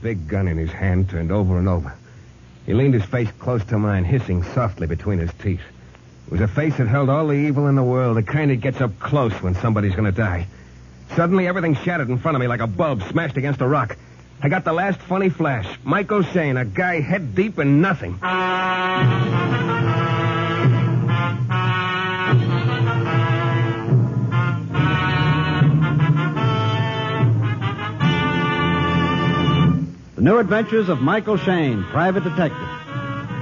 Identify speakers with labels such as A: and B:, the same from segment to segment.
A: big gun in his hand, turned over and over. He leaned his face close to mine, hissing softly between his teeth. It was a face that held all the evil in the world, the kind that gets up close when somebody's going to die. Suddenly, everything shattered in front of me like a bulb smashed against a rock. I got the last funny flash. Michael Shayne, a guy head deep in nothing.
B: The New Adventures of Michael Shayne, Private Detective.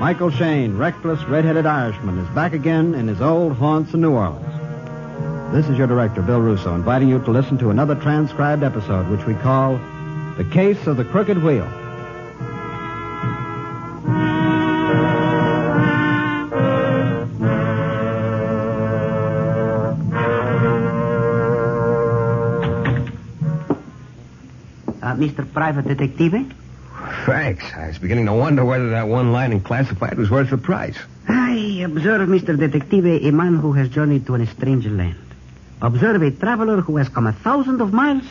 B: Michael Shayne, reckless, red-headed Irishman, is back again in his old haunts in New Orleans. This is your director, Bill Russo, inviting you to listen to another transcribed episode, which we call The Case of the Crooked Wheel.
C: Mr. Private Detective?
A: Thanks. I was beginning to wonder whether that one line in classified was worth the price.
C: I observe, Mr. Detective, a man who has journeyed to a strange land. Observe a traveler who has come 1,000 of miles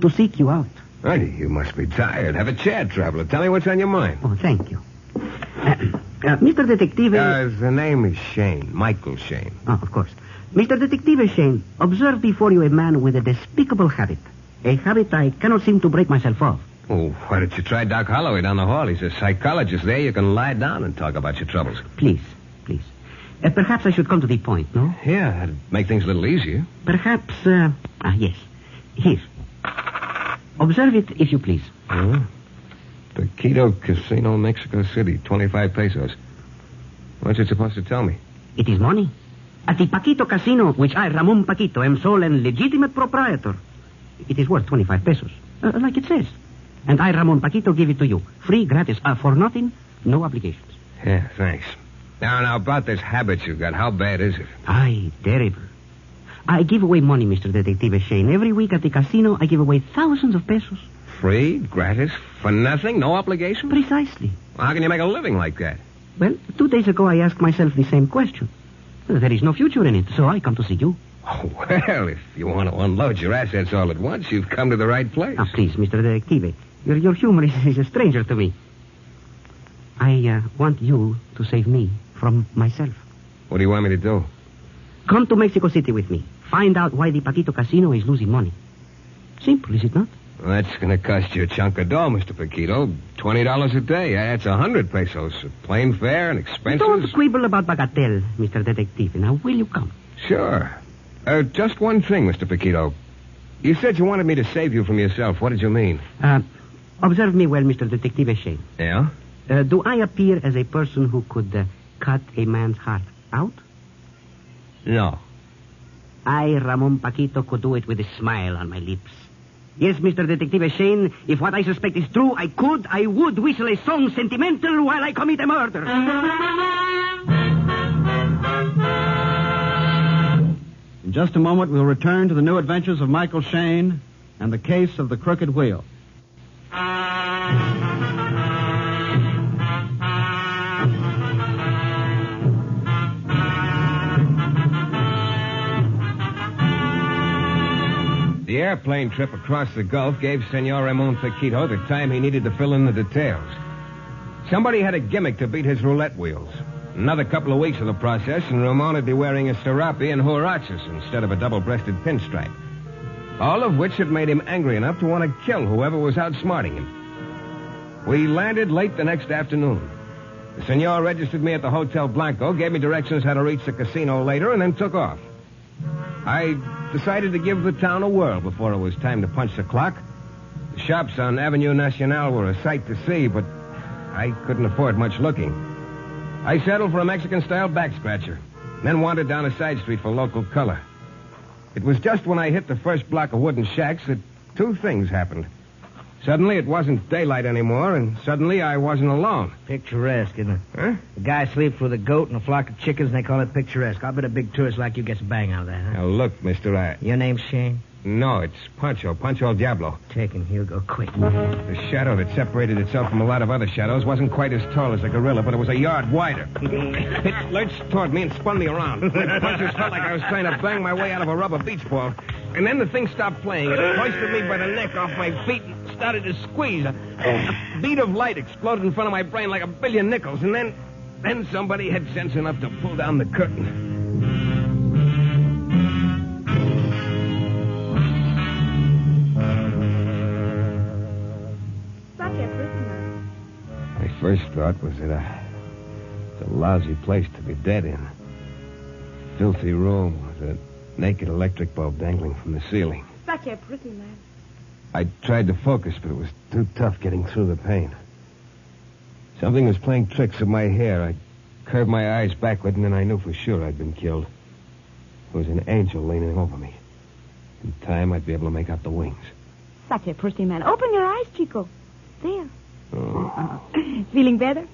C: to seek you out.
A: Righty, you must be tired. Have a chair, traveler. Tell me what's on your mind.
C: Oh, thank you. Mr. Detective...
A: the name is Shayne. Michael Shayne.
C: Oh, of course. Mr. Detective Shayne, observe before you a man with a despicable habit. A habit I cannot seem to break myself of.
A: Oh, why don't you try Doc Holloway down the hall? He's a psychologist there. You can lie down and talk about your troubles.
C: Please. Perhaps I should come to the point, no?
A: Yeah, that'd make things a little easier.
C: Perhaps, yes. Here. Observe it, if you please.
A: Paquito Casino, Mexico City, 25 pesos. What's it supposed to tell me?
C: It is money. At the Paquito Casino, which I, Ramon Paquito, am sole and legitimate proprietor. It is worth 25 pesos, like it says. And I, Ramon Paquito, give it to you. Free, gratis, for nothing, no obligations.
A: Yeah, thanks. Now, about this habit you got, how bad is it?
C: Aye, terrible. I give away money, Mr. Detective Shayne. Every week at the casino, I give away thousands of pesos.
A: Free, gratis, for nothing, no obligation?
C: Precisely.
A: Well, how can you make a living like that?
C: Well, 2 days ago, I asked myself the same question. There is no future in it, so I come to see you.
A: Oh, well, if you want to unload your assets all at once, you've come to the right place.
C: Now, please, Mr. Detective, your humor is a stranger to me. I want you to save me from myself.
A: What do you want me to do?
C: Come to Mexico City with me. Find out why the Paquito Casino is losing money. Simple, is it not?
A: Well, that's going to cost you a chunk of dough, Mr. Paquito. $20 a day. That's 100 pesos. Plane fare and expenses.
C: Don't quibble about bagatelle, Mr. Detective. Now, will you come?
A: Sure. Just one thing, Mr. Paquito. You said you wanted me to save you from yourself. What did you mean?
C: Observe me well, Mr. Detective Shayne.
A: Yeah?
C: Do I appear as a person who could cut a man's heart out?
A: No.
C: I, Ramon Paquito, could do it with a smile on my lips. Yes, Mr. Detective Shayne, if what I suspect is true, I would whistle a song sentimental while I commit a murder.
B: In just a moment, we'll return to the New Adventures of Michael Shayne and the Case of the Crooked Wheel.
A: The airplane trip across the Gulf gave Senor Ramon Paquito the time he needed to fill in the details. Somebody had a gimmick to beat his roulette wheels. Another couple of weeks of the process, and Ramon would be wearing a serape and huaraches instead of a double-breasted pinstripe. All of which had made him angry enough to want to kill whoever was outsmarting him. We landed late the next afternoon. The senor registered me at the Hotel Blanco, gave me directions how to reach the casino later, and then took off. I decided to give the town a whirl before it was time to punch the clock. The shops on Avenue Nacional were a sight to see, but I couldn't afford much looking. I settled for a Mexican-style back-scratcher, then wandered down a side street for local color. It was just when I hit the first block of wooden shacks that two things happened. Suddenly, it wasn't daylight anymore, and suddenly I wasn't alone.
D: Picturesque, isn't it?
A: Huh?
D: The guy sleeps with a goat and a flock of chickens, and they call it picturesque. I'll bet a big tourist like you gets a bang out of that, huh?
A: Now, look, Mr.
D: Your name's Shayne?
A: No, it's Pancho El Diablo.
D: Take him. He'll go quick.
A: The shadow that separated itself from a lot of other shadows wasn't quite as tall as a gorilla, but it was a yard wider. It lurched toward me and spun me around. My punches felt like I was trying to bang my way out of a rubber beach ball. And then the thing stopped playing. It hoisted me by the neck off my feet and started to squeeze. A bead of light exploded in front of my brain like a billion nickels. And then somebody had sense enough to pull down the curtain. My first thought was that it's a lousy place to be dead in. Filthy room with a naked electric bulb dangling from the ceiling.
E: Such a pretty man.
A: I tried to focus, but it was too tough getting through the pain. Something was playing tricks with my hair. I curved my eyes backward, and then I knew for sure I'd been killed. There was an angel leaning over me. In time, I'd be able to make out the wings.
E: Such a pretty man. Open your eyes, Chico. There.
A: Oh.
E: Feeling better?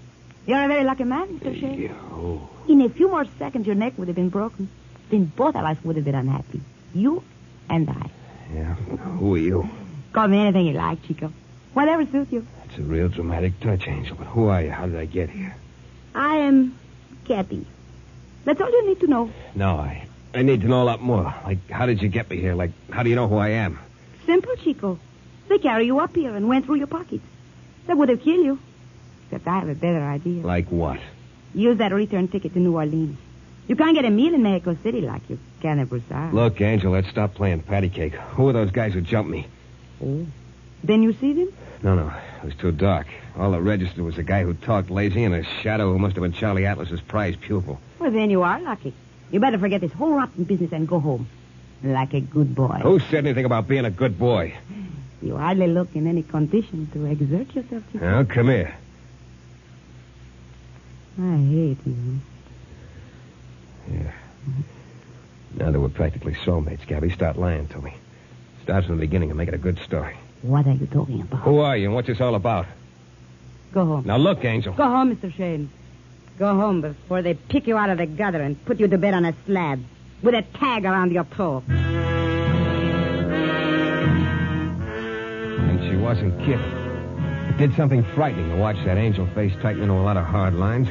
E: You're a very lucky man, Mr. Shayne.
A: Oh.
E: In a few more seconds, your neck would have been broken. Then both of us would have been unhappy. You and I.
A: Yeah? Who are you?
E: Call me anything you like, Chico. Whatever suits you.
A: It's a real dramatic touch, Angel. But who are you? How did I get here?
E: I am Kathy. That's all you need to know.
A: No, I need to know a lot more. Like, how did you get me here? Like, how do you know who I am?
E: Simple, Chico. They carry you up here and went through your pockets. That would have killed you. Except I have a better idea.
A: Like what?
E: Use that return ticket to New Orleans. You can't get a meal in Mexico City like you can at Broussard.
A: Look, Angel, let's stop playing patty cake. Who are those guys who jumped me?
E: Oh. Then you see them?
A: No. It was too dark. All that registered was a guy who talked lazy and a shadow who must have been Charlie Atlas's prize pupil.
E: Well, then you are lucky. You better forget this whole rotten business and go home. Like a good boy.
A: Who said anything about being a good boy?
E: You hardly look in any condition to exert yourself.
A: Now, come here.
E: I hate you.
A: Yeah. Now that we're practically soulmates, Gabby, start lying to me. Start from the beginning and make it a good story.
E: What are you talking about?
A: Who are you and what's this all about?
E: Go home.
A: Now, look, Angel.
E: Go home, Mr. Shayne. Go home before they pick you out of the gutter and put you to bed on a slab with a tag around your throat.
A: And she wasn't kidding. It did something frightening to watch that angel face tighten into a lot of hard lines.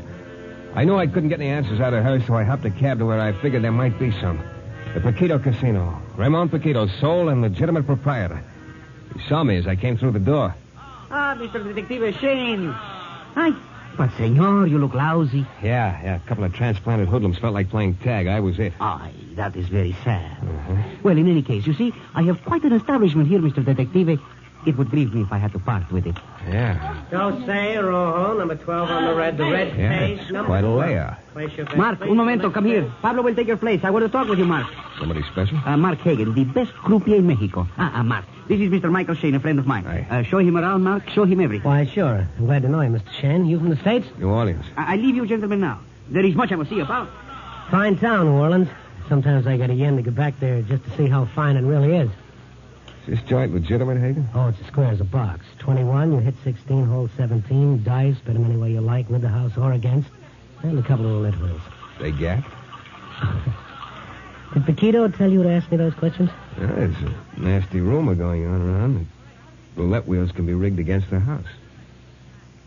A: I knew I couldn't get any answers out of her, so I hopped a cab to where I figured there might be some. The Paquito Casino. Ramon Paquito, sole and legitimate proprietor. He saw me as I came through the door.
C: Ah, Mr. Detective Shayne. Hi. But, senor, you look lousy.
A: Yeah. A couple of transplanted hoodlums felt like playing tag. I was it.
C: Ay, that is very sad.
A: Uh-huh.
C: Well, in any case, you see, I have quite an establishment here, Mr. Detective. It would grieve me if I had to part with it.
A: Yeah.
F: Don't say, Rojo. Number 12 on the red
A: Yeah,
F: page.
A: it's
F: Number
A: quite a
F: 12.
A: layout.
F: Place your bets,
C: Mark,
F: please.
C: un momento, come here. Pablo will take your place. I want to talk with you, Mark.
A: Somebody special?
C: Mark Hagen, the best croupier in Mexico. Mark, this is Mr. Michael Shayne, a friend of mine.
A: Aye.
C: Show him around, Mark. Show him everything.
F: Why, sure. I'm glad to know you, Mr. Shayne. You from the States?
A: New Orleans.
C: I leave you gentlemen now. There is much I must see about.
F: Fine town, New Orleans. Sometimes I get a yen to go back there just to see how fine it really is.
A: Is this joint legitimate, Hagen?
F: Oh, it's as square as a box. 21, you hit 16, hold 17, dice, bet them any way you like, with the house or against, and a couple of roulette wheels.
A: They gapped?
F: Did Paquito tell you to ask me those questions?
A: Yeah, there's a nasty rumor going on around that roulette wheels can be rigged against the house.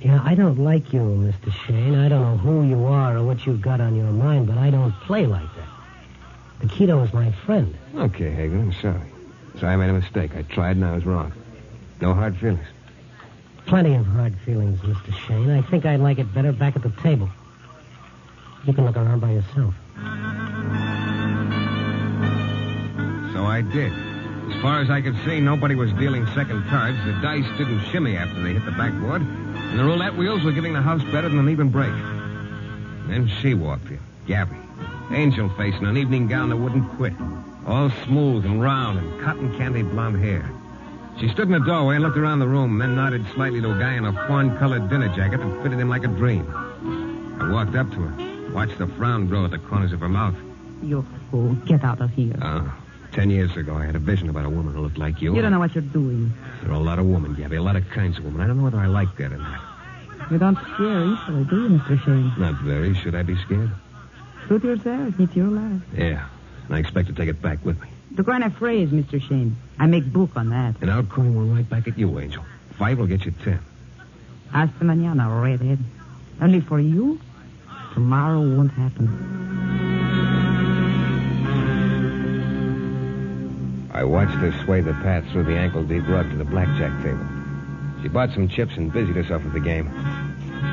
F: Yeah, I don't like you, Mr. Shayne. I don't know who you are or what you've got on your mind, but I don't play like that. Paquito is my friend.
A: Okay, Hagen, I'm sorry. So I made a mistake. I tried and I was wrong. No hard feelings.
F: Plenty of hard feelings, Mr. Shayne. I think I'd like it better back at the table. You can look around by yourself.
A: So I did. As far as I could see, nobody was dealing second cards. The dice didn't shimmy after they hit the backboard. And the roulette wheels were giving the house better than an even break. Then she walked in. Gabby. Angel face in an evening gown that wouldn't quit. All smooth and round and cotton candy blonde hair. She stood in the doorway and looked around the room, then nodded slightly to a guy in a fawn-colored dinner jacket that fitted him like a dream. I walked up to her, watched the frown grow at the corners of her mouth.
E: You fool. Get out of here.
A: 10 years ago, I had a vision about a woman who looked like you.
E: You don't know what you're doing.
A: There are a lot of women, Gabby, a lot of kinds of women. I don't know whether I like that or not.
E: You don't scare easily, do you, Mr. Shayne?
A: Not very. Should I be scared?
E: Suit yourself. It's your life.
A: Yeah, and I expect to take it back with me.
E: The kind of phrase, Mr. Shayne. I make book on that.
A: And I'll coin one right back at you, Angel. 5 will get you 10.
E: Hasta mañana, redhead. Only for you, tomorrow won't happen.
A: I I watched her sway the path through the ankle-deep rug to the blackjack table. She bought some chips and busied herself with the game.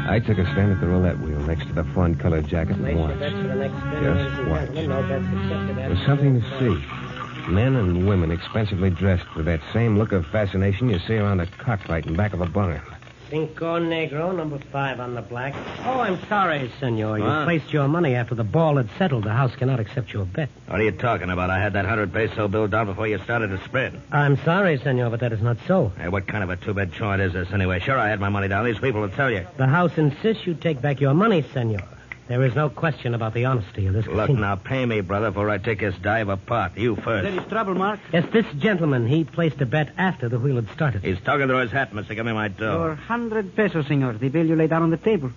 A: I took a stand at the roulette wheel next to the fawn-colored jacket and watched. Just watched. There was something to see. Men and women expensively dressed with that same look of fascination you see around a cockfight in back of a barn.
F: Cinco Negro, number 5 on the black. Oh, I'm sorry, senor. You
D: Huh?
F: placed your money after the ball had settled. The house cannot accept your bet.
D: What are you talking about? I had that 100 peso bill down before you started to spin.
F: I'm sorry, senor, but that is not so.
D: Hey, what kind of a two-bed joint is this anyway? Sure, I had my money down. These people will tell you.
F: The house insists you take back your money, senor. There is no question about the honesty of this
D: Look,
F: casino.
D: now, pay me, brother, before I take this dive apart. You first.
B: There is trouble, Mark.
F: Yes, this gentleman, he placed a bet after the wheel had started.
D: He's talking through his hat, mister. Give me my dough.
G: Your 100 pesos, senor. The bill you lay down on the table.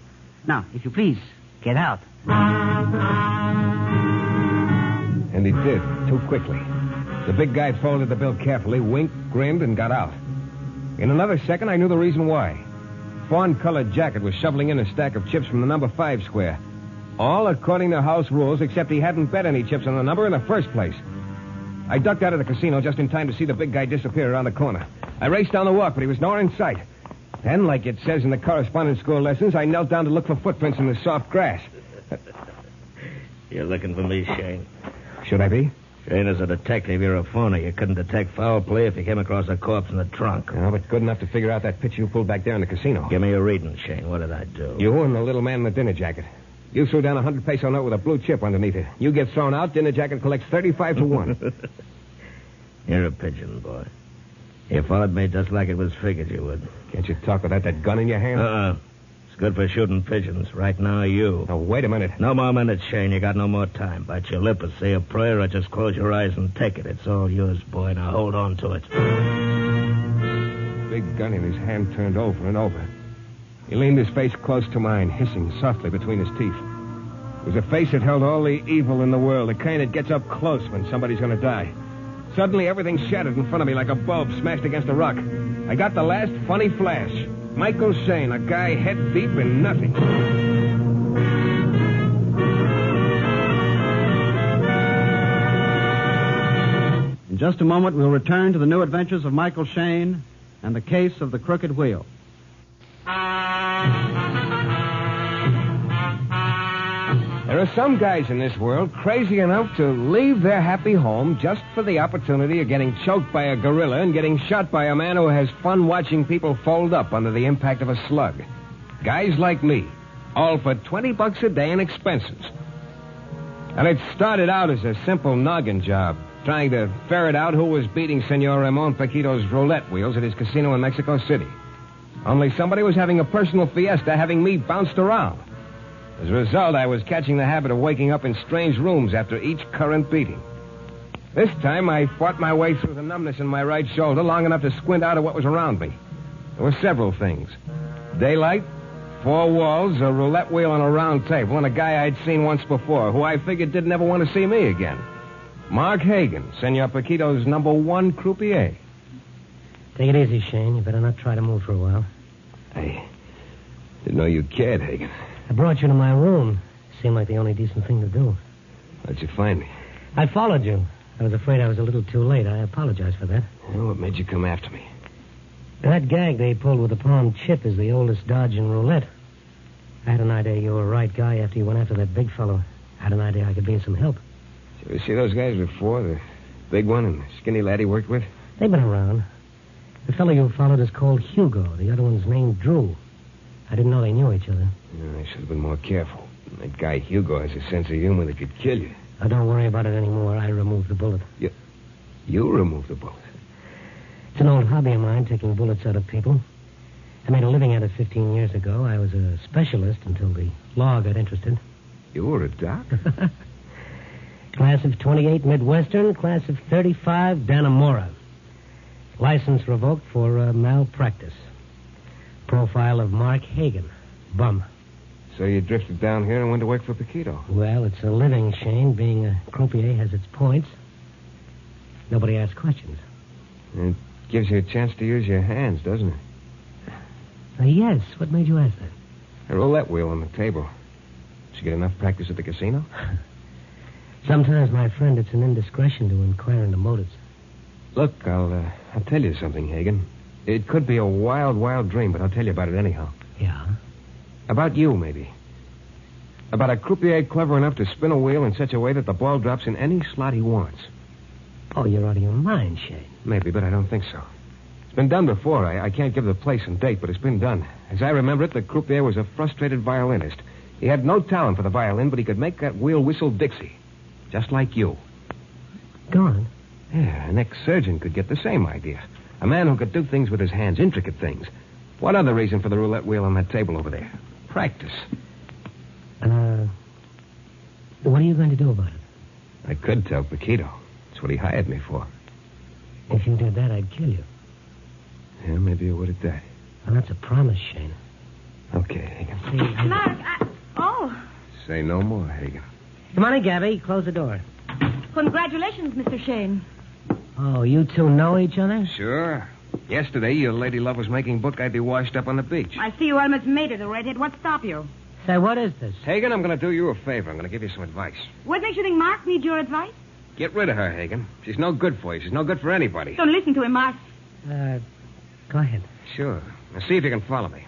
G: Now, if you please, get out.
A: And he did, too quickly. The big guy folded the bill carefully, winked, grinned, and got out. In another second, I knew the reason why. Fawn-colored jacket was shoveling in a stack of chips from the number 5 square. All according to house rules, except he hadn't bet any chips on the number in the first place. I ducked out of the casino just in time to see the big guy disappear around the corner. I raced down the walk, but he was nowhere in sight. Then, like it says in the correspondence school lessons, I knelt down to look for footprints in the soft grass.
D: You're looking for me, Shayne.
A: Should I be?
D: Shayne, as a detective, you're a phony. You couldn't detect foul play if you came across a corpse in the trunk.
A: No, but good enough to figure out that pitch you pulled back there in the casino.
D: Give me your reading, Shayne. What did I do?
A: You and the little man in the dinner jacket. You threw down a 100 peso note with a blue chip underneath it. You get thrown out, dinner jacket collects 35 to 1.
D: You're a pigeon, boy. You followed me just like it was figured you would.
A: Can't you talk without that gun in your hand?
D: It's good for shooting pigeons. Right now, you.
A: Oh, wait a minute.
D: No more minutes, Shayne. You got no more time. Bite your lip or say a prayer or just close your eyes and take it. It's all yours, boy. Now hold on to it.
A: Big gun in his hand turned over and over. He leaned his face close to mine, hissing softly between his teeth. It was a face that held all the evil in the world, the kind that gets up close when somebody's going to die. Suddenly, everything shattered in front of me like a bulb smashed against a rock. I got the last funny flash. Michael Shayne, a guy head deep in nothing.
B: In just a moment, we'll return to the new adventures of Michael Shayne and the case of the crooked wheel.
A: There are some guys in this world crazy enough to leave their happy home just for the opportunity of getting choked by a gorilla and getting shot by a man who has fun watching people fold up under the impact of a slug. Guys like me, all for $20 a day in expenses. And it started out as a simple noggin job, trying to ferret out who was beating Senor Ramon Paquito's roulette wheels at his casino in Mexico City. Only somebody was having a personal fiesta, having me bounced around. As a result, I was catching the habit of waking up in strange rooms after each current beating. This time, I fought my way through the numbness in my right shoulder long enough to squint out at what was around me. There were several things. Daylight, 4 walls, a roulette wheel on a round table, and a guy I'd seen once before, who I figured didn't ever want to see me again. Mark Hagan, Senor Paquito's number 1 croupier.
F: Take it easy, Shayne. You better not try to move for a while.
A: I didn't know you cared, Hagan.
F: I brought you to my room. Seemed like the only decent thing to do.
A: How'd you find me?
F: I followed you. I was afraid I was a little too late. I apologize for that.
A: Well, what made you come after me?
F: That gag they pulled with the palm chip is the oldest dodge in roulette. I had an idea you were a right guy after you went after that big fellow. I had an idea I could be of some help.
A: Did you ever see those guys before? The big one and the skinny lad he worked with?
F: They've been around. The fellow you followed is called Hugo. The other one's named Drew. I didn't know they knew each other.
A: Yeah, I should have been more careful. That guy Hugo has a sense of humor that could kill you.
F: Oh, don't worry about it anymore. I removed the bullet.
A: You removed the bullet.
F: It's an old hobby of mine, taking bullets out of people. I made a living at it 15 years ago. I was a specialist until the law got interested.
A: You were a doc?
F: Class of 28 Midwestern, class of 35 Dannemora. License revoked for malpractice. Profile of Mark Hagan. Bum.
A: So you drifted down here and went to work for Paquito.
F: Well, it's a living, Shayne. Being a croupier has its points. Nobody asks questions.
A: It gives you a chance to use your hands, doesn't it?
F: Yes. What made you ask that?
A: A roulette wheel on the table. Did you get enough practice at the casino?
F: Sometimes, my friend, it's an indiscretion to inquire into motives.
A: Look, I'll tell you something, Hagen. It could be a wild, wild dream, but I'll tell you about it anyhow.
F: Yeah?
A: About you, maybe. About a croupier clever enough to spin a wheel in such a way that the ball drops in any slot he wants.
F: Oh, you're out of your mind, Shayne.
A: Maybe, but I don't think so. It's been done before. I can't give the place and date, but it's been done. As I remember it, the croupier was a frustrated violinist. He had no talent for the violin, but he could make that wheel whistle Dixie. Just like you.
F: Go on.
A: Yeah, an ex-surgeon could get the same idea. A man who could do things with his hands, intricate things. What other reason for the roulette wheel on that table over there? Practice.
F: What are you going to do about it?
A: I could tell Paquito. That's what he hired me for.
F: If you did that, I'd kill you.
A: Yeah, maybe you would at that.
F: Well, that's a promise, Shayne.
A: Okay, Hagen.
F: See,
E: Mark, Oh.
A: Say no more, Hagen.
F: Come on in, Gabby. Close the door.
E: Congratulations, Mr. Shayne.
F: Oh, you two know each other?
A: Sure. Yesterday, your lady love was making book I'd be washed up on the beach.
E: I see you almost made it, the redhead. What stopped you?
F: Say, what is this?
A: Hagen, I'm going to do you a favor. I'm going to give you some advice.
E: What makes you think Mark needs your advice?
A: Get rid of her, Hagen. She's no good for you. She's no good for anybody.
E: Don't listen to him, Mark.
F: Go ahead.
A: Sure. Now, see if you can follow me.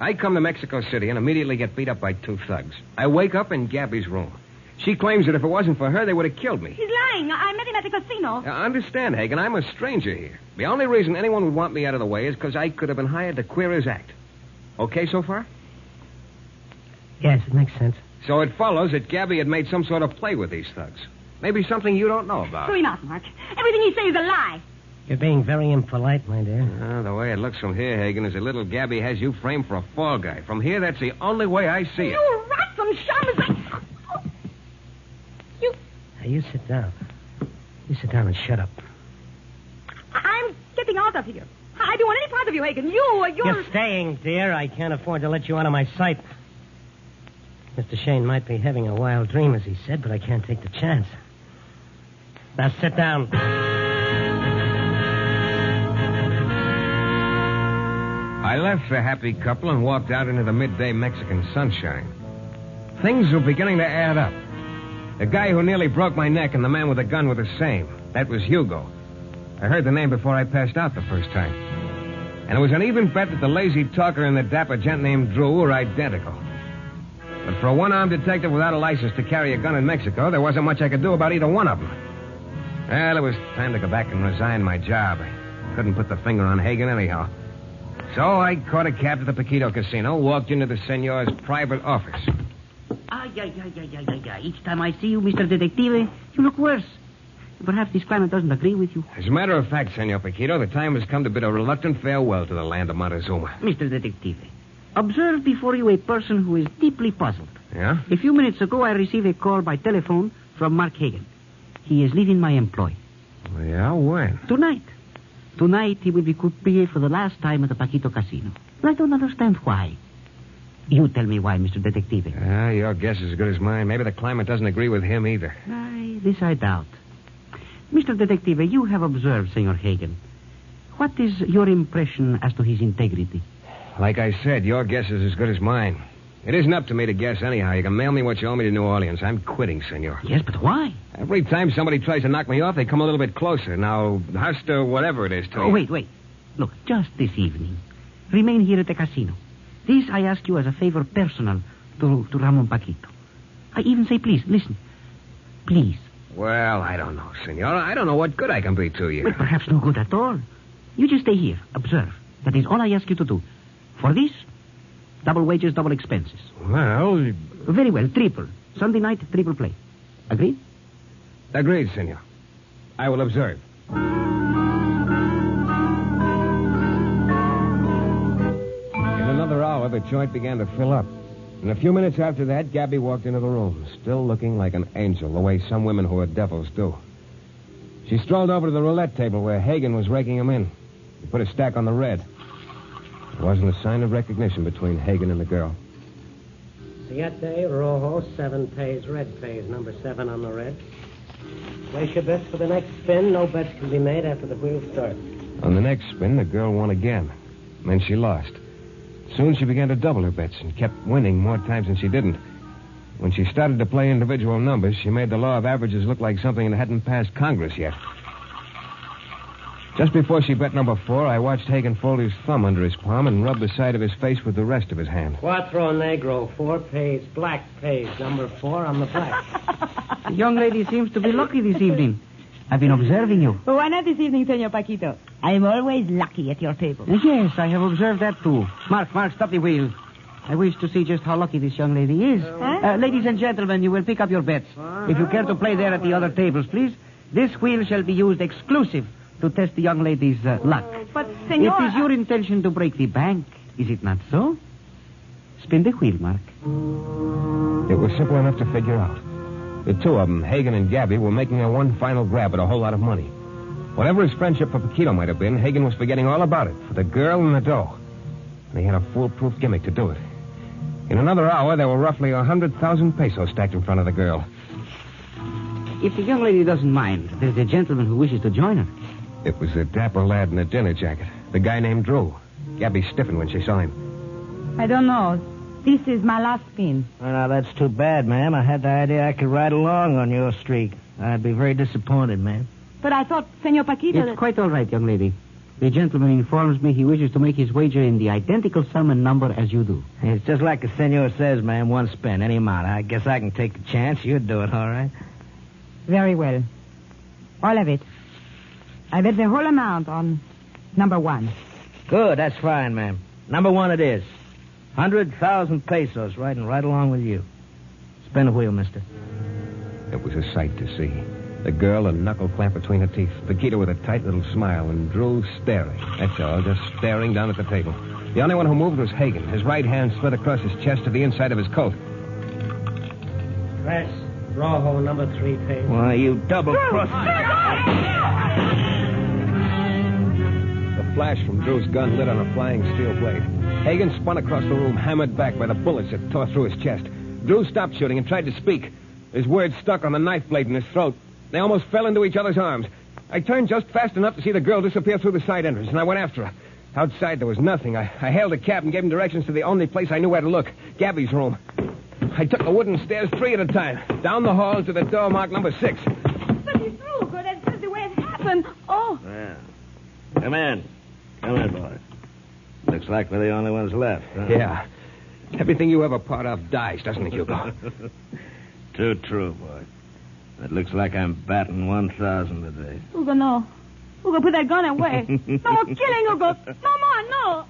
A: I come to Mexico City and immediately get beat up by two thugs. I wake up in Gabby's room. She claims that if it wasn't for her, they would have killed me.
E: He's lying. I met him at the casino.
A: Now, understand, Hagen, I'm a stranger here. The only reason anyone would want me out of the way is because I could have been hired to queer his act. Okay so far?
F: Yes, it makes sense.
A: So it follows that Gabby had made some sort of play with these thugs. Maybe something you don't know about.
E: So enough, Mark. Everything he says is a lie.
F: You're being very impolite, my dear.
A: The way it looks from here, Hagen, is that little Gabby has you framed for a fall guy. From here, that's the only way I see it.
E: You rotten shamus.
F: Now, you sit down. You sit down and shut up.
E: I'm getting out of here. I don't want any part of you, Hagen. You're...
F: You're staying, dear. I can't afford to let you out of my sight. Mr. Shayne might be having a wild dream, as he said, but I can't take the chance. Now, sit down.
A: I left the happy couple and walked out into the midday Mexican sunshine. Things were beginning to add up. The guy who nearly broke my neck and the man with the gun were the same. That was Hugo. I heard the name before I passed out the first time. And it was an even bet that the lazy talker and the dapper gent named Drew were identical. But for a one-armed detective without a license to carry a gun in Mexico, there wasn't much I could do about either one of them. Well, it was time to go back and resign my job. I couldn't put the finger on Hagen anyhow. So I caught a cab to the Paquito Casino, walked into the senor's private office.
C: Each time I see you, Mr. Detective, you look worse. Perhaps this climate doesn't agree with you.
A: As a matter of fact, Senor Paquito, the time has come to bid a reluctant farewell to the land of Montezuma.
C: Mr. Detective, observe before you a person who is deeply puzzled.
A: Yeah?
C: A few minutes ago, I received a call by telephone from Mark Hagen. He is leaving my employ.
A: Yeah, when?
C: Tonight. Tonight, he will be croupier for the last time at the Paquito Casino. I don't understand why. You tell me why, Mr. Detective.
A: Your guess is as good as mine. Maybe the climate doesn't agree with him either.
C: This I doubt. Mr. Detective, you have observed Senor Hagen. What is your impression as to his integrity?
A: Like I said, your guess is as good as mine. It isn't up to me to guess anyhow. You can mail me what you owe me to New Orleans. I'm quitting, senor.
C: Yes, but why?
A: Every time somebody tries to knock me off, they come a little bit closer. Now, how's to whatever it is to you?
C: Wait. Look, just this evening. Remain here at the casino. This I ask you as a favor personal to Ramon Paquito. I even say please, listen. Please.
A: Well, I don't know, senor. I don't know what good I can be to you.
C: Well, perhaps no good at all. You just stay here. Observe. That is all I ask you to do. For this, double wages, double expenses.
A: Well...
C: Very well, triple. Sunday night, triple play. Agreed?
A: Agreed, senor. I will observe. In another hour, the joint began to fill up. And a few minutes after that, Gabby walked into the room, still looking like an angel, the way some women who are devils do. She strolled over to the roulette table where Hagen was raking them in. He put a stack on the red. There wasn't a sign of recognition between Hagen and the girl.
F: Siete, rojo, 7 pays, red pays, number 7 on the red. Place your bets for the next spin. No bets can be made after the wheel starts.
A: On the next spin, the girl won again. Then she lost. Soon she began to double her bets and kept winning more times than she didn't. When she started to play individual numbers, she made the law of averages look like something that hadn't passed Congress yet. Just before she bet number 4, I watched Hagen fold his thumb under his palm and rub the side of his face with the rest of his hand.
F: Cuatro negro, 4 pays, black pays. Number 4 on the black.
G: The young lady seems to be lucky this evening. I've been observing you.
E: Why not this evening, Senor Paquito? I'm always lucky at your table.
G: Yes, I have observed that too. Mark, stop the wheel. I wish to see just how lucky this young lady is. Ladies and gentlemen, you will pick up your bets. If you care to play there at the other tables, please. This wheel shall be used exclusive to test the young lady's luck.
E: But, Senor...
G: It is your intention to break the bank, is it not so? Spin the wheel, Mark.
A: It was simple enough to figure out. The two of them, Hagen and Gabby, were making a one final grab at a whole lot of money. Whatever his friendship for Paquito might have been, Hagen was forgetting all about it for the girl and the dough. And he had a foolproof gimmick to do it. In another hour, there were roughly 100,000 pesos stacked in front of the girl.
G: If the young lady doesn't mind, there's a gentleman who wishes to join her.
A: It was a dapper lad in a dinner jacket. The guy named Drew. Gabby stiffened when she saw him.
E: I don't know. This is my last spin.
D: Well, now, that's too bad, ma'am. I had the idea I could ride along on your streak. I'd be very disappointed, ma'am.
E: But I thought, Senor Paquito...
G: It's quite all right, young lady. The gentleman informs me he wishes to make his wager in the identical sum and number as you do.
D: It's just like the senor says, ma'am. One spin, any amount. I guess I can take the chance. You'd do it, all right?
E: Very well. All of it. I bet the whole amount on number 1.
D: Good, that's fine, ma'am. Number 1 it is. 100,000 pesos, riding right along with you. Spin the wheel, mister.
A: It was a sight to see. The girl, a knuckle clamp between her teeth. Paquito with a tight little smile, and Drew staring. That's all, just staring down at the table. The only one who moved was Hagen. His right hand slid across his chest to the inside of his coat.
F: Press. Rojo, number 3 pays.
D: Why, you double-crossed...
A: The flash from Drew's gun lit on a flying steel blade. Hagen spun across the room, hammered back by the bullets that tore through his chest. Drew stopped shooting and tried to speak. His words stuck on the knife blade in his throat. They almost fell into each other's arms. I turned just fast enough to see the girl disappear through the side entrance, and I went after her. Outside, there was nothing. I hailed a cab and gave him directions to the only place I knew where to look, Gabby's room. I took the wooden stairs 3 at a time, down the hall to the door marked number 6.
E: But it's true, good. That's just the way it happened. Oh.
D: Yeah. Come in. Come in, boy. Looks like we're the only ones left, huh?
A: Yeah. Everything you ever part of dies, doesn't it, Hugo?
D: Too true, boy. It looks like I'm batting 1,000 today.
E: Hugo, no. Hugo, put that gun away. No more killing, Hugo. No more, no.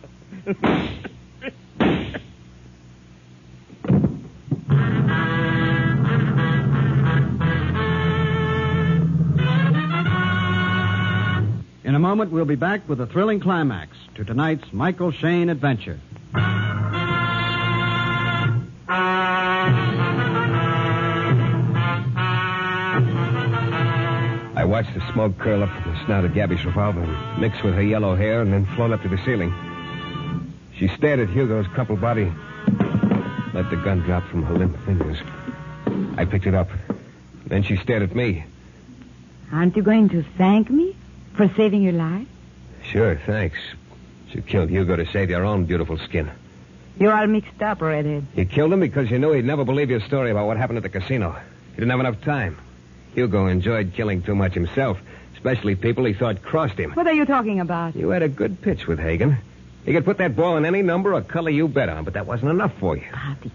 B: In a moment, we'll be back with a thrilling climax to tonight's Michael Shayne adventure.
A: I watched the smoke curl up from the snout of Gabby's revolver and mix with her yellow hair and then float up to the ceiling. She stared at Hugo's crumpled body, let the gun drop from her limp fingers. I picked it up. Then she stared at me.
E: Aren't you going to thank me for saving your life?
A: Sure, thanks. You killed Hugo to save your own beautiful skin.
E: You're all mixed up, Redhead.
A: You killed him because you knew he'd never believe your story about what happened at the casino. You didn't have enough time. Hugo enjoyed killing too much himself, especially people he thought crossed him.
E: What are you talking about?
A: You had a good pitch with Hagen. He could put that ball in any number or color you bet on, but that wasn't enough for you.
E: But it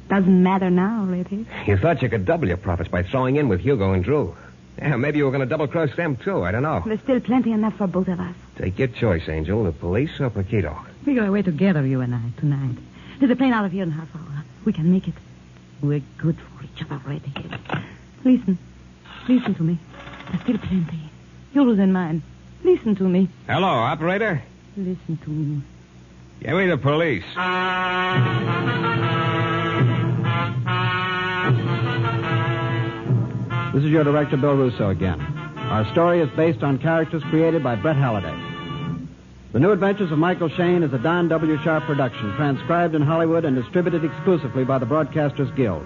E: doesn't matter now, Redhead.
A: You thought you could double your profits by throwing in with Hugo and Drew. Yeah, maybe you were going to double-cross them, too. I don't know.
E: There's still plenty enough for both of us.
A: Take your choice, Angel. The police or Paquito?
E: We go away together, you and I, tonight. There's a plane out of here in a half hour. We can make it. We're good for each other, Redhead. Listen. Listen to me. There's still plenty. Yours and mine. Listen to me.
A: Hello, operator.
E: Listen to me.
A: Give me the police.
B: This is your director, Bill Russo, again. Our story is based on characters created by Brett Halliday. The New Adventures of Michael Shayne is a Don W. Sharp production, transcribed in Hollywood and distributed exclusively by the Broadcasters Guild.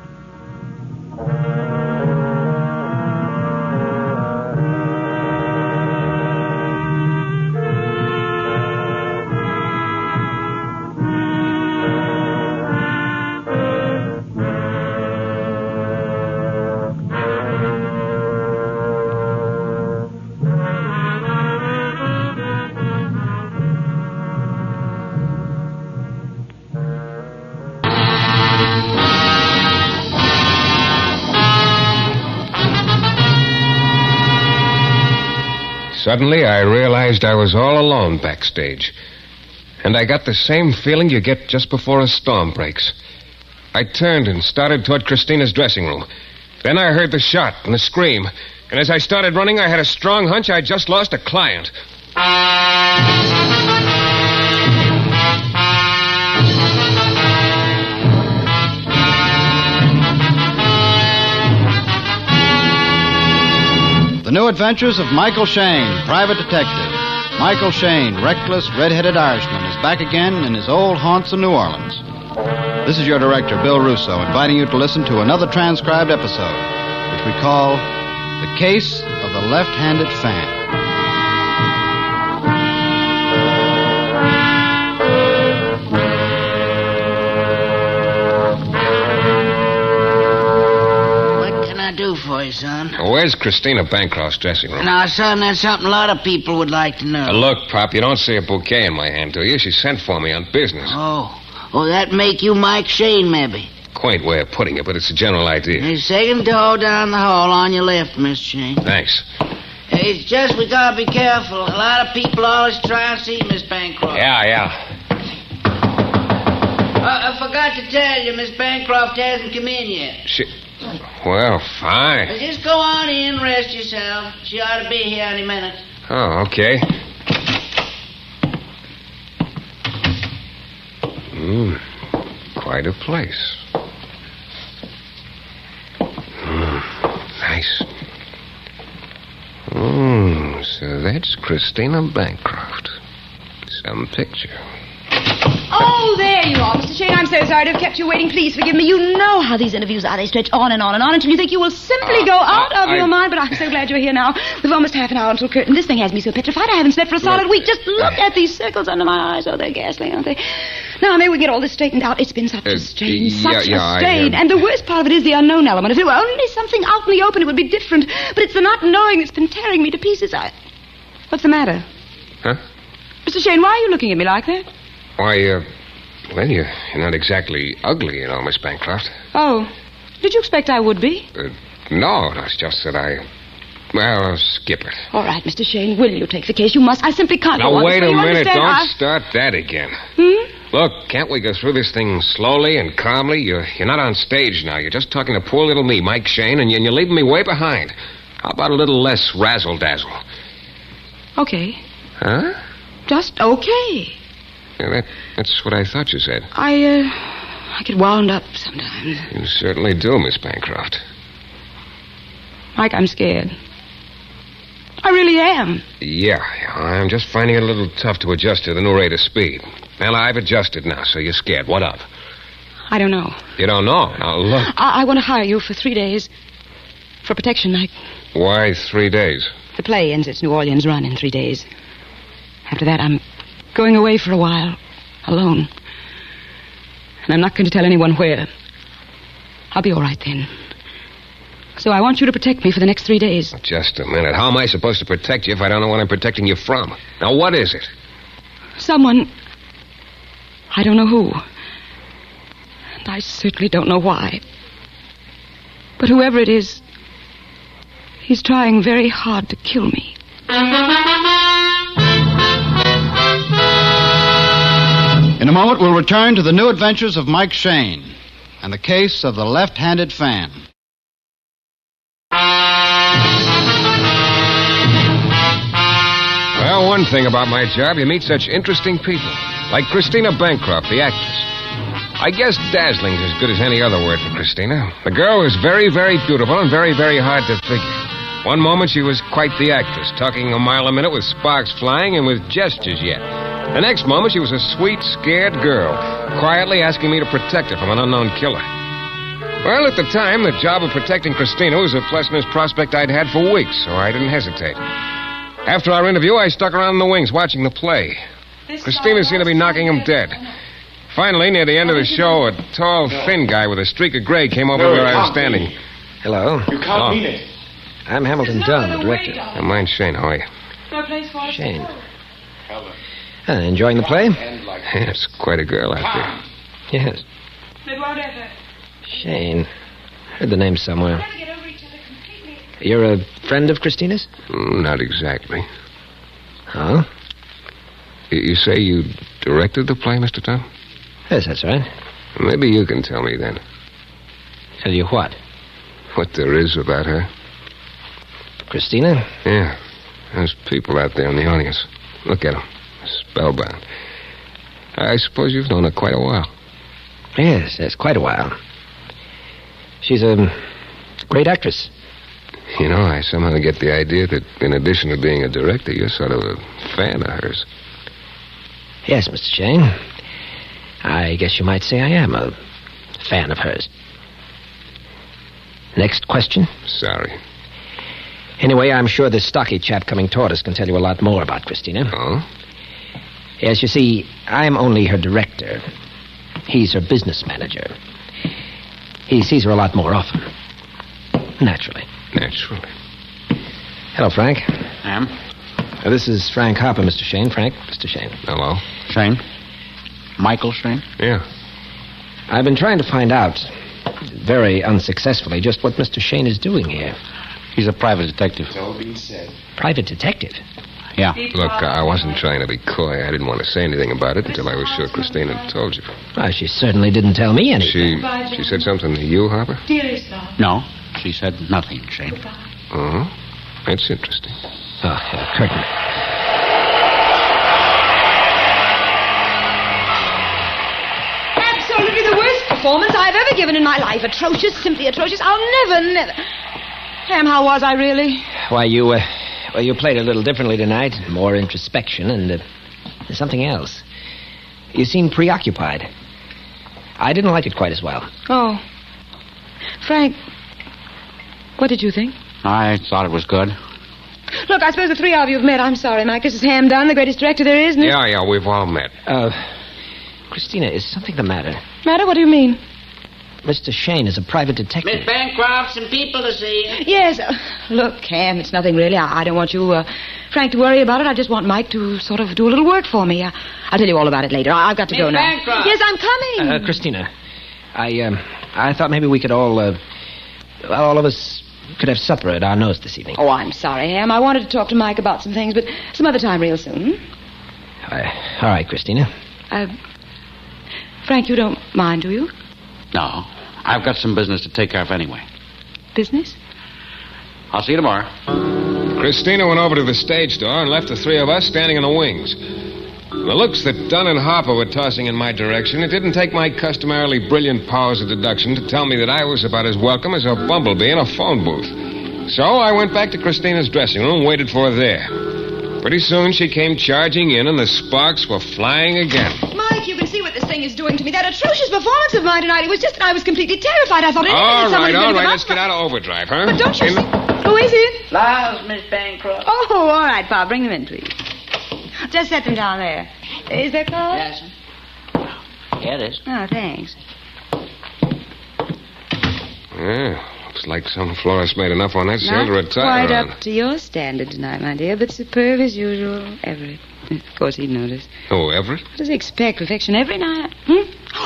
A: Suddenly, I realized I was all alone backstage. And I got the same feeling you get just before a storm breaks. I turned and started toward Christina's dressing room. Then I heard the shot and the scream. And as I started running, I had a strong hunch I'd just lost a client.
B: The New Adventures of Michael Shayne, Private Detective. Michael Shayne, reckless, red-headed Irishman, is back again in his old haunts in New Orleans. This is your director, Bill Russo, inviting you to listen to another transcribed episode, which we call The Case of the Left-Handed Fan.
H: Do for you, son?
A: Where's Christina Bancroft's dressing room?
H: Now, son, that's something a lot of people would like to know.
A: Look, Pop, you don't see a bouquet in my hand, do you? She sent for me on business.
H: Oh, that make you Mike Shayne, maybe?
A: Quaint way of putting it, but it's a general idea.
H: The second door down the hall on your left, Miss Shayne.
A: Thanks.
H: It's just we gotta be careful. A lot of people always try to see Miss Bancroft.
A: Yeah.
H: I forgot to tell you, Miss Bancroft hasn't come in yet.
A: Well, fine.
H: Just go on in, rest yourself. She ought to be here any minute.
A: Oh, okay. Quite a place. Nice. So that's Christina Bancroft. Some picture.
I: Oh, there you are, Mr. Shayne. I'm so sorry to have kept you waiting. Please forgive me. You know how these interviews are. They stretch on and on and on until you think you will simply go out of your mind. But I'm so glad you're here now. We've almost half an hour until curtain. This thing has me so petrified I haven't slept for a solid week. Just look at these circles under my eyes. Oh, they're ghastly, aren't they? Now, maybe we get all this straightened out. It's been such a strain, such a strain. And the worst part of it is the unknown element. If there were only something out in the open, it would be different. But it's the not knowing that's been tearing me to pieces. What's the matter?
A: Huh?
I: Mr. Shayne, why are you looking at me like that?
A: Why, well, you're not exactly ugly, you know, Miss Bancroft.
I: Oh. Did you expect I would be?
A: No, it's just that well, skip it.
I: All right, Mr. Shayne, will you take the case? You must. I simply can't go on.
A: Now, wait a minute.
I: Understand?
A: Don't start that again. Look, can't we go through this thing slowly and calmly? You're not on stage now. You're just talking to poor little me, Mike Shayne, and you're leaving me way behind. How about a little less razzle-dazzle?
I: Okay.
A: Huh?
I: Just okay.
A: Yeah, that's what I thought you said.
I: I get wound up sometimes.
A: You certainly do, Miss Bancroft.
I: Mike, I'm scared. I really am.
A: Yeah, I'm just finding it a little tough to adjust to the new rate of speed. Well, I've adjusted now, so you're scared. What of?
I: I don't know.
A: You don't know? Now, look.
I: I want to hire you for 3 days. For protection, Mike.
A: Why 3 days?
I: The play ends its New Orleans run in 3 days. After that, I'm going away for a while. Alone. And I'm not going to tell anyone where. I'll be all right then. So I want you to protect me for the next 3 days.
A: Just a minute. How am I supposed to protect you if I don't know what I'm protecting you from? Now, what is it?
I: Someone. I don't know who. And I certainly don't know why. But whoever it is, he's trying very hard to kill me.
B: In a moment, we'll return to the new adventures of Mike Shayne and the case of the left-handed fan.
A: Well, one thing about my job, you meet such interesting people. Like Christina Bancroft, the actress. I guess dazzling's as good as any other word for Christina. The girl was very, very beautiful and very, very hard to figure. One moment she was quite the actress, talking a mile a minute with sparks flying and with gestures yet. The next moment she was a sweet, scared girl, quietly asking me to protect her from an unknown killer. Well, at the time, the job of protecting Christina was the pleasantest prospect I'd had for weeks, so I didn't hesitate. After our interview, I stuck around in the wings watching the play. Christina seemed to be knocking him dead. Finally, near the end of the show, a tall, thin guy with a streak of gray came over to where I was standing.
J: Hello.
K: You can't mean it.
J: I'm Hamilton Dunn, the director.
A: Mine's Shayne. How are you?
J: Shayne. Enjoying the play?
A: Yeah, it's quite a girl out there.
J: Yes. Shayne. Heard the name somewhere. You're a friend of Christina's?
A: Not exactly.
J: Huh?
K: You say you directed the play, Mr. Dunn?
J: Yes, that's right.
K: Maybe you can tell me then.
J: Tell you what?
K: What there is about her.
J: Christina?
K: Yeah. There's people out there in the audience. Look at them. Spellbound. I suppose you've known her quite a while.
J: Yes, that's quite a while. She's a great actress.
K: You know, I somehow get the idea that in addition to being a director, you're sort of a fan of hers.
J: Yes, Mr. Shayne. I guess you might say I am a fan of hers. Next question?
K: Sorry.
J: Anyway, I'm sure this stocky chap coming toward us can tell you a lot more about Christina.
K: Oh?
J: Yes, you see, I'm only her director. He's her business manager. He sees her a lot more often. Naturally.
K: Naturally.
J: Hello, Frank.
L: Ma'am?
J: This is Frank Harper, Mr. Shayne. Frank, Mr. Shayne.
K: Hello.
L: Shayne? Michael Shayne?
K: Yeah.
J: I've been trying to find out, very unsuccessfully, just what Mr. Shayne is doing here.
L: He's a private detective.
H: So being said.
J: Private detective?
L: Yeah.
K: Look, I wasn't trying to be coy. I didn't want to say anything about it until I was sure Christina had told you.
J: Well, she certainly didn't tell me anything.
K: She said something to you, Harper?
I: Dearest love.
L: No, she said nothing, Shayne.
K: Uh-huh. That's interesting.
J: Oh, curtain.
I: Absolutely the worst performance I've ever given in my life. Atrocious, simply atrocious. I'll never... Sam, how was I really?
J: Why, you played a little differently tonight. More introspection and something else. You seemed preoccupied. I didn't like it quite as well.
I: Oh. Frank, what did you think?
L: I thought it was good.
I: Look, I suppose the three of you have met. I'm sorry, Mike. This is Ham Dunn, the greatest director there is, isn't it?
K: Yeah, we've all met.
J: Christina, is something the matter?
I: Matter? What do you mean?
J: Mr. Shayne is a private detective.
H: Miss Bancroft, some people to see you.
I: Yes. Look, Ham, it's nothing really. I don't want you, Frank, to worry about it. I just want Mike to sort of do a little work for me. I'll tell you all about it later. I've got to go now.
H: Bancroft.
I: Yes, I'm coming.
J: Christina, I thought maybe we could all of us could have supper at our nose this evening.
I: Oh, I'm sorry, Ham. I wanted to talk to Mike about some things, but some other time real soon.
J: All right, Christina.
I: Frank, you don't mind, do you?
L: No, I've got some business to take care of anyway.
I: Business?
L: I'll see you tomorrow.
K: Christina went over to the stage door and left the three of us standing in the wings. The looks that Dunn and Harper were tossing in my direction, it didn't take my customarily brilliant powers of deduction to tell me that I was about as welcome as a bumblebee in a phone booth. So I went back to Christina's dressing room and waited for her there. Pretty soon she came charging in and the sparks were flying again.
I: Mike, you can see what this thing is doing to me. That atrocious performance of mine tonight, it was just that I was completely terrified. I thought anything
K: All right,
I: come
K: let's get out of overdrive, huh?
I: But don't you see... Who is it?
H: Flowers, Miss Bancroft.
I: Oh, all right, Pa. Bring them in, please. Just set them down there. Is there coffee?
H: Yes, sir. Yeah, it is.
I: Oh, thanks.
K: Yeah, looks like some florist made enough on that sale to retire
I: Quite
K: on.
I: up to your standard tonight, my dear, but superb as usual. Everett. Of course, he'd notice.
K: Oh, Everett?
I: What does he expect? Perfection every night?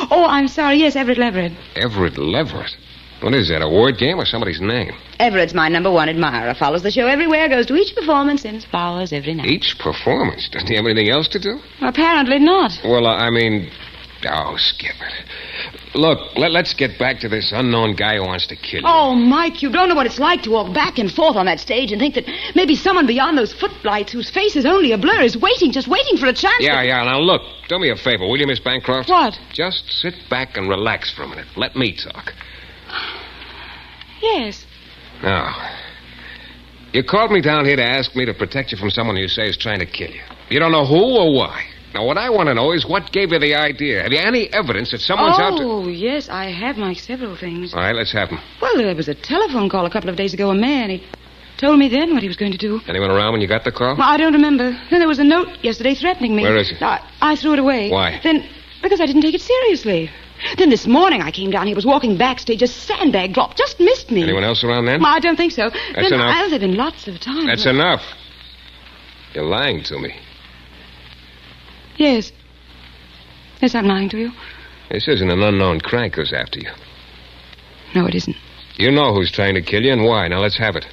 I: Oh, I'm sorry. Yes, Everett Leverett.
K: Everett Leverett? What is that, a word game or somebody's name?
I: Everett's my number one admirer. Follows the show everywhere, goes to each performance, sends flowers every night.
K: Each performance? Doesn't he have anything else to do?
I: Apparently not.
K: Well, I mean... Oh, skip it. Look, let's get back to this unknown guy who wants to kill you.
I: Oh, Mike, you don't know what it's like to walk back and forth on that stage and think that maybe someone beyond those footlights whose face is only a blur is waiting, just waiting for a chance.
K: Yeah. Now, look, do me a favor, will you, Miss Bancroft?
I: What?
K: Just sit back and relax for a minute. Let me talk.
I: Yes.
K: Now, you called me down here to ask me to protect you from someone you say is trying to kill you. You don't know who or why. Now, what I want to know is what gave you the idea. Have you any evidence that someone's out to...
I: Oh, yes, I have, Mike, several things.
K: All right, let's have them.
I: Well, there was a telephone call a couple of days ago. A man, he told me then what he was going to do.
K: Anyone around when you got the call?
I: Well, I don't remember. Then there was a note yesterday threatening me.
K: Where is it?
I: I threw it away.
K: Why?
I: Then, because I didn't take it seriously. Then this morning I came down. He was walking backstage. A sandbag dropped. Just missed me.
K: Anyone else around then?
I: Well, I don't think so.
K: That's enough.
I: There have been lots of times.
K: That's enough. You're lying to me.
I: Yes. Yes, I'm lying to you.
K: This isn't an unknown crank who's after you.
I: No, it isn't.
K: You know who's trying to kill you and why. Now, let's have it.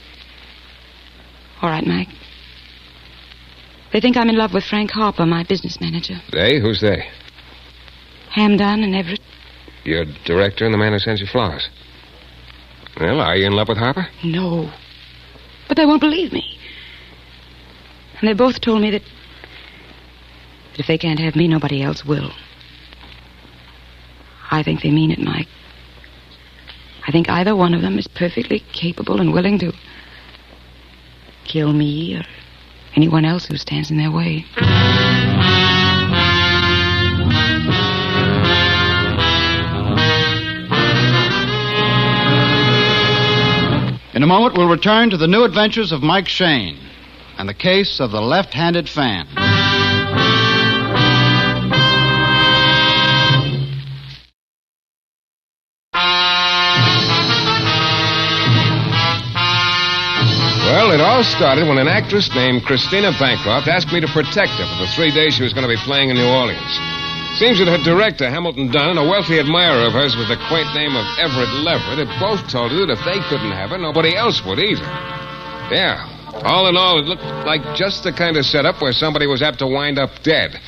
I: All right, Mike. They think I'm in love with Frank Harper, my business manager.
K: They? Who's they?
I: Hamdan and Everett.
K: Your director and the man who sends you flowers. Well, are you in love with Harper?
I: No. But they won't believe me. And they both told me that if they can't have me, nobody else will. I think they mean it, Mike. I think either one of them is perfectly capable and willing to kill me or anyone else who stands in their way.
B: In a moment, we'll return to the new adventures of Mike Shayne and the case of the left-handed fan.
K: Well, it all started when an actress named Christina Bancroft asked me to protect her for the 3 days she was going to be playing in New Orleans. Seems that her director, Hamilton Dunn, and a wealthy admirer of hers with the quaint name of Everett Leverett had both told her that if they couldn't have her, nobody else would either. Yeah, all in all, it looked like just the kind of setup where somebody was apt to wind up dead.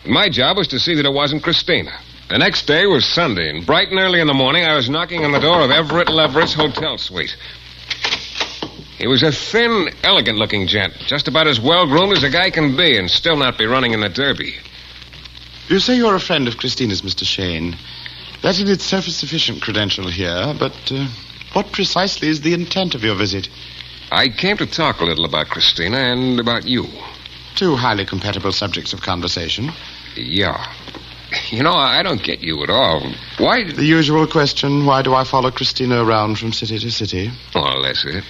K: My job was to see that it wasn't Christina. The next day was Sunday, and bright and early in the morning, I was knocking on the door of Everett Leverett's hotel suite. He was a thin, elegant-looking gent, just about as well-groomed as a guy can be, and still not be running in the Derby.
M: You say you're a friend of Christina's, Mr. Shayne. That in itself is sufficient credential here, but what precisely is the intent of your visit?
K: I came to talk a little about Christina and about you.
M: Two highly compatible subjects of conversation.
K: Yeah. You know, I don't get you at all. Why...
M: The usual question, why do I follow Christina around from city to city?
K: Oh, that's it.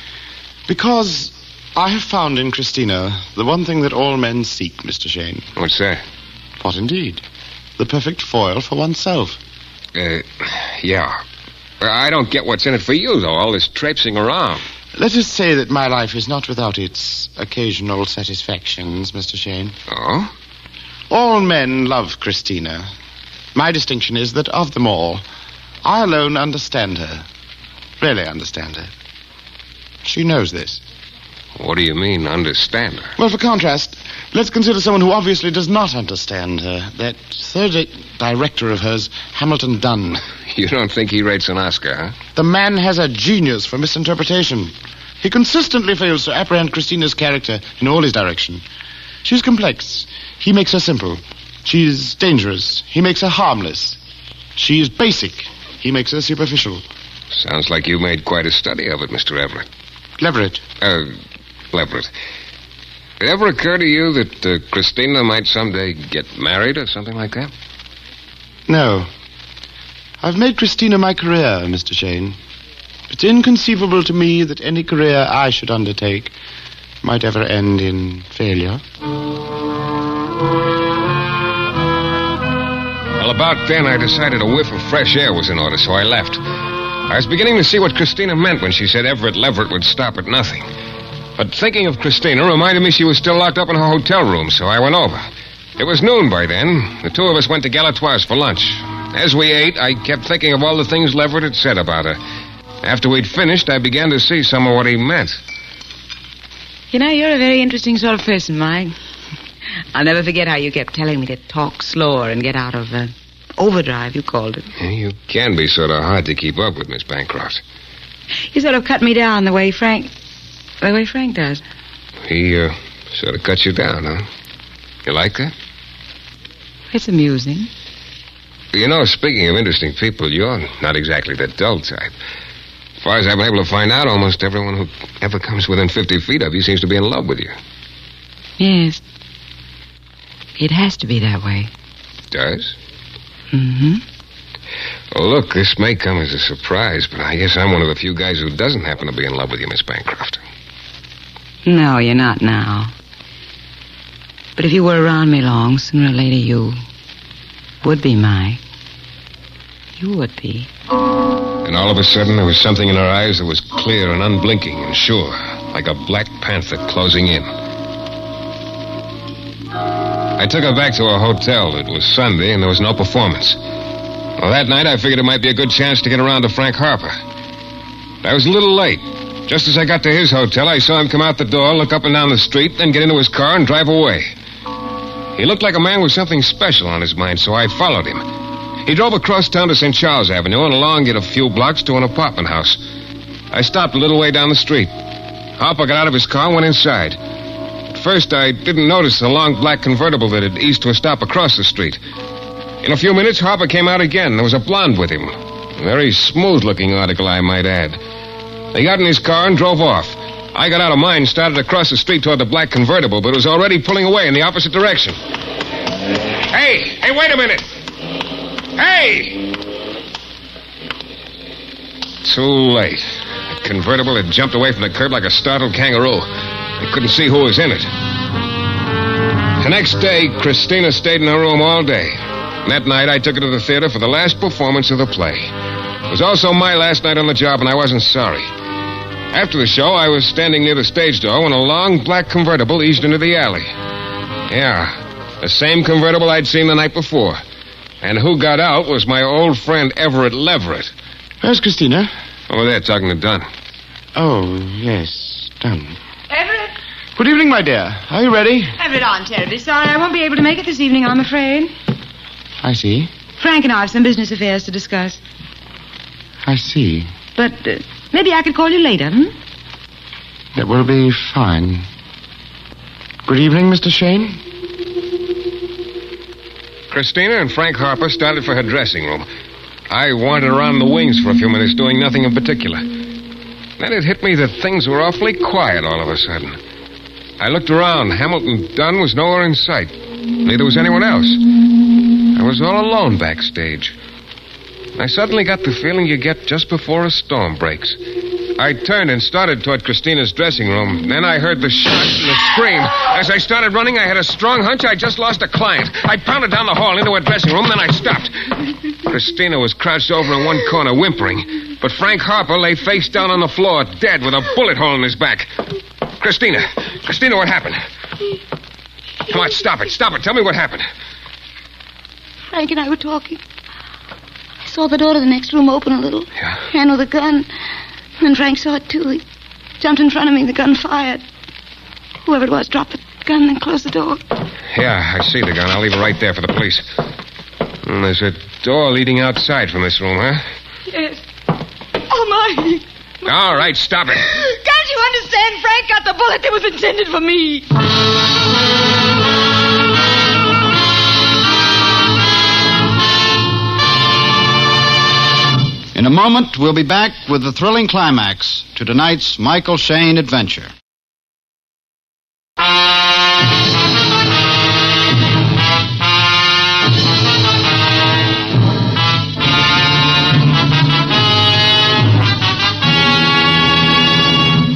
M: Because I have found in Christina the one thing that all men seek, Mr. Shayne.
K: What's that?
M: What indeed? The perfect foil for oneself.
K: Yeah. I don't get what's in it for you, though, all this traipsing around.
M: Let us say that my life is not without its occasional satisfactions, Mr. Shayne.
K: Oh?
M: All men love Christina. My distinction is that of them all, I alone understand her. Really understand her. She knows this.
K: What do you mean, understand her?
M: Well, for contrast, let's consider someone who obviously does not understand her. That third director of hers, Hamilton Dunn.
K: You don't think he rates an Oscar, huh?
M: The man has a genius for misinterpretation. He consistently fails to apprehend Christina's character in all his direction. She's complex. He makes her simple. She's dangerous. He makes her harmless. She's basic. He makes her superficial.
K: Sounds like you made quite a study of it, Mr. Everett.
M: Leverett.
K: Leverett. Did it ever occur to you that Christina might someday get married or something like that?
M: No. I've made Christina my career, Mr. Shayne. It's inconceivable to me that any career I should undertake might ever end in failure.
K: Well, about then I decided a whiff of fresh air was in order, so I left. I was beginning to see what Christina meant when she said Everett Leverett would stop at nothing. But thinking of Christina reminded me she was still locked up in her hotel room, so I went over. It was noon by then. The two of us went to Galatoire's for lunch. As we ate, I kept thinking of all the things Leverett had said about her. After we'd finished, I began to see some of what he meant.
I: You know, you're a very interesting sort of person, Mike. I'll never forget how you kept telling me to talk slower and get out of overdrive, you called it.
K: You can be sort of hard to keep up with, Miss Bancroft.
I: You sort of cut me down the way Frank does.
K: He sort of cut you down, huh? You like that?
I: It's amusing.
K: You know, speaking of interesting people, you're not exactly the dull type. As far as I've been able to find out, almost everyone who ever comes within 50 feet of you seems to be in love with you.
I: Yes. It has to be that way.
K: Does?
I: Mm-hmm.
K: Well, look, this may come as a surprise, but I guess I'm one of the few guys who doesn't happen to be in love with you, Miss Bancroft.
I: No, you're not now. But if you were around me long, sooner or later you would be mine. You would be.
K: And all of a sudden, there was something in her eyes that was clear and unblinking and sure, like a black panther closing in. I took her back to her hotel. It was Sunday, and there was no performance. Well, that night, I figured it might be a good chance to get around to Frank Harper. I was a little late. Just as I got to his hotel, I saw him come out the door, look up and down the street, then get into his car and drive away. He looked like a man with something special on his mind, so I followed him. He drove across town to St. Charles Avenue and along it a few blocks to an apartment house. I stopped a little way down the street. Harper got out of his car and went inside. At first, I didn't notice the long black convertible that had eased to a stop across the street. In a few minutes, Harper came out again. There was a blonde with him. A very smooth-looking article, I might add. They got in his car and drove off. I got out of mine and started across the street toward the black convertible, but it was already pulling away in the opposite direction. Hey, wait a minute. Hey! Too late. That convertible had jumped away from the curb like a startled kangaroo. I couldn't see who was in it. The next day, Christina stayed in her room all day. That night, I took her to the theater for the last performance of the play. It was also my last night on the job, and I wasn't sorry. After the show, I was standing near the stage door when a long black convertible eased into the alley. Yeah, the same convertible I'd seen the night before. And who got out was my old friend Everett Leverett.
M: Where's Christina?
K: Over there, talking to Dunn.
M: Oh, yes, Dunn.
I: Everett?
M: Good evening, my dear. Are you ready?
I: Everett, I'm terribly sorry. I won't be able to make it this evening, I'm afraid.
M: I see.
I: Frank and I have some business affairs to discuss.
M: I see.
I: But maybe I could call you later,
M: That will be fine. Good evening, Mr. Shayne.
K: Christina and Frank Harper started for her dressing room. I wandered around the wings for a few minutes, doing nothing in particular. Then it hit me that things were awfully quiet all of a sudden. I looked around. Hamilton Dunn was nowhere in sight. Neither was anyone else. I was all alone backstage. I suddenly got the feeling you get just before a storm breaks. I turned and started toward Christina's dressing room. Then I heard the shot and the scream. As I started running, I had a strong hunch I just lost a client. I pounded down the hall into her dressing room, then I stopped. Christina was crouched over in one corner, whimpering. But Frank Harper lay face down on the floor, dead, with a bullet hole in his back. Christina, what happened? Come on, stop it. Tell me what happened.
I: Frank and I were talking. I saw the door to the next room open a little.
K: Yeah.
I: Man with a gun. And Frank saw it, too. He jumped in front of me. The gun fired. Whoever it was dropped the gun and closed the door.
K: Yeah, I see the gun. I'll leave it right there for the police. And there's a door leading outside from this room, huh?
I: Yes. Oh, my.
K: All right, stop it.
I: Can't you understand? Frank got the bullet that was intended for me.
B: In a moment, we'll be back with the thrilling climax to tonight's Michael Shayne adventure.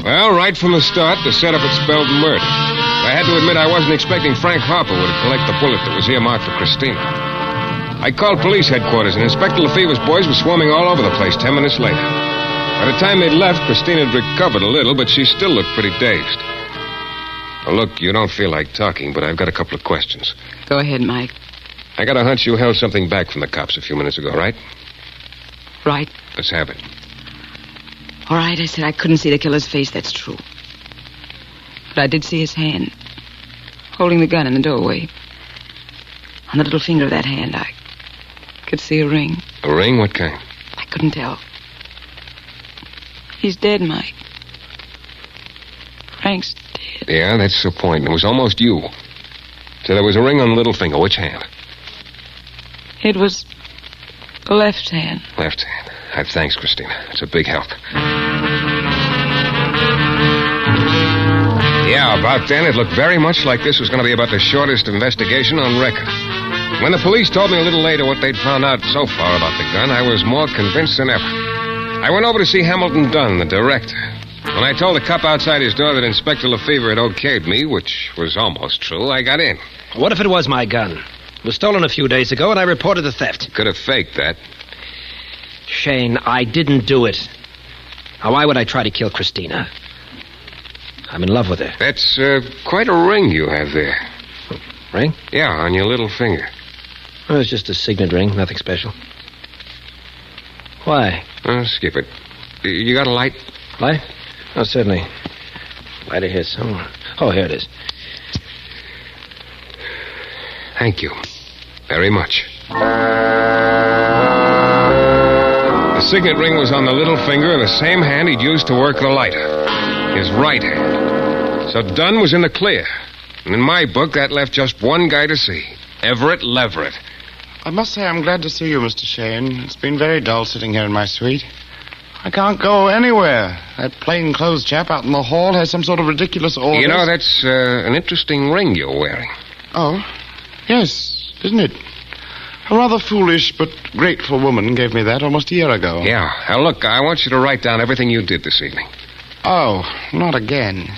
K: Well, right from the start, the setup had spelled murder. I had to admit I wasn't expecting Frank Harper would collect the bullet that was earmarked for Christina. I called police headquarters, and Inspector Lefever's boys were swarming all over the place 10 minutes later. By the time they'd left, Christina had recovered a little, but she still looked pretty dazed. Well, look, you don't feel like talking, but I've got a couple of questions.
N: Go ahead, Mike.
K: I got a hunch you held something back from the cops a few minutes ago, right?
N: Right.
K: Let's have it.
N: All right, I said I couldn't see the killer's face, that's true. But I did see his hand, holding the gun in the doorway. On the little finger of that hand, I could see a ring.
K: A ring? What kind?
N: I couldn't tell. He's dead, Mike. Frank's dead.
K: Yeah, that's the point. It was almost you. So there was a ring on the little finger. Which hand?
N: It was the left hand.
K: Left hand. Thanks, Christina. It's a big help. Yeah, about then, it looked very much like this was going to be about the shortest investigation on record. When the police told me a little later what they'd found out so far about the gun, I was more convinced than ever. I went over to see Hamilton Dunn, the director. When I told the cop outside his door that Inspector Lefever had okayed me, which was almost true, I got in.
J: What if it was my gun? It was stolen a few days ago, and I reported the theft.
K: Could have faked that.
J: Shayne, I didn't do it. Now, why would I try to kill Christina? I'm in love with her.
K: That's quite a ring you have there.
J: Ring?
K: Yeah, on your little finger.
J: Well, it's just a signet ring, nothing special. Why?
K: Skip it. You got a light?
J: Light? Oh, certainly. Lighter here somewhere. Oh, here it is.
K: Thank you. Very much. The signet ring was on the little finger of the same hand he'd used to work the lighter. His right hand. So Dunn was in the clear. And in my book, that left just one guy to see. Everett Leverett.
M: I must say I'm glad to see you, Mr. Shayne. It's been very dull sitting here in my suite. I can't go anywhere. That plainclothes chap out in the hall has some sort of ridiculous orders.
K: You know, that's an interesting ring you're wearing.
M: Oh? Yes, isn't it? A rather foolish but grateful woman gave me that almost a year ago.
K: Yeah. Now, look, I want you to write down everything you did this evening.
M: Oh, not again.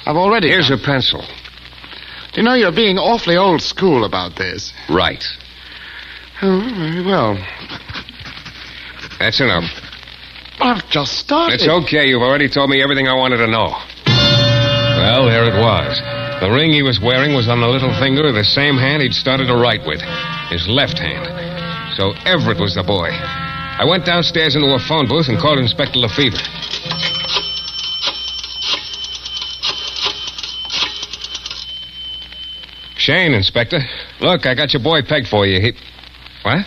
M: I've already...
K: Here's a pencil.
M: Do you know, you're being awfully old school about this.
K: Right.
M: Oh, very well.
K: That's enough.
M: I've just started.
K: It's okay. You've already told me everything I wanted to know. Well, there it was. The ring he was wearing was on the little finger of the same hand he'd started to write with. His left hand. So Everett was the boy. I went downstairs into a phone booth and called Inspector Lefevre. Shayne, Inspector. Look, I got your boy pegged for you. What?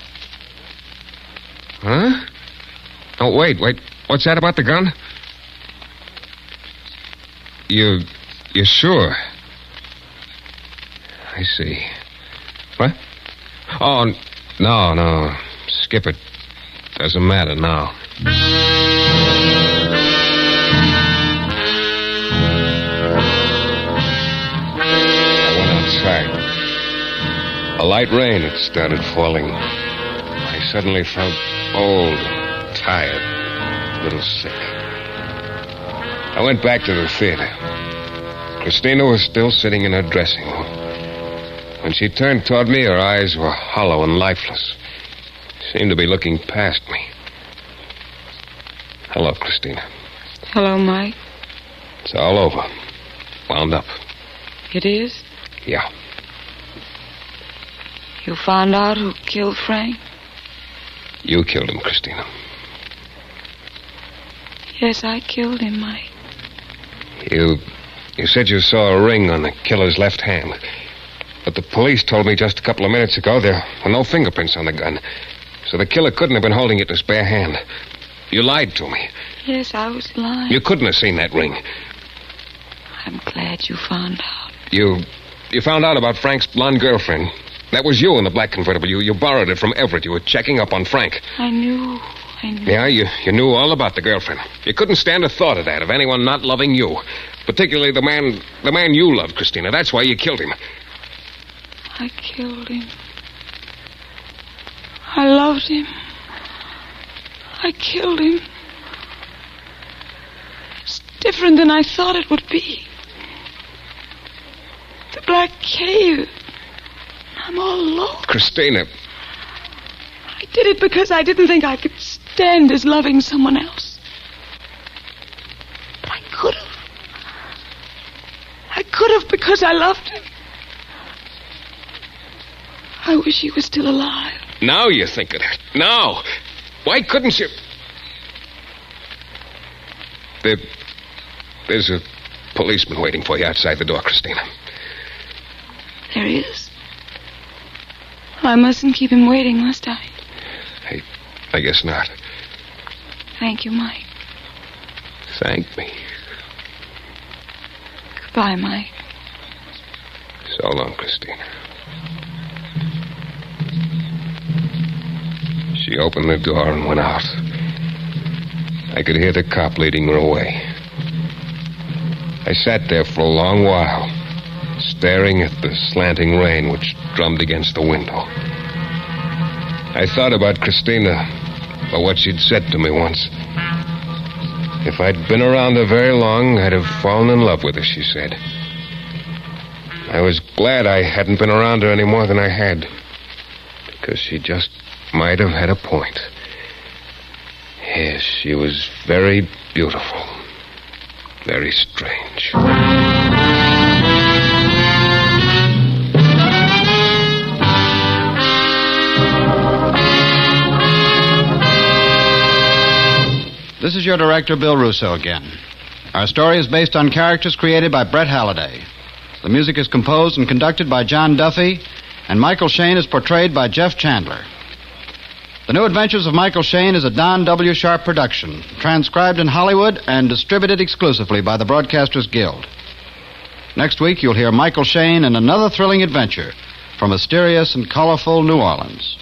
K: Huh? Oh, wait. What's that about the gun? You're sure? I see. What? Oh, no. Skip it. Doesn't matter now. I went outside. A light rain had started falling. I suddenly felt old, tired, a little sick. I went back to the theater. Christina was still sitting in her dressing room. When she turned toward me, her eyes were hollow and lifeless. She seemed to be looking past me. Hello, Christina.
N: Hello, Mike.
K: It's all over. Wound up.
N: It is?
K: Yeah.
N: You found out who killed Frank?
K: You killed him, Christina.
N: Yes, I killed him, Mike.
K: You said you saw a ring on the killer's left hand. But the police told me just a couple of minutes ago there were no fingerprints on the gun. So the killer couldn't have been holding it in his bare hand. You lied to me.
N: Yes, I was lying.
K: You couldn't have seen that ring.
N: I'm glad you found out.
K: You found out about Frank's blonde girlfriend. That was you in the black convertible. You borrowed it from Everett. You were checking up on Frank.
N: I knew.
K: Yeah, you knew all about the girlfriend. You couldn't stand the thought of that, of anyone not loving you. Particularly the man you loved, Christina. That's why you killed him.
N: I killed him. I loved him. I killed him. It's different than I thought it would be. The black cave. I'm all alone.
K: Christina.
N: I did it because I didn't think I could stand his loving someone else. But I could have. I could have because I loved him. I wish he was still alive.
K: Now you think of that. Now. Why couldn't you... There's a policeman waiting for you outside the door, Christina.
N: There he is. I mustn't keep him waiting, must I?
K: I guess not.
N: Thank you, Mike.
K: Thank me.
N: Goodbye, Mike.
K: So long, Christina. She opened the door and went out. I could hear the cop leading her away. I sat there for a long while, staring at the slanting rain which drummed against the window. I thought about Christina, about what she'd said to me once. If I'd been around her very long, I'd have fallen in love with her, she said. I was glad I hadn't been around her any more than I had, because she just might have had a point. Yes, she was very beautiful. Very strange.
B: This is your director, Bill Russo, again. Our story is based on characters created by Brett Halliday. The music is composed and conducted by John Duffy, and Michael Shayne is portrayed by Jeff Chandler. The New Adventures of Michael Shayne is a Don W. Sharp production, transcribed in Hollywood and distributed exclusively by the Broadcasters Guild. Next week, you'll hear Michael Shayne in another thrilling adventure from mysterious and colorful New Orleans.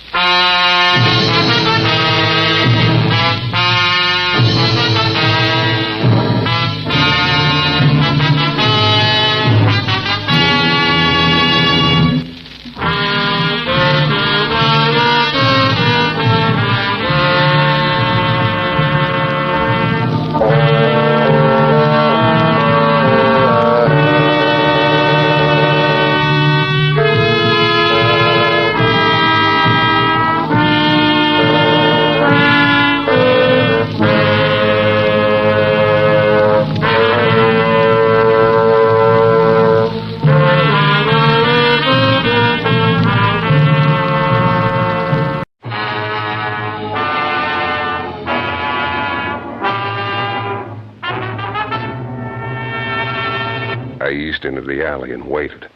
K: I eased into the alley and waited.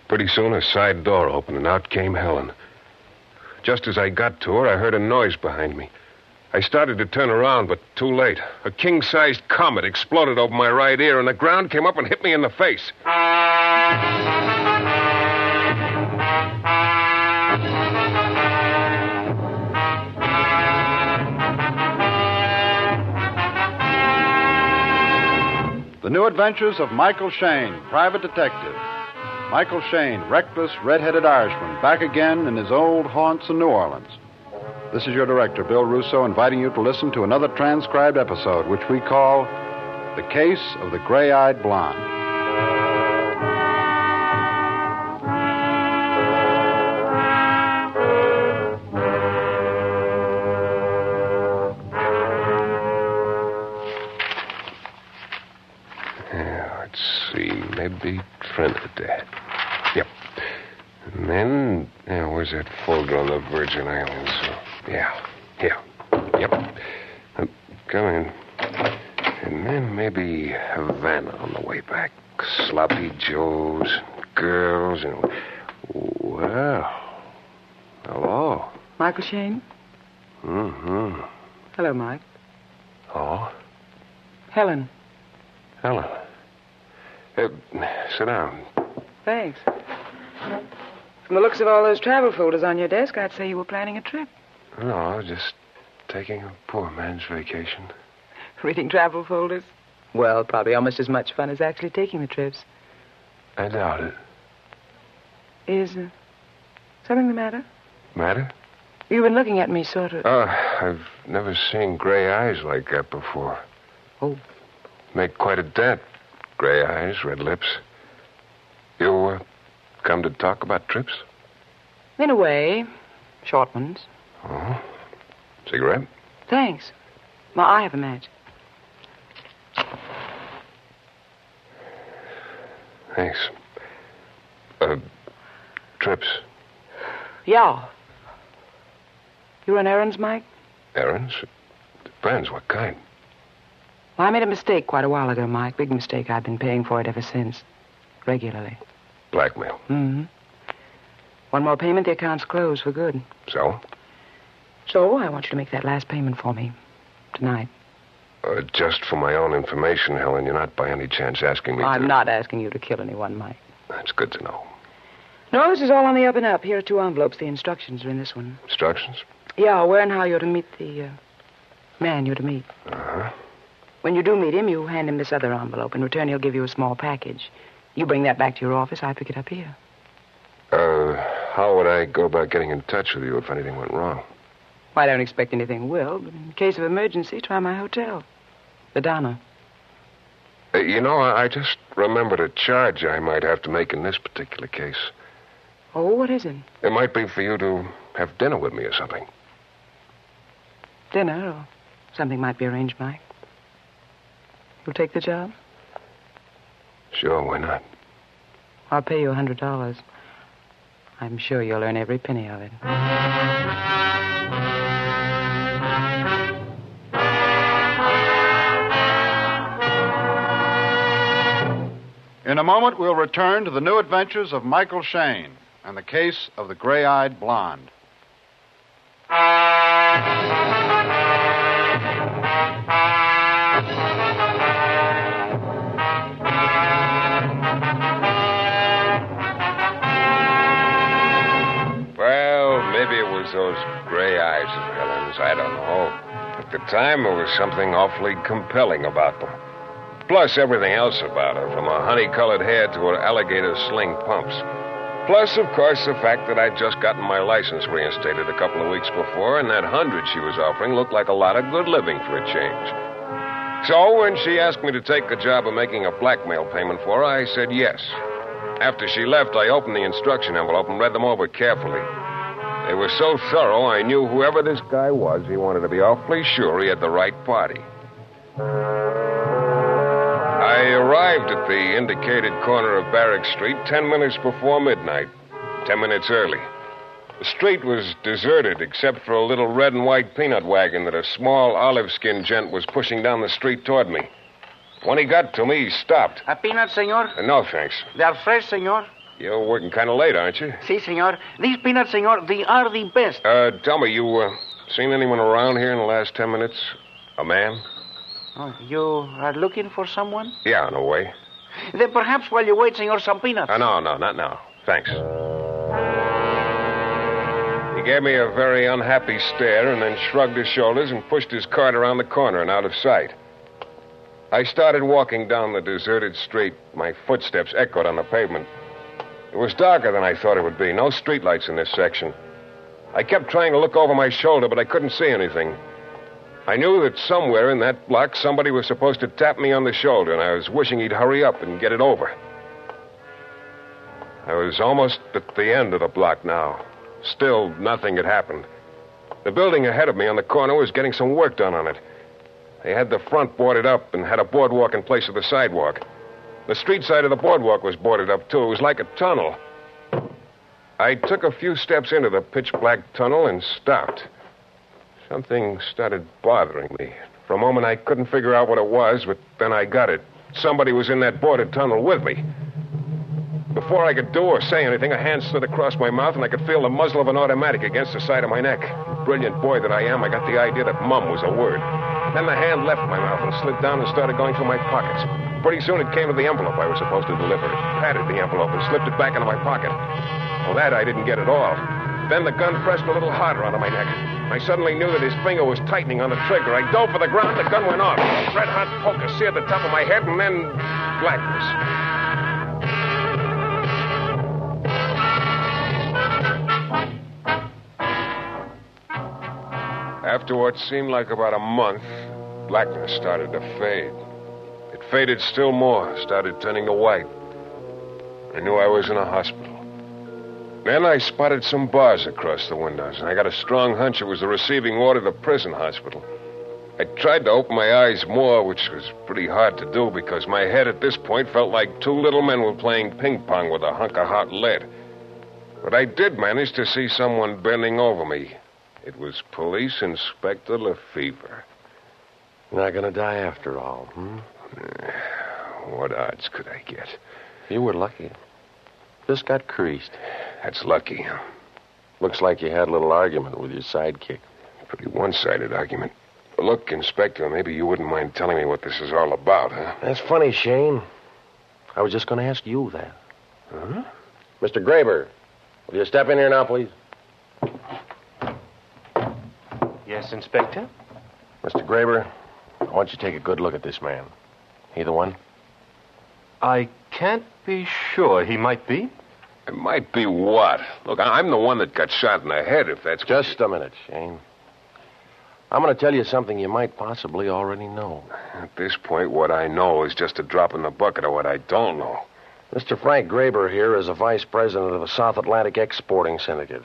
K: Pretty soon, a side door opened, and out came Helen. Just as I got to her, I heard a noise behind me. I started to turn around, but too late. A king-sized comet exploded over my right ear, and the ground came up and hit me in the face.
B: The New Adventures of Michael Shayne, Private Detective. Michael Shayne, reckless, red-headed Irishman, back again in his old haunts in New Orleans. This is your director, Bill Russo, inviting you to listen to another transcribed episode, which we call The Case of the Gray-Eyed Blonde.
K: Maybe Trinidad. Yep. And then, where's that folder on the Virgin Islands? Here. Yep. Come in. And then maybe Havana on the way back. Sloppy Joes, girls, and... Well, hello.
N: Michael Shayne?
K: Mm-hmm.
N: Hello, Mike.
K: Oh?
N: Helen.
K: Helen. Sit down.
N: Thanks. From the looks of all those travel folders on your desk, I'd say you were planning a trip.
K: No, just taking a poor man's vacation.
N: Reading travel folders? Well, probably almost as much fun as actually taking the trips.
K: I doubt it.
N: Is something the matter?
K: Matter?
N: You've been looking at me sort of...
K: I've never seen gray eyes like that before.
N: Oh.
K: Make quite a dent. Gray eyes, red lips. You, come to talk about trips?
N: In a way. Short ones.
K: Oh. Cigarette?
N: Thanks. Well, I have a match.
K: Thanks. Trips?
N: Yeah. You run errands, Mike?
K: Errands? Depends. What kind?
N: Well, I made a mistake quite a while ago, Mike. Big mistake. I've been paying for it ever since. Regularly.
K: Blackmail?
N: Mm-hmm. One more payment, the account's closed for good.
K: So?
N: So, I want you to make that last payment for me. Tonight.
K: Just for my own information, Helen, you're not by any chance asking me
N: I'm not asking you to kill anyone, Mike.
K: That's good to know.
N: No, this is all on the up and up. Here are 2 envelopes. The instructions are in this one.
K: Instructions?
N: Yeah, where and how you're to meet the man you're to meet.
K: Uh-huh.
N: When you do meet him, you hand him this other envelope. In return, he'll give you a small package. You bring that back to your office. I pick it up here.
K: How would I go about getting in touch with you if anything went wrong?
N: Well, I don't expect anything will, but in case of emergency, try my hotel. The Donna.
K: I just remembered a charge I might have to make in this particular case.
N: Oh, what is it?
K: It might be for you to have dinner with me or something.
N: Dinner or something might be arranged, Mike. You'll take the job?
K: Sure, why not?
N: I'll pay you $100. I'm sure you'll earn every penny of it.
B: In a moment, we'll return to the New Adventures of Michael Shayne
O: and the case of the gray-eyed blonde.
K: Well, maybe it was those gray eyes of Helen's. I don't know. At the time, there was something awfully compelling about them. Plus everything else about her, from her honey-colored hair to her alligator sling pumps. Plus, of course, the fact that I'd just gotten my license reinstated a couple of weeks before, and that 100 she was offering looked like a lot of good living for a change. So when she asked me to take the job of making a blackmail payment for her, I said yes. After she left, I opened the instruction envelope and read them over carefully. They were so thorough, I knew whoever this guy was, he wanted to be awfully sure he had the right party. I arrived at the indicated corner of Barrack Street 10 minutes before midnight, 10 minutes early. The street was deserted except for a little red and white peanut wagon that a small olive-skinned gent was pushing down the street toward me. When he got to me, he stopped.
H: A peanut, senor?
K: No, thanks.
H: They are fresh, senor.
K: You're working kind of late, aren't you?
H: Si, senor. These peanuts, senor, they are the best.
K: Tell me, you seen anyone around here in the last 10 minutes? A man?
H: Oh, you are looking for someone?
K: Yeah, in a way.
H: Then perhaps while you wait, senor, some peanuts.
K: No, not now. Thanks. He gave me a very unhappy stare and then shrugged his shoulders and pushed his cart around the corner and out of sight. I started walking down the deserted street. My footsteps echoed on the pavement. It was darker than I thought it would be. No streetlights in this section. I kept trying to look over my shoulder, but I couldn't see anything. I knew that somewhere in that block somebody was supposed to tap me on the shoulder, and I was wishing he'd hurry up and get it over. I was almost at the end of the block now. Still, nothing had happened. The building ahead of me on the corner was getting some work done on it. They had the front boarded up and had a boardwalk in place of the sidewalk. The street side of the boardwalk was boarded up, too. It was like a tunnel. I took a few steps into the pitch-black tunnel and stopped. Something started bothering me. For a moment, I couldn't figure out what it was, but then I got it. Somebody was in that boarded tunnel with me. Before I could do or say anything, a hand slid across my mouth, and I could feel the muzzle of an automatic against the side of my neck. Brilliant boy that I am, I got the idea that mum was a word. Then the hand left my mouth and slid down and started going through my pockets. Pretty soon it came to the envelope I was supposed to deliver. It patted the envelope and slipped it back into my pocket. Well, that I didn't get at all. Then the gun pressed a little harder onto my neck. I suddenly knew that his finger was tightening on the trigger. I dove for the ground, the gun went off. A red-hot poker seared the top of my head, and then blackness. After what seemed like about a month, blackness started to fade. It faded still more, started turning to white. I knew I was in a hospital. Then I spotted some bars across the windows, and I got a strong hunch it was the receiving ward of the prison hospital. I tried to open my eyes more, which was pretty hard to do because my head at this point felt like two little men were playing ping pong with a hunk of hot lead. But I did manage to see someone bending over me. It was Police Inspector Lefevre.
P: You're not going to die after all,
K: What odds could I get?
P: You were lucky. Just got creased.
K: That's lucky.
P: Looks like you had a little argument with your sidekick.
K: Pretty one-sided argument. Look, Inspector, maybe you wouldn't mind telling me what this is all about, huh?
P: That's funny, Shayne. I was just going to ask you that.
K: Huh?
P: Mr. Graber, will you step in here now, please?
Q: Yes, Inspector?
P: Mr. Graber, I want you to take a good look at this man. He the one?
Q: I can't be sure. He might be.
K: It might be what? Look, I'm the one that got shot in the head, if that's...
P: Just a minute, Shayne. I'm going to tell you something you might possibly already know.
K: At this point, what I know is just a drop in the bucket of what I don't know.
P: Mr. Frank Graber here is a vice president of the South Atlantic Exporting Syndicate.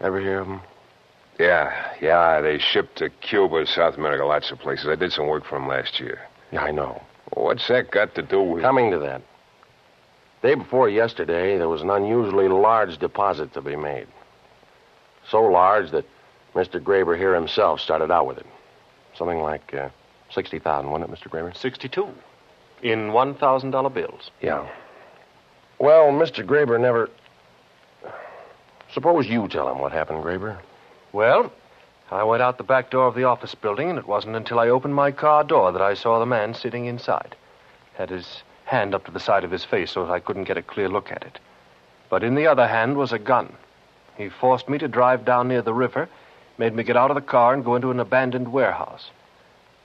P: Ever hear of him?
K: Yeah, they shipped to Cuba, South America, lots of places. I did some work for them last year.
P: Yeah, I know.
K: Well, what's that got to do with...
P: Coming to that. Day before yesterday, there was an unusually large deposit to be made. So large that Mr. Graber here himself started out with it. Something like $60,000, wasn't it, Mr. Graber?
Q: 62. In $1,000 bills.
P: Yeah. Well, Mr. Graber never... Suppose you tell him what happened, Graber.
Q: Well, I went out the back door of the office building, and it wasn't until I opened my car door that I saw the man sitting inside. Had his hand up to the side of his face so that I couldn't get a clear look at it. But in the other hand was a gun. He forced me to drive down near the river, made me get out of the car and go into an abandoned warehouse.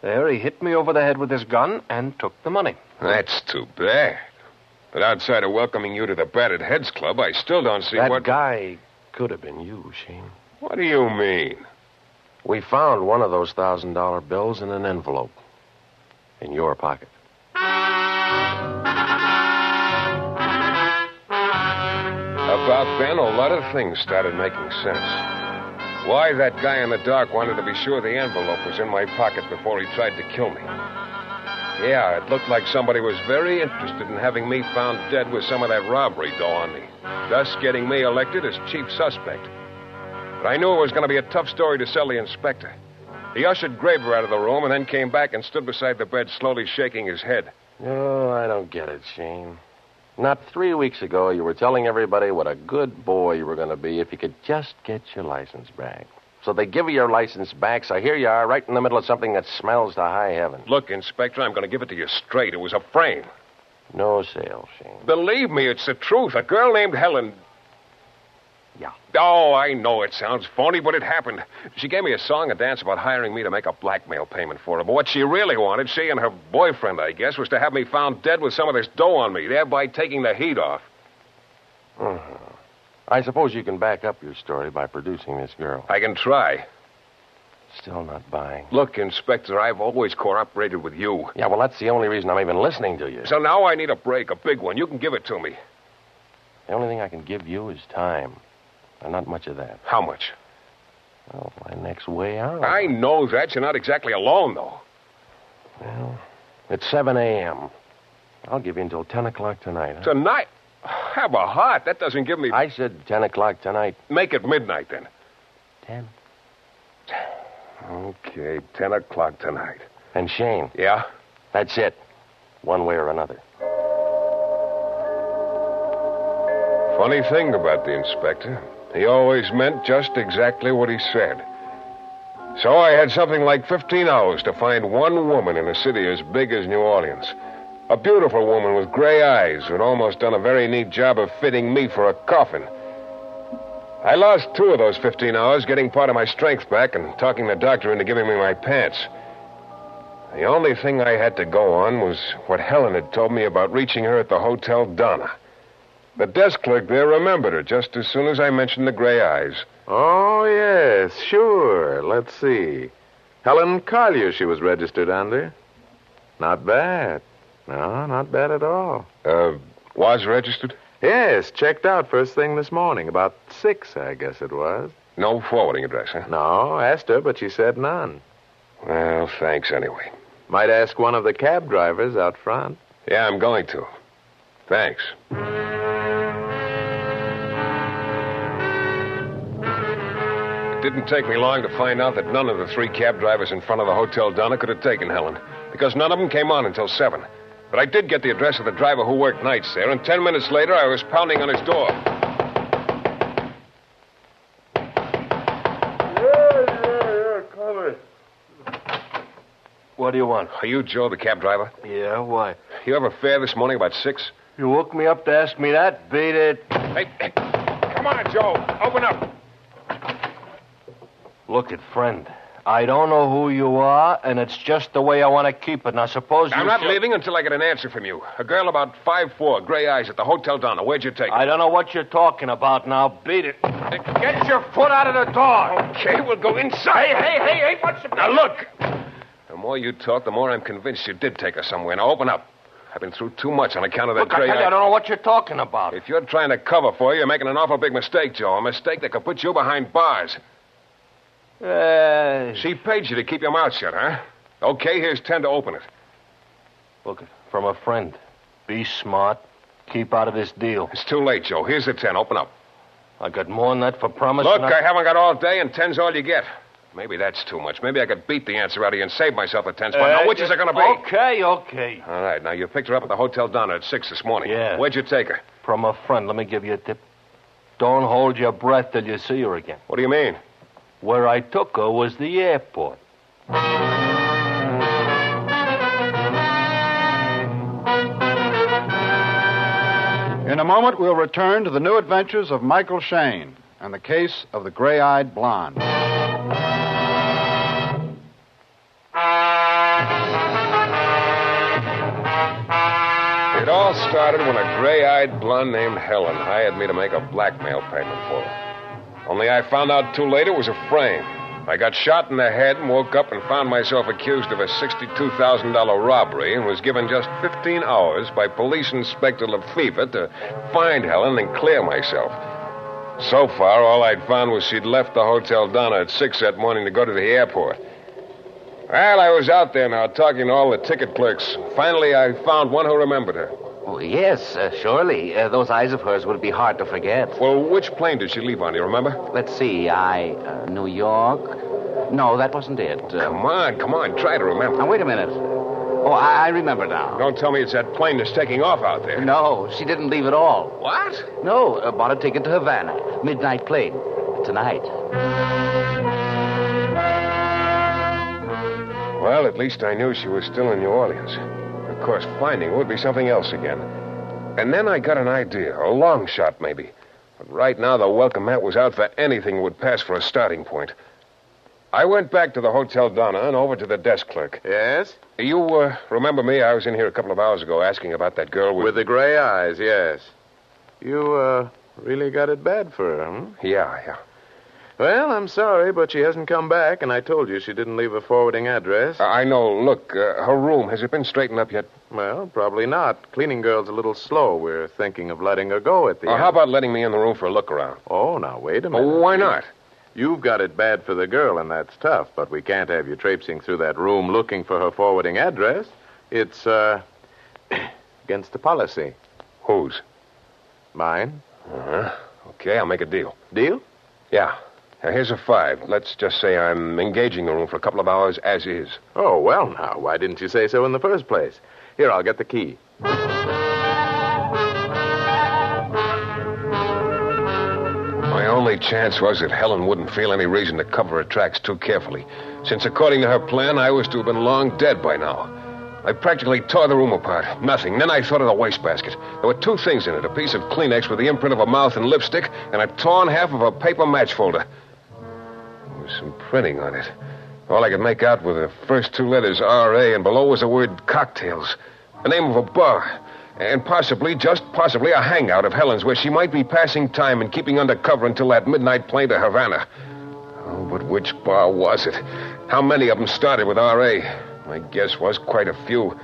Q: There he hit me over the head with his gun and took the money.
K: That's too bad. But outside of welcoming you to the Battered Heads Club, I still don't see
P: That
K: what...
P: guy could have been you, Shayne.
K: What do you mean?
P: We found one of those $1,000 bills in an envelope. In your pocket.
K: About then, a lot of things started making sense. Why that guy in the dark wanted to be sure the envelope was in my pocket before he tried to kill me. Yeah, it looked like somebody was very interested in having me found dead with some of that robbery dough on me, thus getting me elected as chief suspect. But I knew it was going to be a tough story to sell the inspector. He ushered Graber out of the room and then came back and stood beside the bed, slowly shaking his head.
P: Oh, I don't get it, Shayne. Not 3 weeks ago, you were telling everybody what a good boy you were going to be if you could just get your license back. So they give you your license back, so here you are, right in the middle of something that smells to high heaven.
K: Look, Inspector, I'm going to give it to you straight. It was a frame.
P: No sale, Shayne.
K: Believe me, it's the truth. A girl named Helen...
P: Yeah.
K: Oh, I know it sounds phony, but it happened. She gave me a song and dance about hiring me to make a blackmail payment for her. But what she really wanted, she and her boyfriend, I guess, was to have me found dead with some of this dough on me, thereby taking the heat off.
P: Uh-huh. I suppose you can back up your story by producing this girl.
K: I can try.
P: Still not buying.
K: Look, Inspector, I've always cooperated with you.
P: Yeah, well, that's the only reason I'm even listening to you.
K: So now I need a break, a big one. You can give it to me.
P: The only thing I can give you is time. And not much of that.
K: How much?
P: Well, my next way out.
K: I know that. You're not exactly alone, though.
P: Well, it's 7 a.m. I'll give you until 10 o'clock tonight. Huh?
K: Tonight? Have a heart. That doesn't give me...
P: I said 10 o'clock tonight.
K: Make it midnight, then.
P: 10.
K: Okay, 10 o'clock tonight.
P: And Shayne.
K: Yeah?
P: That's it. One way or another.
K: Funny thing about the inspector. He always meant just exactly what he said. So I had something like 15 hours to find one woman in a city as big as New Orleans. A beautiful woman with gray eyes who'd almost done a very neat job of fitting me for a coffin. I lost 2 of those 15 hours getting part of my strength back and talking the doctor into giving me my pants. The only thing I had to go on was what Helen had told me about reaching her at the Hotel Donna. The desk clerk there remembered her just as soon as I mentioned the gray eyes.
R: Oh, yes, sure. Let's see. Helen Collier she was registered under. Not bad. No, not bad at all.
K: Was registered?
R: Yes, checked out first thing this morning. About 6, I guess it was.
K: No forwarding address, huh?
R: No, asked her, but she said none.
K: Well, thanks anyway.
R: Might ask one of the cab drivers out front.
K: Yeah, I'm going to. Thanks. It didn't take me long to find out that none of the 3 cab drivers in front of the Hotel Donna could have taken Helen, because none of them came on until 7. But I did get the address of the driver who worked nights there, and 10 minutes later I was pounding on his door.
Q: Yeah, come in. What do you want?
K: Are you Joe, the cab driver?
Q: Yeah, why?
K: You have a fare this morning about 6?
Q: You woke me up to ask me that? Beat it.
K: Hey, come on, Joe. Open up.
Q: Look it, friend. I don't know who you are, and it's just the way I want to keep it. Now, suppose
K: I'm not leaving until I get an answer from you. A girl about 5'4", gray eyes at the Hotel Donna. Where'd you take her?
Q: I don't know what you're talking about now. Beat it. Get your foot out of the door.
K: Okay, we'll go inside.
Q: Hey, what's the...
K: Now, look. The more you talk, the more I'm convinced you did take her somewhere. Now, open up. I've been through too much on account of that
Q: Look,
K: gray
Q: I don't know what you're talking about.
K: If you're trying to cover for you, you're making an awful big mistake, Joe. A mistake that could put you behind bars. She paid you to keep your mouth shut, huh? Okay, here's 10 to open it.
Q: Look, from a friend. Be smart. Keep out of this deal.
K: It's too late, Joe. Here's the 10. Open up.
Q: I got more than that for promise.
K: Look, I haven't got all day, and 10's all you get. Maybe that's too much. Maybe I could beat the answer out of you and save myself the 10 spot. Now, which is it going to be?
Q: Okay.
K: All right, now, you picked her up at the Hotel Donna at 6 this morning.
Q: Yeah.
K: Where'd you take her?
Q: From a friend. Let me give you a tip. Don't hold your breath till you see her again.
K: What do you mean?
Q: Where I took her was the airport.
O: In a moment, we'll return to the new adventures of Michael Shayne and the case of the gray-eyed blonde.
K: It all started when a gray-eyed blonde named Helen hired me to make a blackmail payment for her. Only I found out too late it was a frame. I got shot in the head and woke up and found myself accused of a $62,000 robbery and was given just 15 hours by Police Inspector Lefevre to find Helen and clear myself. So far, all I'd found was she'd left the Hotel Donna at 6 that morning to go to the airport. Well, I was out there now talking to all the ticket clerks. Finally, I found one who remembered her.
S: Oh, yes, surely. Those eyes of hers would be hard to forget.
K: Well, which plane did she leave on, do you remember?
S: Let's see. New York? No, that wasn't it.
K: Come on. Try to remember.
S: Now, wait a minute. Oh, I remember now.
K: Don't tell me it's that plane that's taking off out there.
S: No, she didn't leave at all.
K: What?
S: No, bought a ticket to Havana. Midnight plane. Tonight.
K: Well, at least I knew she was still in New Orleans. Of course, finding her would be something else again. And then I got an idea, a long shot maybe. But right now, the welcome mat was out for anything that would pass for a starting point. I went back to the Hotel Donna and over to the desk clerk.
R: Yes?
K: You remember me? I was in here a couple of hours ago asking about that girl with...
R: With the gray eyes, yes. You, really got it bad for her, hmm?
K: Yeah.
R: Well, I'm sorry, but she hasn't come back, and I told you she didn't leave a forwarding address.
K: I know. Look, her room, has it been straightened up yet?
R: Well, probably not. Cleaning girl's a little slow. We're thinking of letting her go at the end.
K: How about letting me in the room for a look around?
R: Oh, now, wait a minute.
K: Oh, why not?
R: You've got it bad for the girl, and that's tough, but we can't have you traipsing through that room looking for her forwarding address. It's, against the policy.
K: Whose?
R: Mine.
K: Uh-huh. Okay, I'll make a deal.
R: Deal?
K: Yeah. Now, here's a 5. Let's just say I'm engaging the room for a couple of hours as is.
R: Oh, well, now, why didn't you say so in the first place? Here, I'll get the key.
K: My only chance was that Helen wouldn't feel any reason to cover her tracks too carefully, since according to her plan, I was to have been long dead by now. I practically tore the room apart. Nothing. Then I thought of the wastebasket. There were 2 things in it, a piece of Kleenex with the imprint of a mouth and lipstick, and a torn half of a paper match folder. There was some printing on it. All I could make out were the first 2 letters, R.A., and below was the word cocktails, the name of a bar, and possibly, just possibly, a hangout of Helen's where she might be passing time and keeping under cover until that midnight plane to Havana. Oh, but which bar was it? How many of them started with R.A.? My guess was quite a few.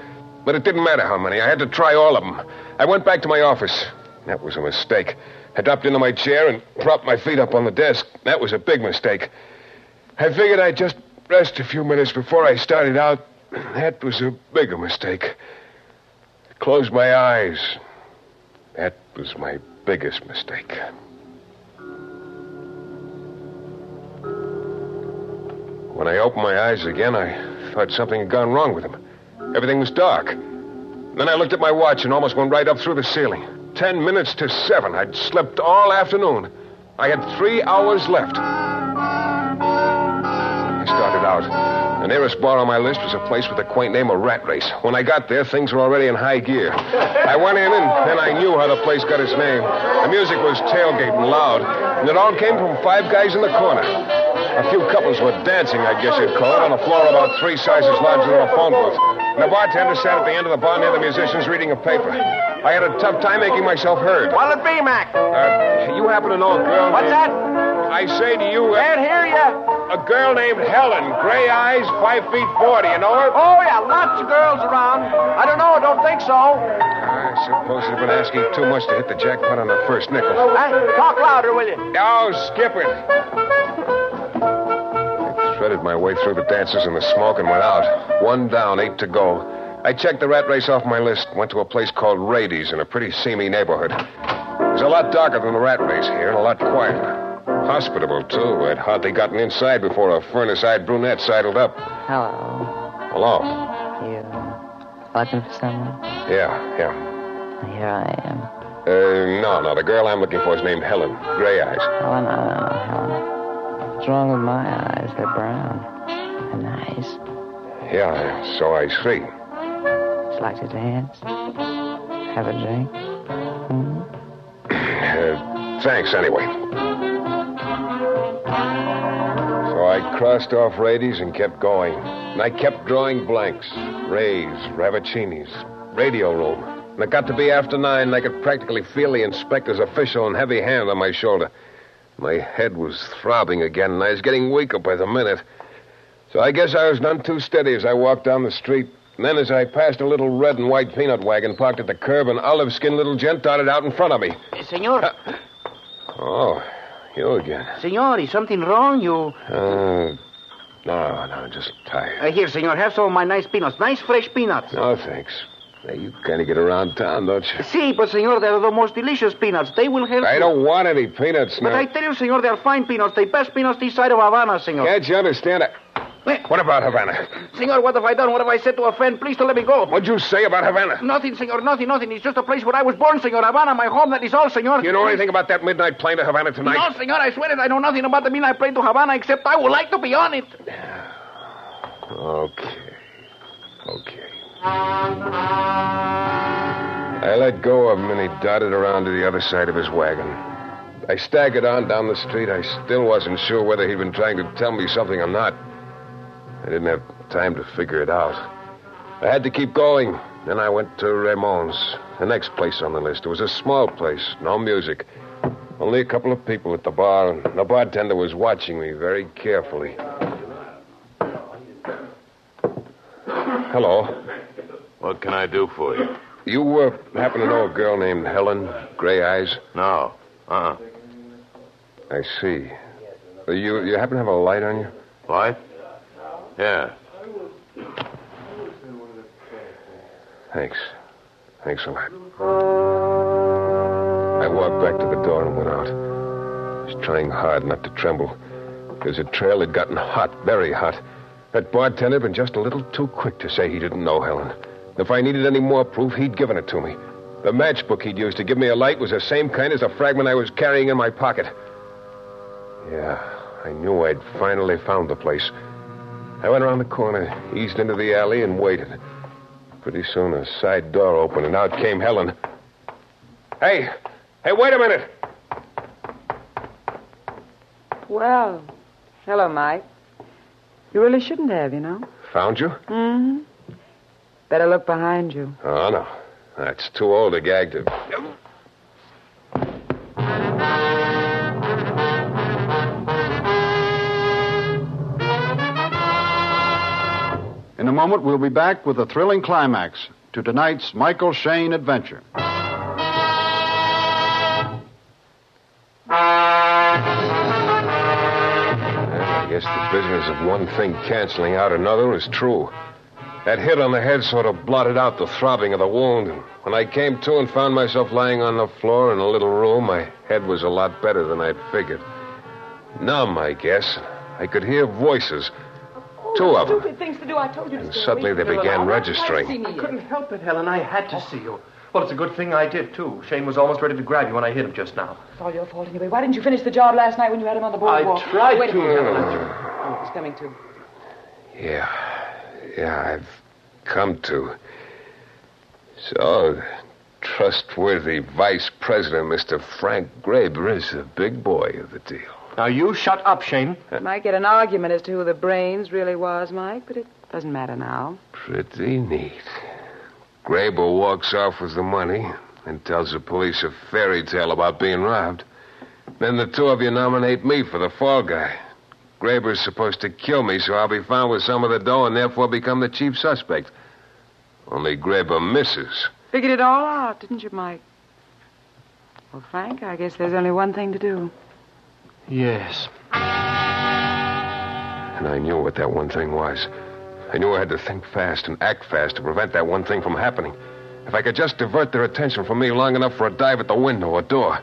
K: But it didn't matter how many. I had to try all of them. I went back to my office. That was a mistake. I dropped into my chair and propped my feet up on the desk. That was a big mistake. I figured I'd just rest a few minutes before I started out. That was a bigger mistake. I closed my eyes. That was my biggest mistake. When I opened my eyes again, I thought something had gone wrong with him. Everything was dark. Then I looked at my watch and almost went right up through the ceiling. 10 minutes to 7. I'd slept all afternoon. I had 3 hours left. I started out. The nearest bar on my list was a place with the quaint name of Rat Race. When I got there, things were already in high gear. I went in, and then I knew how the place got its name. The music was tailgating loud, and it all came from 5 guys in the corner. A few couples were dancing, I guess you'd call it, on a floor about 3 sizes larger than a phone booth. And the bartender sat at the end of the bar near the musicians reading a paper. I had a tough time making myself heard.
T: What'll it be, Mac?
K: You happen to know a girl...
T: What's that?
K: I say to you...
T: Can't hear you.
K: A girl named Helen, gray eyes, 5 feet 4. Do you know her?
T: Oh, yeah, lots of girls around. I don't know, don't think so.
K: I suppose you've been asking too much to hit the jackpot on the first nickel.
T: Talk louder, will you?
K: Oh, skip it. I threaded my way through the dancers and the smoke and went out. 1 down, 8 to go. I checked the Rat Race off my list, went to a place called Rady's in a pretty seamy neighborhood. It was a lot darker than the Rat Race here and a lot quieter. Hospitable, too. I'd hardly gotten inside before a furnace-eyed brunette sidled up.
U: Hello.
K: Hello.
U: You looking for someone?
K: Yeah.
U: Here I am.
K: No. The girl I'm looking for is named Helen. Gray eyes.
N: Helen. What's wrong with my eyes? They're brown. They're nice.
K: Yeah, so I see.
N: Would you like to dance? Have a drink?
K: Thanks, anyway. So I crossed off Rady's and kept going. And I kept drawing blanks. Rays, Ravicinis, radio room. And it got to be after 9, and I could practically feel the inspector's official and heavy hand on my shoulder. My head was throbbing again, and I was getting weaker by the minute. So I guess I was none too steady as I walked down the street. And then as I passed a little red and white peanut wagon parked at the curb, an olive-skinned little gent darted out in front of me.
T: Senor.
K: Oh, you again.
T: Senor, is something wrong?
K: No, just tired.
T: Here, senor, have some of my nice peanuts. Nice fresh peanuts.
K: No, thanks. Hey, you kind of get around town, don't you?
T: See, but, senor, they're the most delicious peanuts. They will help
K: I
T: you.
K: don't want any peanuts now.
T: But I tell you, senor, they're fine peanuts. The best peanuts this side of Havana, senor.
K: Can't you understand it? What about Havana?
T: Senor, what have I done? What have I said to offend? Please to let me go.
K: What'd you say about Havana?
T: Nothing, senor, nothing. It's just a place where I was born, senor. Havana, my home, that is all, senor.
K: You know anything about that midnight plane to Havana tonight?
T: No, senor, I swear it. I know nothing about the midnight plane to Havana, except I would like to be on it.
K: Okay. I let go of him, and he darted around to the other side of his wagon. I staggered on down the street. I still wasn't sure whether he'd been trying to tell me something or not. I didn't have time to figure it out. I had to keep going. Then I went to Ramon's, the next place on the list. It was a small place, no music. Only a couple of people at the bar, and the bartender was watching me very carefully. Hello.
R: What can I do for you?
K: You happen to know a girl named Helen, Gray Eyes?
R: No.
K: I see. You happen to have a light on you?
R: Light? Yeah.
K: Thanks a lot. I walked back to the door and went out. I was trying hard not to tremble, because the trail had gotten hot, very hot. That bartender had been just a little too quick to say he didn't know Helen. If I needed any more proof, he'd given it to me. The matchbook he'd used to give me a light was the same kind as the fragment I was carrying in my pocket. Yeah, I knew I'd finally found the place. I went around the corner, eased into the alley, and waited. Pretty soon, a side door opened, and out came Helen. Hey, wait a minute.
N: Well, hello, Mike. You really shouldn't have, you know.
K: Found you?
N: Mm-hmm. Better look behind you.
K: Oh, no. That's too old a gag to...
O: In a moment, we'll be back with a thrilling climax to tonight's Michael Shayne adventure.
K: I guess the business of one thing canceling out another is true. That hit on the head sort of blotted out the throbbing of the wound. When I came to and found myself lying on the floor in a little room, my head was a lot better than I'd figured. Numb, I guess. I could hear voices. Two of them.
N: Stupid things to do. I told you to
K: And
N: stay
K: suddenly
N: away
K: they
N: from me.
K: began
N: Helen,
K: registering.
Q: I couldn't help it, Helen. I had to see you. Well, it's a good thing I did, too. Shayne was almost ready to grab you when I hit him just now.
N: It's all your fault anyway. Why didn't you finish the job last night when you had him on the boardwalk?
Q: I tried
N: Wait a
Q: to,
N: minute.
Q: Helen.
N: Oh, he's coming to.
K: Yeah, I've come to. So, trustworthy Vice President Mr. Frank Graber is the big boy of the deal.
Q: Now, you shut up, Shayne.
N: Might get an argument as to who the brains really was, Mike, but it doesn't matter now.
K: Pretty neat. Graber walks off with the money and tells the police a fairy tale about being robbed. Then the two of you nominate me for the fall guy. Graber's supposed to kill me, so I'll be found with some of the dough and therefore become the chief suspect. Only Graber misses.
N: Figured it all out, didn't you, Mike? Well, Frank, I guess there's only one thing to do.
Q: Yes.
K: And I knew what that one thing was. I knew I had to think fast and act fast to prevent that one thing from happening. If I could just divert their attention from me long enough for a dive at the window or door.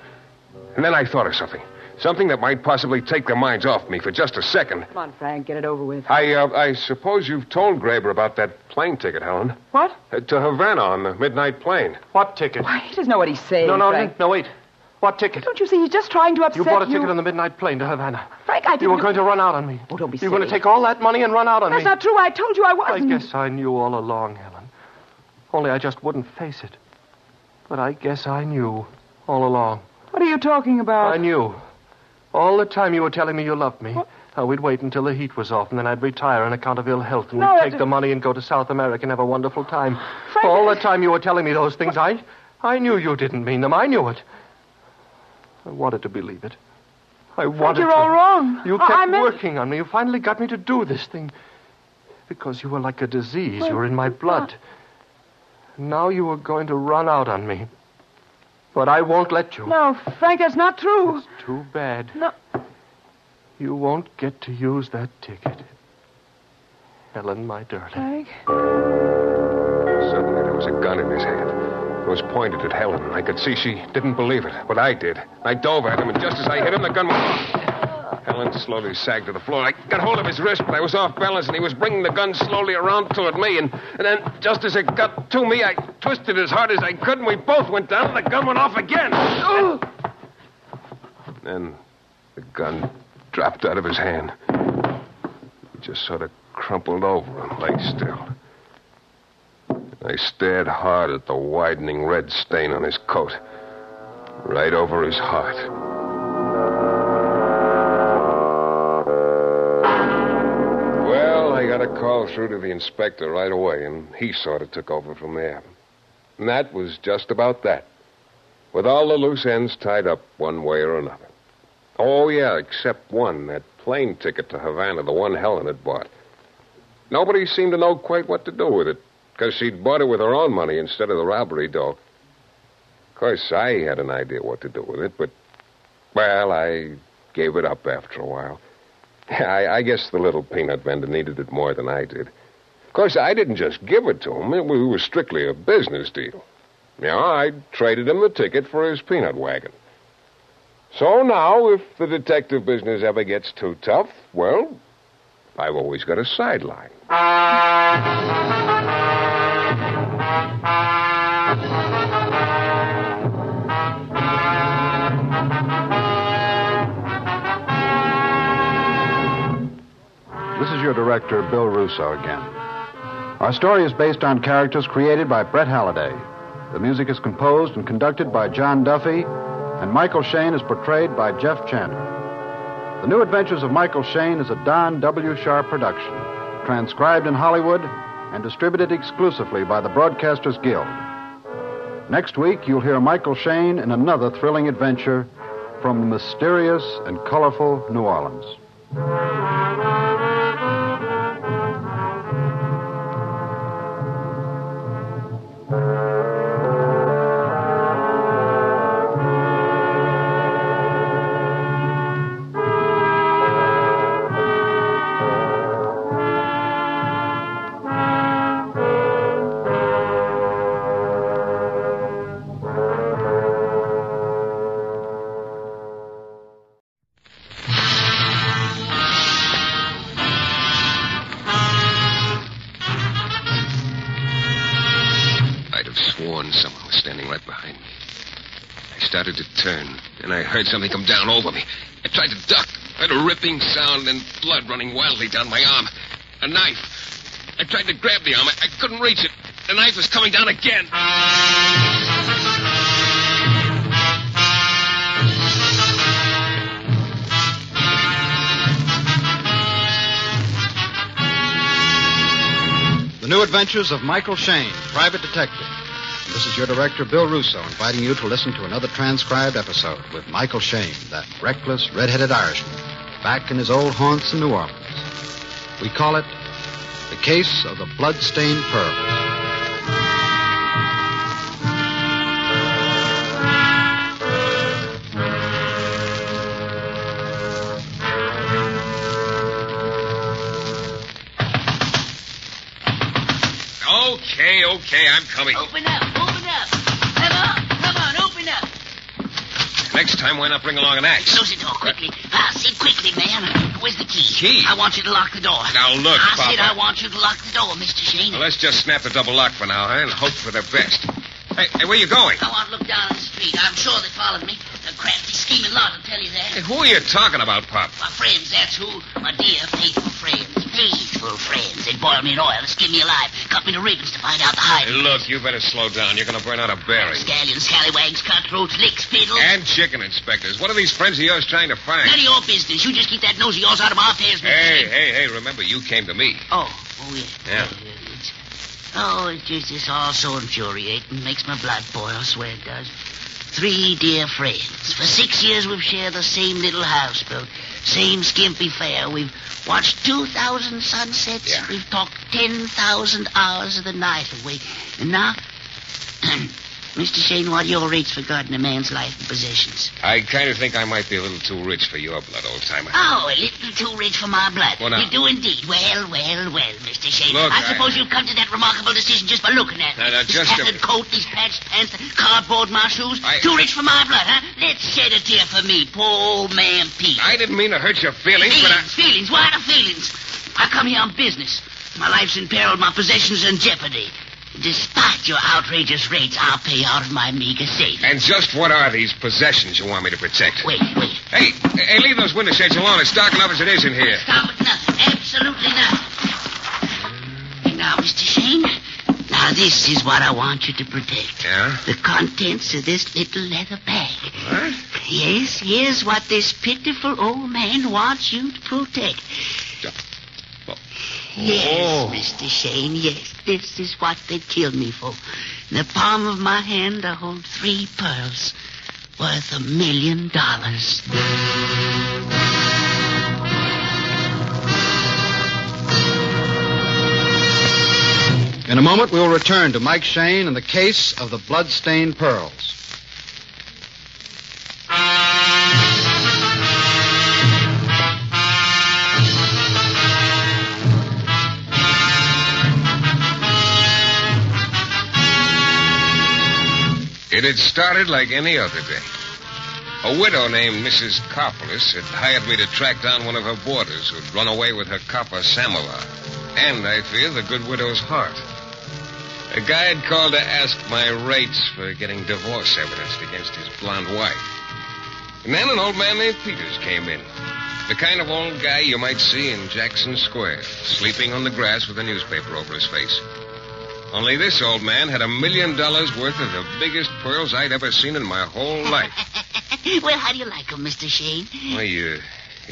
K: And then I thought of something. Something that might possibly take their minds off me for just a second.
N: Come on, Frank, get it over with.
K: I suppose you've told Graber about that plane ticket, Helen.
N: What?
K: To Havana on the midnight plane.
Q: What ticket?
N: Why, he doesn't know what he's saying, Frank.
Q: No, wait. What ticket?
N: Don't you see, he's just trying to upset you.
Q: You bought a ticket on the midnight plane to Havana.
N: Frank, I didn't...
Q: You were going to run out on me.
N: Oh, don't be
Q: silly.
N: silly.
Q: You were going to take all that money and run out on me.
N: That's not true. I told you I wasn't.
Q: I guess I knew all along, Helen. Only I just wouldn't face it. But I guess I knew all along.
N: What are you talking about?
Q: I knew. All the time you were telling me you loved me. How we'd wait until the heat was off, and then I'd retire on account of ill health, and we'd take the money and go to South America and have a wonderful time.
N: Frank,
Q: all the time you were telling me those things, I knew you didn't mean them. I knew it. I wanted to believe it. I wanted
N: you're all wrong.
Q: You kept working on me. You finally got me to do this thing. Because you were like a disease. You were in my blood. Now you were going to run out on me. But I won't let you.
N: No, Frank, that's not true.
Q: It's too bad.
N: No.
Q: You won't get to use that ticket. Helen, my darling.
N: Frank?
K: Suddenly there was a gun in his hand. It was pointed at Helen. I could see she didn't believe it, but I did. I dove at him, and just as I hit him, the gun went off. Helen slowly sagged to the floor. I got hold of his wrist, but I was off balance, and he was bringing the gun slowly around toward me. And then, just as it got to me, I twisted as hard as I could, and we both went down, and the gun went off again. Then the gun dropped out of his hand. He just sort of crumpled over and lay still. I stared hard at the widening red stain on his coat, right over his heart. Well, I got a call through to the inspector right away, and he sort of took over from there. And that was just about that, with all the loose ends tied up one way or another. Oh, yeah, except one, that plane ticket to Havana, the one Helen had bought. Nobody seemed to know quite what to do with it, because she'd bought it with her own money instead of the robbery dough. Of course, I had an idea what to do with it, but, well, I gave it up after a while. I guess the little peanut vendor needed it more than I did. Of course, I didn't just give it to him. It was strictly a business deal. I traded him the ticket for his peanut wagon. So now, if the detective business ever gets too tough, well, I've always got a sideline.
O: This is your director, Bill Russo, again. Our story is based on characters created by Brett Halliday. The music is composed and conducted by John Duffy, and Michael Shayne is portrayed by Jeff Chandler. The New Adventures of Michael Shayne is a Don W. Sharp production, transcribed in Hollywood and distributed exclusively by the Broadcasters Guild. Next week, you'll hear Michael Shayne in another thrilling adventure from mysterious and colorful New Orleans.
K: Someone was standing right behind me. I started to turn, and I heard something come down over me. I tried to duck. I heard a ripping sound and blood running wildly down my arm. A knife. I tried to grab the arm. I couldn't reach it. The knife was coming down again.
B: The New Adventures of Michael Shayne, Private Detective. This is your director, Bill Russo, inviting you to listen to another transcribed episode with Michael Shayne, that reckless, red-headed Irishman, back in his old haunts in New Orleans. We call it The Case of the Blood-Stained Pearls.
K: Okay, I'm coming.
H: Open up. Come on, open up.
K: Next time, why not bring along an axe?
H: Close the door quickly. See quickly, man. Where's the key?
K: Key?
H: I want you to lock the door.
K: Now, look,
H: I said
K: Papa.
H: I want you to lock the door, Mr. Shayne.
K: Well, let's just snap the double lock for now, huh, and hope for the best. Hey, where you going?
H: I want to look down the street. I'm sure they followed me. A crafty, scheming lot will tell you that.
K: Hey, who are you talking about, Pop?
H: My friends, that's who. My dear, faithful friends. Faithful friends. They boiled me in oil and skinned me alive. Cut me to ribbons to find out the hiding.
K: Hey, look, you better slow down. You're going to burn out a bearing.
H: Scallions, scallywags, cutthroats, licks, fiddles.
K: And chicken inspectors. What are these friends of yours trying to find?
H: None of your business. You just keep that nose of yours out of my affairs, Mr. Shayne.
K: Hey, remember, you came to me.
H: Oh, yeah.
K: Yeah.
H: It's just all so infuriating. Makes my blood boil, I swear it does. 3 dear friends. For 6 years we've shared the same little houseboat. Same skimpy fare. We've watched 2,000 sunsets.
K: Yeah.
H: We've talked 10,000 hours of the night away. And now, Mr. Shayne, what are your rates for guarding a man's life and possessions?
K: I kind of think I might be a little too rich for your blood, old-timer.
H: Oh, a little too rich for my blood.
K: Well, now-
H: You do indeed. Well, Mr. Shayne.
K: Look,
H: I suppose you've come to that remarkable decision just by looking at me.
K: Now,
H: This
K: just a-
H: tattered coat, these patched pants, the cardboard my shoes. Too rich for my blood, huh? Let's shed a tear for me, poor old man Pete.
K: I didn't mean to hurt your feelings, but I...
H: Feelings? Why the feelings? I come here on business. My life's in peril, my possessions are in jeopardy. Despite your outrageous rates, I'll pay out of my meager savings.
K: And just what are these possessions you want me to protect?
H: Wait.
K: Hey, leave those window shades alone. It's dark enough as it is in here.
H: Stop at nothing. Absolutely nothing. Now, Mr. Shayne, now this is what I want you to protect.
K: Yeah?
H: The contents of this little leather bag.
K: What?
H: Yes, here's what this pitiful old man wants you to protect. Yes, Mr. Shayne, yes. This is what they'd kill me for. In the palm of my hand, I hold 3 pearls worth $1 million.
B: In a moment, we'll return to Mike Shayne and the case of the blood-stained pearls.
K: It had started like any other day. A widow named Mrs. Karpolis had hired me to track down one of her boarders who'd run away with her copper samovar. And, I fear, the good widow's heart. A guy had called to ask my rates for getting divorce evidence against his blonde wife. And then an old man named Peters came in. The kind of old guy you might see in Jackson Square, sleeping on the grass with a newspaper over his face. Only this old man had $1 million worth of the biggest pearls I'd ever seen in my whole life.
H: Well, how do you like 'em, Mr. Shayne?
K: Well, you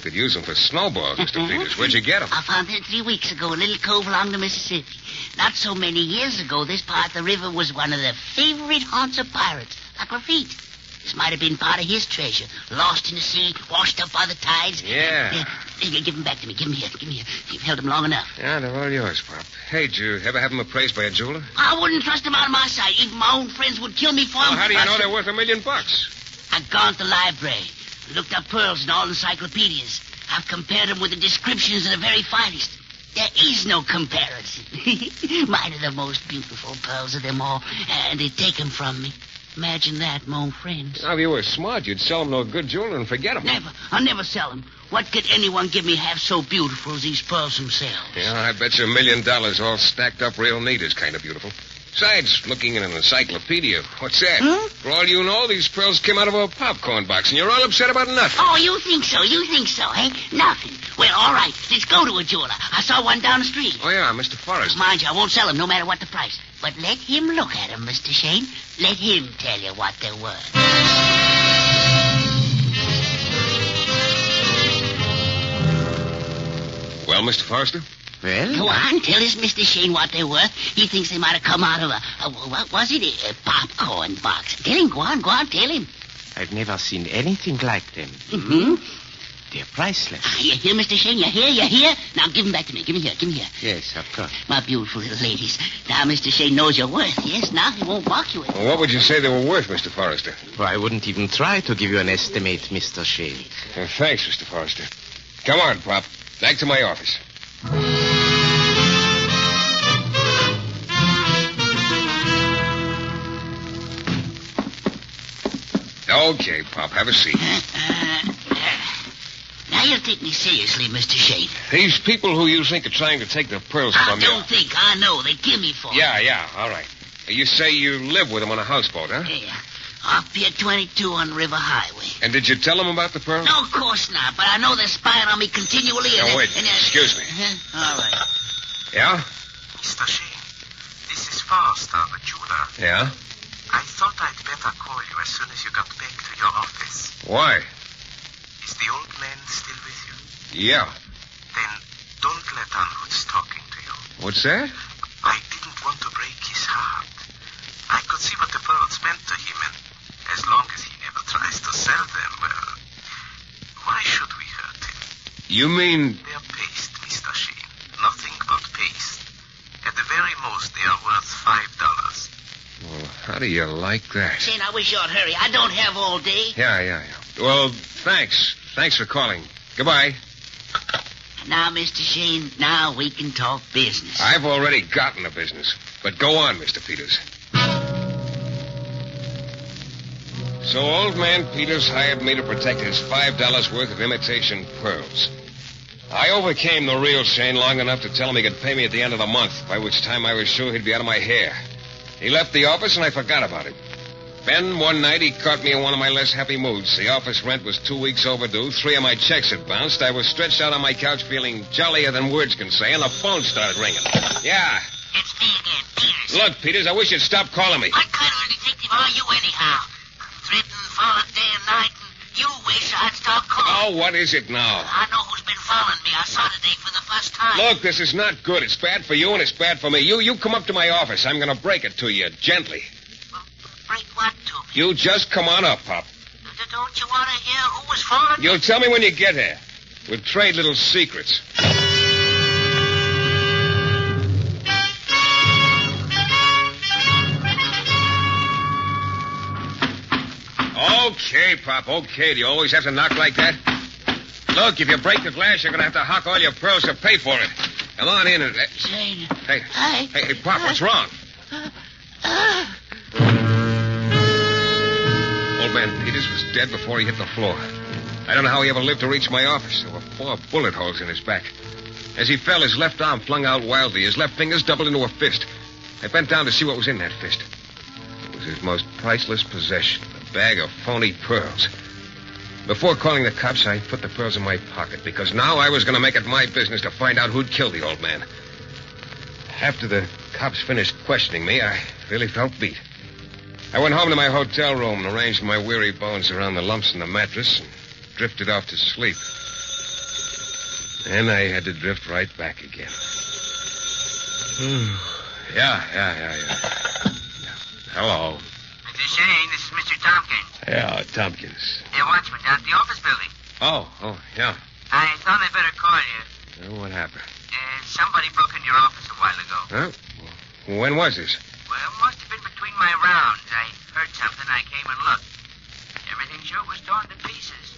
K: could use them for snowballs, Mr. Peters. Where'd you get them?
H: I found them 3 weeks ago, in a little cove along the Mississippi. Not so many years ago, this part of the river was one of the favorite haunts of pirates, like Lafitte. This might have been part of his treasure, lost in the sea, washed up by the tides.
K: Yeah.
H: Give them back to me. Give them here. You've held them long enough.
K: Yeah, they're all yours, Pop. Hey, did you ever have them appraised by a jeweler?
H: I wouldn't trust them out of my sight. Even my own friends would kill me for them.
K: Well, how do you know they're worth $1 million?
H: I've gone to the library, looked up pearls in all encyclopedias. I've compared them with the descriptions of the very finest. There is no comparison. Mine are the most beautiful pearls of them all, and they take them from me. Imagine that, my own friends.
K: Now, if you were smart, you'd sell them to a good jeweler and forget them.
H: Never. I'll never sell them. What could anyone give me half so beautiful as these pearls themselves?
K: Yeah, I bet you $1 million all stacked up real neat is kind of beautiful. Besides, looking in an encyclopedia, what's that?
H: Huh?
K: For all you know, these pearls came out of a popcorn box, and you're all upset about nothing.
H: Oh, you think so, eh? Nothing. Well, all right. Let's go to a jeweler. I saw one down the street.
K: Oh, yeah, Mr. Forrest.
H: Mind you, I won't sell them no matter what the price. But let him look at them, Mr. Shayne. Let him tell you what they're worth.
K: Well, Mr. Forrester?
S: Well?
H: Go on, tell us, Mr. Shayne, what they're worth. He thinks they might have come out of what was it? A popcorn box. Tell him, go on, tell him.
S: I've never seen anything like them.
H: Mm-hmm.
S: They're priceless.
H: You hear, Mr. Shayne? You hear? Now give them back to me. Give me here.
S: Yes, of course.
H: My beautiful little ladies. Now Mr. Shayne knows your worth. Yes, now he won't balk you.
K: Well, what would you say they were worth, Mr. Forrester?
S: Well, I wouldn't even try to give you an estimate, Mr. Shayne.
K: Thanks, Mr. Forrester. Come on, Pop. Back to my office. Okay, Pop, have a seat.
H: Now you take me seriously, Mr. Shayne.
K: These people who you think are trying to take the pearls from you...
H: I don't think. I know. They give me for it.
K: Yeah, all right. You say you live with them on a houseboat, huh?
H: Yeah. Off Pier 22 on River Highway.
K: And did you tell them about the pearls?
H: No, of course not. But I know they're spying on me continually.
K: Now, wait. Excuse me.
H: All right.
K: Yeah?
U: Mr. Shayne, this is Forrester, the jeweler.
K: Yeah?
U: I thought I'd better call you as soon as you got back to your office.
K: Why?
U: Is the old man still with you?
K: Yeah.
U: Then don't let on who's talking to you.
K: What's that?
U: I didn't want to break his heart. I could see what the pearls meant to him, and as long as he never tries to sell them, well, why should we hurt him?
K: You mean...
U: They're paste, Mr. Shayne. Nothing but paste. At the very most, they are worth $5.
K: Well, how do you like that?
H: Shayne, I wish you'd hurry. I don't have all day.
K: Yeah. Well, thanks. Thanks for calling. Goodbye.
H: Now, Mr. Shayne, now we can talk business.
K: I've already gotten the business. But go on, Mr. Peters. So old man Peters hired me to protect his $5 worth of imitation pearls. I overcame the real Shayne long enough to tell him he could pay me at the end of the month, by which time I was sure he'd be out of my hair. He left the office, and I forgot about it. Then, one night, he caught me in one of my less happy moods. The office rent was 2 weeks overdue. 3 of my checks had bounced. I was stretched out on my couch feeling jollier than words can say, and the phone started ringing. Yeah.
H: It's me again, Peters.
K: Look, Peters, I wish you'd stop calling me.
H: What kind of a detective are you, anyhow? Threatening following day and night, and you wish I'd stop calling.
K: Oh, what is it now?
H: I know who's been following me. I saw today for the first time.
K: Look, this is not good. It's bad for you, and it's bad for me. You come up to my office. I'm going to break it to you, gently.
H: Break what to me?
K: You just come on up, Pop.
H: Don't you want to hear who was following me?
K: You'll tell me when you get here. We'll trade little secrets. Okay, Pop, okay. Do you always have to knock like that? Look, if you break the glass, you're going to have to hock all your pearls to pay for it. Come on in and...
H: Shayne.
K: Hey, Pop, what's wrong? Old man Peters was dead before he hit the floor. I don't know how he ever lived to reach my office. There were 4 bullet holes in his back. As he fell, his left arm flung out wildly, his left fingers doubled into a fist. I bent down to see what was in that fist. It was his most priceless possession, a bag of phony pearls. Before calling the cops, I put the pearls in my pocket, because now I was going to make it my business to find out who'd killed the old man. After the cops finished questioning me, I really felt beat. I went home to my hotel room and arranged my weary bones around the lumps in the mattress and drifted off to sleep. Then I had to drift right back again. Yeah. Hello.
T: Mr. Shayne, this is Mr. Tompkins.
K: Yeah, Tompkins.
T: Hey, watchman down at the office building.
K: Oh, yeah.
T: I thought I'd better call you.
K: Well, what happened?
T: Somebody broke into your office a while ago.
K: Huh? When was this?
T: Well, it must have been between my rounds. I heard something. I came and looked. Everything sure was torn to pieces.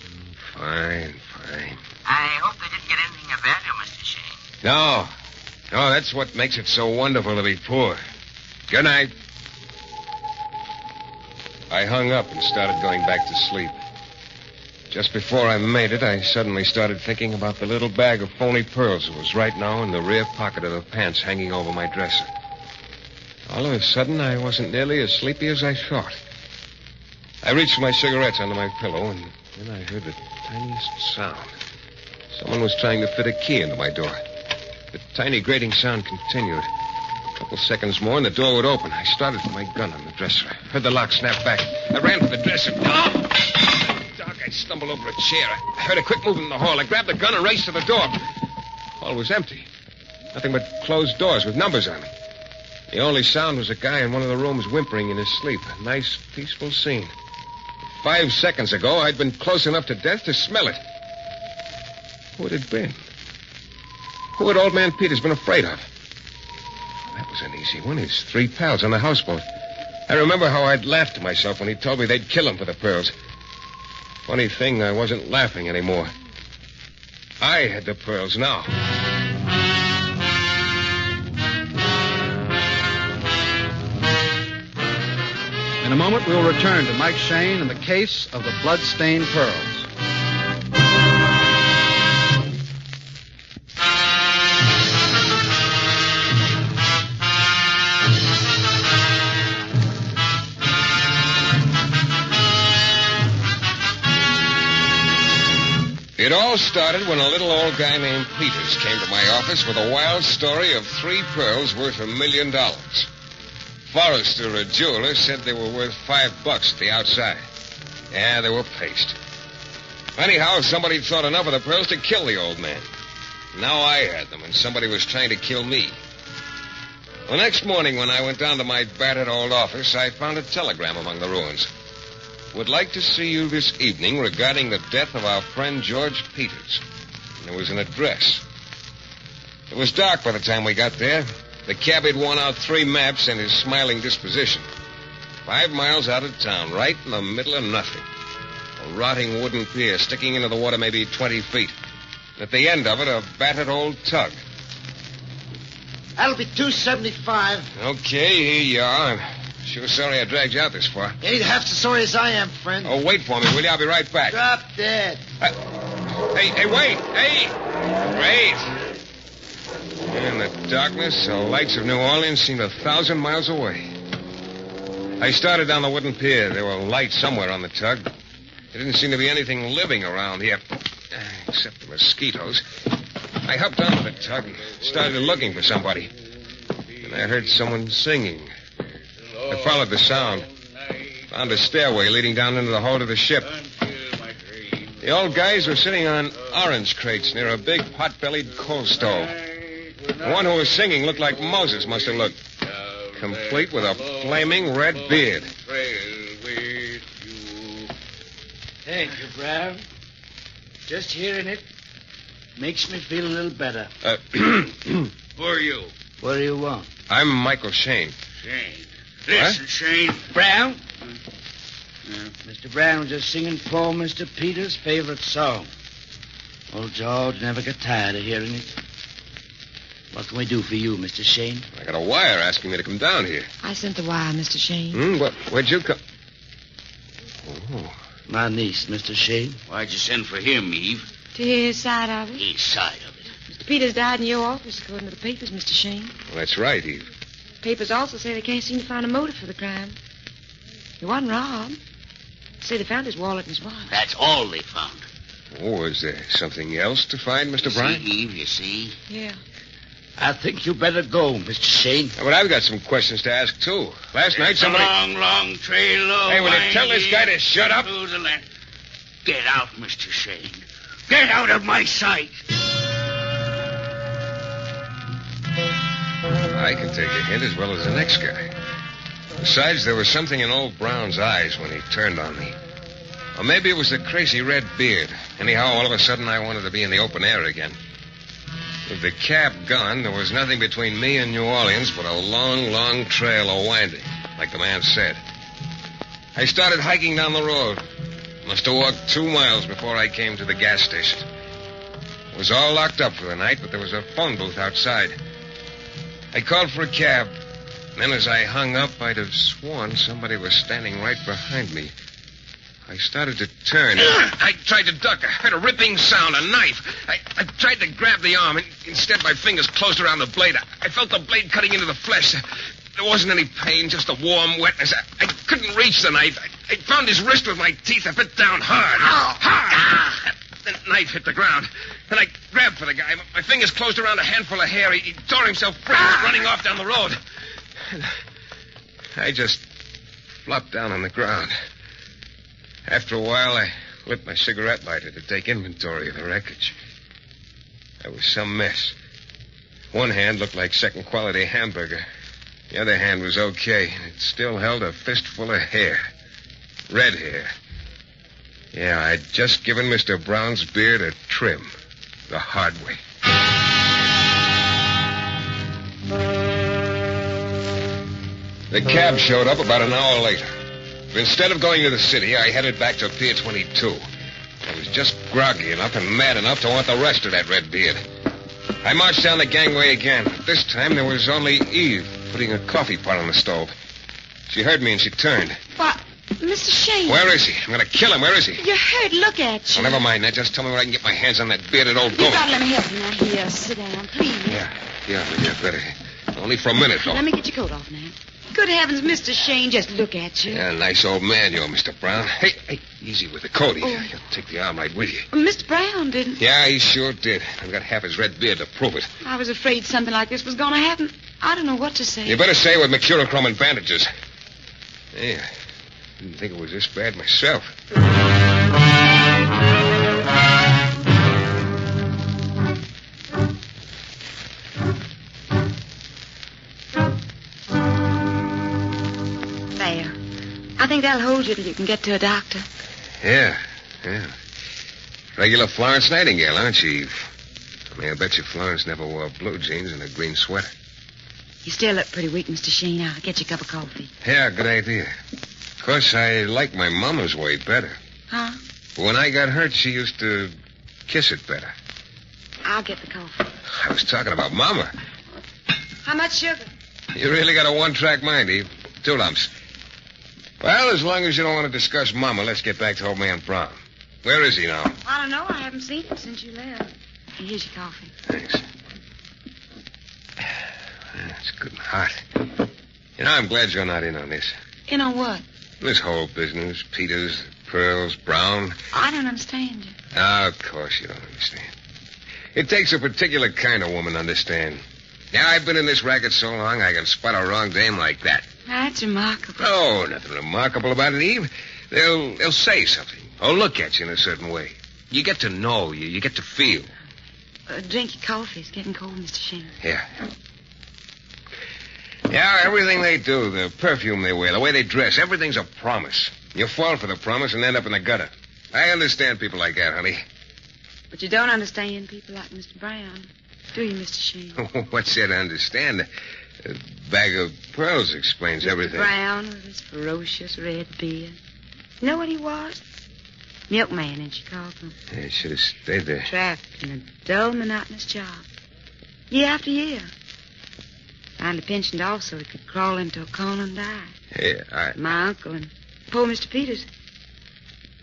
K: Fine.
T: I hope they didn't get anything of value, Mr. Shayne.
K: No, that's what makes it so wonderful to be poor. Good night. I hung up and started going back to sleep. Just before I made it, I suddenly started thinking about the little bag of phony pearls that was right now in the rear pocket of the pants hanging over my dresser. All of a sudden, I wasn't nearly as sleepy as I thought. I reached for my cigarettes under my pillow, and then I heard the tiniest sound. Someone was trying to fit a key into my door. The tiny grating sound continued. A couple seconds more, and the door would open. I started for my gun on the dresser. I heard the lock snap back. I ran for the dresser. Oh! Dark, I stumbled over a chair. I heard a quick movement in the hall. I grabbed the gun and raced to the door. The hall was empty. Nothing but closed doors with numbers on them. The only sound was a guy in one of the rooms whimpering in his sleep. A nice, peaceful scene. 5 seconds ago, I'd been close enough to death to smell it. Who had it been? Who had old man Peters been afraid of? That was an easy one. His 3 pals on the houseboat. I remember how I'd laughed to myself when he told me they'd kill him for the pearls. Funny thing, I wasn't laughing anymore. I had the pearls now.
B: In a
O: moment, we'll return to Mike Shayne and the case of the blood-stained pearls.
K: It all started when a little old guy named Peters came to my office with a wild story of 3 pearls worth $1 million. Forrester, a jeweler, said they were worth $5 at the outside. Yeah, they were paste. Anyhow, somebody thought enough of the pearls to kill the old man. Now I had them, and somebody was trying to kill me. The next morning, when I went down to my battered old office, I found a telegram among the ruins. Would like to see you this evening regarding the death of our friend George Peters. And there was an address. It was dark by the time we got there. The cab had worn out 3 maps and his smiling disposition. 5 miles out of town, right in the middle of nothing. A rotting wooden pier sticking into the water maybe 20 feet. At the end of it, a battered old tug.
C: That'll be $2.75.
K: Okay, here you are. I'm sure sorry I dragged you out this far.
C: You ain't half so sorry as I am, friend.
K: Oh, wait for me, will you? I'll be right back.
C: Drop dead.
K: Hey, wait! Hey! Wait! In the darkness, the lights of New Orleans seemed 1,000 miles away. I started down the wooden pier. There were lights somewhere on the tug. There didn't seem to be anything living around here, except the mosquitoes. I hopped onto the tug and started looking for somebody. And I heard someone singing. I followed the sound. Found a stairway leading down into the hold of the ship. The old guys were sitting on orange crates near a big pot-bellied coal stove. The one who was singing looked like Moses must have looked. Complete with a flaming red beard.
C: Thank you, Brown. Just hearing it makes me feel a little better.
V: Who are you?
C: What do you want?
K: I'm Michael Shayne.
V: Shayne. Listen, Shayne.
C: Brown? Mr. Brown was just singing poor Mr. Peters' favorite song. Old George never got tired of hearing it. What can we do for you, Mr. Shayne?
K: I got a wire asking me to come down here.
N: I sent the wire, Mr. Shayne.
K: Where'd you come? Oh.
C: My niece, Mr. Shayne.
V: Why'd you send for him, Eve?
N: To hear his side of it.
V: His side of it.
N: Mr. Peters died in your office, according to the papers, Mr. Shayne.
K: Well, that's right, Eve.
N: Papers also say they can't seem to find a motive for the crime. He wasn't robbed. They say they found his wallet and his watch.
V: That's all they found.
K: Oh, is there something else to find, Mr. Bryant?
V: See, Eve, you see?
N: Yeah.
C: I think you better go, Mr. Shayne.
K: Yeah, but I've got some questions to ask, too. Last night somebody...
V: a long trail of...
K: Hey, will you tell this guy to shut up?
V: Get out, Mr. Shayne. Get out of my sight.
K: I can take a hint as well as the next guy. Besides, there was something in old Brown's eyes when he turned on me. Or maybe it was the crazy red beard. Anyhow, all of a sudden, I wanted to be in the open air again. With the cab gone, there was nothing between me and New Orleans but a long, long trail of winding, like the man said. I started hiking down the road. Must have walked 2 miles before I came to the gas station. It was all locked up for the night, but there was a phone booth outside. I called for a cab. Then as I hung up, I'd have sworn somebody was standing right behind me. I started to turn. I tried to duck. I heard a ripping sound, a knife. I tried to grab the arm, and instead my fingers closed around the blade. I felt the blade cutting into the flesh. There wasn't any pain, just a warm wetness. I couldn't reach the knife. I found his wrist with my teeth. I bit down hard. Hard! The knife hit the ground. Then I grabbed for the guy. My fingers closed around a handful of hair. He tore himself free. He was running off down the road. I just flopped down on the ground. After a while, I lit my cigarette lighter to take inventory of the wreckage. There was some mess. One hand looked like second-quality hamburger. The other hand was okay, and it still held a fistful of hair. Red hair. Yeah, I'd just given Mr. Brown's beard a trim. The hard way. The cab showed up about an hour later. But instead of going to the city, I headed back to Pier 22. I was just groggy enough and mad enough to want the rest of that red beard. I marched down the gangway again. This time there was only Eve putting a coffee pot on the stove. She heard me and she turned.
I: What? Mr. Shayne.
K: Where is he? I'm going to kill him. Where is he?
I: You're hurt. Look at you.
K: Oh, never mind that. Just tell me where I can get my hands on that bearded old
I: You've
K: goat.
I: got to let me help you now. Here, sit down, please.
K: Yeah, better. Only for a minute, though.
I: Let me get your coat off now. Good heavens, Mr. Shayne, just look at you.
K: Yeah, nice old man you are, Mr. Brown. Hey, easy with the coat. He'll take the arm right with you.
I: Mr. Brown didn't.
K: Yeah, he sure did. I've got half his red beard to prove it.
I: I was afraid something like this was going to happen. I don't know what to say.
K: You better say it with mercurochrome and bandages. Yeah, didn't think it was this bad myself.
I: There. I think that'll hold you till you can get to a doctor.
K: Yeah. Regular Florence Nightingale, aren't she, Eve? I mean, I bet you Florence never wore blue jeans and a green sweater.
I: You still look pretty weak, Mr. Shayne. I'll get you a cup of coffee.
K: Yeah, good idea. Of course, I like my mama's way better.
I: Huh?
K: But when I got hurt, she used to kiss it better.
I: I'll get the coffee.
K: I was talking about Mama.
I: How much sugar?
K: You really got a one-track mind, Eve. 2 lumps. Well, as long as you don't want to discuss Mama, let's get back to old man Brown. Where is he now?
I: I don't know. I haven't seen him since you left. Here's your coffee.
K: Thanks. It's good and hot. You know, I'm glad you're not in on this.
I: In on what?
K: This whole business, Peters, Pearls, Brown.
I: I don't understand you.
K: Oh, of course you don't understand. It takes a particular kind of woman to understand. Now, I've been in this racket so long, I can spot a wrong dame like that.
I: That's remarkable.
K: Oh, nothing remarkable about it, Eve. They'll say something. Or look at you in a certain way. You get to know, you get to feel.
I: Drink your coffee. It's getting cold, Mr. Shayne.
K: Yeah. Yeah, everything they do, the perfume they wear, the way they dress, everything's a promise. You fall for the promise and end up in the gutter. I understand people like that, honey.
I: But you don't understand people like Mr. Brown, do you, Mr. Shayne?
K: What's there to understand? A bag of pearls explains everything.
I: Brown with his ferocious red beard. You know what he was? Milkman in Chicago.
K: Yeah, should have stayed there.
I: Trapped in a dull, monotonous job. Year after year. Finally pensioned off so he could crawl into a corner and die.
K: Yeah,
I: My uncle and poor Mr. Peters,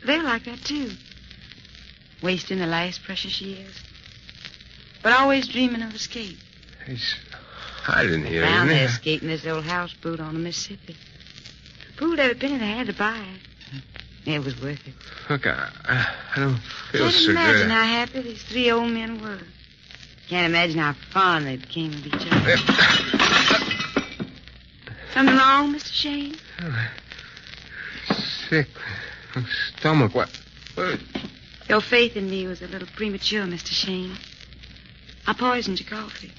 I: they were like that, too. Wasting the last precious years. But always dreaming of escape.
K: It's hot in here,
I: Found
K: isn't
I: their
K: it?
I: escape in this old houseboat on the Mississippi. Pooled every penny they had to buy it. It was worth it.
K: Look, I don't feel
I: Can't
K: so
I: imagine
K: good.
I: how happy these 3 old men were. Can't imagine how fond they became of each other. Something wrong, Mr. Shayne?
K: Sick. Stomach. What?
I: Your faith in me was a little premature, Mr. Shayne. I poisoned your coffee.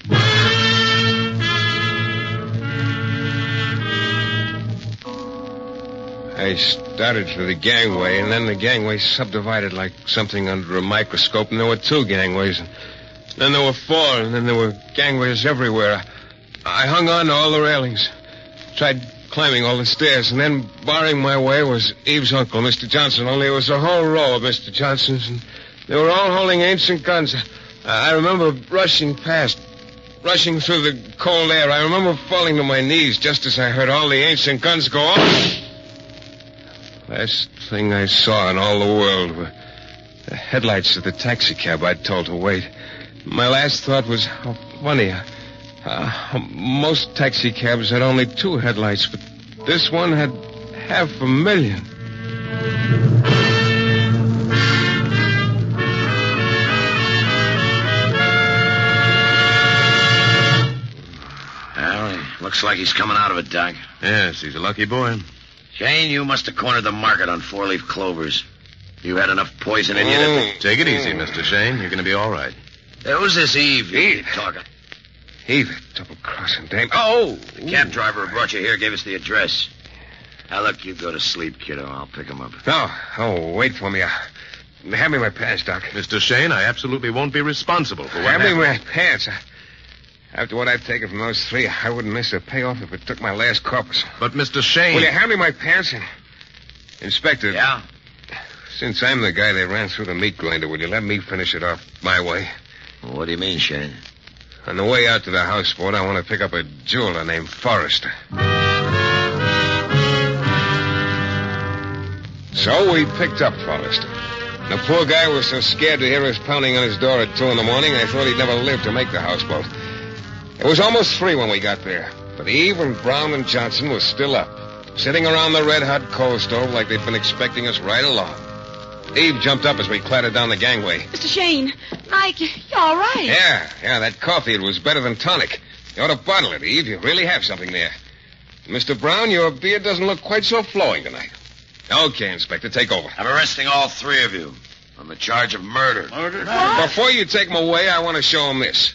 K: I started for the gangway, and then the gangway subdivided like something under a microscope, and there were 2 gangways. And then there were 4, and then there were gangways everywhere. I hung on to all the railings, tried climbing all the stairs, and then barring my way was Eve's uncle, Mr. Johnson, only it was a whole row of Mr. Johnsons, and they were all holding ancient guns. I remember rushing past, rushing through the cold air. I remember falling to my knees just as I heard all the ancient guns go off. Last thing I saw in all the world were the headlights of the taxicab I'd told to wait. My last thought was how funny. Most taxicabs had only 2 headlights, but this one had 500,000.
F: Well, looks like he's coming out of it, Doc.
G: Yes, he's a lucky boy.
F: Shayne, you must have cornered the market on 4-leaf clovers. You had enough poison in you to...
G: Take it easy, Mr. Shayne. You're going to be all right.
F: Who's this Eve you keep talking?
K: Eve, double-crossing dame. Oh!
F: The cab driver who brought you here gave us the address. Now, look, you go to sleep, kiddo. I'll pick him up.
K: Oh, wait for me. Hand me my pants, Doc.
G: Mr. Shayne, I absolutely won't be responsible for what
K: Hand
G: happened.
K: me my pants. After what I've taken from those 3, I wouldn't miss a payoff if it took my last corpus.
G: But, Mr. Shayne...
K: Will you hand me my pants? Inspector.
F: Yeah?
K: Since I'm the guy they ran through the meat grinder, will you let me finish it off my way?
F: What do you mean, Shayne?
K: On the way out to the houseboat, I want to pick up a jeweler named Forrester. So we picked up Forrester. The poor guy was so scared to hear us pounding on his door at 2 in the morning, I thought he'd never live to make the houseboat. It was almost 3 when we got there, but Eve and Brown and Johnson was still up, sitting around the red-hot coal stove like they'd been expecting us right along. Eve jumped up as we clattered down the gangway.
I: Mr. Shayne, Mike, you're all right.
K: Yeah, that coffee, it was better than tonic. You ought to bottle it, Eve. You really have something there. Mr. Brown, your beard doesn't look quite so flowing tonight. Okay, Inspector, take over.
F: I'm arresting all 3 of you on the charge of murder.
K: Murder? Before you take them away, I want to show them this.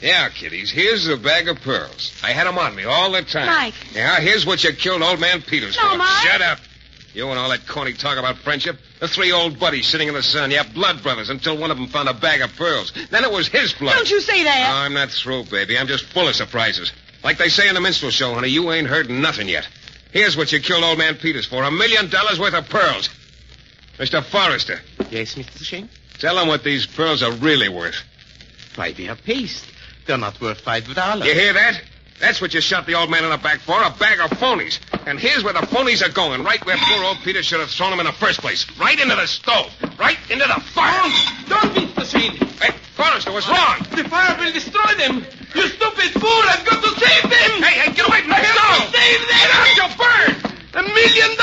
K: Yeah, kiddies, here's a bag of pearls. I had them on me all the time.
I: Mike.
K: Yeah, here's what you killed old man Peters for.
I: Mike.
K: Shut up. You and all that corny talk about friendship. The 3 old buddies sitting in the sun. Yeah, blood brothers until one of them found a bag of pearls. Then it was his blood.
I: Don't you say that.
K: Oh, I'm not through, baby. I'm just full of surprises. Like they say in the minstrel show, honey, you ain't heard nothing yet. Here's what you killed old man Peters for. $1 million worth of pearls. Mr. Forrester.
D: Yes, Mr. Shayne?
K: Tell them what these pearls are really worth.
D: Why, they are paste. They're not worth $5.
K: You hear that? That's what you shot the old man in the back for, a bag of phonies. And here's where the phonies are going, right where poor old Peter should have thrown them in the first place. Right into the stove. Right into the fire.
D: Don't, Mr. Shayne.
K: Hey, Forrester, what's wrong?
D: The fire will destroy them. You stupid fool. I've got to save them.
K: Hey, get away from the stove.
D: Save them.
K: Get out, you'll burn.
D: $1 million.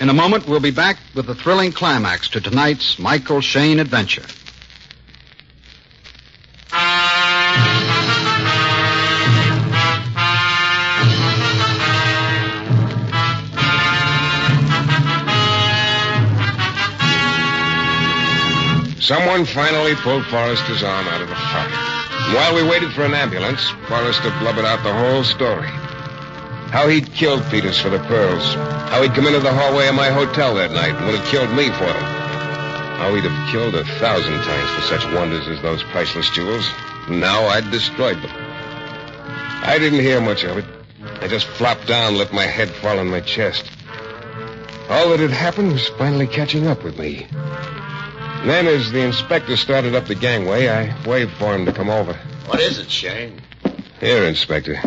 O: In a moment, we'll be back with the thrilling climax to tonight's Michael Shayne adventure.
K: Someone finally pulled Forrester's arm out of the fire. And while we waited for an ambulance, Forrester blubbered out the whole story. How he'd killed Peters for the pearls. How he'd come into the hallway of my hotel that night and would have killed me for them. How he'd have killed 1,000 times for such wonders as those priceless jewels. Now I'd destroyed them. I didn't hear much of it. I just flopped down, let my head fall on my chest. All that had happened was finally catching up with me. And then, as the inspector started up the gangway, I waved for him to come over.
F: What is it, Shayne?
K: Here, Inspector.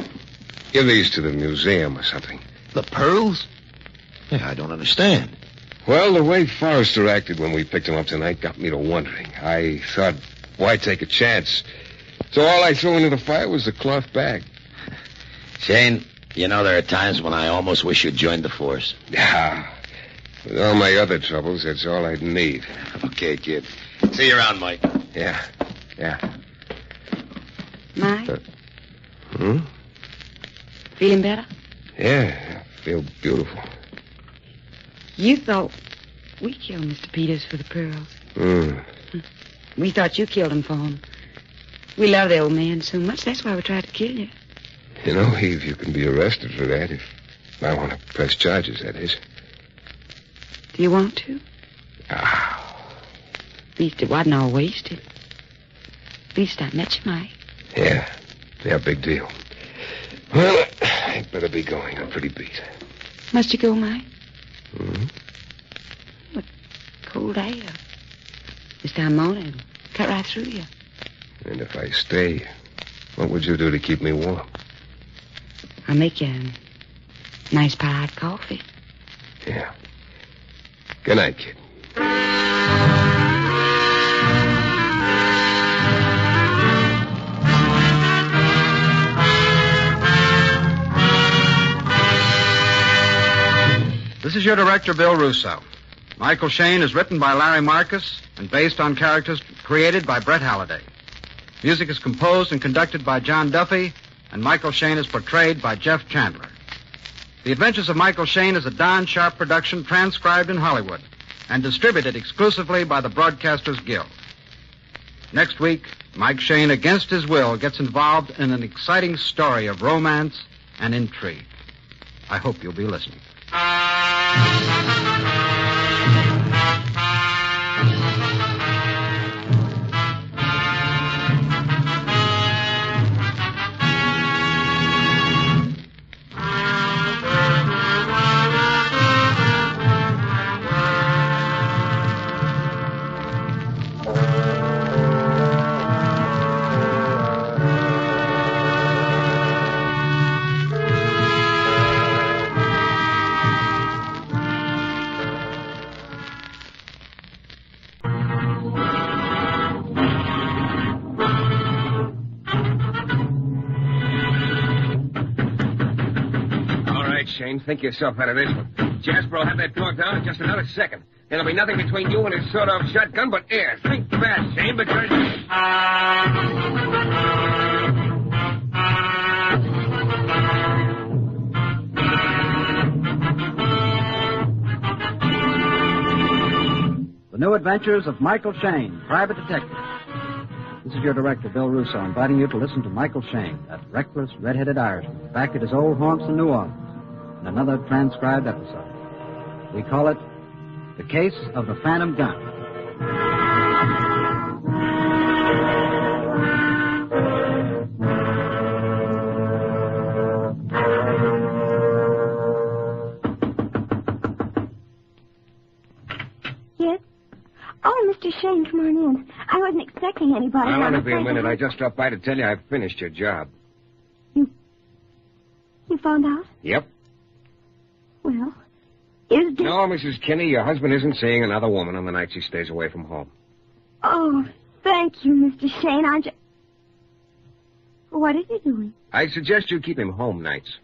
K: Give these to the museum or something.
F: The pearls? Yeah, I don't understand.
K: Well, the way Forrester acted when we picked him up tonight got me to wondering. I thought, why take a chance? So all I threw into the fire was the cloth bag.
F: Shayne, you know there are times when I almost wish you'd joined the force.
K: Yeah. With all my other troubles, that's all I'd need.
F: Okay, kid. See you around, Mike.
K: Yeah.
N: Mike?
K: Hmm?
N: Feeling better?
K: Yeah, I feel beautiful.
N: You thought we killed Mr. Peters for the pearls.
K: Hmm.
N: We thought you killed him for him. We love the old man so much, that's why we tried to kill you.
K: You know, Eve, you can be arrested for that if I want to press charges, that is.
N: Do you want to?
K: Ah.
N: At least it wasn't all wasted. At least I met you, Mike.
K: Yeah, big deal. Well, I better be going. I'm pretty beat.
N: Must you go, Mike?
K: Hmm?
N: What cold air. This time morning, cut right through you.
K: And if I stay, what would you do to keep me warm?
N: I'll make you a nice pot of coffee.
K: Yeah. Good night, kid.
O: This is your director, Bill Russo. Michael Shayne is written by Larry Marcus and based on characters created by Brett Halliday. Music is composed and conducted by John Duffy, and Michael Shayne is portrayed by Jeff Chandler. The Adventures of Michael Shayne is a Don Sharp production transcribed in Hollywood and distributed exclusively by the Broadcasters Guild. Next week, Mike Shayne, against his will, gets involved in an exciting story of romance and intrigue. I hope you'll be listening.
A: think yourself out of this one. Jasper will have that door down in just another second. There'll be nothing between you and his sawed-off shotgun but air. Think fast, Shayne, because...
B: The New Adventures of Michael Shayne, Private Detective. This is your director, Bill Russo, inviting you to listen to Michael Shayne, that reckless, red-headed Irishman, back at his old haunts in New Orleans, in another transcribed episode. We call it The Case of the Phantom Gun.
E: Yes? Oh, Mr. Shayne, come on in. I wasn't expecting anybody.
A: I'll only
E: I'm
A: be a
E: afraid
A: minute. I just stopped by to tell you I've finished your job.
E: You found out?
A: Yep.
E: Well, is Dick...
A: No, Mrs. Kinney, your husband isn't seeing another woman on the nights he stays away from home.
E: Oh, thank you, Mr. Shayne. I'm just... What is he doing?
A: I suggest you keep him home nights.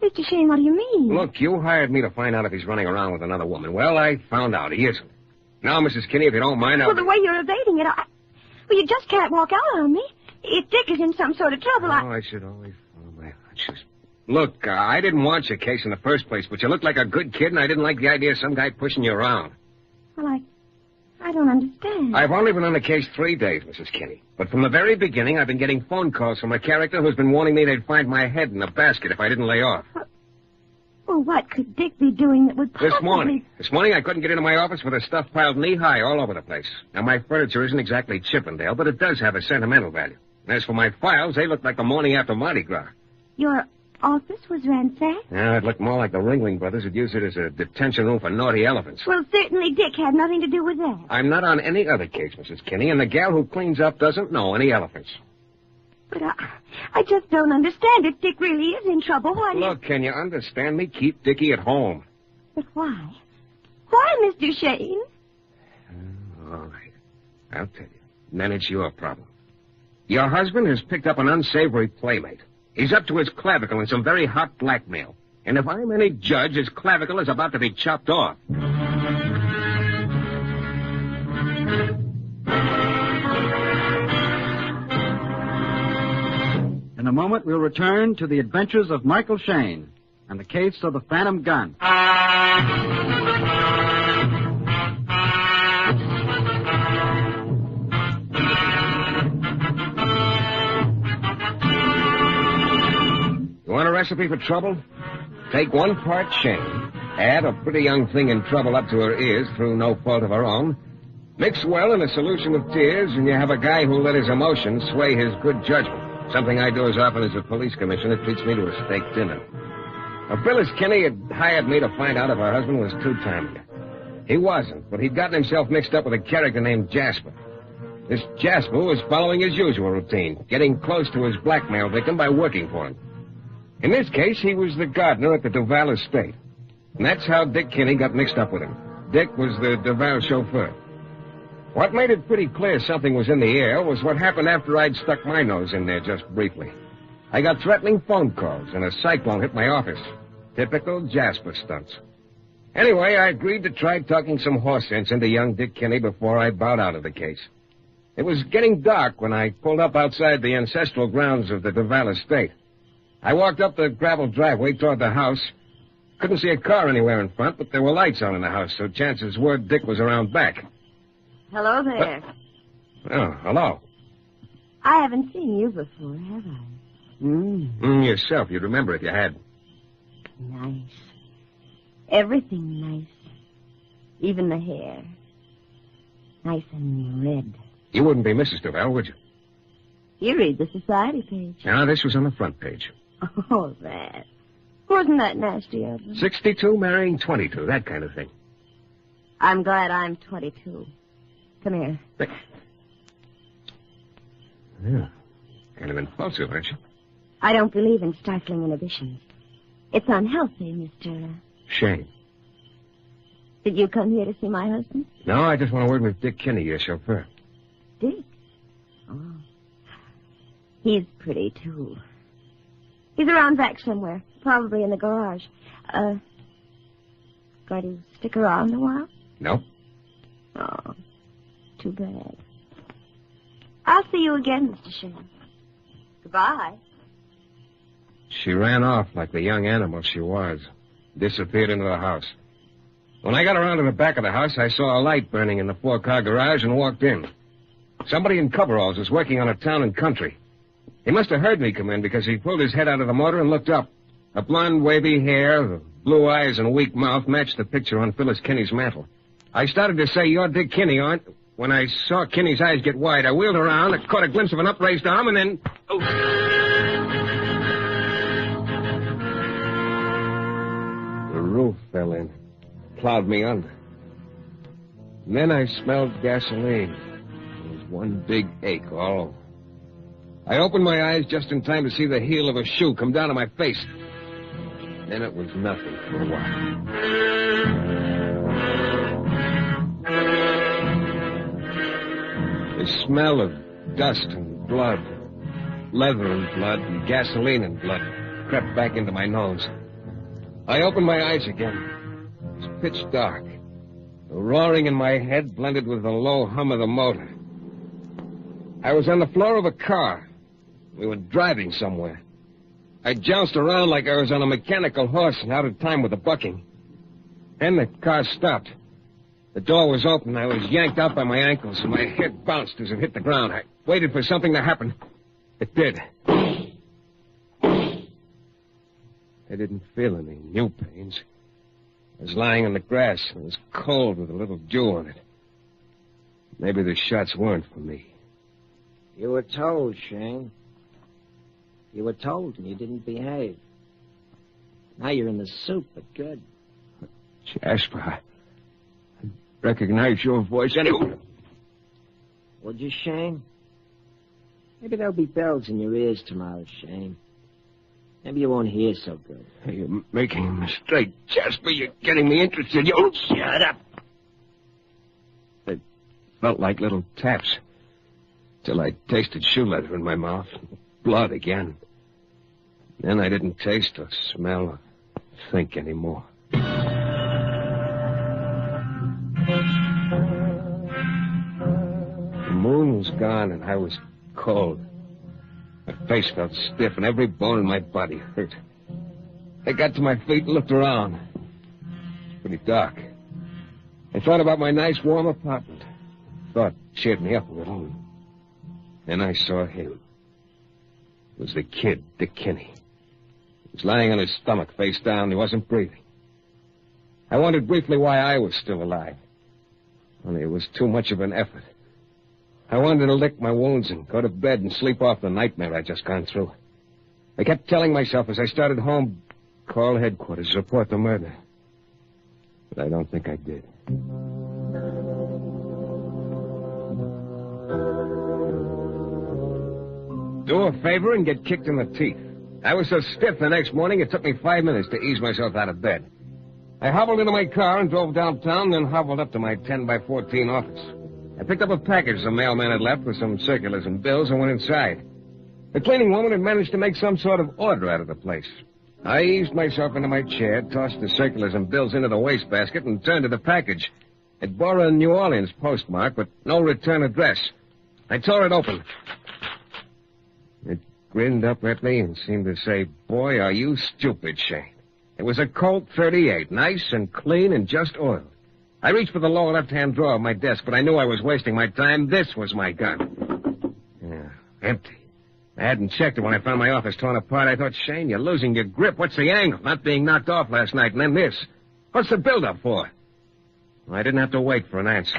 E: Mr. Shayne, what do you mean?
A: Look, you hired me to find out if he's running around with another woman. Well, I found out he isn't. Now, Mrs. Kinney, if you don't mind, I'll...
E: Well, the way you're evading it, Well, you just can't walk out on me. If Dick is in some sort of trouble,
A: I should always follow my hunches. Look, I didn't want your case in the first place, but you looked like a good kid, and I didn't like the idea of some guy pushing you around.
E: Well, I don't understand.
A: I've only been on the case 3 days, Mrs. Kinney. But from the very beginning, I've been getting phone calls from a character who's been warning me they'd find my head in a basket if I didn't lay off.
E: Well, what could Dick be doing that would possibly...
A: This morning, I couldn't get into my office with the stuff piled knee-high all over the place. Now, my furniture isn't exactly Chippendale, but it does have a sentimental value. And as for my files, they look like the morning after Mardi Gras.
E: Your office was ransacked?
A: Yeah, it looked more like the Ringling Brothers had used it as a detention room for naughty elephants.
E: Well, certainly Dick had nothing to do with that.
A: I'm not on any other case, Mrs. Kinney, and the gal who cleans up doesn't know any elephants.
E: But I just don't understand. If Dick really is in trouble, why...
A: Look, can you understand me? Keep Dickie at home.
E: But why? Why, Mr. Shayne?
A: All right. I'll tell you. And then it's your problem. Your husband has picked up an unsavory playmate. He's up to his clavicle in some very hot blackmail. And if I'm any judge, his clavicle is about to be chopped off.
B: In a moment, we'll return to the adventures of Michael Shayne and the case of the Phantom Gun.
A: You want a recipe for trouble? Take 1 part Shayne, add a pretty young thing in trouble up to her ears through no fault of her own, mix well in a solution of tears, and you have a guy who'll let his emotions sway his good judgment. Something I do as often as a police commissioner treats me to a steak dinner. Now, Phyllis Kinney had hired me to find out if her husband was two-timing her. He wasn't, but he'd gotten himself mixed up with a character named Jasper. This Jasper was following his usual routine, getting close to his blackmail victim by working for him. In this case, he was the gardener at the Duval estate. And that's how Dick Kinney got mixed up with him. Dick was the Duval chauffeur. What made it pretty clear something was in the air was what happened after I'd stuck my nose in there just briefly. I got threatening phone calls, and a cyclone hit my office. Typical Jasper stunts. Anyway, I agreed to try talking some horse sense into young Dick Kinney before I bowed out of the case. It was getting dark when I pulled up outside the ancestral grounds of the Duval estate. I walked up the gravel driveway toward the house. Couldn't see a car anywhere in front, but there were lights on in the house, so chances were Dick was around back.
E: Hello there.
A: Oh, hello.
E: I haven't seen you before, have I?
A: Yourself. You'd remember if you had.
E: Nice. Everything nice. Even the hair. Nice and red.
A: You wouldn't be Mrs. Duval, would you?
E: You read the society page.
A: No, this was on the front page.
E: Oh, that. Wasn't that nasty of them?
A: 62 marrying 22, that kind of thing.
E: I'm glad I'm 22. Come here.
A: Yeah. Kind of impulsive, aren't you?
E: I don't believe in stifling inhibitions. It's unhealthy, Mr.
A: Shayne.
E: Did you come here to see my husband?
A: No, I just want a word with Dick Kinney, your chauffeur.
E: Dick? Oh. He's pretty, too. He's around back somewhere, probably in the garage. Going to stick around a while?
A: No.
E: Oh, too bad. I'll see you again, Mr. Shayne. Goodbye.
A: She ran off like the young animal she was. Disappeared into the house. When I got around to the back of the house, I saw a light burning in the 4-car garage and walked in. Somebody in coveralls was working on a town and country. He must have heard me come in because he pulled his head out of the motor and looked up. The blonde, wavy hair, the blue eyes, and weak mouth matched the picture on Phyllis Kinney's mantel. I started to say, "You're Dick Kinney, aren't you?" When I saw Kinney's eyes get wide, I wheeled around, I caught a glimpse of an upraised arm, and then... Oh. The roof fell in, plowed me under. And then I smelled gasoline. It was one big ache all over. I opened my eyes just in time to see the heel of a shoe come down on my face. Then it was nothing for a while. The smell of dust and blood, leather and blood, and gasoline and blood crept back into my nose. I opened my eyes again. It was pitch dark. The roaring in my head blended with the low hum of the motor. I was on the floor of a car. We were driving somewhere. I jounced around like I was on a mechanical horse and out of time with the bucking. Then the car stopped. The door was open. I was yanked out by my ankles, and my head bounced as it hit the ground. I waited for something to happen. It did. I didn't feel any new pains. I was lying on the grass, and it was cold with a little dew on it. Maybe the shots weren't for me.
J: You were told, Shayne. You were told, and you didn't behave. Now you're in the soup, but good.
A: Jasper, I recognize your voice anyway.
J: Would you, Shayne? Maybe there'll be bells in your ears tomorrow, Shayne. Maybe you won't hear so good.
A: You're making a mistake, Jasper. You're getting me interested. You shut up. It felt like little taps. Till I tasted shoe leather in my mouth. Blood again. Then I didn't taste or smell or think anymore. The moon was gone and I was cold. My face felt stiff and every bone in my body hurt. I got to my feet and looked around. It was pretty dark. I thought about my nice warm apartment. Thought cheered me up a little. Then I saw him. It was the kid, Dick Kinney. He was lying on his stomach, face down. He wasn't breathing. I wondered briefly why I was still alive. Only it was too much of an effort. I wanted to lick my wounds and go to bed and sleep off the nightmare I'd just gone through. I kept telling myself as I started home, call headquarters, report the murder. But I don't think I did. Do a favor and get kicked in the teeth. I was so stiff the next morning, it took me 5 minutes to ease myself out of bed. I hobbled into my car and drove downtown, then hobbled up to my 10-by-14 office. I picked up a package the mailman had left with some circulars and bills and went inside. The cleaning woman had managed to make some sort of order out of the place. I eased myself into my chair, tossed the circulars and bills into the wastebasket, and turned to the package. It bore a New Orleans postmark, but no return address. I tore it open. It grinned up at me and seemed to say, "Boy, are you stupid, Shayne." It was a Colt 38, nice and clean and just oiled. I reached for the lower left-hand drawer of my desk, but I knew I was wasting my time. This was my gun. Yeah, empty. I hadn't checked it when I found my office torn apart. I thought, Shayne, you're losing your grip. What's the angle? Not being knocked off last night, and then this. What's the build-up for? Well, I didn't have to wait for an answer.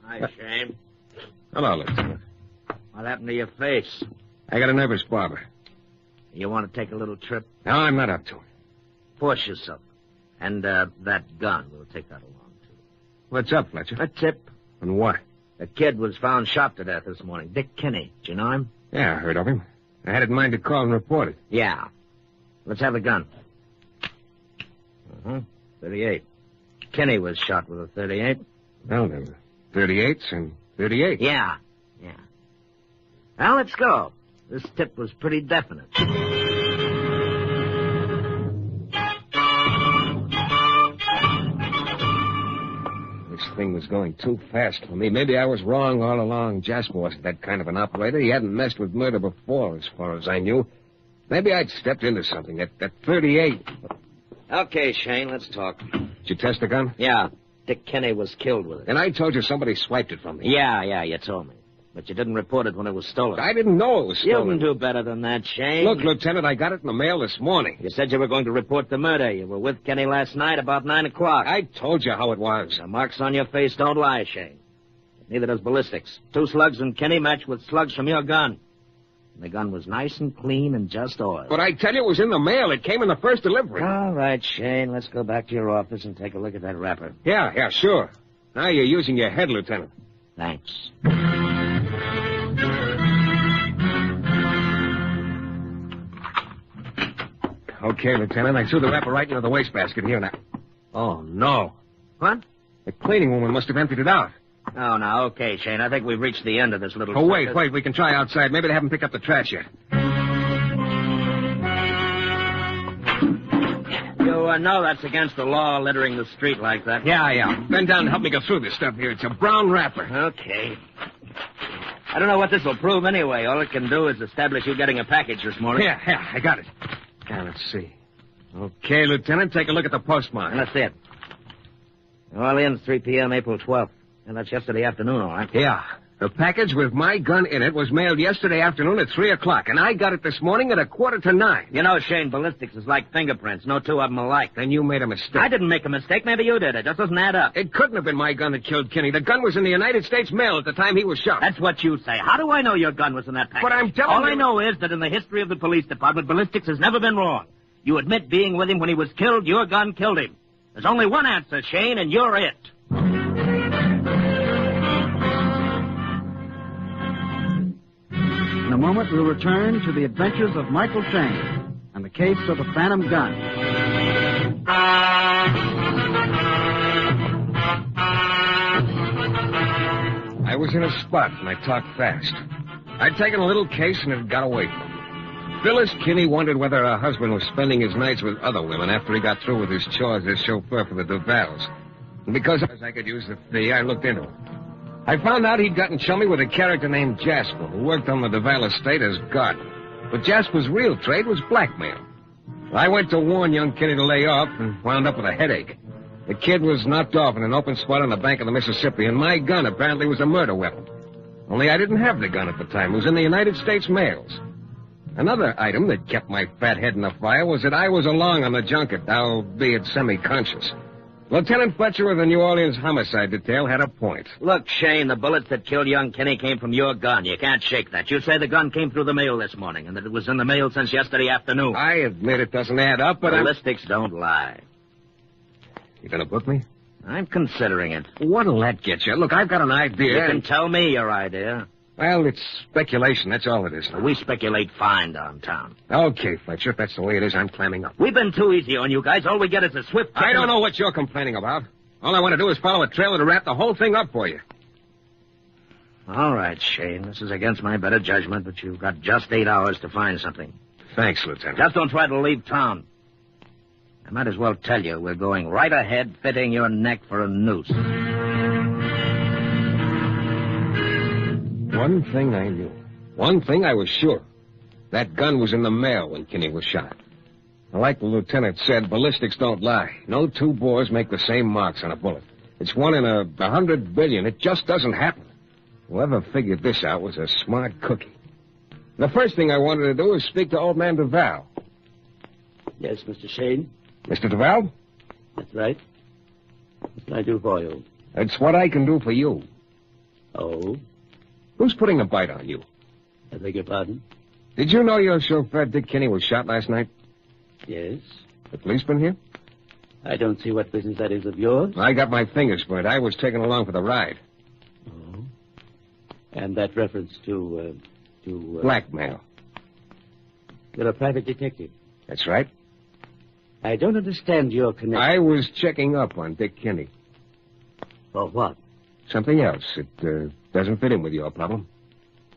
J: Hi, Shayne.
A: Hello, Lieutenant.
J: What happened to your face?
A: I got a nervous barber.
J: You want to take a little trip?
A: No, I'm not up to it.
J: Force yourself. And that gun, we'll take that along, too.
A: What's up, Fletcher?
J: A tip.
A: And what?
J: A kid was found shot to death this morning. Dick Kinney. Do you know him?
A: Yeah, I heard of him. I had it in mind to call and report it.
J: Yeah. Let's have the gun. 38. Kinney was shot with a 38.
A: Well, there were 38s and 38.
J: Yeah. Well, let's go. This tip was pretty definite.
A: thing was going too fast for me. Maybe I was wrong all along. Jasper wasn't that kind of an operator. He hadn't messed with murder before, as far as I knew. Maybe I'd stepped into something. That 38.
J: Okay, Shayne, let's talk.
A: Did you test the gun?
J: Yeah. Dick Kenny was killed with it.
A: And I told you somebody swiped it from me.
J: Yeah, you told me. But you didn't report it when it was stolen.
A: I didn't know it was stolen.
J: You can do better than that, Shayne.
A: Look, Lieutenant, I got it in the mail this morning.
J: You said you were going to report the murder. You were with Kenny last night about 9 o'clock.
A: I told you how it was.
J: The marks on your face don't lie, Shayne. Neither does ballistics. 2 slugs in Kenny match with slugs from your gun. The gun was nice and clean and just oiled.
A: But I tell you, it was in the mail. It came in the first delivery.
J: All right, Shayne, let's go back to your office and take a look at that wrapper.
A: Yeah, sure. Now you're using your head, Lieutenant.
J: Thanks.
A: Okay, Lieutenant, I threw the wrapper right into the wastebasket here now. Oh, no.
J: What?
A: The cleaning woman must have emptied it out.
J: Oh, now, okay, Shayne. I think we've reached the end of this little...
A: Oh, wait. We can try outside. Maybe they haven't picked up the trash yet.
J: You know that's against the law, littering the street like that.
A: Yeah. Bend down and help me go through this stuff here. It's a brown wrapper.
J: Okay. I don't know what this will prove anyway. All it can do is establish you getting a package this morning.
A: Yeah, I got it. Now, let's see. Okay, Lieutenant, take a look at the postmark.
J: That's it. New Orleans, 3 p.m., April 12th. And that's yesterday afternoon, all right?
A: Yeah. The package with my gun in it was mailed yesterday afternoon at 3 o'clock, and I got it this morning at 8:45.
J: You know, Shayne, ballistics is like fingerprints. No two of them alike.
A: Then you made a mistake.
J: I didn't make a mistake. Maybe you did. It just doesn't add up.
A: It couldn't have been my gun that killed Kenny. The gun was in the United States mail at the time he was shot.
J: That's what you say. How do I know your gun was in that package?
A: But I'm telling
J: All
A: you...
J: I know is that in the history of the police department, ballistics has never been wrong. You admit being with him when he was killed, your gun killed him. There's only one answer, Shayne, and you're it.
B: In a moment, we'll return to the adventures of Michael Shayne and the case of the Phantom Gun.
A: I was in a spot, and I talked fast. I'd taken a little case, and it got away from me. Phyllis Kinney wondered whether her husband was spending his nights with other women after he got through with his chores as chauffeur for the Duvals. And because I could use the fee, I looked into it. I found out he'd gotten chummy with a character named Jasper, who worked on the Duval estate as gardener. But Jasper's real trade was blackmail. I went to warn young Kinney to lay off and wound up with a headache. The kid was knocked off in an open spot on the bank of the Mississippi, and my gun apparently was a murder weapon. Only I didn't have the gun at the time. It was in the United States mails. Another item that kept my fat head in the fire was that I was along on the junket, albeit semi-conscious. Lieutenant Fletcher of the New Orleans Homicide Detail had a point.
J: Look, Shayne, the bullets that killed young Kenny came from your gun. You can't shake that. You say the gun came through the mail this morning and that it was in the mail since yesterday afternoon.
A: I admit it doesn't add up, but
J: ballistics don't lie.
A: You gonna book me?
J: I'm considering it.
A: What'll that get you? Look, I've got an idea.
J: You can tell me your idea.
A: Well, it's speculation. That's all it is.
J: We speculate fine downtown.
A: Okay, Fletcher. If that's the way it is, I'm clamming up.
J: We've been too easy on you guys. All we get is a swift...
A: I don't know what you're complaining about. All I want to do is follow a trailer to wrap the whole thing up for you.
J: All right, Shayne. This is against my better judgment, but you've got just 8 hours to find something.
A: Thanks, Lieutenant.
J: Just don't try to leave town. I might as well tell you we're going right ahead, fitting your neck for a noose.
A: One thing I knew. One thing I was sure. That gun was in the mail when Kinney was shot. Like the lieutenant said, ballistics don't lie. No two bores make the same marks on a bullet. It's 1 in 100 billion. It just doesn't happen. Whoever figured this out was a smart cookie. The first thing I wanted to do was speak to old man Duval.
L: Yes, Mr. Shayne?
A: Mr. Duval?
L: That's right. What can I do for you?
A: It's what I can do for you.
L: Oh?
A: Who's putting a bite on you?
L: I beg your pardon?
A: Did you know your chauffeur, Dick Kinney, was shot last night?
L: Yes.
A: The policeman here?
L: I don't see what business that is of yours.
A: I got my fingers burnt. I was taken along for the ride.
L: Oh. And that reference to
A: blackmail.
L: You're a private detective.
A: That's right.
L: I don't understand your connection.
A: I was checking up on Dick Kinney.
L: For what?
A: Something else. It doesn't fit in with your problem.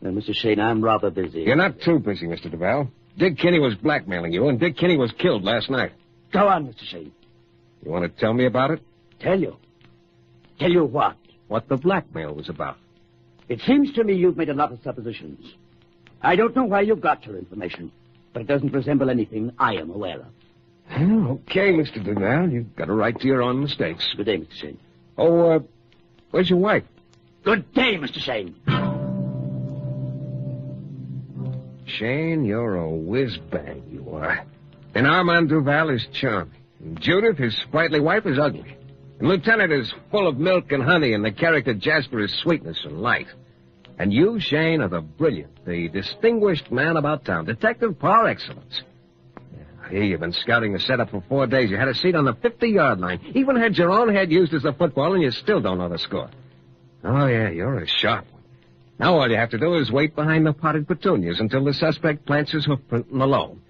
L: Now, Mr. Shayne, I'm rather busy.
A: You're not too busy, Mr. Duval. Dick Kinney was blackmailing you, and Dick Kinney was killed last night.
L: Go on, Mr. Shayne.
A: You want to tell me about it?
L: Tell you?
M: Tell you what?
A: What the blackmail was about.
M: It seems to me you've made a lot of suppositions. I don't know where you got your information, but it doesn't resemble anything I am aware of.
A: Well, okay, Mr. Duval. You've got a right to your own mistakes.
M: Good day, Mr. Shayne.
A: Oh, where's your wife?
M: Good day, Mr. Shayne.
A: Shayne, you're a whiz-bang, you are. And Armand Duval is charming. And Judith, his sprightly wife, is ugly. And Lieutenant is full of milk and honey, and the character Jasper is sweetness and light. And you, Shayne, are the brilliant, the distinguished man about town, detective par excellence. Here, you've been scouting the setup for 4 days. You had a seat on the 50-yard line. Even had your own head used as a football, and you still don't know the score. Oh, yeah, you're a sharp one. Now all you have to do is wait behind the potted petunias until the suspect plants his hoofprint in the loam.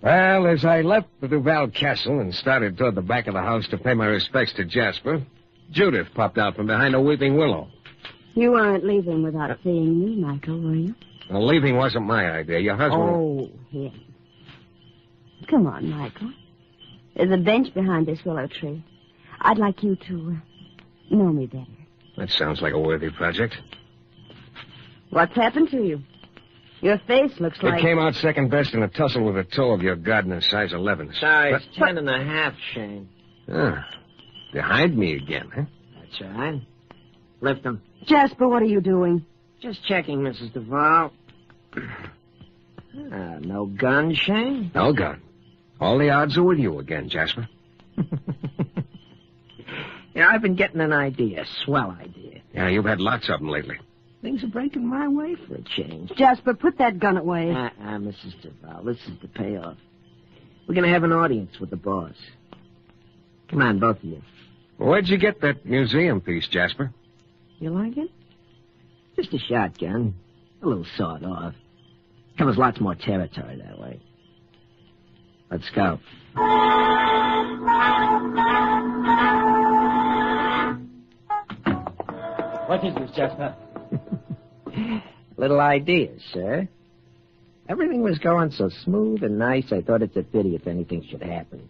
A: Well, as I left the Duval castle and started toward the back of the house to pay my respects to Jasper, Judith popped out from behind a weeping willow.
E: You weren't leaving without seeing me, Michael, were you?
A: Well, leaving wasn't my idea. Your husband...
E: Oh, him. Come on, Michael. There's a bench behind this willow tree. I'd like you to know me better.
A: That sounds like a worthy project.
E: What's happened to you? Your face looks like...
A: It came out second best in a tussle with a toe of your gardener, size 11.
J: Size 10.5, Shayne.
A: Ah, behind me again, huh?
J: That's all right. Lift him.
E: Jasper, what are you doing?
J: Just checking, Mrs. Duval. No gun, Shayne?
A: No gun. All the odds are with you again, Jasper.
J: Yeah, I've been getting an idea. Swell idea.
A: Yeah, you've had lots of them lately.
J: Things are breaking my way for a change.
E: Jasper, put that gun away.
J: Mrs. Duval, this is the payoff. We're going to have an audience with the boss. Come on, both of you.
A: Where'd you get that museum piece, Jasper?
J: You like it? Just a shotgun. A little sawed off. Covers lots more territory that way. Let's go.
M: What is this, Jasper?
J: Little ideas, sir. Everything was going so smooth and nice, I thought it's a pity if anything should happen.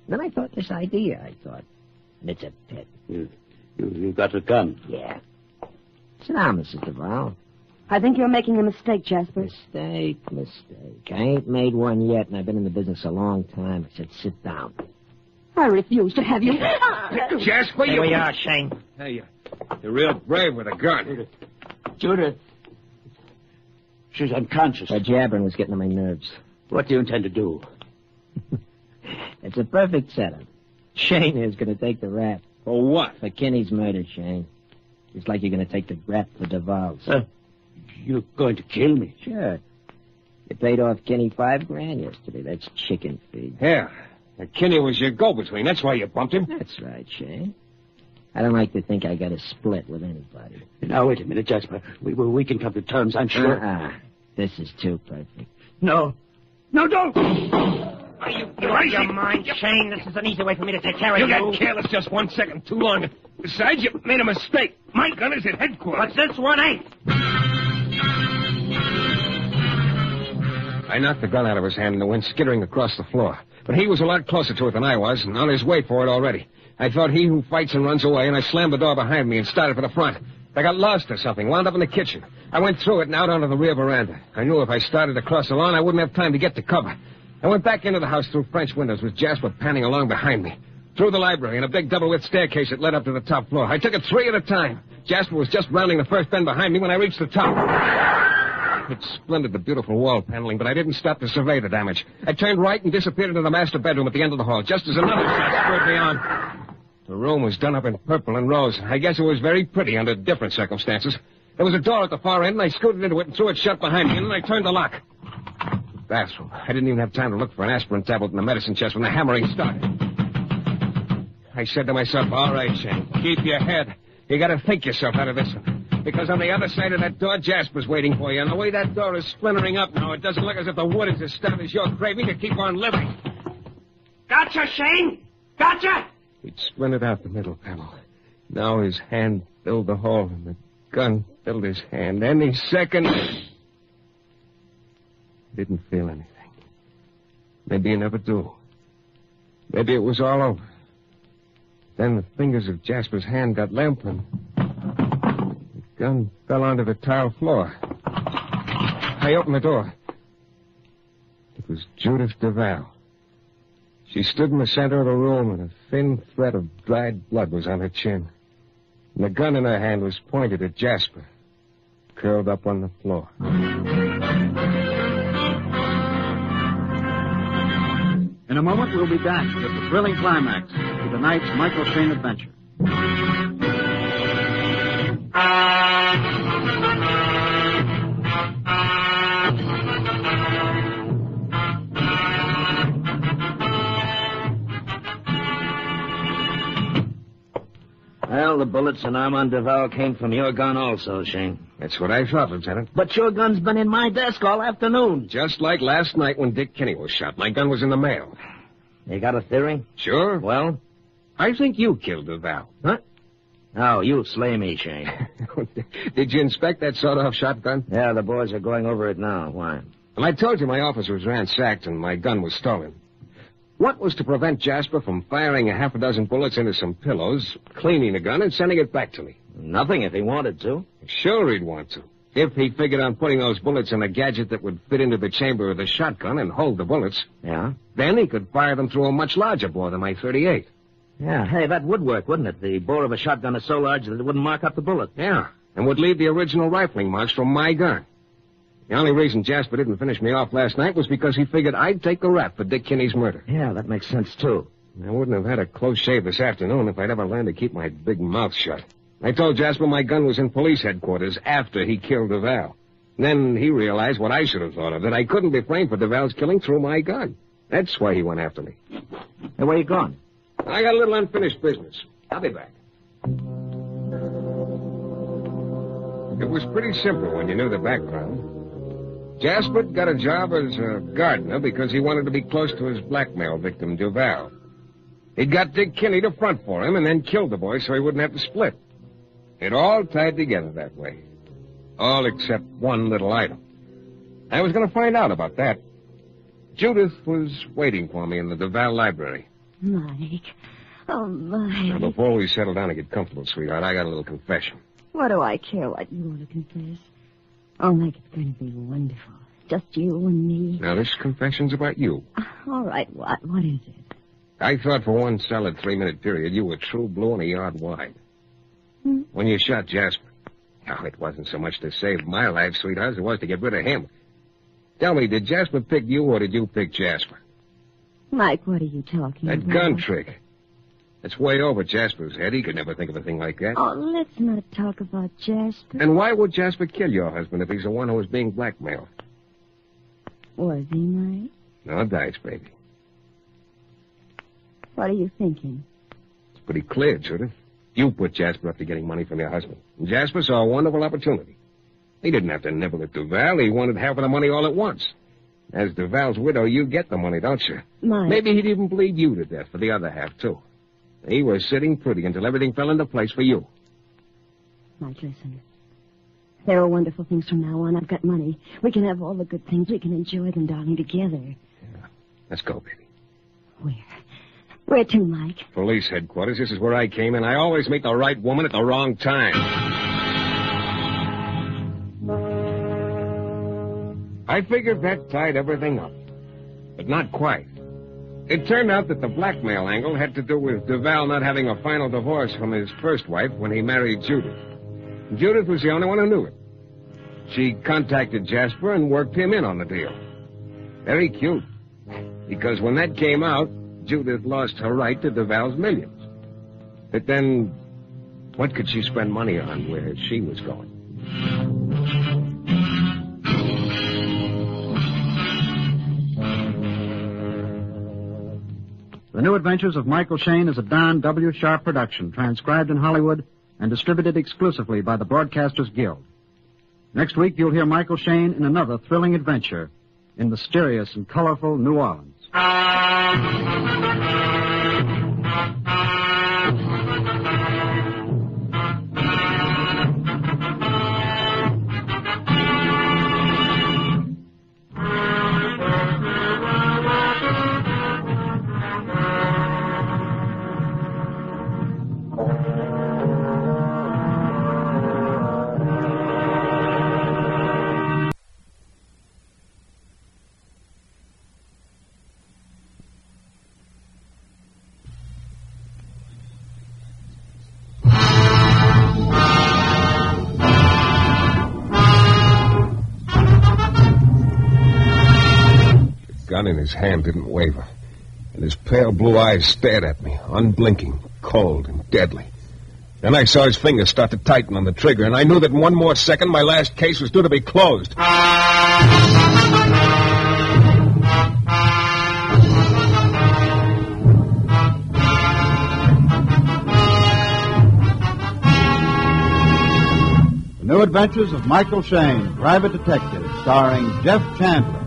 J: Then I thought this idea, and it's a pit.
M: You got a gun?
J: Yeah. Sit down, Mrs. Duval.
E: I think you're making a mistake, Jasper.
J: Mistake. I ain't made one yet, and I've been in the business a long time. I said, sit down.
E: I refuse to have you.
A: Jasper,
J: Here we are, Shayne.
A: Hey, you're real brave with a gun.
M: Judith. She's unconscious.
J: Her jabbering was getting on my nerves.
M: What do you intend to do?
J: It's a perfect setup. Shayne is going to take the rap.
A: For what?
J: For Kinney's murder, Shayne. Just like you're going to take the rap for Duval's.
M: You're going to kill me?
J: Sure. You paid off Kinney $5,000 yesterday. That's chicken feed.
A: Yeah. Kinney was your go-between. That's why you bumped him.
J: That's right, Shayne. I don't like to think I got a split with anybody.
M: Now, wait a minute, Jasper. We can come to terms, I'm sure.
J: This is too perfect.
M: No, don't!
J: Are you out of your mind, Shayne? This is an easy way for me to take care of you.
K: You got careless just 1 second too long. Besides, you made a mistake. My gun is at headquarters.
J: But this one ain't.
A: I knocked the gun out of his hand and it went skittering across the floor. But he was a lot closer to it than I was, and on his way for it already. I thought he who fights and runs away, and I slammed the door behind me and started for the front. I got lost or something, wound up in the kitchen. I went through it and out onto the rear veranda. I knew if I started across the lawn, I wouldn't have time to get to cover. I went back into the house through French windows with Jasper panning along behind me. Through the library and a big double-width staircase that led up to the top floor. I took it 3 at a time. Jasper was just rounding the first bend behind me when I reached the top. It splendid the beautiful wall paneling, but I didn't stop to survey the damage. I turned right and disappeared into the master bedroom at the end of the hall, just as another shot spurred me on. The room was done up in purple and rose. I guess it was very pretty under different circumstances. There was a door at the far end, and I scooted into it and threw it shut behind me, and then I turned the lock. Bathroom. I didn't even have time to look for an aspirin tablet in the medicine chest when the hammering started. I said to myself, all right, Shayne, keep your head. You gotta think yourself out of this one. Because on the other side of that door, Jasper's waiting for you. And the way that door is splintering up now, it doesn't look as if the wood is as stout as your craving to keep on living.
J: Gotcha, Shayne! Gotcha!
A: He'd splintered out the middle panel. Now his hand filled the hole, and the gun filled his hand. Any second... Didn't feel anything. Maybe you never do. Maybe it was all over.
K: Then the fingers of Jasper's hand got limp, and the gun fell onto the tile floor. I opened the door. It was Judith DeVal. She stood in the center of the room, and a thin thread of dried blood was on her chin. And the gun in her hand was pointed at Jasper, curled up on the floor.
B: In a moment, we'll be back with the thrilling climax to tonight's Michael Shayne adventure.
C: Well, the bullets in Armand Duval came from your gun also, Shayne.
K: That's what I thought, Lieutenant.
C: But your gun's been in my desk all afternoon.
K: Just like last night when Dick Kinney was shot. My gun was in the mail.
C: You got a theory?
K: Sure.
C: Well?
K: I think you killed Duval.
C: Huh? Oh, you slay me, Shayne.
K: Did you inspect that sawed-off shotgun?
C: Yeah, the boys are going over it now. Why?
K: Well, I told you my office was ransacked and my gun was stolen. What was to prevent Jasper from firing a half a dozen bullets into some pillows, cleaning the gun, and sending it back to me?
C: Nothing if he wanted to.
K: Sure he'd want to. If he figured on putting those bullets in a gadget that would fit into the chamber of the shotgun and hold the bullets.
C: Yeah?
K: Then he could fire them through a much larger bore than my .38.
C: Yeah, hey, that would work, wouldn't it? The bore of a shotgun is so large that it wouldn't mark up the bullet.
K: Yeah, and would leave the original rifling marks from my gun. The only reason Jasper didn't finish me off last night was because he figured I'd take the rap for Dick Kinney's murder.
C: Yeah, that makes sense, too.
K: I wouldn't have had a close shave this afternoon if I'd ever learned to keep my big mouth shut. I told Jasper my gun was in police headquarters after he killed Duval. Then he realized what I should have thought of, that I couldn't be framed for Duval's killing through my gun. That's why he went after me.
C: Hey, where you going?
K: I got a little unfinished business. I'll be back. It was pretty simple when you knew the background. Jasper got a job as a gardener because he wanted to be close to his blackmail victim, Duval. He'd got Dick Kinney to front for him and then killed the boy so he wouldn't have to split. It all tied together that way. All except one little item. I was going to find out about that. Judith was waiting for me in the Duval library.
E: Mike. Oh, Mike.
K: Now, before we settle down and get comfortable, sweetheart, I got a little confession.
E: What do I care what you want to confess? Oh, Mike, it's going to be wonderful. Just you and me.
K: Now, this confession's about you.
E: All right, what? What is it?
K: I thought for one solid 3-minute period you were true blue and a yard wide. When you shot Jasper. Oh, it wasn't so much to save my life, sweetheart, as it was to get rid of him. Tell me, did Jasper pick you or did you pick Jasper?
E: Mike, what are you talking about?
K: That gun trick. It's way over Jasper's head. He could never think of a thing like that.
E: Oh, let's not talk about Jasper.
K: And why would Jasper kill your husband if he's the one who was being blackmailed?
E: Was he, Mike?
K: No dice, baby.
E: What are you thinking?
K: It's pretty clear, Judith. You put Jasper up to getting money from your husband. And Jasper saw a wonderful opportunity. He didn't have to nibble at Duval. He wanted half of the money all at once. As Duval's widow, you get the money, don't you?
E: Mike.
K: Maybe he'd even bleed you to death for the other half, too. He was sitting pretty until everything fell into place for you.
E: Mike, listen. There are wonderful things from now on. I've got money. We can have all the good things. We can enjoy them, darling, together.
K: Yeah. Let's go, baby.
E: Where? Where to, Mike?
K: Police headquarters. This is where I came in. I always meet the right woman at the wrong time. I figured that tied everything up. But not quite. It turned out that the blackmail angle had to do with Duval not having a final divorce from his first wife when he married Judith. Judith was the only one who knew it. She contacted Jasper and worked him in on the deal. Very cute. Because when that came out, Judith lost her right to Duval's millions. But then, what could she spend money on where she was going?
B: The New Adventures of Michael Shayne is a Don W. Sharp production, transcribed in Hollywood and distributed exclusively by the Broadcasters Guild. Next week, you'll hear Michael Shayne in another thrilling adventure in mysterious and colorful New Orleans.
K: gun in his hand didn't waver, and his pale blue eyes stared at me, unblinking, cold and deadly. Then I saw his fingers start to tighten on the trigger, and I knew that in one more second my last case was due to be closed.
B: The New Adventures of Michael Shayne, Private Detective, starring Jeff Chandler.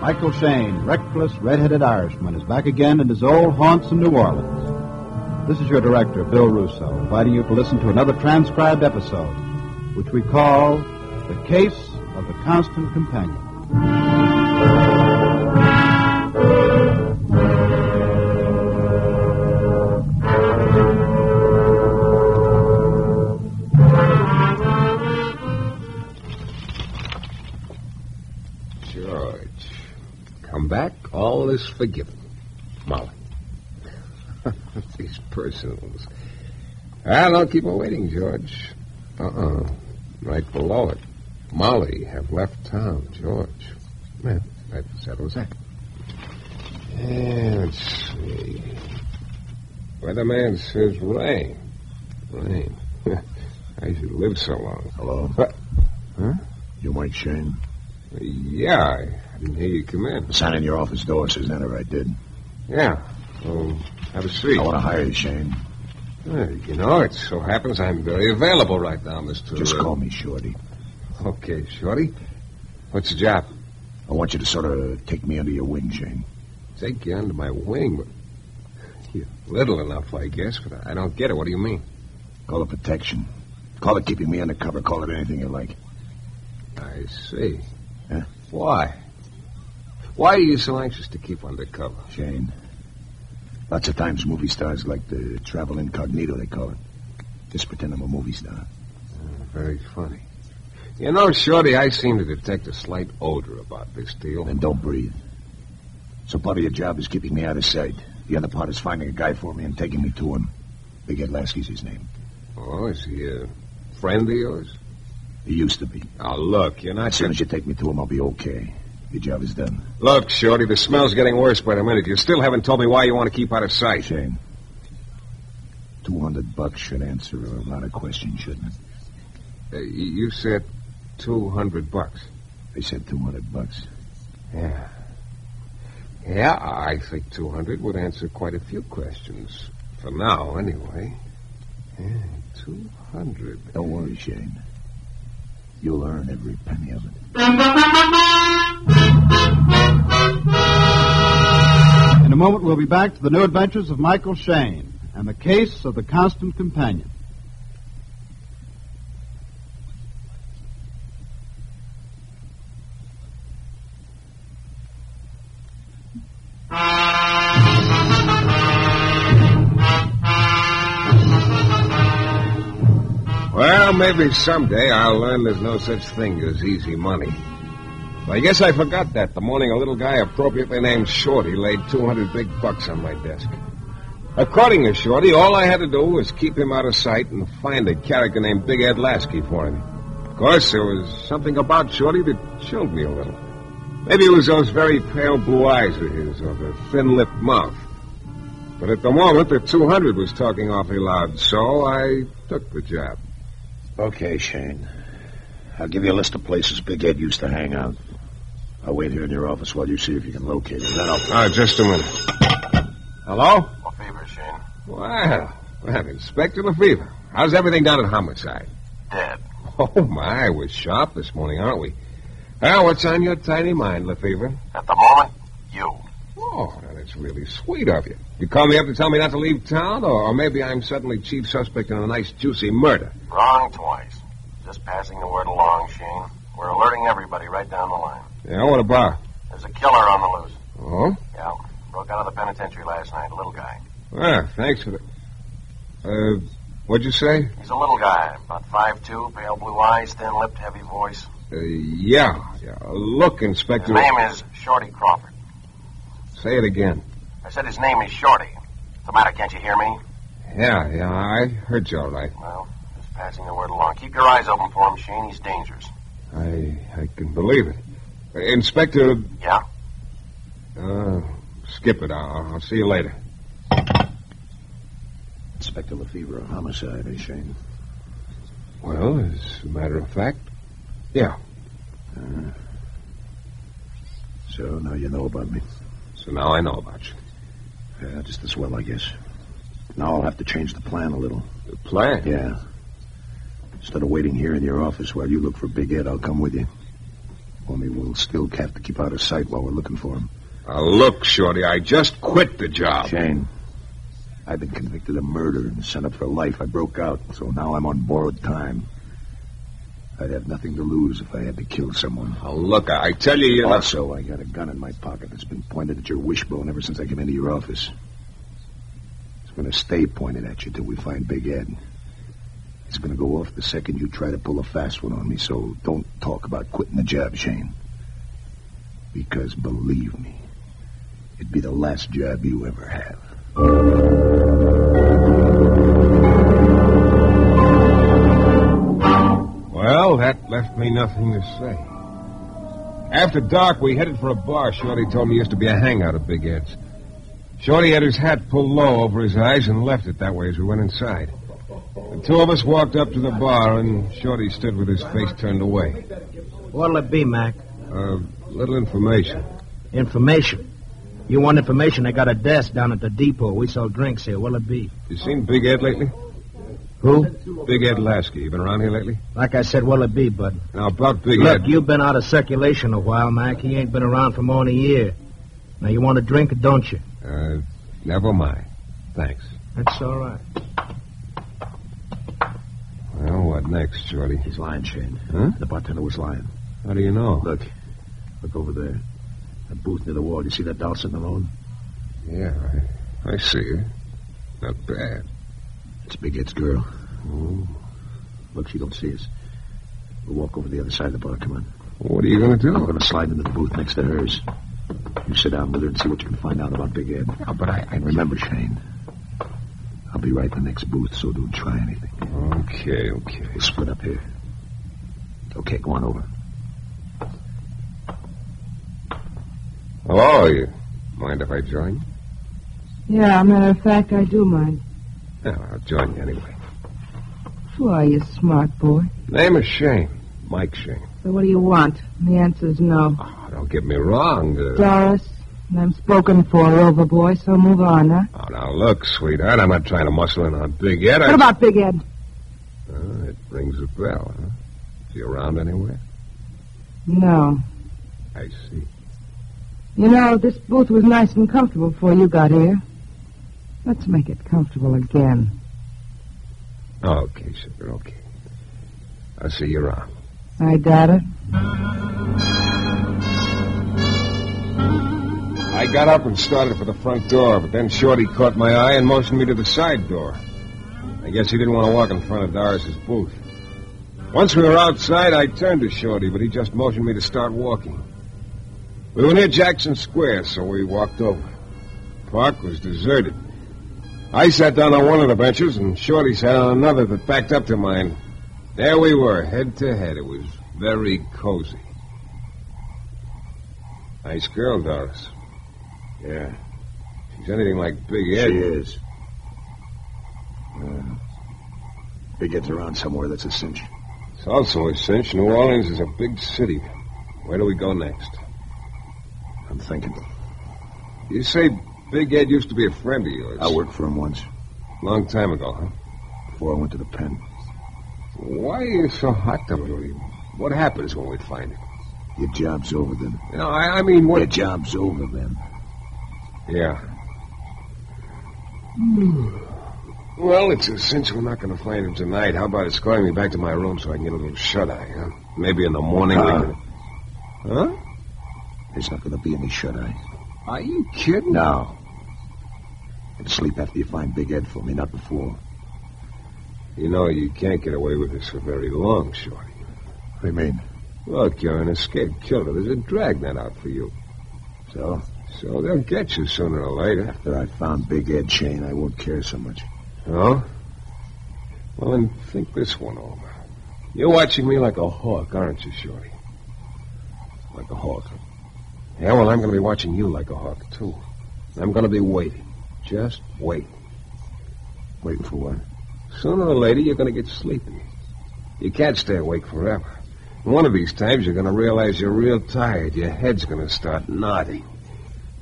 B: Michael Shayne, reckless, red-headed Irishman, is back again in his old haunts in New Orleans. This is your director, Bill Russo, inviting you to listen to another transcribed episode, which we call The Case of the Constant Companion.
K: George, come back, all is forgiven. Molly. These personals. Don't keep her waiting, George. Right below it. Molly have left town, George. Well, that settles that. Let's see. Weatherman says rain. Rain. I should live so long.
P: Hello?
K: What? Huh?
P: You Mike Shayne?
K: Yeah, I didn't hear you come in.
P: Sign in your office door says enter, I did.
K: Yeah. Well, have a seat.
P: I want to hire you, Shayne.
K: You know, it so happens I'm very available right now, Mr.
P: Just call me Shorty.
K: Okay, Shorty. What's the job?
P: I want you to sort of take me under your wing, Shayne.
K: Take you under my wing? But you're little enough, I guess, but I don't get it. What do you mean?
P: Call it protection. Call it keeping me undercover. Call it anything you like.
K: I see.
P: Huh?
K: Why? Why are you so anxious to keep undercover?
P: Shayne, lots of times movie stars like to travel incognito, they call it. Just pretend I'm a movie star.
K: Very funny. You know, Shorty, I seem to detect a slight odor about this deal.
P: Then don't breathe. So part of your job is keeping me out of sight. The other part is finding a guy for me and taking me to him. Big Ed Lasky's his name.
K: Oh, is he a friend of yours?
P: He used to be.
K: Oh, look, you're not...
P: As soon as you take me to him, I'll be okay. Your job is done.
K: Look, Shorty, the smell's getting worse by the minute. You still haven't told me why you want to keep out of sight.
P: Shayne, $200 should answer a lot of questions, shouldn't it?
K: You said $200.
P: I said $200.
K: Yeah. Yeah, I think 200 would answer quite a few questions. For now, anyway. Yeah, 200.
P: Don't worry, Shayne. You'll earn every penny of it.
B: In a moment, we'll be back to the New Adventures of Michael Shayne and the Case of the Constant Companion.
K: Well, maybe someday I'll learn there's no such thing as easy money. But I guess I forgot that the morning a little guy appropriately named Shorty laid 200 big bucks on my desk. According to Shorty, all I had to do was keep him out of sight and find a character named Big Ed Lasky for him. Of course, there was something about Shorty that chilled me a little. Maybe it was those very pale blue eyes of his or the thin-lipped mouth. But at the moment, the 200 was talking awfully loud, so I took the job.
P: Okay, Shayne. I'll give you a list of places Big Ed used to hang out. I'll wait here in your office while you see if you can locate him. Then I'll...
K: Just a minute. Hello?
Q: Lefevre, Shayne.
K: Well, Inspector Lefevre. How's everything down at Homicide?
Q: Dead.
K: Oh, my, we're sharp this morning, aren't we? Well, what's on your tiny mind, Lefevre?
Q: At the moment, you.
K: Oh, that's really sweet of you. You call me up to tell me not to leave town, or maybe I'm suddenly chief suspect in a nice, juicy murder?
Q: Wrong twice. Just passing the word along, Shayne. We're alerting everybody right down the line.
K: Yeah, what about?
Q: There's a killer on the loose.
K: Oh?
Q: Yeah, broke out of the penitentiary last night, a little guy.
K: Thanks for the... what'd you say?
Q: He's a little guy, about 5'2", pale blue eyes, thin-lipped, heavy voice.
K: Yeah. Look, Inspector...
Q: His name is Shorty Crawford.
K: Say it again.
Q: I said his name is Shorty. What's the matter, can't you hear me?
K: Yeah, I heard you all right.
Q: Well, just passing the word along. Keep your eyes open for him, Shayne. He's dangerous.
K: I can believe it. Inspector...
Q: Yeah?
K: Skip it. I'll see you later.
P: Inspector Lefevre, a homicide, eh, Shayne?
K: Well, as a matter of fact, yeah.
P: So now you know about me.
K: So now I know about you.
P: Yeah, just as well, I guess. Now I'll have to change the plan a little.
K: The plan?
P: Yeah. Instead of waiting here in your office while you look for Big Ed, I'll come with you. Only we'll still have to keep out of sight while we're looking for him.
K: Look, Shorty, I just quit the job.
P: Shayne, I've been convicted of murder and sent up for life. I broke out, so now I'm on borrowed time. I'd have nothing to lose if I had to kill someone.
K: Look, I tell you, you're
P: Also, I got a gun in my pocket that's been pointed at your wishbone ever since I came into your office. It's going to stay pointed at you till we find Big Ed. It's going to go off the second you try to pull a fast one on me, so don't talk about quitting the job, Shayne. Because believe me, it'd be the last job you ever have.
K: Well, that left me nothing to say. After dark, we headed for a bar Shorty told me used to be a hangout of Big Ed's. Shorty had his hat pulled low over his eyes and left it that way as we went inside. The two of us walked up to the bar, and Shorty stood with his face turned away.
J: What'll it be, Mac?
K: Little information.
J: Information? You want information? I got a desk down at the depot. We sell drinks here. What'll it be?
K: You seen Big Ed lately?
J: Who?
K: Big Ed Lasky. You been around here lately?
J: Like I said, what'll it be, bud?
K: Now, about Big
J: Look,
K: Ed...
J: you've been out of circulation a while, Mac. He ain't been around for more than a year. Now, you want a drink or don't you?
K: Never mind. Thanks.
J: That's all right.
K: Well, what next, Shorty?
P: He's lying, Shayne.
K: Huh?
P: The bartender was lying.
K: How do you know?
P: Look over there. That booth near the wall. You see that doll sitting alone?
K: Yeah, I see her. Not bad.
P: It's Big Ed's girl.
K: Oh.
P: Look, she don't see us. We'll walk over the other side of the bar. Come on.
K: What are you going to do?
P: I'm going to slide into the booth next to hers. You sit down with her and see what you can find out about Big Ed.
K: Oh, but I
P: remember, Shayne, I'll be right in the next booth, so don't try anything.
K: Okay.
P: We'll split up here. Okay, go on over.
K: Hello, you mind if I join?
N: Yeah, matter of fact, I do mind.
K: Yeah, I'll join you anyway.
N: Who are you, smart boy?
K: Name is Shayne. Mike Shayne.
N: So what do you want? The answer is no.
K: Oh, don't get me wrong.
N: Doris, I'm spoken for, Rover boy, so move on, huh?
K: Oh, now look, sweetheart, I'm not trying to muscle in on Big Ed.
N: What about Big Ed?
K: It rings a bell, huh? Is he around anywhere?
N: No.
K: I see.
N: You know, this booth was nice and comfortable before you got here. Let's make it comfortable again.
K: Okay, sugar, okay. I'll see you around.
N: I doubt it.
K: I got up and started for the front door, but then Shorty caught my eye and motioned me to the side door. I guess he didn't want to walk in front of Doris's booth. Once we were outside, I turned to Shorty, but he just motioned me to start walking. We were near Jackson Square, so we walked over. The park was deserted. I sat down on one of the benches, and Shorty sat on another that backed up to mine. There we were, head to head. It was very cozy. Nice girl, Doris.
P: Yeah.
K: She's anything like Big Ed.
P: She is. Big Ed's around somewhere, that's a cinch.
K: It's also a cinch. New Orleans is a big city. Where do we go next?
P: I'm thinking.
K: You say Big Ed used to be a friend of yours.
P: I worked for him once.
K: Long time ago, huh?
P: Before I went to the pen.
K: Why are you so hot to me? What happens when we find him?
P: Your job's over then.
K: No, I mean, what...
P: Your job's over then.
K: Yeah. Well, it's a cinch we're not going to find him tonight. How about escorting me back to my room so I can get a little shut-eye, huh? Maybe in the morning we can... Huh?
P: There's not going to be any shut-eye.
K: Are you kidding?
P: No. And sleep after you find Big Ed for me, not before.
K: You know, you can't get away with this for very long, Shorty.
P: What do you mean?
K: Look, you're an escaped killer. There's a dragnet out for you.
P: So?
K: So they'll get you sooner or later.
P: After I found Big Ed, Shayne, I won't care so much.
K: Oh? Well, then think this one over. You're watching me like a hawk, aren't you, Shorty?
P: Like a hawk?
K: Yeah, well, I'm going to be watching you like a hawk, too. I'm going to be waiting. Just waiting.
P: Waiting for what?
K: Sooner or later, you're going to get sleepy. You can't stay awake forever. One of these times, you're going to realize you're real tired. Your head's going to start nodding.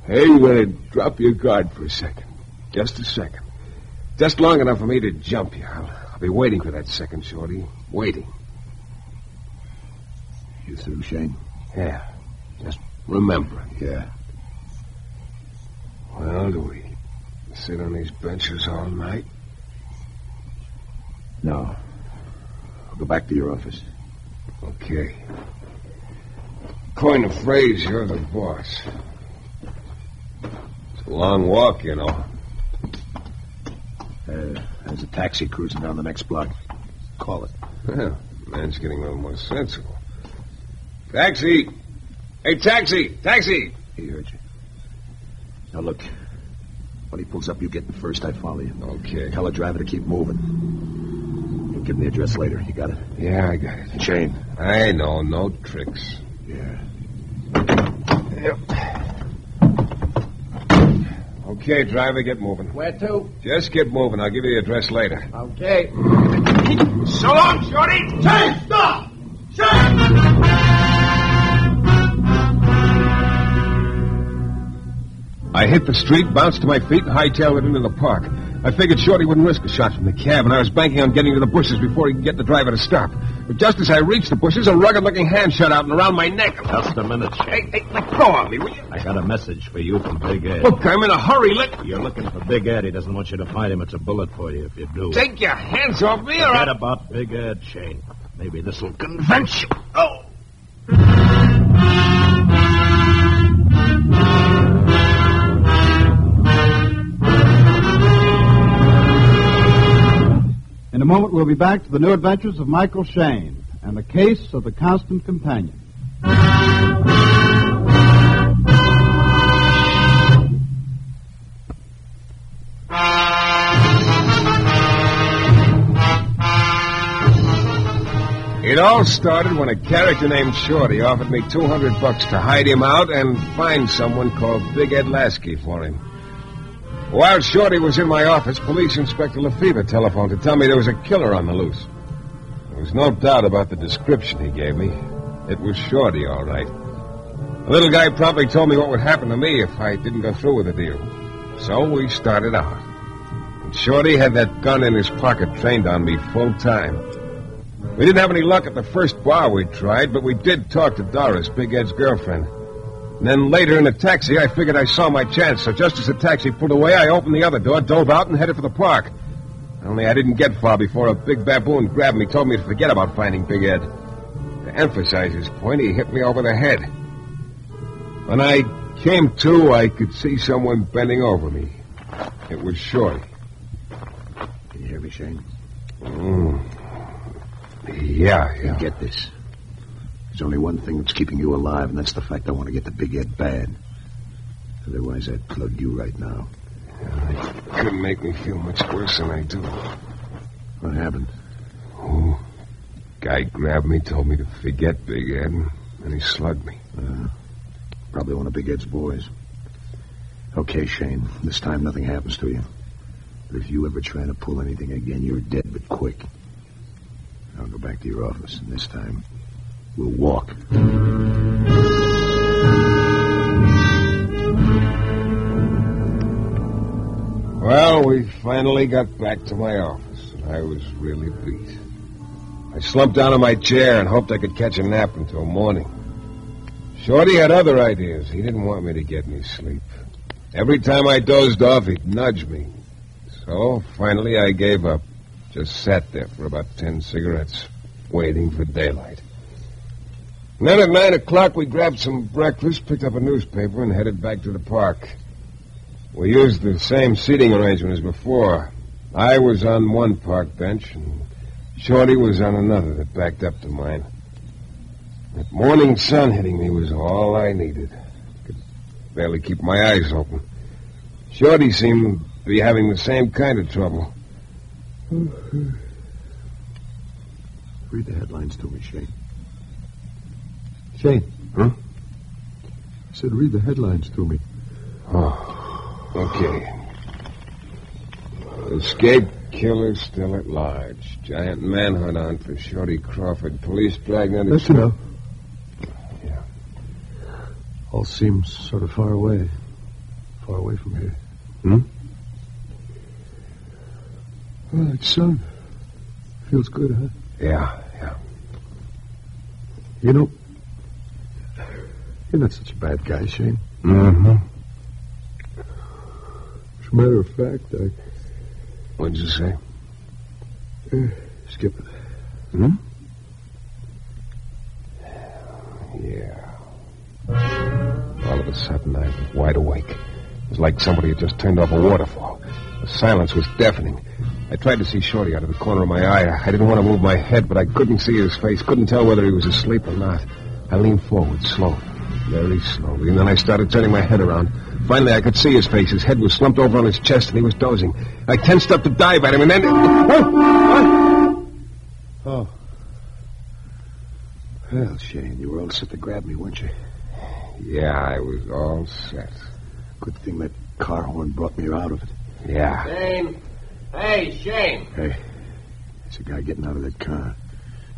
K: Hey, you better drop your guard for a second. Just a second. Just long enough for me to jump you. I'll be waiting for that second, Shorty. Waiting.
P: You through, Shayne?
K: Yeah. Just remember.
P: Yeah.
K: Well, do we sit on these benches all night?
P: No. I'll go back to your office.
K: Okay. Coin the phrase, you're the boss. It's a long walk, you know.
P: There's a taxi cruising down the next block. Call it.
K: Well, man's getting a little more sensible. Taxi! Hey, taxi! Taxi!
P: He heard you. Now, look. When he pulls up, you get in first. I follow you.
K: Okay.
P: Tell the driver to keep moving. You'll give him the address later. You got it?
K: Yeah, I got it.
P: Shayne.
K: I know. No tricks.
P: Yeah.
K: Yep. Okay, driver, get moving.
J: Where to?
K: Just get moving. I'll give you the address later.
J: Okay.
D: So long, Shorty! Shayne, stop! Shayne!
K: I hit the street, bounced to my feet, and hightailed it into the park. I figured Shorty wouldn't risk a shot from the cab, and I was banking on getting to the bushes before he could get the driver to stop. But just as I reached the bushes, a rugged-looking hand shot out and around my neck.
R: Just a minute, Shayne.
K: Hey, let go of me, will you?
R: I got a message for you from Big Ed.
K: Look, I'm in a hurry.
R: You're looking for Big Ed. He doesn't want you to find him. It's a bullet for you if you do.
K: Take your hands off me, or
R: Forget about Big Ed, Shayne. Maybe this will convince you.
K: Oh!
B: In a moment, we'll be back to the new adventures of Michael Shayne and the case of the constant companion.
K: It all started when a character named Shorty offered me $200 to hide him out and find someone called Big Ed Lasky for him. While Shorty was in my office, Police Inspector Lefevre telephoned to tell me there was a killer on the loose. There was no doubt about the description he gave me. It was Shorty, all right. The little guy promptly told me what would happen to me if I didn't go through with the deal. So we started out. And Shorty had that gun in his pocket trained on me full time. We didn't have any luck at the first bar we tried, but we did talk to Doris, Big Ed's girlfriend. And then later in the taxi, I figured I saw my chance. So just as the taxi pulled away, I opened the other door, dove out, and headed for the park. Only I didn't get far before a big baboon grabbed me, told me to forget about finding Big Ed. To emphasize his point, he hit me over the head. When I came to, I could see someone bending over me. It was Shorty.
P: Can you hear me, Shayne?
K: Yeah.
P: Get this. There's only one thing that's keeping you alive, and that's the fact I want to get to Big Ed bad. Otherwise, I'd plug you right now.
K: It couldn't make me feel much worse than I do.
P: What happened?
K: Oh, guy grabbed me, told me to forget Big Ed, and he slugged me.
P: Probably one of Big Ed's boys. Okay, Shayne, this time nothing happens to you. But if you ever try to pull anything again, you're dead, but quick. I'll go back to your office, and this time, we'll walk.
K: Well, we finally got back to my office, and I was really beat. I slumped down in my chair and hoped I could catch a nap until morning. Shorty had other ideas. He didn't want me to get any sleep. Every time I dozed off, he'd nudge me. So, finally, I gave up. Just sat there for about 10 cigarettes, waiting for daylight. And then at 9 o'clock, we grabbed some breakfast, picked up a newspaper, and headed back to the park. We used the same seating arrangement as before. I was on one park bench, and Shorty was on another that backed up to mine. That morning sun hitting me was all I needed. Could barely keep my eyes open. Shorty seemed to be having the same kind of trouble.
P: Read the headlines to me, Shayne.
K: Shayne? Huh?
P: He said read the headlines to me.
K: Oh, okay. Escaped killer still at large. Giant manhunt on for Shorty Crawford. Police dragnet.
P: That's enough. Yeah. All seems sort of far away. Far away from here. Well, that sun. Feels good, huh?
K: Yeah.
P: You know, you're not such a bad guy, Shayne.
K: Mm-hmm.
P: As a matter of fact,
K: What'd you say?
P: Skip it.
K: Yeah. All of a sudden, I was wide awake. It was like somebody had just turned off a waterfall. The silence was deafening. I tried to see Shorty out of the corner of my eye. I didn't want to move my head, but I couldn't see his face. Couldn't tell whether he was asleep or not. I leaned forward slowly, very slowly, and then I started turning my head around. Finally, I could see his face. His head was slumped over on his chest, and he was dozing. I tensed up to dive at him, and then...
P: Oh. Well, Shayne, you were all set to grab me, weren't you?
K: Yeah, I was all set.
P: Good thing that car horn brought me out of it.
K: Yeah.
A: Shayne! Hey, Shayne!
P: Hey, there's a guy getting out of that car.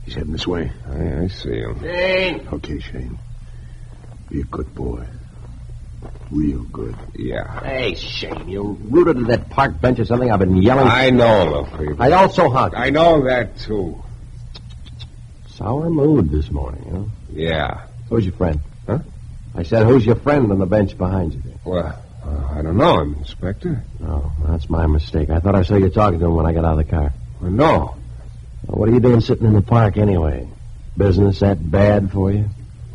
P: He's heading this way.
K: I see him.
A: Shayne!
P: Okay, Shayne. Be a good boy. Real good.
K: Yeah.
L: Hey, Shayne, you rooted to that park bench or something? I've been yelling.
K: I know, Lefebvre.
L: I also honked.
K: I know that, too.
L: Sour mood this morning, huh?
K: Yeah.
L: Who's your friend?
K: Huh?
L: I said, who's your friend on the bench behind you there?
K: Well, I don't know him, Inspector.
L: Oh, that's my mistake. I thought I saw you talking to him when I got out of the car.
K: Well, no.
L: Well, what are you doing sitting in the park anyway? Business that bad for you?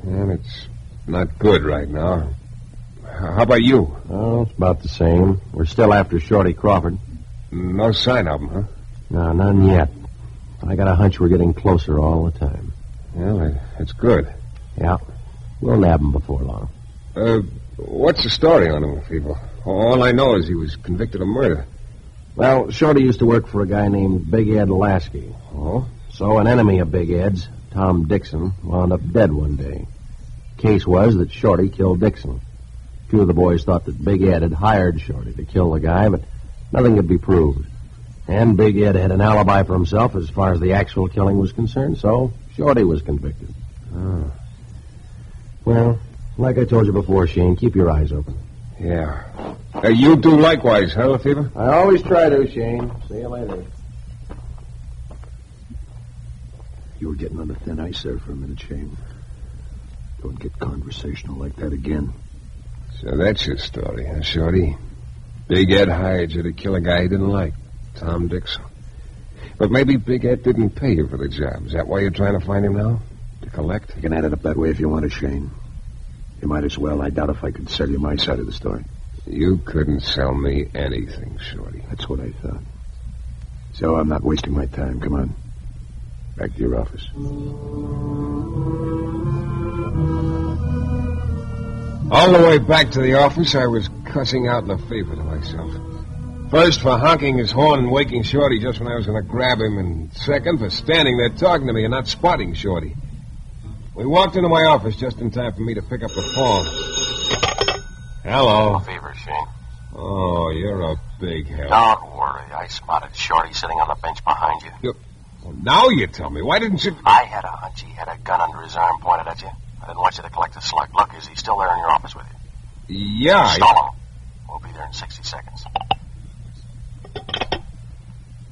K: And it's not good right now. How about you?
L: Oh, it's about the same. We're still after Shorty Crawford.
K: No sign of him, huh?
L: No, none yet. I got a hunch we're getting closer all the time.
K: Well, that's good.
L: Yeah. We'll nab him before long.
K: What's the story on him, people? All I know is he was convicted of murder.
L: Well, Shorty used to work for a guy named Big Ed Lasky.
K: Oh?
L: So an enemy of Big Ed's, Tom Dixon, wound up dead one day. Case was that Shorty killed Dixon. Two of the boys thought that Big Ed had hired Shorty to kill the guy, but nothing could be proved. And Big Ed had an alibi for himself as far as the actual killing was concerned, so Shorty was convicted.
K: Oh.
L: Well, like I told you before, Shayne, keep your eyes open.
K: Yeah. You do likewise, huh, Lefebvre?
L: I always try to, Shayne. See you later.
P: You were getting on the thin ice there for a minute, Shayne. Don't get conversational like that again.
K: So that's your story, huh, Shorty? Big Ed hired you to kill a guy he didn't like, Tom Dixon. But maybe Big Ed didn't pay you for the job. Is that why you're trying to find him now? To collect?
P: You can add it up that way if you want to, Shayne. You might as well. I doubt if I could sell you my side of the story.
K: You couldn't sell me anything, Shorty.
P: That's what I thought. So I'm not wasting my time. Come on. Back to your office.
K: All the way back to the office, I was cussing out Lefebvre to myself. First, for honking his horn and waking Shorty just when I was going to grab him, and second, for standing there talking to me and not spotting Shorty. We walked into my office just in time for me to pick up the phone. Hello.
F: Lefebvre, Shayne.
K: Oh, you're a big help.
F: Don't worry. I spotted Shorty sitting on the bench behind you.
K: Well, now you tell me. Why didn't you...
F: I had a hunch he had a gun under his arm pointed at you. I didn't want you to collect the slug. Look, is he still there in your office with you?
K: Yeah.
F: Stall him. We'll be there in 60 seconds.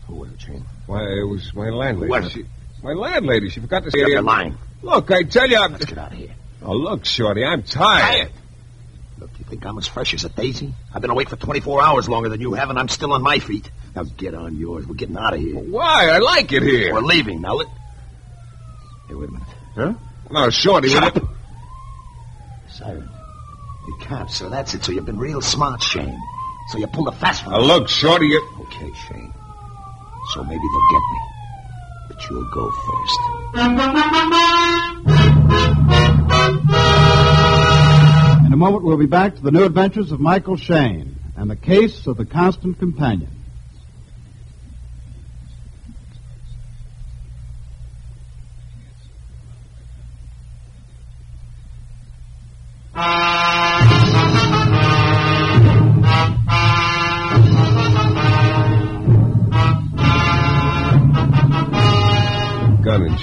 P: Who was it, Shayne?
K: Why, it was my landlady.
P: Who was it?
K: My landlady. She forgot to say...
P: You're lying.
K: Look, I tell you...
P: Let's get out of here.
K: Oh, look, Shorty, I'm tired.
P: Look, you think I'm as fresh as a daisy? I've been awake for 24 hours longer than you have, and I'm still on my feet. Now get on yours. We're getting out of here.
K: Why? I like it here.
P: We're leaving. Now, Hey, wait a minute.
K: Huh? No, Shorty...
P: Shut up. Siren. You can't, so that's it. So you've been real smart, Shayne. So you pulled a fast one.
K: Now, look, Shorty, you...
P: Okay, Shayne. So maybe they'll get me. But you'll go first.
B: In a moment, we'll be back to the new adventures of Michael Shayne and the case of the constant companion.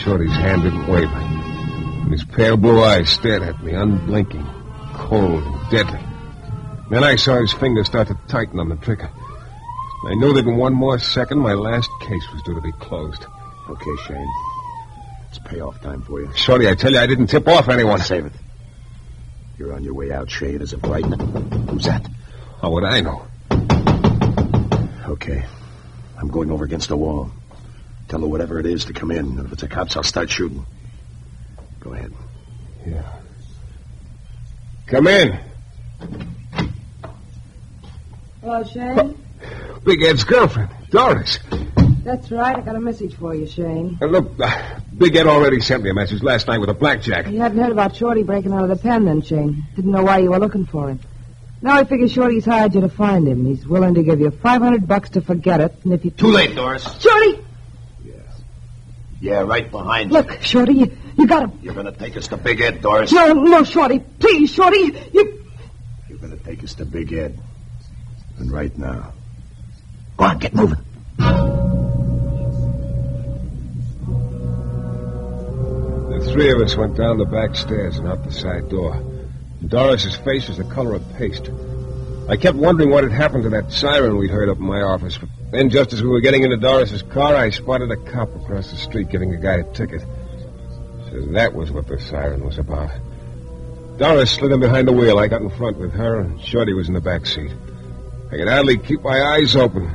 K: Shorty's hand didn't waver. And his pale blue eyes stared at me, unblinking, cold and deadly. Then I saw his fingers start to tighten on the trigger. I knew that in one more second, my last case was due to be closed.
P: Okay, Shayne. It's payoff time for you.
K: Shorty, I tell you, I didn't tip off anyone.
P: Save it. You're on your way out, Shayne. Is it right? Who's that?
K: How would I know?
P: Okay. I'm going over against the wall. Tell her whatever it is to come in. And if it's the cops, I'll start shooting. Go ahead.
K: Yeah. Come in.
S: Hello, Shayne.
K: Big Ed's girlfriend, Doris.
S: That's right. I got a message for you, Shayne.
K: Look, Big Ed already sent me a message last night with a blackjack.
S: You hadn't heard about Shorty breaking out of the pen then, Shayne. Didn't know why you were looking for him. Now I figure Shorty's hired you to find him. He's willing to give you $500 to forget it, and if you...
P: Too late, Doris.
S: Shorty!
P: Yeah, right behind you.
S: Look, Shorty, you got him.
P: You're going to take us to Big Ed, Doris.
S: No, Shorty. Please, Shorty.
P: You're going to take us to Big Ed. And right now. Go on, get moving.
K: The three of us went down the back stairs and out the side door. Doris's face was the color of paste. I kept wondering what had happened to that siren we'd heard up in my office. But then, just as we were getting into Doris's car, I spotted a cop across the street giving a guy a ticket. So that was what the siren was about. Doris slid in behind the wheel. I got in front with her, and Shorty was in the back seat. I could hardly keep my eyes open.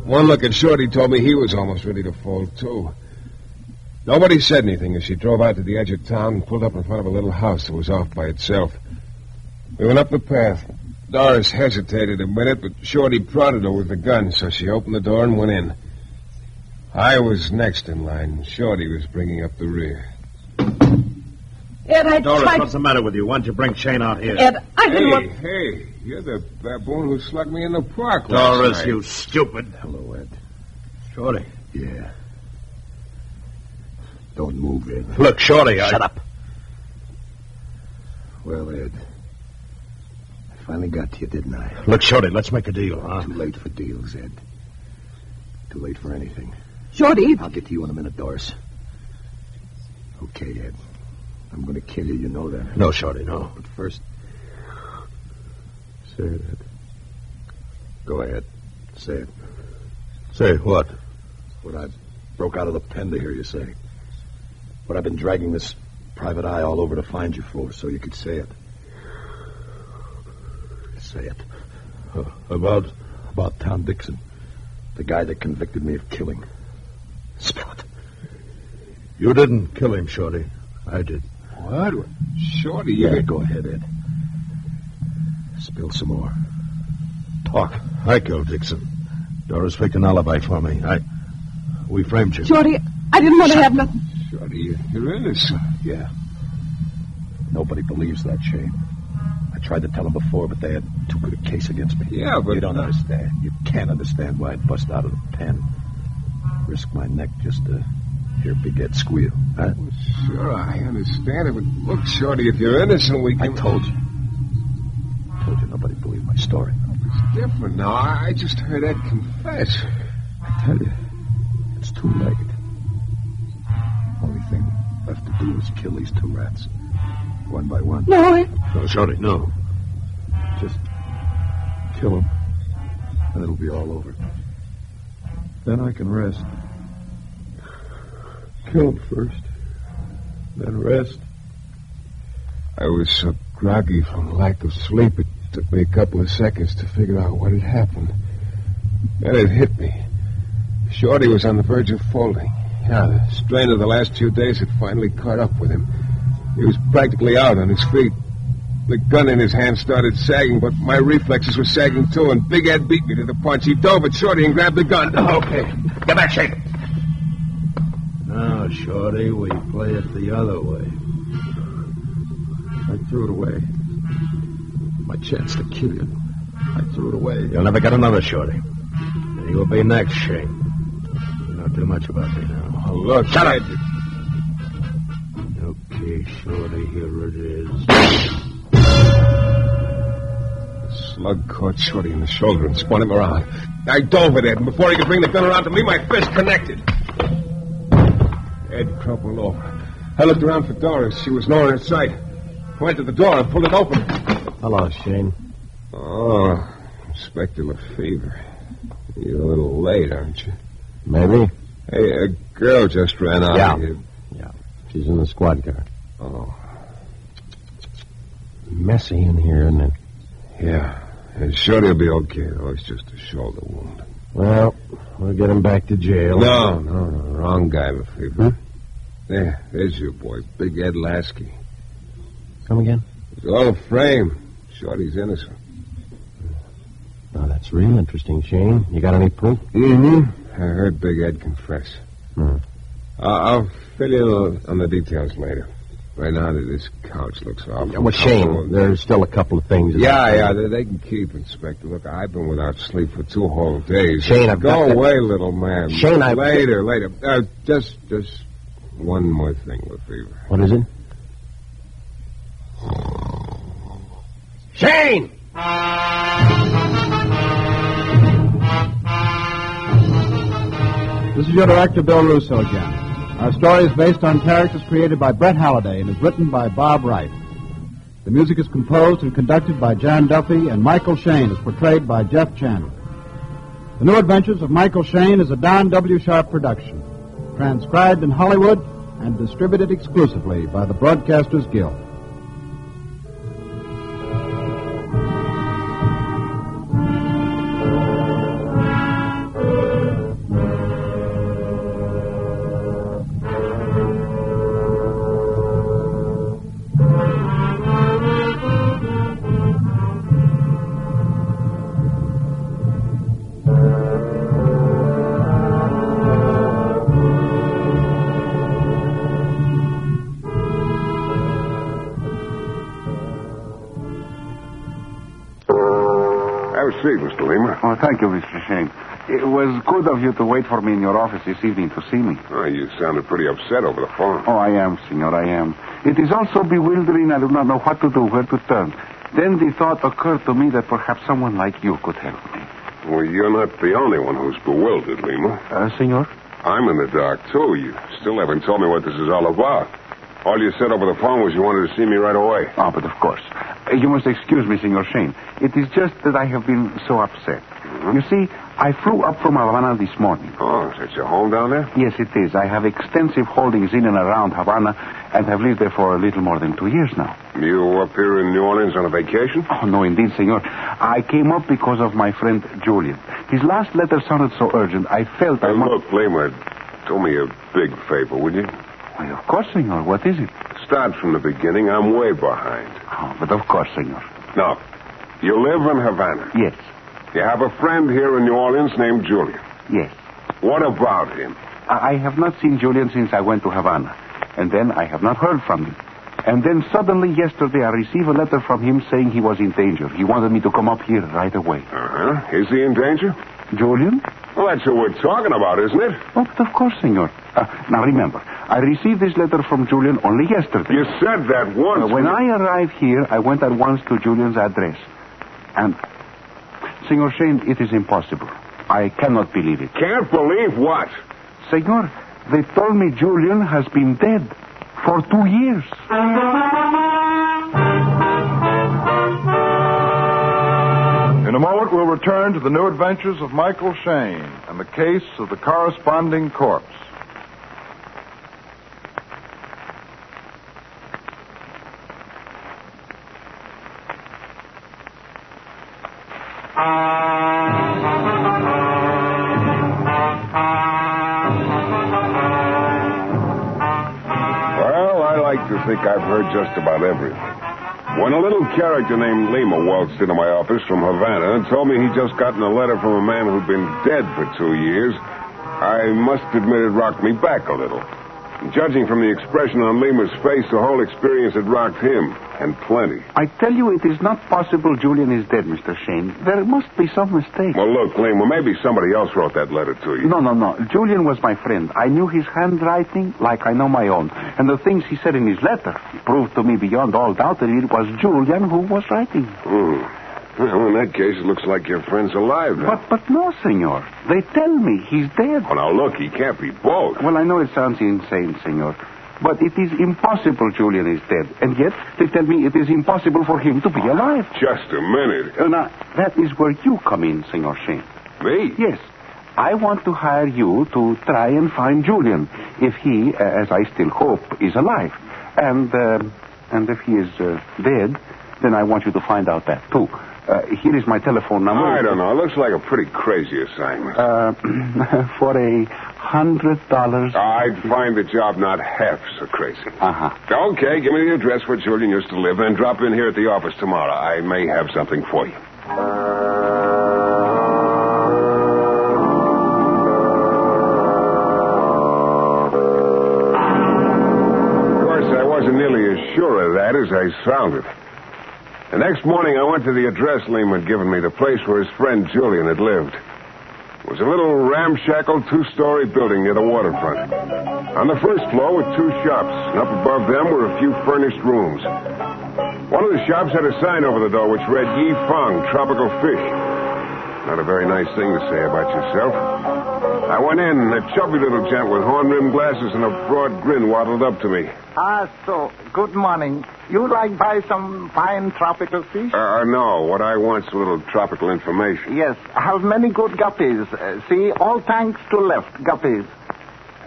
K: One look at Shorty told me he was almost ready to fall, too. Nobody said anything as she drove out to the edge of town and pulled up in front of a little house that was off by itself. We went up the path. Doris hesitated a minute, but Shorty prodded her with the gun, so she opened the door and went in. I was next in line. Shorty was bringing up the rear.
S: Ed,
R: Doris, what's the matter with you? Why don't you bring Shayne out here?
S: Ed, I didn't want...
K: Hey, you're the baboon who slugged me in the park
R: Doris,
K: last night.
R: you stupid.
P: Hello, Ed.
R: Shorty.
P: Yeah. Don't move, Ed.
R: Look, Shorty,
P: Shut up. Well, Ed, I finally got to you, didn't I?
R: Look, Shorty, let's make a deal, huh?
P: Too late for deals, Ed. Too late for anything.
S: Shorty.
P: I'll get to you in a minute, Doris. Okay, Ed. I'm going to kill you, you know that.
R: No, Shorty, no.
P: But first... Say it, Ed. Go ahead. Say it.
R: Say what?
P: What I broke out of the pen to hear you say. What I've been dragging this private eye all over to find you for, so you could say it. Say it. About Tom Dixon. The guy that convicted me of killing. Spell it.
R: You didn't kill him, Shorty. I did.
K: What? Shorty,
P: Yeah, go ahead, Ed. Spill some more. Talk.
R: I killed Dixon. Doris faked an alibi for me. We framed you.
S: Shorty, I didn't want to have nothing.
K: Shorty, you're innocent.
P: Yeah. Nobody believes that, Shayne. I tried to tell them before, but they had too good a case against me.
K: Yeah, but...
P: You don't understand. You can't understand why I'd bust out of the pen. Risk my neck just to hear Big Ed squeal, huh?
K: Well, sure, I understand it, but look, Shorty, if you're innocent, we can...
P: I told you. Nobody believed my story.
K: It's different now. I just heard Ed confess.
P: I tell you, it's too late. Only thing left to do is kill these two rats. One by one.
S: No,
R: Shorty, no.
P: Just kill them, and it'll be all over. Then I can rest. Kill them first, then rest.
K: I was so groggy from lack of sleep, it took me a couple of seconds to figure out what had happened. Then it hit me. Shorty was on the verge of folding. Yeah, the strain of the last few days had finally caught up with him. He was practically out on his feet. The gun in his hand started sagging, but my reflexes were sagging too, and Big Ed beat me to the punch. He dove at Shorty and grabbed the gun.
P: Okay. Get back, Shayne.
R: Now, Shorty, we play it the other way.
P: I threw it away. My chance to kill you. I threw it away.
R: You'll never get another, Shorty. You'll be next, Shayne. You know too much about me now.
K: Oh, look,
R: shut up. Okay, Shorty, here it is.
K: The slug caught Shorty in the shoulder and spun him around. I dove at Ed, and before he could bring the gun around to me, my fist connected. Ed crumpled over. I looked around for Doris. She was nowhere in sight. Went to the door and pulled it open.
L: Hello, Shayne.
K: Oh, Inspector Lefevre. You're a little late, aren't you?
L: Maybe.
K: Hey, a girl just ran out
L: Yeah.
K: of here.
L: Yeah. She's in the squad car.
K: Oh.
L: Messy in here, isn't it?
K: Yeah. And Shorty'll be okay, though. It's just a shoulder wound.
L: Well, we'll get him back to jail.
K: No. Wrong guy, Lefevre. There's your boy, Big Ed Lasky.
L: Come again?
K: It's all a frame. Shorty's innocent.
L: Now, that's real interesting, Shayne. You got any proof?
K: Mm-hmm. I heard Big Ed confess. I'll fill you on the details later. Right now, this couch looks awful.
L: Yeah, well, Shayne, there's still a couple of things.
K: They can keep, Inspector. Look, I've been without sleep for 2 whole days.
L: Shayne, I've
K: Go
L: got
K: away, little man.
L: Shayne,
K: Later. Just one more thing, Lefevre.
L: What is it?
K: Shayne!
B: This is your director, Bill Russo, again. Our story is based on characters created by Brett Halliday and is written by Bob Wright. The music is composed and conducted by John Duffy, and Michael Shayne is portrayed by Jeff Chandler. The New Adventures of Michael Shayne is a Don W. Sharp production, transcribed in Hollywood and distributed exclusively by the Broadcasters Guild.
P: Have a seat, Mr. Lima.
O: Oh, thank you, Mr. Shayne. It was good of you to wait for me in your office this evening to see me.
P: Oh, you sounded pretty upset over the phone.
O: Oh, I am, senor, I am. It is also bewildering. I do not know what to do, where to turn. Then the thought occurred to me that perhaps someone like you could help me.
P: Well, you're not the only one who's bewildered, Lima.
O: Senor?
P: I'm in the dark, too. You still haven't told me what this is all about. All you said over the phone was you wanted to see me right away.
O: Oh, but of course. You must excuse me, Senor Shayne. It is just that I have been so upset. You see, I flew up from Havana this morning.
P: Oh, is that your home down there?
O: Yes, it is. I have extensive holdings in and around Havana and have lived there for a little more than 2 years now.
P: You up here in New Orleans on a vacation?
O: Oh, no, indeed, senor. I came up because of my friend Julian. His last letter sounded so urgent, I felt I must...
P: Look, Lima, do me a big favor, will you?
O: Why, of course, senor. What is it?
P: Start from the beginning. I'm way behind.
O: Oh, but of course, senor.
P: Now, you live in Havana.
O: Yes.
P: You have a friend here in New Orleans named Julian.
O: Yes.
P: What about him?
O: I have not seen Julian since I went to Havana. And then I have not heard from him. And then suddenly yesterday I received a letter from him saying he was in danger. He wanted me to come up here right away.
P: Uh-huh. Is he in danger?
O: Julian?
P: Well, that's who we're talking about, isn't it?
O: Oh, but of course, senor. Now, remember, I received this letter from Julian only yesterday.
P: You said that once.
O: When I arrived here, I went at once to Julian's address. And, Senor Shayne, it is impossible. I cannot believe it.
P: Can't believe what?
O: Senor, they told me Julian has been dead for 2 years.
H: In a moment, we'll return to the new adventures of Michael Shayne and the case of the corresponding corpse.
P: Well, I like to think I've heard just about everything. When a little character named Lima waltzed into my office from Havana and told me he'd just gotten a letter from a man who'd been dead for 2 years, I must admit it rocked me back a little. Judging from the expression on Lima's face, the whole experience had rocked him, and plenty.
O: I tell you, it is not possible Julian is dead, Mr. Shayne. There must be some mistake.
P: Well, look, Lima, maybe somebody else wrote that letter to you.
O: No. Julian was my friend. I knew his handwriting like I know my own. And the things he said in his letter proved to me beyond all doubt that it was Julian who was writing.
T: Well, in that case, it looks like your friend's alive now.
U: But no, senor. They tell me he's dead.
T: Oh, now look, he can't be both.
U: Well, I know it sounds insane, senor. But it is impossible Julian is dead. And yet, they tell me it is impossible for him to be alive.
T: Just a minute.
U: Now, that is where you come in, Senor Shayne.
T: Me?
U: Yes. I want to hire you to try and find Julian, if he, as I still hope, is alive. And if he is dead, then I want you to find out that, too. Here is my telephone number.
T: I don't know. It looks like a pretty crazy assignment.
U: For $100.
T: I'd find the job not half so crazy.
U: Uh-huh.
T: Okay, give me the address where Julian used to live, and drop in here at the office tomorrow. I may have something for you. Of course, I wasn't nearly as sure of that as I sounded. The next morning, I went to the address Liam had given me, the place where his friend Julian had lived. It was a little ramshackle two-story building near the waterfront. On the first floor were two shops, and up above them were a few furnished rooms. One of the shops had a sign over the door which read, Yi Fang, Tropical Fish. Not a very nice thing to say about yourself. I went in, and a chubby little gent with horn-rimmed glasses and a broad grin waddled up to me.
W: So, good morning. You like buy some fine tropical fish?
T: No. What I want's a little tropical information.
W: Yes. Have many good guppies. See, all tanks to left, guppies.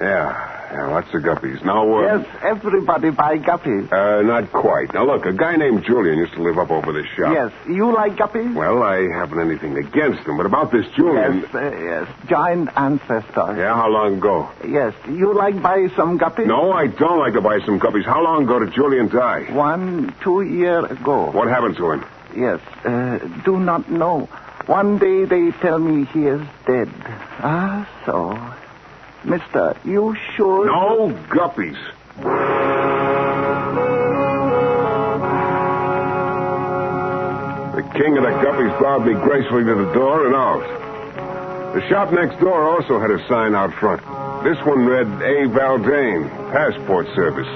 T: Yeah, lots of guppies. Now,
W: Yes, everybody buy guppies.
T: Not quite. Now, look, a guy named Julian used to live up over this shop.
W: Yes. You like guppies?
T: Well, I haven't anything against him, but about this Julian...
W: Yes. Giant ancestor.
T: Yeah, how long ago?
W: Yes. You like buy some guppies?
T: No, I don't like to buy some guppies. How long ago did Julian die?
W: 1-2 years ago.
T: What happened to him?
W: Yes. Do not know. One day they tell me he is dead. So... Mister, you sure?
T: No guppies. The king of the guppies bowed me gracefully to the door and out. The shop next door also had a sign out front. This one read, A. Valdane, Passport Service.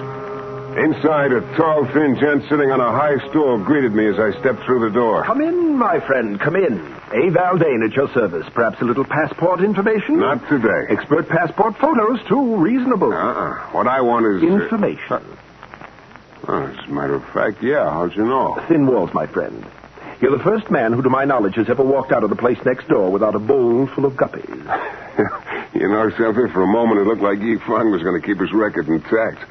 T: Inside, a tall, thin gent sitting on a high stool greeted me as I stepped through the door.
P: Come in, my friend, come in. A. Valdane at your service. Perhaps a little passport information?
T: Not today.
P: Expert passport photos, too. Reasonable.
T: What I want is...
P: Information.
T: As a matter of fact, yeah. How'd you know?
P: Thin walls, my friend. You're the first man who, to my knowledge, has ever walked out of the place next door without a bowl full of guppies.
T: You know something? For a moment, it looked like Yi Fang was going to keep his record intact.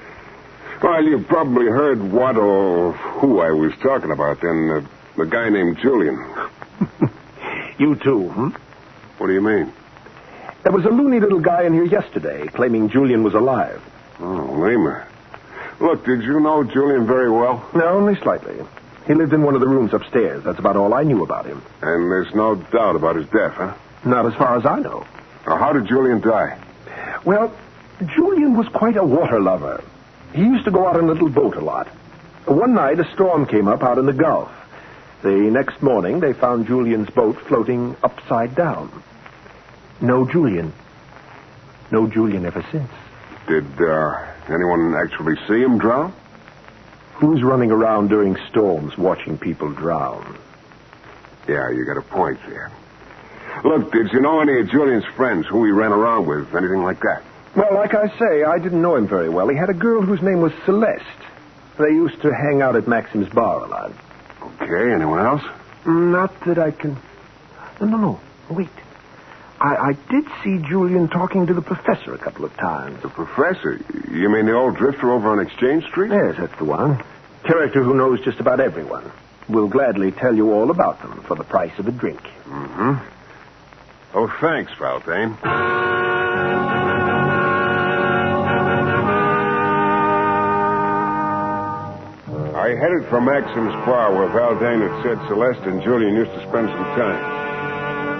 T: Well, you've probably heard what or who I was talking about then. The guy named Julian.
P: You too,
T: What do you mean?
P: There was a loony little guy in here yesterday claiming Julian was alive.
T: Oh, Lima. Look, did you know Julian very well?
P: No, only slightly. He lived in one of the rooms upstairs. That's about all I knew about him.
T: And there's no doubt about his death, huh?
P: Not as far as I know.
T: Now, how did Julian die?
P: Well, Julian was quite a water lover. He used to go out on a little boat a lot. One night, a storm came up out in the Gulf. The next morning, they found Julian's boat floating upside down. No Julian. No Julian ever since.
T: Did anyone actually see him drown?
P: Who's running around during storms watching people drown?
T: Yeah, you got a point there. Look, did you know any of Julian's friends, who he ran around with, anything like that?
P: Well, like I say, I didn't know him very well. He had a girl whose name was Celeste. They used to hang out at Maxim's bar a lot.
T: Okay, anyone else?
P: Not that I can... No, wait. I did see Julian talking to the professor a couple of times.
T: The professor? You mean the old drifter over on Exchange Street?
P: Yes, that's the one. Character who knows just about everyone. Will gladly tell you all about them for the price of a drink.
T: Mm-hmm. Oh, thanks, Valdane. I headed for Maxim's bar where Valdane had said Celeste and Julian used to spend some time.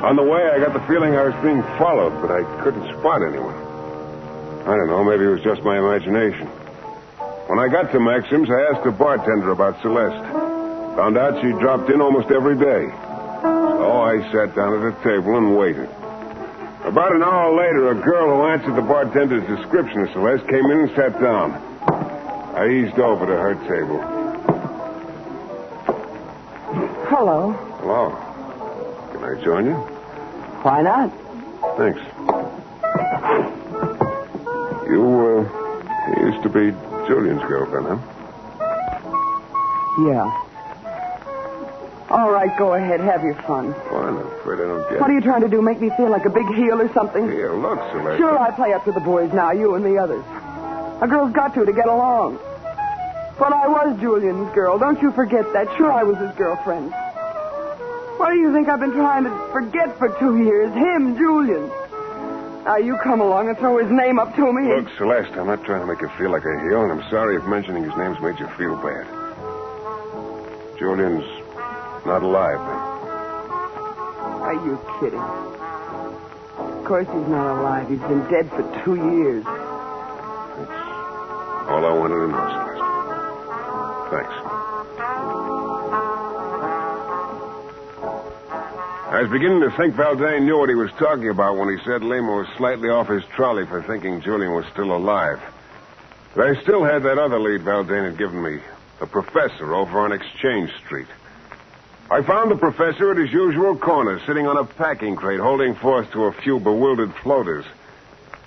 T: On the way, I got the feeling I was being followed, but I couldn't spot anyone. I don't know, maybe it was just my imagination. When I got to Maxim's, I asked the bartender about Celeste. Found out she dropped in almost every day. So I sat down at a table and waited. About an hour later, a girl who answered the bartender's description of Celeste came in and sat down. I eased over to her table.
G: Hello.
T: Hello. Can I join you?
G: Why not?
T: Thanks. You used to be Julian's girlfriend, huh?
G: Yeah. All right, go ahead. Have your fun.
T: Fun? I'm afraid I don't get
G: What are you trying to do? Make me feel like a big heel or something?
T: Here, look, Celeste.
G: Sure, I play up to the boys now, you and the others. A girl's got to get along. But I was Julian's girl. Don't you forget that. Sure, I was his girlfriend. What do you think I've been trying to forget for 2 years? Him, Julian. Now, you come along and throw his name up to me.
T: Look, Celeste, I'm not trying to make you feel like a heel, and I'm sorry if mentioning his name's made you feel bad. Julian's not alive, then.
G: Are you kidding? Of course he's not alive. He's been dead for 2 years.
T: That's all I wanted to know, Celeste. Thanks. I was beginning to think Valdane knew what he was talking about when he said Lima was slightly off his trolley for thinking Julian was still alive. But I still had that other lead Valdane had given me, the professor over on Exchange Street. I found the professor at his usual corner, sitting on a packing crate, holding forth to a few bewildered floaters.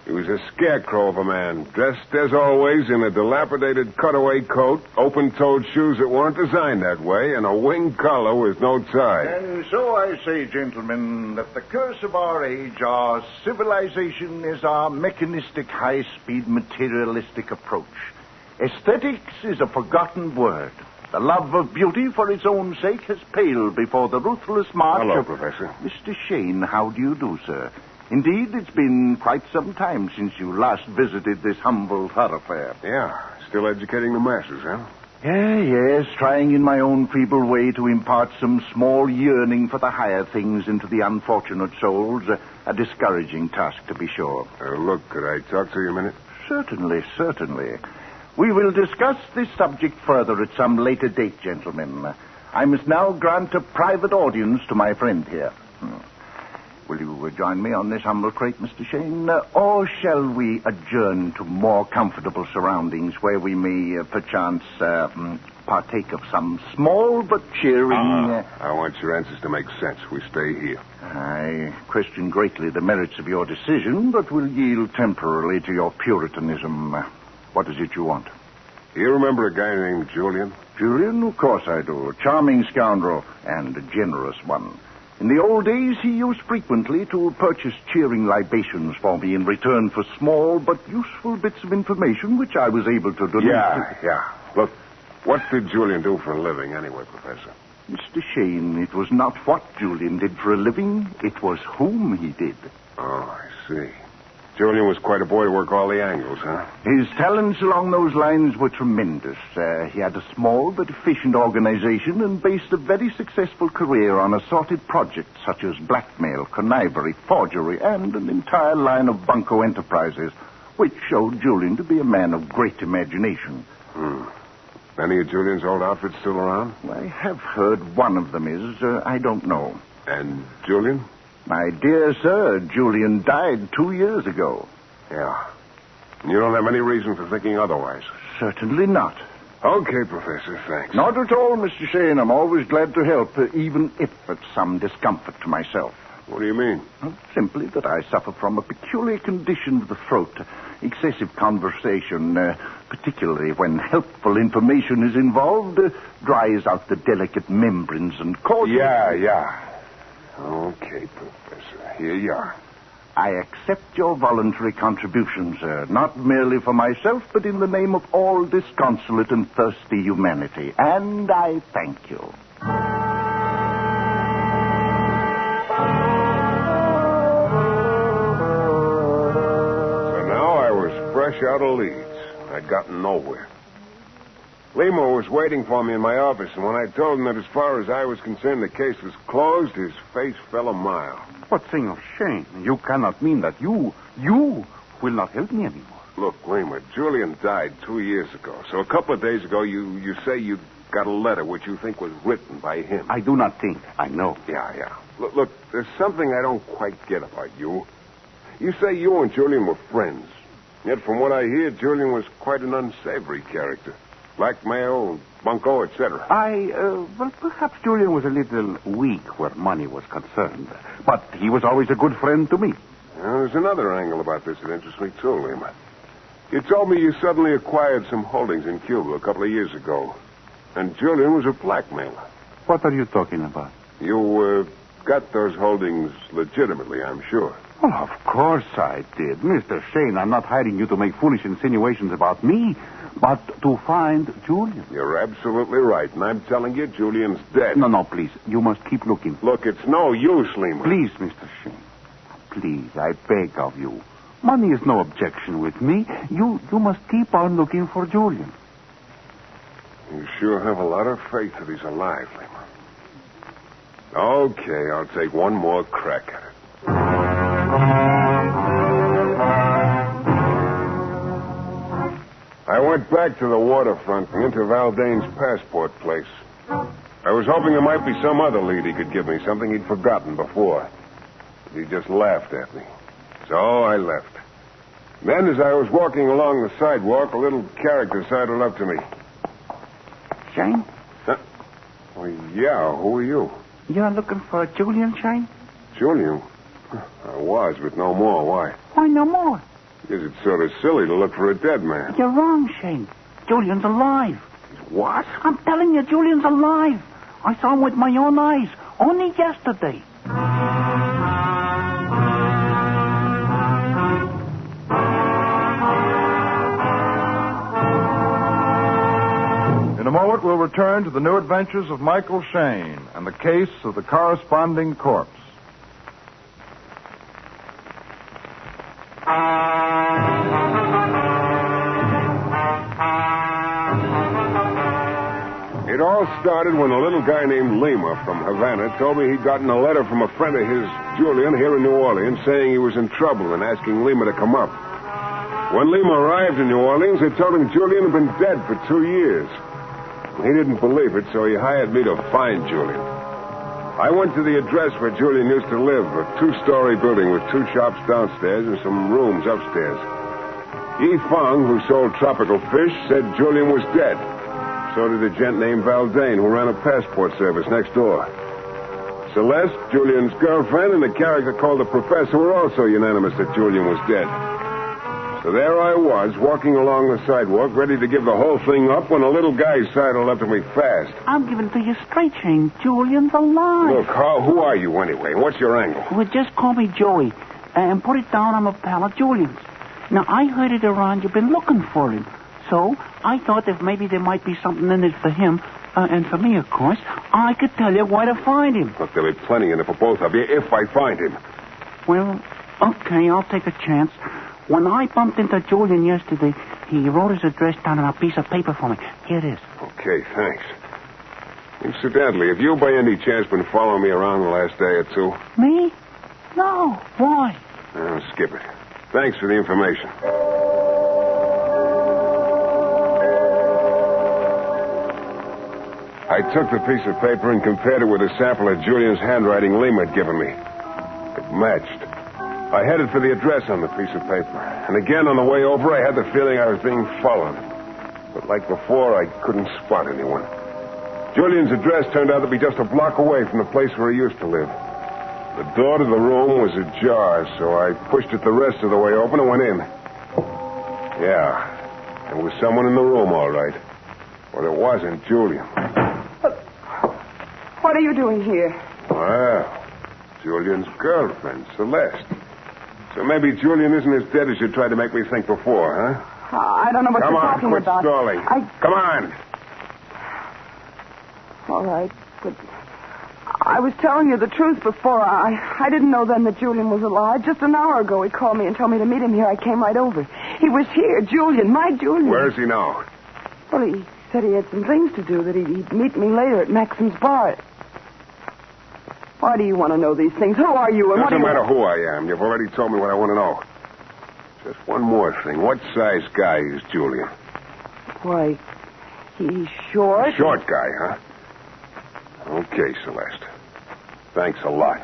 T: He was a scarecrow of a man, dressed as always in a dilapidated cutaway coat, open-toed shoes that weren't designed that way, and a wing collar with no tie.
I: And so I say, gentlemen, that the curse of our age, our civilization, is our mechanistic, high-speed, materialistic approach. Aesthetics is a forgotten word. The love of beauty for its own sake has paled before the ruthless march
T: Hello,
I: of...
T: Professor.
I: Mr. Shayne, how do you do, sir? Indeed, it's been quite some time since you last visited this humble thoroughfare.
T: Yeah, still educating the masses, huh?
I: Yes, trying in my own feeble way to impart some small yearning for the higher things into the unfortunate souls. A discouraging task, to be sure.
T: Look, could I talk to you a minute?
I: Certainly, certainly. We will discuss this subject further at some later date, gentlemen. I must now grant a private audience to my friend here. Will you join me on this humble crate, Mr. Shayne? Or shall we adjourn to more comfortable surroundings where we may, perchance, partake of some small but cheering...
T: I want your answers to make sense. We stay here.
I: I question greatly the merits of your decision, but will yield temporarily to your puritanism. What is it you want?
T: You remember a guy named Julian?
I: Julian? Of course I do. A charming scoundrel and a generous one. In the old days, he used frequently to purchase cheering libations for me in return for small but useful bits of information which I was able to donate.
T: Yeah. Look, what did Julian do for a living anyway, Professor?
I: Mr. Shayne, it was not what Julian did for a living, it was whom he did.
T: Oh, I see. Julian was quite a boy to work all the angles, huh?
I: His talents along those lines were tremendous. He had a small but efficient organization and based a very successful career on assorted projects such as blackmail, connivery, forgery, and an entire line of bunco enterprises, which showed Julian to be a man of great imagination.
T: Any of Julian's old outfits still around?
I: I have heard one of them is. I don't know.
T: And Julian?
I: My dear sir, Julian died 2 years ago.
T: Yeah. You don't have any reason for thinking otherwise?
I: Certainly not.
T: Okay, Professor, thanks.
I: Not at all, Mr. Shayne. I'm always glad to help, even if at some discomfort to myself.
T: What do you mean?
I: Simply that I suffer from a peculiar condition of the throat. Excessive conversation, particularly when helpful information is involved, dries out the delicate membranes and causes...
T: Yeah. Okay, Professor. Here you are.
I: I accept your voluntary contribution, sir, not merely for myself, but in the name of all disconsolate and thirsty humanity. And I thank you.
T: So now I was fresh out of Leeds. I'd gotten nowhere. Lima was waiting for me in my office, and when I told him that as far as I was concerned the case was closed, his face fell a mile.
U: What thing of shame? You cannot mean that you will not help me anymore.
T: Look, Lima, Julian died 2 years ago. So a couple of days ago, you say you got a letter which you think was written by him.
U: I do not think. I know.
T: Yeah. Look, there's something I don't quite get about you. You say you and Julian were friends. Yet from what I hear, Julian was quite an unsavory character. Blackmail, bunco, etc.
U: Well, perhaps Julian was a little weak where money was concerned. But he was always a good friend to me.
T: There's another angle about this that interests me, too, Lima. You told me you suddenly acquired some holdings in Cuba a couple of years ago. And Julian was a blackmailer.
U: What are you talking about?
T: You, got those holdings legitimately, I'm sure.
U: Well, of course I did. Mr. Shayne, I'm not hiring you to make foolish insinuations about me, but to find Julian.
T: You're absolutely right, and I'm telling you, Julian's dead.
U: No, please. You must keep looking.
T: Look, it's no use, Lima.
U: Please, Mr. Shayne. Please, I beg of you. Money is no objection with me. You must keep on looking for Julian.
T: You sure have a lot of faith that he's alive, Lima. Okay, I'll take one more crack at it. I went back to the waterfront and into Valdane's passport place. I was hoping there might be some other lead he could give me, something he'd forgotten before. But he just laughed at me. So I left. Then, as I was walking along the sidewalk, a little character sidled up to me.
U: Shayne?
T: Well, yeah, who are you?
U: You're looking for Julian, Shayne?
T: Julian? I was, but no more. Why?
U: Why no more?
T: Because it's sort of silly to look for a dead man.
U: You're wrong, Shayne. Julian's alive.
T: What?
U: I'm telling you, Julian's alive. I saw him with my own eyes, only yesterday.
H: In a moment, we'll return to the new adventures of Michael Shayne and the case of the corresponding corpse.
T: It all started when a little guy named Lima from Havana told me he'd gotten a letter from a friend of his, Julian, here in New Orleans, saying he was in trouble and asking Lima to come up. When Lima arrived in New Orleans, they told him Julian had been dead for 2 years. He didn't believe it, so he hired me to find Julian. I went to the address where Julian used to live, a 2-story building with 2 shops downstairs and some rooms upstairs. Yi Feng, who sold tropical fish, said Julian was dead. So did a gent named Valdane, who ran a passport service next door. Celeste, Julian's girlfriend, and the character called the professor were also unanimous that Julian was dead. So there I was, walking along the sidewalk, ready to give the whole thing up, when a little guy sidled up to me fast.
U: I'm giving it to you straight, Shayne. Julian's alive.
T: Look, who are you anyway? What's your angle?
U: Well, just call me Joey, and put it down on a pal of Julian's. Now, I heard it around you've been looking for him. So I thought if maybe there might be something in it for him, and for me, of course, I could tell you where to find him.
T: Look, there'll be plenty in it for both of you if I find him.
U: Well, okay, I'll take a chance. When I bumped into Julian yesterday, he wrote his address down on a piece of paper for me. Here it is.
T: Okay, thanks. Incidentally, have you by any chance been following me around the last day or two?
U: Me? No. Why?
T: Skip it. Thanks for the information. I took the piece of paper and compared it with a sample of Julian's handwriting Lima had given me. It matched. I headed for the address on the piece of paper. And again, on the way over, I had the feeling I was being followed. But like before, I couldn't spot anyone. Julian's address turned out to be just a block away from the place where he used to live. The door to the room was ajar, so I pushed it the rest of the way open and went in. Yeah, there was someone in the room, all right. But it wasn't Julian.
G: What are you doing here?
T: Well, Julian's girlfriend, Celeste. So maybe Julian isn't as dead as you tried to make me think before, huh?
G: I don't know what you're talking about.
T: Come on, quit stalling. Come on.
G: All right, but I was telling you the truth before. I didn't know then that Julian was alive. Just an hour ago, he called me and told me to meet him here. I came right over. He was here, Julian, my Julian.
T: Where is he now?
G: Well, he said he had some things to do, that he'd meet me later at Maxim's bar. Why do you want to know these things? Who are you? And
T: Doesn't matter who I am. You've already told me what I want to know. Just one more thing. What size guy is Julian?
G: Why, he's short.
T: Short guy, huh? Okay, Celeste. Thanks a lot.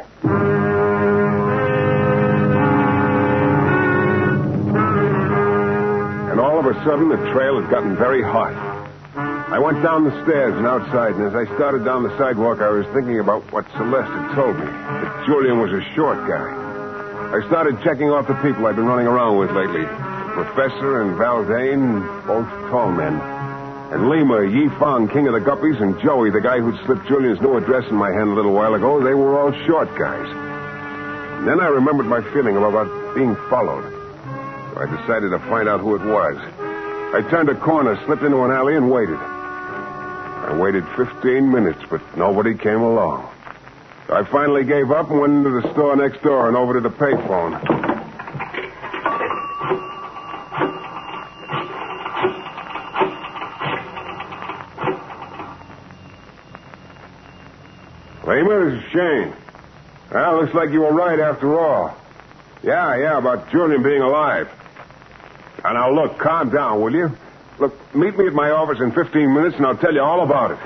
T: And all of a sudden, the trail had gotten very hot. I went down the stairs and outside, and as I started down the sidewalk, I was thinking about what Celeste had told me, that Julian was a short guy. I started checking off the people I'd been running around with lately. The Professor and Valdane, both tall men. And Lima, Yi Fang, king of the Guppies, and Joey, the guy who'd slipped Julian's new address in my hand a little while ago, they were all short guys. And then I remembered my feeling about being followed. So I decided to find out who it was. I turned a corner, slipped into an alley, and waited. I waited 15 minutes, but nobody came along. So I finally gave up and went into the store next door and over to the payphone. Lima, this is Shayne. Well, looks like you were right after all. Yeah, about Julian being alive. Now, look, calm down, will you? Look, meet me at my office in 15 minutes, and I'll tell you all about it.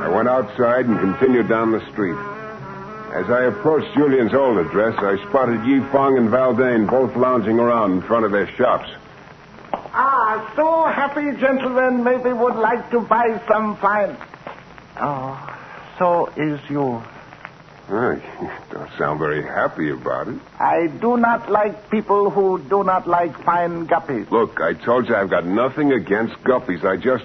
T: I went outside and continued down the street. As I approached Julian's old address, I spotted Yi Fang and Valdane both lounging around in front of their shops.
I: So happy gentlemen maybe would like to buy some fine. Oh, so is you.
T: You don't sound very happy about it.
I: I do not like people who do not like fine guppies.
T: Look, I told you I've got nothing against guppies. I just...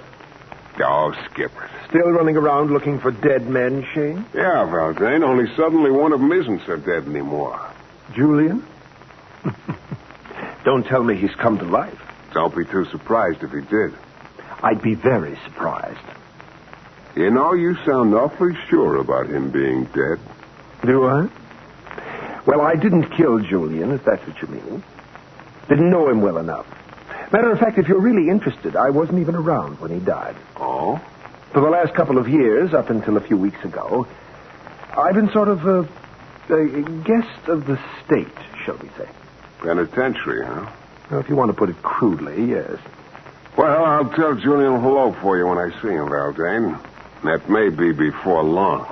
T: Oh, skip it.
C: Still running around looking for dead men, Shayne?
T: Yeah, Valdane, only suddenly one of them isn't so dead anymore.
C: Julian? Don't tell me he's come to life.
T: Don't be too surprised if he did.
C: I'd be very surprised.
T: You know, you sound awfully sure about him being dead.
C: Do I? Well, I didn't kill Julian, if that's what you mean. Didn't know him well enough. Matter of fact, if you're really interested, I wasn't even around when he died.
T: Oh?
C: For the last couple of years, up until a few weeks ago, I've been sort of a guest of the state, shall we say.
T: Penitentiary, huh?
C: Well, if you want to put it crudely, yes.
T: Well, I'll tell Julian hello for you when I see him, Valdane. That may be before long.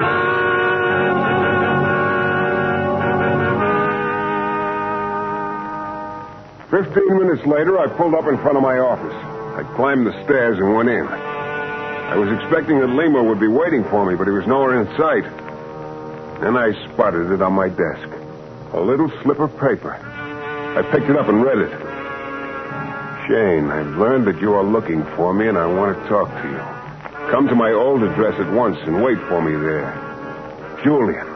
T: 15 minutes later, I pulled up in front of my office. I climbed the stairs and went in. I was expecting that Lima would be waiting for me, but he was nowhere in sight. Then I spotted it on my desk. A little slip of paper. I picked it up and read it. Shayne, I've learned that you are looking for me, and I want to talk to you. Come to my old address at once and wait for me there. Julian.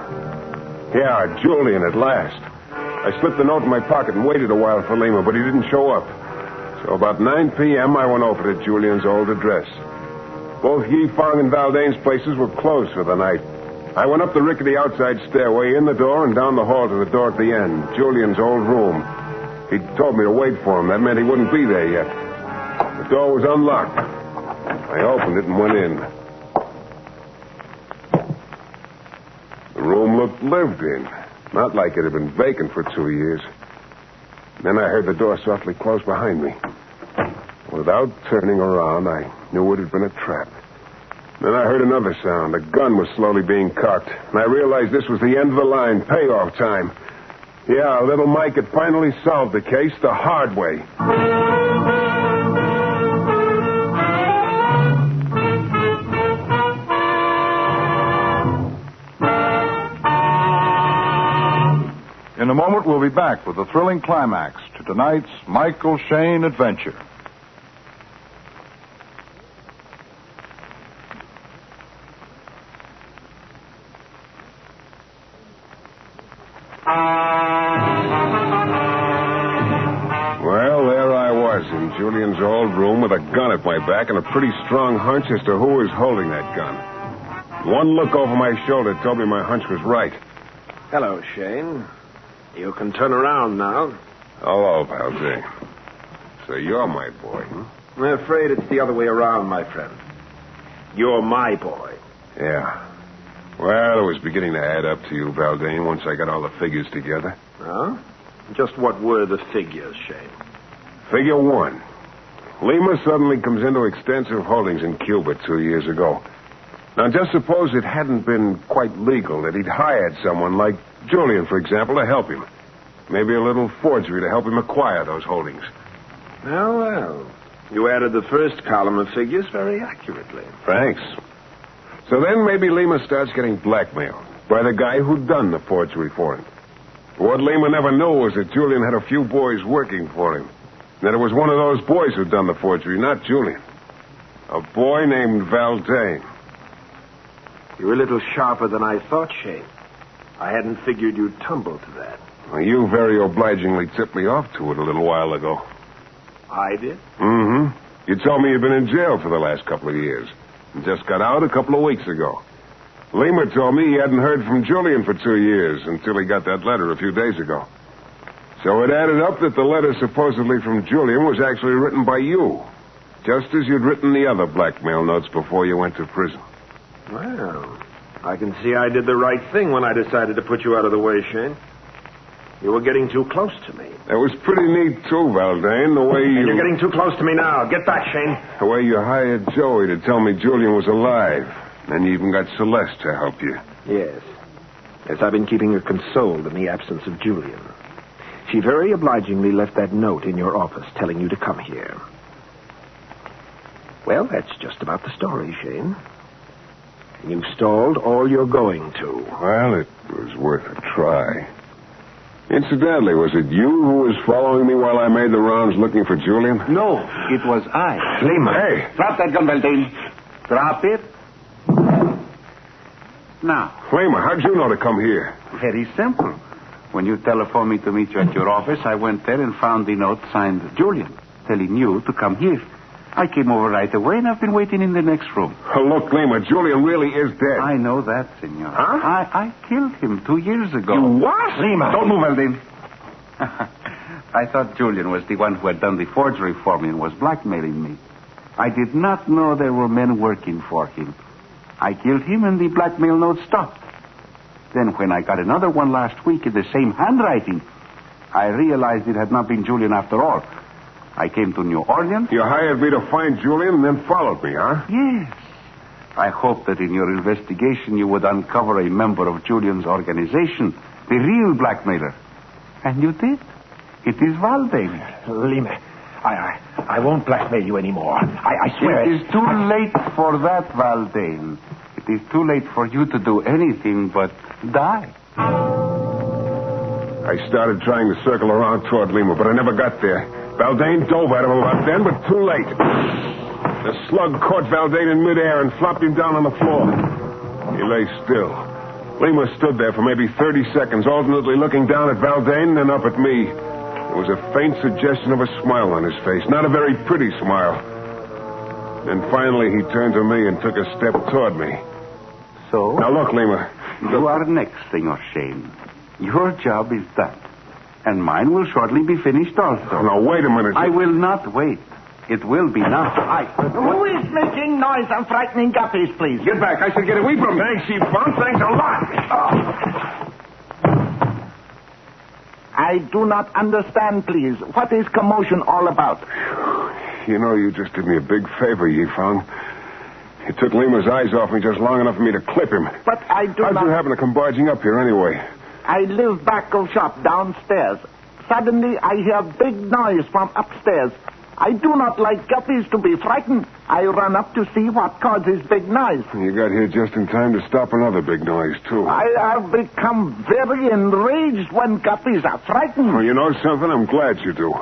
T: Yeah, Julian at last. I slipped the note in my pocket and waited a while for Lima, but he didn't show up. So about 9 p.m., I went over to Julian's old address. Both Yi Fang and Valdane's places were closed for the night. I went up the rickety outside stairway, in the door, and down the hall to the door at the end, Julian's old room. He'd told me to wait for him. That meant he wouldn't be there yet. The door was unlocked. I opened it and went in. The room looked lived in. Not like it had been vacant for 2 years. Then I heard the door softly close behind me. Without turning around, I knew it had been a trap. Then I heard another sound. A gun was slowly being cocked. And I realized this was the end of the line, payoff time. Yeah, little Mike had finally solved the case the hard way.
H: In a moment, we'll be back with the thrilling climax to tonight's Michael Shayne adventure.
T: Well, there I was in Julian's old room with a gun at my back and a pretty strong hunch as to who was holding that gun. One look over my shoulder told me my hunch was right.
C: Hello, Shayne. You can turn around now.
T: Hello, Valdane. So you're my boy, huh?
C: I'm afraid it's the other way around, my friend. You're my boy.
T: Yeah. Well, it was beginning to add up to you, Valdane, once I got all the figures together.
C: Huh? Just what were the figures, Shayne?
T: Figure 1. Lima suddenly comes into extensive holdings in Cuba 2 years ago. Now, just suppose it hadn't been quite legal, that he'd hired someone like Julian, for example, to help him. Maybe a little forgery to help him acquire those holdings.
C: Well. You added the first column of figures very accurately.
T: Thanks. So then maybe Lima starts getting blackmailed by the guy who'd done the forgery for him. What Lima never knew was that Julian had a few boys working for him. That it was one of those boys who'd done the forgery, not Julian. A boy named Valdane.
C: You're a little sharper than I thought, Shayne. I hadn't figured you'd tumble to that.
T: Well, you very obligingly tipped me off to it a little while ago.
C: I did?
T: Mm-hmm. You told me you'd been in jail for the last couple of years. And just got out a couple of weeks ago. Lima told me he hadn't heard from Julian for 2 years until he got that letter a few days ago. So it added up that the letter supposedly from Julian was actually written by you. Just as you'd written the other blackmail notes before you went to prison.
C: Well, I can see I did the right thing when I decided to put you out of the way, Shayne. You were getting too close to me.
T: That was pretty neat, too, Valdane, the way you...
C: And you're getting too close to me now. Get back, Shayne.
T: The way you hired Joey to tell me Julian was alive. And you even got Celeste to help you.
C: Yes. Yes, I've been keeping her consoled in the absence of Julian. She very obligingly left that note in your office telling you to come here. Well, that's just about the story, Shayne. You stalled all you're going to.
T: Well, it was worth a try. Incidentally, was it you who was following me while I made the rounds looking for Julian?
I: No, it was I.
T: Lima. Hey.
I: Drop that gun, Valdane. Drop it. Now.
T: Lima, how'd you know to come here?
I: Very simple. When you telephoned me to meet you at your office, I went there and found the note signed Julian, telling you to come here. I came over right away, and I've been waiting in the next room.
T: Oh, look, Lima, Julian really is dead.
I: I know that, senor.
T: Huh?
I: I killed him 2 years ago.
T: You what?
I: Lima. Don't move, Valdane. I thought Julian was the one who had done the forgery for me and was blackmailing me. I did not know there were men working for him. I killed him, and the blackmail note stopped. Then when I got another one last week in the same handwriting, I realized it had not been Julian after all. I came to New Orleans.
T: You hired me to find Julian and then followed me, huh?
I: Yes. I hoped that in your investigation you would uncover a member of Julian's organization, the real blackmailer. And you did. It is Valdane.
C: Lima, I won't blackmail you anymore. I swear.
I: It is too late for that, Valdane. It is too late for you to do anything but die.
T: I started trying to circle around toward Lima, but I never got there. Valdane dove at him about then, but too late. The slug caught Valdane in midair and flopped him down on the floor. He lay still. Lima stood there for maybe 30 seconds, alternately looking down at Valdane and then up at me. There was a faint suggestion of a smile on his face, not a very pretty smile. Then finally he turned to me and took a step toward me.
I: So?
T: Now look, Lima.
I: You are next, Senor Shayne. Your job is done. And mine will shortly be finished also.
T: Now, wait a minute.
I: I will not wait. It will be now.
W: Who is making noise and frightening guppies, please?
T: Get back. I said get away from me. Thanks, Chief. Thanks a lot.
W: I do not understand, please. What is commotion all about?
T: You know, you just did me a big favor, Yifang. You took Lima's eyes off me just long enough for me to clip him.
W: But I do
T: How'd
W: not...
T: you happen to come barging up here anyway?
W: I live back of shop downstairs. Suddenly, I hear big noise from upstairs. I do not like guppies to be frightened. I run up to see what causes big noise.
T: You got here just in time to stop another big noise, too.
W: I have become very enraged when guppies are frightened.
T: Well, you know something? I'm glad you do.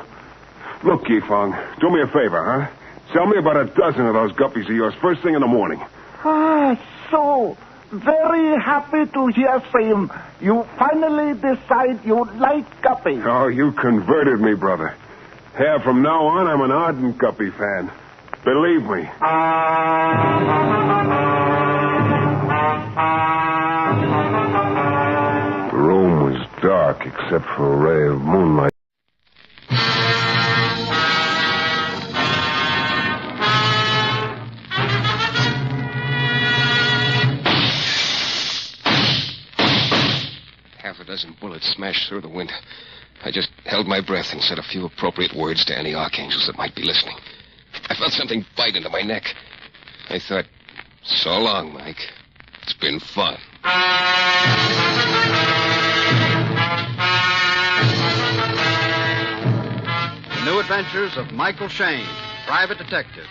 T: Look, Yifang, do me a favor, huh? Sell me about a dozen of those guppies of yours first thing in the morning.
W: Ah, so... Very happy to hear from you. You finally decide you like guppies.
T: Oh, you converted me, brother. Yeah, from now on, I'm an ardent guppy fan. Believe me. The room was dark except for a ray of moonlight.
K: Half a dozen bullets smashed through the window. I just held my breath and said a few appropriate words to any archangels that might be listening. I felt something bite into my neck. I thought, so long, Mike. It's been fun.
O: Adventures of Michael Shayne, Private Detective.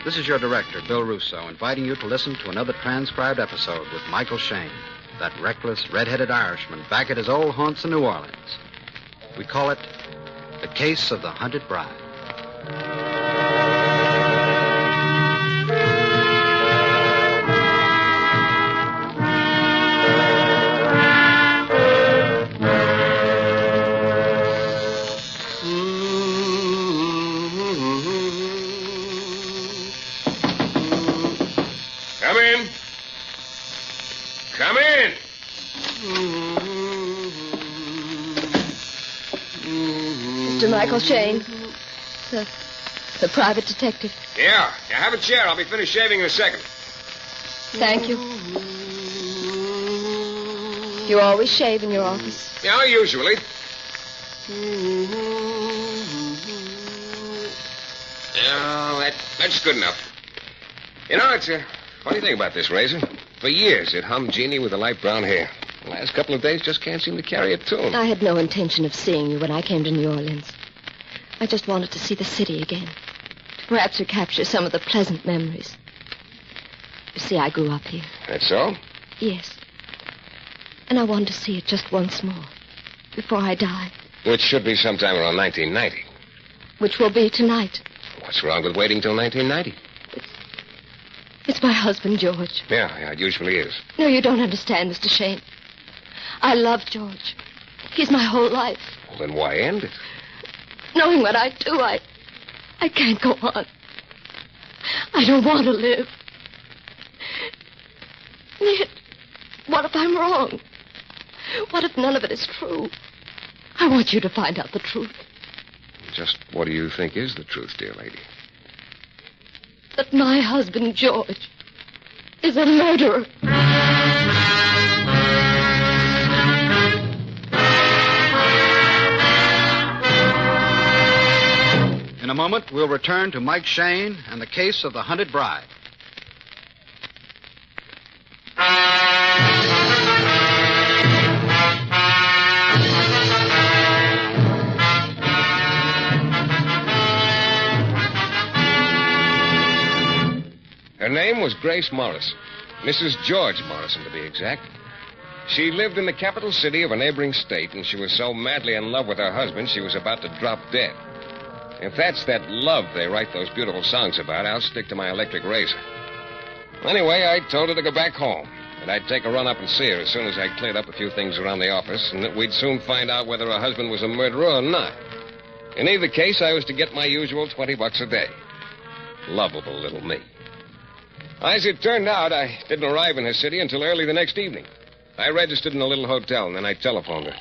O: This is your director, Bill Russo, inviting you to listen to another transcribed episode with Michael Shayne, that reckless, red-headed Irishman back at his old haunts in New Orleans. We call it The Case of the Hunted Bride.
K: Come in. Come in.
E: Mr. Michael Shayne, the private detective.
K: Yeah, have a chair. I'll be finished shaving in a second.
E: Thank you. You always shave in your office?
K: Yeah, usually. Yeah, that's good enough. You know, it's a funny thing about this razor. For years, it hummed Jeannie with the light brown hair. The last couple of days just can't seem to carry a tune.
E: I had no intention of seeing you when I came to New Orleans. I just wanted to see the city again. To perhaps recapture some of the pleasant memories. You see, I grew up here.
K: That's so?
E: Yes. And I wanted to see it just once more. Before I die.
K: Which should be sometime around 1990.
E: Which will be tonight.
K: What's wrong with waiting till 1990?
E: It's my husband, George.
K: Yeah, it usually is.
E: No, you don't understand, Mr. Shayne. I love George. He's my whole life.
K: Well, then why end it?
E: Knowing what I do, I can't go on. I don't want to live. Yet, what if I'm wrong? What if none of it is true? I want you to find out the truth.
K: Just what do you think is the truth, dear lady?
E: That my husband, George, is a murderer.
O: In a moment, we'll return to Mike Shayne and the case of the hunted bride.
K: Her name was Grace Morrison. Mrs. George Morrison, to be exact. She lived in the capital city of a neighboring state, and she was so madly in love with her husband she was about to drop dead. If that's that love they write those beautiful songs about, I'll stick to my electric razor. Anyway, I told her to go back home, and I'd take a run up and see her as soon as I'd cleared up a few things around the office, and that we'd soon find out whether her husband was a murderer or not. In either case, I was to get my usual $20 a day. Lovable little me. As it turned out, I didn't arrive in her city until early the next evening. I registered in a little hotel, and then I telephoned her.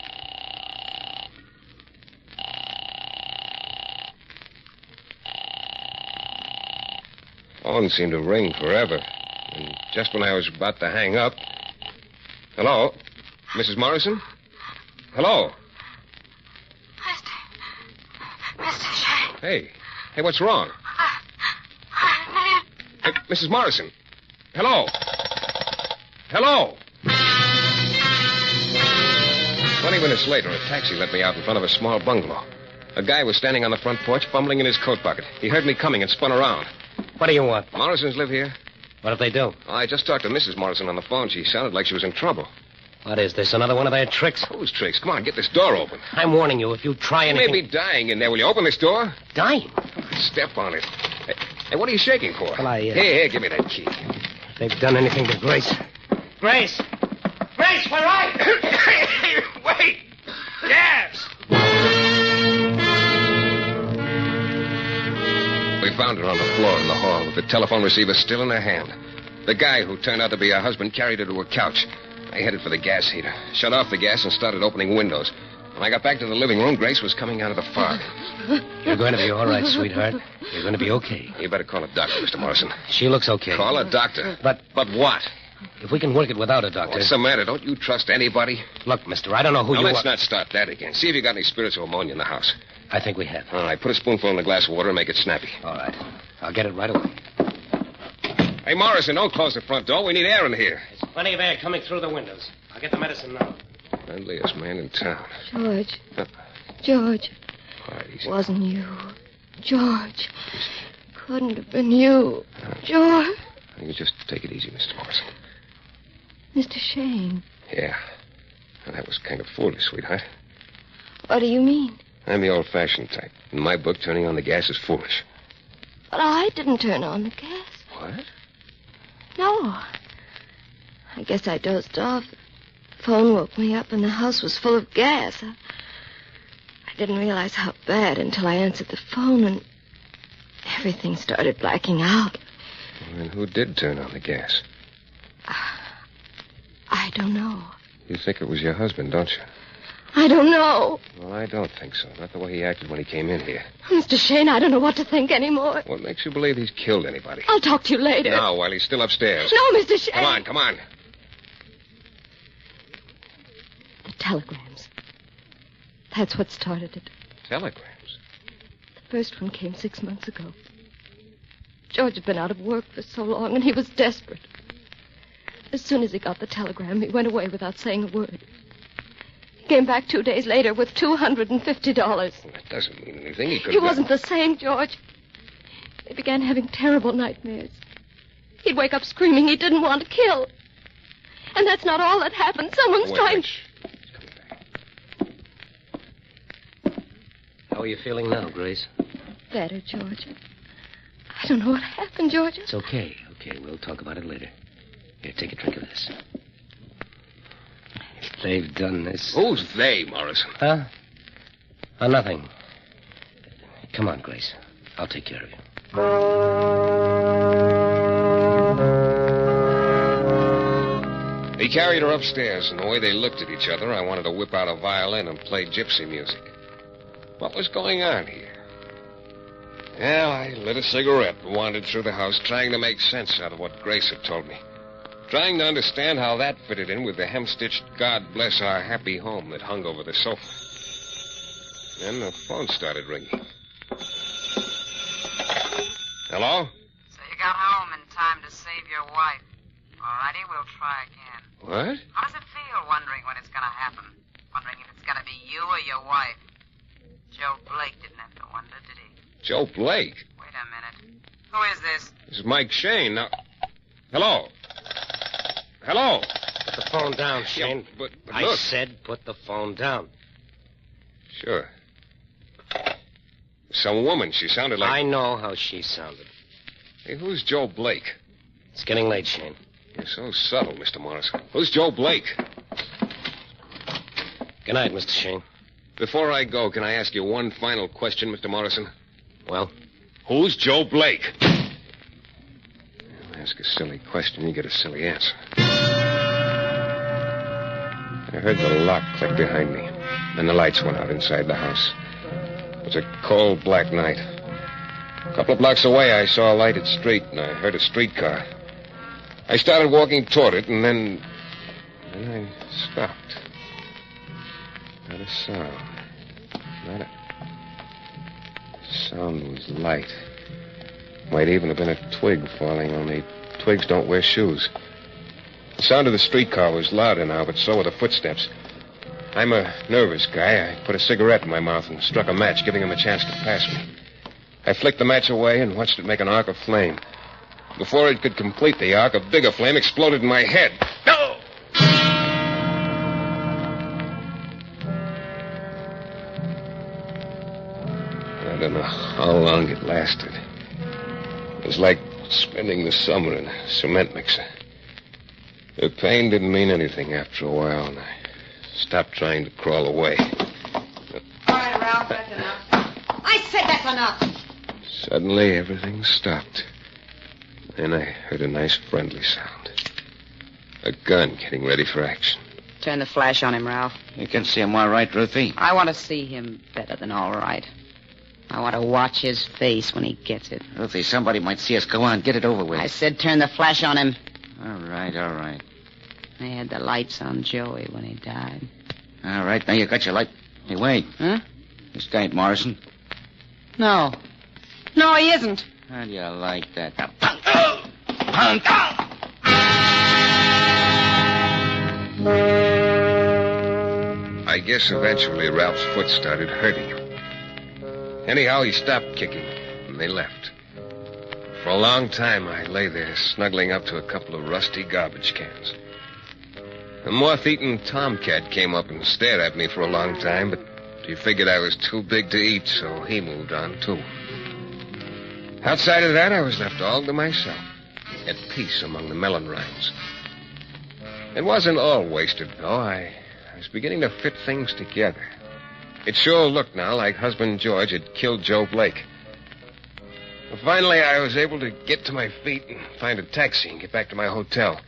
K: Phone seemed to ring forever. And just when I was about to hang up... Hello? Mrs. Morrison? Hello?
M: Mr. Shayne.
K: Hey, what's wrong? Hey, Mrs. Morrison. Hello? Hello? 20 minutes later, a taxi let me out in front of a small bungalow. A guy was standing on the front porch, fumbling in his coat pocket. He heard me coming and spun around.
V: What do you want?
K: Morrisons live here.
V: What if they do?
K: I just talked to Mrs. Morrison on the phone. She sounded like she was in trouble.
V: What is this, another one of their tricks?
K: Whose tricks? Come on, get this door open.
V: I'm warning you, if you try anything...
K: You may be dying in there. Will you open this door?
V: Dying?
K: Step on it. Hey, what are you shaking for?
V: Well,
K: Here, give me that key.
V: If they've done anything to Grace... Grace!
D: Grace, where are you? Wait! Yes!
K: We found her on the floor in the hall with the telephone receiver still in her hand. The guy who turned out to be her husband carried her to a couch. I headed for the gas heater, shut off the gas, and started opening windows. When I got back to the living room, Grace was coming out of the fog.
V: You're going to be all right, sweetheart. You're going to be okay.
K: You better call a doctor, Mr. Morrison.
V: She looks okay.
K: Call a doctor.
V: But
K: what?
V: If we can work it without a doctor...
K: What's the matter? Don't you trust anybody?
V: Look, mister, I don't know who you are.
K: Let's not start that again. See if you got any spirits or ammonia in the house.
V: I think we have.
K: All right, put a spoonful in a glass of water and make it snappy.
V: All right. I'll get it right away.
K: Hey, Morrison, don't close the front door. We need air in here.
V: There's plenty of air coming through the windows. I'll get the medicine now.
K: Friendliest man in town.
E: George. George.
K: All right, easy.
E: Wasn't you. George. Couldn't have been you. George.
K: You just take it easy, Mr. Morrison.
E: Mr. Shayne.
K: Yeah. Well, that was kind of foolish, sweetheart.
E: What do you mean?
K: I'm the old-fashioned type. In my book, turning on the gas is foolish.
E: But I didn't turn on the gas.
K: What?
E: No. I guess I dozed off. The phone woke me up and the house was full of gas. I didn't realize how bad until I answered the phone and everything started blacking out.
K: And who did turn on the gas?
E: I don't know.
K: You think it was your husband, don't you?
E: I don't know.
K: Well, I don't think so. Not the way he acted when he came in here.
E: Mr. Shayne, I don't know what to think anymore.
K: What makes you believe he's killed anybody?
E: I'll talk to you later.
K: No, while he's still upstairs.
E: No, Mr. Shayne.
K: Come on, come on.
E: The telegrams. That's what started it.
K: Telegrams?
E: The first one came 6 months ago. George had been out of work for so long, and he was desperate. As soon as he got the telegram, he went away without saying a word. He came back 2 days later with $250.
K: Well, that doesn't mean anything.
E: He wasn't the same, George. He began having terrible nightmares. He'd wake up screaming he didn't want to kill. And that's not all that happened. Someone's trying...
V: How are you feeling now, Grace?
E: Better, George. I don't know what happened, George.
V: It's okay. Okay, we'll talk about it later. Here, take a drink of this. They've done this.
K: Who's they, Morrison?
V: Huh? Oh, nothing. Come on, Grace. I'll take care of you.
K: He carried her upstairs, and the way they looked at each other, I wanted to whip out a violin and play gypsy music. What was going on here? Well, I lit a cigarette and wandered through the house, trying to make sense out of what Grace had told me. Trying to understand how that fitted in with the hem-stitched "God bless our happy home" that hung over the sofa. Then the phone started ringing. Hello?
J: So you got home in time to save your wife. All righty, we'll try again.
K: What?
J: How does it feel wondering when it's going to happen? Wondering if it's going to be you or your wife? Joe Blake didn't have to wonder, did he?
K: Joe Blake?
J: Wait a minute. Who is this?
K: This is Mike Shayne. Now... Hello? Hello?
V: Put the phone down, Shayne.
K: Yeah, but
V: I
K: look.
V: said put the phone down.
K: Sure. Some woman. She sounded like...
V: I know how she sounded.
K: Hey, who's Joe Blake?
V: It's getting late, Shayne.
K: You're so subtle, Mr. Morrison. Who's Joe Blake?
V: Good night, Mr. Shayne.
K: Before I go, can I ask you one final question, Mr. Morrison?
V: Well?
K: Who's Joe Blake? Ask a silly question, you get a silly answer. I heard the lock click behind me. Then the lights went out inside the house. It was a cold, black night. A couple of blocks away, I saw a lighted street, and I heard a streetcar. I started walking toward it, and then I stopped. Not a sound. Not a... The sound was light. Might even have been a twig falling, only twigs don't wear shoes. The sound of the streetcar was louder now, but so were the footsteps. I'm a nervous guy. I put a cigarette in my mouth and struck a match, giving him a chance to pass me. I flicked the match away and watched it make an arc of flame. Before it could complete the arc, a bigger flame exploded in my head. No! I don't know how long it lasted. It was like spending the summer in a cement mixer. The pain didn't mean anything after a while, and I stopped trying to crawl away.
M: All right, Ralph, that's enough. I said that's enough.
K: Suddenly, everything stopped. Then I heard a nice friendly sound. A gun getting ready for action.
J: Turn the flash on him, Ralph.
F: You can see him all right, Ruthie.
J: I want to see him better than all right. I want to watch his face when he gets it.
F: Ruthie, somebody might see us. Go on, get it over with.
J: I said turn the flash on him.
F: All right, all right.
J: They had the lights on Joey when he died.
F: All right, now you got your light. Hey, wait.
J: Huh?
F: This guy ain't Morrison.
J: No. No, he isn't.
F: How do you like that?
K: I guess eventually Ralph's foot started hurting him. Anyhow, he stopped kicking, and they left. For a long time, I lay there, snuggling up to a couple of rusty garbage cans. A moth-eaten tomcat came up and stared at me for a long time, but he figured I was too big to eat, so he moved on, too. Outside of that, I was left all to myself, at peace among the melon rinds. It wasn't all wasted, though. I was beginning to fit things together. It sure looked now like husband George had killed Joe Blake. Well, finally, I was able to get to my feet and find a taxi and get back to my hotel.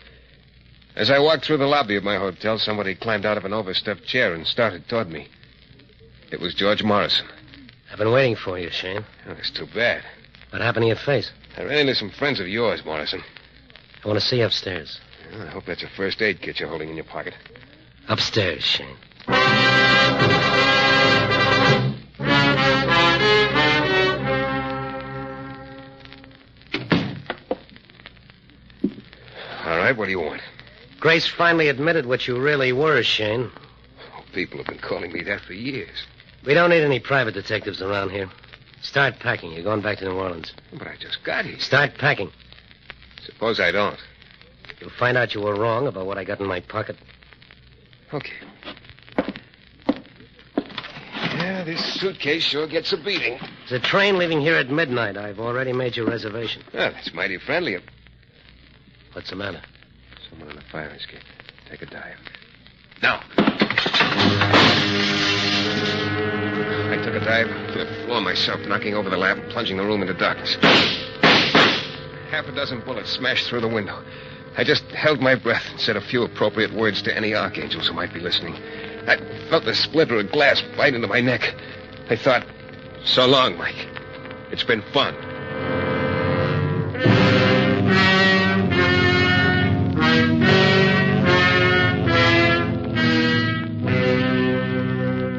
K: As I walked through the lobby of my hotel, somebody climbed out of an overstuffed chair and started toward me. It was George Morrison.
V: I've been waiting for you, Shayne.
K: Oh, it's too bad.
V: What happened to your face?
K: I ran into some friends of yours, Morrison.
V: I want to see you upstairs.
K: Well, I hope that's a first aid kit you're holding in your pocket.
V: Upstairs, Shayne.
K: All right, what do you want?
V: Grace finally admitted what you really were, Shayne.
K: Oh, people have been calling me that for years.
V: We don't need any private detectives around here. Start packing. You're going back to New Orleans.
K: But I just got here.
V: Start packing.
K: Suppose I don't.
V: You'll find out you were wrong about what I got in my pocket.
K: Okay. Yeah, this suitcase sure gets a beating.
V: There's a train leaving here at midnight. I've already made your reservation.
K: Well, that's mighty friendly.
V: What's the matter?
K: Someone on the fire escape. Take a dive. Now. I took a dive to the floor myself, knocking over the lamp and plunging the room into darkness. Half a dozen bullets smashed through the window. I just held my breath and said a few appropriate words to any archangels who might be listening. I felt the splinter of glass bite into my neck. I thought, so long, Mike. It's been fun.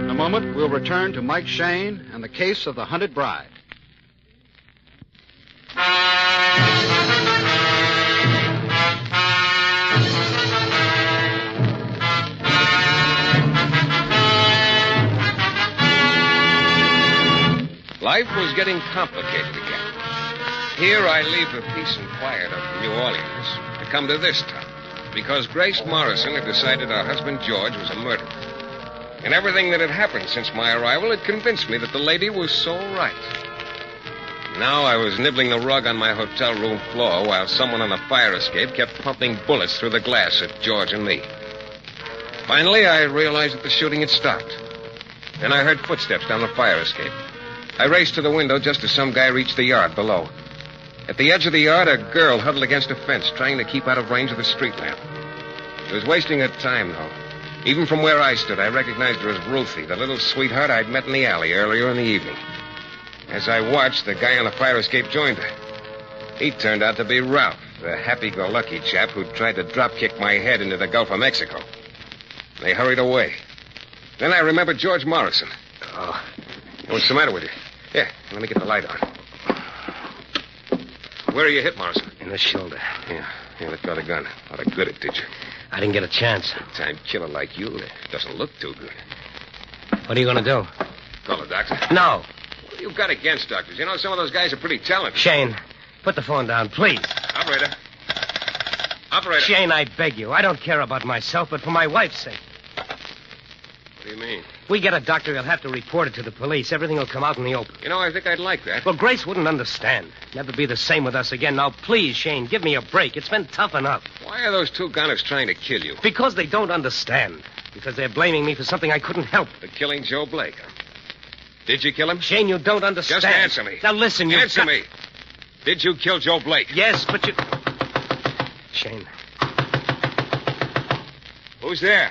O: In a moment, we'll return to Mike Shayne and the case of the hunted bride.
K: Life was getting complicated again. Here I leave the peace and quiet of New Orleans to come to this town, because Grace Morrison had decided her husband George was a murderer. And everything that had happened since my arrival had convinced me that the lady was so right. Now I was nibbling the rug on my hotel room floor while someone on the fire escape kept pumping bullets through the glass at George and me. Finally, I realized that the shooting had stopped. Then I heard footsteps down the fire escape. I raced to the window just as some guy reached the yard below. At the edge of the yard, a girl huddled against a fence, trying to keep out of range of the street lamp. She was wasting her time, though. Even from where I stood, I recognized her as Ruthie, the little sweetheart I'd met in the alley earlier in the evening. As I watched, the guy on the fire escape joined her. He turned out to be Ralph, the happy-go-lucky chap who tried to drop-kick my head into the Gulf of Mexico. They hurried away. Then I remembered George Morrison. Oh, what's the matter with you? Here, let me get the light on. Where are you hit, Morrison?
V: In the shoulder.
K: Yeah, let go of the gun. Ought to good it, did you?
V: I didn't get a chance.
K: A time killer like you doesn't look too good.
V: What are you going to do?
K: Call the doctor?
V: No.
K: What have you got against doctors? You know, some of those guys are pretty talented.
V: Shayne, put the phone down, please.
K: Operator. Operator.
V: Shayne, I beg you. I don't care about myself, but for my wife's sake.
K: What do you mean?
V: We get a doctor, he'll have to report it to the police. Everything will come out in the open.
K: You know, I think I'd like that.
V: Well, Grace wouldn't understand. Never be the same with us again. Now, please, Shayne, give me a break. It's been tough enough.
K: Why are those two gunners trying to kill you?
V: Because they don't understand. Because they're blaming me for something I couldn't help.
K: For killing Joe Blake, huh? Did you kill him?
V: Shayne, you don't understand.
K: Just answer me.
V: Now, listen, you
K: Answer me. Did you kill Joe Blake?
V: Yes, but you... Shayne.
K: Who's there?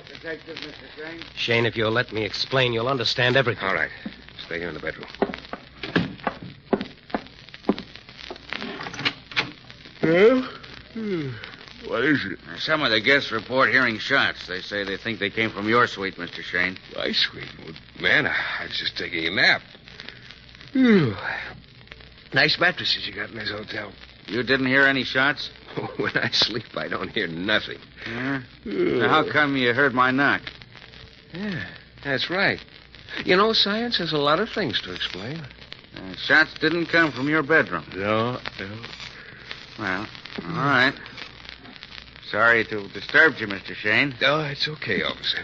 A: Detective, Mr. Shayne.
V: Shayne, if you'll let me explain, you'll understand everything.
K: All right. Stay here in the bedroom. What is it?
A: Some of the guests report hearing shots. They say they think they came from your suite, Mr. Shayne.
K: My suite? Well, man, I was just taking a nap. Nice mattresses you got in this hotel.
A: You didn't hear any shots?
K: When I sleep, I don't hear nothing.
A: Yeah? Now, how come you heard my knock?
K: Yeah, that's right. You know, science has a lot of things to explain.
A: Shots didn't come from your bedroom.
K: No.
A: Well, all right. Sorry to have disturbed you, Mr. Shayne.
K: No, it's okay, officer.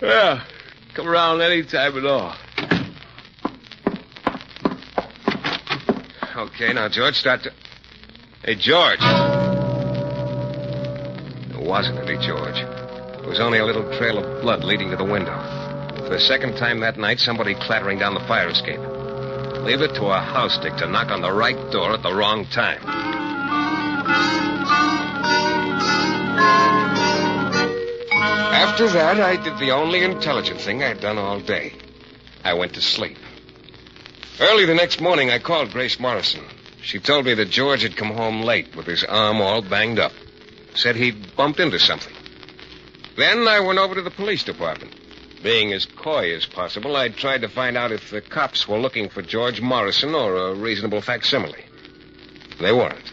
K: Yeah, come around any time at all. Okay, now, George, start to... Hey, George. It wasn't any George. It was only a little trail of blood leading to the window. For the second time that night, somebody clattering down the fire escape. Leave it to a house stick to knock on the right door at the wrong time. After that, I did the only intelligent thing I'd done all day. I went to sleep. Early the next morning, I called Grace Morrison. She told me that George had come home late with his arm all banged up. Said he'd bumped into something. Then I went over to the police department. Being as coy as possible, I tried to find out if the cops were looking for George Morrison or a reasonable facsimile. They weren't.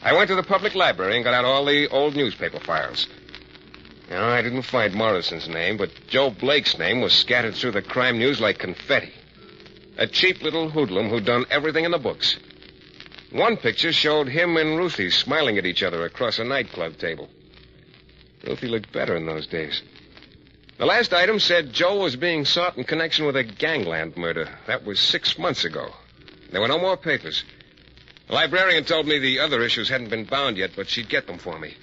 K: I went to the public library and got out all the old newspaper files. No, I didn't find Morrison's name, but Joe Blake's name was scattered through the crime news like confetti. A cheap little hoodlum who'd done everything in the books. One picture showed him and Ruthie smiling at each other across a nightclub table. Ruthie looked better in those days. The last item said Joe was being sought in connection with a gangland murder. That was 6 months ago. There were no more papers. The librarian told me the other issues hadn't been bound yet, but she'd get them for me.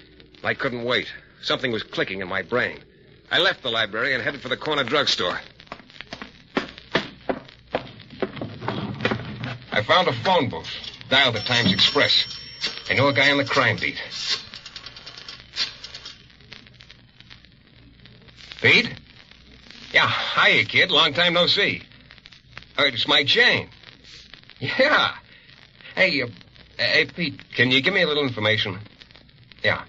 K: I couldn't wait. Something was clicking in my brain. I left the library and headed for the corner drugstore. I found a phone booth. Dialed the Times Express. I knew a guy on the crime beat. Pete? Yeah, hiya, kid. Long time no see. It's Mike Shayne. Yeah. Hey, Pete, can you give me a little information? Yeah.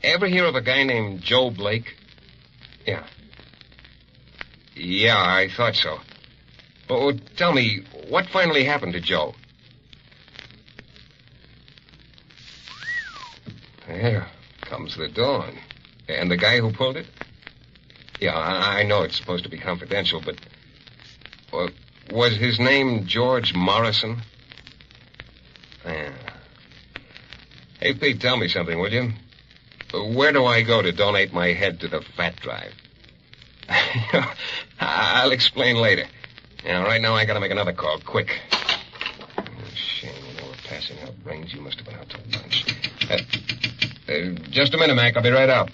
K: Ever hear of a guy named Joe Blake? Yeah. Yeah, I thought so. Oh, tell me, what finally happened to Joe? There comes the dawn. And the guy who pulled it? Yeah, I know it's supposed to be confidential, but... was his name George Morrison? Yeah. Hey, Pete, tell me something, will you? Where do I go to donate my head to the fat drive? I'll explain later. Now, right now, I gotta make another call, quick. Oh, Shayne, when they were passing out brains, you must have been out to lunch. Just a minute, Mac. I'll be right out.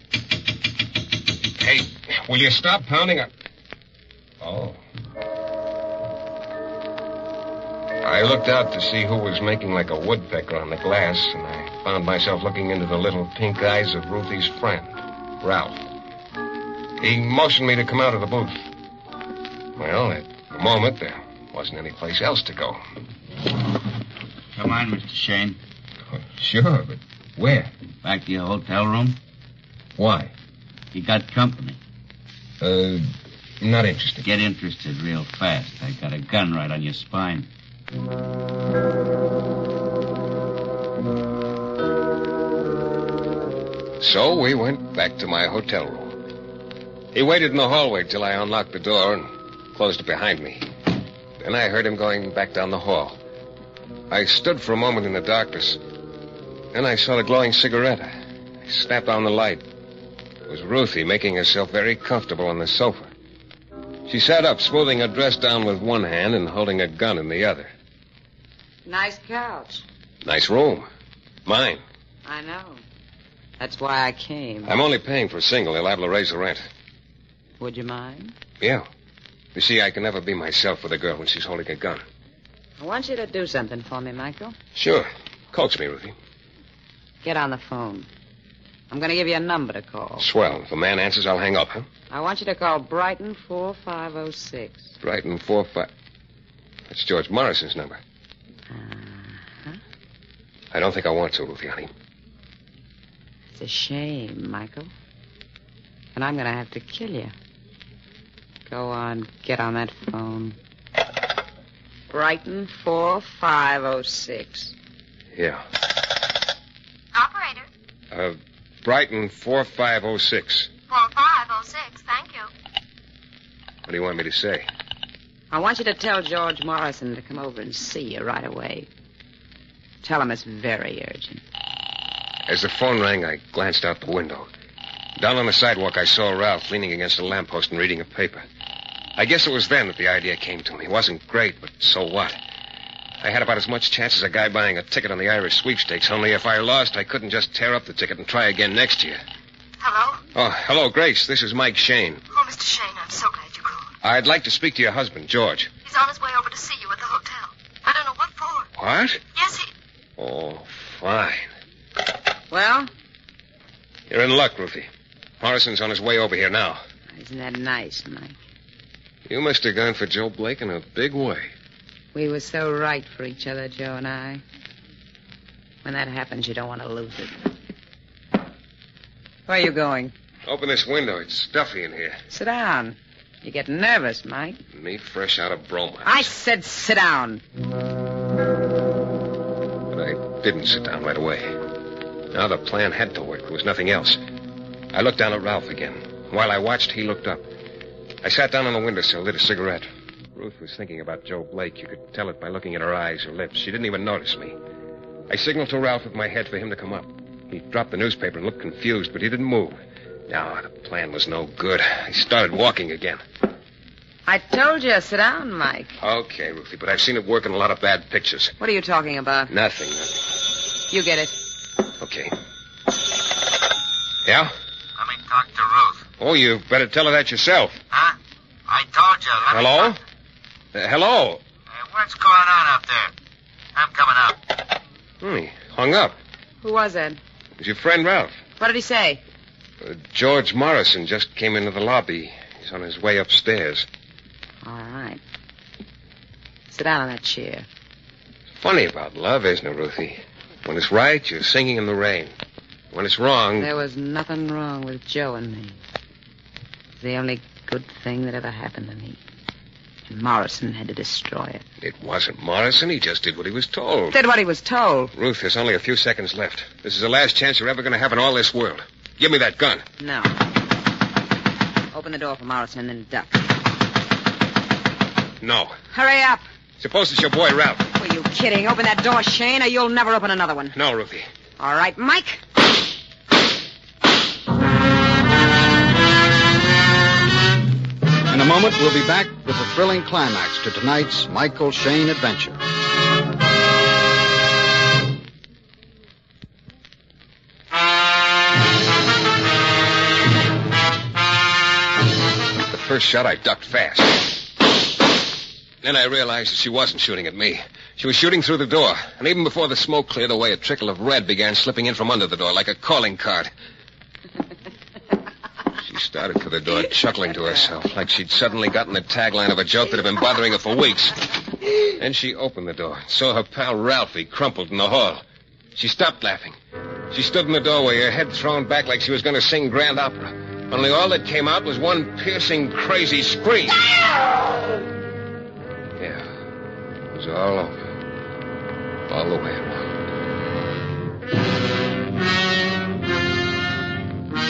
K: Hey, will you stop pounding up? Oh. I looked out to see who was making like a woodpecker on the glass, and I found myself looking into the little pink eyes of Ruthie's friend, Ralph. He motioned me to come out of the booth. Well, at the moment, there wasn't any place else to go.
A: Come on, Mr. Shayne.
K: Oh, sure, but where?
A: Back to your hotel room.
K: Why?
A: You got company.
K: Not interested.
A: Get interested real fast. I got a gun right on your spine.
K: So we went back to my hotel room. He waited in the hallway till I unlocked the door and closed it behind me. Then I heard him going back down the hall. I stood for a moment in the darkness. Then I saw the glowing cigarette. I snapped on the light. It was Ruthie making herself very comfortable on the sofa. She sat up, smoothing her dress down with one hand and holding a gun in the other.
J: Nice couch.
K: Nice room. Mine.
J: I know. That's why I came.
K: I'm only paying for a single. They're liable to raise the rent.
J: Would you mind?
K: Yeah. You see, I can never be myself with a girl when she's holding a gun.
J: I want you to do something for me, Michael.
K: Sure. Coax me, Ruthie.
J: Get on the phone. I'm going to give you a number to call.
K: Swell. If a man answers, I'll hang up, huh?
J: I want you to call Brighton 4506.
K: Brighton 45... That's George Morrison's number.
J: Uh-huh.
K: I don't think I want to, Ruthie, honey.
J: It's a shame, Michael. And I'm going to have to kill you. Go on, get on that phone. Brighton 4506.
K: Yeah.
N: Operator.
K: Brighton 4506.
N: 4506, thank you.
K: What do you want me to say?
J: I want you to tell George Morrison to come over and see you right away. Tell him it's very urgent.
K: As the phone rang, I glanced out the window. Down on the sidewalk, I saw Ralph leaning against a lamppost and reading a paper. I guess it was then that the idea came to me. It wasn't great, but so what? I had about as much chance as a guy buying a ticket on the Irish sweepstakes, only if I lost, I couldn't just tear up the ticket and try again next year.
N: Hello?
K: Oh, hello, Grace. This is Mike Shayne.
N: Oh, Mr. Shayne, I'm so glad you called.
K: I'd like to speak to your husband, George.
N: He's on his way over to see you at the hotel. I don't know what for.
K: What?
N: Yes, he...
K: Oh, fine.
J: Well?
K: You're in luck, Ruthie. Morrison's on his way over here now.
J: Isn't that nice, Mike?
K: You must have gone for Joe Blake in a big way.
J: We were so right for each other, Joe and I. When that happens, you don't want to lose it. Where are you going?
K: Open this window. It's stuffy in here.
J: Sit down. You get nervous, Mike.
K: Me fresh out of bromance.
J: I said sit down.
K: But I didn't sit down right away. Now the plan had to work. There was nothing else. I looked down at Ralph again. While I watched, he looked up. I sat down on the windowsill, lit a cigarette. Ruth was thinking about Joe Blake. You could tell it by looking at her eyes, her lips. She didn't even notice me. I signaled to Ralph with my head for him to come up. He dropped the newspaper and looked confused, but he didn't move. No, the plan was no good. I started walking again.
J: I told you, sit down, Mike.
K: Okay, Ruthie, but I've seen it work in a lot of bad pictures.
J: What are you talking about?
K: Nothing.
J: You get it.
K: Okay. Yeah?
Q: Let me talk to Ruth.
K: Oh, you better tell her that yourself.
Q: Huh? I told you.
K: Hello? Hello?
Q: What's going on up there? I'm coming up.
K: He hung up.
J: Who was that?
K: It was your friend Ralph.
J: What did he say?
K: George Morrison just came into the lobby. He's on his way upstairs.
J: All right. Sit down on that chair.
K: Funny about love, isn't it, Ruthie? When it's right, you're singing in the rain. When it's wrong...
J: There was nothing wrong with Joe and me. It's the only good thing that ever happened to me. And Morrison had to destroy it.
K: It wasn't Morrison. He just did what he was told.
J: Did what he was told?
K: Ruth, there's only a few seconds left. This is the last chance you're ever going to have in all this world. Give me that gun.
J: No. Open the door for Morrison and then duck.
K: No.
J: Hurry up.
K: Suppose it's your boy, Ralph.
J: Were you kidding? Open that door, Shayne, or you'll never open another one.
K: No, Ruthie.
J: All right, Mike.
B: In a moment, we'll be back with the thrilling climax to tonight's Michael Shayne adventure.
K: The first shot, I ducked fast. Then I realized that she wasn't shooting at me. She was shooting through the door. And even before the smoke cleared away, a trickle of red began slipping in from under the door like a calling card. She started for the door, chuckling to herself, like she'd suddenly gotten the tagline of a joke that had been bothering her for weeks. Then she opened the door, saw her pal Ralphie crumpled in the hall. She stopped laughing. She stood in the doorway, her head thrown back like she was going to sing grand opera. Only all that came out was one piercing, crazy scream. Yeah, it was all over. All the way around.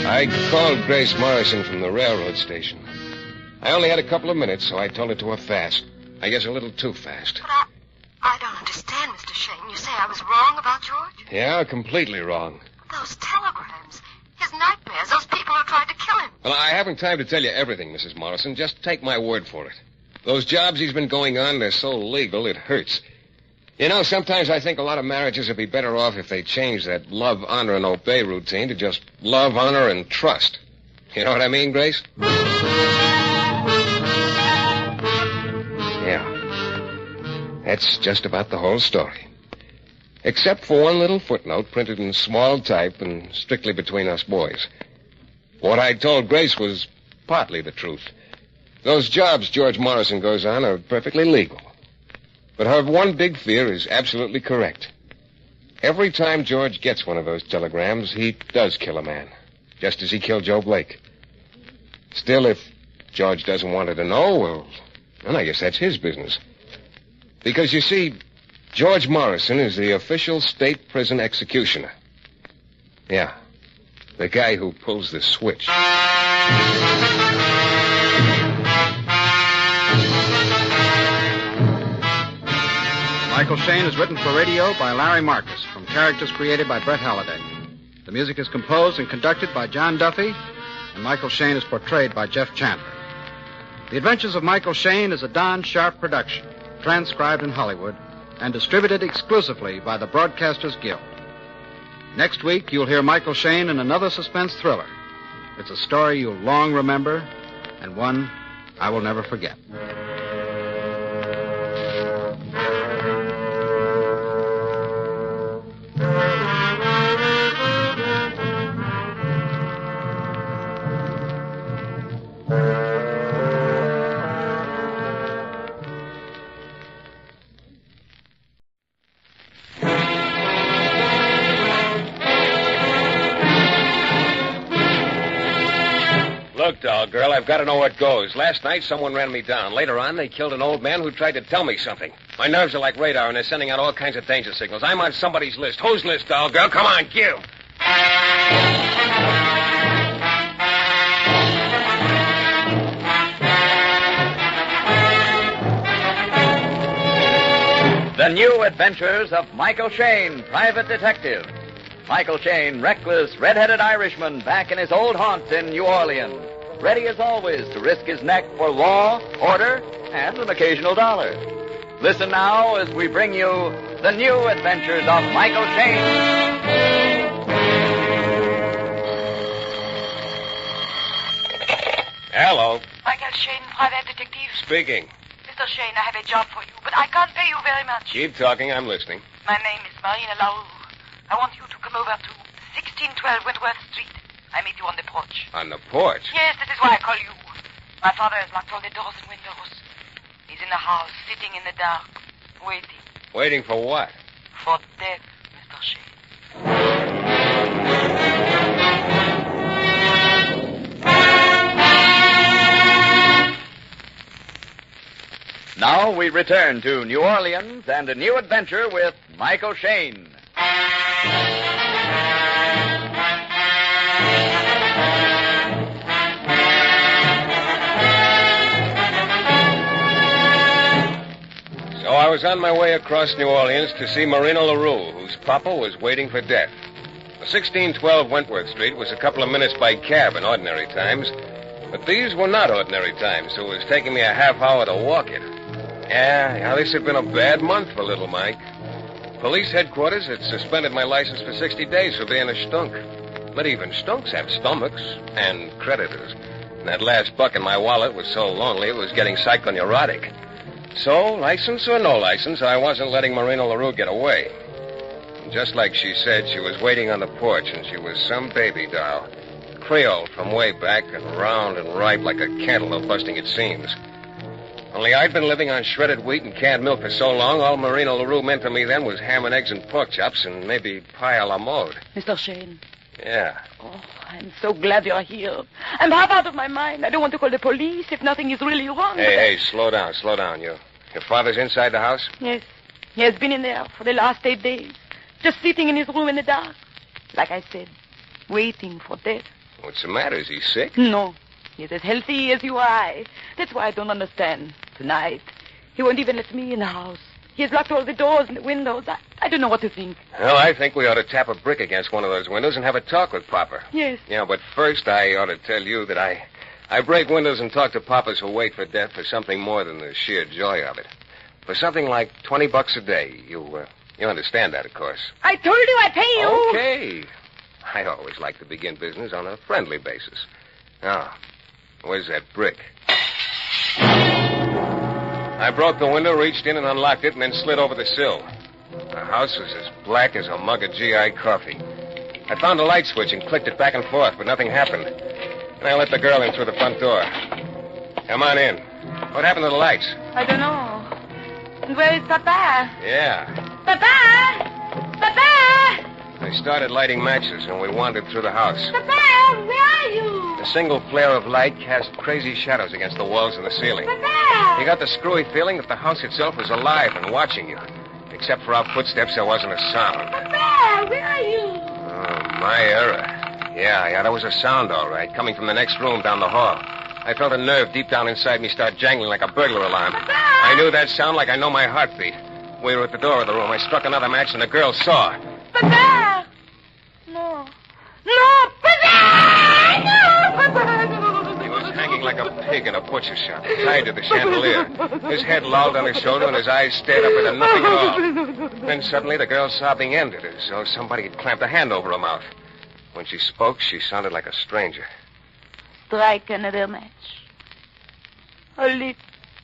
K: I called Grace Morrison from the railroad station. I only had a couple of minutes, so I told it to her fast. I guess a little too fast.
N: But I don't understand, Mr. Shayne. You say I was wrong about George?
K: Yeah, completely wrong.
N: Those telegrams, his nightmares, those people who tried to kill him.
K: Well, I haven't time to tell you everything, Mrs. Morrison. Just take my word for it. Those jobs he's been going on, they're so legal, it hurts. You know, sometimes I think a lot of marriages would be better off if they changed that love, honor, and obey routine to just love, honor, and trust. You know what I mean, Grace? Yeah. That's just about the whole story. Except for one little footnote printed in small type and strictly between us boys. What I told Grace was partly the truth. Those jobs George Morrison goes on are perfectly legal. But her one big fear is absolutely correct. Every time George gets one of those telegrams, he does kill a man, just as he killed Joe Blake. Still, if George doesn't want her to know, well, then I guess that's his business. Because, you see, George Morrison is the official state prison executioner. Yeah, the guy who pulls the switch.
B: Michael Shayne is written for radio by Larry Marcus from characters created by Brett Halliday. The music is composed and conducted by John Duffy, and Michael Shayne is portrayed by Jeff Chandler. The Adventures of Michael Shayne is a Don Sharp production, transcribed in Hollywood and distributed exclusively by the Broadcasters Guild. Next week, you'll hear Michael Shayne in another suspense thriller. It's a story you'll long remember, and one I will never forget.
K: Look, doll girl, I've got to know what goes. Last night, someone ran me down. Later on, they killed an old man who tried to tell me something. My nerves are like radar, and they're sending out all kinds of danger signals. I'm on somebody's list. Whose list, doll girl? Come on, give.
L: The New Adventures of Michael Shayne, Private Detective. Michael Shayne, reckless, red-headed Irishman, back in his old haunt in New Orleans. Ready as always to risk his neck for law, order, and an occasional dollar. Listen now as we bring you The New Adventures of Michael Shayne.
K: Hello.
N: Michael Shayne, Private Detective.
K: Speaking.
N: Mr. Shayne, I have a job for you, but I can't pay you very much.
K: Keep talking. I'm listening.
N: My name is Marina Laroux. I want you to come over to 1612 Wentworth Street. I meet you on the porch.
K: On the porch?
N: Yes, this is why I call you. My father has locked all the doors and windows. He's in the house, sitting in the dark, waiting.
K: Waiting for what?
N: For death, Mr. Shayne.
L: Now we return to New Orleans and a new adventure with Michael Shayne.
K: So I was on my way across New Orleans to see Marina LaRue, whose papa was waiting for death. 1612 Wentworth Street was a couple of minutes by cab in ordinary times, but these were not ordinary times, so it was taking me a half hour to walk it. Yeah, this had been a bad month for little Mike. Police headquarters had suspended my license for 60 days for being a stunk. But even stunks have stomachs and creditors. And that last buck in my wallet was so lonely it was getting psychoneurotic. So, license or no license, I wasn't letting Marina LaRue get away. And just like she said, she was waiting on the porch, and she was some baby doll. Creole from way back and round and ripe like a cantaloupe busting its seams. Only I'd been living on shredded wheat and canned milk for so long, all Marina LaRue meant to me then was ham and eggs and pork chops and maybe pie a la mode.
N: Mr. Shayne.
K: Yeah.
N: Oh, I'm so glad you're here. I'm half out of my mind. I don't want to call the police if nothing is really wrong.
K: Hey, slow down. Your father's inside the house?
N: Yes. He has been in there for the last 8 days. Just sitting in his room in the dark. Like I said, waiting for death.
K: What's the matter? Is he sick?
N: No. He's as healthy as you or I. That's why I don't understand. Tonight, he won't even let me in the house. He has locked all the doors and the windows. I don't know what to think.
K: Well, I think we ought to tap a brick against one of those windows and have a talk with Papa.
N: Yes.
K: Yeah, but first I ought to tell you that I break windows and talk to papas who wait for death for something more than the sheer joy of it. For something like $20 a day. You understand that, of course.
N: I told you I'd pay you.
K: Okay. I always like to begin business on a friendly basis. Now, where's that brick? I broke the window, reached in and unlocked it, and then slid over the sill. The house was as black as a mug of GI coffee. I found a light switch and clicked it back and forth, but nothing happened. And I let the girl in through the front door. Come on in. What happened to the lights?
N: I don't know. And where is Papa?
K: Yeah.
N: Papa! Papa!
K: They started lighting matches, and we wandered through the house.
N: Papa, where are you?
K: A single flare of light cast crazy shadows against the walls and the ceiling.
N: Papa!
K: You got the screwy feeling that the house itself was alive and watching you. Except for our footsteps, there wasn't a sound.
N: Papa, where are you?
K: Oh, my error. Yeah, there was a sound, all right, coming from the next room down the hall. I felt a nerve deep down inside me start jangling like a burglar alarm.
N: Papa!
K: I knew that sound like I know my heartbeat. We were at the door of the room. I struck another match, and the girl saw.
N: Papa! No. No, Papa! No, Papa! No.
K: He was hanging like a pig in a butcher shop, tied to the chandelier. His head lolled on his shoulder, and his eyes stared up into nothing at all. Then suddenly the girl's sobbing ended, as though somebody had clamped a hand over her mouth. When she spoke, she sounded like a stranger.
N: Strike another match. Hold it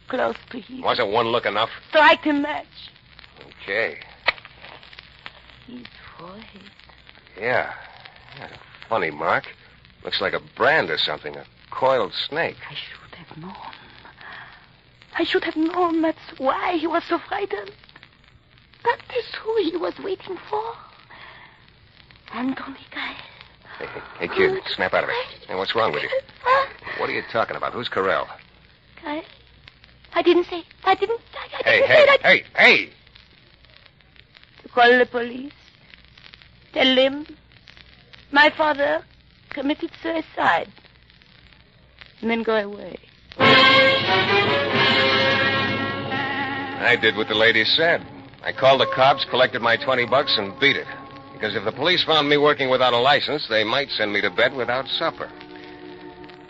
N: close to him.
K: Wasn't one look enough?
N: Strike the match.
K: Okay.
N: His forehead.
K: Yeah. Funny mark. Looks like a brand or something, a coiled snake.
N: I should have known. I should have known. That's why he was so frightened. That is who he was waiting for. Anthony Carell.
K: Hey, kid, snap out of it. Hey, what's wrong with you? What are you talking about? Who's Carell?
N: Carell? I didn't say. I didn't say that.
K: Hey!
N: Call the police. Tell them my father committed suicide. And then go away.
K: I did what the lady said. I called the cops, collected my $20, and beat it. Because if the police found me working without a license, they might send me to bed without supper.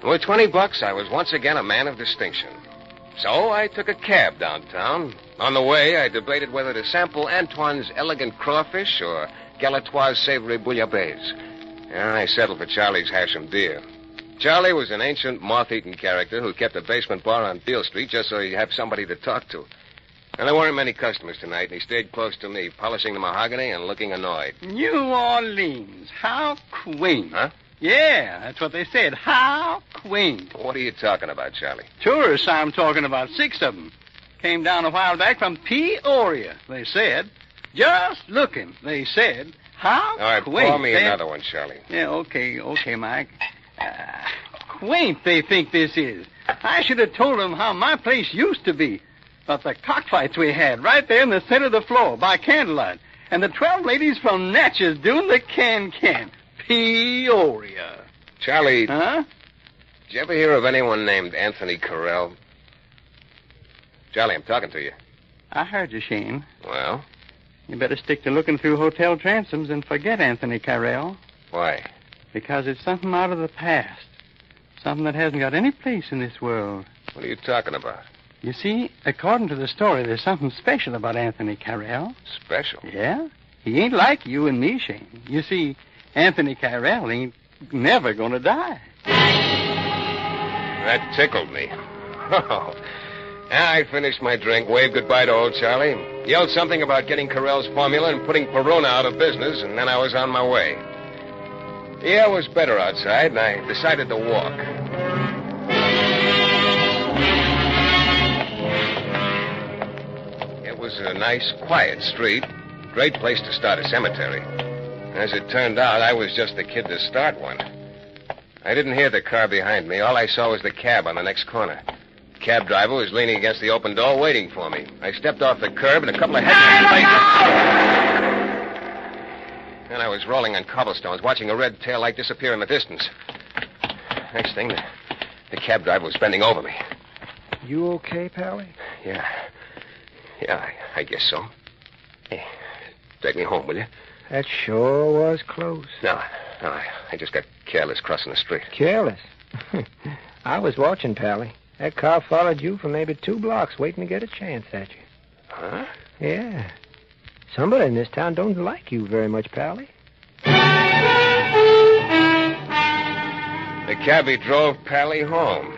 K: With $20, I was once again a man of distinction. So I took a cab downtown. On the way, I debated whether to sample Antoine's elegant crawfish or Galatoire's savory bouillabaisse. And I settled for Charlie's Hashem deer. Charlie was an ancient, moth-eaten character who kept a basement bar on Beale Street just so he'd have somebody to talk to. And there weren't many customers tonight, and he stayed close to me, polishing the mahogany and looking annoyed.
P: New Orleans. How quaint.
K: Huh?
P: Yeah, that's what they said. How quaint.
K: What are you talking about, Charlie?
P: Tourists I'm talking about, 6 of them. Came down a while back from Peoria, they said. Just looking, they said. How
K: All right,
P: quaint.
K: pour me another one, Charlie.
P: Yeah, okay, Mike. Quaint, they think this is. I should have told them how my place used to be. But the cockfights we had right there in the center of the floor by candlelight. And the 12 ladies from Natchez doing the can-can. Peoria.
K: Charlie.
P: Huh?
K: Did you ever hear of anyone named Anthony Carell? Charlie, I'm talking to you.
P: I heard you, Shayne.
K: Well?
P: You better stick to looking through hotel transoms and forget Anthony Carell.
K: Why?
P: Because it's something out of the past. Something that hasn't got any place in this world.
K: What are you talking about?
P: You see, according to the story, there's something special about Anthony Carell.
K: Special?
P: Yeah? He ain't like you and me, Shayne. You see, Anthony Carell ain't never gonna die.
K: That tickled me. Oh. I finished my drink, waved goodbye to old Charlie, yelled something about getting Carell's formula and putting Perona out of business, and then I was on my way. The air was better outside, and I decided to walk. It was a nice, quiet street. Great place to start a cemetery. As it turned out, I was just the kid to start one. I didn't hear the car behind me. All I saw was the cab on the next corner. The cab driver was leaning against the open door waiting for me. I stepped off the curb and a couple of headlights blazed. And I was rolling on cobblestones, watching a red taillight disappear in the distance. Next thing, the cab driver was bending over me.
R: You okay, Pally?
K: Yeah, I guess so. Hey, take me home, will you?
R: That sure was close.
K: No, I just got careless crossing the street.
R: Careless? I was watching, Pally. That car followed you for maybe 2 blocks, waiting to get a chance at you.
K: Huh?
R: Yeah. Somebody in this town don't like you very much, Pally.
K: The cabbie drove Pally home.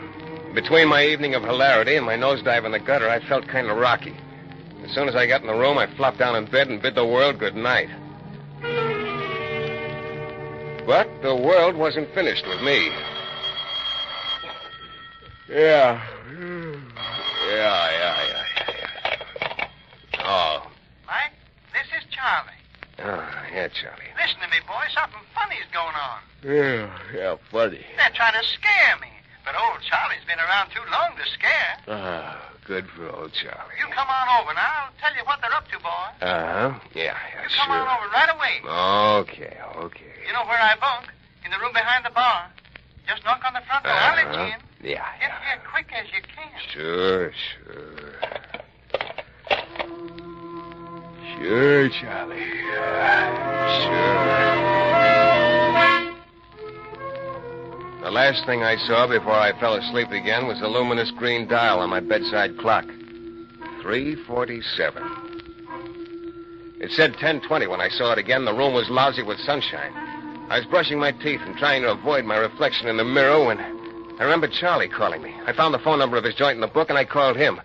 K: Between my evening of hilarity and my nosedive in the gutter, I felt kind of rocky. As soon as I got in the room, I flopped down in bed and bid the world good night. But the world wasn't finished with me. Yeah. Oh.
S: Mike, this is Charlie.
K: Oh, yeah, Charlie.
S: Listen to me, boy. Something funny's going on.
K: Yeah, funny.
S: They're trying to scare me. But old Charlie's been around too long to scare.
K: Good for old Charlie.
S: You come on over, and I'll tell you what they're up to, boy.
K: Uh-huh. Yeah,
S: You
K: sure.
S: come on over right away.
K: Okay.
S: You know where I bunk? In the room behind the bar. Just knock on the front door. I'll let you in.
K: Yeah.
S: Get here quick as you can.
K: Sure. Sure, Charlie. Sure. The last thing I saw before I fell asleep again was the luminous green dial on my bedside clock. 3:47. It said 10:20 when I saw it again. The room was lousy with sunshine. I was brushing my teeth and trying to avoid my reflection in the mirror when I remembered Charlie calling me. I found the phone number of his joint in the book, and I called him.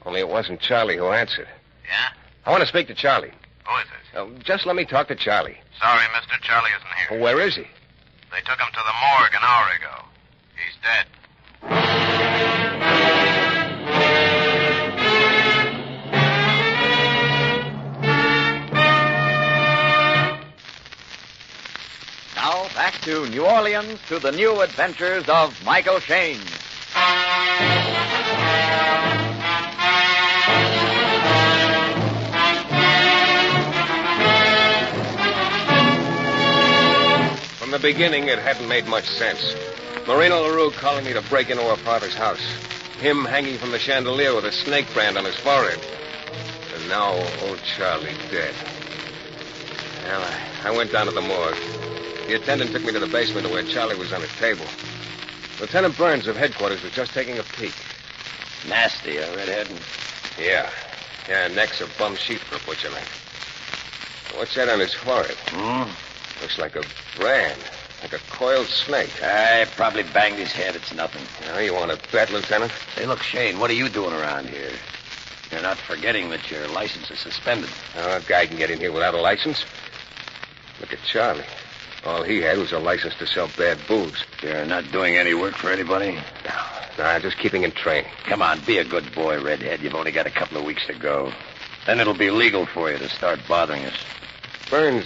K: Only it wasn't Charlie who answered.
Q: Yeah?
K: I want to speak to Charlie.
Q: Who is this?
K: Just let me talk to Charlie.
Q: Sorry, mister. Charlie isn't here.
K: Well, where is he?
Q: They took him to the morgue an hour ago. He's dead.
L: Now, back to New Orleans to the new adventures of Michael Shayne.
K: From the beginning, it hadn't made much sense. Marina LaRue calling me to break into her father's house. Him hanging from the chandelier with a snake brand on his forehead. And now, old Charlie dead. Well, I went down to the morgue. The attendant took me to the basement to where Charlie was on a table. Lieutenant Burns of headquarters was just taking a peek.
F: Nasty, a redhead.
K: Yeah, neck's a bum sheet for a butcher knife. What's that on his forehead? Looks like a brand, like a coiled snake.
F: I probably banged his head. It's nothing.
K: You want to bet, Lieutenant?
F: Say, look, Shayne, what are you doing around here? You're not forgetting that your license is suspended.
K: A guy can get in here without a license. Look at Charlie. All he had was a license to sell bad booze.
F: You're not doing any work for anybody?
K: No, just keeping in training.
F: Come on, be a good boy, Redhead. You've only got a couple of weeks to go. Then it'll be legal for you to start bothering us.
K: Burns,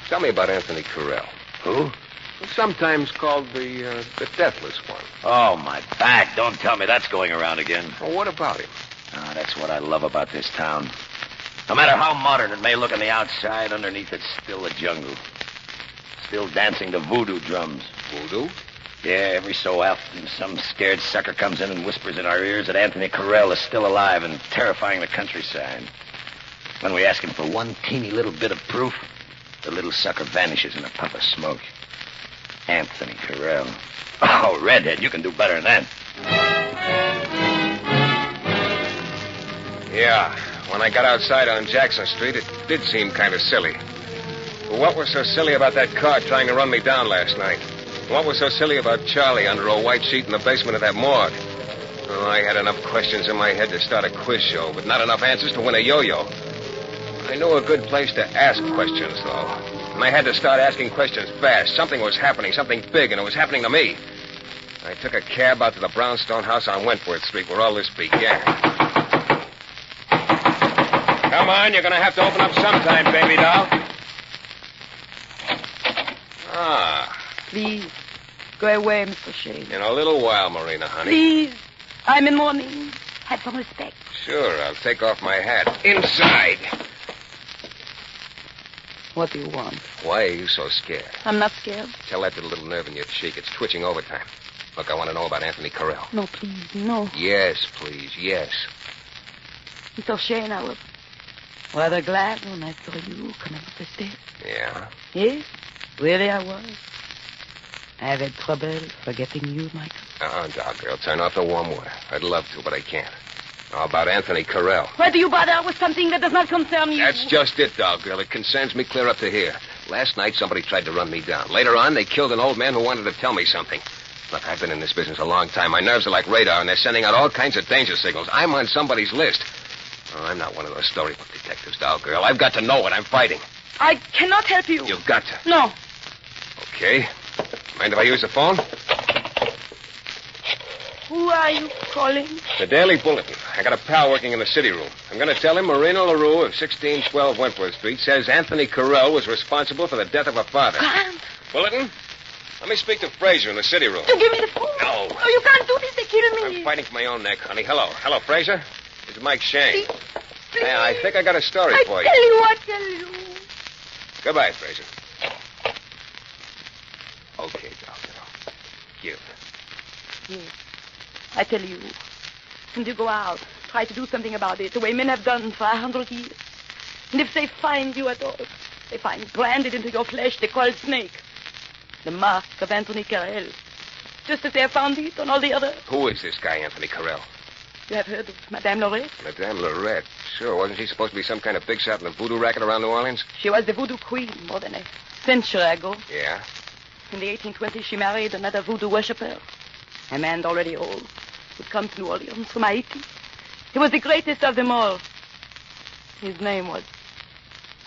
K: tell me about Anthony Carell.
F: Who?
K: Sometimes called the Deathless One.
F: Oh, my back. Don't tell me that's going around again.
K: Well, what about him?
F: That's what I love about this town. No matter how modern it may look on the outside, underneath it's still a jungle. Still dancing to voodoo drums.
K: Voodoo?
F: Yeah, every so often some scared sucker comes in and whispers in our ears that Anthony Carell is still alive and terrifying the countryside. When we ask him for one teeny little bit of proof, the little sucker vanishes in a puff of smoke. Anthony Carell. Oh, Redhead, you can do better than that.
K: Yeah, when I got outside on Jackson Street, it did seem kind of silly. But what was so silly about that car trying to run me down last night? What was so silly about Charlie under a white sheet in the basement of that morgue? Oh, I had enough questions in my head to start a quiz show, but not enough answers to win a yo-yo. I knew a good place to ask questions, though. And I had to start asking questions fast. Something was happening, something big, and it was happening to me. I took a cab out to the brownstone house on Wentworth Street where all this began. Come on, you're going to have to open up sometime, baby doll.
N: Please, go away, Mr. Shayne.
K: In a little while, Marina, honey.
N: Please, I'm in mourning. Have some respect.
K: Sure, I'll take off my hat. Inside.
N: What do you want?
K: Why are you so scared?
N: I'm not scared.
K: Tell that to the little nerve in your cheek. It's twitching overtime. Look, I want to know about Anthony Carell.
N: No, please, no.
K: Yes, please, yes.
N: Mr. Shayne, I was rather glad when I saw you come up the stairs.
K: Yeah?
N: Yes, really I was. I have had trouble forgetting you, Michael.
K: Dog girl, turn off the warm water. I'd love to, but I can't. How about Anthony Carell?
N: Why do you bother with something that does not concern you?
K: That's just it, dog girl. It concerns me clear up to here. Last night, somebody tried to run me down. Later on, they killed an old man who wanted to tell me something. Look, I've been in this business a long time. My nerves are like radar, and they're sending out all kinds of danger signals. I'm on somebody's list. Oh, I'm not one of those storybook detectives, dog girl. I've got to know what I'm fighting.
N: I cannot help you.
K: You've got to.
N: No.
K: Okay. Mind if I use the phone?
N: Who are you calling?
K: The Daily Bulletin. I got a pal working in the city room. I'm going to tell him Marina LaRue of 1612 Wentworth Street says Anthony Carell was responsible for the death of her father.
N: Can't.
K: Bulletin? Let me speak to Fraser in the city room.
N: You give me the phone.
K: No.
N: No, you can't do this. They kill me.
K: I'm fighting for my own neck, honey. Hello. Hello, Fraser. This is Mike Shayne.
N: Please.
K: Yeah, I think I got a story for you.
N: I tell you.
K: Goodbye, Fraser. Okay, doctor. Give.
N: Yes. I tell you. Since you go out, try to do something about it, the way men have done for 100 years. And if they find you at all, they find branded into your flesh the coiled snake. The mark of Anthony Carrel. Just as they have found it on all the other.
K: Who is this guy, Anthony Carrel?
N: You have heard of Madame Lorette?
K: Madame Lorette. Sure, wasn't she supposed to be some kind of big shot in the voodoo racket around New Orleans?
N: She was the voodoo queen more than a century ago.
K: Yeah?
N: In the 1820s, she married another voodoo worshiper. A man already old, who'd come to New Orleans from Haiti. He was the greatest of them all. His name was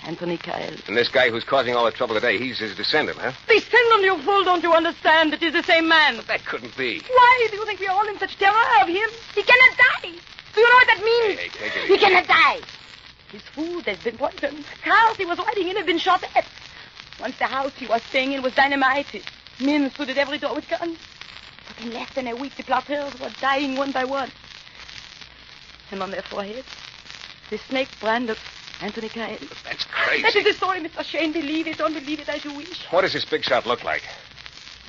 N: Anthony Carrel.
K: And this guy who's causing all the trouble today, he's his descendant, huh?
N: Descendant, you fool, don't you understand? It is the same man.
K: But that couldn't be.
N: Why do you think we are all in such terror of him? He cannot die. Do you know what that means?
K: Hey, take it
N: He
K: easy.
N: cannot die. His food has been poisoned. Cars he was riding in have been shot at. Once the house he was staying in was dynamited. Men stood at every door with guns. But in less than a week, the plotters were dying one by one. And on their foreheads, the snake brand of Anthony Carrel.
K: That's crazy.
N: That is the story, Mr. Shayne. Believe it, don't believe it as you wish.
K: What does this big shot look like?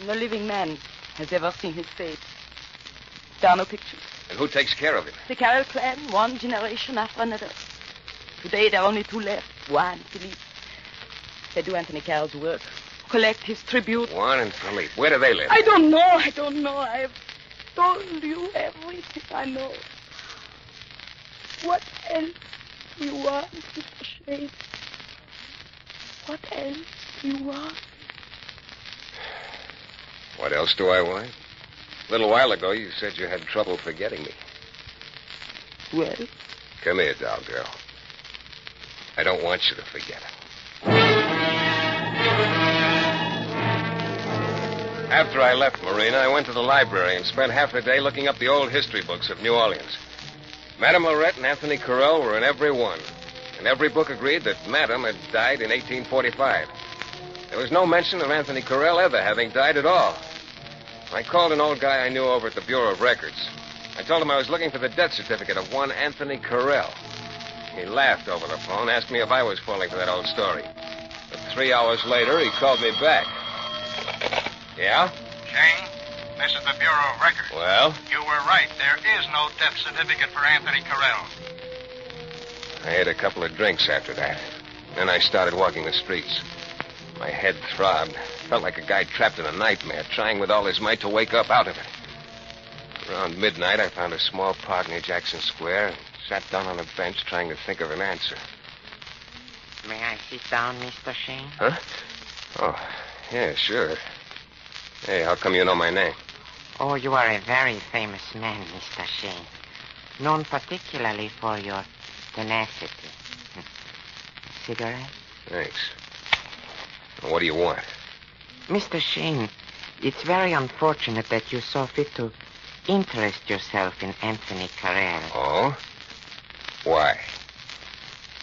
N: No living man has ever seen his face. There are no pictures.
K: And who takes care of him?
N: The Carrel clan, one generation after another. Today, there are only two left. Juan, Philippe. They do Anthony Carrel's work. Collect his tribute.
K: Juan and Philippe. Where do they live?
N: I don't know. I have told you everything I know. What else do you want, Mr. Shayne? What else do you want?
K: What else do I want? A little while ago, you said you had trouble forgetting me.
N: Well?
K: Come here, doll girl. I don't want you to forget it. After I left Marina, I went to the library and spent half the day looking up the old history books of New Orleans. Madame Lorette and Anthony Carrel were in every one, and every book agreed that Madame had died in 1845. There was no mention of Anthony Carrel ever having died at all. I called an old guy I knew over at the Bureau of Records. I told him I was looking for the death certificate of one Anthony Carrel. He laughed over the phone, asked me if I was falling for that old story. But 3 hours later, he called me back. Yeah?
S: Shayne, this is the Bureau of Records.
K: Well?
S: You were right. There is no death certificate for Anthony Carrel.
K: I had a couple of drinks after that. Then I started walking the streets. My head throbbed. Felt like a guy trapped in a nightmare, trying with all his might to wake up out of it. Around midnight, I found a small park near Jackson Square and sat down on a bench trying to think of an answer.
J: May I sit down, Mr. Shayne?
K: Huh? Oh, yeah, sure. Hey, how come you know my name?
J: Oh, you are a very famous man, Mr. Shayne. Known particularly for your tenacity. Cigarette?
K: Thanks. What do you want?
J: Mr. Shayne, it's very unfortunate that you saw fit to interest yourself in Anthony Carrel.
K: Oh? Why?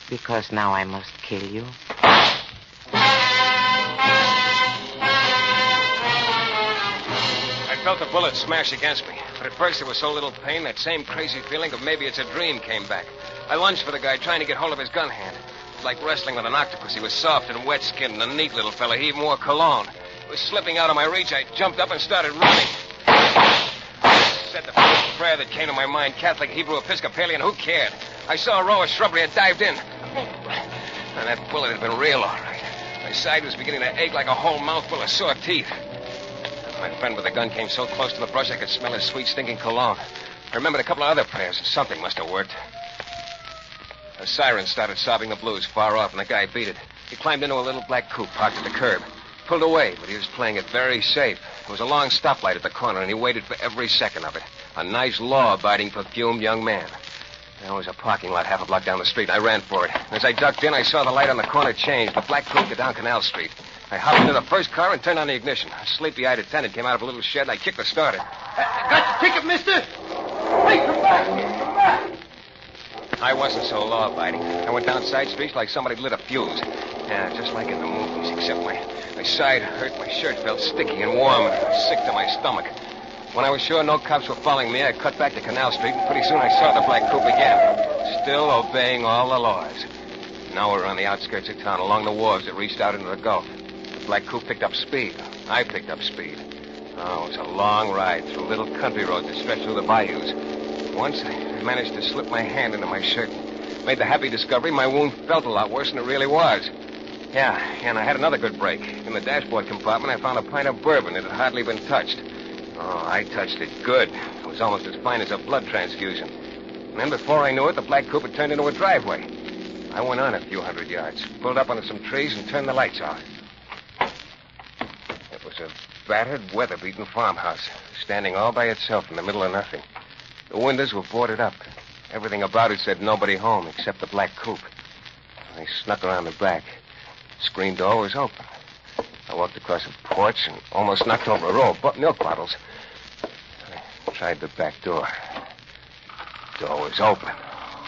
J: Because now I must kill you.
K: I felt the bullet smash against me, but at first there was so little pain, that same crazy feeling of maybe it's a dream came back. I lunged for the guy, trying to get hold of his gun hand. It was like wrestling with an octopus. He was soft and wet-skinned and a neat little fella. He even wore cologne. It was slipping out of my reach. I jumped up and started running. I said the first prayer that came to my mind, Catholic, Hebrew, Episcopalian, who cared? I saw a row of shrubbery and dived in. And that bullet had been real, all right. My side was beginning to ache like a whole mouthful of sore teeth. My friend with the gun came so close to the brush I could smell his sweet, stinking cologne. I remembered a couple of other prayers, and something must have worked. A siren started sobbing the blues far off, and the guy beat it. He climbed into a little black coupe parked at the curb. Pulled away, but he was playing it very safe. There was a long stoplight at the corner, and he waited for every second of it. A nice, law-abiding, perfumed young man. There was a parking lot half a block down the street. I ran for it. As I ducked in, I saw the light on the corner change. The black coupe go down Canal Street. I hopped into the first car and turned on the ignition. A sleepy-eyed attendant came out of a little shed, and I kicked the starter.
D: Got your ticket, mister? Hey, come back! Come back!
K: I wasn't so law-abiding. I went down side streets like somebody lit a fuse. Yeah, just like in the movies, except my side hurt, my shirt felt sticky and warm, and I was sick to my stomach. When I was sure no cops were following me, I cut back to Canal Street, and pretty soon I saw the black coupe again, still obeying all the laws. Now we're on the outskirts of town, along the wharves that reached out into the Gulf. The black coupe picked up speed. I picked up speed. Oh, it was a long ride through little country roads that stretched through the bayous. Once I managed to slip my hand into my shirt. Made the happy discovery my wound felt a lot worse than it really was. Yeah, and I had another good break. In the dashboard compartment, I found a pint of bourbon that had hardly been touched. Oh, I touched it good. It was almost as fine as a blood transfusion. And then before I knew it, the black coupe had turned into a driveway. I went on a few hundred yards, pulled up onto some trees, and turned the lights off. It was a battered, weather-beaten farmhouse, standing all by itself in the middle of nothing. The windows were boarded up. Everything about it said nobody home except the black coupe. I snuck around the back. The screen door was open. I walked across a porch and almost knocked over a row of milk bottles. I tried the back door. The door was open.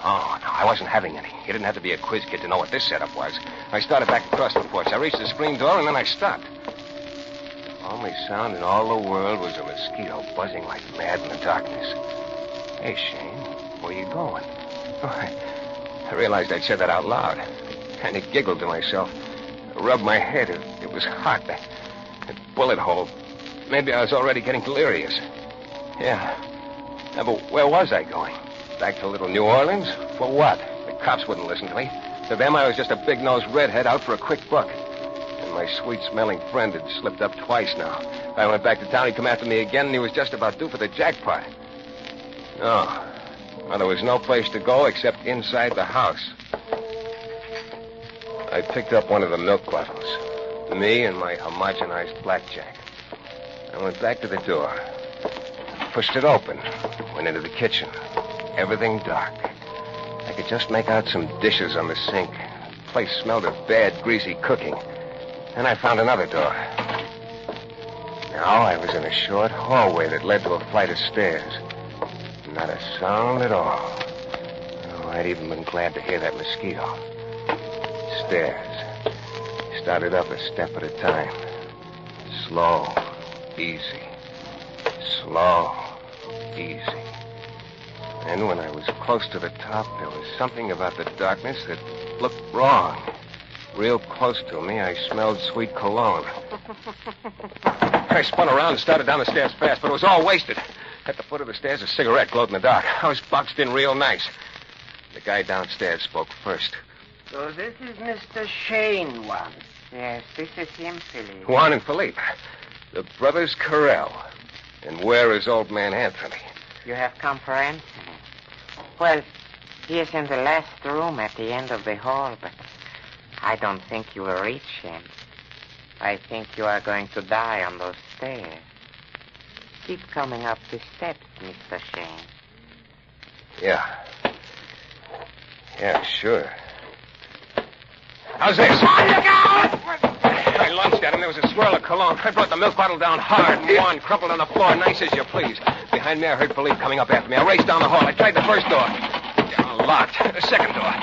K: Oh, no, I wasn't having any. You didn't have to be a quiz kid to know what this setup was. I started back across the porch. I reached the screen door, and then I stopped. The only sound in all the world was a mosquito buzzing like mad in the darkness. Hey, Shayne, where you going? Oh, I realized I'd said that out loud. And I giggled to myself. I rubbed my head. It was hot. That bullet hole. Maybe I was already getting delirious. Yeah, but where was I going? Back to little New Orleans? For what? The cops wouldn't listen to me. To them, I was just a big-nosed redhead out for a quick buck. And my sweet-smelling friend had slipped up twice now. If I went back to town, he'd come after me again, and he was just about due for the jackpot. No. Well, there was no place to go except inside the house. I picked up one of the milk bottles. Me and my homogenized blackjack. I went back to the door. Pushed it open. Went into the kitchen. Everything dark. I could just make out some dishes on the sink. The place smelled of bad, greasy cooking. Then I found another door. Now I was in a short hallway that led to a flight of stairs. Not a sound at all. Oh, I'd even been glad to hear that mosquito. Stairs. Started up a step at a time. Slow, easy. Slow, easy. And when I was close to the top, there was something about the darkness that looked wrong. Real close to me, I smelled sweet cologne. I spun around and started down the stairs fast, but it was all wasted. At the foot of the stairs, a cigarette glowed in the dark. I was boxed in real nice. The guy downstairs spoke first.
G: So this is Mr. Shayne, Juan. Yes, this is him, Philippe.
K: Juan and Philippe. The brothers Carell. And where is old man Anthony?
G: You have come for Anthony. Well, he is in the last room at the end of the hall, but I don't think you will reach him. I think you are going to die on those stairs. Keep coming up the steps, Mr. Shayne.
K: Yeah, sure. How's this? I lunged at him. There was a swirl of cologne. I brought the milk bottle down hard, and Juan crumpled on the floor, nice as you please. Behind me, I heard Philippe coming up after me. I raced down the hall. I tried the first door. Locked. The second door.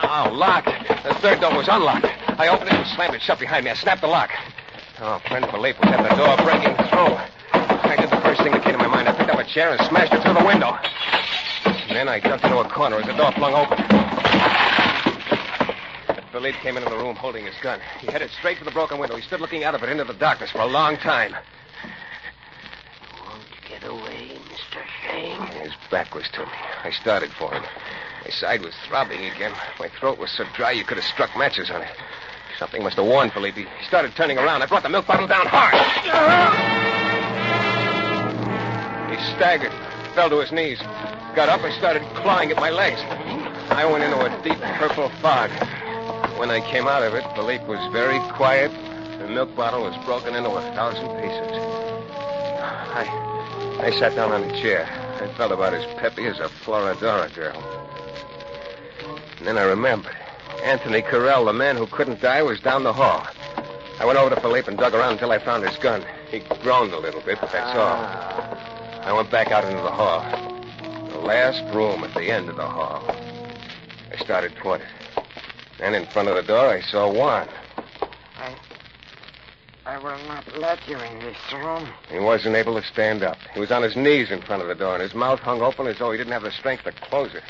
K: Oh, locked. The third door was unlocked. I opened it and slammed it shut behind me. I snapped the lock. Oh, friend Philippe was at the door breaking through. I did the first thing that came to my mind. I picked up a chair and smashed it through the window. And then I ducked into a corner as the door flung open. Philippe came into the room holding his gun. He headed straight for the broken window. He stood looking out of it into the darkness for a long time.
G: Won't get away, Mr. Shayne.
K: His back was to me. I started for him. My side was throbbing again. My throat was so dry you could have struck matches on it. Something must have warned Philippe. He started turning around. I brought the milk bottle down hard. He staggered, fell to his knees, got up and started clawing at my legs. I went into a deep purple fog. When I came out of it, Philippe was very quiet. The milk bottle was broken into 1,000 pieces. I sat down on a chair. I felt about as peppy as a Florodora girl. And then I remembered. Anthony Carell, the man who couldn't die, was down the hall. I went over to Philippe and dug around until I found his gun. He groaned a little bit, but that's all. I went back out into the hall. The last room at the end of the hall. I started toward it. Then in front of the door, I saw Juan.
G: I will not let you in this room.
K: He wasn't able to stand up. He was on his knees in front of the door, and his mouth hung open as though he didn't have the strength to close it.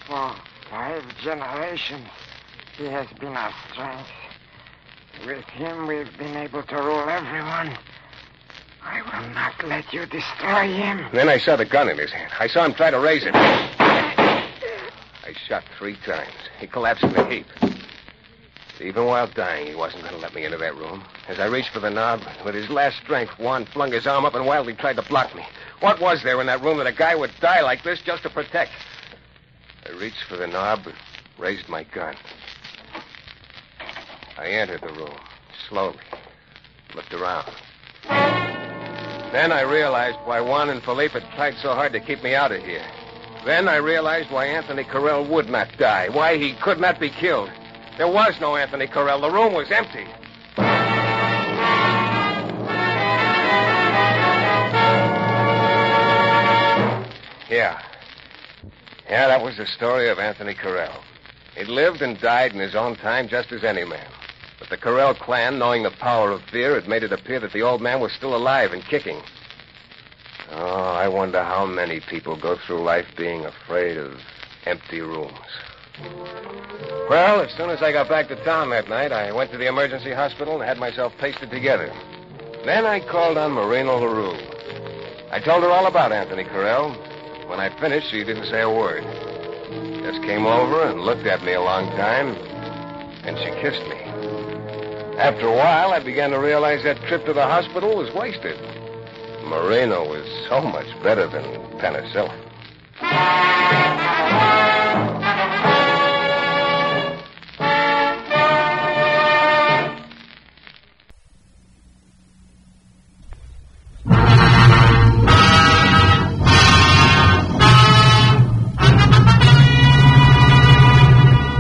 G: For 5 generations, he has been our strength. With him, we've been able to rule everyone. I will not let you destroy him.
K: Then I saw the gun in his hand. I saw him try to raise it. I I shot 3 times. He collapsed in a heap. Even while dying, he wasn't going to let me into that room. As I reached for the knob, with his last strength, Juan flung his arm up and wildly tried to block me. What was there in that room that a guy would die like this just to protect? I reached for the knob and raised my gun. I entered the room, slowly, looked around. Then I realized why Juan and Felipe had tried so hard to keep me out of here. Then I realized why Anthony Carell would not die, why he could not be killed. There was no Anthony Carell. The room was empty. Yeah, that was the story of Anthony Carell. He'd lived and died in his own time just as any man. But the Carell clan, knowing the power of fear, had made it appear that the old man was still alive and kicking. Oh, I wonder how many people go through life being afraid of empty rooms. Well, as soon as I got back to town that night, I went to the emergency hospital and had myself pasted together. Then I called on Marina LaRue. I told her all about Anthony Carell. When I finished, she didn't say a word. Just came over and looked at me a long time, and she kissed me. After a while, I began to realize that trip to the hospital was wasted. Marina was so much better than penicillin.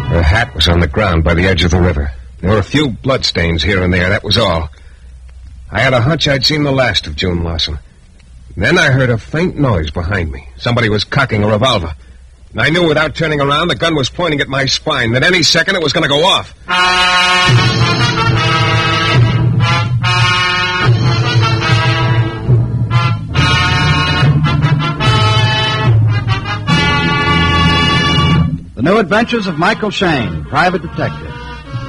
K: Her hat was on the ground by the edge of the river. There were a few bloodstains here and there, that was all. I had a hunch I'd seen the last of June Lawson. Then I heard a faint noise behind me. Somebody was cocking a revolver. And I knew without turning around the gun was pointing at my spine, that any second it was going to go off.
B: The New Adventures of Michael Shayne, Private Detective.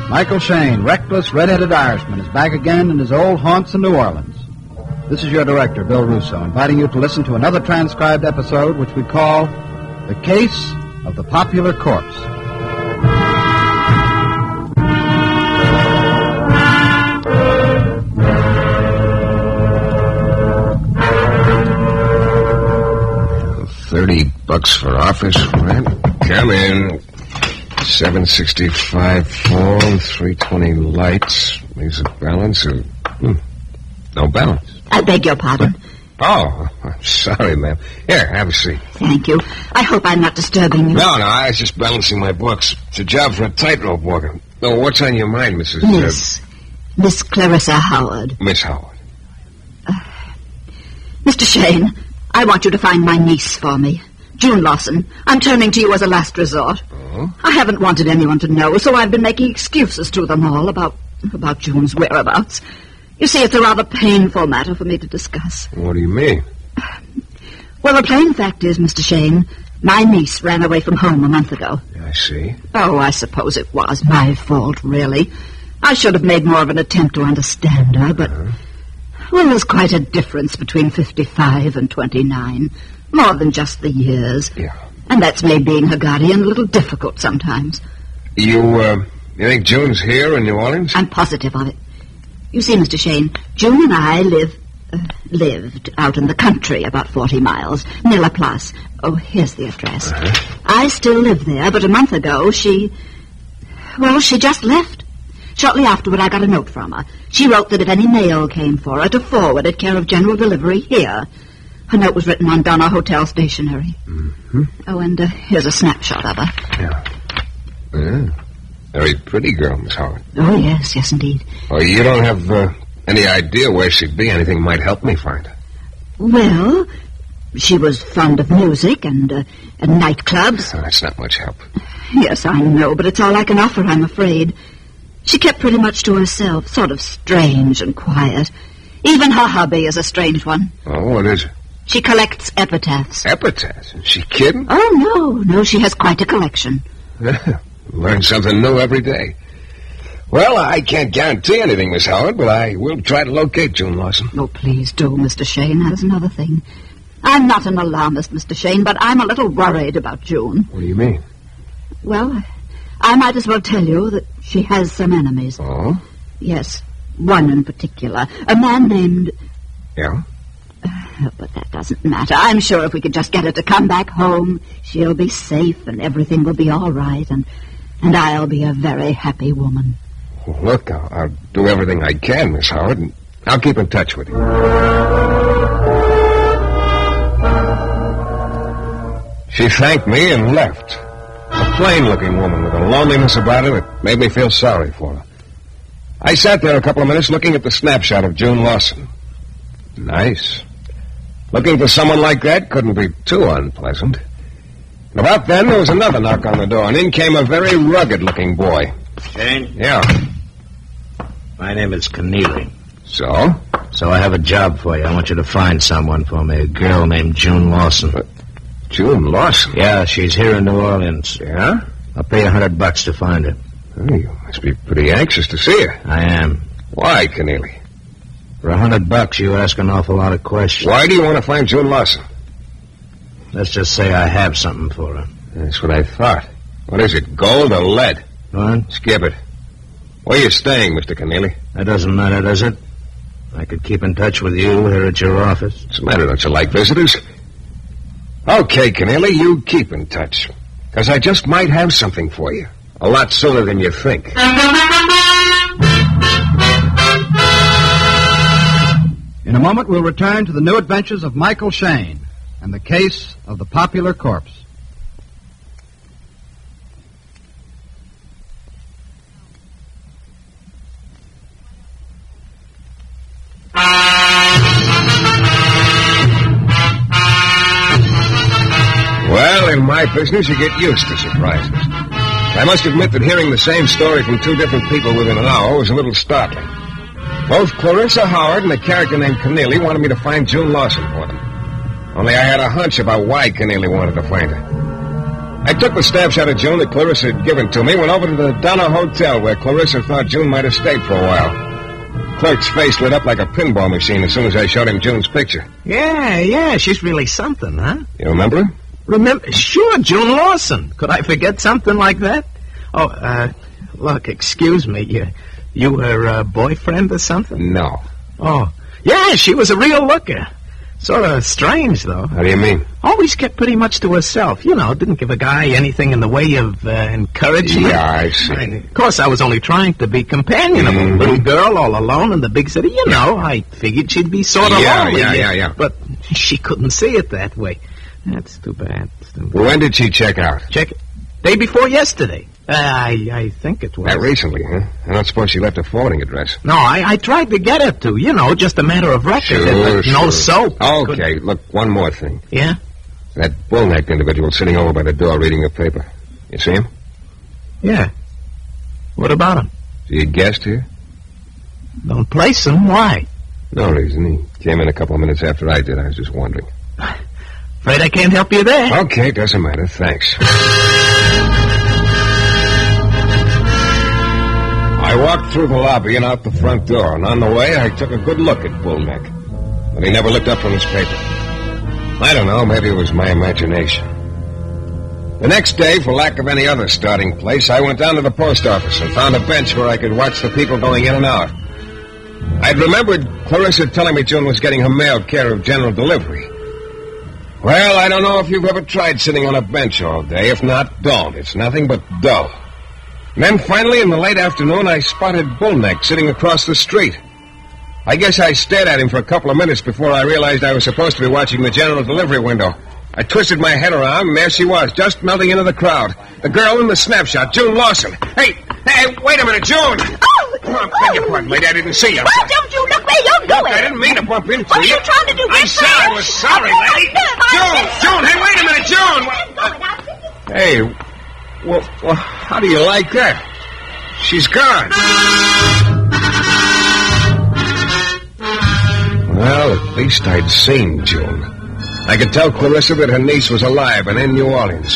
B: Michael Shayne, reckless, red-headed Irishman, is back again in his old haunts in New Orleans. This is your director, Bill Russo, inviting you to listen to another transcribed episode which we call The Case of the Popular Corpse.
K: $30 for office rent. Come in. 765 phone, 320 lights. Leaves a balance of... no balance.
C: I beg your pardon.
K: Oh, I'm sorry, ma'am. Here, have a seat.
C: Thank you. I hope I'm not disturbing you.
K: No, I was just balancing my books. It's a job for a tightrope walker. Oh, what's on your mind, Mrs.
C: Miss Clarissa Howard.
K: Miss Howard.
C: Mr. Shayne, I want you to find my niece for me. June Lawson. I'm turning to you as a last resort.
K: Oh?
C: I haven't wanted anyone to know, so I've been making excuses to them all about June's whereabouts. You see, it's a rather painful matter for me to discuss.
K: What do you mean?
C: Well, the plain fact is, Mr. Shayne, my niece ran away from home a month ago.
K: I see.
C: Oh, I suppose it was my fault, really. I should have made more of an attempt to understand her, but... Well, there's quite a difference between 55 and 29. More than just the years.
K: Yeah.
C: And that's made being her guardian a little difficult sometimes.
K: You think June's here in New Orleans?
C: I'm positive of it. You see, Mr. Shayne, June and I lived out in the country about 40 miles, near La Place. Oh, here's the address. I still live there, but a month ago she just left. Shortly afterward, I got a note from her. She wrote that if any mail came for her, to forward it care of General Delivery here. Her note was written on Donna Hotel stationery.
K: Mm-hmm.
C: Oh, and here's a snapshot of her.
K: Yeah. Very pretty girl, Miss Howard.
C: Oh, yes, indeed.
K: Well, you don't have any idea where she'd be? Anything might help me find her?
C: Well, she was fond of music and nightclubs.
K: Oh, that's not much help.
C: Yes, I know, but it's all I can offer, I'm afraid. She kept pretty much to herself, sort of strange and quiet. Even her hobby is a strange one.
K: Oh, what is it?
C: She collects epitaphs.
K: Epitaphs? Is she kidding?
C: Oh, no, she has quite a collection.
K: Learn something new every day. Well, I can't guarantee anything, Miss Howard, but I will try to locate June Lawson.
C: Oh, please do, Mr. Shayne. That's another thing. I'm not an alarmist, Mr. Shayne, but I'm a little worried about June.
K: What do you mean?
C: Well, I might as well tell you that she has some enemies.
K: Oh?
C: Yes, one in particular. A man named...
K: Yeah?
C: But that doesn't matter. I'm sure if we could just get her to come back home, she'll be safe and everything will be all right, and I'll be a very happy woman.
K: Look, I'll do everything I can, Miss Howard, and I'll keep in touch with you. She thanked me and left. A plain-looking woman with a loneliness about her that made me feel sorry for her. I sat there a couple of minutes looking at the snapshot of June Lawson. Nice. Looking for someone like that couldn't be too unpleasant. And about then, there was another knock on the door, and in came a very rugged-looking boy.
R: Shayne?
K: Yeah.
R: My name is Keneally.
K: So?
R: So I have a job for you. I want you to find someone for me, a girl named June Lawson.
K: June Lawson?
R: Yeah, she's here in New Orleans.
K: Yeah?
R: I'll pay you $100 to find her.
K: Oh, you must be pretty anxious to see her.
R: I am.
K: Why, Keneally?
R: For $100, you ask an awful lot of questions.
K: Why do you want to find June Lawson?
R: Let's just say I have something for her.
K: That's what I thought. What is it, gold or lead?
R: What?
K: Skip it. Where are you staying, Mr. Keneally?
R: That doesn't matter, does it? I could keep in touch with you here at your office.
K: What's the matter? Don't you like visitors? Okay, Keneally, you keep in touch. Because I just might have something for you. A lot sooner than you think.
B: In a moment, we'll return to the new adventures of Michael Shayne and the case of the popular corpse.
K: Well, in my business, you get used to surprises. I must admit that hearing the same story from two different people within an hour was a little startling. Both Clarissa Howard and a character named Keneally wanted me to find June Lawson for them. Only I had a hunch about why Keneally wanted to find her. I took the snapshot of June that Clarissa had given to me, went over to the Donna Hotel where Clarissa thought June might have stayed for a while. Clerk's face lit up like a pinball machine as soon as I showed him June's picture.
R: Yeah, she's really something, huh?
K: You remember her?
R: Remember? Sure, June Lawson. Could I forget something like that? Oh, look, excuse me. You her boyfriend or something?
K: No.
R: Oh, yeah, she was a real looker. Sort of strange, though.
K: How do you mean?
R: Always kept pretty much to herself. You know, didn't give a guy anything in the way of encouragement.
K: Yeah, I see.
R: Of course, I was only trying to be companionable.
K: Mm-hmm.
R: Little girl all alone in the big city. You know, I figured she'd be sort of lonely.
K: Yeah.
R: But she couldn't see it that way. That's too bad.
K: When did she check out?
R: Day before yesterday. I think it was.
K: That recently, huh? I don't suppose she left a forwarding address.
R: No, I tried to get her to. You know, just a matter of record.
K: Sure.
R: No soap.
K: Okay, look, one more thing.
R: Yeah?
K: That bull-necked individual sitting over by the door reading the paper. You see him?
R: Yeah. What about him?
K: Is he a guest here?
R: Don't place him. Why?
K: No reason. He came in a couple of minutes after I did. I was just wondering.
R: Afraid I can't help you there.
K: Okay, doesn't matter. Thanks. I walked through the lobby and out the front door, and on the way I took a good look at Bullneck. But he never looked up from his paper. I don't know, maybe it was my imagination. The next day, for lack of any other starting place, I went down to the post office and found a bench where I could watch the people going in and out. I'd remembered Clarissa telling me June was getting her mail care of general delivery. Well, I don't know if you've ever tried sitting on a bench all day. If not, don't. It's nothing but dull. And then finally, in the late afternoon, I spotted Bullneck sitting across the street. I guess I stared at him for a couple of minutes before I realized I was supposed to be watching the general delivery window. I twisted my head around, and there she was, just melting into the crowd. The girl in the snapshot, June Lawson. Hey, wait a minute, June! Oh, beg your pardon, lady, I didn't see you.
C: Well, don't you look where you're going?
K: Look, I didn't mean to bump into
C: What are
K: you.
C: you trying to do?
K: I said I was sorry, lady. June, hey, wait a minute, June! Hey, well, how do you like that? She's gone. Well, at least I'd seen June. I could tell Clarissa that her niece was alive and in New Orleans.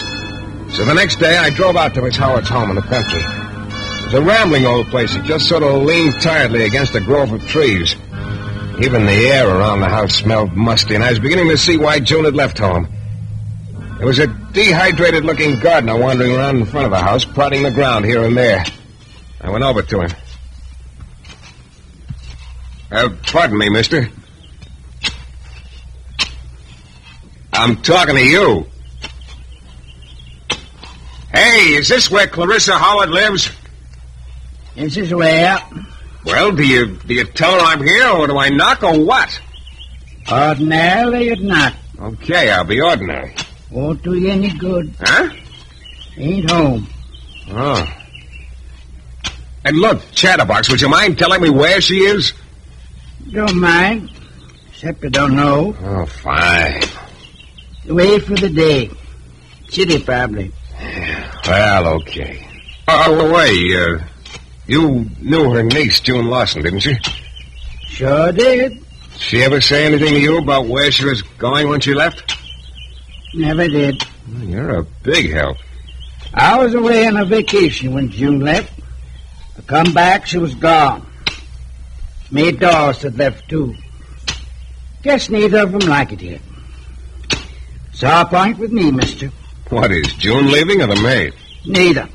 K: So the next day, I drove out to Miss Howard's home in the country. It was a rambling old place. It just sort of leaned tiredly against a grove of trees. Even the air around the house smelled musty, and I was beginning to see why June had left home. There was a dehydrated-looking gardener wandering around in front of the house, prodding the ground here and there. I went over to him. Pardon me, mister. I'm talking to you. Hey, is this where Clarissa Howard lives?
H: This is where.
K: Well, do you tell her I'm here, or do I knock, or what?
H: Ordinarily, you'd not.
K: Okay, I'll be ordinary.
H: Won't do you any good.
K: Huh?
H: Ain't home.
K: Oh. And look, Chatterbox, would you mind telling me where she is?
H: Don't mind. Except I don't know.
K: Oh, fine.
H: Away for the day. City, probably.
K: Well, okay. Oh, wait, you knew her niece, June Lawson, didn't you?
H: Sure did.
K: She ever say anything to you about where she was going when she left?
H: Never did.
K: Well, you're a big help.
H: I was away on a vacation when June left. I come back, she was gone. Maid Dawes had left, too. Guess neither of them like it here. Sour point with me, mister.
K: What is, June leaving or the maid?
H: Neither.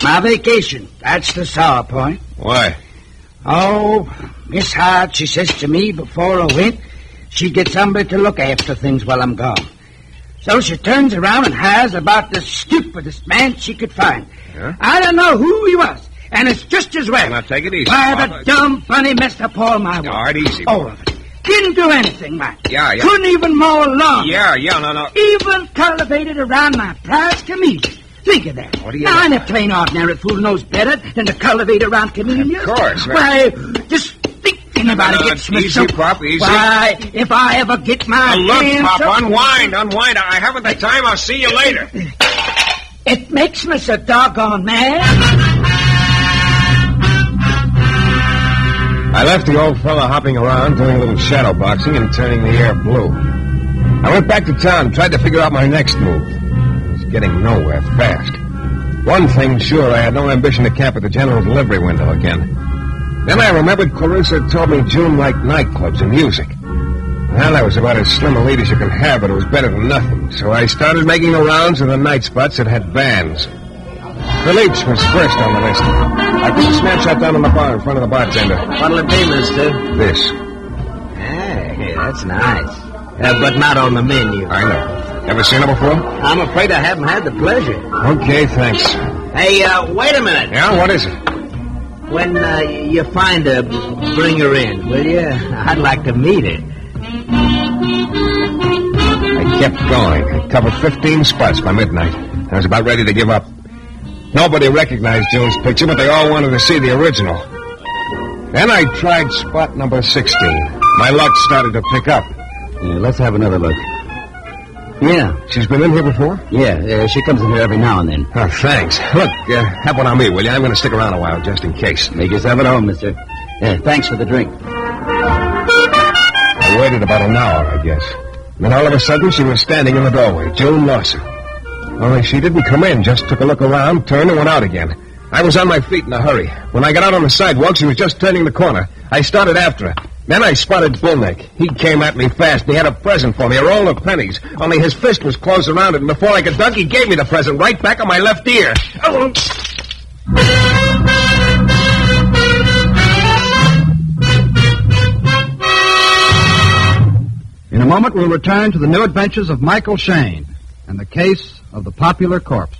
H: My vacation, that's the sour point.
K: Why?
H: Oh, Miss Hart, she says to me before I went, she'd get somebody to look after things while I'm gone. So she turns around and hires about the stupidest man she could find.
K: Yeah?
H: I don't know who he was, and it's just as well.
K: Now, take it easy.
H: Why, the dumb, funny mess up all my work.
K: All right, easy.
H: All of it. Didn't do anything, man.
K: Yeah.
H: Couldn't even mow a lawn.
K: Yeah, no.
H: Even cultivated around my prize camellias. Think of that.
K: What do you
H: Now, any plain ordinary fool knows better than to cultivate around camellias.
K: Of course.
H: Why, just thinking about it gets me
K: easy,
H: so...
K: Pop, easy.
H: Why, if I ever get my
K: Look,
H: hands
K: Pop,
H: up...
K: unwind. I haven't the time. I'll see you later.
H: It makes me so doggone mad.
K: I left the old fella hopping around, doing a little shadow boxing and turning the air blue. I went back to town and tried to figure out my next move. I was getting nowhere fast. One thing, sure, I had no ambition to camp at the general delivery window again. Then I remembered Clarissa had told me June liked nightclubs and music. Well, that was about as slim a lead as you can have, but it was better than nothing. So I started making the rounds of the night spots that had bands. Philippe's was first on the list. I took a snapshot down in the bar in front of the bartender.
R: What'll it be, mister?
K: This.
R: Hey, that's nice. But not on the menu.
K: I know. Ever seen it before?
R: I'm afraid I haven't had the pleasure.
K: Okay, thanks.
R: Hey, wait a minute.
K: Yeah, what is it?
R: When you find her, bring her in, will you? I'd like to meet her.
K: I kept going. I covered 15 spots by midnight. I was about ready to give up. Nobody recognized June's picture, but they all wanted to see the original. Then I tried spot number 16. My luck started to pick up.
B: Yeah, let's have another look. Yeah.
K: She's been in here before?
B: Yeah, she comes in here every now and then.
K: Oh, thanks. Look, have one on me, will you? I'm going to stick around a while, just in case.
B: Make yourself at home, mister. Yeah, thanks for the drink.
K: I waited about an hour, I guess. And then all of a sudden, she was standing in the doorway, June Lawson. Only she didn't come in, just took a look around, turned, and went out again. I was on my feet in a hurry. When I got out on the sidewalk, she was just turning the corner. I started after her. Then I spotted Bullneck. He came at me fast, and he had a present for me, a roll of pennies. Only his fist was closed around it, and before I could duck, he gave me the present right back on my left ear. Oh.
B: In a moment, we'll return to the new adventures of Michael Shayne and the case of the popular corpse.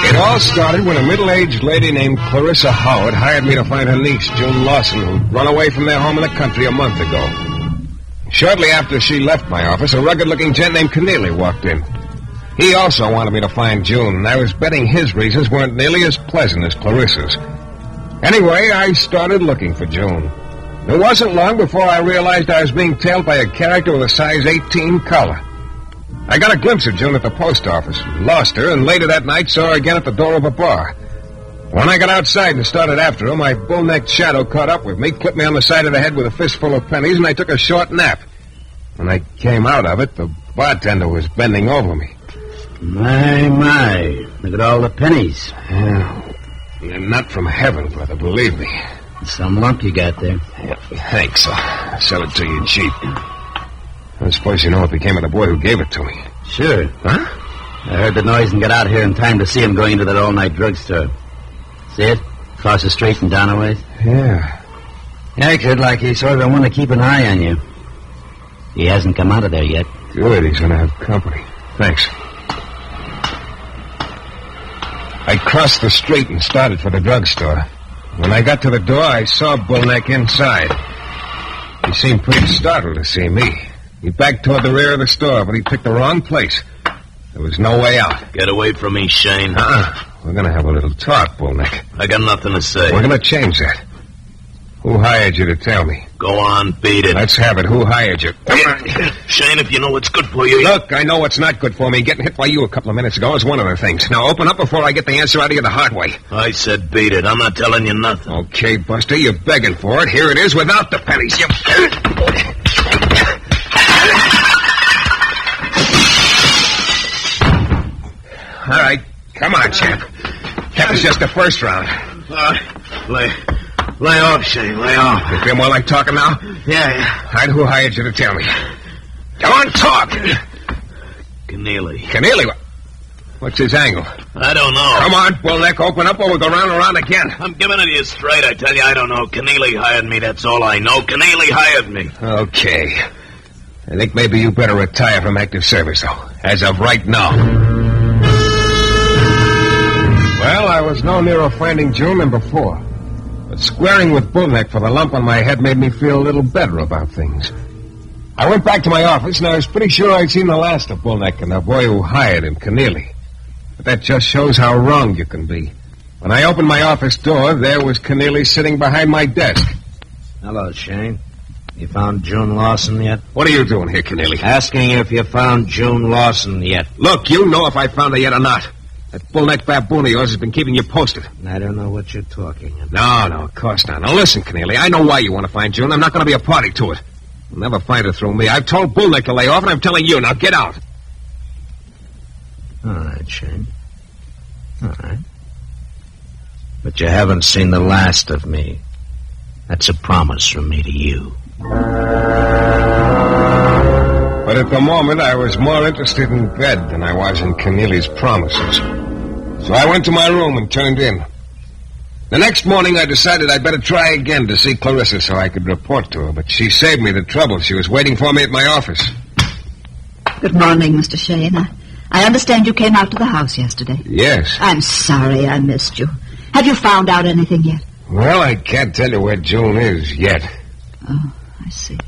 K: It all started when a middle-aged lady named Clarissa Howard hired me to find her niece, June Lawson, who'd run away from their home in the country a month ago. Shortly after she left my office, a rugged-looking gent named Keneally walked in. He also wanted me to find June, and I was betting his reasons weren't nearly as pleasant as Clarissa's. Anyway, I started looking for June. It wasn't long before I realized I was being tailed by a character with a size 18 collar. I got a glimpse of June at the post office, lost her, and later that night saw her again at the door of a bar. When I got outside and started after her, my bull-necked shadow caught up with me, clipped me on the side of the head with a fistful of pennies, and I took a short nap. When I came out of it, the bartender was bending over me.
H: My, look at all the pennies.
K: Yeah. You're not from heaven, brother, believe me.
H: Some lump you got there.
K: Yeah, thanks. I'll sell it to you cheap. I suppose you know what became of the boy who gave it to me.
H: Sure.
K: Huh?
H: I heard the noise and got out here in time to see him going into that all-night drugstore. See it? Across the street and down a ways?
K: Yeah.
H: Acted like he sort of want to keep an eye on you. He hasn't come out of there yet.
K: Good, he's going to have company. Thanks. I crossed the street and started for the drugstore. When I got to the door, I saw Bullneck inside. He seemed pretty startled to see me. He backed toward the rear of the store, but he picked the wrong place. There was no way out.
R: Get away from me, Shayne.
K: We're going to have a little talk, Bullneck.
R: I got nothing to say.
K: We're going to change that. Who hired you to tell me?
R: Go on, beat it.
K: Let's have it. Who hired you? Come on.
R: Shayne, if you know what's good for you...
K: Look, I know what's not good for me. Getting hit by you a couple of minutes ago is one of the things. Now, open up before I get the answer out of you the hard way.
R: I said beat it. I'm not telling you nothing.
K: Okay, Buster, you're begging for it. Here it is without the pennies. You... All right. Come on, champ. That was just the first round.
R: Lay off, Shayne. Lay off.
K: You feel more like talking now?
R: Yeah.
K: All right, who hired you to tell me? Come on, talk.
R: Keneally.
K: Keneally? What's his angle?
R: I don't know.
K: Come on, Bullneck, open up or we'll go round and round again.
R: I'm giving it to you straight. I tell you, I don't know. Keneally hired me, that's all I know. Keneally hired me.
K: Okay. I think maybe you better retire from active service, though, as of right now. Well, I was no nearer finding June than before. But squaring with Bullneck for the lump on my head made me feel a little better about things. I went back to my office, and I was pretty sure I'd seen the last of Bullneck and the boy who hired him, Keneally. But that just shows how wrong you can be. When I opened my office door, there was Keneally sitting behind my desk.
H: Hello, Shayne. You found June Lawson yet?
K: What are you doing here, Keneally?
H: Asking if you found June Lawson yet.
K: Look, you know if I found her yet or not. That bullneck baboon of yours has been keeping you posted.
H: I don't know what you're talking about.
K: No, of course not. Now, listen, Keneally, I know why you want to find June. I'm not going to be a party to it. You'll never find her through me. I've told Bullneck to lay off, and I'm telling you. Now, get out.
H: All right, Shayne. All right. But you haven't seen the last of me. That's a promise from me to you.
K: But at the moment, I was more interested in bed than I was in Keneally's promises. So I went to my room and turned in. The next morning, I decided I'd better try again to see Clarissa so I could report to her, but she saved me the trouble. She was waiting for me at my office.
C: Good morning, Mr. Shayne. I understand you came out to the house yesterday.
K: Yes.
C: I'm sorry I missed you. Have you found out anything yet?
K: Well, I can't tell you where June is yet.
C: Oh, I see.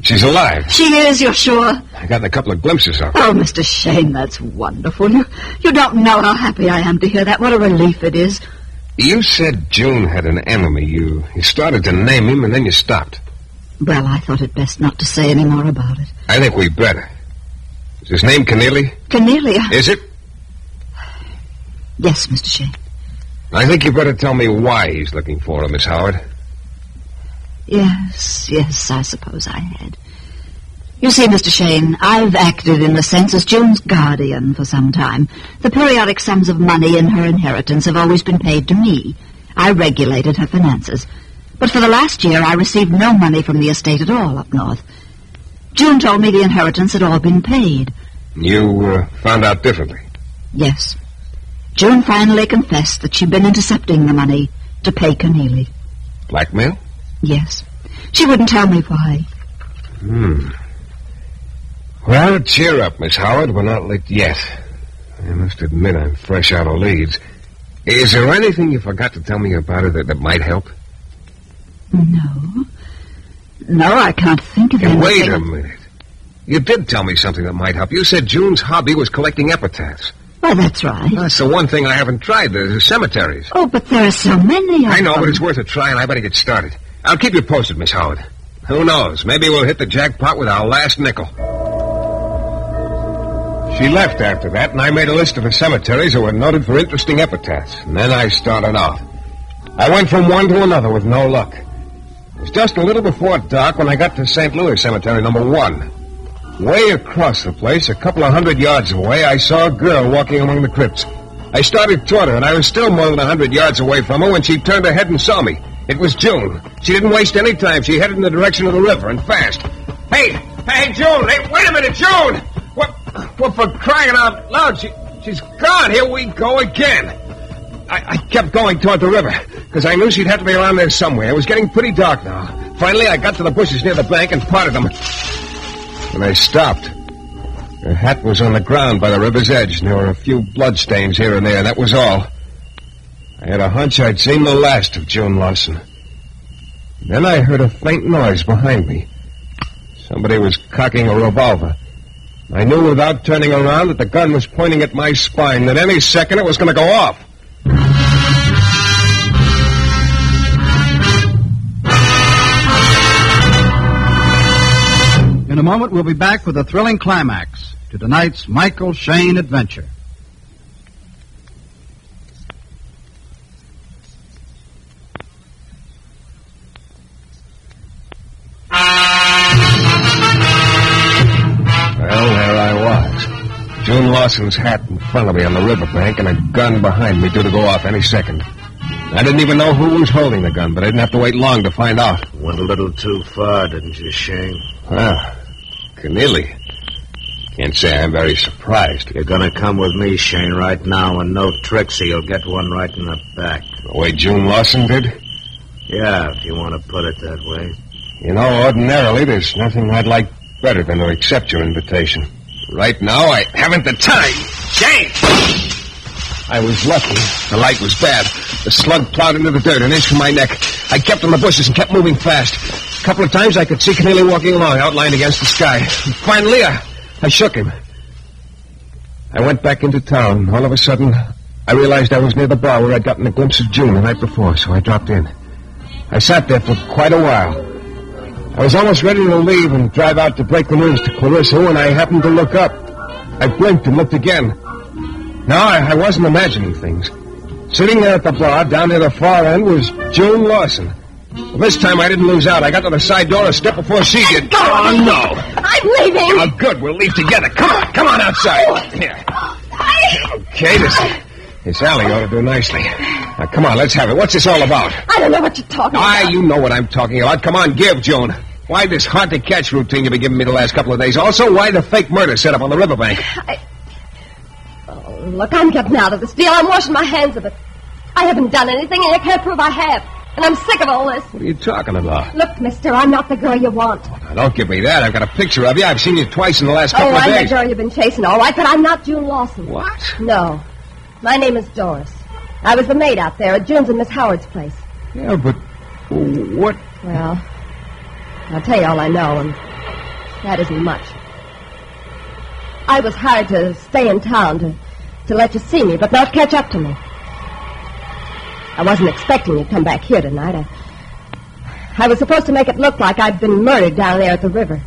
K: She's alive.
C: She is, you're sure?
K: I got a couple of glimpses of her.
C: Oh, Mr. Shayne, that's wonderful. You don't know how happy I am to hear that. What a relief it is.
K: You said June had an enemy. You started to name him, and then you stopped.
C: Well, I thought it best not to say any more about it.
K: I think we better. Is his name Keneally?
C: Keneally?
K: Is it?
C: Yes, Mr. Shayne.
K: I think you better tell me why he's looking for her, Miss Howard.
C: Yes, I suppose I had. You see, Mr. Shayne, I've acted in a sense as June's guardian for some time. The periodic sums of money in her inheritance have always been paid to me. I regulated her finances. But for the last year, I received no money from the estate at all up north. June told me the inheritance had all been paid.
K: You found out differently?
C: Yes. June finally confessed that she'd been intercepting the money to pay Keneally.
K: Blackmail?
C: Yes. She wouldn't tell me why.
K: Well, cheer up, Miss Howard. We're not licked yet. I must admit I'm fresh out of leads. Is there anything you forgot to tell me about her that might help?
C: No, I can't think of anything.
K: Wait a minute. You did tell me something that might help. You said June's hobby was collecting epitaphs.
C: Well, that's right.
K: That's the one thing I haven't tried, the cemeteries.
C: Oh, but there are so many of
K: I know,
C: them.
K: but it's worth a try, and I better get started. I'll keep you posted, Miss Howard. Who knows? Maybe we'll hit the jackpot with our last nickel. She left after that, and I made a list of the cemeteries that were noted for interesting epitaphs. And then I started off. I went from one to another with no luck. It was just a little before dark when I got to St. Louis Cemetery number 1. Way across the place, a couple of 100 yards away, I saw a girl walking among the crypts. I started toward her, and I was still more than 100 yards away from her when she turned her head and saw me. It was June. She didn't waste any time. She headed in the direction of the river, and fast. Hey, June! Hey, wait a minute, June! What for crying out loud? She's gone. Here we go again. I kept going toward the river, because I knew she'd have to be around there somewhere. It was getting pretty dark now. Finally, I got to the bushes near the bank and parted them. And I stopped. Her hat was on the ground by the river's edge, and there were a few bloodstains here and there. That was all. I had a hunch I'd seen the last of June Lawson. Then I heard a faint noise behind me. Somebody was cocking a revolver. I knew without turning around that the gun was pointing at my spine, that any second it was going to go off.
B: In a moment, we'll be back with a thrilling climax to tonight's Michael Shayne adventure.
K: Well, there I was. June Lawson's hat in front of me on the riverbank and a gun behind me due to go off any second. I didn't even know who was holding the gun, but I didn't have to wait long to find out.
R: Went a little too far, didn't you, Shayne?
K: Well, Keneally. Can't say I'm very surprised.
R: You're gonna come with me, Shayne, right now, and no tricks, or you'll get one right in the back.
K: The way June Lawson did?
R: Yeah, if you want to put it that way.
K: You know, ordinarily, there's nothing I'd like better than to accept your invitation. Right now, I haven't the time. Shayne! I was lucky. The light was bad. The slug plowed into the dirt an inch from my neck. I kept in the bushes and kept moving fast. A couple of times I could see Keneally walking along, outlined against the sky. And finally, I shook him. I went back into town. All of a sudden, I realized I was near the bar where I'd gotten a glimpse of June the night before, so I dropped in. I sat there for quite a while. I was almost ready to leave and drive out to break the news to Clarissa when I happened to look up. I blinked and looked again. No, I wasn't imagining things. Sitting there at the bar, down near the far end, was June Lawson. Well, this time I didn't lose out. I got to the side door a step before she did. Oh, no.
M: I'm leaving.
K: Oh, good. We'll leave together. Come on outside. Here. Okay, this alley ought to do nicely. Now, come on, let's have it. What's this all about?
M: I don't know what you're talking about.
K: You know what I'm talking about. Come on, give, June. Why this hard-to-catch routine you've been giving me the last couple of days? Also, why the fake murder set up on the riverbank?
M: Oh, look, I'm getting out of this deal. I'm washing my hands of it. I haven't done anything, and you can't prove I have. And I'm sick of all this.
K: What are you talking about?
M: Look, mister, I'm not the girl you want.
K: Oh, now, don't give me that. I've got a picture of you. I've seen you twice in the last couple of days.
M: I'm the girl you've been chasing, all right, but I'm not June Lawson.
K: What?
M: No. My name is Doris. I was the maid out there at June's and Miss Howard's place.
K: Yeah, but what?
M: Well, I'll tell you all I know, and that isn't much. I was hired to stay in town to let you see me, but not catch up to me. I wasn't expecting you to come back here tonight. I was supposed to make it look like I'd been murdered down there at the river.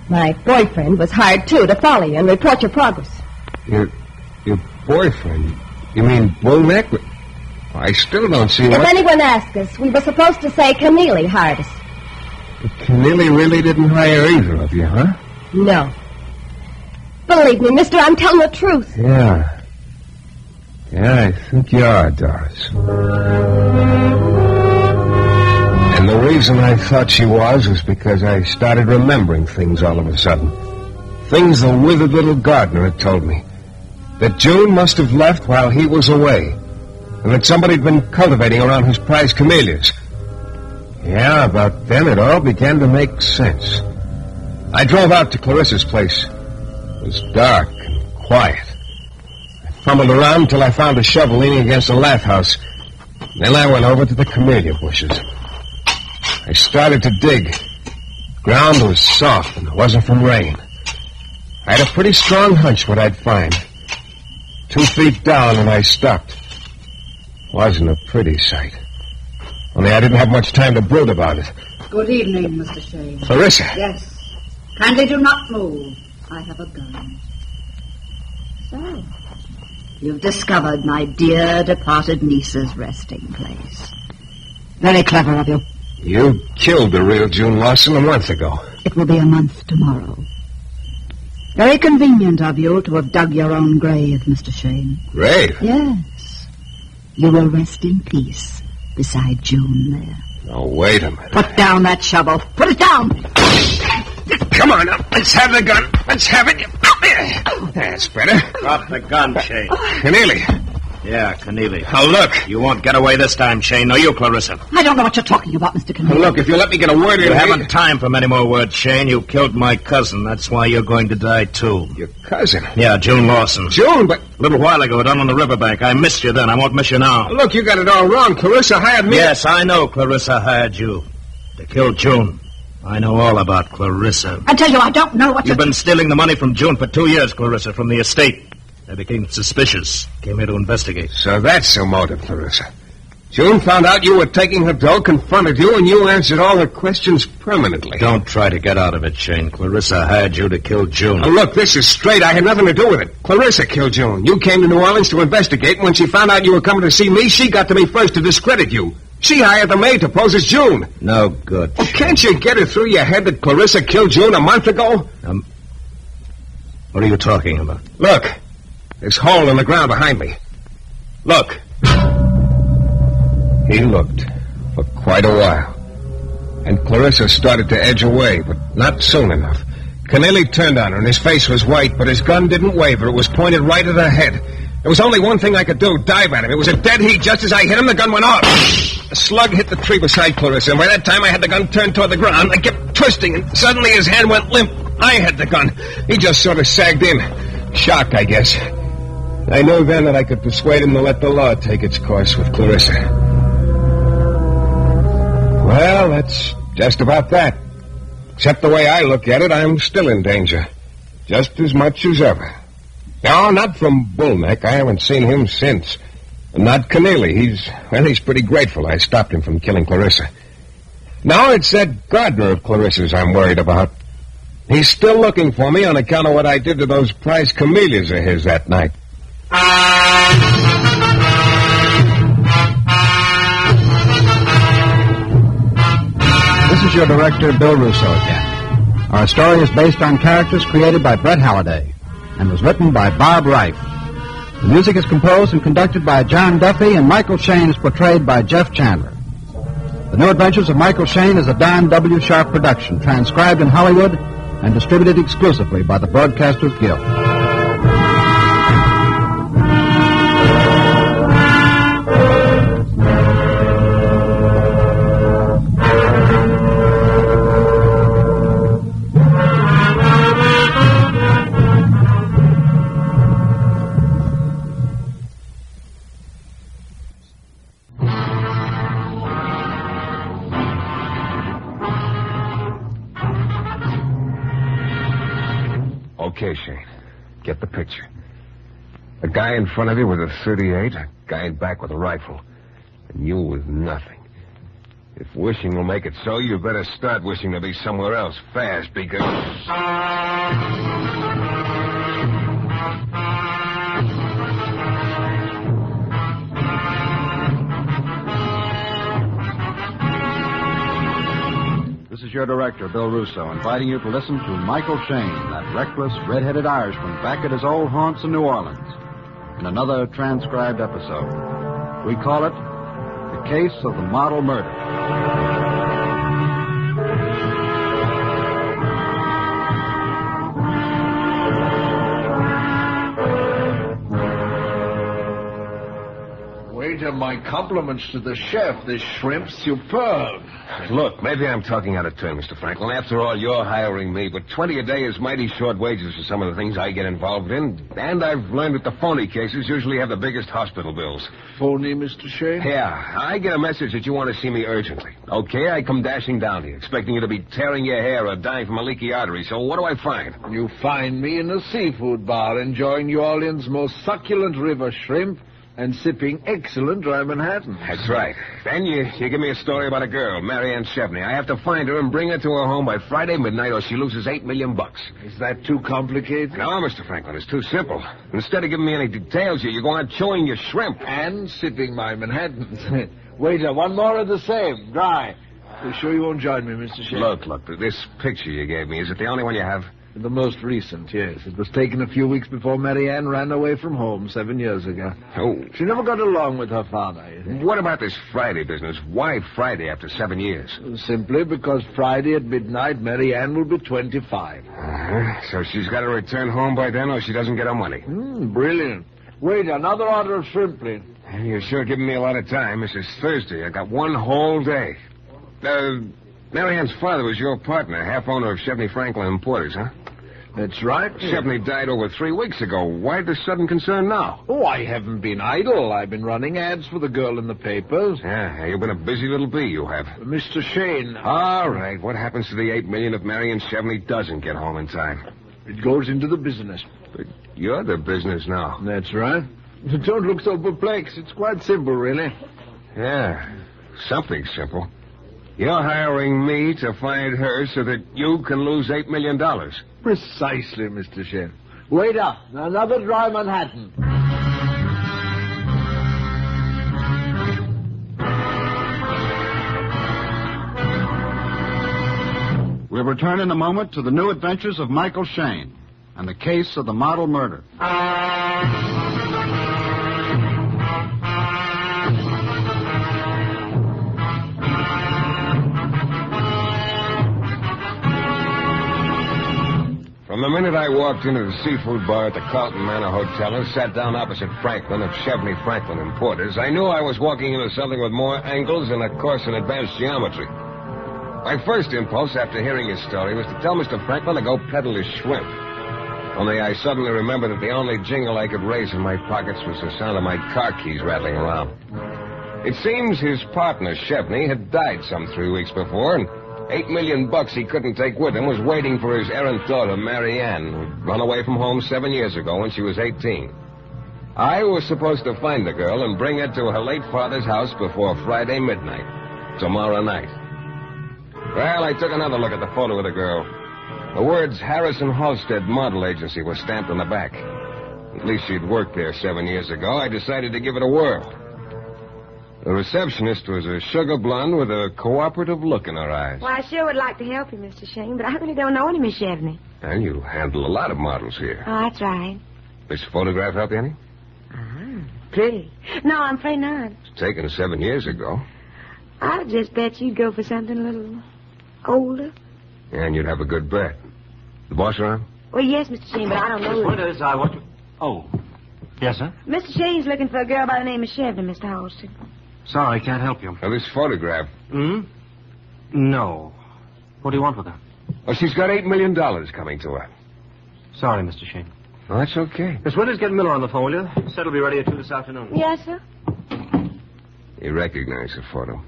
M: My boyfriend was hired, too, to follow you and report your progress.
K: Your boyfriend? You mean Bullneck? I still don't see
M: If anyone asks us, we were supposed to say Keneally hired us.
K: But Keneally really didn't hire either of you, huh?
M: No. Believe me, mister, I'm telling the truth.
K: Yeah, I think you are, Doris. And the reason I thought she was because I started remembering things all of a sudden. Things the withered little gardener had told me. That June must have left while he was away. And that somebody had been cultivating around his prized camellias. Yeah, about then it all began to make sense. I drove out to Clarissa's place. It was dark and quiet. I fumbled around until I found a shovel leaning against a lath house. Then I went over to the camellia bushes. I started to dig. The ground was soft and it wasn't from rain. I had a pretty strong hunch what I'd find. 2 feet down and I stopped. Wasn't a pretty sight. Only I didn't have much time to brood about it.
I: Good evening, Mr. Shayne.
K: Clarissa.
I: Yes. Kindly do not move. I have a gun.
C: So, you've discovered my dear departed niece's resting place. Very clever of you.
K: You killed the real June Lawson a month ago.
C: It will be a month tomorrow. Very convenient of you to have dug your own grave, Mr. Shayne.
K: Grave?
C: Yes. You will rest in peace beside June there.
K: Oh, wait a minute.
C: Put down that shovel. Put it down.
K: Come on, now. Let's have the gun. Let's have it. That's better.
R: Drop the gun, Shayne.
K: Keneally.
R: Yeah, Keneally. Now, look. You won't get away this time, Shayne. No, you, Clarissa.
C: I don't know what you're talking about, Mr. Keneally.
K: Look, if you let me get a word in...
R: You haven't time for many more words, Shayne. You killed my cousin. That's why you're going to die, too.
K: Your cousin?
R: Yeah, June Lawson.
K: June, but...
R: A little while ago, down on the riverbank. I missed you then. I won't miss you now.
K: Look, you got it all wrong. Clarissa hired me...
R: Yes, I know Clarissa hired you. To kill June. I know all about Clarissa.
C: I tell you, I don't know what
R: You've been stealing the money from June for 2 years, Clarissa, from the estate. I became suspicious. Came here to investigate.
K: So that's the motive, Clarissa. June found out you were taking her dough, confronted you, and you answered all her questions permanently.
R: Don't try to get out of it, Shayne. Clarissa hired you to kill June.
K: Now, look, this is straight. I had nothing to do with it. Clarissa killed June. You came to New Orleans to investigate, and when she found out you were coming to see me, she got to me first to discredit you. She hired the maid to pose as June.
R: No good.
K: Well, can't you get it through your head that Clarissa killed June a month ago?
R: What are you talking about?
K: Look. This hole in the ground behind me. Look. He looked for quite a while. And Clarissa started to edge away, but not soon enough. Keneally turned on her, and his face was white, but his gun didn't waver. It was pointed right at her head. There was only one thing I could do, dive at him. It was a dead heat. Just as I hit him, the gun went off. A slug hit the tree beside Clarissa, and by that time I had the gun turned toward the ground. I kept twisting, and suddenly his hand went limp. I had the gun. He just sort of sagged in. Shocked, I guess. I knew then that I could persuade him to let the law take its course with Clarissa. Well, that's just about that. Except the way I look at it, I'm still in danger. Just as much as ever. No, not from Bullneck. I haven't seen him since. And not Keneally. He's pretty grateful I stopped him from killing Clarissa. Now it's that gardener of Clarissa's I'm worried about. He's still looking for me on account of what I did to those prize camellias of his that night.
B: This is your director, Bill Russo, again. Our story is based on characters created by Brett Halliday and was written by Bob Reif. The music is composed and conducted by John Duffy, and Michael Shayne is portrayed by Jeff Chandler. The New Adventures of Michael Shayne is a Don W. Sharp production, transcribed in Hollywood and distributed exclusively by the Broadcasters Guild.
K: Okay, Shayne. Get the picture. A guy in front of you with a .38, a guy in back with a rifle, and you with nothing. If wishing will make it so, you better start wishing to be somewhere else fast, because...
B: This is your director, Bill Russo, inviting you to listen to Michael Shayne, that reckless, red-headed Irishman back at his old haunts in New Orleans, in another transcribed episode. We call it The Case of the Model Murder.
T: Waiter, my compliments to the chef. This shrimp's superb.
K: Look, maybe I'm talking out of turn, Mr. Franklin. After all, you're hiring me, but 20 a day is mighty short wages for some of the things I get involved in. And I've learned that the phony cases usually have the biggest hospital bills.
T: Phony, Mr. Shayne?
K: Yeah, I get a message that you want to see me urgently. Okay, I come dashing down here, expecting you to be tearing your hair or dying from a leaky artery. So what do I find?
T: You find me in a seafood bar enjoying New Orleans' most succulent river shrimp and sipping excellent dry Manhattan.
K: That's right. Then you give me a story about a girl, Marianne Chevney. I have to find her and bring her to her home by Friday midnight or she loses $8 million.
T: Is that too complicated?
K: No, Mr. Franklin, it's too simple. Instead of giving me any details here, you go on chewing your shrimp.
T: And sipping my Manhattans. Waiter, one more of the same, dry. You sure you won't join me, Mr. Shayne?
K: Look, this picture you gave me, is it the only one you have?
T: The most recent, yes. It was taken a few weeks before Mary Ann ran away from home 7 years ago.
E: Oh.
T: She never got along with her father.
E: What about this Friday business? Why Friday after 7 years?
T: Simply because Friday at midnight, Mary Ann will be 25.
E: So she's got to return home by then or she doesn't get her money.
T: Brilliant. Wait, another order of shrimp, please.
E: You're sure giving me a lot of time. This is Thursday. I got one whole day. Mary Ann's father was your partner, half owner of Shevney Franklin Importers, huh?
T: That's right.
E: Shevney died over 3 weeks ago. Why the sudden concern now?
T: Oh, I haven't been idle. I've been running ads for the girl in the papers.
E: Yeah, you've been a busy little bee, you have.
T: Mr. Shayne.
E: All right. What happens to the $8 million if Marion Shevney doesn't get home in time?
T: It goes into the business.
E: But you're the business now.
T: That's right. Don't look so perplexed. It's quite simple, really.
E: Yeah, something simple. You're hiring me to find her so that you can lose $8 million.
T: Precisely, Mr. Shayne. Wait up. Another dry Manhattan.
B: We'll return in a moment to the new adventures of Michael Shayne and the case of the model murder.
E: From the minute I walked into the seafood bar at the Carlton Manor Hotel and sat down opposite Franklin of Shevney Franklin Importers, I knew I was walking into something with more angles and a course in advanced geometry. My first impulse after hearing his story was to tell Mr. Franklin to go peddle his shrimp. Only I suddenly remembered that the only jingle I could raise in my pockets was the sound of my car keys rattling around. It seems his partner, Shevney, had died some 3 weeks before, and $8 million he couldn't take with him was waiting for his errant daughter, Mary Ann, who'd run away from home 7 years ago when she was 18. I was supposed to find the girl and bring her to her late father's house before Friday midnight, tomorrow night. Well, I took another look at the photo of the girl. The words Harrison Halstead Model Agency were stamped on the back. At least she'd worked there 7 years ago. I decided to give it a whirl. The receptionist was a sugar blonde with a cooperative look in her eyes.
U: Well, I sure would like to help you, Mr. Shayne, but I really don't know any Miss Shevney.
E: And you handle a lot of models here.
U: Oh, that's right.
E: This photograph help you any?
U: Pretty. No, I'm afraid not.
E: It's taken 7 years ago.
U: I just bet you'd go for something a little older.
E: And you'd have a good bet. The boss around?
U: Well, yes, Mr. Shayne, but I don't know.
W: What is I want to... Oh. Yes, sir?
U: Mr. Shayne's looking for a girl by the name of Shevney, Mr. Halstead.
W: Sorry, can't help you.
E: Now, this photograph.
W: No. What do you want with her?
E: Oh, she's got $8 million coming to her.
W: Sorry, Mr. Shayne.
E: Oh, that's okay.
W: Miss Winters, get Miller on the phone, will you? Said he'll be ready at 2 this afternoon.
U: Yes, sir.
E: You recognize the photo.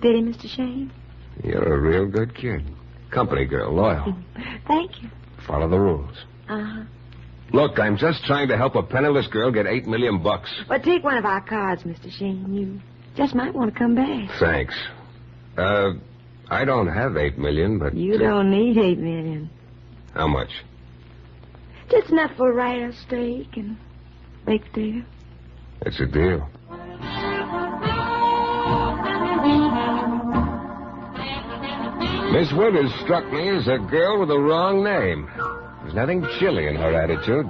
U: Did he, Mr. Shayne?
E: You're a real good kid. Company girl, loyal.
U: Thank you.
E: Follow the rules.
U: Uh-huh.
E: Look, I'm just trying to help a penniless girl get $8 million.
U: Well, take one of our cards, Mr. Shayne. You just might want to come back.
E: Thanks. I don't have $8 million, but...
U: You don't need $8 million.
E: How much?
U: Just enough for a rye steak and baked potato.
E: It's a deal. Miss Winters struck me as a girl with the wrong name. There's nothing chilly in her attitude.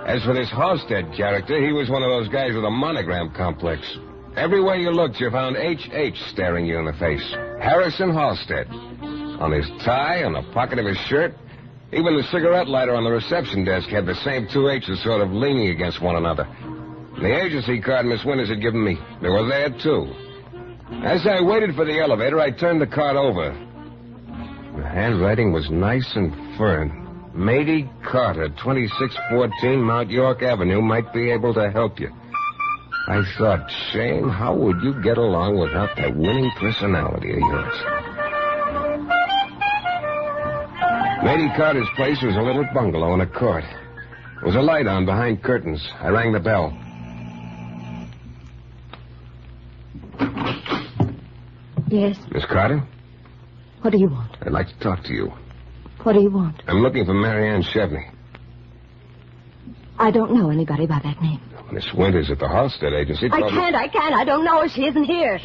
E: As for this Halstead character, he was one of those guys with a monogram complex. Everywhere you looked, you found H.H. staring you in the face. Harrison Halstead. On his tie, on the pocket of his shirt. Even the cigarette lighter on the reception desk had the same two H's sort of leaning against one another. And the agency card Miss Winters had given me, they were there, too. As I waited for the elevator, I turned the card over. The handwriting was nice and firm. Mady Carter, 2614 Mount York Avenue, might be able to help you. I thought, Shayne, how would you get along without that winning personality of yours? Mady Carter's place was a little bungalow in a court. There was a light on behind curtains. I rang the bell.
U: Yes.
E: Miss Carter?
U: What do you want?
E: I'd like to talk to you.
U: What do you want?
E: I'm looking for Mary Ann Shevney.
U: I don't know anybody by that name.
E: Miss Winters at the Halstead Agency
U: I can't. I don't know her. She isn't here.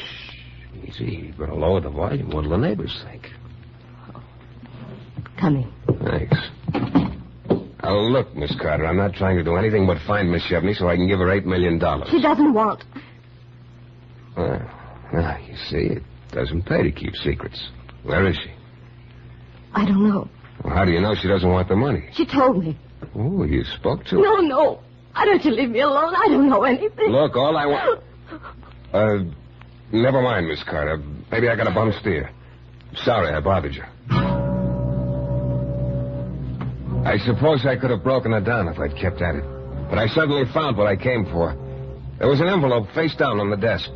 E: Easy. You better lower the volume. What'll the neighbors think?
U: Come in.
K: Thanks. Oh, look, Miss Carter, I'm not trying to do anything but find Miss Chevney so I can give her $8 million.
M: She doesn't want.
K: You see, it doesn't pay to keep secrets. Where is she?
M: I don't know.
K: Well, how do you know she doesn't want the money?
M: She told me.
K: Oh, you spoke to her?
M: No. Why don't you leave me alone? I don't know anything.
K: Look, all I want... never mind, Miss Carter. Maybe I got a bum steer. Sorry I bothered you. I suppose I could have broken her down if I'd kept at it. But I suddenly found what I came for. There was an envelope face down on the desk.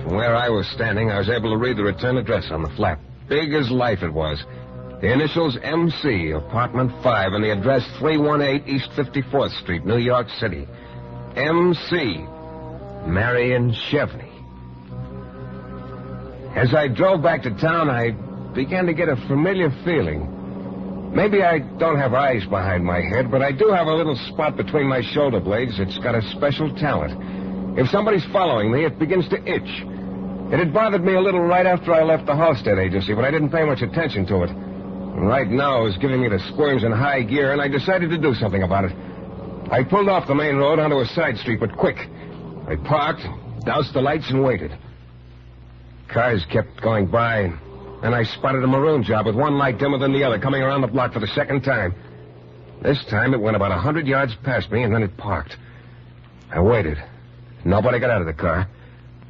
K: From where I was standing, I was able to read the return address on the flap. Big as life it was. The initials MC, apartment 5, and the address 318 East 54th Street, New York City. MC, Marion Chevney. As I drove back to town, I began to get a familiar feeling. Maybe I don't have eyes behind my head, but I do have a little spot between my shoulder blades that's got a special talent. If somebody's following me, it begins to itch. It had bothered me a little right after I left the Halstead agency, but I didn't pay much attention to it. Right now, it was giving me the squirms in high gear, and I decided to do something about it. I pulled off the main road onto a side street, but quick. I parked, doused the lights, and waited. Cars kept going by, and I spotted a maroon job with one light dimmer than the other, coming around the block for the second time. This time, it went about 100 yards past me, and then it parked. I waited. Nobody got out of the car.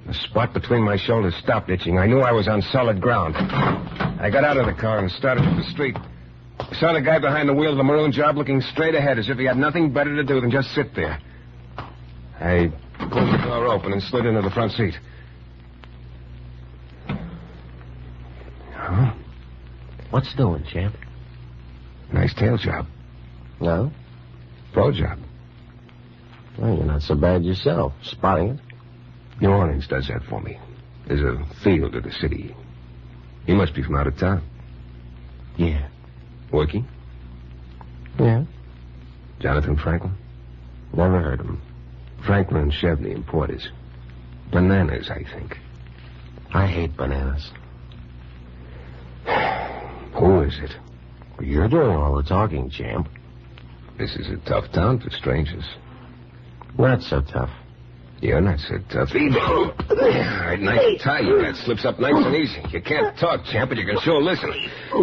K: The spot between my shoulders stopped itching. I knew I was on solid ground. I got out of the car and started up the street. I saw the guy behind the wheel of the maroon job looking straight ahead as if he had nothing better to do than just sit there. I pulled the door open and slid into the front seat. Huh?
A: What's doing, champ?
K: Nice tail job.
A: No?
K: Pro job.
A: Well, you're not so bad yourself. Spotting it.
K: New Orleans does that for me. There's a feel to the city. You must be from out of town.
A: Yeah.
K: Working?
A: Yeah.
K: Jonathan Franklin?
A: Never heard of him.
K: Franklin and Chevney importers. Bananas, I think.
A: I hate bananas.
K: Who is it?
A: You're doing all the talking, champ.
K: This is a tough town for strangers.
A: Not so tough.
K: You're not so tough either. All right, nice tie you got. Slips up nice and easy. You can't talk, champ, but you can sure listen.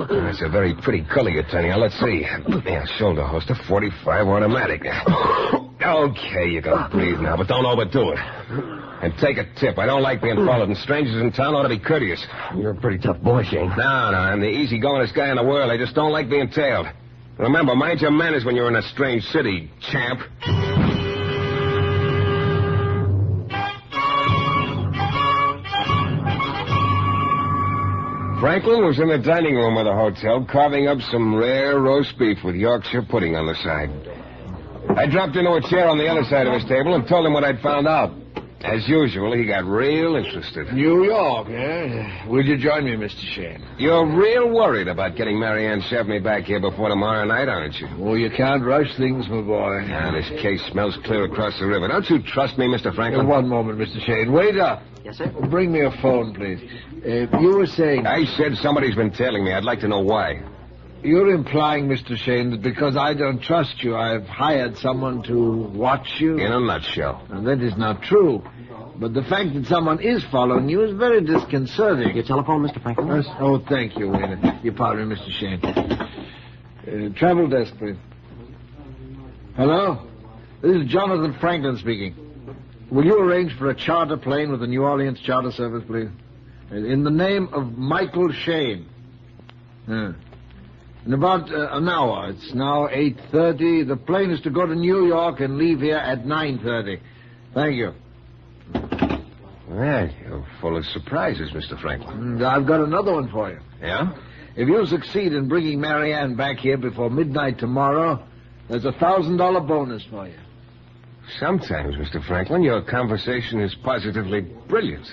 K: That's a very pretty color you're turning on. Let's see. Yeah, shoulder holster, 45 automatic. Okay, you can breathe now, but don't overdo it. And take a tip. I don't like being followed, and strangers in town ought to be courteous.
A: You're a pretty tough boy, Shayne.
K: No, I'm the easygoingest guy in the world. I just don't like being tailed. Remember, mind your manners when you're in a strange city, champ. Franklin was in the dining room of the hotel carving up some rare roast beef with Yorkshire pudding on the side. I dropped into a chair on the other side of his table and told him what I'd found out. As usual, he got real interested.
T: New York, eh? Will you join me, Mr. Shayne?
K: You're real worried about getting Marianne Chevney back here before tomorrow night, aren't you?
T: Oh, you can't rush things, my boy.
K: Now, this case smells clear across the river. Don't you trust me, Mr. Franklin?
T: One moment, Mr. Shayne. Wait up.
A: Yes, sir?
T: Bring me a phone, please. You were saying...
K: I said somebody's been tailing me. I'd like to know why.
T: You're implying, Mr. Shayne, that because I don't trust you, I've hired someone to watch you?
K: In a nutshell.
T: Now, that is not true. But the fact that someone is following you is very disconcerting.
A: Your telephone, Mr. Franklin?
T: Yes. Oh, thank you, waiter. You pardon me, Mr. Shayne. Travel desk, please. Hello? This is Jonathan Franklin speaking. Will you arrange for a charter plane with the New Orleans Charter Service, please? In the name of Michael Shayne. In about an hour. It's now 8:30. The plane is to go to New York and leave here at 9:30. Thank you.
K: Well, you're full of surprises, Mr. Franklin.
T: I've got another one for you.
K: Yeah?
T: If you succeed in bringing Marianne back here before midnight tomorrow, there's a $1,000 bonus for you.
K: Sometimes, Mr. Franklin, your conversation is positively brilliant.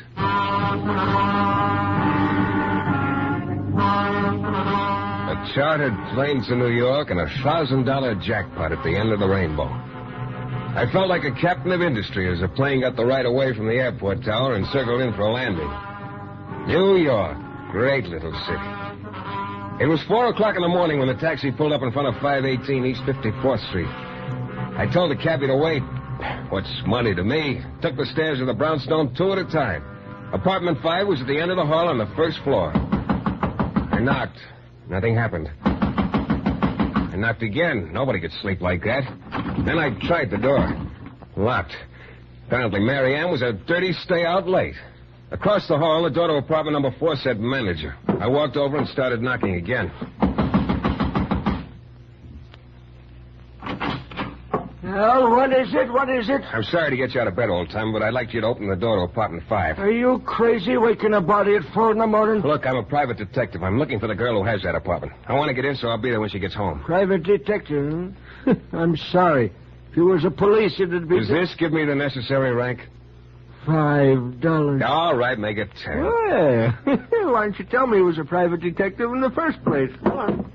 K: A chartered plane to New York and a $1,000 jackpot at the end of the rainbow. I felt like a captain of industry as the plane got the right of way from the airport tower and circled in for a landing. New York, great little city. It was 4 o'clock in the morning when the taxi pulled up in front of 518 East 54th Street. I told the cabbie to wait. What's money to me? Took the stairs of the brownstone 2 at a time. Apartment 5 was at the end of the hall on the first floor. I knocked. Nothing happened. I knocked again. Nobody could sleep like that. Then I tried the door. Locked. Apparently Mary Ann was a dirty stay-out late. Across the hall, the door to apartment number 4 said manager. I walked over and started knocking again.
O: Well, what is it? What is it?
K: I'm sorry to get you out of bed all the time, but I'd like you to open the door to apartment 5.
O: Are you crazy waking a body at 4 in the morning?
K: Look, I'm a private detective. I'm looking for the girl who has that apartment. I want to get in, so I'll be there when she gets home.
O: Private detective, huh? I'm sorry. If you was a police, it'd be...
K: Does this give me the necessary rank?
O: $5.
K: All right, make it 10.
O: Well, why didn't you tell me he was a private detective in the first place? Come on.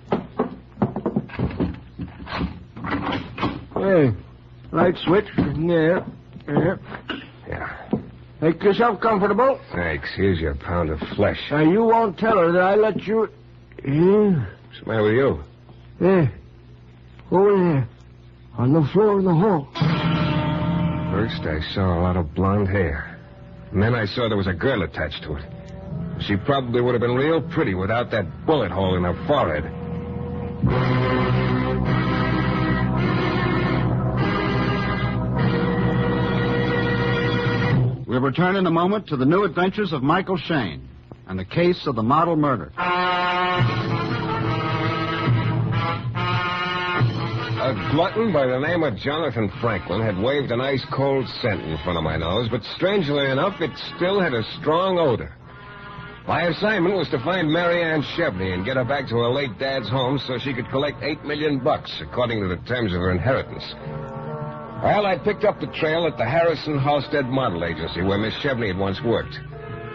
O: Hey, light switch. Yeah. Make yourself comfortable.
K: Thanks. Here's your pound of flesh.
O: Now, you won't tell her that I let you... Yeah.
K: What's the matter with you?
O: There. Over there. On the floor in the hall.
K: First, I saw a lot of blonde hair. And then I saw there was a girl attached to it. She probably would have been real pretty without that bullet hole in her forehead.
B: We'll return in a moment to the new adventures of Michael Shayne and the case of the model murder.
K: A glutton by the name of Jonathan Franklin had waved an ice-cold scent in front of my nose, but strangely enough, it still had a strong odor. My assignment was to find Mary Ann Chevney and get her back to her late dad's home so she could collect $8 million, according to the terms of her inheritance. Well, I picked up the trail at the Harrison Halstead Model Agency, where Miss Chevney had once worked.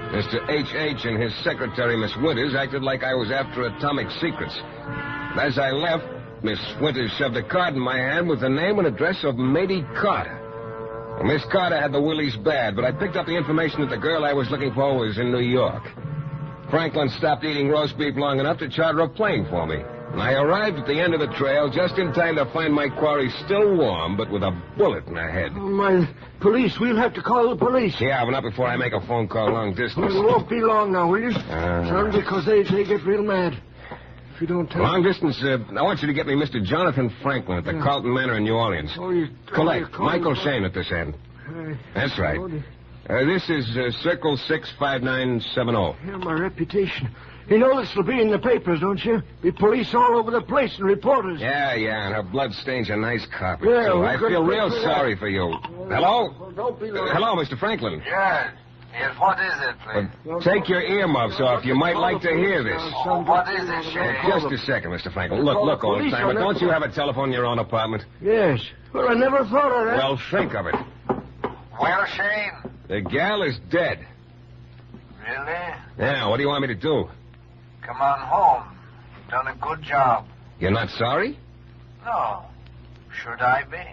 K: Mr. H.H. and his secretary, Miss Winters, acted like I was after atomic secrets. And as I left, Miss Winters shoved a card in my hand with the name and address of Matey Carter. Well, Miss Carter had the willies bad, but I picked up the information that the girl I was looking for was in New York. Franklin stopped eating roast beef long enough to charter a plane for me. And I arrived at the end of the trail just in time to find my quarry still warm, but with a bullet in her head.
O: Oh, my police. We'll have to call the police.
K: Yeah, but not before I make a phone call long distance.
O: It won't be long now, will you? Son, because they get real mad. If you don't tell
K: long distance, I want you to get me Mr. Jonathan Franklin at the Carlton Manor in New Orleans.
O: Oh, you
K: collect Michael Shayne at this end. That's right. This is Circle 65970.
O: Yeah, my reputation. You know this will be in the papers, don't you? Be police all over the place and reporters.
K: Yeah, and her blood stains a nice carpet.
O: Yeah,
K: so I feel real sorry for you. Hello?
O: Don't be like...
K: Hello, Mr. Franklin.
Q: Yes, what is it, please?
K: Take your earmuffs off. You might like to hear this.
Q: What is it, Shayne?
K: Just a second, Mr. Franklin. Look, old timer. Don't you have a telephone in your own apartment?
O: Yes. Well, I never thought of that.
K: Well, think of it.
Q: Well, Shayne?
K: The gal is dead.
Q: Really?
K: Yeah, what do you want me to do?
Q: Come on home. You've done a good job.
K: You're not sorry?
Q: No. Should I be?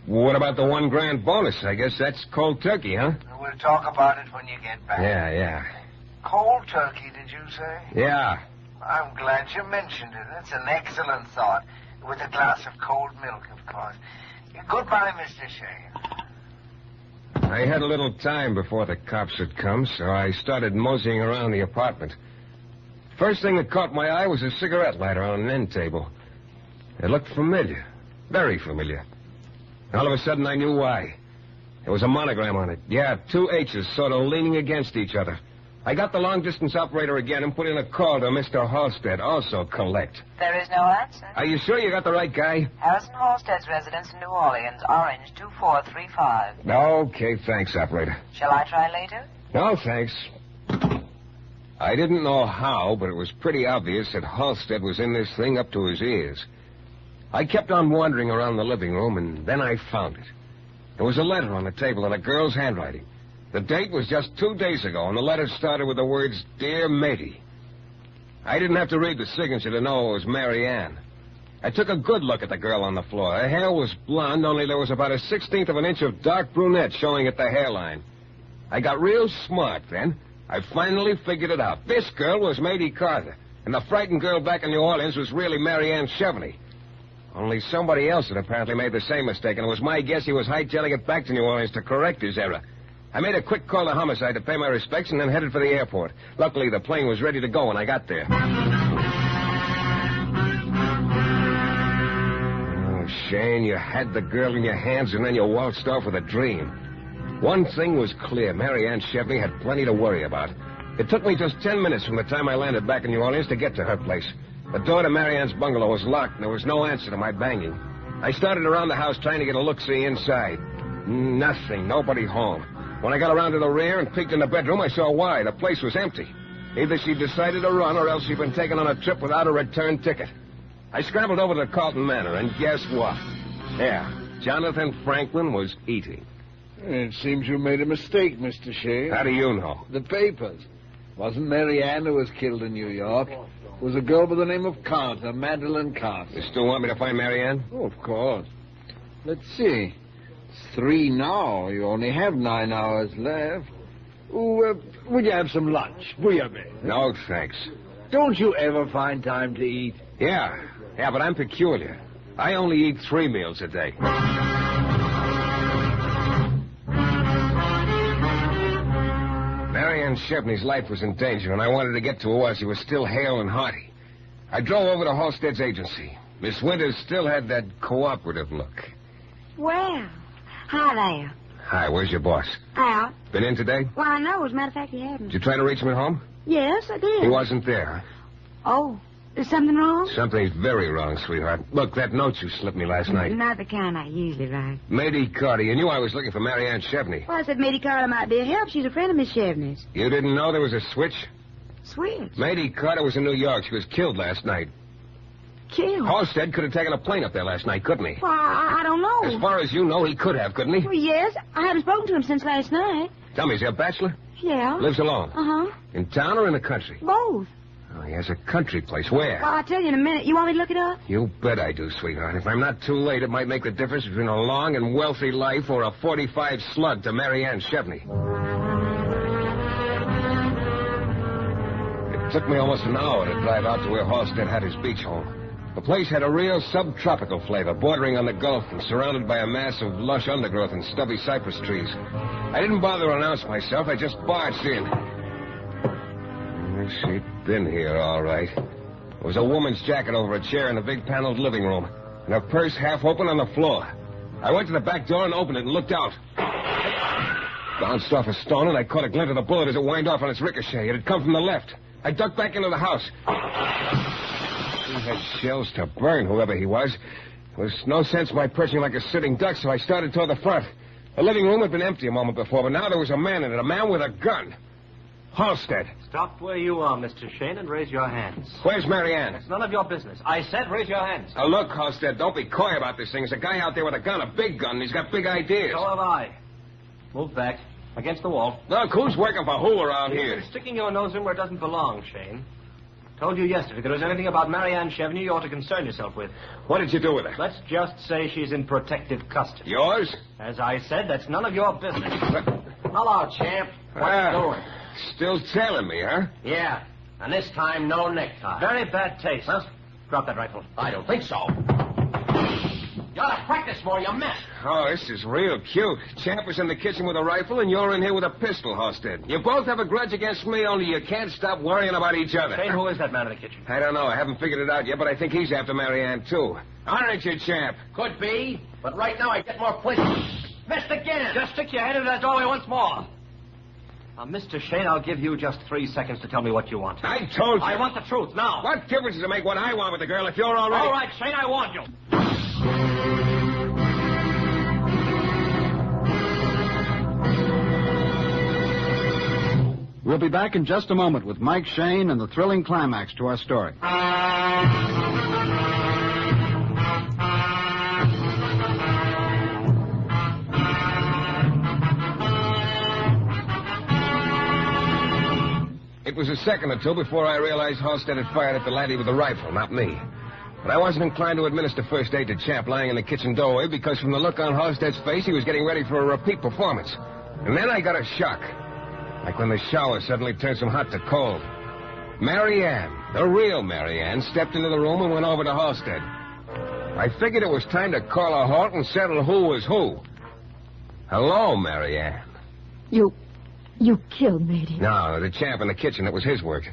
K: What about the $1 grand bonus? I guess that's cold turkey, huh?
Q: We'll talk about it when you get back.
K: Yeah.
Q: Cold turkey, did you say?
K: Yeah.
Q: I'm glad you mentioned it. That's an excellent thought. With a glass of cold milk, of course. Goodbye, Mr. Shayne.
K: I had a little time before the cops had come, so I started moseying around the apartment. First thing that caught my eye was a cigarette lighter on an end table. It looked familiar. Very familiar. All of a sudden, I knew why. There was a monogram on it. Yeah, 2 H's sort of leaning against each other. I got the long-distance operator again and put in a call to Mr. Halstead, also collect.
J: There is no answer.
K: Are you sure you got the right guy?
J: Harrison Halstead's residence in New Orleans, Orange 2435.
K: Okay, thanks, operator.
J: Shall I try later?
K: No, thanks. I didn't know how, but it was pretty obvious that Halstead was in this thing up to his ears. I kept on wandering around the living room, and then I found it. There was a letter on the table in a girl's handwriting. The date was just 2 days ago, and the letter started with the words, Dear Matey. I didn't have to read the signature to know it was Mary Ann. I took a good look at the girl on the floor. Her hair was blonde, only there was about a 1/16 of an inch of dark brunette showing at the hairline. I got real smart then. I finally figured it out. This girl was Matey Carter,
E: And the frightened girl back in New Orleans was really Mary Ann Chevney. Only somebody else had apparently made the same mistake, and it was my guess he was hightailing it back to New Orleans to correct his error. I made a quick call to homicide to pay my respects and then headed for the airport. Luckily, the plane was ready to go when I got there. Oh, Shayne, you had the girl in your hands and then you waltzed off with a dream. One thing was clear. Mary Ann Chevney had plenty to worry about. It took me just 10 minutes from the time I landed back in New Orleans to get to her place. The door to Mary Ann's bungalow was locked, and there was no answer to my banging. I started around the house trying to get a look-see inside. Nothing. Nobody home. When I got around to the rear and peeked in the bedroom, I saw why. The place was empty. Either she decided to run or else she'd been taken on a trip without a return ticket. I scrambled over to Carlton Manor, and guess what? Yeah, Jonathan Franklin was eating.
O: It seems you made a mistake, Mr. Shayne.
E: How do you know?
O: The papers. Wasn't Mary Ann who was killed in New York. It was a girl by the name of Carter, Madeline Carter.
E: You still want me to find Mary Ann?
O: Oh, of course. Let's see. It's 3 now. You only have 9 hours left. Oh, will you have some lunch? Bouillabaisse?
E: No, thanks.
O: Don't you ever find time to eat?
E: Yeah, but I'm peculiar. I only eat 3 meals a day. Mary Ann Chevney's life was in danger, and I wanted to get to her while she was still hale and hearty. I drove over to Halstead's agency. Miss Winters still had that cooperative look.
U: Well, hi there.
E: Hi, where's your boss?
U: Out.
E: Been in today?
U: Well, I know. As a matter of fact, he hadn't.
E: Did you try to reach him at home?
U: Yes, I did.
E: He wasn't there.
U: Oh, is something wrong?
E: Something's very wrong, sweetheart. Look, that note you slipped me last night.
U: Not the kind I usually write.
E: Matey Carter, you knew I was looking for Mary Ann Chevney.
U: Well, I said Matey Carter might be a help. She's a friend of Miss Chevney's.
E: You didn't know there was a switch?
U: Switch?
E: Matey Carter was in New York. She was killed last night.
U: Killed?
E: Halstead could have taken a plane up there last night, couldn't he?
U: Well, I don't know.
E: As far as you know, he could have, couldn't he?
U: Well, yes. I haven't spoken to him since last night.
E: Tell me, is he a bachelor?
U: Yeah.
E: Lives alone?
U: Uh-huh.
E: In town or in the country?
U: Both.
E: Oh, he has a country place. Where?
U: Well, I'll tell you in a minute. You want me to look it up?
E: You bet I do, sweetheart. If I'm not too late, it might make the difference between a long and wealthy life or a 45 slug to Mary Ann Chevney. It took me almost an hour to drive out to where Halstead had his beach home. The place had a real subtropical flavor, bordering on the Gulf and surrounded by a mass of lush undergrowth and stubby cypress trees. I didn't bother to announce myself. I just barged in. She'd been here, all right. There was a woman's jacket over a chair in the big paneled living room, and her purse half open on the floor. I went to the back door and opened it and looked out. Bounced off a stone, and I caught a glint of the bullet as it whined off on its ricochet. It had come from the left. I ducked back into the house. He had shells to burn, whoever he was. There was no sense my perching like a sitting duck, so I started toward the front. The living room had been empty a moment before, but now there was a man in it, a man with a gun. Halstead.
W: Stop where you are, Mr. Shayne, and raise your hands.
E: Where's Mary Ann?
W: It's none of your business. I said raise your hands.
E: Now, look, Halstead, don't be coy about this thing. There's a guy out there with a gun, a big gun, and he's got big ideas.
W: So have I. Move back. Against the wall.
E: Look, who's working for who around here?
W: You're sticking your nose in where it doesn't belong, Shayne. Told you yesterday, if there was anything about Mary Ann Chevney you ought to concern yourself with.
E: What did you do with her?
W: Let's just say she's in protective custody.
E: Yours?
W: As I said, that's none of your business. Hello, champ. What you doing?
E: Still tailing me, huh?
W: Yeah, and this time no necktie. Very bad taste. Huh? Drop that rifle. I don't think so. You ought to practice more, you mess.
E: Oh, this is real cute. Champ was in the kitchen with a rifle, and you're in here with a pistol, Halstead. You both have a grudge against me, only you can't stop worrying about each other.
W: Shayne, who is that man in the kitchen?
E: I don't know. I haven't figured it out yet, but I think he's after Mary Ann, too. Aren't you, Champ?
W: Could be, but right now I get more points. Missed again. Just stick your head into that doorway once more. Now, Mr. Shayne, I'll give you just 3 seconds to tell me what you want.
E: I told you.
W: I want the truth now.
E: What difference does it make what I want with the girl if you're already...
W: All right, Shayne, I want you.
B: We'll be back in just a moment with Mike Shayne and the thrilling climax to our story.
E: It was a second or two before I realized Halstead had fired at the laddie with the rifle, not me. But I wasn't inclined to administer first aid to Champ lying in the kitchen doorway because from the look on Halstead's face, he was getting ready for a repeat performance. And then I got a shock. Like when the shower suddenly turns from hot to cold.
K: Mary Ann, the real Mary Ann, stepped into the room and went over to Halstead. I figured it was time to call a halt and settle who was who. Hello, Mary Ann.
M: You killed Matey.
K: No, the chap in the kitchen, it was his work.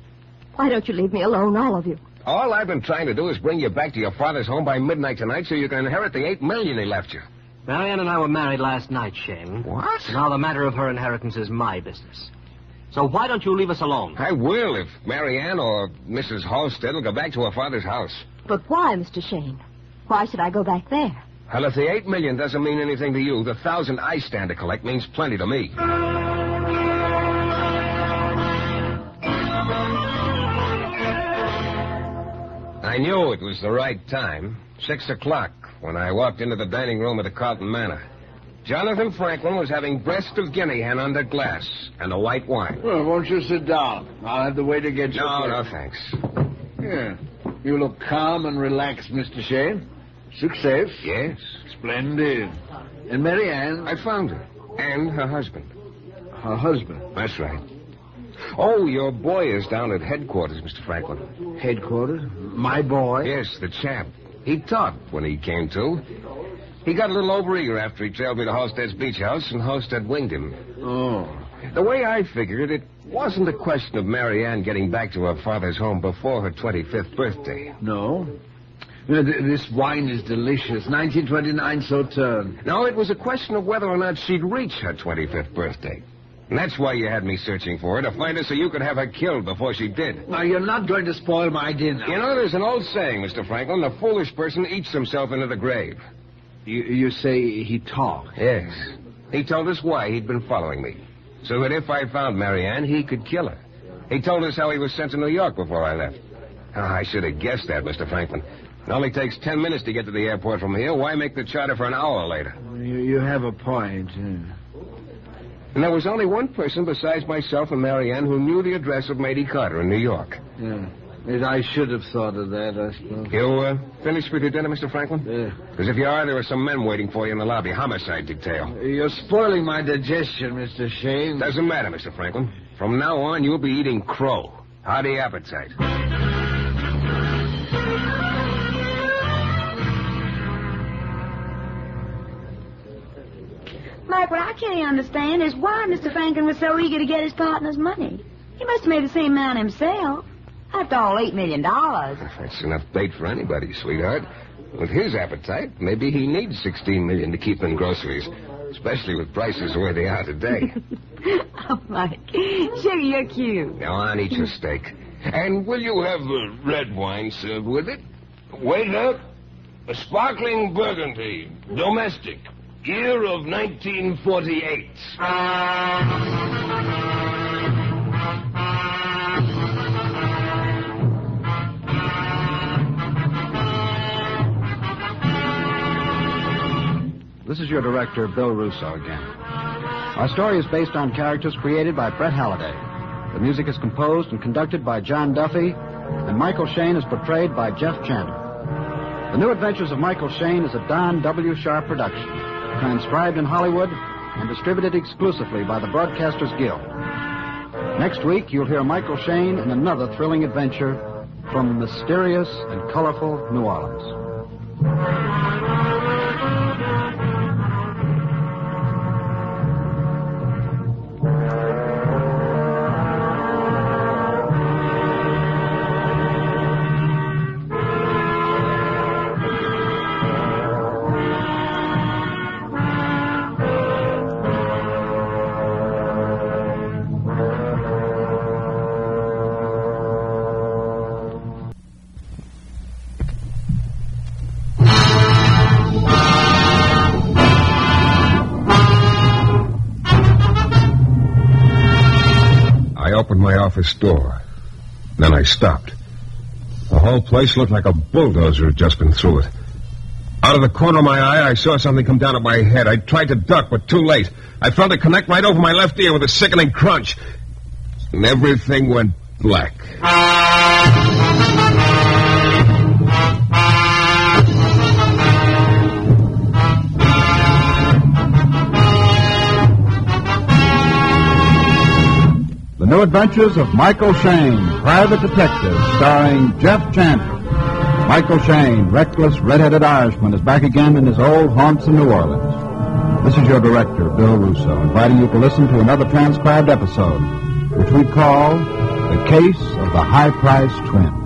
M: Why don't you leave me alone, all of you?
K: All I've been trying to do is bring you back to your father's home by midnight tonight so you can inherit the $8 million he left you.
W: Marianne and I were married last night, Shayne.
K: What?
W: Now the matter of her inheritance is my business. So why don't you leave us alone?
K: I will if Mary Ann or Mrs. Halstead will go back to her father's house.
M: But why, Mr. Shayne? Why should I go back there?
K: Well, if the $8 million doesn't mean anything to you, the 1,000 I stand to collect means plenty to me. I knew it was the right time. 6 o'clock, when I walked into the dining room at the Carlton Manor. Jonathan Franklin was having breast of guinea hen under glass and a white wine.
O: Well, won't you sit down? I'll have the waiter get you.
K: No, thanks.
O: Yeah. You look calm and relaxed, Mr. Shayne. Success.
K: Yes.
O: Splendid. And Mary Ann?
K: I found her. And her husband.
O: Her husband?
K: That's right. Oh, your boy is down at headquarters, Mr. Franklin.
O: Headquarters? My boy?
K: Yes, the chap. He talked when he came to. He got a little overeager after he trailed me to Halstead's beach house, and Halstead winged him.
O: Oh.
K: The way I figured it wasn't a question of Mary Ann getting back to her father's home before her 25th birthday.
O: No? This wine is delicious. 1929 Sauterne.
K: No, it was a question of whether or not she'd reach her 25th birthday. And that's why you had me searching for her, to find her so you could have her killed before she did.
O: Now, you're not going to spoil my dinner.
K: You know, there's an old saying, Mr. Franklin, the foolish person eats himself into the grave.
O: You say he talked?
K: Yes. He told us why he'd been following me. So that if I found Mary Ann, he could kill her. He told us how he was sent to New York before I left. Oh, I should have guessed that, Mr. Franklin. It only takes 10 minutes to get to the airport from here. Why make the charter for an hour later?
O: You have a point.
K: And there was only one person besides myself and Mary Ann who knew the address of Matey Carter in New York.
O: Yeah. I should have thought of that, I suppose.
K: You finished with your dinner, Mr. Franklin?
O: Yeah.
K: Because if you are, there are some men waiting for you in the lobby. Homicide detail.
O: You're spoiling my digestion, Mr. Shayne.
K: Doesn't matter, Mr. Franklin. From now on, you'll be eating crow. Hearty appetite.
U: Mike, what I can't understand is why Mr. Franklin was so eager to get his partner's money. He must have made the same amount himself. After all, $8 million.
K: That's enough bait for anybody, sweetheart. With his appetite, maybe he needs $16 million to keep in groceries, especially with prices the way they are today.
U: Oh, Mike. Sugar, you're cute.
K: Now on, eat your steak. And will you have red wine served with it? Waiter, a sparkling burgundy, domestic, year of 1948.
B: This is your director, Bill Russo, again. Our story is based on characters created by Brett Halliday. The music is composed and conducted by John Duffy, and Michael Shayne is portrayed by Jeff Chandler. The New Adventures of Michael Shayne is a Don W. Sharp production, transcribed in Hollywood and distributed exclusively by the Broadcasters Guild. Next week, you'll hear Michael Shayne in another thrilling adventure from mysterious and colorful New Orleans.
K: My office door. Then I stopped. The whole place looked like a bulldozer had just been through it. Out of the corner of my eye, I saw something come down at my head. I tried to duck, but too late. I felt it connect right over my left ear with a sickening crunch. And everything went black.
B: The New Adventures of Michael Shayne, Private Detective, starring Jeff Chandler. Michael Shayne, reckless, red-headed Irishman, is back again in his old haunts in New Orleans. This is your director, Bill Russo, inviting you to listen to another transcribed episode, which we call The Case of the High-Priced Twins.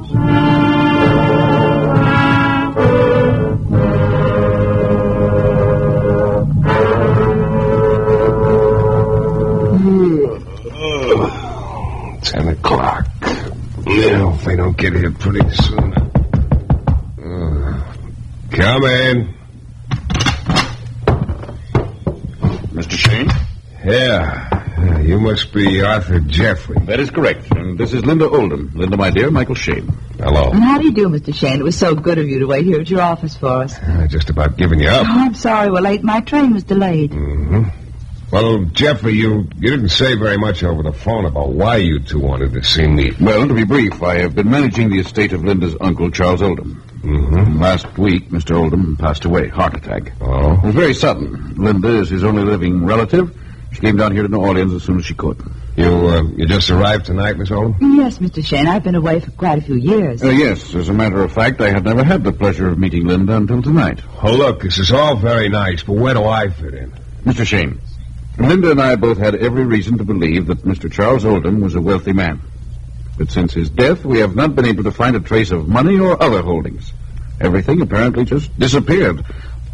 K: Well, if they don't get here pretty soon. Come in.
L: Mr. Shayne?
K: Yeah, you must be Arthur Jeffrey.
L: That is correct. And this is Linda Oldham. Linda, my dear, Michael Shayne.
K: Hello.
J: And how do you do, Mr. Shayne? It was so good of you to wait here at your office for us.
K: Just about giving you up.
J: Oh, I'm sorry we're late. My train was delayed.
K: Mm-hmm. Well, Jeffrey, you didn't say very much over the phone about why you two wanted to see me.
L: Well, to be brief, I have been managing the estate of Linda's uncle, Charles Oldham.
K: Mm-hmm.
L: Last week, Mr. Oldham passed away, heart attack.
K: Oh?
L: It was very sudden. Linda is his only living relative. She came down here to New Orleans as soon as she could.
K: You just arrived tonight, Miss Oldham?
J: Yes, Mr. Shayne. I've been away for quite a few years.
L: Yes, as a matter of fact, I had never had the pleasure of meeting Linda until tonight.
K: Oh, look, this is all very nice, but where do I fit in?
L: Mr. Shayne, Linda and I both had every reason to believe that Mr. Charles Oldham was a wealthy man. But since his death, we have not been able to find a trace of money or other holdings. Everything apparently just disappeared,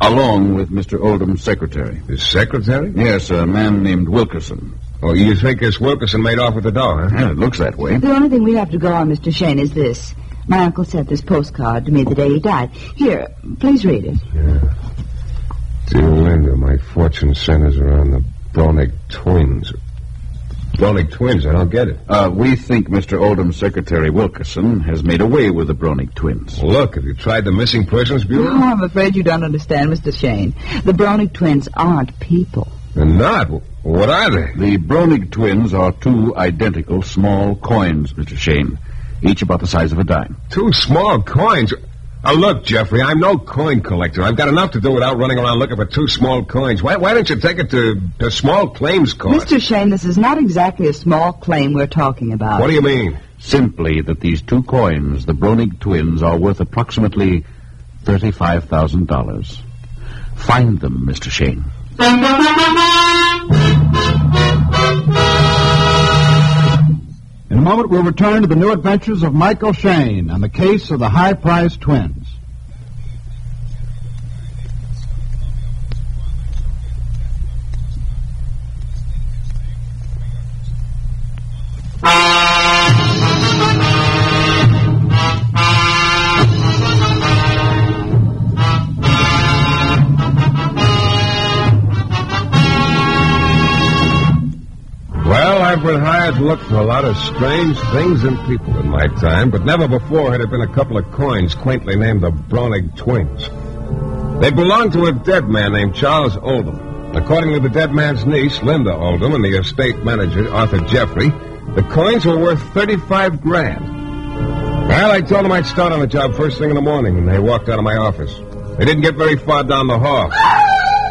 L: along with Mr. Oldham's secretary.
K: His secretary?
L: Yes, a man named Wilkerson.
K: Oh, you think this Wilkerson made off with the dough, huh?
L: Yeah, it looks that way.
J: The only thing we have to go on, Mr. Shayne, is this. My uncle sent this postcard to me the day he died. Here, please read it.
K: Yeah. Dear Linda, my fortune centers around the Bronick twins. Bronick twins? I don't get it.
L: We think Mr. Oldham's secretary, Wilkerson, has made away with the Bronick twins.
K: Well, look, have you tried the Missing Persons Bureau?
J: Oh, I'm afraid you don't understand, Mr. Shayne. The Bronick twins aren't people.
K: They're not? What are they?
L: The Bronick twins are two identical small coins, Mr. Shayne, each about the size of a dime.
K: Two small coins? Oh, look, Jeffrey, I'm no coin collector. I've got enough to do without running around looking for two small coins. Why don't you take it to small claims court?
J: Mr. Shayne, this is not exactly a small claim we're talking about.
K: What do you mean?
L: Simply that these two coins, the Bronick twins, are worth approximately $35,000. Find them, Mr. Shayne.
B: In a moment, we'll return to the new adventures of Michael Shayne and the case of the high-priced twins.
K: Well, I've been hired to look for a lot of strange things and people in my time, but never before had it been a couple of coins quaintly named the Bronick twins. They belonged to a dead man named Charles Oldham. According to the dead man's niece, Linda Oldham, and the estate manager, Arthur Jeffrey, the coins were worth $35,000. Well, I told them I'd start on the job first thing in the morning, and they walked out of my office. They didn't get very far down the hall.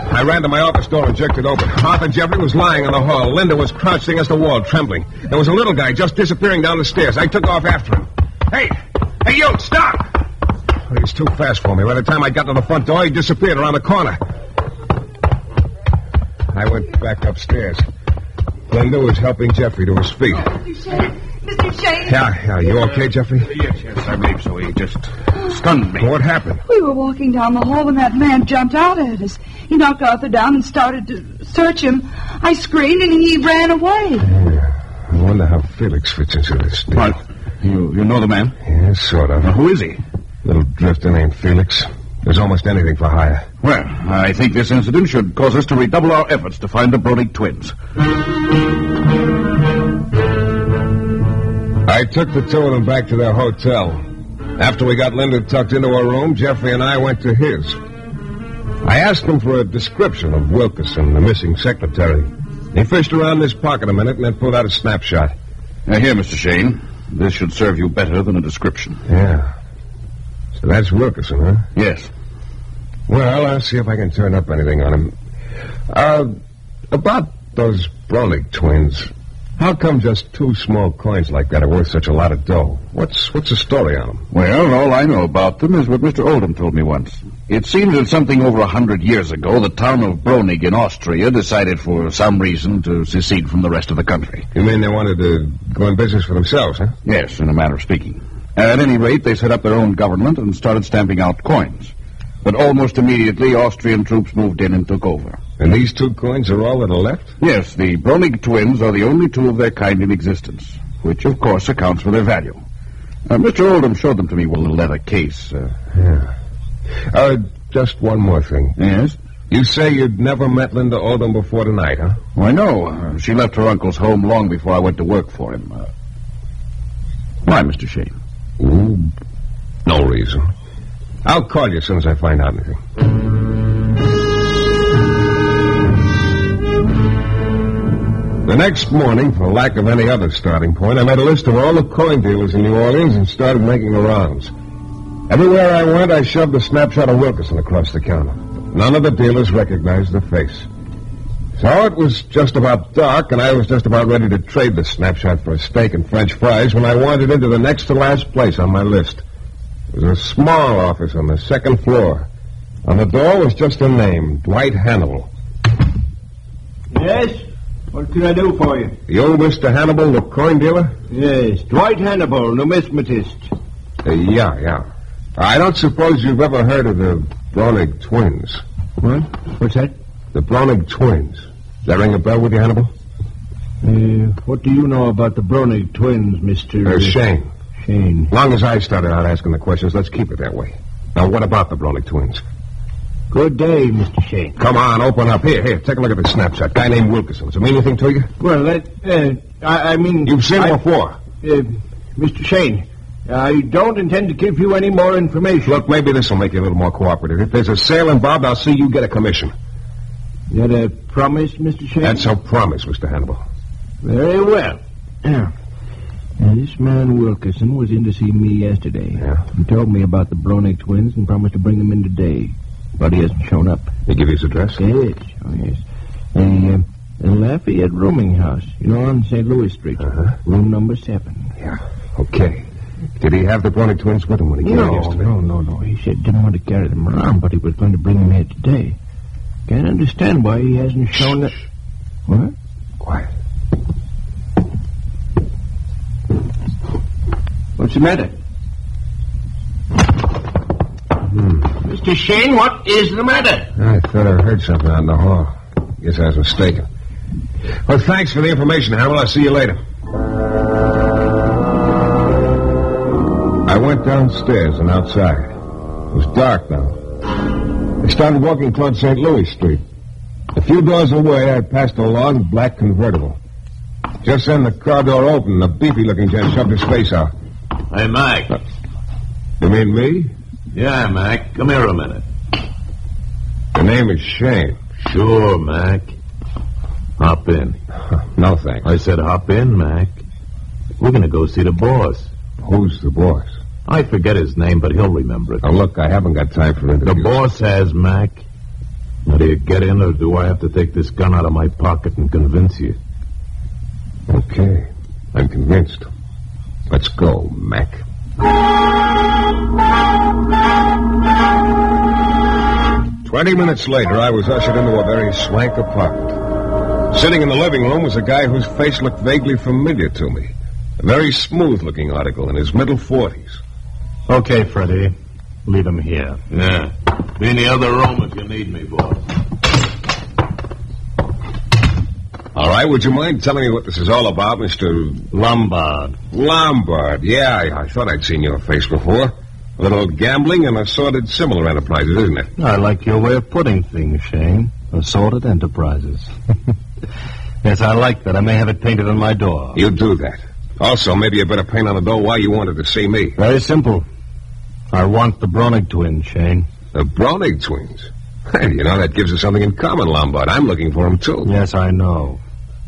K: I ran to my office door and jerked it open. Arthur Jeffrey was lying on the hall. Linda was crouched against the wall, trembling. There was a little guy just disappearing down the stairs. I took off after him. Hey, you, stop! Well, he was too fast for me. By the time I got to the front door, he disappeared around the corner. I went back upstairs. Linda was helping Jeffrey to his feet.
N: Mr. Shayne?
K: Yeah. You okay, Jeffrey?
L: Yes, I believe so. He just stunned me.
K: What happened?
J: We were walking down the hall when that man jumped out at us. He knocked Arthur down and started to search him. I screamed and he ran away.
K: Yeah. I wonder how Felix fits into this deal.
L: What? You know the man?
K: Yeah, sort of.
L: Who is he?
K: Little drifter named Felix. There's almost anything for hire.
L: Well, I think this incident should cause us to redouble our efforts to find the Bronick twins.
K: I took the two of them back to their hotel. After we got Linda tucked into her room, Jeffrey and I went to his. I asked him for a description of Wilkerson, the missing secretary. He fished around in his pocket a minute and then pulled out a snapshot.
L: Now, here, Mr. Shayne. This should serve you better than a description.
K: Yeah. So that's Wilkerson, huh?
L: Yes.
K: Well, I'll see if I can turn up anything on him. About those Bronick twins. How come just 2 small coins like that are worth such a lot of dough? What's the story on them?
L: Well, all I know about them is what Mr. Oldham told me once. It seems that something over 100 years ago, the town of Bronig in Austria decided for some reason to secede from the rest of the country.
K: You mean they wanted to go in business for themselves, huh?
L: Yes, in a manner of speaking. At any rate, they set up their own government and started stamping out coins. But almost immediately, Austrian troops moved in and took over.
K: And these 2 coins are all that are left?
L: Yes, the Bronig twins are the only 2 of their kind in existence, which, of course, accounts for their value. Mr. Oldham showed them to me with a leather case.
K: Just one more thing.
L: Yes?
K: You say you'd never met Linda Oldham before tonight, huh?
L: Why, no. She left her uncle's home long before I went to work for him. Why, Mr. Shayne?
K: No reason. I'll call you as soon as I find out anything. The next morning, for lack of any other starting point, I made a list of all the coin dealers in New Orleans and started making the rounds. Everywhere I went, I shoved a snapshot of Wilkerson across the counter. None of the dealers recognized the face. So it was just about dark, and I was just about ready to trade the snapshot for a steak and French fries when I wandered into the next to last place on my list. It was a small office on the 2nd floor. On the door was just a name, Dwight Hannibal.
F: Yes? What can I do for you?
K: You, Mr. Hannibal, the coin dealer?
F: Yes, Dwight Hannibal, numismatist.
K: Yeah. I don't suppose you've ever heard of the Bronig twins.
F: What? What's that?
K: The Bronig twins. Does that ring a bell with you, Hannibal?
F: What do you know about the Bronig twins, Mr.
K: Shayne.
F: Shayne.
K: Long as I started out asking the questions, let's keep it that way. Now, what about the Bronig twins?
F: Good day, Mr. Shayne.
K: Come on, open up. Here, take a look at the snapshot. Guy named Wilkerson. Does it mean anything to you?
F: Well, I mean...
K: You've seen him before.
F: Mr. Shayne, I don't intend to give you any more information.
K: Look, maybe this will make you a little more cooperative. If there's a sale involved, I'll see you get a commission.
F: Is that a promise, Mr. Shayne?
K: That's a promise, Mr. Hannibal.
F: Very well. Now, this man Wilkerson was in to see me yesterday.
K: Yeah.
F: He told me about the Bronig twins and promised to bring them in today. But he hasn't shown up.
K: He give you his address?
F: Yes. Oh, yes. The Lafayette rooming house, on St. Louis Street. Room number 7.
K: Yeah. Okay. Did he have the Bronig twins with him when he came in yesterday?
F: No. He said he didn't want to carry them around, but he was going to bring them here today. Can't understand why he hasn't shown it. What?
K: Quiet.
F: What's the matter? Mr. Shayne, what is the matter?
K: I thought I heard something out in the hall. Guess I was mistaken. Well, thanks for the information, Hannibal. I'll see you later. I went downstairs and outside. It was dark now. I started walking toward St. Louis Street. A few doors away, I passed a long black convertible. Just then, the car door opened and a beefy-looking gent shoved his face out.
P: Hey, Mac.
K: You mean me?
P: Yeah, Mac. Come here a minute.
K: The name is Shayne.
P: Sure, Mac. Hop in.
K: No, thanks.
P: I said hop in, Mac. We're going to go see the boss.
K: Who's the boss?
P: I forget his name, but he'll remember it.
K: Now, look, I haven't got time for interviews.
P: The boss has, Mac. Now, do you get in, or do I have to take this gun out of my pocket and convince you?
K: Okay. I'm convinced. Let's go, Mac. 20 minutes later, I was ushered into a very swank apartment. Sitting in the living room was a guy whose face looked vaguely familiar to me. A very smooth-looking article in his middle 40s.
P: Okay, Freddie. Leave him here. Yeah. Be in the other room if you need me, boss.
K: All right, would you mind telling me what this is all about, Mr.
P: Lombard?
K: Lombard, yeah, I thought I'd seen your face before. A little gambling and assorted similar enterprises, isn't it?
P: I like your way of putting things, Shayne. Assorted enterprises. Yes, I like that. I may have it painted on my door.
K: You do that. Also, maybe you better paint on the door why you wanted to see me.
P: Very simple. I want the Bronig twins, Shayne.
K: The Bronig twins? Hey, that gives us something in common, Lombard. I'm looking for them, too.
P: Yes, I know.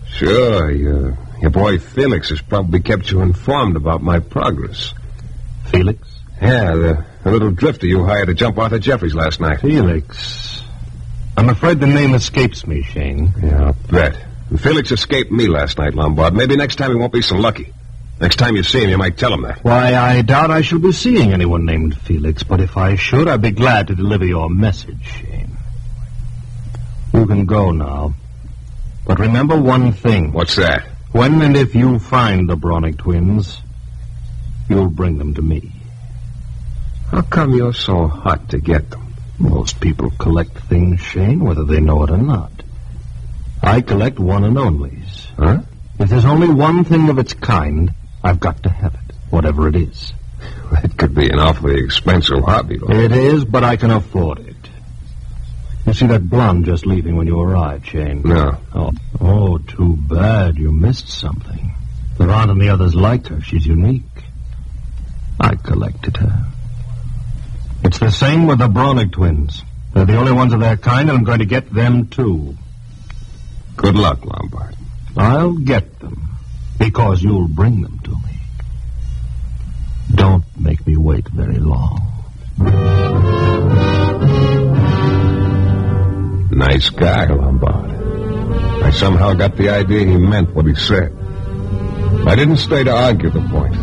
K: Sure, your boy Felix has probably kept you informed about my progress.
P: Felix?
K: Yeah, the little drifter you hired to jump Arthur Jeffries last night.
P: Felix? I'm afraid the name escapes me, Shayne.
K: Yeah, I'll bet. And Felix escaped me last night, Lombard. Maybe next time he won't be so lucky. Next time you see him, you might tell him that.
P: Why, I doubt I shall be seeing anyone named Felix, but if I should, I'd be glad to deliver your message, Shayne. You can go now. But remember one thing.
K: What's that?
P: When and if you find the Bronick twins, you'll bring them to me.
K: How come you're so hot to get them?
P: Most people collect things, Shayne, whether they know it or not. I collect one and onlys.
K: Huh?
P: If there's only one thing of its kind, I've got to have it, whatever it is.
K: That could be an awfully expensive hobby, though.
P: It is, but I can afford it. You see that blonde just leaving when you arrived, Shayne?
K: No.
P: Oh, too bad. You missed something. There aren't any others like her. She's unique. I collected her. It's the same with the Bronick twins. They're the only ones of their kind, and I'm going to get them, too.
K: Good luck, Lombard.
P: I'll get them, because you'll bring them to me. Don't make me wait very long.
K: Nice guy, Lombard. I somehow got the idea he meant what he said. I didn't stay to argue the point.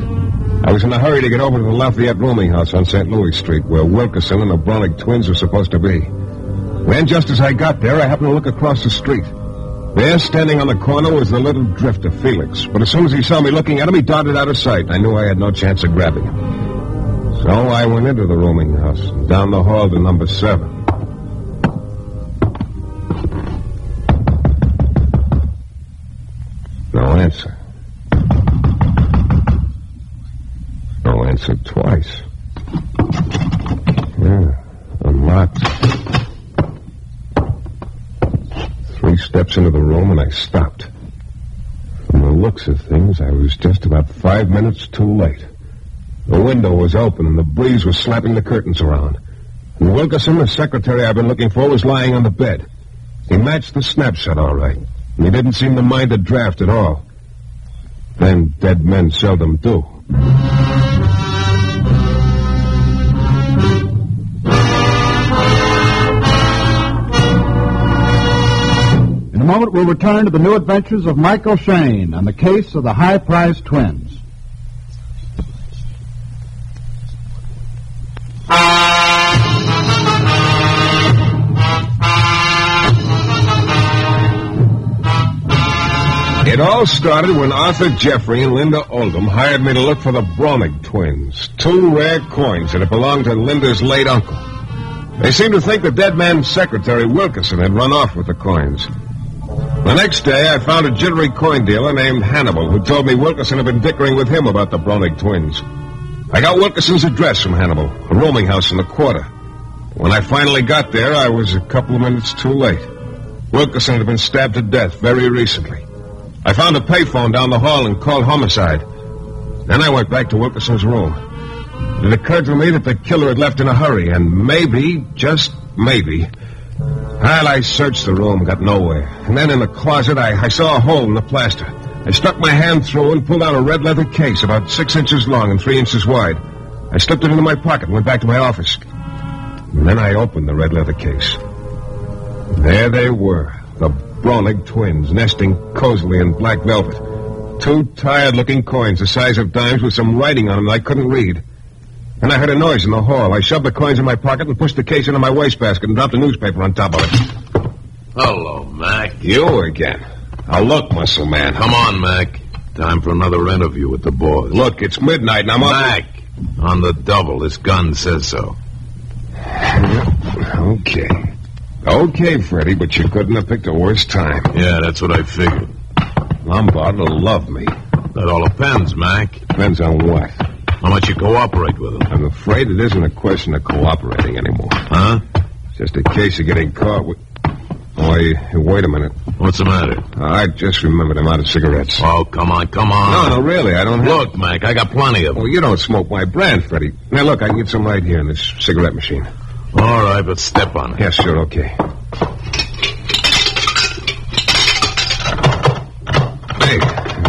K: I was in a hurry to get over to the Lafayette rooming house on St. Louis Street, where Wilkerson and the Bronick twins were supposed to be. Then, just as I got there, I happened to look across the street. There, standing on the corner, was the little drifter, Felix. But as soon as he saw me looking at him, he darted out of sight. I knew I had no chance of grabbing him. So I went into the rooming house, down the hall to number 7. No answer. No answer twice. Yeah, unlocked. 3 steps into the room and I stopped. From the looks of things, I was just about 5 minutes too late. The window was open and the breeze was slapping the curtains around. And Wilkerson, the secretary I've been looking for, was lying on the bed. He matched the snapshot all right, and he didn't seem to mind the draft at all. Then dead men seldom do.
B: In a moment, we'll return to the new adventures of Michael Shayne and the case of the high-priced twins.
K: It all started when Arthur Jeffrey and Linda Oldham hired me to look for the Bronick twins, 2 rare coins that had belonged to Linda's late uncle. They seemed to think the dead man's secretary, Wilkerson, had run off with the coins. The next day, I found a jittery coin dealer named Hannibal who told me Wilkerson had been dickering with him about the Bronick twins. I got Wilkerson's address from Hannibal, a rooming house in the quarter. When I finally got there, I was a couple of minutes too late. Wilkerson had been stabbed to death very recently. I found a payphone down the hall and called homicide. Then I went back to Wilkerson's room. It occurred to me that the killer had left in a hurry, and maybe, just maybe... Well, I searched the room, got nowhere. And then in the closet, I saw a hole in the plaster. I stuck my hand through and pulled out a red leather case about 6 inches long and 3 inches wide. I slipped it into my pocket and went back to my office. And then I opened the red leather case. There they were, the Bronick twins, nesting cozily in black velvet. 2 tired-looking coins the size of dimes with some writing on them that I couldn't read. Then I heard a noise in the hall. I shoved the coins in my pocket and pushed the case into my wastebasket and dropped a newspaper on top of it.
D: Hello, Mac.
K: You again. Now look, muscle man.
D: Come on, Mac. Time for another interview with the boys.
K: Look, it's midnight and I'm
D: Mac, on the double. This gun says so.
K: Okay. Okay, Freddie, but you couldn't have picked a worse time.
D: Yeah, that's what I figured.
K: Lombard will love me.
D: That all depends, Mac.
K: Depends on what?
D: How much you cooperate with him?
K: I'm afraid it isn't a question of cooperating anymore.
D: Huh?
K: It's just a case of getting caught with... Oh, wait a minute.
D: What's the matter?
K: I just remembered I'm out of cigarettes.
D: Oh, come on.
K: No, really, I don't have...
D: Look, Mac, I got plenty of them.
K: Oh, you don't smoke my brand, Freddie. Now, look, I can get some right here in this cigarette machine.
D: All right, but step on it.
K: Yeah, sure, okay. Hey,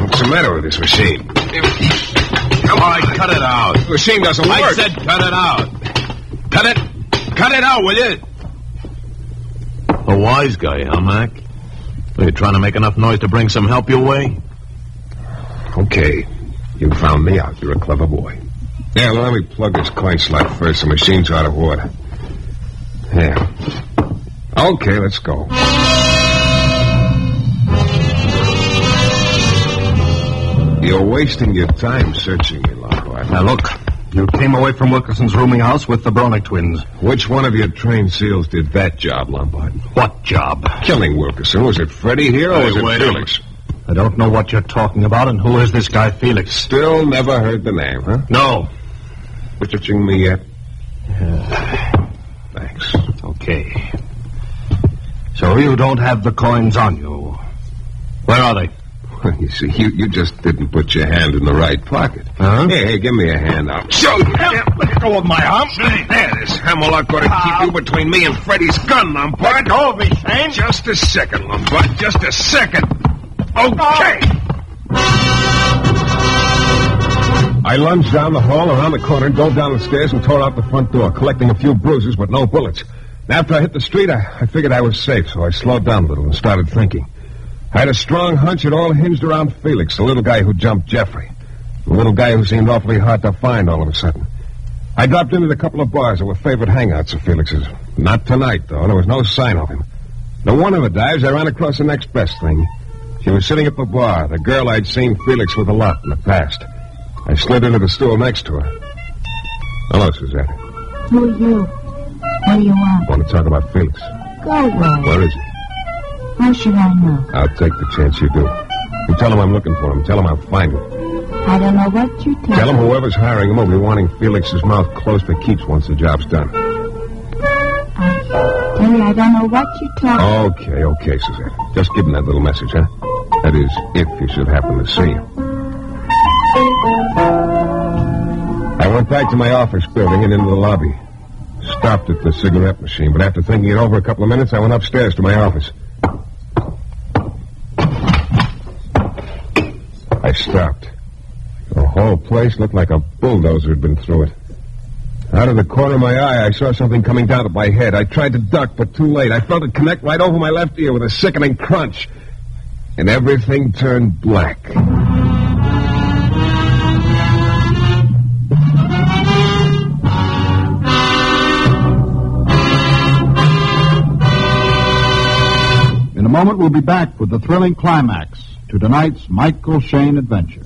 K: what's the matter with this machine?
D: Come on, cut it out.
K: The machine doesn't work.
D: I said cut it out. Cut it out, will you? A wise guy, huh, Mac?
P: Are you trying to make enough noise to bring some help your way?
K: Okay. You found me out. You're a clever boy. Yeah, well, let me plug this coin slot first. The machine's out of order. Yeah. Okay, let's go. You're wasting your time searching me, Lombard.
P: Now, look. You came away from Wilkerson's rooming house with the Bronick twins.
K: Which one of your trained SEALs did that job, Lombard?
P: What job?
K: Killing Wilkerson. Was it Freddie here or was it Felix?
P: I don't know what you're talking about, and who is this guy, Felix?
K: Still never heard the name, huh?
P: No.
K: Searching me yet?
P: Thanks. Okay. So you don't have the coins on you. Where are they?
K: You see, you just didn't put your hand in the right pocket.
P: Huh?
K: Hey, give me a hand. I'll show you.
P: Let go of my arm.
K: There, this hammerlock ought to keep you between me and Freddie's gun, Lombard.
P: Let go of me, Shayne.
K: Just a second, Lombard. Just a second. Okay. I lunged down the hall, around the corner, dove down the stairs, and tore out the front door, collecting a few bruises, but no bullets. After I hit the street, I figured I was safe, so I slowed down a little and started thinking. I had a strong hunch it all hinged around Felix, the little guy who jumped Jeffrey. The little guy who seemed awfully hard to find all of a sudden. I dropped into a couple of bars that were favorite hangouts of Felix's. Not tonight, though. There was no sign of him. The one of the dives, I ran across the next best thing. She was sitting at the bar, the girl I'd seen Felix with a lot in the past. I slid into the stool next to her. Hello, Suzette.
U: Who are you? What do you want?
K: I want to talk about Felix.
U: Go away.
K: Where is he?
U: How should I know?
K: I'll take the chance you do. You tell him I'm looking for him. Tell him I'll find him.
U: I don't know what you tell
K: Tell him whoever's hiring him will be wanting Felix's mouth closed for keeps once the job's done.
U: Tell you, I don't know what you tell.
K: Okay, Suzette. Just give him that little message, huh? That is, if you should happen to see him. I went back to my office building and into the lobby. Stopped at the cigarette machine, but after thinking it over a couple of minutes, I went upstairs to my office. I stopped. The whole place looked like a bulldozer had been through it. Out of the corner of my eye, I saw something coming down at my head. I tried to duck, but too late. I felt it connect right over my left ear with a sickening crunch. And everything turned black.
B: In a moment, we'll be back with the thrilling climax to tonight's Michael Shayne adventure.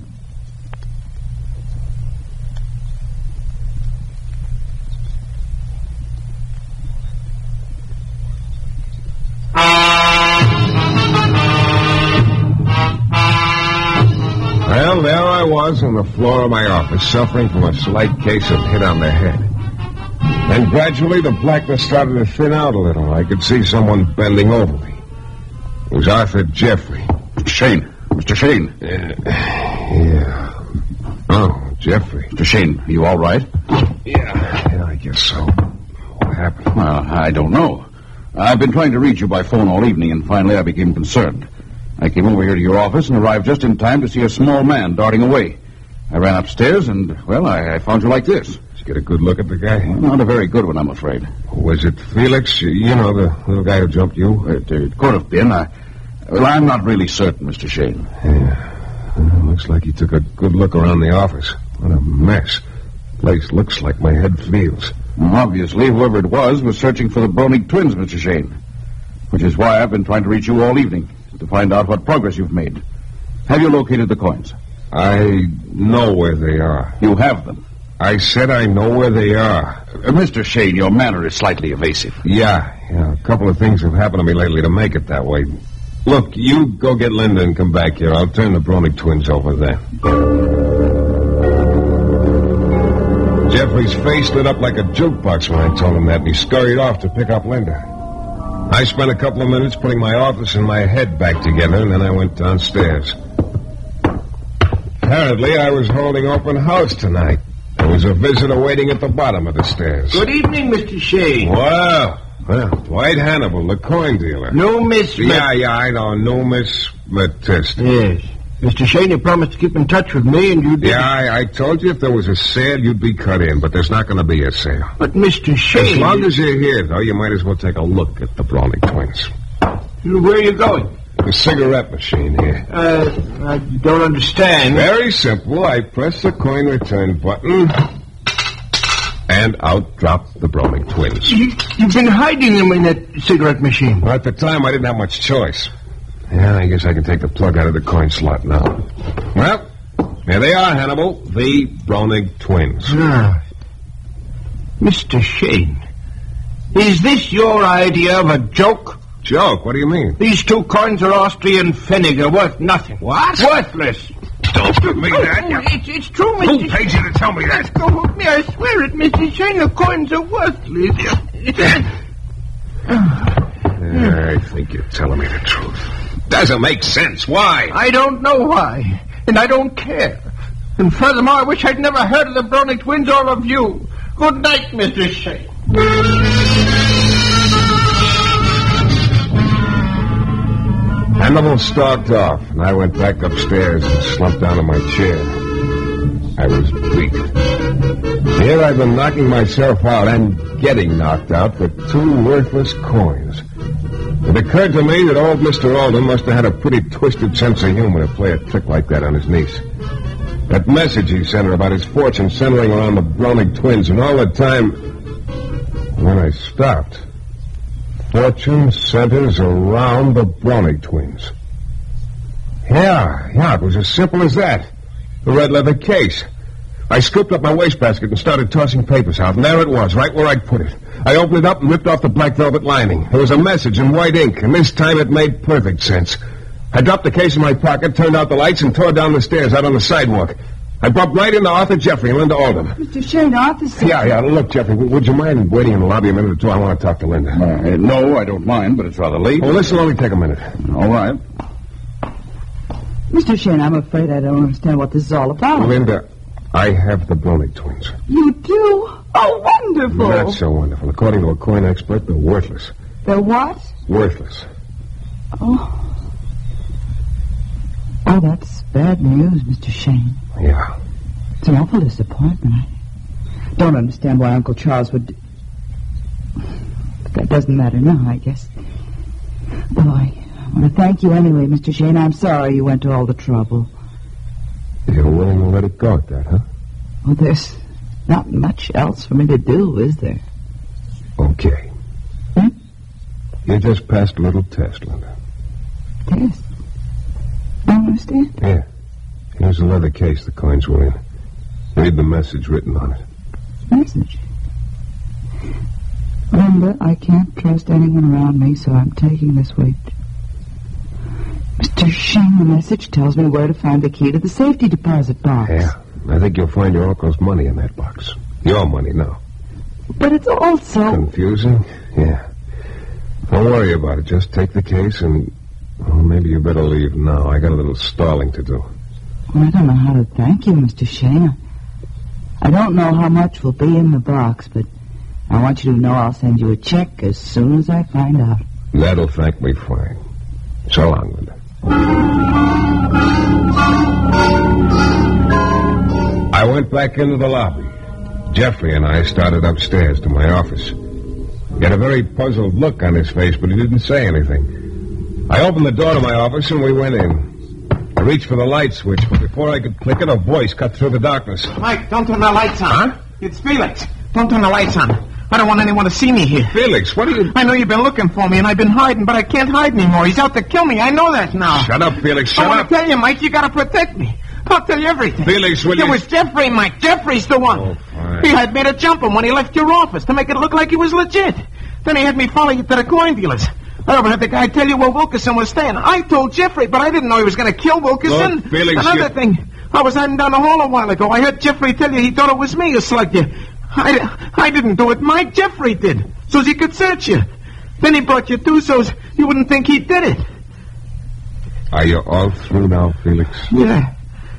K: Well, there I was on the floor of my office, suffering from a slight case of hit on the head. Then gradually the blackness started to thin out a little. I could see someone bending over me. It was Arthur Jeffrey.
L: Shayne. Mr. Shayne.
K: Yeah. Oh, Jeffrey.
L: Mr. Shayne, are you all right?
K: Yeah, I guess so. What happened?
L: Well, I don't know. I've been trying to reach you by phone all evening, and finally I became concerned. I came over here to your office and arrived just in time to see a small man darting away. I ran upstairs and, well, I found you like this.
K: Did you get a good look at the guy?
L: Well, not a very good one, I'm afraid.
K: Was it Felix? You know, the little guy who jumped you?
L: It could have been. I'm not really certain, Mr. Shayne.
K: Yeah. Looks like he took a good look around the office. What a mess. Place looks like my head feels.
L: Well, obviously, whoever it was searching for the Bronick twins, Mr. Shayne. Which is why I've been trying to reach you all evening, to find out what progress you've made. Have you located the coins?
K: I know where they are.
L: You have them?
K: I said I know where they are.
L: Mr. Shayne, your manner is slightly evasive.
K: Yeah. A couple of things have happened to me lately to make it that way. Look, you go get Linda and come back here. I'll turn the Bronick twins over there. Jeffrey's face lit up like a jukebox when I told him that, and he scurried off to pick up Linda. I spent a couple of minutes putting my office and my head back together, and then I went downstairs. Apparently, I was holding open house tonight. There was a visitor waiting at the bottom of the stairs.
F: Good evening, Mr. Shayne.
K: Well, Dwight Hannibal, the coin dealer.
F: No, Miss...
K: Yeah, I know. No, Miss Matista.
F: Yes. Mr. Shayne, you promised to keep in touch with me, and you did.
K: Yeah, I told you if there was a sale, you'd be cut in, but there's not going to be a sale.
F: But, Mr. Shayne...
K: As long as you're here, though, you might as well take a look at the Bronick twins.
F: Where are you going?
K: The cigarette machine here.
F: I don't understand.
K: Very simple. I press the coin return button, and out drop the Browning twins.
F: You've been hiding them in that cigarette machine.
K: Well, at the time, I didn't have much choice. Yeah, I guess I can take the plug out of the coin slot now. Well, here they are, Hannibal. The Browning twins.
F: Ah. Mr. Shayne, is this your idea of a joke?
K: Joke? What do you mean?
F: These 2 coins are Austrian vinegar, worth nothing.
K: What?
F: Worthless.
K: Don't give me that.
F: It's true, Mr.
K: Who paid you to tell me that?
F: Don't hook me, I swear it, Mr. Shayne. The coins are worthless.
K: I think you're telling me the truth. Doesn't make sense. Why?
F: I don't know why, and I don't care. And furthermore, I wish I'd never heard of the Browning twins or of you. Good night, Mr. Shayne.
K: Hannibal stalked off, and I went back upstairs and slumped down in my chair. I was beat. Here I've been knocking myself out and getting knocked out for 2 worthless coins. It occurred to me that old Mr. Oldham must have had a pretty twisted sense of humor to play a trick like that on his niece. That message he sent her about his fortune centering around the Browning twins, and all the time, when I stopped, fortune centers around the Browning twins. Yeah, it was as simple as that. The red leather case. I scooped up my wastebasket and started tossing papers out, and there it was, right where I'd put it. I opened it up and ripped off the black velvet lining. There was a message in white ink, and this time it made perfect sense. I dropped the case in my pocket, turned out the lights, and tore down the stairs out on the sidewalk. I bumped right into Arthur Jeffrey and Linda Oldham.
U: Mr. Shayne, Arthur said...
K: Yeah. Look, Jeffrey, would you mind waiting in the lobby a minute or two? I want to talk to Linda.
L: No, I don't mind, but it's rather late.
K: Well, this will only take a minute.
L: All right.
U: Mr. Shayne, I'm afraid I don't understand what this is all about.
K: Linda, I have the Browning twins.
U: You do? Oh, wonderful.
K: Not so wonderful. According to a coin expert, they're worthless.
U: They're what?
K: Worthless.
U: Oh, that's bad news, Mr. Shayne.
K: Yeah.
U: It's an awful disappointment. I don't understand why Uncle Charles would... But that doesn't matter now, I guess. Well, I want to thank you anyway, Mr. Shayne. I'm sorry you went to all the trouble.
K: You're willing to let it go at that, huh?
U: Well, there's not much else for me to do, is there?
K: Okay. You just passed a little test, Linda.
U: Test? I don't understand.
K: Yeah. Here's the leather case the coins were in. Read the message written on it.
U: Message? Linda, I can't trust anyone around me, so I'm taking this weight. Mr. Shayne, the message tells me where to find the key to the safety deposit box.
K: Yeah. I think you'll find your uncle's money in that box. Your money now.
U: But it's all so...
K: Confusing? Yeah. Don't worry about it. Just take the case and... Well, maybe you better leave now. I got a little stalling to do.
U: Well, I don't know how to thank you, Mr. Shayne. I don't know how much will be in the box, but I want you to know I'll send you a check as soon as I find out.
K: That'll thank me fine. So long, Linda. I went back into the lobby. Jeffrey and I started upstairs to my office. He had a very puzzled look on his face, but he didn't say anything. I opened the door to my office and we went in. I reached for the light switch, but before I could click it, a voice cut through the darkness.
R: Mike, don't turn the lights on.
K: Huh?
R: It's Felix. Don't turn the lights on. I don't want anyone to see me here.
K: Felix, what are you...
R: I know you've been looking for me, and I've been hiding, but I can't hide anymore. He's out to kill me. I know that now.
K: Shut up, Felix. Shut
R: I
K: up.
R: want to tell you, Mike, you got to protect me. I'll tell you everything.
K: Felix, will you...
R: It was Jeffrey, Mike. Jeffrey's the one.
K: Oh, fine.
R: He had me to jump him when he left your office to make it look like he was legit. Then he had me follow you to the coin dealers. I overheard the guy tell you where Wilkerson was staying. I told Jeffrey, but I didn't know he was going to kill Wilkerson.
K: Look, Felix,
R: Another thing, I was hiding down the hall a while ago. I heard Jeffrey tell you he thought it was me who slugged you. I didn't do it, Mike. Jeffrey did, so he could search you. Then he brought you too, so you wouldn't think he did it.
K: Are you all through now, Felix?
R: Yeah.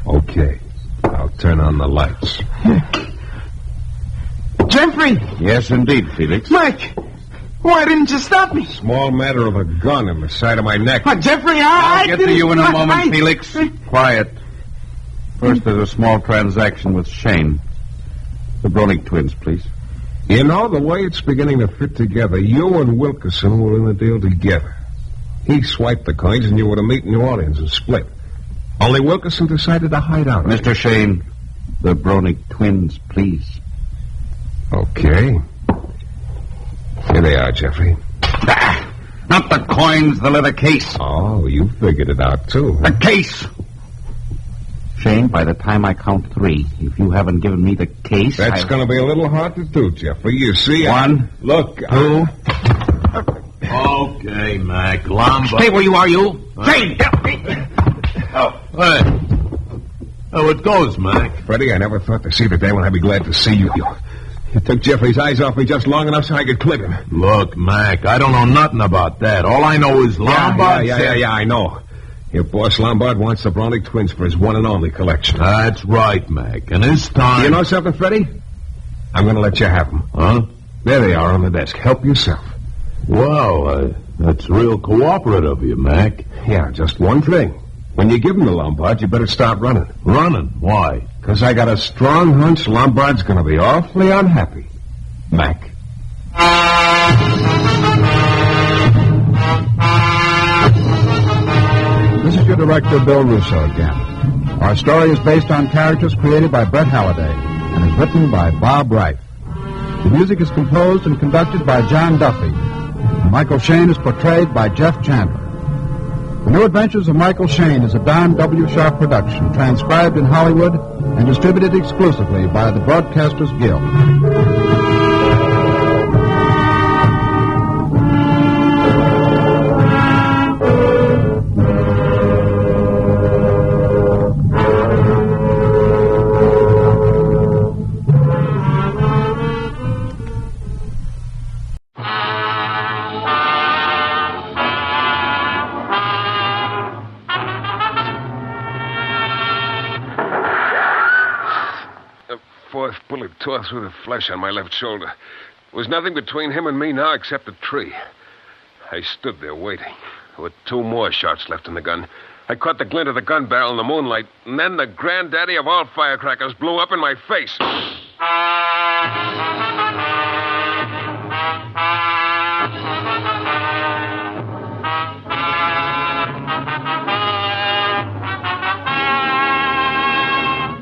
K: Okay. I'll turn on the lights.
R: Jeffrey!
L: Yes, indeed, Felix.
R: Mike! Why didn't you stop me?
K: Small matter of a gun in the side of my neck.
R: Jeffrey,
L: I'll get to you in a
R: I-
L: moment,
R: I-
L: Felix. Quiet. First, there's a small transaction with Shayne. The Browning twins, please.
K: You know, the way it's beginning to fit together, you and Wilkerson were in the deal together. He swiped the coins and you were to meet in New Orleans and split. Only Wilkerson decided to hide out.
L: Mr. Shayne, the Bronick twins, please.
K: Okay. Here they are, Jeffrey.
L: Not the coins, the leather case.
K: Oh, you figured it out, too.
L: The case! Shayne, by the time I count 3, if you haven't given me the case...
K: That's going to be a little hard to do, Jeffrey. You see...
L: 1,
K: Look...
L: 2...
P: Okay, Mac. Lombard.
L: Stay where you are, you! Shayne!
P: Oh, hey. Oh, it goes, Mac.
K: Freddie, I never thought to see the day when I'd be glad to see you. You took Jeffrey's eyes off me just long enough so I could clip him.
P: Look, Mac, I don't know nothing about that. All I know is Lombard
K: Yeah, I know. Your boss Lombard wants the Bronick twins for his one and only collection.
P: That's right, Mac. And this time...
K: You know something, Freddie? I'm going to let you have them.
P: Huh?
K: There they are on the desk. Help yourself.
P: Well, that's real cooperative of you, Mac.
K: Yeah, just one thing. When you give them to Lombard, you better start running.
P: Running? Why?
K: Because I got a strong hunch Lombard's going to be awfully unhappy. Mac.
B: This is your director, Bill Russo, again. Our story is based on characters created by Brett Halliday and is written by Bob Wright. The music is composed and conducted by John Duffy. Michael Shayne is portrayed by Jeff Chandler. The New Adventures of Michael Shayne is a Don W. Sharp production, transcribed in Hollywood and distributed exclusively by the Broadcasters Guild.
K: Fourth bullet tore through the flesh on my left shoulder. There was nothing between him and me now except a tree. I stood there waiting. There were 2 more shots left in the gun. I caught the glint of the gun barrel in the moonlight, and then the granddaddy of all firecrackers blew up in my face.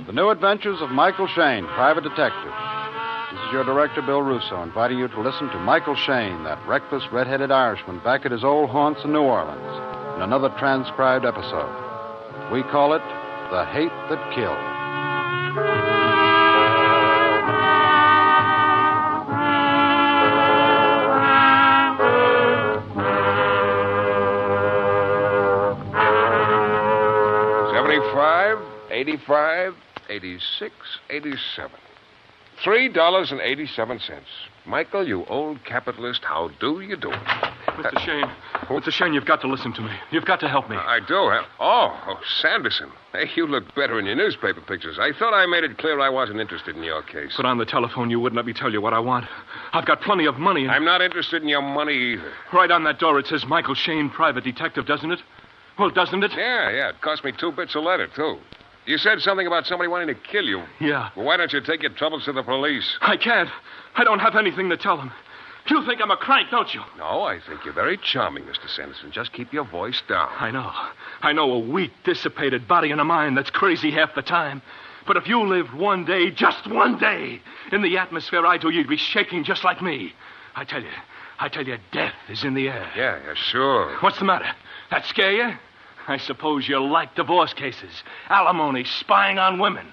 B: The New Adventures of Michael Shayne, Private Detective. This is your director, Bill Russo, inviting you to listen to Michael Shayne, that reckless, red-headed Irishman, back at his old haunts in New Orleans, in another transcribed episode. We call it The Hate That Killed.
K: $75, $85, $86, $87. $3.87. Michael, you old capitalist, how do you do it?
G: Mr. Shayne. Mr. Shayne, you've got to listen to me. You've got to help me.
K: I do. Oh, Sanderson. Hey, you look better in your newspaper pictures. I thought I made it clear I wasn't interested in your case.
G: But on the telephone, you wouldn't let me tell you what I want. I've got plenty of money. And...
K: I'm not interested in your money either.
G: Right on that door, it says Michael Shayne, Private Detective, doesn't it? Well, doesn't it?
K: Yeah. It cost me 2 bits a letter, too. You said something about somebody wanting to kill you.
G: Yeah.
K: Well, why don't you take your troubles to the police?
G: I can't. I don't have anything to tell them. You think I'm a crank, don't you?
K: No, I think you're very charming, Mr. Sanderson. Just keep your voice down.
G: I know. I know a weak, dissipated body and a mind that's crazy half the time. But if you lived one day, just one day, in the atmosphere I do, you'd be shaking just like me. I tell you, death is in the air.
K: Yeah, sure.
G: What's the matter? That scare you? I suppose you like divorce cases, alimony, spying on women.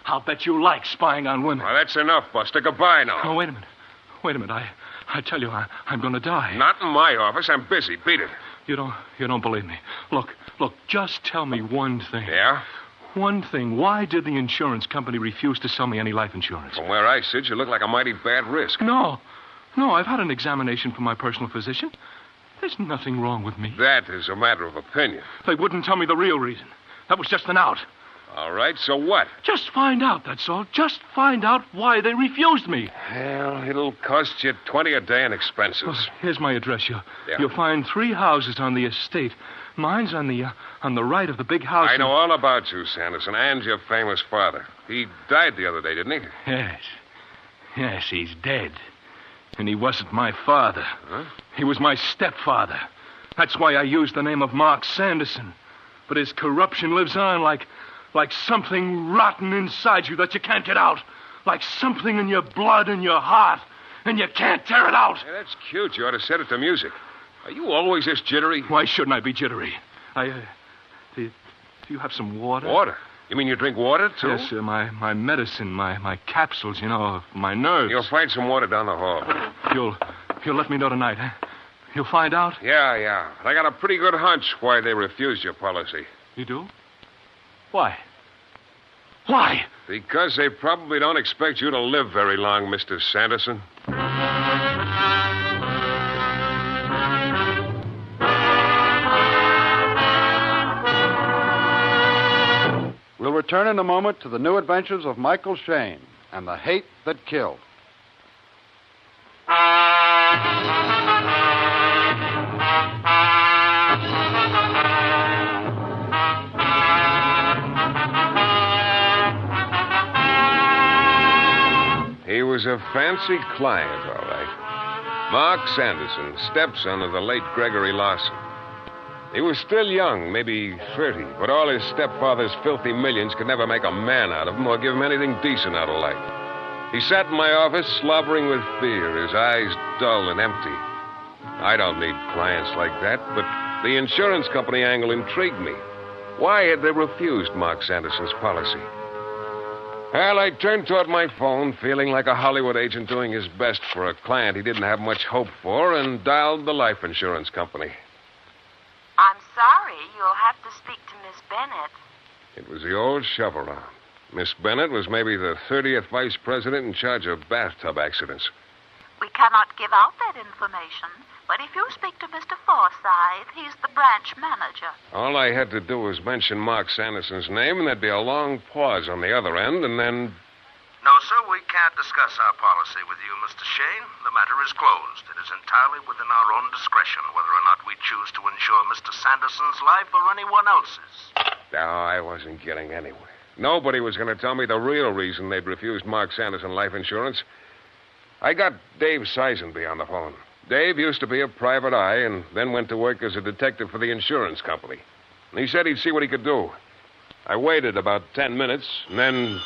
G: I'll bet you like spying on women.
K: Well, that's enough, Buster. Goodbye now.
G: Oh, wait a minute. I tell you, I'm going to die.
K: Not in my office. I'm busy. Beat it.
G: You don't believe me. Look, just tell me one thing.
K: Yeah?
G: One thing. Why did the insurance company refuse to sell me any life insurance?
K: From where I sit, you look like a mighty bad risk.
G: No, I've had an examination from my personal physician. There's nothing wrong with me.
K: That is a matter of opinion.
G: They wouldn't tell me the real reason. That was just an out.
K: All right, so what?
G: Just find out, that's all. Just find out why they refused me.
K: Well, it'll cost you $20 a day in expenses.
G: Oh, here's my address. You'll find 3 houses on the estate. Mine's on the right of the big house.
K: I know all about you, Sanderson, and your famous father. He died the other day, didn't he?
G: Yes, he's dead. And he wasn't my father.
K: Huh?
G: He was my stepfather. That's why I used the name of Mark Sanderson. But his corruption lives on like something rotten inside you that you can't get out. Like something in your blood and your heart, and you can't tear it out.
K: Hey, that's cute. You ought to set it to music. Are you always this jittery?
G: Why shouldn't I be jittery? Do you have some water?
K: Water? You mean you drink water, too?
G: Yes, my medicine, my capsules, my nerves.
K: You'll find some water down the hall.
G: You'll let me know tonight, huh? You'll find out?
K: Yeah. I got a pretty good hunch why they refused your policy.
G: You do? Why? Why?
K: Because they probably don't expect you to live very long, Mr. Sanderson.
H: We'll return in a moment to the new adventures of Michael Shayne and the hate that killed.
K: He was a fancy client, all right. Mark Sanderson, stepson of the late Gregory Larson. He was still young, maybe 30, but all his stepfather's filthy millions could never make a man out of him or give him anything decent out of life. He sat in my office slobbering with fear, his eyes dull and empty. I don't need clients like that, but the insurance company angle intrigued me. Why had they refused Mark Sanderson's policy? Well, I turned toward my phone, feeling like a Hollywood agent doing his best for a client he didn't have much hope for, and dialed the life insurance company.
S: I'm sorry. You'll have to speak to Miss Bennett.
K: It was the old shovel-around. Miss Bennett was maybe the 30th vice president in charge of bathtub accidents.
S: We cannot give out that information, but if you speak to Mr. Forsythe, he's the branch manager.
K: All I had to do was mention Mark Sanderson's name, and there'd be a long pause on the other end, and then...
V: No, sir, we can't discuss our policy with you, Mr. Shayne. The matter is closed. It is entirely within our own discretion whether or not we choose to insure Mr. Sanderson's life or anyone else's.
K: No, I wasn't getting anywhere. Nobody was going to tell me the real reason they'd refused Mark Sanderson life insurance. I got Dave Sizenby on the phone. Dave used to be a private eye and then went to work as a detective for the insurance company. And he said he'd see what he could do. I waited about 10 minutes, and then...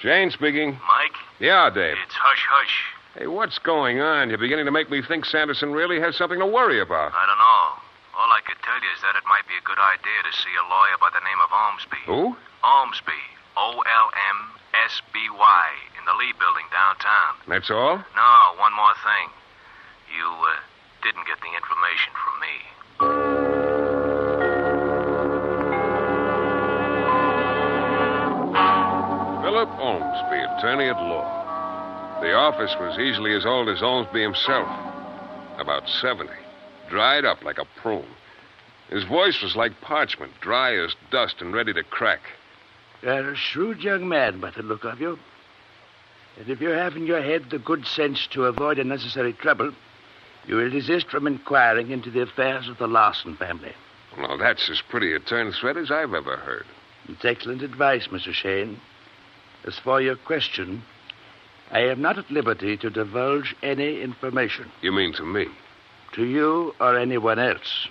K: Shayne speaking.
V: Mike?
K: Yeah, Dave.
V: It's hush-hush.
K: Hey, what's going on? You're beginning to make me think Sanderson really has something to worry about.
V: I don't know. All I could tell you is that it might be a good idea to see a lawyer by the name of Ormsby.
K: Who?
V: Ormsby. O-L-M-S-B-Y. In the Lee building downtown.
K: That's all?
V: No, one more thing. You, didn't get the information from me.
K: Philip Ormsby, attorney at law. The office was easily as old as Ormsby himself. About 70. Dried up like a prune. His voice was like parchment, dry as dust and ready to crack.
X: You're a shrewd young man by the look of you. And if you have in your head the good sense to avoid unnecessary trouble, you will desist from inquiring into the affairs of the Larson family.
K: Well, that's as pretty a turn threat as I've ever heard.
X: It's excellent advice, Mr. Shayne. As for your question, I am not at liberty to divulge any information.
K: You mean to me?
X: To you or anyone else.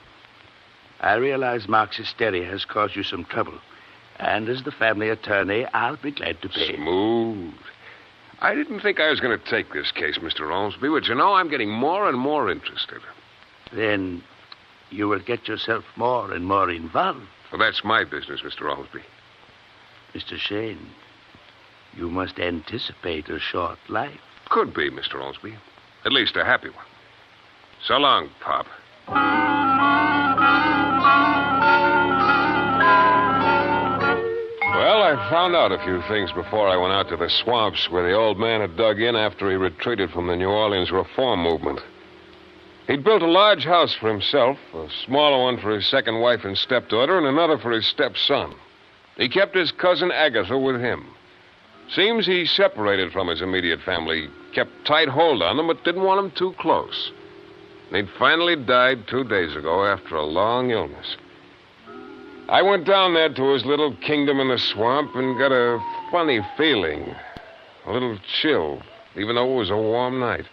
X: I realize Mark's hysteria has caused you some trouble. And as the family attorney, I'll be glad to pay.
K: Smooth. I didn't think I was going to take this case, Mr. Ormsby, but you know, I'm getting more and more interested.
X: Then you will get yourself more and more involved.
K: Well, that's my business, Mr. Ormsby.
X: Mr. Shayne, you must anticipate a short life.
K: Could be, Mr. Ormsby. At least a happy one. So long, Pop. Well, I found out a few things before I went out to the swamps where the old man had dug in after he retreated from the New Orleans reform movement. He'd built a large house for himself, a smaller one for his second wife and stepdaughter, and another for his stepson. He kept his cousin Agatha with him. Seems he separated from his immediate family, kept tight hold on them, but didn't want them too close. And he'd finally died 2 days ago after a long illness. I went down there to his little kingdom in the swamp and got a funny feeling. A little chill, even though it was a warm night.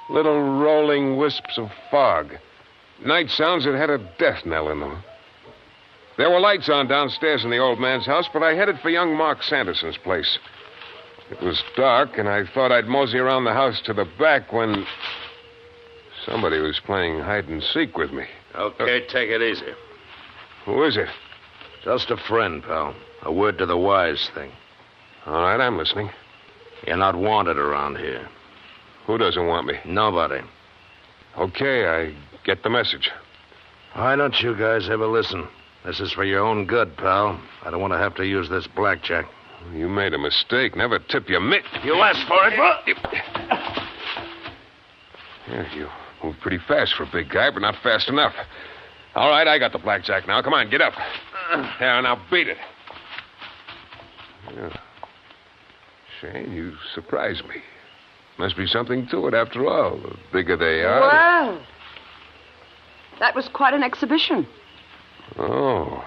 K: Little rolling wisps of fog. Night sounds that had a death knell in them. There were lights on downstairs in the old man's house, but I headed for young Mark Sanderson's place. It was dark, and I thought I'd mosey around the house to the back when somebody was playing hide and seek with me.
V: Okay, take it easy.
K: Who is it?
V: Just a friend, pal. A word to the wise thing.
K: All right, I'm listening.
V: You're not wanted around here.
K: Who doesn't want me?
V: Nobody.
K: Okay, I get the message.
V: Why don't you guys ever listen? This is for your own good, pal. I don't want to have to use this blackjack.
K: You made a mistake. Never tip your mitt.
V: You asked for it, bro.
K: Yeah, you move pretty fast for a big guy, but not fast enough. All right, I got the blackjack now. Come on, get up. There, now beat it. Yeah. Shayne, you surprised me. Must be something to it after all. The bigger they are.
A: Well, that was quite an exhibition.
K: Oh.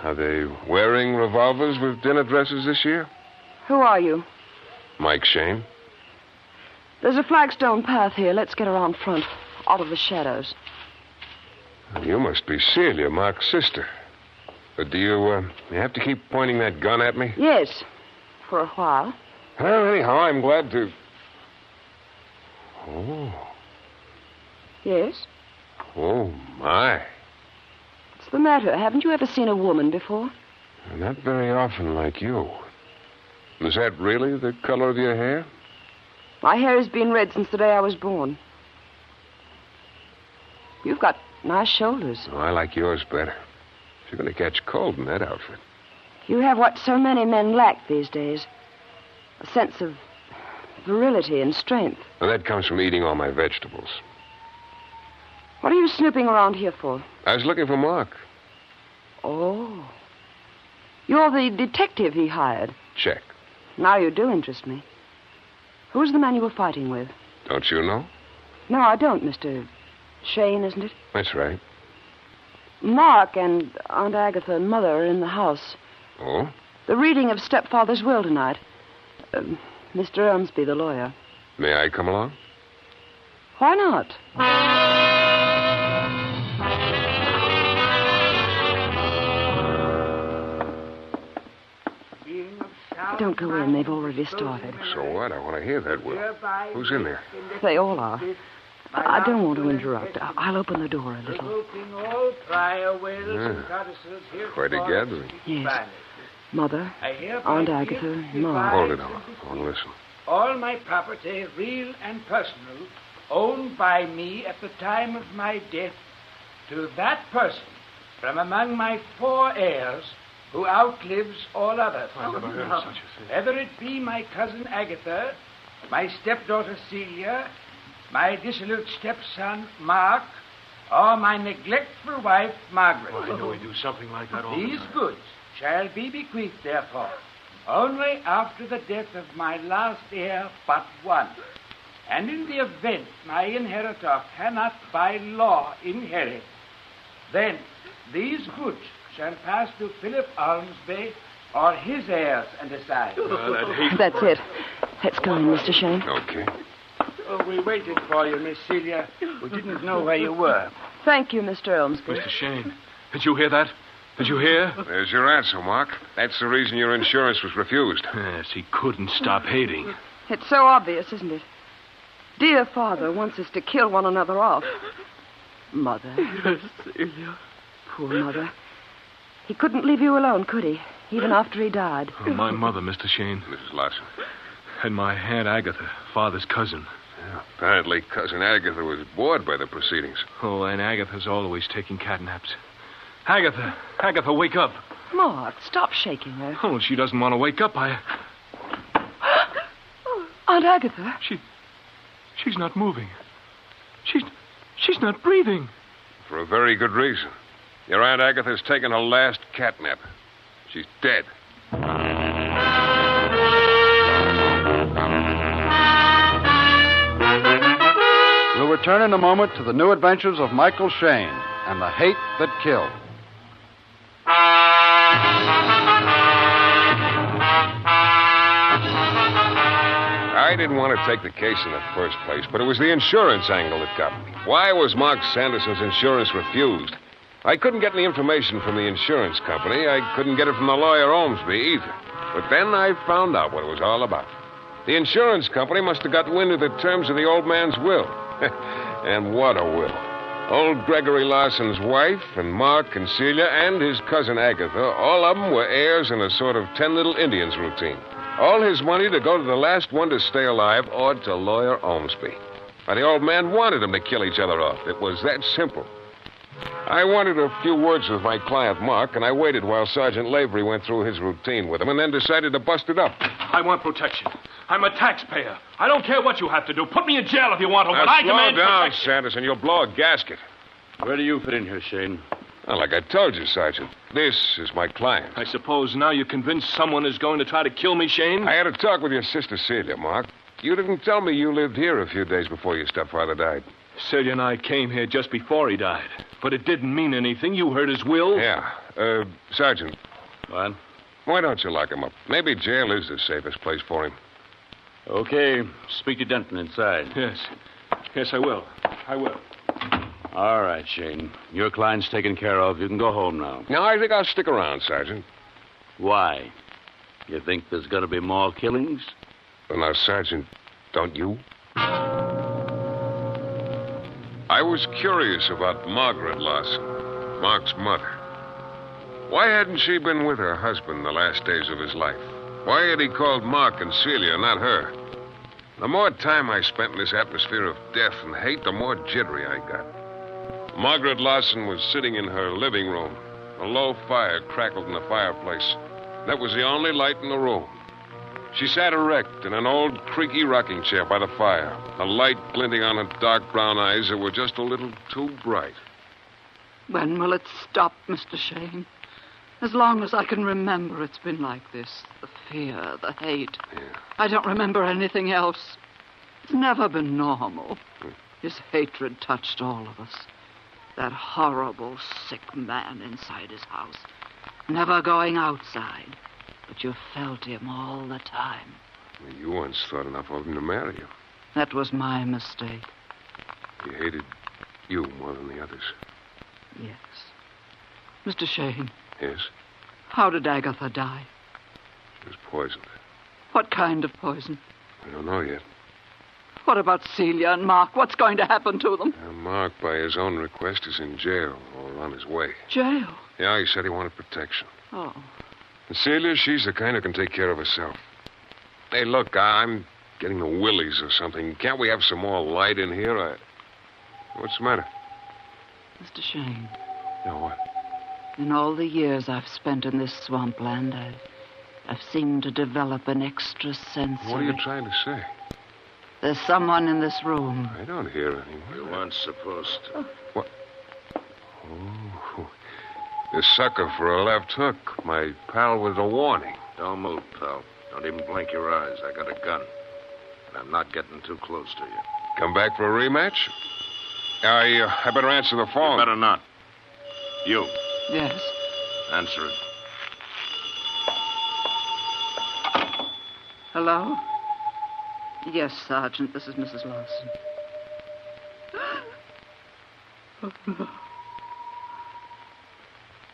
K: Are they wearing revolvers with dinner dresses this year?
A: Who are you?
K: Mike Shayne.
A: There's a flagstone path here. Let's get around front, out of the shadows.
K: You must be Celia, Mark's sister. But do you have to keep pointing that gun at me?
A: Yes, for a while.
K: Well, anyhow, I'm glad to... Oh.
A: Yes?
K: Oh, my.
A: What's the matter? Haven't you ever seen a woman before?
K: Not very often like you. Is that really the color of your hair?
A: My hair has been red since the day I was born. You've got nice shoulders.
K: Oh, I like yours better. You're going to catch cold in that outfit.
A: You have what so many men lack these days. A sense of virility and strength.
K: Well, that comes from eating all my vegetables.
A: What are you snooping around here for?
K: I was looking for Mark.
A: Oh. You're the detective he hired.
K: Check.
A: Now you do interest me. Who's the man you were fighting with?
K: Don't you know?
A: No, I don't, Mr. Shayne, isn't it?
K: That's right.
A: Mark and Aunt Agatha and Mother are in the house.
K: Oh?
A: The reading of stepfather's will tonight. Mr. Ormsby, the lawyer.
K: May I come along?
A: Why not? Don't go in. They've already started.
K: So what? I want to hear that will. Who's in there?
A: They all are. I don't want to interrupt. I'll open the door a little.
K: Quite a gathering.
A: Yes. Mother, Aunt Agatha, Mark.
K: Hold it, Ella. I want to listen.
X: All my property, real and personal, owned by me at the time of my death, to that person from among my 4 heirs who outlives all others.
G: I never heard of such a thing.
X: Whether it be my cousin Agatha, my stepdaughter Celia, my dissolute stepson Mark, or my neglectful wife Margaret.
G: Well, I know we do something like that all the
X: These
G: time.
X: goods shall be bequeathed, therefore, only after the death of my last heir but one. And in the event my inheritor cannot by law inherit, then these goods shall pass to Philip Ormsby or his heirs and assign.
A: That's it. Let's go in, Mr. Shayne.
K: Okay.
X: Oh, we waited for you, Miss Celia. We didn't know where you were.
A: Thank you, Mr. Ormsby.
G: Mr. Shayne, did you hear that? Did you hear?
K: There's your answer, Mark. That's the reason your insurance was refused.
G: Yes, he couldn't stop hating.
A: It's so obvious, isn't it? Dear father wants us to kill one another off. Mother.
G: Yes, Celia.
A: Poor mother. He couldn't leave you alone, could he? Even after he died.
G: Oh, my mother, Mr. Shayne.
K: Mrs. Larson.
G: And my Aunt Agatha, father's cousin.
K: Yeah, apparently, Cousin Agatha was bored by the proceedings.
G: Oh, and Agatha's always taking catnaps. Agatha, wake up.
A: Mark, stop shaking her.
G: Oh, she doesn't want to wake up.
A: Aunt Agatha?
G: She's not moving. She's not breathing.
K: For a very good reason. Your Aunt Agatha's taken her last catnap. She's dead.
H: We'll return in a moment to the new adventures of Michael Shayne and the hate that killed.
K: I didn't want to take the case in the first place, but it was the insurance angle that got me. Why was Mark Sanderson's insurance refused? I couldn't get any information from the insurance company. I couldn't get it from the lawyer Ormsby either. But then I found out what it was all about. The insurance company must have got wind of the terms of the old man's will. And what a will. Old Gregory Larson's wife and Mark and Celia and his cousin Agatha, all of them were heirs in a sort of 10 Little Indians routine. All his money to go to the last one to stay alive or to lawyer Ormsby. Now, the old man wanted them to kill each other off. It was that simple. I wanted a few words with my client, Mark, and I waited while Sergeant Lavery went through his routine with him and then decided to bust it up.
G: I want protection. I'm a taxpayer. I don't care what you have to do. Put me in jail if you want to, but I demand
K: slow down,
G: protection.
K: Sanderson. You'll blow a gasket.
X: Where do you fit in here, Shayne?
K: Well, like I told you, Sergeant, this is my client.
G: I suppose now you're convinced someone is going to try to kill me, Shayne?
K: I had a talk with your sister, Celia, Mark. You didn't tell me you lived here a few days before your stepfather died.
G: Celia and I came here just before he died. But it didn't mean anything. You heard his will.
K: Yeah. Sergeant.
X: What?
K: Why don't you lock him up? Maybe jail is the safest place for him.
X: Okay. Speak to Denton inside.
G: Yes. Yes, I will. I will.
X: All right, Shayne. Your client's taken care of. You can go home now.
K: No, I think I'll stick around, Sergeant.
X: Why? You think there's going to be more killings?
K: Well, now, Sergeant, don't you? I was curious about Margaret Larson, Mark's mother. Why hadn't she been with her husband the last days of his life? Why had he called Mark and Celia, not her? The more time I spent in this atmosphere of death and hate, the more jittery I got. Margaret Larson was sitting in her living room. A low fire crackled in the fireplace. That was the only light in the room. She sat erect in an old, creaky rocking chair by the fire, a light glinting on her dark brown eyes that were just a little too bright.
C: When will it stop, Mr. Shayne? As long as I can remember, it's been like this. The fear, the hate.
K: Yeah.
C: I don't remember anything else. It's never been normal. His hatred touched all of us. That horrible, sick man inside his house. Never going outside. But you felt him all the time.
K: You once thought enough of him to marry you.
C: That was my mistake.
K: He hated you more than the others.
C: Yes. Mr. Shayne.
K: Yes?
C: How did Agatha die?
K: She was poisoned.
C: What kind of poison?
K: We don't know yet.
C: What about Celia and Mark? What's going to happen to them?
K: Mark, by his own request, is in jail or on his way.
C: Jail?
K: Yeah, he said he wanted protection.
C: Oh.
K: And Celia, she's the kind who can take care of herself. Hey, look, I'm getting the willies or something. Can't we have some more light in here? What's the matter?
C: Mr. Shayne.
K: Yeah, what?
C: In all the years I've spent in this swampland, I've seemed to develop an extra sense
K: What are you trying to say?
C: There's someone in this room.
K: I don't hear anyone.
X: You weren't supposed to.
K: What? Oh, the sucker for a left hook. My pal with a warning.
L: Don't move, pal. Don't even blink your eyes. I got a gun. And I'm not getting too close to you.
K: Come back for a rematch? I better answer the phone.
L: You better not. You.
C: Yes.
L: Answer it.
C: Hello? Yes, Sergeant. This is Mrs. Larson.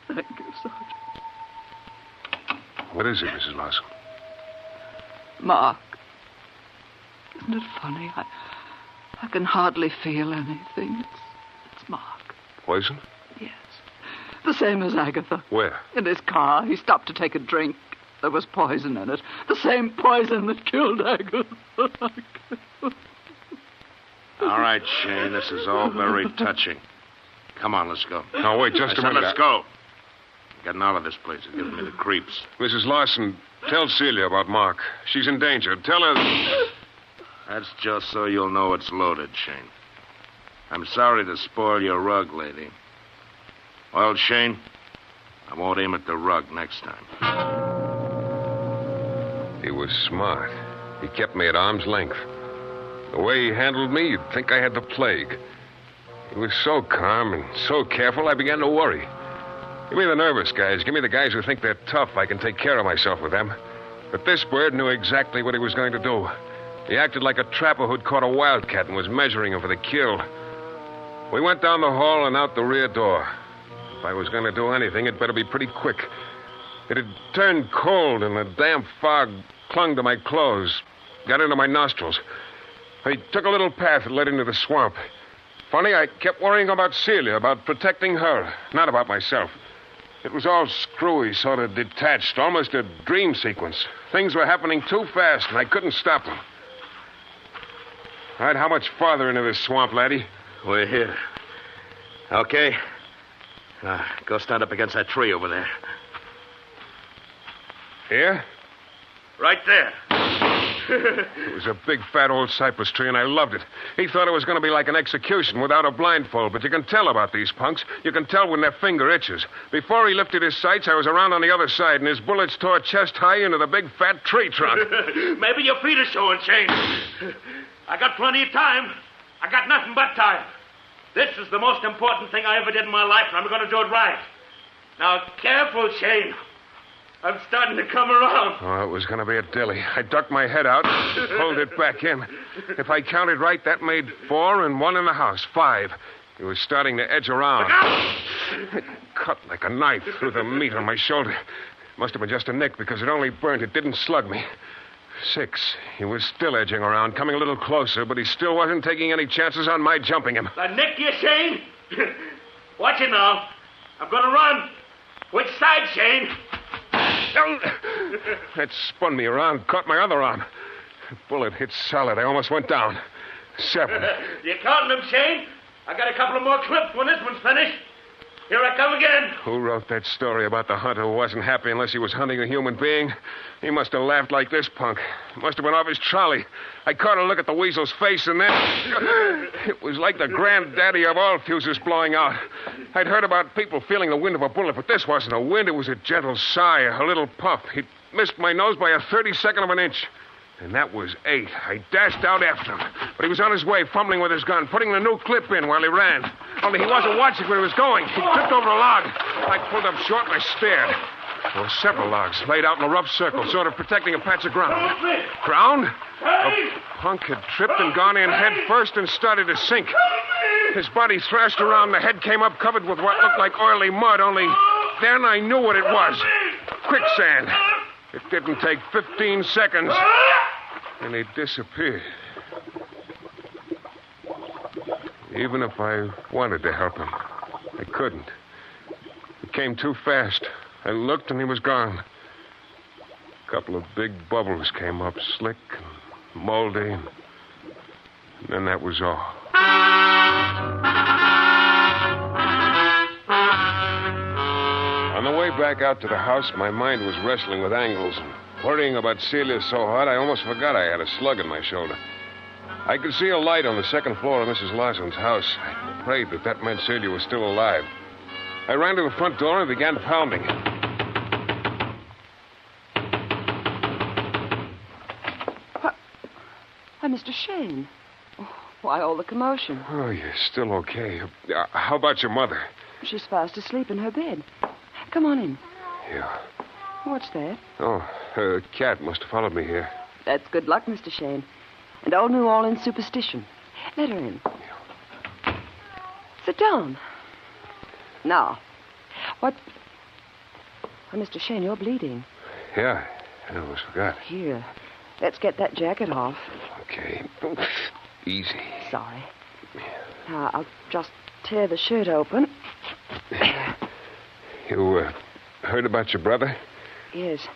C: Thank you, Sergeant.
K: What is it, Mrs. Larson?
C: Mark. Isn't it funny? I can hardly feel anything. It's Mark.
K: Poison?
C: Yes. The same as Agatha.
K: Where?
C: In his car. He stopped to take a drink. There was poison in it. The same poison that killed Agatha.
L: All right, Shayne. This is all very touching. Come on, let's go.
K: No, wait, just a minute.
L: Let's go. Getting out of this place is giving me the creeps.
K: Mrs. Larson, tell Celia about Mark. She's in danger. Tell her...
L: That's just so you'll know it's loaded, Shayne. I'm sorry to spoil your rug, lady. Well, Shayne, I won't aim at the rug next time.
K: He was smart. He kept me at arm's length. The way he handled me, you'd think I had the plague. He was so calm and so careful, I began to worry. Give me the nervous guys. Give me the guys who think they're tough. I can take care of myself with them. But this bird knew exactly what he was going to do. He acted like a trapper who'd caught a wildcat and was measuring him for the kill. We went down the hall and out the rear door. If I was going to do anything, it better be pretty quick. It had turned cold, and the damp fog clung to my clothes, got into my nostrils. I took a little path that led into the swamp. Funny, I kept worrying about Celia, about protecting her, not about myself. It was all screwy, sort of detached, almost a dream sequence. Things were happening too fast, and I couldn't stop them. All right, how much farther into this swamp, laddie?
W: We're here. Okay. Go stand up against that tree over there.
K: Here?
W: Right there.
K: It was a big, fat old cypress tree, and I loved it. He thought it was going to be like an execution without a blindfold, but you can tell about these punks. You can tell when their finger itches. Before he lifted his sights, I was around on the other side, and his bullets tore chest high into the big, fat tree trunk.
W: Maybe your feet are showing, Shayne. I got plenty of time. I got nothing but time. This is the most important thing I ever did in my life, and I'm going to do it right. Now, careful, Shayne. I'm starting to come around.
K: Oh, it was going to be a dilly. I ducked my head out, pulled it back in. If I counted right, that made 4 and 1 in the house. 5. He was starting to edge around. It cut like a knife through the meat on my shoulder. Must have been just a nick because it only burnt. It didn't slug me. 6. He was still edging around, coming a little closer, but he still wasn't taking any chances on my jumping him.
W: The nick you, Shayne? Watch it now. I'm going to run. Which side, Shayne?
K: That spun me around, caught my other arm. The bullet hit solid. I almost went down. 7.
W: You counting them, Shayne? I got a couple of more clips when this one's finished. Here I come again.
K: Who wrote that story about the hunter who wasn't happy unless he was hunting a human being? He must have laughed like this punk. It must have been off his trolley. I caught a look at the weasel's face, and then... It was like the granddaddy of all fuses blowing out. I'd heard about people feeling the wind of a bullet, but this wasn't a wind. It was a gentle sigh, a little puff. He missed my nose by a 32nd of an inch. And that was 8. I dashed out after him. But he was on his way, fumbling with his gun, putting the new clip in while he ran. Only he wasn't watching where he was going. He tripped over a log. I pulled up short and I stared. There were several logs laid out in a rough circle, sort of protecting a patch of ground. Ground? The punk had tripped and gone in head first and started to sink. His body thrashed around. The head came up covered with what looked like oily mud, only then I knew what it was. Quicksand. It didn't take 15 seconds. And he disappeared. Even if I wanted to help him, I couldn't. It came too fast. I looked and he was gone. A couple of big bubbles came up, slick and moldy. And then that was all. On the way back out to the house, my mind was wrestling with angles. Worrying about Celia so hard, I almost forgot I had a slug in my shoulder. I could see a light on the second floor of Mrs. Larson's house. I prayed that meant Celia was still alive. I ran to the front door and began pounding.
A: Why, Mr. Shayne. Oh, why all the commotion?
K: Oh, you're still okay. How about your mother?
A: She's fast asleep in her bed. Come on in.
K: Yeah.
A: What's that?
K: Oh, a cat must have followed me here.
A: That's good luck, Mr. Shayne. And old New Orleans superstition. Let her in. Sit down. Now, what... Oh, Mr. Shayne, you're bleeding.
K: Yeah, I almost forgot.
A: Here, let's get that jacket off.
K: Okay. Easy.
A: Sorry. Now, I'll just tear the shirt open.
K: You, heard about your brother?
A: Yes.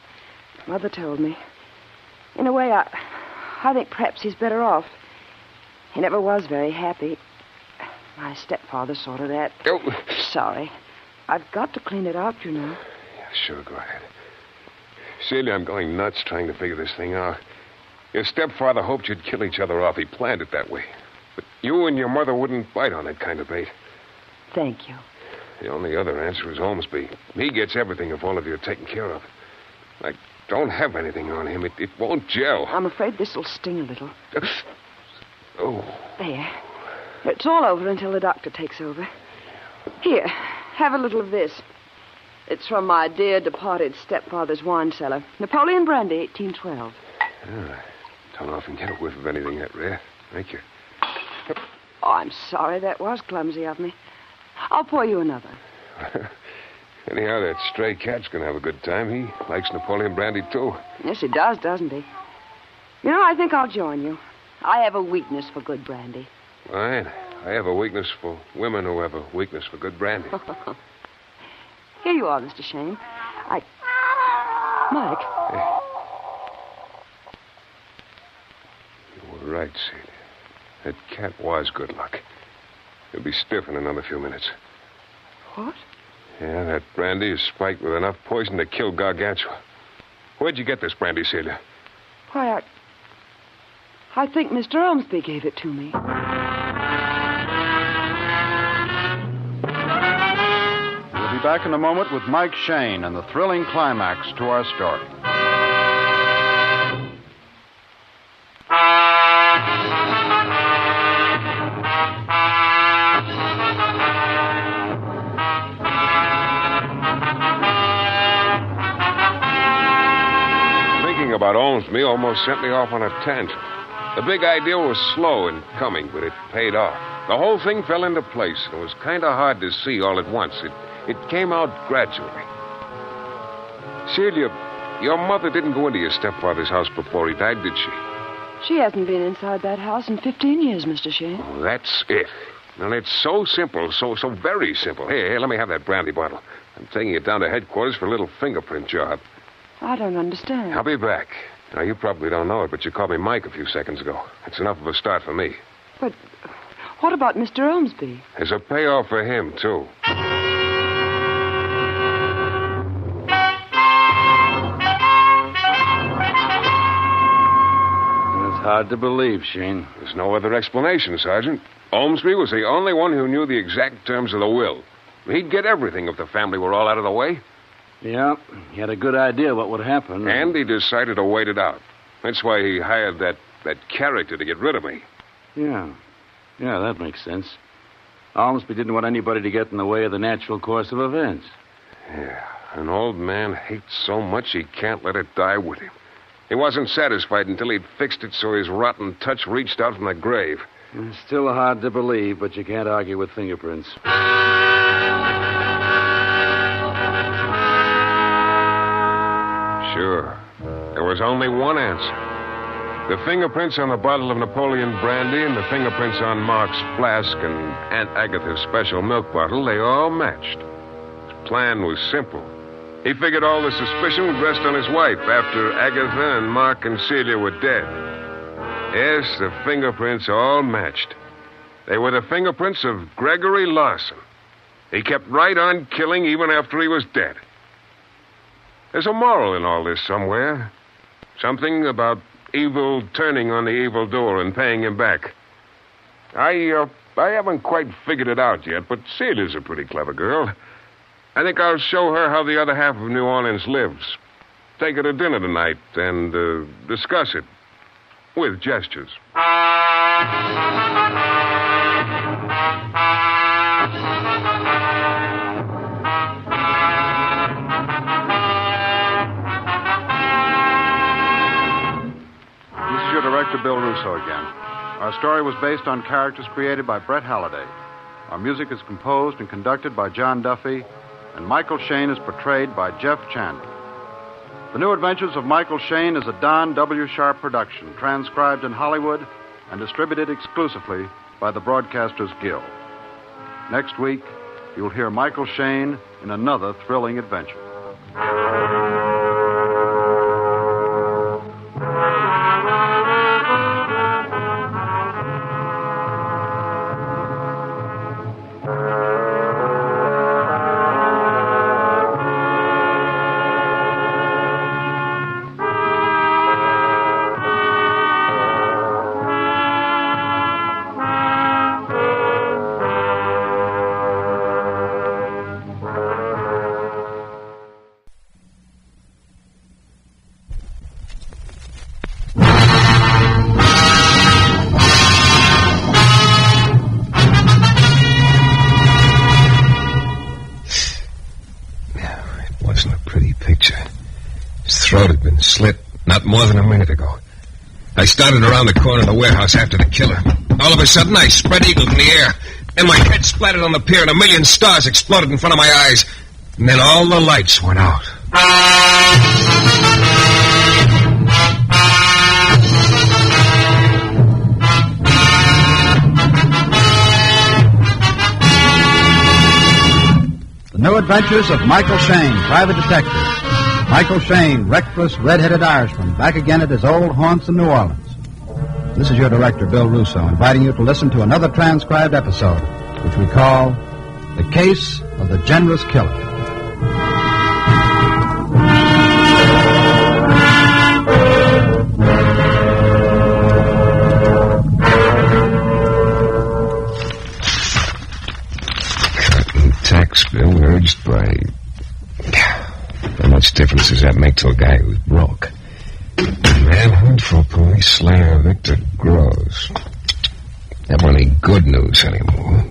A: Mother told me. In a way, I think perhaps he's better off. He never was very happy. My stepfather saw to that.
K: Oh.
A: Sorry. I've got to clean it out, you know.
K: Yeah, sure, go ahead. Celia, I'm going nuts trying to figure this thing out. Your stepfather hoped you'd kill each other off. He planned it that way. But you and your mother wouldn't bite on that kind of bait.
A: Thank you.
K: The only other answer is Holmesby. He gets everything if all of you are taken care of. I don't have anything on him. It won't gel.
A: I'm afraid this'll sting a little.
K: Oh.
A: There. It's all over until the doctor takes over. Here, have a little of this. It's from my dear departed stepfather's wine cellar. Napoleon brandy, 1812.
K: Don't often get a whiff of anything that rare. Thank you.
A: Oh, I'm sorry. That was clumsy of me. I'll pour you another.
K: Anyhow, that stray cat's going to have a good time. He likes Napoleon brandy, too.
A: Yes, he does, doesn't he? You know, I think I'll join you. I have a weakness for good brandy.
K: Fine. I have a weakness for women who have a weakness for good brandy.
A: Here you are, Mr. Shayne. Mike.
K: You were right, Sid. That cat was good luck. He'll be stiff in another few minutes.
A: What?
K: Yeah, that brandy is spiked with enough poison to kill Gargantua. Where'd you get this brandy, Celia?
A: Why, I think Mr. Ormsby gave it to me.
H: We'll be back in a moment with Mike Shayne and the thrilling climax to our story.
K: Thinking about Ormsby almost sent me off on a tangent. The big idea was slow in coming, but it paid off. The whole thing fell into place, and it was kind of hard to see all at once. It came out gradually. Celia, your mother didn't go into your stepfather's house before he died, did she?
A: She hasn't been inside that house in 15 years, Mr. Shayne.
K: Oh, that's it. And it's so simple, so very simple. Here, let me have that brandy bottle. I'm taking it down to headquarters for a little fingerprint job.
A: I don't understand.
K: I'll be back. Now, you probably don't know it, but you called me Mike a few seconds ago. It's enough of a start for me.
A: But what about Mr. Ormsby?
K: There's a payoff for him, too.
H: It's hard to believe, Shayne.
K: There's no other explanation, Sergeant. Ormsby was the only one who knew the exact terms of the will. He'd get everything if the family were all out of the way.
X: Yeah, he had a good idea what would happen.
K: And he decided to wait it out. That's why he hired that character to get rid of me.
X: Yeah, that makes sense. Ormsby didn't want anybody to get in the way of the natural course of events.
K: Yeah, an old man hates so much he can't let it die with him. He wasn't satisfied until he'd fixed it so his rotten touch reached out from the grave.
X: It's still hard to believe, but you can't argue with fingerprints.
K: Sure. There was only one answer. The fingerprints on the bottle of Napoleon brandy and the fingerprints on Mark's flask and Aunt Agatha's special milk bottle, they all matched. His plan was simple. He figured all the suspicion would rest on his wife after Agatha and Mark and Celia were dead. Yes, the fingerprints all matched. They were the fingerprints of Gregory Larson. He kept right on killing even after he was dead. There's a moral in all this somewhere. Something about evil turning on the evildoer and paying him back. I haven't quite figured it out yet, but Celia's a pretty clever girl. I think I'll show her how the other half of New Orleans lives. Take her to dinner tonight and discuss it with gestures.
H: Director Bill Russo again. Our story was based on characters created by Brett Halliday. Our music is composed and conducted by John Duffy, and Michael Shayne is portrayed by Jeff Chandler. The New Adventures of Michael Shayne is a Don W. Sharp production, transcribed in Hollywood and distributed exclusively by the Broadcasters Guild. Next week, you'll hear Michael Shayne in another thrilling adventure.
K: Throat had been slit not more than a minute ago. I started around the corner of the warehouse after the killer. All of a sudden, I spread-eagled in the air. Then my head splattered on the pier, and a million stars exploded in front of my eyes. And then all the lights went out.
B: The New Adventures of Michael Shayne, Private Detective. Michael Shayne, reckless, red-headed Irishman, back again at his old haunts in New Orleans. This is your director, Bill Russo, inviting you to listen to another transcribed episode, which we call The Case of the Generous Killer.
K: Tax bill urged by... How much difference does that make to a guy who's broke? Manhunt for police slayer Victor Gross. That won't any good news anymore.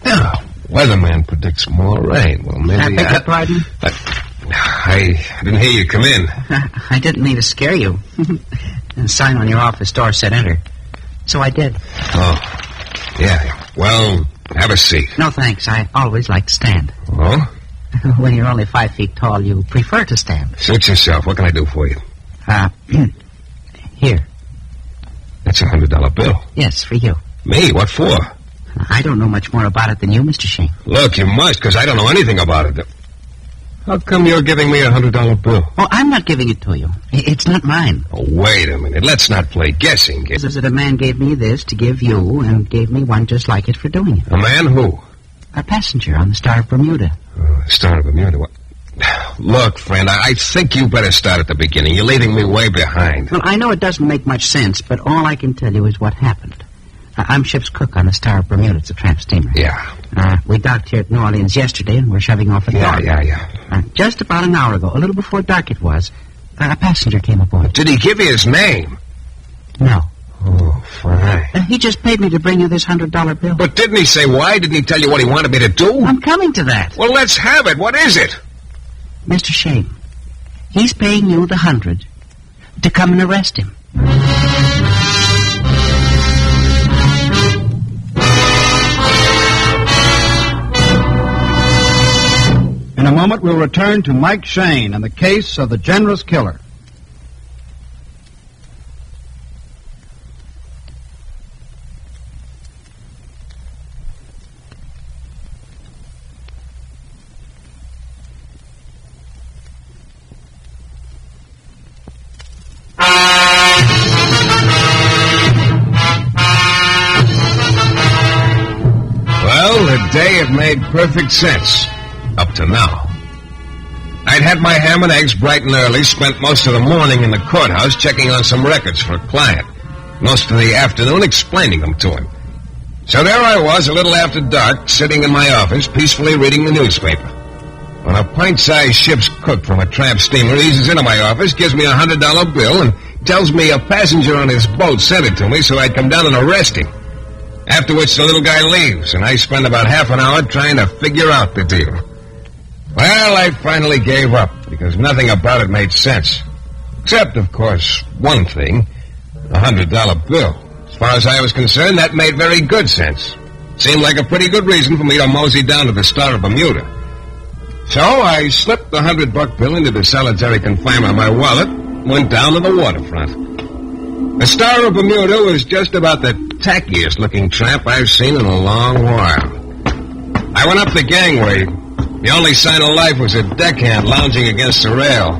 K: Yeah, weatherman predicts more rain. Well, maybe
E: I beg your pardon?
K: I didn't hear you come in.
E: I didn't mean to scare you. The sign on your office door said enter. So I did.
K: Oh, yeah. Well, have a seat.
E: No, thanks. I always like to stand.
K: Oh?
E: When you're only 5 feet tall, you prefer to stand.
K: Suit yourself. What can I do for you?
E: Here.
K: That's a $100 bill.
E: Yes, for you.
K: Me? What for?
E: I don't know much more about it than you, Mr. Shayne.
K: Look, you must, because I don't know anything about it. How come you're giving me a $100 bill?
E: Oh, I'm not giving it to you. It's not mine.
K: Oh, wait a minute. Let's not play guessing.
E: Says that a man gave me this to give you and gave me one just like it for doing it.
K: A man who?
E: A passenger on the Star of Bermuda.
K: Star of Bermuda? What? Look, friend, I think you better start at the beginning. You're leaving me way behind.
E: Well, I know it doesn't make much sense, but all I can tell you is what happened. I'm ship's cook on the Star of Bermuda. It's a tramp steamer.
K: Yeah.
E: We docked here at New Orleans yesterday, and we're shoving off at dawn.
K: Yeah.
E: Just about an hour ago, a little before dark it was, a passenger came aboard.
K: Did he give you his name?
E: No.
K: Oh, fine.
E: He just paid me to bring you this $100 bill.
K: But didn't he say why? Didn't he tell you what he wanted me to do?
E: I'm coming to that.
K: Well, let's have it. What is it?
E: Mr. Shayne, he's paying you the $100 to come and arrest him.
B: In a moment, we'll return to Mike Shayne and the case of the generous killer.
K: Well, the day had made perfect sense. Up to now. I'd had my ham and eggs bright and early, spent most of the morning in the courthouse checking on some records for a client. Most of the afternoon explaining them to him. So there I was, a little after dark, sitting in my office, peacefully reading the newspaper. When a pint-sized ship's cook from a tramp steamer eases into my office, gives me a $100 bill, and tells me a passenger on his boat sent it to me so I'd come down and arrest him. After which the little guy leaves, and I spend about half an hour trying to figure out the deal. Well, I finally gave up, because nothing about it made sense. Except, of course, one thing, a $100 bill. As far as I was concerned, that made very good sense. Seemed like a pretty good reason for me to mosey down to the Star of Bermuda. So I slipped the $100 bill into the solitary confinement of my wallet, went down to the waterfront. The Star of Bermuda was just about the tackiest-looking tramp I've seen in a long while. I went up the gangway. The only sign of life was a deckhand lounging against the rail.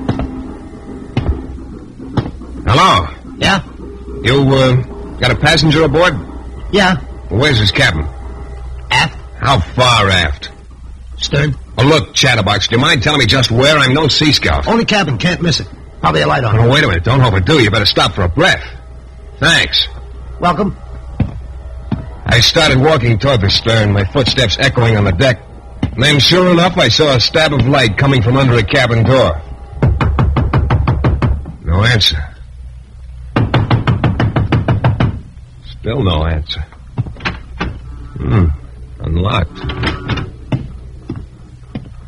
K: Hello?
E: Yeah?
K: You, got a passenger aboard?
E: Yeah.
K: Well, where's his cabin?
E: Aft.
K: How far aft?
E: Stern.
K: Oh, look, Chatterbox, do you mind telling me just where? I'm no sea scout.
E: Only cabin, can't miss it. Probably a light on.
K: Oh, wait a minute, don't overdo. You better stop for a breath. Thanks.
E: Welcome.
K: I started walking toward the stern, my footsteps echoing on the deck. And then, sure enough, I saw a stab of light coming from under a cabin door. No answer. Still no answer. Unlocked.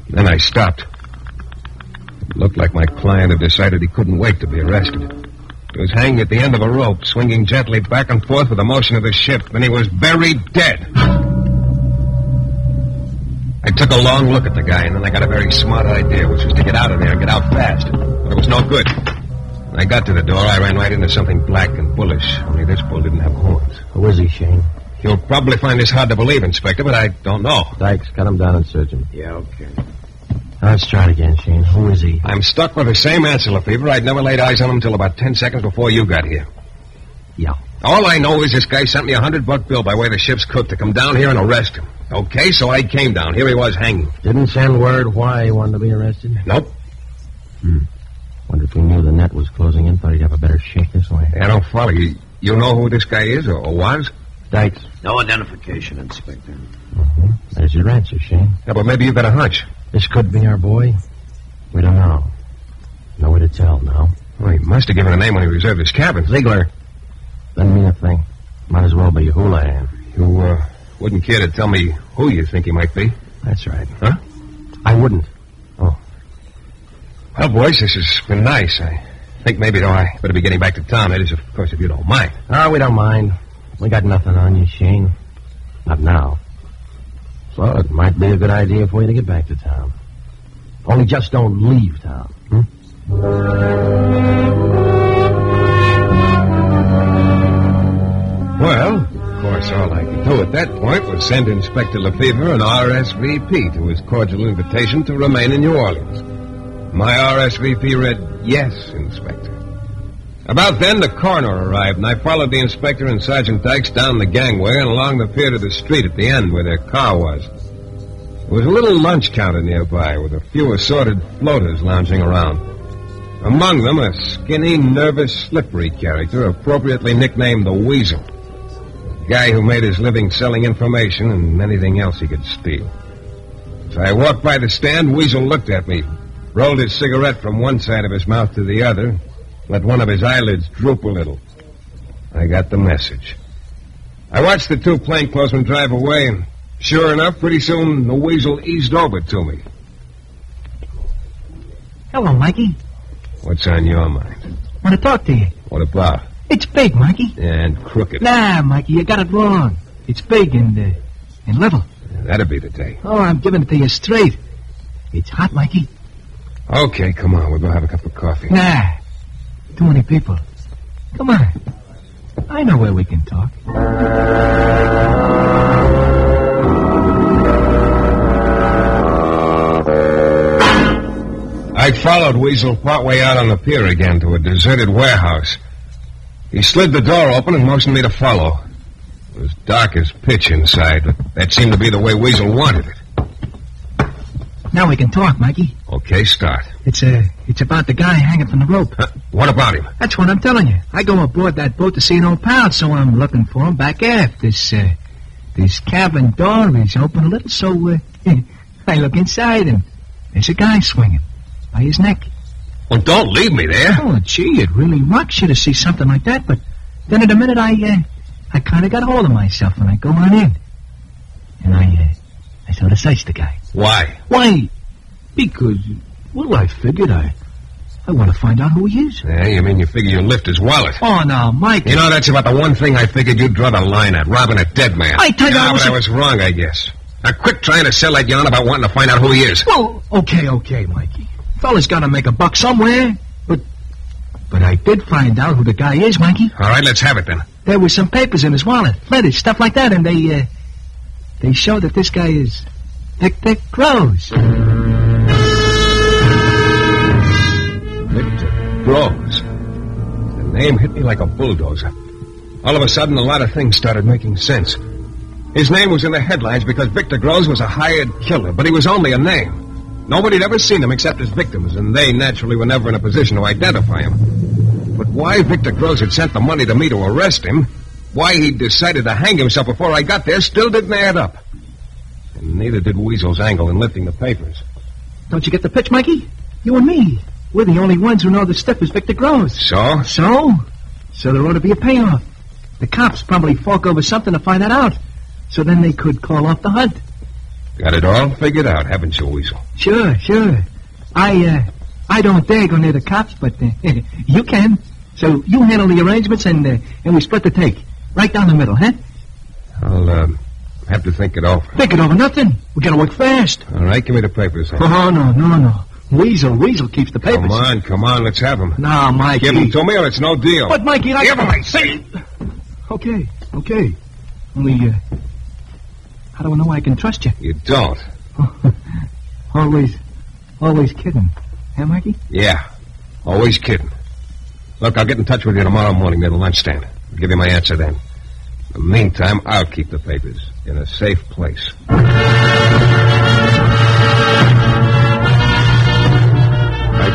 K: Then I stopped. It looked like my client had decided he couldn't wait to be arrested. He was hanging at the end of a rope, swinging gently back and forth with the motion of the ship. Then he was buried dead. I took a long look at the guy, and then I got a very smart idea, which was to get out of there and get out fast. But it was no good. When I got to the door, I ran right into something black and bullish, only this bull didn't have horns.
P: Who is he, Shayne?
K: You'll probably find this hard to believe, Inspector, but I don't know.
P: Dykes, cut him down and search him.
X: Yeah, okay.
P: Let's try it again, Shayne. Who is he?
K: I'm stuck with the same answer, Lefevre. I'd never laid eyes on him until about 10 seconds before you got here.
P: Yeah.
K: All I know is this guy sent me a $100 bill by way of the ship's cook to come down here and arrest him. Okay, so I came down. Here he was hanging.
P: Didn't send word why he wanted to be arrested?
K: Nope.
P: Wonder if he knew the net was closing in, thought he'd have a better shake this way.
K: I don't follow you. You know who this guy is or was?
P: Dykes.
X: No identification, Inspector.
P: There's your answer, Shayne.
K: Yeah, but maybe you've got a hunch.
P: This could be our boy. We don't know. No way to tell now.
K: Well, he must have given a name when he reserved his cabin.
P: Ziegler. Doesn't mean a thing. Might as well be Houlihan.
K: You, wouldn't care to tell me who you think he might be?
P: That's right.
K: Huh?
P: I wouldn't.
K: Oh. Well, boys, this has been nice. I think maybe, though, I better be getting back to town. That is, of course, if you don't mind.
P: Oh, we don't mind. We got nothing on you, Shayne. Not now. So it might be a good idea for you to get back to town. Only just don't leave town.
K: Well, of course, all I could do at that point was send Inspector Lefevre an RSVP to his cordial invitation to remain in New Orleans. My RSVP read, "Yes, Inspector." About then, the coroner arrived, and I followed the inspector and Sergeant Dykes down the gangway and along the pier to the street at the end where their car was. There was a little lunch counter nearby with a few assorted floaters lounging around. Among them, a skinny, nervous, slippery character appropriately nicknamed the Weasel. A guy who made his living selling information and anything else he could steal. As I walked by the stand, Weasel looked at me, rolled his cigarette from one side of his mouth to the other, let one of his eyelids droop a little. I got the message. I watched the two plainclothesmen drive away, and sure enough, pretty soon the Weasel eased over to me.
R: Hello, Mikey.
K: What's on your mind?
R: Want to talk to you.
K: What about?
R: It's big, Mikey.
K: And crooked.
R: Nah, Mikey, you got it wrong. It's big and little.
K: That'd be the day.
R: Oh, I'm giving it to you straight. It's hot, Mikey.
K: Okay, come on. We'll go have a cup of coffee.
R: Nah. Too many people. Come on. I know where we can talk.
K: I followed Weasel partway out on the pier again to a deserted warehouse. He slid the door open and motioned me to follow. It was dark as pitch inside, but that seemed to be the way Weasel wanted it.
R: Now we can talk, Mikey.
K: Okay, start.
R: It's about the guy hanging from the rope.
K: What about him?
R: That's what I'm telling you. I go aboard that boat to see an old pal, so I'm looking for him back aft. This cabin door is open a little, so I look inside, and there's a guy swinging by his neck.
K: Well, don't leave me there.
R: Oh, gee, it really rocks you to see something like that, but then in a minute I kind of got hold of myself, and I go on in. And I sort of search the guy.
K: Why?
R: Why? Because, well, I figured I want to find out who he is.
K: Yeah, you mean you figure you'll lift his wallet?
R: Oh, now, Mike.
K: You know, that's about the one thing I figured you'd draw the line at, robbing a dead man.
R: I tell you,
K: but I was wrong, I guess. Now, quit trying to sell that yarn about wanting to find out who he is.
R: Well, okay, Mikey. Fella's got to make a buck somewhere. But I did find out who the guy is, Mikey.
K: All right, let's have it then.
R: There was some papers in his wallet, letters, stuff like that, and they show that this guy is Victor Groves.
K: Victor Groves. The name hit me like a bulldozer. All of a sudden, a lot of things started making sense. His name was in the headlines because Victor Groves was a hired killer, but he was only a name. Nobody had ever seen him except his victims, and they naturally were never in a position to identify him. But why Victor Groves had sent the money to me to arrest him, why he'd decided to hang himself before I got there, still didn't add up. And neither did Weasel's angle in lifting the papers.
R: Don't you get the pitch, Mikey? You and me. We're the only ones who know the stuff is Victor Groves.
K: So?
R: So there ought to be a payoff. The cops probably fork over something to find that out. So then they could call off the hunt.
K: Got it all figured out, haven't you, Weasel?
R: Sure. I don't dare go near the cops, but you can.
F: So you handle the arrangements, and we split the take. Right down the middle, huh?
K: I'll have to think it over.
F: Think it over nothing. We gotta work fast.
K: All right, give me the papers. Then.
F: Oh, no. Weasel keeps the papers.
K: Come on, let's have them.
F: No, Mikey.
K: Give them to me or it's no deal.
F: But, Mikey,
K: Give them, I say.
F: Okay. Only, how do I know I can trust you?
K: You don't.
F: Always kidding. Huh, Mikey?
K: Yeah, always kidding. Look, I'll get in touch with you tomorrow morning near the lunch stand. I'll give you my answer then. In the meantime, I'll keep the papers in a safe place. I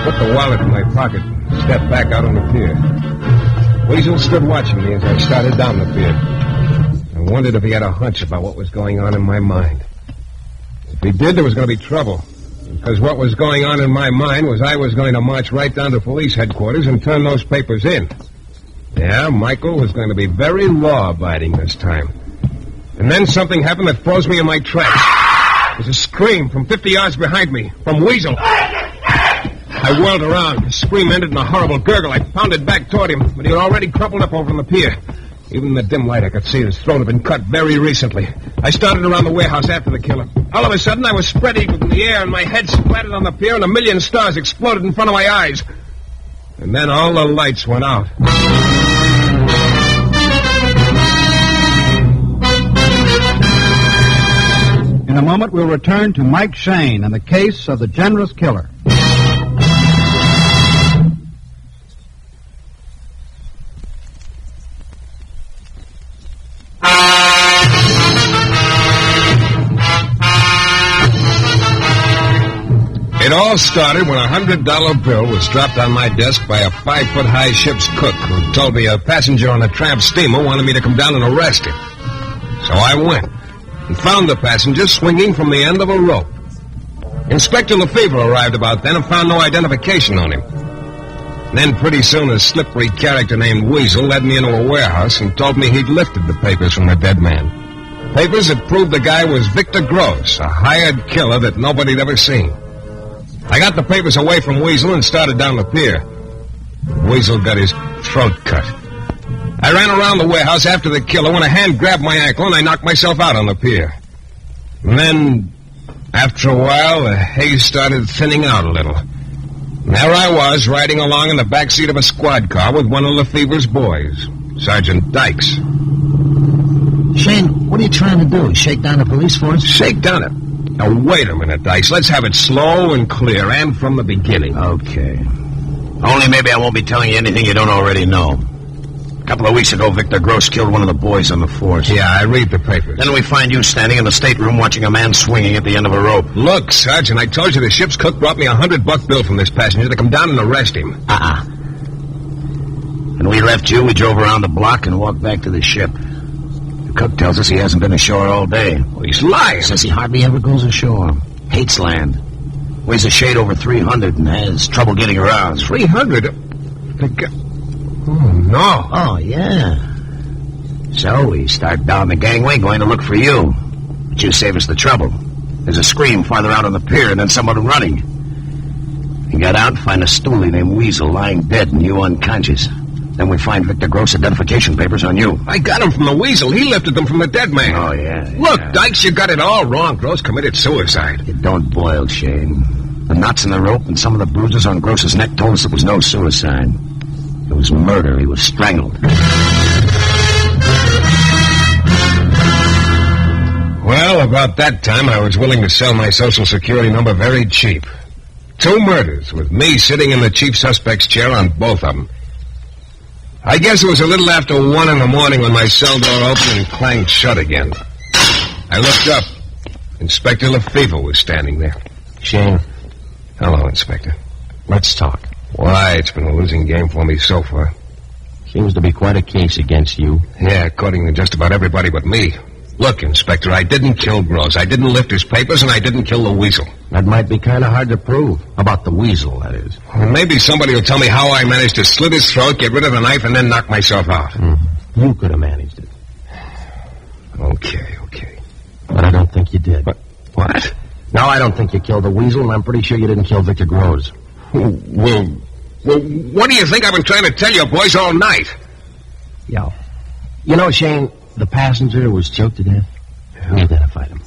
K: put the wallet in my pocket and stepped back out on the pier. Weasel stood watching me as I started down the pier. I wondered if he had a hunch about what was going on in my mind. If he did, there was going to be trouble. Because what was going on in my mind was I was going to march right down to police headquarters and turn those papers in. Yeah, Michael was going to be very law-abiding this time. And then something happened that froze me in my tracks. There was a scream from 50 yards behind me, from Weasel. I whirled around. The scream ended in a horrible gurgle. I pounded back toward him, but he had already crumpled up over on the pier. Even in the dim light, I could see his throat had been cut very recently. I started around the warehouse after the killer. All of a sudden, I was spread eagled in the air, and my head splattered on the pier, and a million stars exploded in front of my eyes. And then all the lights went out.
B: In a moment, we'll return to Mike Shayne and the case of the generous killer.
K: It all started when a $100 bill was dropped on my desk by a 5-foot-high ship's cook who told me a passenger on a tramp steamer wanted me to come down and arrest him. So I went and found the passenger swinging from the end of a rope. Inspector Lefevre arrived about then and found no identification on him. Then pretty soon a slippery character named Weasel led me into a warehouse and told me he'd lifted the papers from the dead man. Papers that proved the guy was Victor Gross, a hired killer that nobody'd ever seen. I got the papers away from Weasel and started down the pier. Weasel got his throat cut. I ran around the warehouse after the killer when a hand grabbed my ankle and I knocked myself out on the pier. And then, after a while, the haze started thinning out a little. And there I was, riding along in the backseat of a squad car with one of Lefevre's boys, Sergeant Dykes.
E: Shayne, what are you trying to do? Shake down the police force?
K: Shake down it? Now, wait a minute, Dykes. Let's have it slow and clear, and from the beginning.
I: Okay. Only maybe I won't be telling you anything you don't already know. A couple of weeks ago, Victor Gross killed one of the boys on the force.
K: Yeah, I read the papers.
I: Then we find you standing in the stateroom watching a man swinging at the end of a rope.
K: Look, Sergeant, I told you the ship's cook brought me a $100 bill from this passenger to come down and arrest him.
I: When we left you, we drove around the block and walked back to the ship. The cook tells us he hasn't been ashore all day.
K: Well, he's lying.
I: Says he hardly ever goes ashore. Hates land. Weighs a shade over 300 and has trouble getting around.
K: 300? Oh, no.
I: Oh, yeah. So we start down the gangway going to look for you. But you save us the trouble. There's a scream farther out on the pier and then someone running. We got out and find a stoolie named Weasel lying dead and you unconscious. Then we find Victor Gross' identification papers on you.
K: I got them from the Weasel. He lifted them from the dead man.
I: Oh, yeah.
K: Look, Dykes, you got it all wrong. Gross committed suicide.
I: You don't boil, Shayne. The knots in the rope and some of the bruises on Gross's neck told us it was no suicide. It was murder. He was strangled.
K: Well, about that time, I was willing to sell my Social Security number very cheap. 2 murders, with me sitting in the chief suspect's chair on both of them. I guess it was a little after 1 in the morning when my cell door opened and clanged shut again. I looked up. Inspector Lefevre was standing there.
P: Shayne.
K: Hello, Inspector.
P: Let's talk.
K: Why? It's been a losing game for me so far.
P: Seems to be quite a case against you.
K: Yeah, according to just about everybody but me. Look, Inspector, I didn't kill Gross. I didn't lift his papers, and I didn't kill the Weasel.
P: That might be kind of hard to prove. About the Weasel, that is.
K: Well, maybe somebody will tell me how I managed to slit his throat, get rid of the knife, and then knock myself out.
P: Mm-hmm. You could have managed it.
K: Okay.
P: But I don't think you did.
K: But what?
P: No, I don't think you killed the Weasel, and I'm pretty sure you didn't kill Victor Gross.
K: Well, Well, what do you think I've been trying to tell you boys all night?
I: Yo. You know, Shayne, the passenger who was choked to death, we identified him.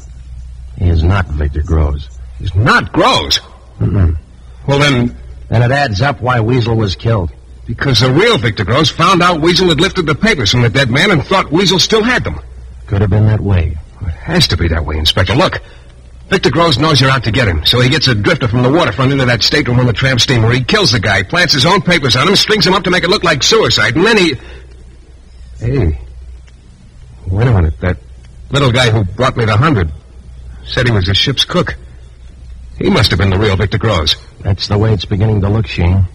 I: He is not Victor Groves.
K: He's not Groves?
I: Mm-mm.
K: Well, then...
I: And it adds up why Weasel was killed.
K: Because the real Victor Groves found out Weasel had lifted the papers from the dead man and thought Weasel still had them.
I: Could have been that way.
K: It has to be that way, Inspector. Look, Victor Groves knows you're out to get him, so he gets a drifter from the waterfront into that stateroom on the tramp steamer. He kills the guy, plants his own papers on him, strings him up to make it look like suicide, and then he... Hey, wait a minute. That little guy who brought me the 100 said he was the ship's cook. He must have been the real Victor Groves.
I: That's the way it's beginning to look, Shayne.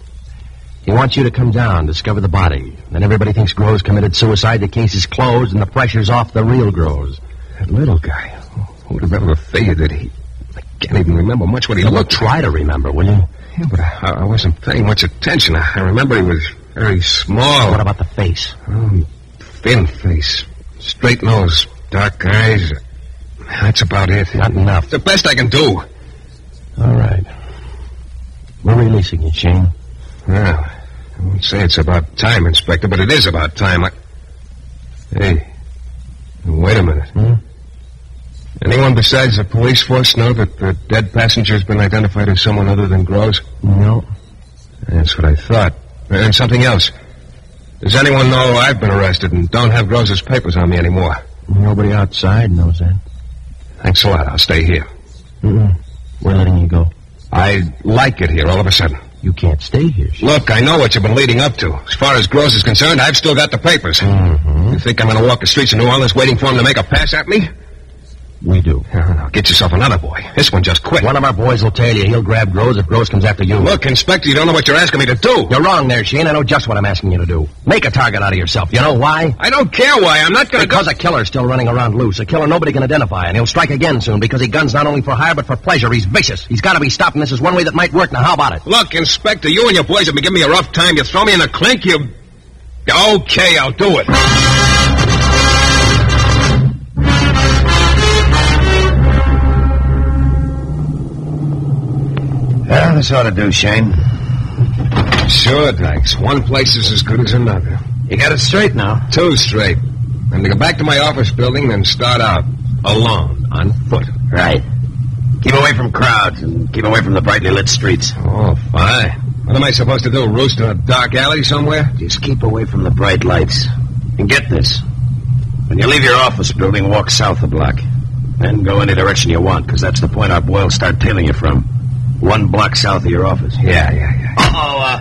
I: He wants you to come down, discover the body. Then everybody thinks Groves committed suicide, the case is closed, and the pressure's off the real Groves.
K: That little guy, who would have ever figured that he... I can't even remember much what he looked like.
I: Try to remember, will you?
K: Yeah, but I wasn't paying much attention. I remember he was very small.
I: What about the face?
K: Thin face, straight nose, dark eyes. That's about it.
I: Not enough.
K: It's the best I can do.
I: All right. We're releasing you, Shayne.
K: Well, I won't say it's about time, Inspector, but it is about time. Hey, wait a minute. Anyone besides the police force know that the dead passenger has been identified as someone other than Groves?
I: No.
K: That's what I thought. And something else. Does anyone know I've been arrested and don't have Groves' papers on me anymore?
I: Nobody outside knows that.
K: Thanks a lot. I'll stay here.
I: Mm-mm. We're letting you go.
K: I like it here all of a sudden.
I: You can't stay here, Shayne.
K: Look, I know what you've been leading up to. As far as Groves is concerned, I've still got the papers.
I: Mm-hmm.
K: You think I'm going to walk the streets of New Orleans waiting for him to make a pass at me?
I: We do.
K: Now, get yourself another boy. This one just quit.
I: One of our boys will tail you. He'll grab Groves if Groves comes after you.
K: Look, Inspector, you don't know what you're asking me to do.
I: You're wrong there, Shayne. I know just what I'm asking you to do. Make a target out of yourself. You know why?
K: I don't care why. I'm not going to...
I: Because a killer's still running around loose. A killer nobody can identify, and he'll strike again soon because he guns not only for hire but for pleasure. He's vicious. He's got to be stopped, and this is one way that might work. Now, how about it?
K: Look, Inspector, you and your boys have been giving me a rough time. You throw me in a clink, you... Okay, I'll do it.
I: Well, this ought to do, Shayne.
K: Sure, thanks. One place is as good as another.
I: You got it straight now.
K: 2 straight. I'm to go back to my office building and start out. Alone, on foot.
I: Right. Keep away from crowds and keep away from the brightly lit streets.
K: Oh, fine. What am I supposed to do, roost in a dark alley somewhere?
I: Just keep away from the bright lights. And get this. When you leave your office building, walk south a block. Then go any direction you want, because that's the point our boy will start tailing you from. 1 block south of your office.
K: Yeah.
I: Uh-oh,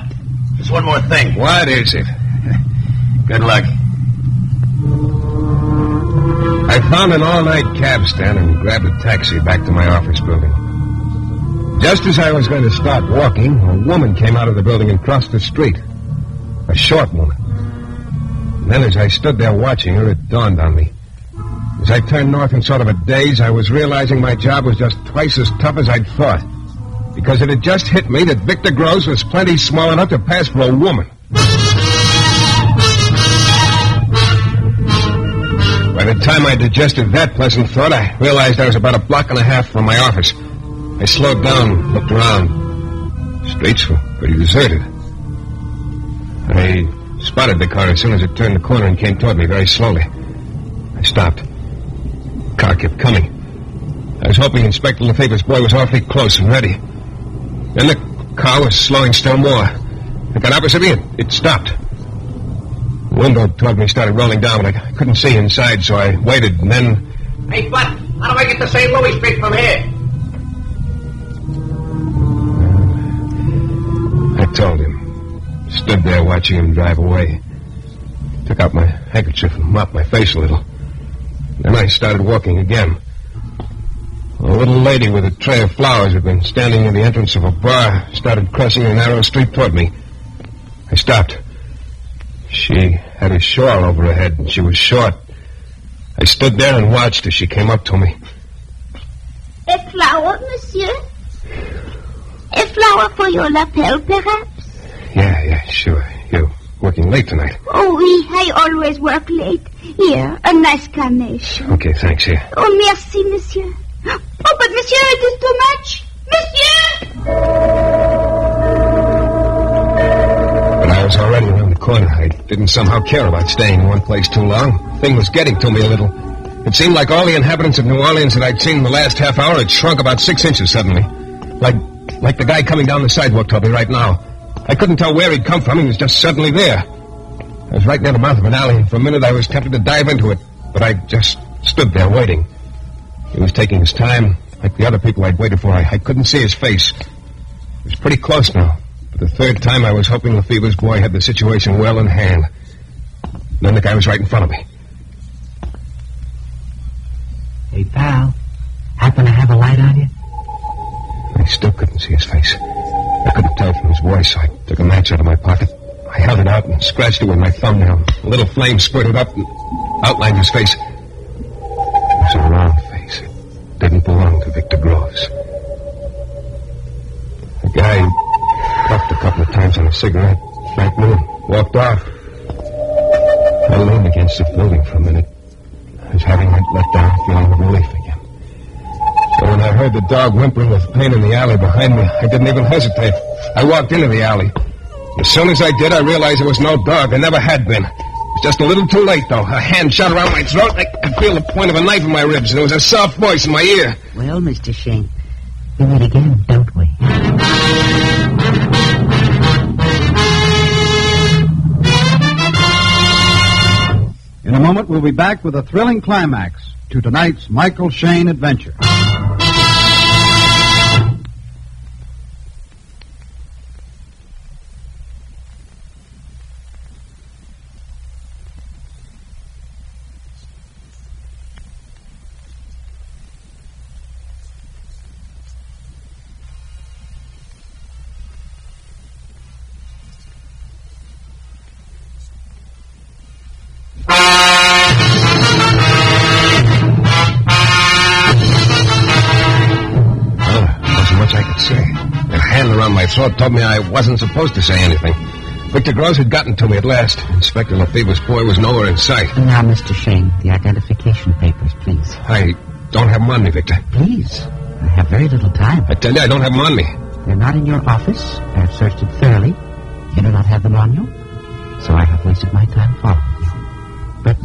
I: just one more thing.
K: What is it?
I: Good luck.
K: I found an all-night cab stand and grabbed a taxi back to my office building. Just as I was going to start walking, a woman came out of the building and crossed the street. A short woman. And then as I stood there watching her, it dawned on me. As I turned north in sort of a daze, I was realizing my job was just twice as tough as I'd thought. Because it had just hit me that Victor Groves was plenty small enough to pass for a woman. By the time I digested that pleasant thought, I realized I was about 1.5 blocks from my office. I slowed down, looked around. The streets were pretty deserted. I spotted the car as soon as it turned the corner and came toward me very slowly. I stopped. The car kept coming. I was hoping Inspector Lefebvre's boy was awfully close and ready. Then the car was slowing still more. It got opposite me, it stopped. The window toward me started rolling down, but I couldn't see inside, so I waited, and then...
I: Hey, Bud, how do I get to St. Louis Street from here?
K: I told him. Stood there watching him drive away. Took out my handkerchief and mopped my face a little. Then I started walking again. A little lady with a tray of flowers had been standing near the entrance of a bar, started crossing a narrow street toward me. I stopped. She had a shawl over her head, and she was short. I stood there and watched as she came up to me.
M: A flower, monsieur? A flower for your lapel, perhaps?
K: Yeah, sure. You're working late tonight.
M: Oh, oui, I always work late. Here, a nice carnation.
K: Okay, thanks, here.
M: Oh, merci, monsieur. Oh, but monsieur, it is too much. Monsieur!
K: was already around the corner. I didn't somehow care about staying in one place too long. The thing was getting to me a little. It seemed like all the inhabitants of New Orleans that I'd seen in the last half hour had shrunk about 6 inches suddenly. Like the guy coming down the sidewalk toward me right now. I couldn't tell where he'd come from. He was just suddenly there. I was right near the mouth of an alley, and for a minute I was tempted to dive into it. But I just stood there waiting. He was taking his time, like the other people I'd waited for. I couldn't see his face. It was pretty close now. For the third time, I was hoping Lefebvre's boy had the situation well in hand. Then the guy was right in front of me.
E: Hey, pal. Happen to have a light on you?
K: I still couldn't see his face. I couldn't tell from his voice, so I took a match out of my pocket. I held it out and scratched it with my thumbnail. A little flame spurted up and outlined his face. It was a round face. It didn't belong to Victor Groves. The guy puffed a couple of times on a cigarette, thanked me, and walked off. I leaned against the building for a minute. I was having that let down feeling of relief again. So when I heard the dog whimpering with pain in the alley behind me, I didn't even hesitate. I walked into the alley. As soon as I did, I realized there was no dog. There never had been. It was just a little too late, though. A hand shot around my throat. I could feel the point of a knife in my ribs, and there was a soft voice in my ear.
E: Well, Mr. Shayne, we meet again, don't we?
B: In a moment, we'll be back with a thrilling climax to tonight's Michael Shayne adventure.
K: My throat told me I wasn't supposed to say anything. Victor Groves had gotten to me at last. Inspector Lefebvre's boy was nowhere in sight.
E: Now, Mr. Shayne, the identification papers, please.
K: I don't have them on me, Victor.
E: Please. I have very little time.
K: I tell you, I don't have them on me.
E: They're not in your office. I've searched it thoroughly. You do not have them on you. So I have wasted my time following you. But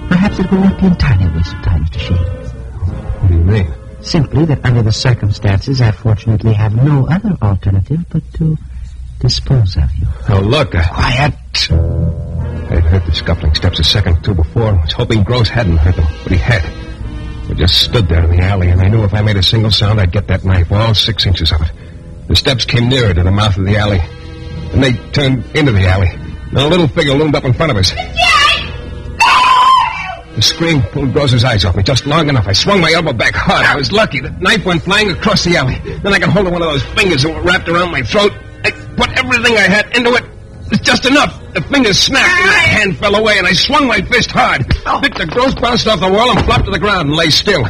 E: perhaps it will not be entirely a waste of time, Mr. Shayne.
K: What do you mean?
E: Simply that under the circumstances, I fortunately have no other alternative but to dispose of you.
K: Oh, look. Quiet. I'd heard the scuffling steps a second or two before. I was hoping Groves hadn't heard them, but he had. We just stood there in the alley, and I knew if I made a single sound, I'd get that knife, all 6 inches of it. The steps came nearer to the mouth of the alley. Then they turned into the alley. And a little figure loomed up in front of us. The scream pulled Groves' eyes off me just long enough. I swung my elbow back hard. I was lucky. The knife went flying across the alley. Then I got hold of one of those fingers that were wrapped around my throat. I put everything I had into it. It was just enough. The fingers snapped, and the hand fell away, and I swung my fist hard. Victor Groves bounced off the wall and flopped to the ground and lay still.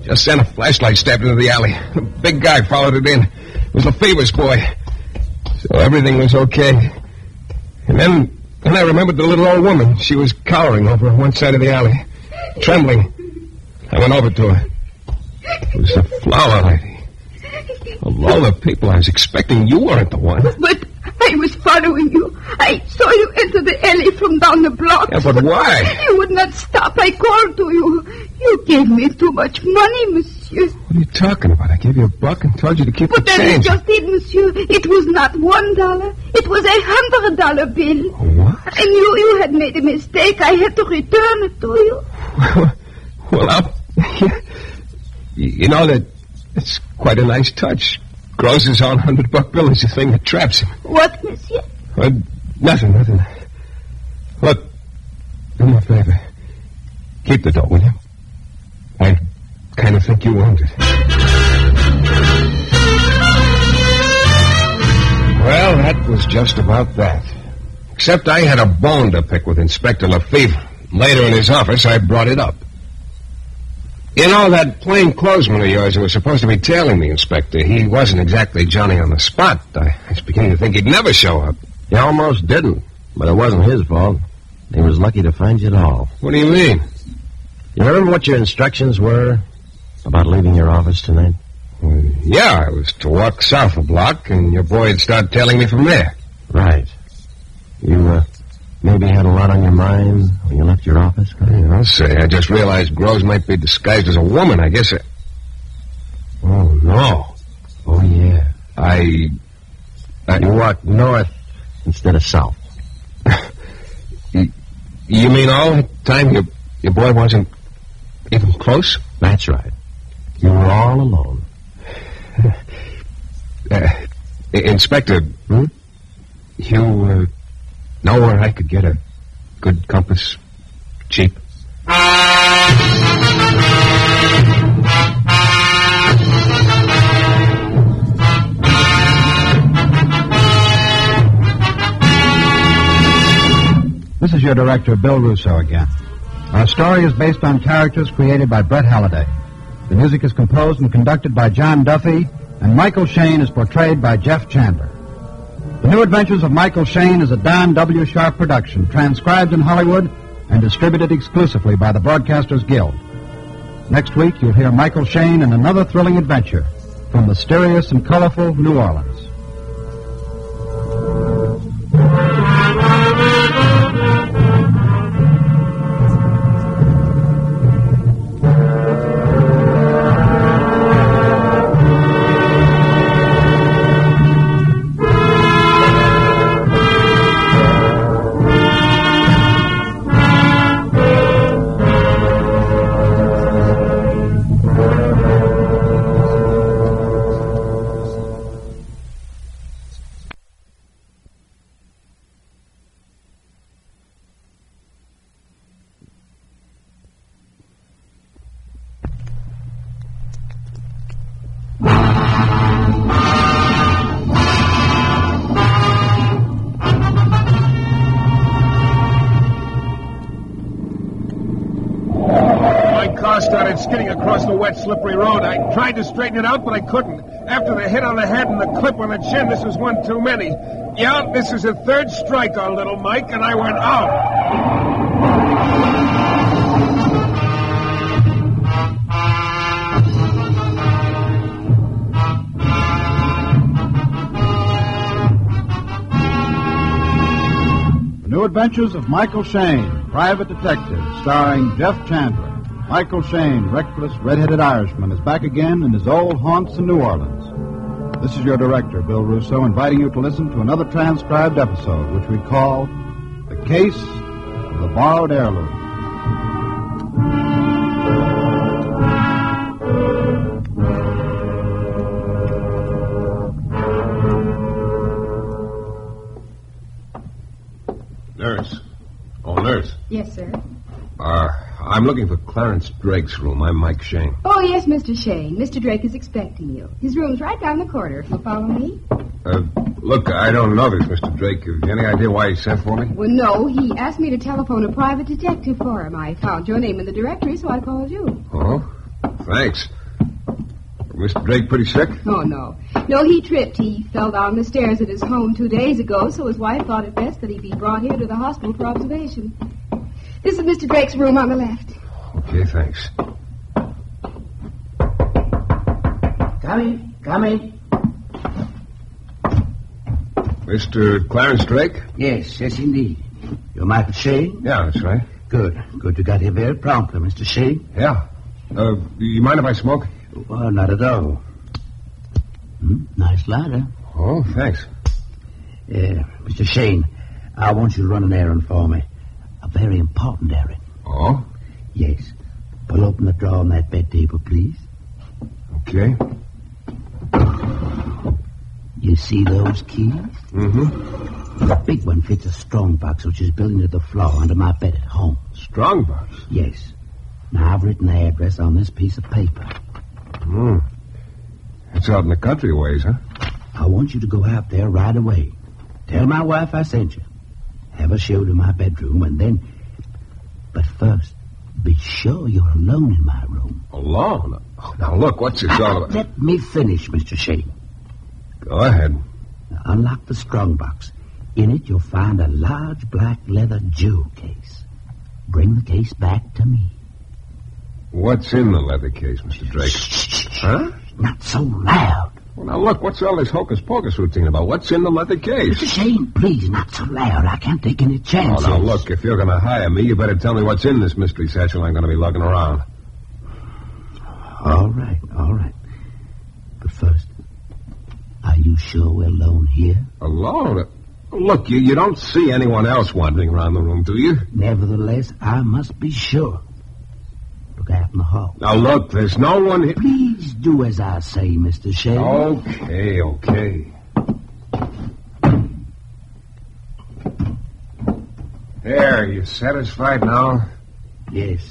K: Just then, a flashlight stabbed into the alley. The big guy followed it in. It was Lefebvre's boy. So everything was okay. And then I remembered the little old woman. She was cowering over on one side of the alley. Trembling. I went over to her. It was the flower lady. Of all the people I was expecting, you weren't the one.
M: But I was following you. I saw you enter the alley from down the block.
K: Yeah, but why?
M: You would not stop. I called to you. You gave me too much money, monsieur.
K: What are you talking about? I gave you $1 and told you to keep the
M: change. But that is just it, monsieur. It was not $1. It was $100 bill.
K: What?
M: I knew you had made a mistake. I had to return it to you.
K: Well, you know that it's quite a nice touch. Groves' own $100 bill is the thing that traps him.
M: What, monsieur?
K: Nothing. Look, do me a favor. Keep the dough, will you? I kind of think you owned it. Well, that was just about that. Except I had a bone to pick with Inspector Lefebvre. Later in his office, I brought it up. You know, that plainclothesman of yours who was supposed to be tailing me, Inspector, he wasn't exactly Johnny on the spot. I was beginning to think he'd never show up.
N: He almost didn't, but it wasn't his fault. He was lucky to find you at all.
K: What do you mean?
N: You remember what your instructions were about leaving your office tonight?
K: Well, yeah, I was to walk south a block, and your boy would start tailing me from there.
N: Right. You, maybe had a lot on your mind when you left your office?
K: Yeah, I'll say. I just realized Groves might be disguised as a woman. I guess
N: Oh, no. Oh, yeah. You walked north instead of south.
K: You mean all the time your boy wasn't even close?
N: That's right. You were all alone.
K: Inspector, you know where I could get a good compass? Cheap?
B: This is your director, Bill Russo, again. Our story is based on characters created by Brett Halliday. The music is composed and conducted by John Duffy, and Michael Shayne is portrayed by Jeff Chandler. The New Adventures of Michael Shayne is a Don W. Sharp production, transcribed in Hollywood and distributed exclusively by the Broadcasters Guild. Next week, you'll hear Michael Shayne in another thrilling adventure from mysterious and colorful New Orleans.
R: Started skidding across the wet, slippery road. I tried to straighten it out, but I couldn't. After the hit on the head and the clip on the chin, this was one too many. Yeah, this is the third strike on little Mike, and I went
B: out. The New Adventures of Michael Shayne, Private Detective, starring Jeff Chandler. Michael Shayne, reckless, red-headed Irishman, is back again in his old haunts in New Orleans. This is your director, Bill Russo, inviting you to listen to another transcribed episode, which we call The Case of the Borrowed Heirloom.
K: Nurse. Oh, nurse.
J: Yes, sir.
K: I'm looking for Clarence Drake's room. I'm Mike Shayne.
J: Oh, yes, Mr. Shayne. Mr. Drake is expecting you. His room's right down the corridor, if you'll follow me.
K: Look, I don't know this, Mr. Drake. Have you any idea why he sent for me?
J: Well, no. He asked me to telephone a private detective for him. I found your name in the directory, so I called you.
K: Oh, thanks. Mr. Drake pretty sick?
J: Oh, no. No, he tripped. He fell down the stairs at his home 2 days ago, so his wife thought it best that he be brought here to the hospital for observation. This is Mr. Drake's room on the left.
K: Okay, thanks.
X: Come in.
K: Mr. Clarence Drake?
X: Yes, indeed. You're Michael Shayne?
K: Yeah, that's right.
X: Good. You got here very promptly, Mr. Shayne.
K: Yeah. You mind if I smoke?
X: Well, not at all. Nice lighter.
K: Oh, thanks.
X: Mr. Shayne, I want you to run an errand for me. A very important errand.
K: Oh?
X: Yes. Pull open the drawer on that bed table, please.
K: Okay.
X: You see those keys?
K: Mm-hmm.
X: The big one fits a strong box which is built into the floor under my bed at home.
K: Strong box?
X: Yes. Now, I've written the address on this piece of paper.
K: It's out in the country ways, huh?
X: I want you to go out there right away. Tell my wife I sent you. Have her show to my bedroom, and then... But first, be sure you're alone in my room.
K: Alone? Now, look, what's this all about?
X: Let me finish, Mr. Shayne.
K: Go ahead.
X: Now, unlock the strong box. In it, you'll find a large black leather jewel case. Bring the case back to me.
K: What's in the leather case, Mr. Drake?
X: Shh. Huh? Not so loud.
K: Well, now, look, what's all this hocus-pocus routine about? What's in the leather case?
E: Mr. Shayne, please, not so loud. I can't take any chances.
K: Oh, now, look, if you're going to hire me, you better tell me what's in this mystery satchel I'm going to be lugging around.
E: All right. But first, are you sure we're alone here?
K: Alone? Look, you don't see anyone else wandering around the room, do you?
E: Nevertheless, I must be sure. Look out in the hall.
K: Now, look, there's no one here.
E: Please do as I say, Mr. Shayne.
K: Okay. There, you satisfied now?
E: Yes.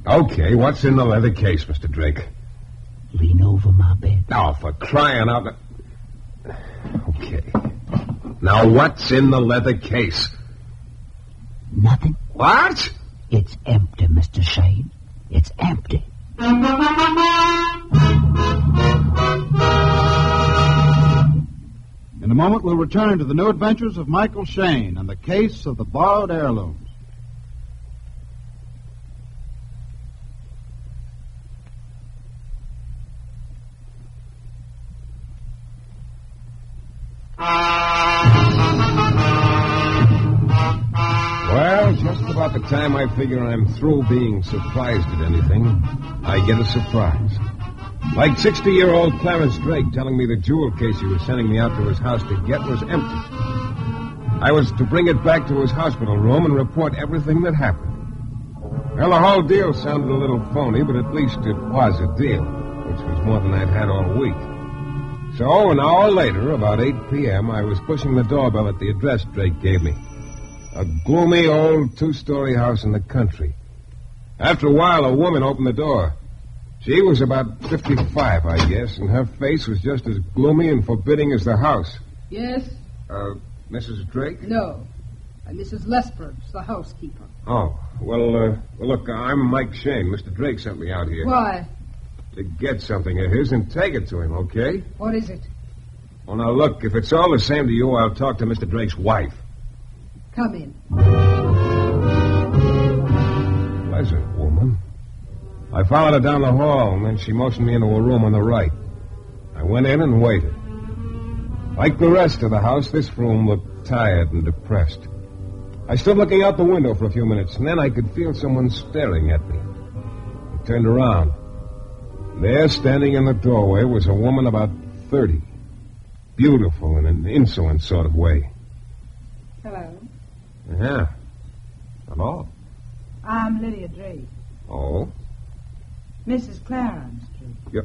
K: Okay, what's in the leather case, Mr. Drake?
E: Lean over my bed.
K: Oh, for crying out loud. Okay. Now, what's in the leather case?
E: Nothing.
K: What?
E: It's empty, Mr. Shayne. It's empty.
B: In a moment, we'll return to the new adventures of Michael Shayne and the case of the borrowed heirlooms.
K: Well, just about the time I figure I'm through being surprised at anything, I get a surprise. Like 60-year-old Clarence Drake telling me the jewel case he was sending me out to his house to get was empty. I was to bring it back to his hospital room and report everything that happened. Well, the whole deal sounded a little phony, but at least it was a deal, which was more than I'd had all week. So, an hour later, about 8 p.m., I was pushing the doorbell at the address Drake gave me. A gloomy old two-story house in the country. After a while, a woman opened the door. She was about 55, I guess, and her face was just as gloomy and forbidding as the house.
D: Yes?
K: Mrs. Drake?
D: No. Mrs. Lesperance, the housekeeper.
K: Oh, well, look, I'm Mike Shayne. Mr. Drake sent me out here.
D: Why?
K: To get something of his and take it to him, okay?
D: What is it?
K: Well, now, look, if it's all the same to you, I'll talk to Mr. Drake's wife.
D: Come in.
K: Pleasant woman. I followed her down the hall, and then she motioned me into a room on the right. I went in and waited. Like the rest of the house, this room looked tired and depressed. I stood looking out the window for a few minutes, and then I could feel someone staring at me. I turned around. There, standing in the doorway, was a woman about 30. Beautiful in an insolent sort of way.
D: Hello.
K: Yeah. Hello.
D: I'm Lydia Drake.
K: Oh?
D: Mrs. Clarence Drake.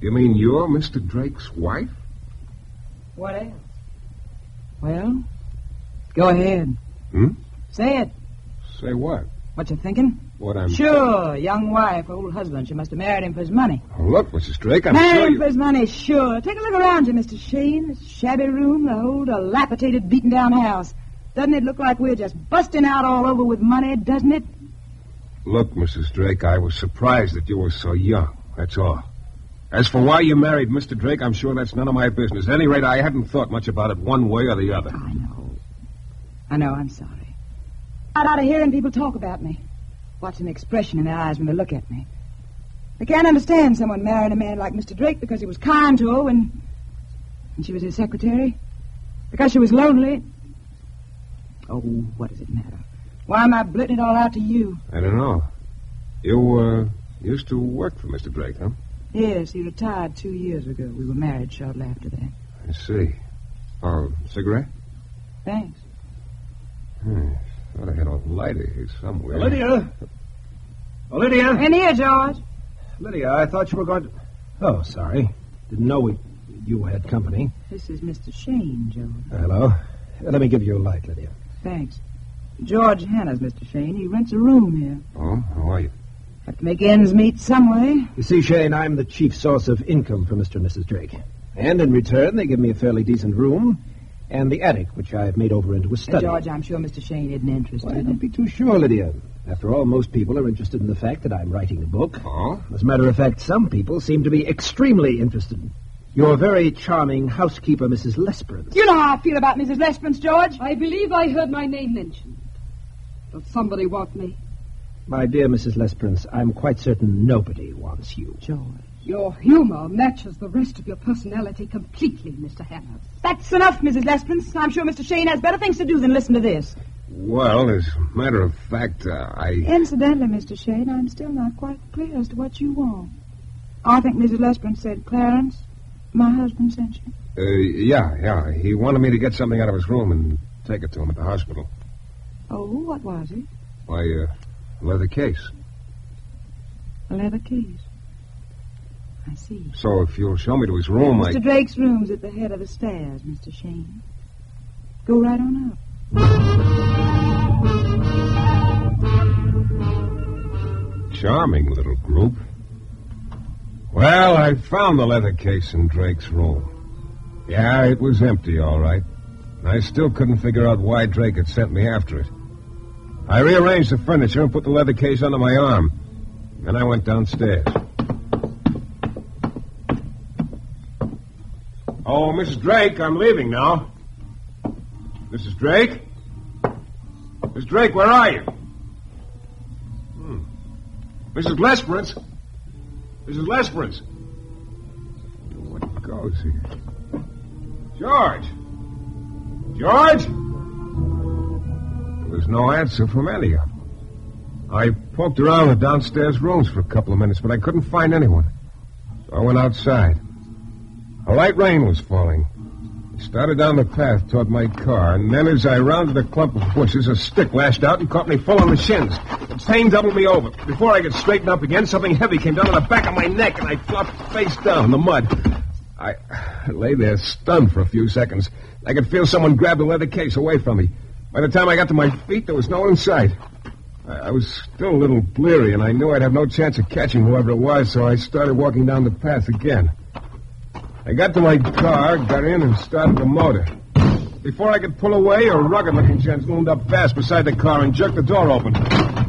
K: You mean you're Mr. Drake's wife?
D: What else? Well, go ahead. Say it.
K: Say what?
D: What you thinking?
K: What I'm...
D: Sure, young wife, old husband. She must have married him for his money.
K: Oh, look, Mrs. Drake, I'm
D: married
K: sure
D: him for his money, sure. Take a look around you, Mr. Shayne. This shabby room, the whole dilapidated, beaten-down house. Doesn't it look like we're just busting out all over with money, doesn't it?
K: Look, Mrs. Drake, I was surprised that you were so young. That's all. As for why you married Mr. Drake, I'm sure that's none of my business. At any rate, I hadn't thought much about it one way or the other.
D: I know, I'm sorry. I'm out of hearing people talk about me. Watching the expression in their eyes when they look at me. I can't understand someone marrying a man like Mr. Drake because he was kind to her when she was his secretary. Because she was lonely. Oh, what does it matter? Why am I blurting it all out to you?
K: I don't know. You, used to work for Mr. Drake, huh?
D: Yes, he retired 2 years ago. We were married shortly after that.
K: I see. Oh, cigarette?
D: Thanks.
K: Thought I had a lighter here somewhere.
F: Lydia! Oh, Lydia!
D: In here, George.
F: Lydia, I thought you were going to... Oh, sorry. Didn't know you had company.
D: This is Mr. Shayne, George.
F: Hello. Let me give you a light, Lydia.
D: Thanks. George Hanna's Mr. Shayne. He rents a room here.
K: Oh, how are you?
D: Have to make ends meet some way.
F: You see, Shayne, I'm the chief source of income for Mr. and Mrs. Drake. And in return, they give me a fairly decent room and the attic, which I've made over into a study.
D: George, I'm sure Mr. Shayne isn't interested.
F: Why, don't be too sure, Lydia. After all, most people are interested in the fact that I'm writing a book.
K: Oh?
F: As a matter of fact, some people seem to be extremely interested. Your very charming housekeeper, Mrs. Lesperance.
D: You know how I feel about Mrs. Lesperance, George.
O: I believe I heard my name mentioned. Does somebody want me?
F: My dear Mrs. Lesperance, I'm quite certain nobody wants you.
D: George.
O: Your humor matches the rest of your personality completely, Mr. Hanners.
D: That's enough, Mrs. Lesperance. I'm sure Mr. Shayne has better things to do than listen to this.
Q: Well, as a matter of fact,
D: Incidentally, Mr. Shayne, I'm still not quite clear as to what you want. I think Mrs. Lesperance said, Clarence, my husband sent you.
Q: Yeah. He wanted me to get something out of his room and take it to him at the hospital.
D: Oh, what was it?
Q: Why, leather case.
D: A leather case. I see.
Q: So if you'll show me to his room,
D: Mr. Drake's room's at the head of the stairs, Mr. Shayne. Go right on up.
Q: Charming little group. Well, I found the leather case in Drake's room. Yeah, it was empty, all right. I still couldn't figure out why Drake had sent me after it. I rearranged the furniture and put the leather case under my arm. Then I went downstairs. Oh, Mrs. Drake, I'm leaving now. Mrs. Drake? Mrs. Drake, where are you? Mrs. Lesperance? Mrs. Lesperance? What goes here? George? George? There was no answer from any of them. I poked around the downstairs rooms for a couple of minutes, but I couldn't find anyone. So I went outside. A light rain was falling. I started down the path toward my car, and then as I rounded a clump of bushes, a stick lashed out and caught me full on the shins. The pain doubled me over. Before I could straighten up again, something heavy came down on the back of my neck, and I flopped face down in the mud. I lay there stunned for a few seconds. I could feel someone grab the leather case away from me. By the time I got to my feet, there was no one in sight. I was still a little bleary, and I knew I'd have no chance of catching whoever it was, so I started walking down the path again. I got to my car, got in, and started the motor. Before I could pull away, a rugged-looking gent loomed up fast beside the car and jerked the door open.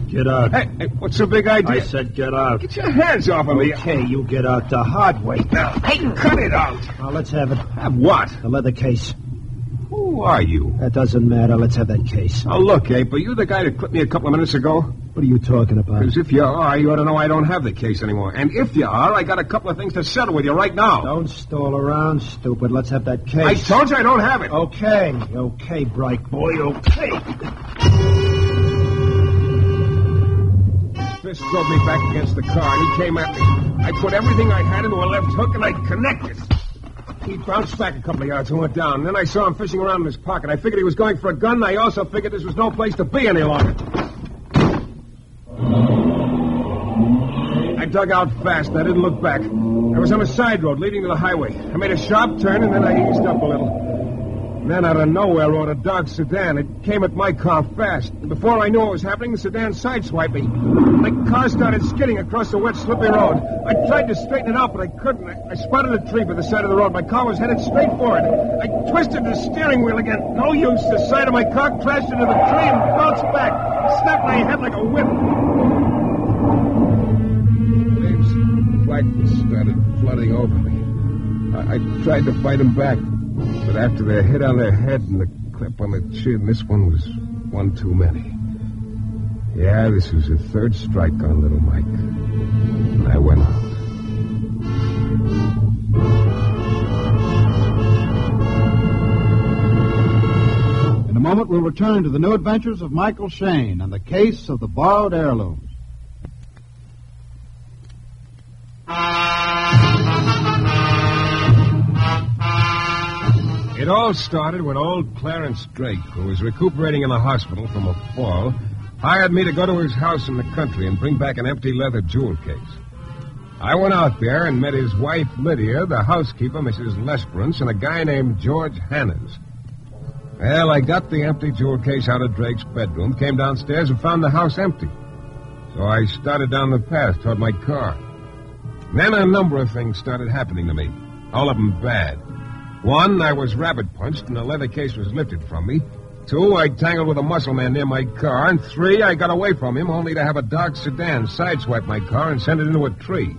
P: Get out.
Q: Hey, what's the big idea?
P: I said get out.
Q: Get your hands off of me.
P: Okay, you get out the hard way.
Q: Now, hey, cut it out.
P: Now, let's have it.
Q: Have what?
P: The leather case.
Q: Who are you?
P: That doesn't matter. Let's have that case.
Q: Oh, look, Ape, are you the guy that clipped me a couple of minutes ago?
P: What are you talking about?
Q: Because if you are, you ought to know I don't have the case anymore. And if you are, I got a couple of things to settle with you right now.
P: Don't stall around, stupid. Let's have that case.
Q: I told you I don't have it.
P: Okay, bright boy, okay.
Q: His fist drove me back against the car, and he came at me. I put everything I had into a left hook, and I connected. He bounced back a couple of yards and went down. And then I saw him fishing around in his pocket. I figured he was going for a gun, and I also figured this was no place to be any longer. I dug out fast. I didn't look back. I was on a side road leading to the highway. I made a sharp turn, and then I eased up a little. And then out of nowhere rode a dark sedan. It came at my car fast. And before I knew what was happening, the sedan sideswiped me. My car started skidding across the wet, slippery road. I tried to straighten it out, but I couldn't. I spotted a tree by the side of the road. My car was headed straight for it. I twisted the steering wheel again. No use. The side of my car crashed into the tree and bounced back. Snapped my head like a whip. Waves of blackness started flooding over me. I tried to fight them back. But after the hit on the head and the clip on the chin, this one was one too many. Yeah, this was the third strike on little Mike. And I went out.
B: In a moment, we'll return to the new adventures of Michael Shayne and the case of the borrowed heirlooms.
Q: It all started when old Clarence Drake, who was recuperating in the hospital from a fall, hired me to go to his house in the country and bring back an empty leather jewel case. I went out there and met his wife, Lydia, the housekeeper, Mrs. Lesperance, and a guy named George Hanners. Well, I got the empty jewel case out of Drake's bedroom, came downstairs, and found the house empty. So I started down the path toward my car. Then a number of things started happening to me, all of them bad. 1, I was rabbit-punched and the leather case was lifted from me. 2, I tangled with a muscle man near my car. And 3, I got away from him only to have a dark sedan sideswipe my car and send it into a tree.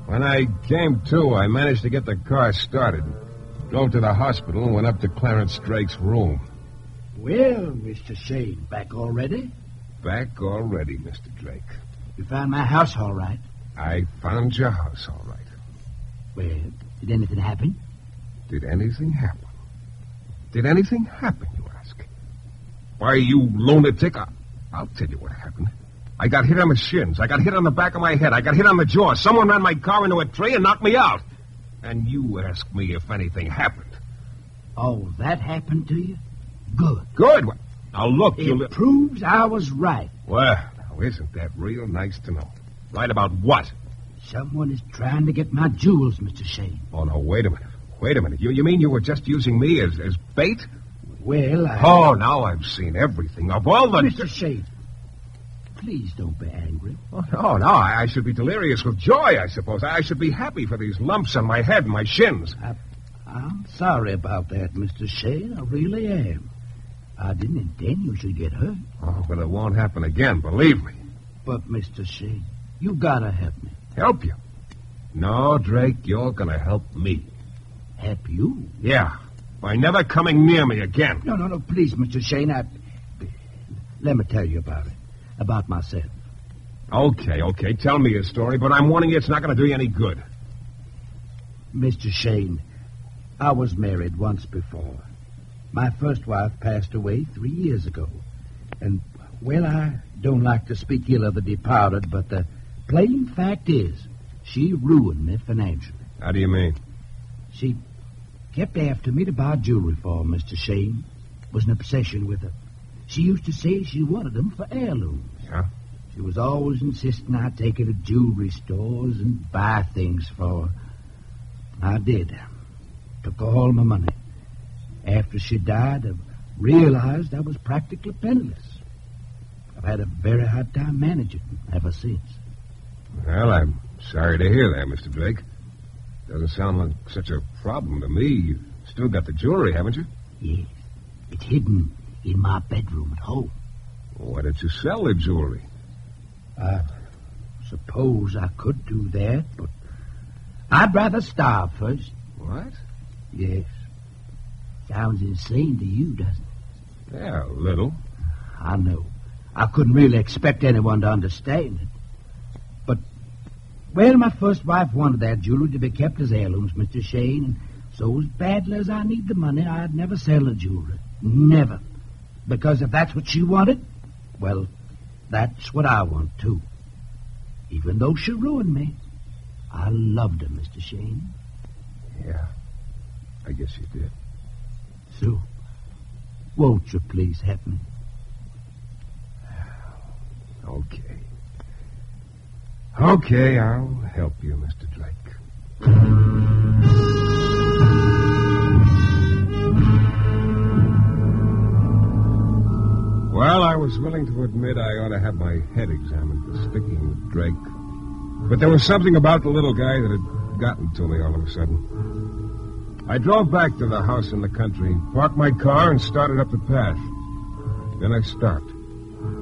Q: When I came to, I managed to get the car started. Drove to the hospital and went up to Clarence Drake's room.
P: Well, Mr. Shayne, back already?
Q: Back already, Mr. Drake.
P: You found my house all right?
Q: I found your house, all right.
I: Well, did anything happen?
Q: Did anything happen? Did anything happen, you ask? Why, you lunatic, I'll tell you what happened. I got hit on the shins. I got hit on the back of my head. I got hit on the jaw. Someone ran my car into a tree and knocked me out. And you ask me if anything happened.
I: Oh, that happened to you? Good.
Q: Good? Now, look,
I: It proves I was right.
Q: Well, now, isn't that real nice to know? Right about what?
I: Someone is trying to get my jewels, Mr. Shayne.
Q: Oh, no, wait a minute. Wait a minute. You mean you were just using me as bait?
I: Well,
Q: Oh, now I've seen everything. Of all the...
I: Mr. Shayne, please don't be angry.
Q: Oh, no, I should be delirious with joy, I suppose. I should be happy for these lumps on my head and my shins.
I: I'm sorry about that, Mr. Shayne. I really am. I didn't intend you should get hurt.
Q: Oh, but it won't happen again, believe me.
I: But, Mr. Shayne, you gotta help me.
Q: Help you? No, Drake, you're gonna help me.
I: Help you?
Q: Yeah, by never coming near me again.
I: No, please, Mr. Shayne, let me tell you about it. About myself.
Q: Okay, tell me your story, but I'm warning you it's not gonna do you any good.
I: Mr. Shayne, I was married once before. My first wife passed away 3 years ago. And, well, I don't like to speak ill of the departed, but the plain fact is, she ruined me financially.
Q: How do you mean?
I: She kept after me to buy jewelry for her, Mr. Shayne. Was an obsession with her. She used to say she wanted them for heirlooms.
Q: Yeah?
I: She was always insisting I take her to jewelry stores and buy things for her. I did. Took all my money. After she died, I realized I was practically penniless. I've had a very hard time managing ever since.
Q: Well, I'm sorry to hear that, Mr. Drake. Doesn't sound like such a problem to me. You've still got the jewelry, haven't you?
I: Yes. It's hidden in my bedroom at home.
Q: Well, why don't you sell the jewelry?
I: I suppose I could do that, but I'd rather starve first.
Q: What?
I: Yes. Sounds insane to you, doesn't it?
Q: Yeah, a little.
I: I know. I couldn't really expect anyone to understand it. But, well, my first wife wanted that jewelry to be kept as heirlooms, Mr. Shayne, and so as badly as I need the money, I'd never sell the jewelry. Never. Because if that's what she wanted, well, that's what I want, too. Even though she ruined me, I loved her, Mr. Shayne.
Q: Yeah, I guess you did.
I: So, won't you please help me?
Q: Okay, I'll help you, Mr. Drake. Well, I was willing to admit I ought to have my head examined for sticking with Drake. But there was something about the little guy that had gotten to me all of a sudden. I drove back to the house in the country, parked my car, and started up the path. Then I stopped.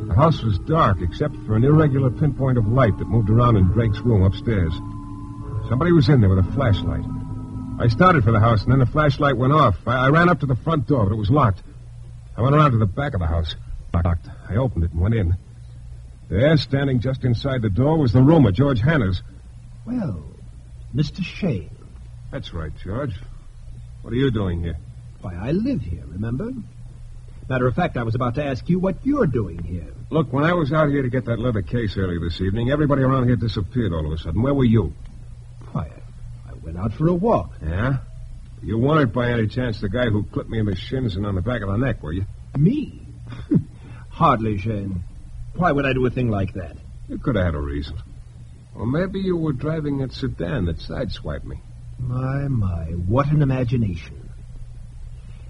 Q: The house was dark, except for an irregular pinpoint of light that moved around in Drake's room upstairs. Somebody was in there with a flashlight. I started for the house, and then the flashlight went off. I ran up to the front door, but it was locked. I went around to the back of the house. Locked. I opened it and went in. There, standing just inside the door, was the room of George Hanna's.
F: Well, Mr. Shayne.
Q: That's right, George. What are you doing here?
F: Why, I live here, remember? Matter of fact, I was about to ask you what you're doing here.
Q: Look, when I was out here to get that leather case earlier this evening, everybody around here disappeared all of a sudden. Where were you?
F: Why, I went out for a walk.
Q: Yeah? You weren't by any chance the guy who clipped me in the shins and on the back of the neck, were you?
F: Me? Hardly, Shayne. Why would I do a thing like that?
Q: You could have had a reason. Or maybe you were driving that sedan that sideswiped me.
F: My, what an imagination.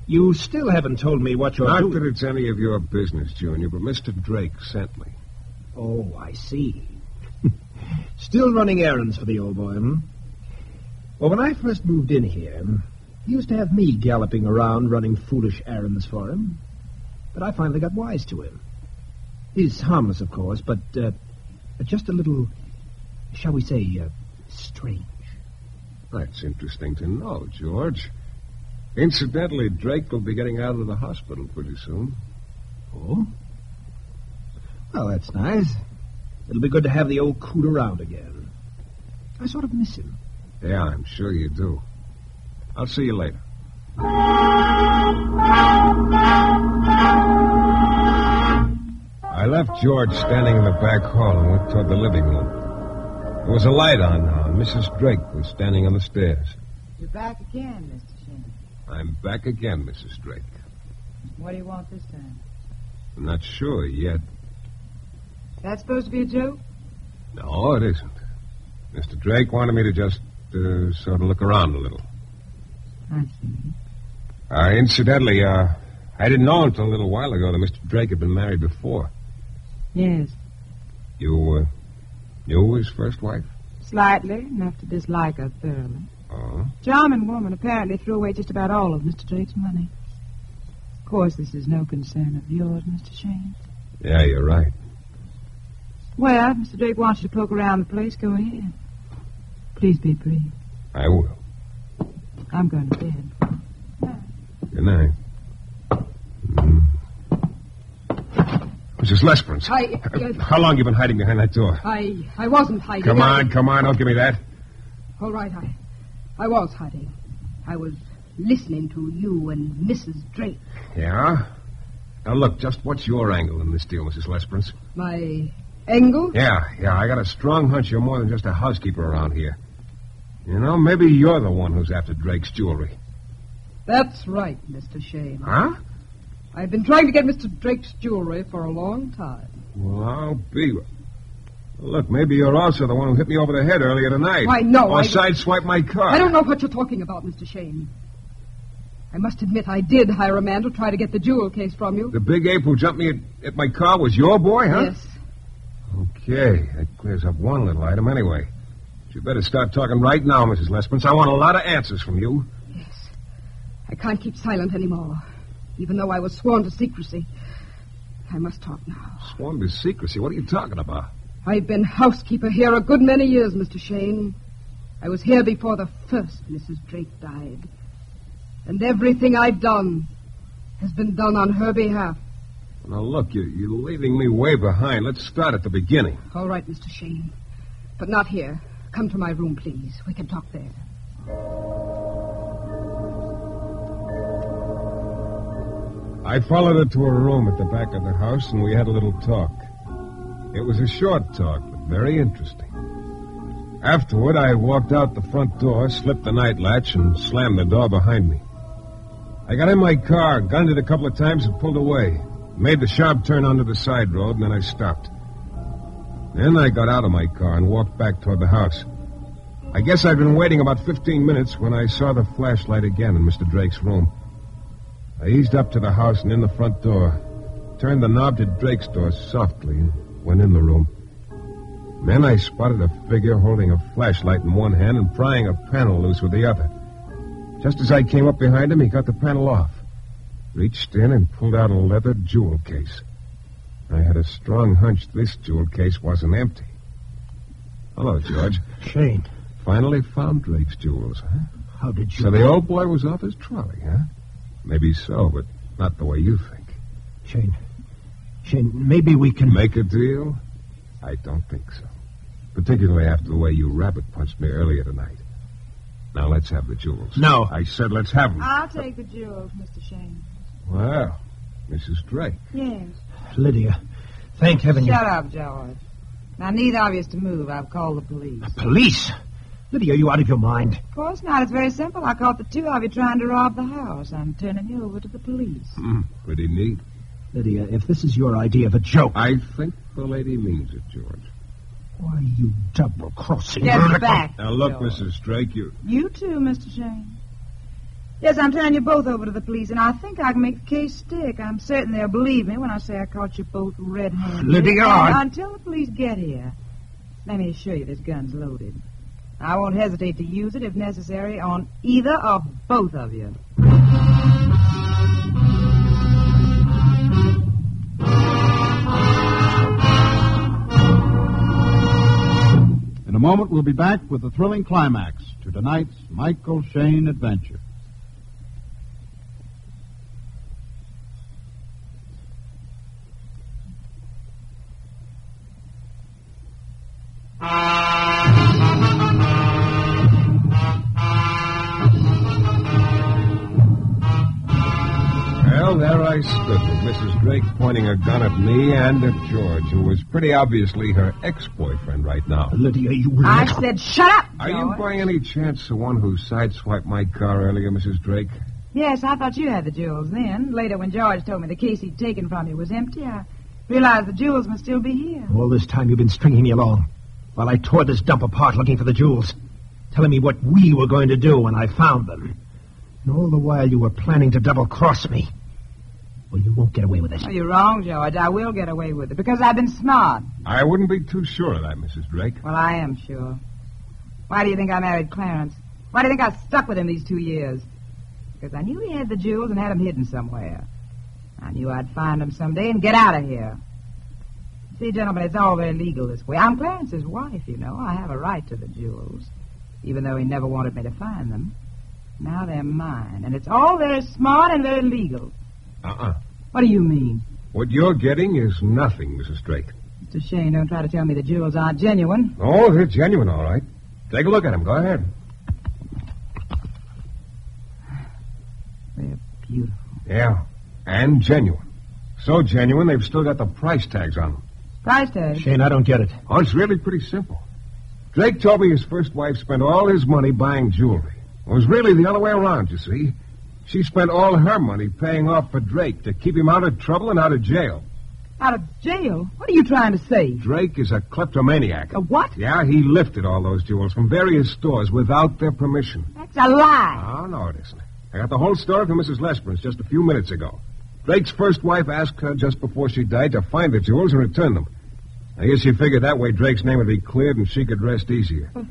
F: You still haven't told me what you're doing.
Q: Not that it's any of your business, Junior, but Mr. Drake sent me.
F: Oh, I see. Still running errands for the old boy, hmm? Well, when I first moved in here, he used to have me galloping around running foolish errands for him. But I finally got wise to him. He's harmless, of course, but just a little, shall we say, strange.
Q: That's interesting to know, George. Incidentally, Drake will be getting out of the hospital pretty soon.
F: Oh? Well, that's nice. It'll be good to have the old coot around again. I sort of miss him.
Q: Yeah, I'm sure you do. I'll see you later. I left George standing in the back hall and went toward the living room. There was a light on now, and Mrs. Drake was standing on the stairs.
D: You're back again, Mr. Shayne.
Q: I'm back again, Mrs. Drake.
D: What do you want this time?
Q: I'm not sure yet.
D: That's supposed to be a joke?
Q: No, it isn't. Mr. Drake wanted me to just sort of look around a little.
D: I see.
Q: Incidentally, I didn't know until a little while ago that Mr. Drake had been married before.
D: Yes.
Q: You knew his first wife?
D: Slightly, enough to dislike her thoroughly.
Q: Oh?
D: Charming woman, apparently threw away just about all of Mr. Drake's money. Of course, this is no concern of yours, Mr. Shayne.
Q: Yeah, you're right.
D: Well, if Mr. Drake wants you to poke around the place, go ahead. Please be brief.
Q: I will.
D: I'm going to bed.
Q: Good night. Mrs. Lesperance. How long you been hiding behind that door?
O: I wasn't hiding.
Q: Come on, don't give me that.
O: All right, I was hiding. I was listening to you and Mrs. Drake.
Q: Yeah? Now, look, just what's your angle in this deal, Mrs. Lesperance?
O: My angle?
Q: Yeah, I got a strong hunch you're more than just a housekeeper around here. You know, maybe you're the one who's after Drake's jewelry.
O: That's right, Mr. Shayne.
Q: Huh?
O: I've been trying to get Mr. Drake's jewelry for a long time.
Q: Well, I'll be... Look, maybe you're also the one who hit me over the head earlier tonight.
O: Why, no,
Q: Or sideswiped my car.
O: I don't know what you're talking about, Mr. Shayne. I must admit I did hire a man to try to get the jewel case from you.
Q: The big ape who jumped me at my car was your boy, huh?
O: Yes.
Q: Okay, that clears up one little item anyway. But you better start talking right now, Mrs. Lesperance. I want a lot of answers from you.
O: Yes. I can't keep silent anymore. Even though I was sworn to secrecy. I must talk now.
Q: Sworn to secrecy? What are you talking about?
O: I've been housekeeper here a good many years, Mr. Shayne. I was here before the first Mrs. Drake died. And everything I've done has been done on her behalf.
Q: Now, look, you're leaving me way behind. Let's start at the beginning.
O: All right, Mr. Shayne. But not here. Come to my room, please. We can talk there.
Q: I followed her to her room at the back of the house, and we had a little talk. It was a short talk, but very interesting. Afterward, I walked out the front door, slipped the night latch, and slammed the door behind me. I got in my car, gunned it a couple of times, and pulled away. Made the sharp turn onto the side road, and then I stopped. Then I got out of my car and walked back toward the house. I guess I'd been waiting about 15 minutes when I saw the flashlight again in Mr. Drake's room. I eased up to the house and in the front door, turned the knob to Drake's door softly, and went in the room. Then I spotted a figure holding a flashlight in one hand and prying a panel loose with the other. Just as I came up behind him, he got the panel off, reached in and pulled out a leather jewel case. I had a strong hunch this jewel case wasn't empty. Hello, George.
F: Shayne.
Q: Finally found Drake's jewels, huh?
F: How did you...
Q: So the old boy was off his trolley, huh? Maybe so, but not the way you think.
F: Shayne, maybe we can...
Q: Make a deal? I don't think so. Particularly after the way you rabbit-punched me earlier tonight. Now let's have the jewels.
F: No.
Q: I said let's have them.
D: I'll take the jewels, Mr. Shayne.
Q: Well, Mrs. Drake.
D: Yes.
F: Lydia, thank heaven
D: Shut up, George. Now, neither of you is to move. I've called the police.
F: The police? Lydia, are you out of your mind?
D: Of course not. It's very simple. I caught the two of you trying to rob the house. I'm turning you over to the police.
Q: Pretty neat.
F: Lydia, if this is your idea of a joke...
Q: I think the lady means it, George.
F: Why, you double-crossing...
D: Get back.
Q: Now, look,
D: George.
Q: Mrs. Drake, you...
D: You too, Mr. Shayne. Yes, I'm turning you both over to the police, and I think I can make the case stick. I'm certain they'll believe me when I say I caught you both red-handed.
F: Lydia,
D: Until the police get here, let me assure you this gun's loaded. I won't hesitate to use it, if necessary, on either or both of you.
B: In a moment, we'll be back with the thrilling climax to tonight's Michael Shayne adventure.
Q: there I stood with Mrs. Drake pointing a gun at me and at George, who was pretty obviously her ex-boyfriend right now.
F: Lydia, you will...
D: I said shut up,
Q: Are
D: George.
Q: you by any chance the one who sideswiped my car earlier, Mrs. Drake?
D: Yes, I thought you had the jewels then. Later, when George told me the case he'd taken from you was empty, I realized the jewels must still be here.
F: All this time you've been stringing me along, while I tore this dump apart looking for the jewels, telling me what we were going to do when I found them. And all the while you were planning to double-cross me. Well, you won't get away with it.
D: Oh, you're wrong, George. I will get away with it, because I've been smart.
Q: I wouldn't be too sure of that, Mrs. Drake.
D: Well, I am sure. Why do you think I married Clarence? Why do you think I stuck with him these 2 years? Because I knew he had the jewels and had them hidden somewhere. I knew I'd find them someday and get out of here. See, gentlemen, it's all very legal this way. I'm Clarence's wife, you know. I have a right to the jewels, even though he never wanted me to find them. Now they're mine, and it's all very smart and very legal. What do you mean?
Q: What you're getting is nothing, Mrs. Drake.
D: It's a shame. Don't try to tell me the jewels aren't genuine.
Q: Oh, they're genuine, all right. Take a look at them. Go ahead.
D: They're beautiful.
Q: Yeah, and genuine. So genuine, they've still got the price tags on them.
D: Price tag?
F: Shayne, I don't get it.
Q: Oh, it's really pretty simple. Drake told me his first wife spent all his money buying jewelry. It was really the other way around, you see. She spent all her money paying off for Drake to keep him out of trouble and out of jail.
D: Out of jail? What are you trying to say?
Q: Drake is a kleptomaniac.
D: A what?
Q: Yeah, he lifted all those jewels from various stores without their permission.
D: That's a lie.
Q: Oh, no, it isn't. I got the whole story from Mrs. Lesperance just a few minutes ago. Drake's first wife asked her just before she died to find the jewels and return them. I guess she figured that way Drake's name would be cleared and she could rest easier.
D: But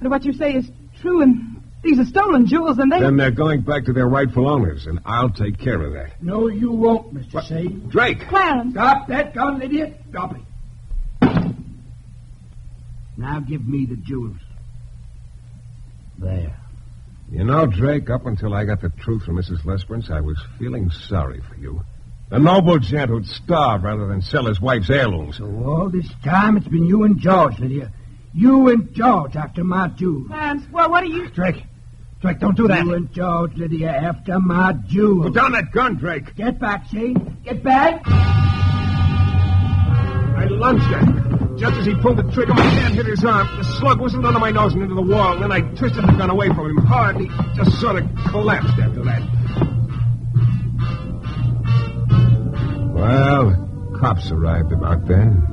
D: what you say is true, and these are stolen jewels, and
Q: Then they're going back to their rightful owners, and I'll take care of that.
F: No, you won't, Mr. Shayne.
Q: Drake!
D: Clarence!
F: Stop that gun, Lydia. Stop it. Now give me the jewels. There.
Q: You know, Drake, up until I got the truth from Mrs. Lesperance, I was feeling sorry for you. The noble gent who'd starve rather than sell his wife's heirlooms.
F: So all this time it's been you and George, Lydia. You and George after my jewels.
D: Clarence, well, what are you...
F: Drake, don't do that. You and George, Lydia, after my jewels.
Q: Put down that gun, Drake.
F: Get back, Shayne. Get back.
Q: I lunged at him. Just as he pulled the trigger, my hand hit his arm. The slug whistled under my nose and into the wall. And then I twisted the gun away from him hard, and he just sort of collapsed after that. Well, the cops arrived about then.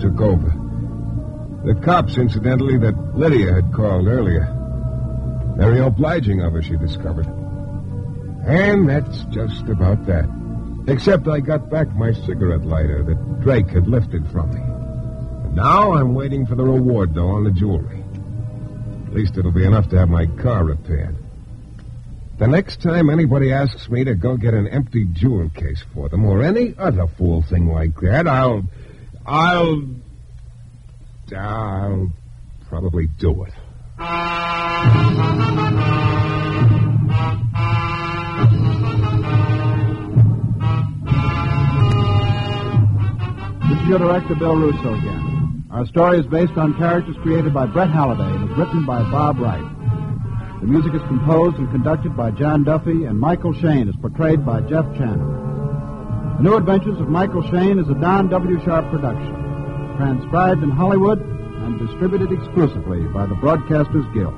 Q: Took over. The cops, incidentally, that Lydia had called earlier. Very obliging of her, she discovered. And that's just about that. Except I got back my cigarette lighter that Drake had lifted from me. And now I'm waiting for the reward, though, on the jewelry. At least it'll be enough to have my car repaired. The next time anybody asks me to go get an empty jewel case for them, or any other fool thing like that, I'll probably do it.
B: This is your director, Bill Russo again. Our story is based on characters created by Brett Halliday and is written by Bob Wright. The music is composed and conducted by John Duffy, and Michael Shayne is portrayed by Jeff Chandler. The New Adventures of Michael Shayne is a Don W. Sharp production, transcribed in Hollywood and distributed exclusively by the Broadcasters Guild.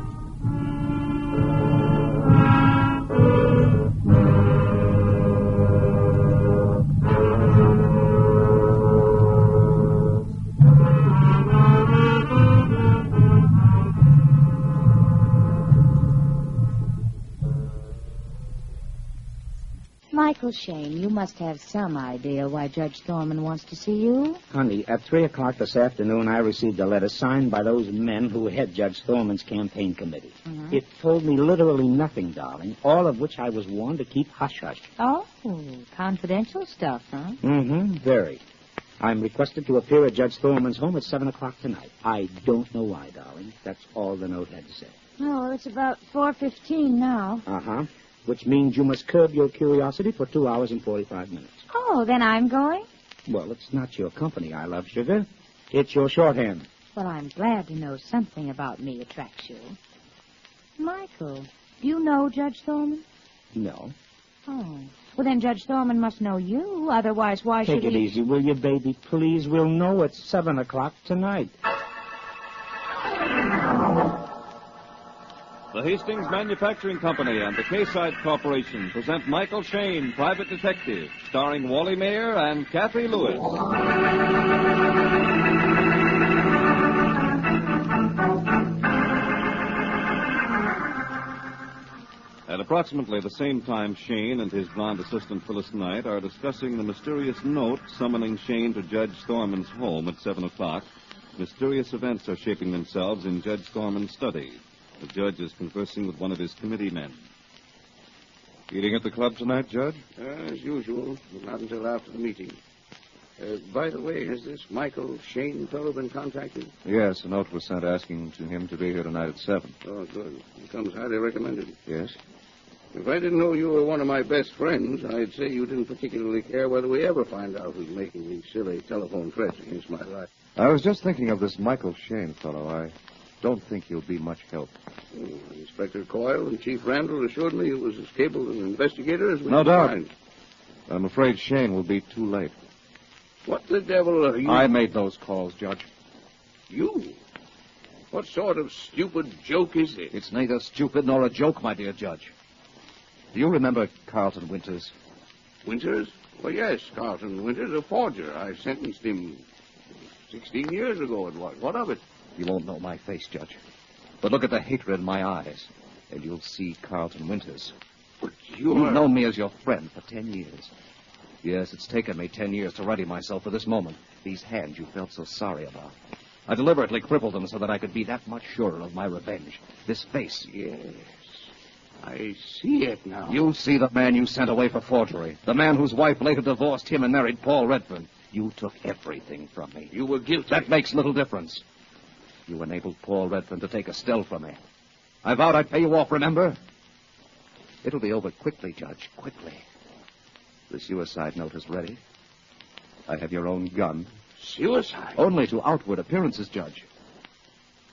S: Michael Shayne, you must have some idea why Judge Thorman wants to see you.
E: Honey, at 3 o'clock this afternoon, I received a letter signed by those men who head Judge Thorman's campaign committee.
S: Mm-hmm.
E: It told me literally nothing, darling, all of which I was warned to keep hush-hush.
S: Oh, confidential stuff, huh?
E: Mm-hmm, very. I'm requested to appear at Judge Thorman's home at 7 o'clock tonight. I don't know why, darling. That's all the note had to say.
S: Oh, it's about 4:15 now.
E: Uh-huh. Which means you must curb your curiosity for 2 hours and 45 minutes.
S: Oh, then I'm going?
E: Well, it's not your company I love, sugar. It's your shorthand.
S: Well, I'm glad to know something about me attracts you. Michael, do you know Judge Thorman?
E: No.
S: Oh, Well, then Judge Thorman must know you. Otherwise, why should
G: Take it
S: he...
G: easy, will you, baby? Please, we'll know at 7 o'clock tonight.
T: The Hastings Manufacturing Company and the K-Side Corporation present Michael Shayne, Private Detective, starring Wally Mayer and Kathy Lewis. At approximately the same time, Shayne and his blonde assistant Phyllis Knight are discussing the mysterious note summoning Shayne to Judge Thorman's home at 7 o'clock. Mysterious events are shaping themselves in Judge Thorman's study. The judge is conversing with one of his committee men.
L: Eating at the club tonight, Judge?
I: As usual, not until after the meeting. By the way, has this Michael Shayne fellow been contacted?
L: Yes, a note was sent asking to him to be here tonight at 7.
I: Oh, good. He comes highly recommended.
L: Yes?
I: If I didn't know you were one of my best friends, I'd say you didn't particularly care whether we ever find out who's making these silly telephone threats against my life.
L: I was just thinking of this Michael Shayne fellow. I don't think he'll be much help.
I: Inspector Coyle and Chief Randall assured me he was as capable an investigator as we
L: No
I: could
L: doubt.
I: find.
L: I'm afraid Shayne will be too late.
I: What the devil are you...
L: I made those calls, Judge.
I: You? What sort of stupid joke is this?
L: It's neither stupid nor a joke, my dear Judge. Do you remember Carlton Winters?
I: Winters? Well, yes, Carlton Winters, a forger. I sentenced him 16 years ago it was. What of it?
L: You won't know my face, Judge. But look at the hatred in my eyes, and you'll see Carlton Winters.
I: But
L: You've known me as your friend for 10 years. Yes, it's taken me 10 years to ready myself for this moment. These hands you felt so sorry about. I deliberately crippled them so that I could be that much surer of my revenge. This face.
I: Yes. I see it now.
L: You see the man you sent away for forgery. The man whose wife later divorced him and married Paul Redfern. You took everything from me.
I: You were guilty.
L: That makes little difference. You enabled Paul Redfern to take Estelle from me. I vowed I'd pay you off, remember? It'll be over quickly, Judge, quickly. The suicide note is ready. I have your own gun.
I: Suicide?
L: Only to outward appearances, Judge.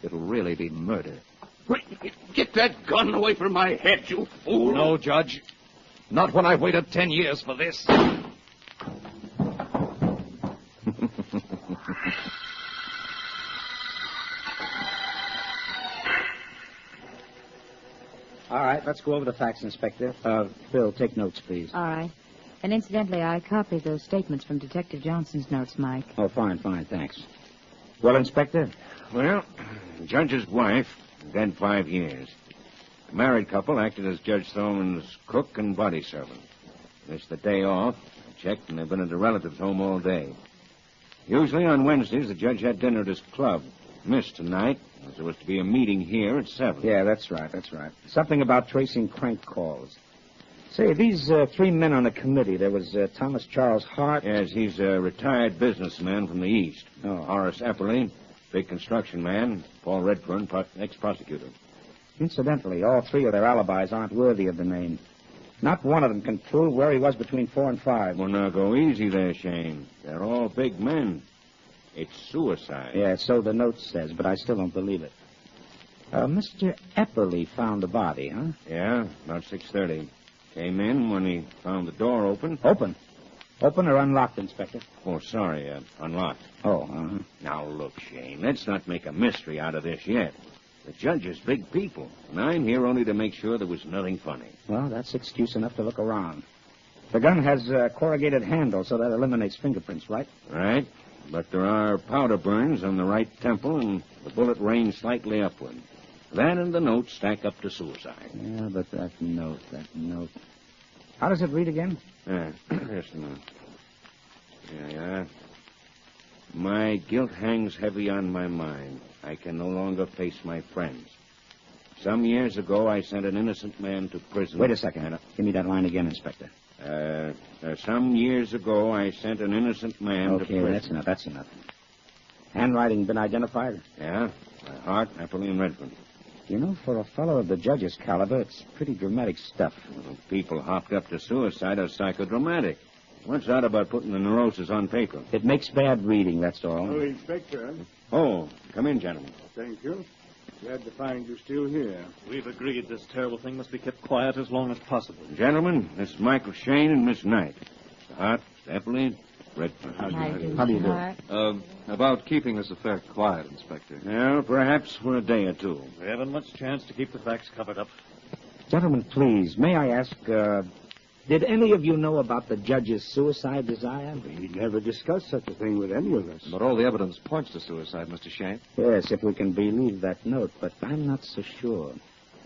L: It'll really be murder.
I: Wait, get that gun away from my head, you fool.
L: No, Judge. Not when I've waited 10 years for this.
G: All right, let's go over the facts, Inspector. Phil, take notes, please.
S: All right. And incidentally, I copied those statements from Detective Johnson's notes, Mike.
G: Oh, fine, thanks. Well, Inspector?
X: Well, the judge's wife, dead 5 years. The married couple acted as Judge Thorman's cook and body servant. Missed the day off. I checked, and they've been at a relative's home all day. Usually on Wednesdays, the judge had dinner at his club. Missed tonight, as there was to be a meeting here at 7.
G: Yeah, that's right. Something about tracing crank calls. Say, these 3 men on the committee, there was Thomas Charles Hart.
X: Yes, he's a retired businessman from the East.
G: Oh.
X: Horace Epperly, big construction man. Paul Redfern, ex-prosecutor.
G: Incidentally, all 3 of their alibis aren't worthy of the name. Not one of them can prove where he was between 4 and 5.
X: Well, now, go easy there, Shayne. They're all big men. It's suicide.
G: Yeah, so the note says, but I still don't believe it. Mr. Epperly found the body, huh?
X: Yeah, about 6:30. Came in when he found the door open.
G: Open? Open or unlocked, Inspector?
X: Oh, sorry, unlocked.
G: Oh, uh-huh.
X: Now, look, Shayne, let's not make a mystery out of this yet. The judge is big people, and I'm here only to make sure there was nothing funny.
G: Well, that's excuse enough to look around. The gun has a corrugated handle, so that eliminates fingerprints, right?
X: Right. But there are powder burns on the right temple, and the bullet ranged slightly upward. That and the note stack up to suicide.
G: Yeah, but that note. How does it read again?
X: Just a minute. Yeah. My guilt hangs heavy on my mind. I can no longer face my friends. Some years ago, I sent an innocent man to prison.
G: Wait a second. Give me that line again, Inspector.
X: Some years ago, I sent an innocent man to prison.
G: Okay, that's enough. Handwriting been identified?
X: Yeah, by Hart, Epperly, and Redfern.
G: You know, for a fellow of the judge's caliber, it's pretty dramatic stuff.
X: Well, people hopped up to suicide are psychodramatic. What's that about putting the neurosis on paper?
G: It makes bad reading, that's all.
U: Oh, Inspector.
X: Oh, come in, gentlemen.
U: Thank you.
C: Glad to find you still here.
T: We've agreed this terrible thing must be kept quiet as long as possible.
G: Gentlemen, this is Michael Shayne and Miss Knight. Mr. Hart, Eppling, Redford.
S: How do you
G: do?
S: Hart?
T: About keeping this affair quiet, Inspector.
G: Well, perhaps for a day or two.
T: We haven't much chance to keep the facts covered up.
G: Gentlemen, please, may I ask, did any of you know about the judge's suicide desire?
C: He never discussed such a thing with any of us.
T: But all the evidence points to suicide, Mr. Shayne.
G: Yes, if we can believe that note, but I'm not so sure.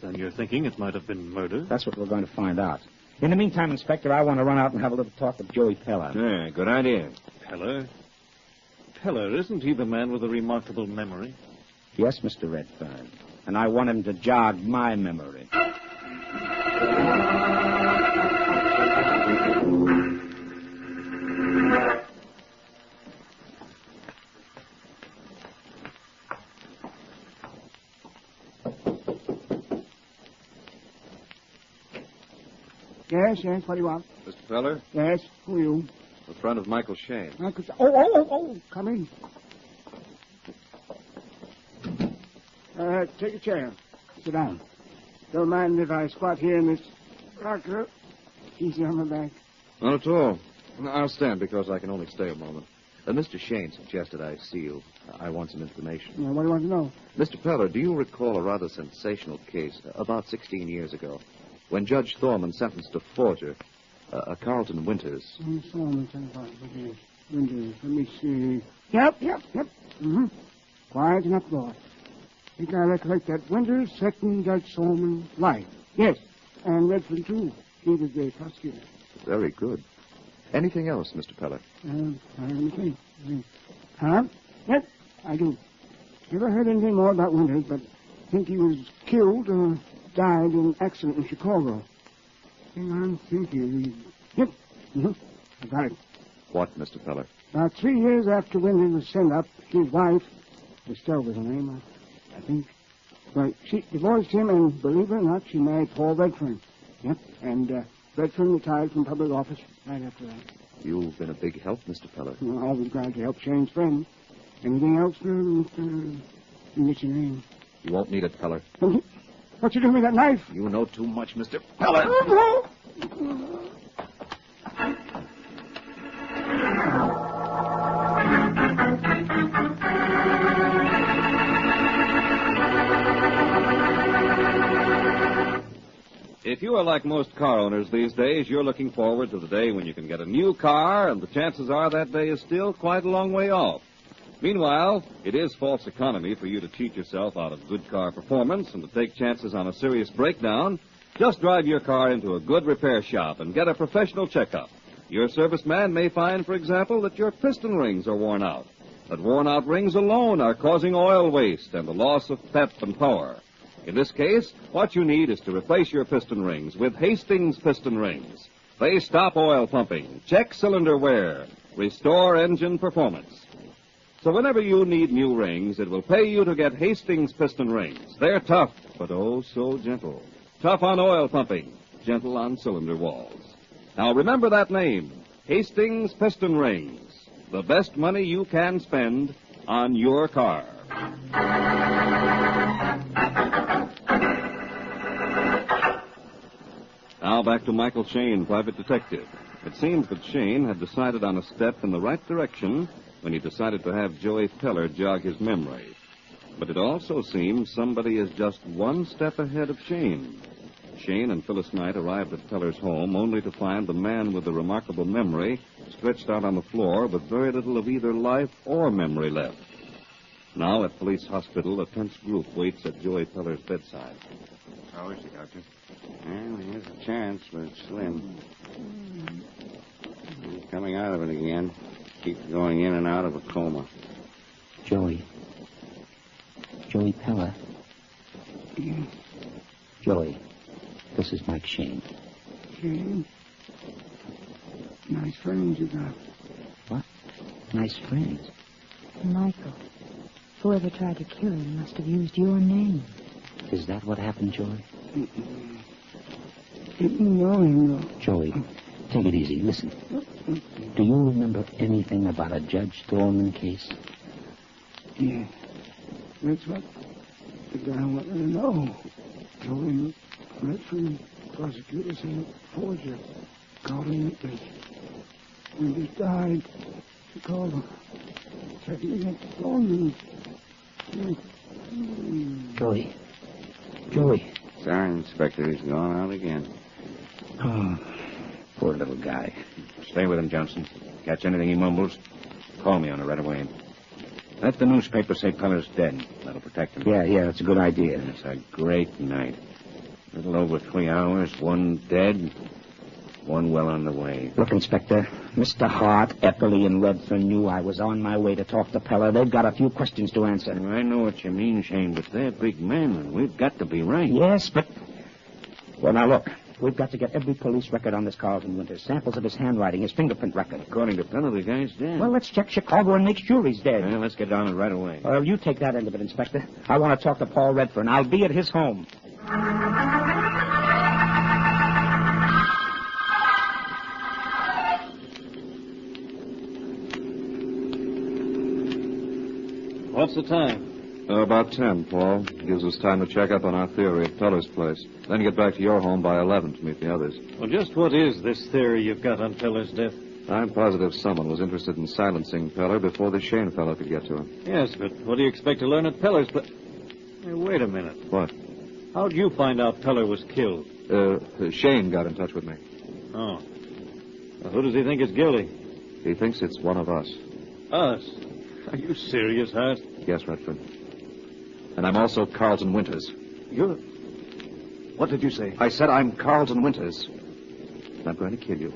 T: Then you're thinking it might have been murder?
G: That's what we're going to find out. In the meantime, Inspector, I want to run out and have a little talk with Joey Peller.
T: Yeah, good idea. Peller? Peller, isn't he the man with a remarkable memory?
G: Yes, Mr. Redfern. And I want him to jog my memory.
C: Yes, what do you want?
T: Mr. Peller?
C: Yes, who are you?
T: A friend of Michael Shayne.
C: Come in. Take a chair. Sit down. Don't mind if I squat here in this rocker. Easy on my back.
T: Not at all. I'll stand because I can only stay a moment. Mr. Shayne suggested I see you. I want some information.
C: What do you want to know?
T: Mr. Peller, do you recall a rather sensational case about 16 years ago when Judge Thorman sentenced a forger, a Carlton Winters?
C: Winters. Let me see. Yep. Mm-hmm. Quiet enough, boy. I think I recollect that Winters, second Judge Thorman, life. Yes, and Redford, too. He was the prosecutor.
T: Very good. Anything else, Mr. Peller?
C: Let me think. Huh? Yes, I do. Never heard anything more about Winters, but I think he was killed or died in an accident in Chicago. I'm thinking. Yep. Mm-hmm. I got it.
T: What, Mr. Peller?
C: About 3 years after Winters was sent up, his wife, Estelle was her name, I think. Well, she divorced him, and believe it or not, she married Paul Redfern. Yep. And Redfern retired from public office right after that.
T: You've been a big help, Mr. Peller.
C: I'm always glad to help Shayne's friend. Anything else, Mr. What's your name?
T: You won't need it, Peller.
C: What you doing with that knife?
T: You know too much, Mr. Peller. If you are like most car owners these days, you're looking forward to the day when you can get a new car, and the chances are that day is still quite a long way off. Meanwhile, it is false economy for you to cheat yourself out of good car performance and to take chances on a serious breakdown. Just drive your car into a good repair shop and get a professional checkup. Your serviceman may find, for example, that your piston rings are worn out. But worn-out rings alone are causing oil waste and the loss of pep and power. In this case, what you need is to replace your piston rings with Hastings piston rings. They stop oil pumping, check cylinder wear, restore engine performance. So whenever you need new rings, it will pay you to get Hastings piston rings. They're tough, but oh so gentle. Tough on oil pumping, gentle on cylinder walls. Now remember that name, Hastings piston rings. The best money you can spend on your car. Now back to Michael Shayne, private detective. It seems that Shayne had decided on a step in the right direction when he decided to have Joey Peller jog his memory. But it also seems somebody is just one step ahead of Shayne. Shayne and Phyllis Knight arrived at Peller's home only to find the man with the remarkable memory stretched out on the floor with very little of either life or memory left. Now at Police Hospital, a tense group waits at Joey Peller's bedside.
C: How is he, Doctor? Well, here's a chance, but it's slim. He's coming out of it again. Keeps going in and out of a coma.
E: Joey Peller.
C: Yes.
E: Joey, this is Mike Shayne.
C: Shayne? Nice friends you got.
E: What? Nice friends?
S: Michael, whoever tried to kill him must have used your name.
E: Is that what happened, Joey?
C: Didn't know him, though.
E: Joey, take it easy. Listen. Do you remember anything about a Judge Thorman case?
C: Yeah. That's what The guy wanted to know. Told him Redfern prosecutors had forger. Called him witness. When he died, he called him. Threatened to get Thornton.
G: Joey.
A: Sorry, Inspector. He's gone out again.
G: Oh, poor little guy.
A: Stay with him, Johnson. Catch anything he mumbles, call me on it right away. Let the newspaper say Peller's dead. That'll protect him.
G: Yeah, that's a good idea.
A: It's a great night. A little over 3 hours, one dead, one well on the way.
G: Look, Inspector, Mr. Hart, Eppley, and Redfern knew I was on my way to talk to Peller. They've got a few questions to answer.
A: I know what you mean, Shayne, but they're big men, and we've got to be right.
G: Yes, but... Well, now, look. We've got to get every police record on this Carlton Winters. Samples of his handwriting, his fingerprint record.
A: According to Peller, the guy's dead.
G: Well, let's check Chicago and make sure he's dead.
A: Well, let's get on it right away.
G: Well, you take that end of it, Inspector. I want to talk to Paul Redfern. I'll be at his home.
T: What's the time?
U: About 10, Paul. Gives us time to check up on our theory at Peller's place. Then get back to your home by 11 to meet the others.
T: Well, just what is this theory you've got on Peller's death?
U: I'm positive someone was interested in silencing Peller before the Shayne fellow could get to him.
T: Yes, but what do you expect to learn at Peller's place? Hey, wait a minute.
U: What?
T: How'd you find out Peller was killed?
U: Shayne got in touch with me.
T: Oh. Well, who does he think is guilty?
U: He thinks it's one of us.
T: Us? Are you serious, Hart?
U: Yes, Redford. And I'm also Carlton Winters.
T: You're... What did you say?
U: I said I'm Carlton Winters. And I'm going to kill you.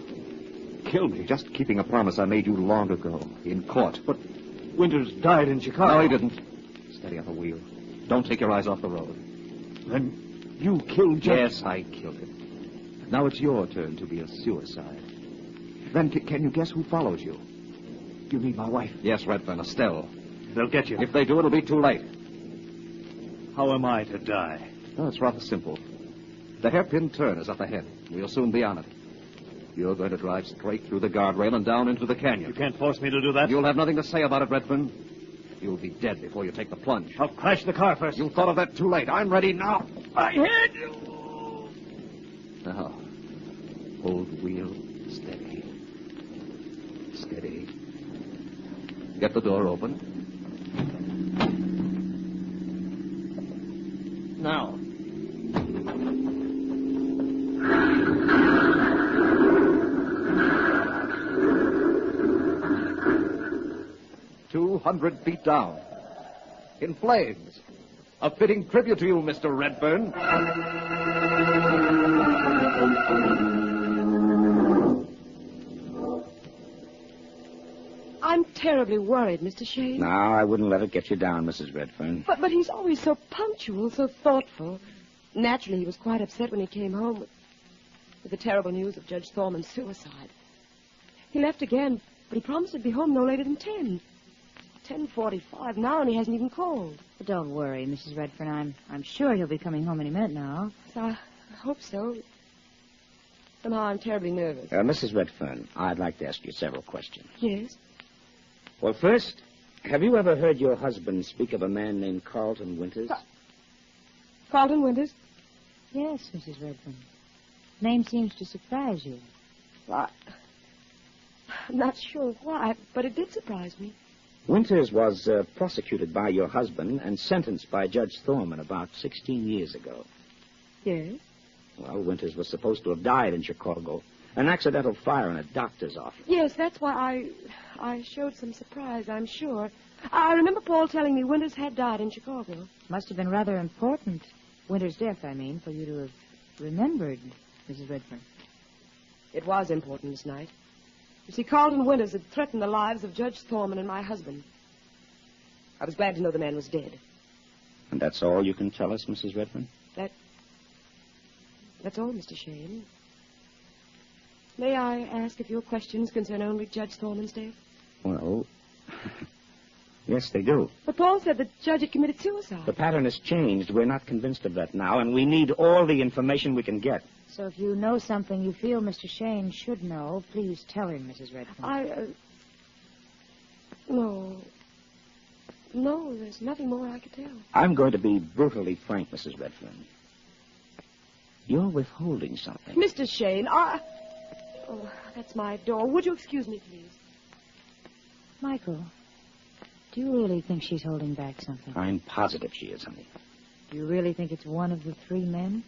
U: Kill me? Just keeping a promise I made you long ago in court.
T: But Winters died in Chicago.
U: No, he didn't. Steady on the wheel. Don't take your eyes off the road.
T: Then you killed Jeff?
U: Yes, I killed him. Now it's your turn to be a suicide. Then can you guess who follows you?
T: You mean my wife?
U: Yes, Redfern, Estelle.
T: They'll get you.
U: If they do, it'll be too late.
T: How am I to die?
U: Oh, it's rather simple. The hairpin turn is up ahead. We'll soon be on it. You're going to drive straight through the guardrail and down into the canyon.
T: You can't force me to do that.
U: You'll have nothing to say about it, Redfern. You'll be dead before you take the plunge.
T: I'll crash the car first.
U: You thought of that too late. I'm ready now.
T: I heard you.
U: Now, hold the wheel steady. Steady. Get the door open. Now. "200 feet down. In flames. A fitting tribute to you, Mr. Redfern."
V: I'm terribly worried, Mr. Shayne.
G: No, I wouldn't let it get you down, Mrs. Redfern.
V: But he's always so punctual, so thoughtful. Naturally, he was quite upset when he came home with the terrible news of Judge Thorman's suicide. He left again, but he promised to be home no later than 10. 10:45 now, and he hasn't even called.
S: But don't worry, Mrs. Redfern. I'm sure he'll be coming home any minute now.
V: So I hope so. Somehow I'm terribly nervous.
G: Mrs. Redfern, I'd like to ask you several questions.
V: Yes?
G: Well, first, have you ever heard your husband speak of a man named Carlton Winters?
V: Carlton Winters?
S: Yes, Mrs. Redfern. Name seems to surprise you.
V: Well, I'm not sure why, but it did surprise me.
G: Winters was prosecuted by your husband and sentenced by Judge Thorman about 16 years ago.
V: Yes?
G: Well, Winters was supposed to have died in Chicago. An accidental fire in a doctor's office.
V: Yes, that's why I showed some surprise, I'm sure. I remember Paul telling me Winters had died in Chicago.
S: Must have been rather important. Winters' death, I mean, for you to have remembered, Mrs. Redfern.
V: It was important this night. You see, Carlton Winters had threatened the lives of Judge Thorman and my husband. I was glad to know the man was dead.
G: And that's all you can tell us, Mrs. Redfern?
V: That's all, Mr. Shayne. May I ask if your questions concern only Judge Thorman's death?
G: Well, yes, they do.
V: But Paul said the judge had committed suicide.
G: The pattern has changed. We're not convinced of that now, and we need all the information we can get.
S: So if you know something you feel Mr. Shayne should know, please tell him, Mrs. Redfern.
V: No. No, there's nothing more I could tell.
G: I'm going to be brutally frank, Mrs. Redfern. You're withholding something.
V: Mr. Shayne, Oh, that's my door. Would you excuse me, please?
S: Michael, do you really think she's holding back something?
G: I'm positive she is, honey.
S: Do you really think it's one of the 3 men?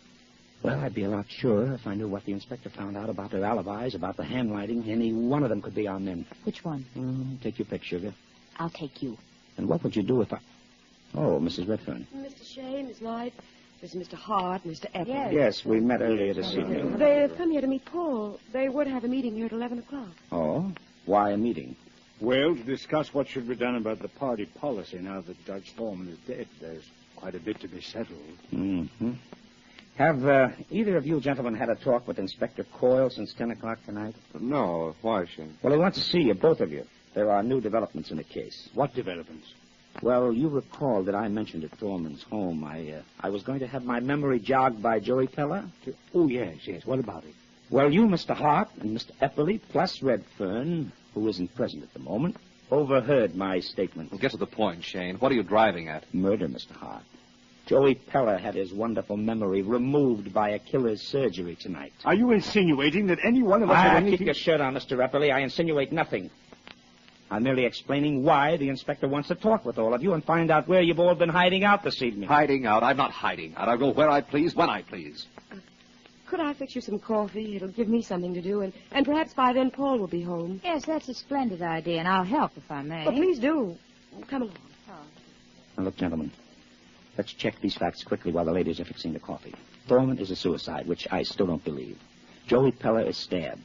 G: Well, I'd be a lot surer if I knew what the inspector found out about their alibis, about the handwriting. Any one of them could be our men.
S: Which one?
G: Take your pick, sugar.
S: I'll take you.
G: And what would you do if I... Oh, Mrs. Redfern.
V: Mr. Shayne, Miss Knight, this is Mr. Hart, Mr. Epple.
G: Yes, we met earlier this evening.
V: They've come here to meet Paul. They were to have a meeting here at 11 o'clock.
G: Oh? Why a meeting?
H: Well, to discuss what should be done about the party policy now that Judge Thorman is dead. There's quite a bit to be settled.
G: Mm-hmm. Have either of you gentlemen had a talk with Inspector Coyle since 10 o'clock tonight?
Q: No. Why, Shayne?
G: Well, he wants to see you, both of you. There are new developments in the case.
H: What developments?
G: Well, you recall that I mentioned at Thorman's home I was going to have my memory jogged by Joey Peller?
H: Oh, yes. What about it?
G: Well, you, Mr. Hart, and Mr. Eppley, plus Redfern, who isn't present at the moment, overheard my statement.
U: Well, get to the point, Shayne. What are you driving at?
G: Murder, Mr. Hart. Joey Peller had his wonderful memory removed by a killer's surgery tonight.
H: Are you insinuating that any one of us had anything...
G: Keep your shirt on, Mr. Eppley. I insinuate nothing. I'm merely explaining why the inspector wants to talk with all of you and find out where you've all been hiding out this evening.
U: Hiding out? I'm not hiding out. I go where I please, when I please.
V: Could I fix you some coffee? It'll give me something to do, and perhaps by then Paul will be home.
S: Yes, that's a splendid idea, and I'll help if I may.
V: Well, please do. Come along.
G: Now, look, gentlemen, let's check these facts quickly while the ladies are fixing the coffee. Thorman is a suicide, which I still don't believe. Joey Peller is stabbed.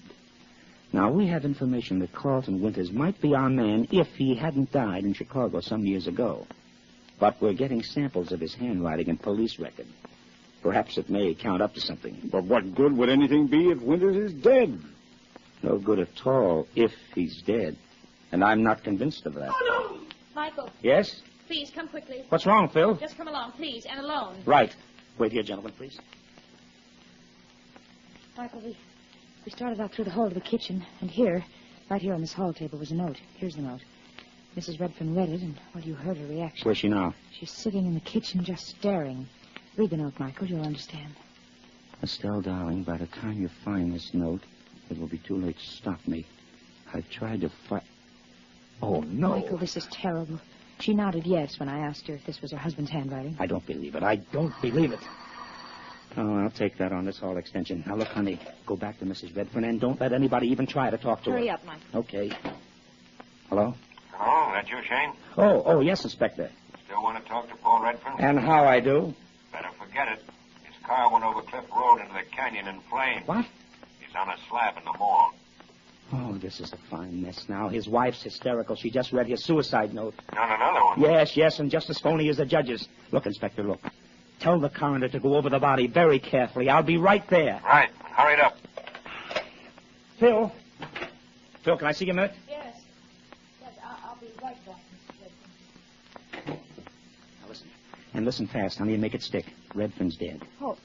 G: Now, we have information that Carlton Winters might be our man if he hadn't died in Chicago some years ago. But we're getting samples of his handwriting and police record. Perhaps it may count up to something.
H: But what good would anything be if Winters is dead?
G: No good at all if he's dead. And I'm not convinced of that.
M: Oh, no! Michael.
G: Yes?
M: Please, come quickly.
G: What's wrong, Phil?
M: Just come along, please, and alone.
G: Right. Wait here, gentlemen, please.
S: Michael, we started out through the hall to the kitchen, and here, right here on this hall table, was a note. Here's the note. Mrs. Redfern read it, and, well, you heard her reaction.
G: Where's she now?
S: She's sitting in the kitchen just staring. Read the note, Michael. You'll understand.
G: Estelle, darling, by the time you find this note, it will be too late to stop me. I've tried to fight... Oh, no.
S: Michael, this is terrible. She nodded yes when I asked her if this was her husband's handwriting.
G: I don't believe it. I don't believe it. Oh, I'll take that on this hall extension. Now, look, honey, go back to Mrs. Redfern and don't let anybody even try to talk to her.
S: Hurry up, Michael.
G: Okay. Hello?
N: Hello, that you, Shayne?
G: Oh, yes, Inspector.
N: Still want to talk to Paul Redfern?
G: And how I do?
N: Better forget it. His car went over Cliff Road into the canyon in flames.
G: What?
N: He's on a slab in the morgue.
G: Oh, this is a fine mess now. His wife's hysterical. She just read his suicide note.
N: Not another one.
G: Yes, and just as phony as the judges. Look, Inspector, look. Tell the coroner to go over the body very carefully. I'll be right there.
N: Right. Hurry it up.
G: Phil, can I see you a minute?
M: Yes. I'll be right back, Mr. Redfern.
G: Now, listen. And listen fast, honey, and make it stick. Redfern's dead.
S: Oh,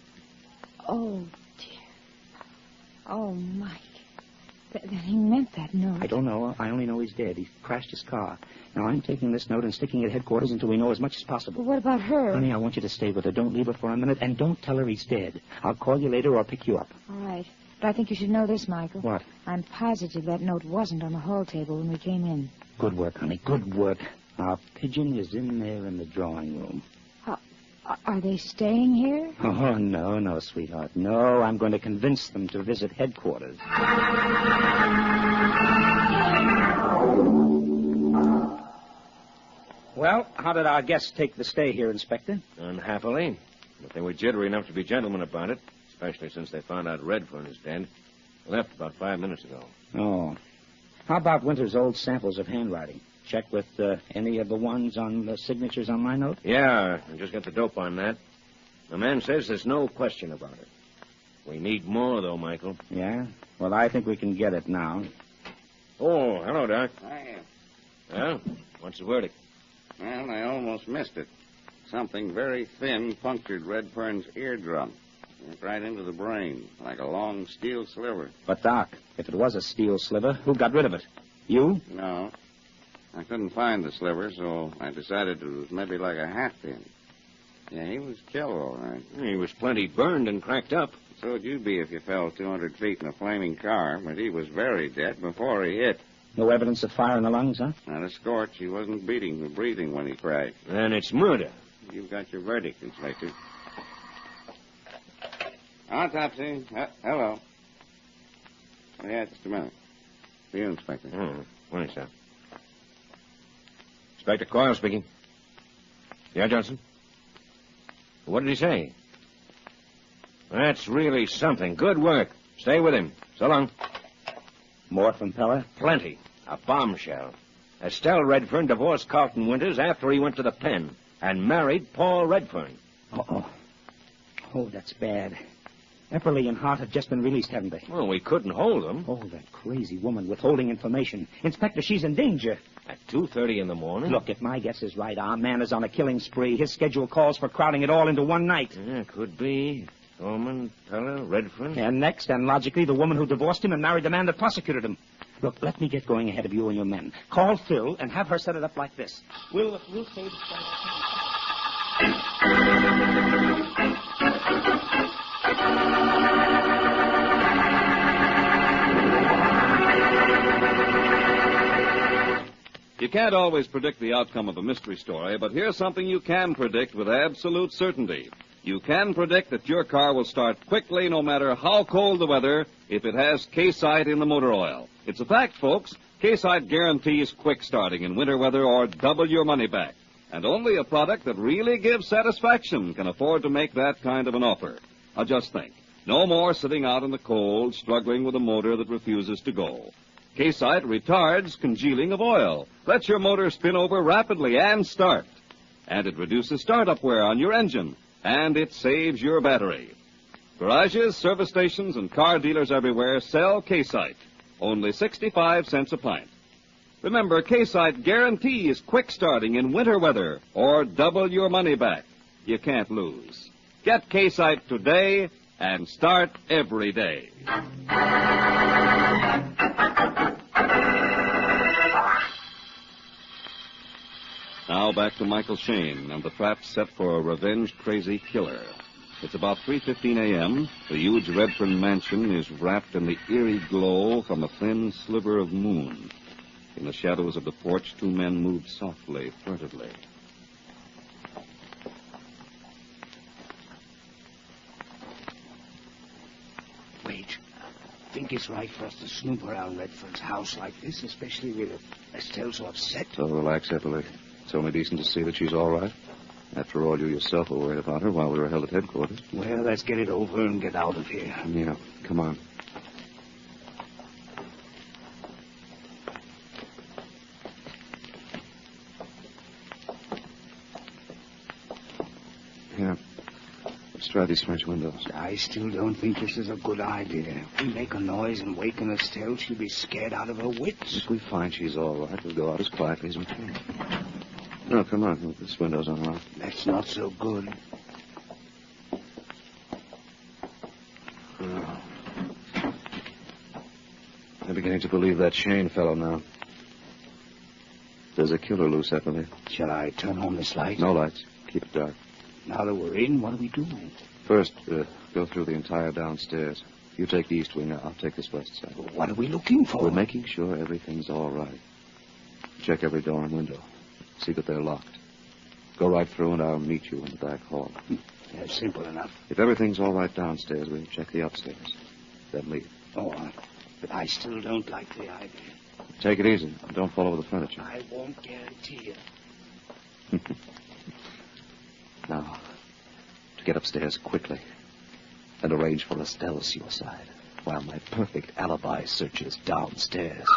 S: dear. Oh, Mike. He meant that note.
G: I don't know. I only know he's dead. He crashed his car. Now, I'm taking this note and sticking it at headquarters until we know as much as possible.
S: Well, what about her?
G: Honey, I want you to stay with her. Don't leave her for a minute, and don't tell her he's dead. I'll call you later or pick you up.
S: All right. But I think you should know this, Michael.
G: What?
S: I'm positive that note wasn't on the hall table when we came in.
G: Good work, honey. Good work. Our pigeon is in there in the drawing room.
S: Are they staying here?
G: Oh, no, sweetheart. No, I'm going to convince them to visit headquarters. Well, how did our guests take the stay here, Inspector?
W: Unhappily. But they were jittery enough to be gentlemen about it, especially since they found out Redfern is dead. They left about 5 minutes ago.
G: Oh. How about Winter's old samples of handwriting? Check with any of the ones on the signatures on my note?
W: Yeah, I just got the dope on that. The man says there's no question about it. We need more, though, Michael.
G: Yeah? Well, I think we can get it now.
W: Oh, hello, Doc.
Y: Hiya.
W: Well, what's the verdict?
Y: Well, I almost missed it. Something very thin punctured Redfern's eardrum. Went right into the brain, like a long steel sliver.
G: But, Doc, if it was a steel sliver, who got rid of it? You?
Y: No. I couldn't find the sliver, so I decided it was maybe like a hat pin. Yeah, he was killed, all right.
W: He was plenty burned and cracked up.
Y: So would you be if you fell 200 feet in a flaming car, but he was very dead before he hit.
G: No evidence of fire in the lungs, huh?
Y: Not a scorch. He wasn't breathing when he crashed.
W: Then it's murder.
Y: You've got your verdict, Inspector. Autopsy. Hello. Oh, yeah, just a minute. For you, Inspector.
W: Oh, morning, sir. Inspector Coyle speaking. Yeah, Johnson? What did he say? That's really something. Good work. Stay with him. So long.
G: More from Pella?
W: Plenty. A bombshell. Estelle Redfern divorced Carlton Winters after he went to the pen and married Paul Redfern.
G: Uh-oh. Oh, that's bad. Epperly and Hart have just been released, haven't they?
W: Well, we couldn't hold them.
G: Oh, that crazy woman withholding information. Inspector, she's in danger.
W: At 2:30 in the morning?
G: Look, if my guess is right, our man is on a killing spree. His schedule calls for crowding it all into one night.
W: Yeah, could be. Thorman, Pella, Redfern.
G: And next, and logically, the woman who divorced him and married the man that prosecuted him. Look, let me get going ahead of you and your men. Call Phil and have her set it up like this. We'll save
T: You can't always predict the outcome of a mystery story, but here's something you can predict with absolute certainty. You can predict that your car will start quickly no matter how cold the weather if it has K-Site in the motor oil. It's a fact, folks. K-Site guarantees quick starting in winter weather or double your money back. And only a product that really gives satisfaction can afford to make that kind of an offer. Now just think. No more sitting out in the cold, struggling with a motor that refuses to go. K-Site retards congealing of oil, lets your motor spin over rapidly and start. And it reduces startup wear on your engine, and it saves your battery. Garages, service stations, and car dealers everywhere sell K-Site, only 65 cents a pint. Remember, K-Site guarantees quick starting in winter weather or double your money back. You can't lose. Get K-Site today and start every day. Now back to Michael Shayne and the trap set for a revenge-crazy killer. It's about 3:15 a.m. The huge Redfern mansion is wrapped in the eerie glow from a thin sliver of moon. In the shadows of the porch, two men moved softly, furtively.
H: Wait. Think it's right for us to snoop around Redfern's house like this, especially with Estelle so upset?
U: So relax, Epperly. It's only decent to see that she's all right. After all, you yourself were worried about her while we were held at headquarters.
H: Well, let's get it over and get out of here.
U: Yeah, come on. Here, let's try these French windows.
H: I still don't think this is a good idea. If we make a noise and waken Estelle, she'll be scared out of her wits.
U: If we find she's all right, we'll go out as quietly as we can. No, come on. This window's unlocked.
H: That's not so good.
U: Oh. I'm beginning to believe that Shayne fellow now. There's a killer loose, Epperly.
H: Shall I turn on this light?
U: No lights. Keep it dark.
H: Now that we're in, what do we do?
U: First, go through the entire downstairs. You take the east wing, I'll take this west side.
H: Well, what are we looking for?
U: We're making sure everything's all right. Check every door and window. See that they're locked. Go right through and I'll meet you in the back hall.
H: That's simple enough.
U: If everything's all right downstairs, we'll check the upstairs. Then leave.
H: All right. But I still don't like the idea.
U: Take it easy. Don't fall over the furniture.
H: I won't guarantee it.
U: Now, to get upstairs quickly and arrange for Estelle's suicide while my perfect alibi searches downstairs.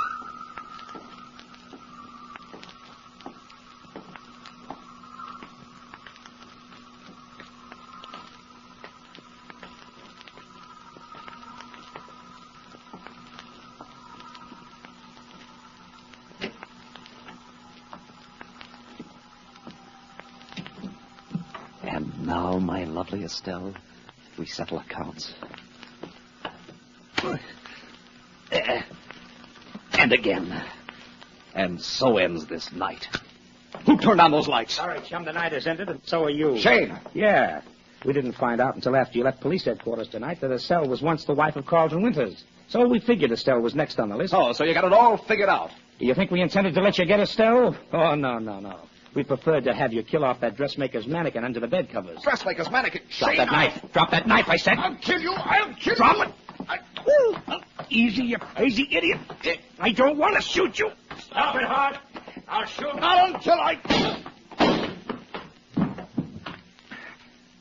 U: And now, my lovely Estelle, we settle accounts.
H: And again.
I: And so ends this night. Who turned on those lights?
G: Sorry, chum, the night has ended, and so are you.
I: Shayne!
G: Yeah. We didn't find out until after you left police headquarters tonight that Estelle was once the wife of Carlton Winters. So we figured Estelle was next on the list.
I: Oh, so you got it all figured out.
G: Do you think we intended to let you get Estelle? Oh, no. We preferred to have you kill off that dressmaker's mannequin under the bed covers.
I: Dressmaker's mannequin.
G: Drop that knife. Drop that knife, I said.
I: I'll kill you. I'll kill
G: Drop
I: you.
G: it. Easy, you crazy idiot. I don't want to shoot you. Stop it, Hart. I'll shoot.
I: Not until I...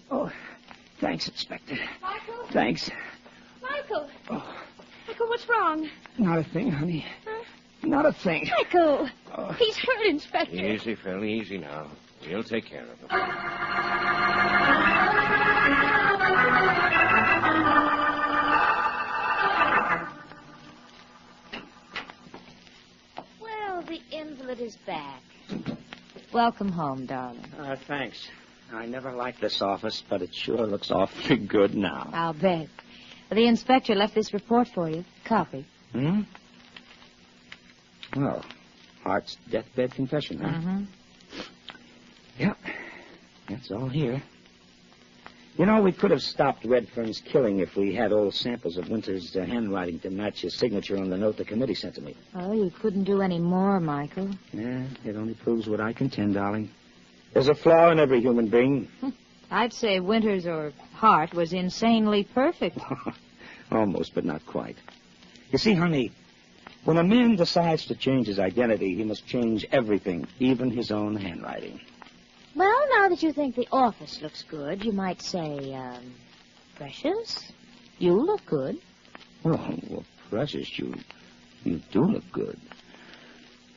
G: Oh, thanks, Inspector.
M: Michael?
G: Thanks.
M: Michael? Michael, what's wrong?
G: Not a thing, honey.
M: Huh?
G: Not a thing.
M: Michael! He's hurt, Inspector.
W: Easy, Phil, easy now. We'll take care of him.
S: Well, the invalid is back. Welcome home, darling.
G: Thanks. I never liked this office, but it sure looks awfully good now.
S: I'll bet. The inspector left this report for you. Copy.
G: Hmm? Well, Hart's deathbed confession, huh?
S: Mm-hmm.
G: Yeah. That's all here. You know, we could have stopped Redfern's killing if we had old samples of Winter's handwriting to match his signature on the note the committee sent to me.
S: Oh, you couldn't do any more, Michael.
G: Yeah, it only proves what I contend, darling. There's a flaw in every human being.
S: I'd say Winters or Hart was insanely perfect.
G: Almost, but not quite. You see, honey, when a man decides to change his identity, he must change everything, even his own handwriting.
S: Well, now that you think the office looks good, you might say, Precious, you look good.
G: Oh, well, Precious, you do look good.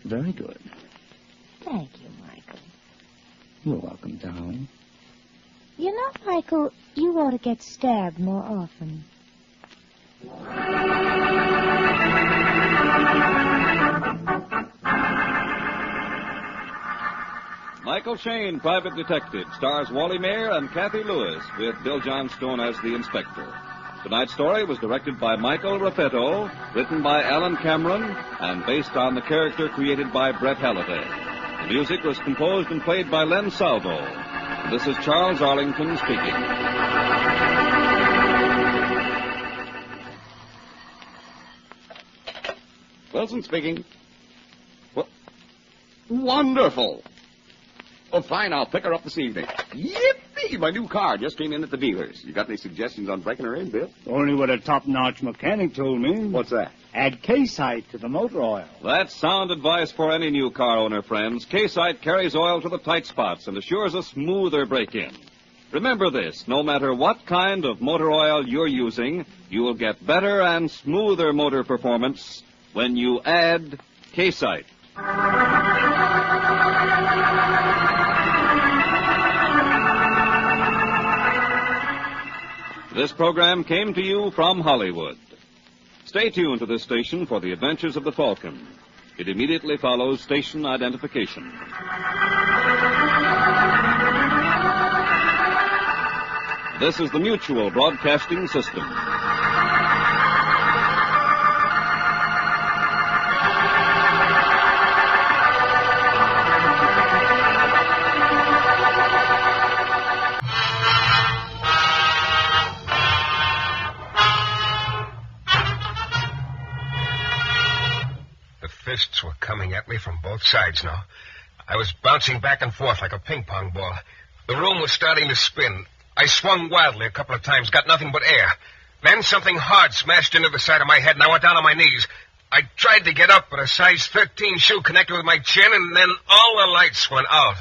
G: Very good.
S: Thank you, Michael.
G: You're welcome, darling.
S: You know, Michael, you ought to get stabbed more often.
T: Michael Shayne, Private Detective, stars Wally Mayer and Kathy Lewis, with Bill Johnstone as the inspector. Tonight's story was directed by Michael Raffetto, written by Alan Cameron, and based on the character created by Brett Halliday. The music was composed and played by Len Salvo. And this is Charles Arlington speaking.
I: Wilson speaking. Well, wonderful. Oh, fine, I'll pick her up this evening. Yippee! My new car just came in at the dealer's. You got any suggestions on breaking her in, Bill?
H: Only what a top-notch mechanic told me.
I: What's that?
H: Add K-Site to the motor oil.
T: That's sound advice for any new car owner, friends. K-Site carries oil to the tight spots and assures a smoother break-in. Remember this, no matter what kind of motor oil you're using, you will get better and smoother motor performance when you add K-Site. This program came to you from Hollywood. Stay tuned to this station for the adventures of the Falcon. It immediately follows station identification. This is the Mutual Broadcasting System.
Q: Fists were coming at me from both sides now. I was bouncing back and forth like a ping-pong ball. The room was starting to spin. I swung wildly a couple of times, got nothing but air. Then something hard smashed into the side of my head, and I went down on my knees. I tried to get up, but a size 13 shoe connected with my chin, and then all the lights went out.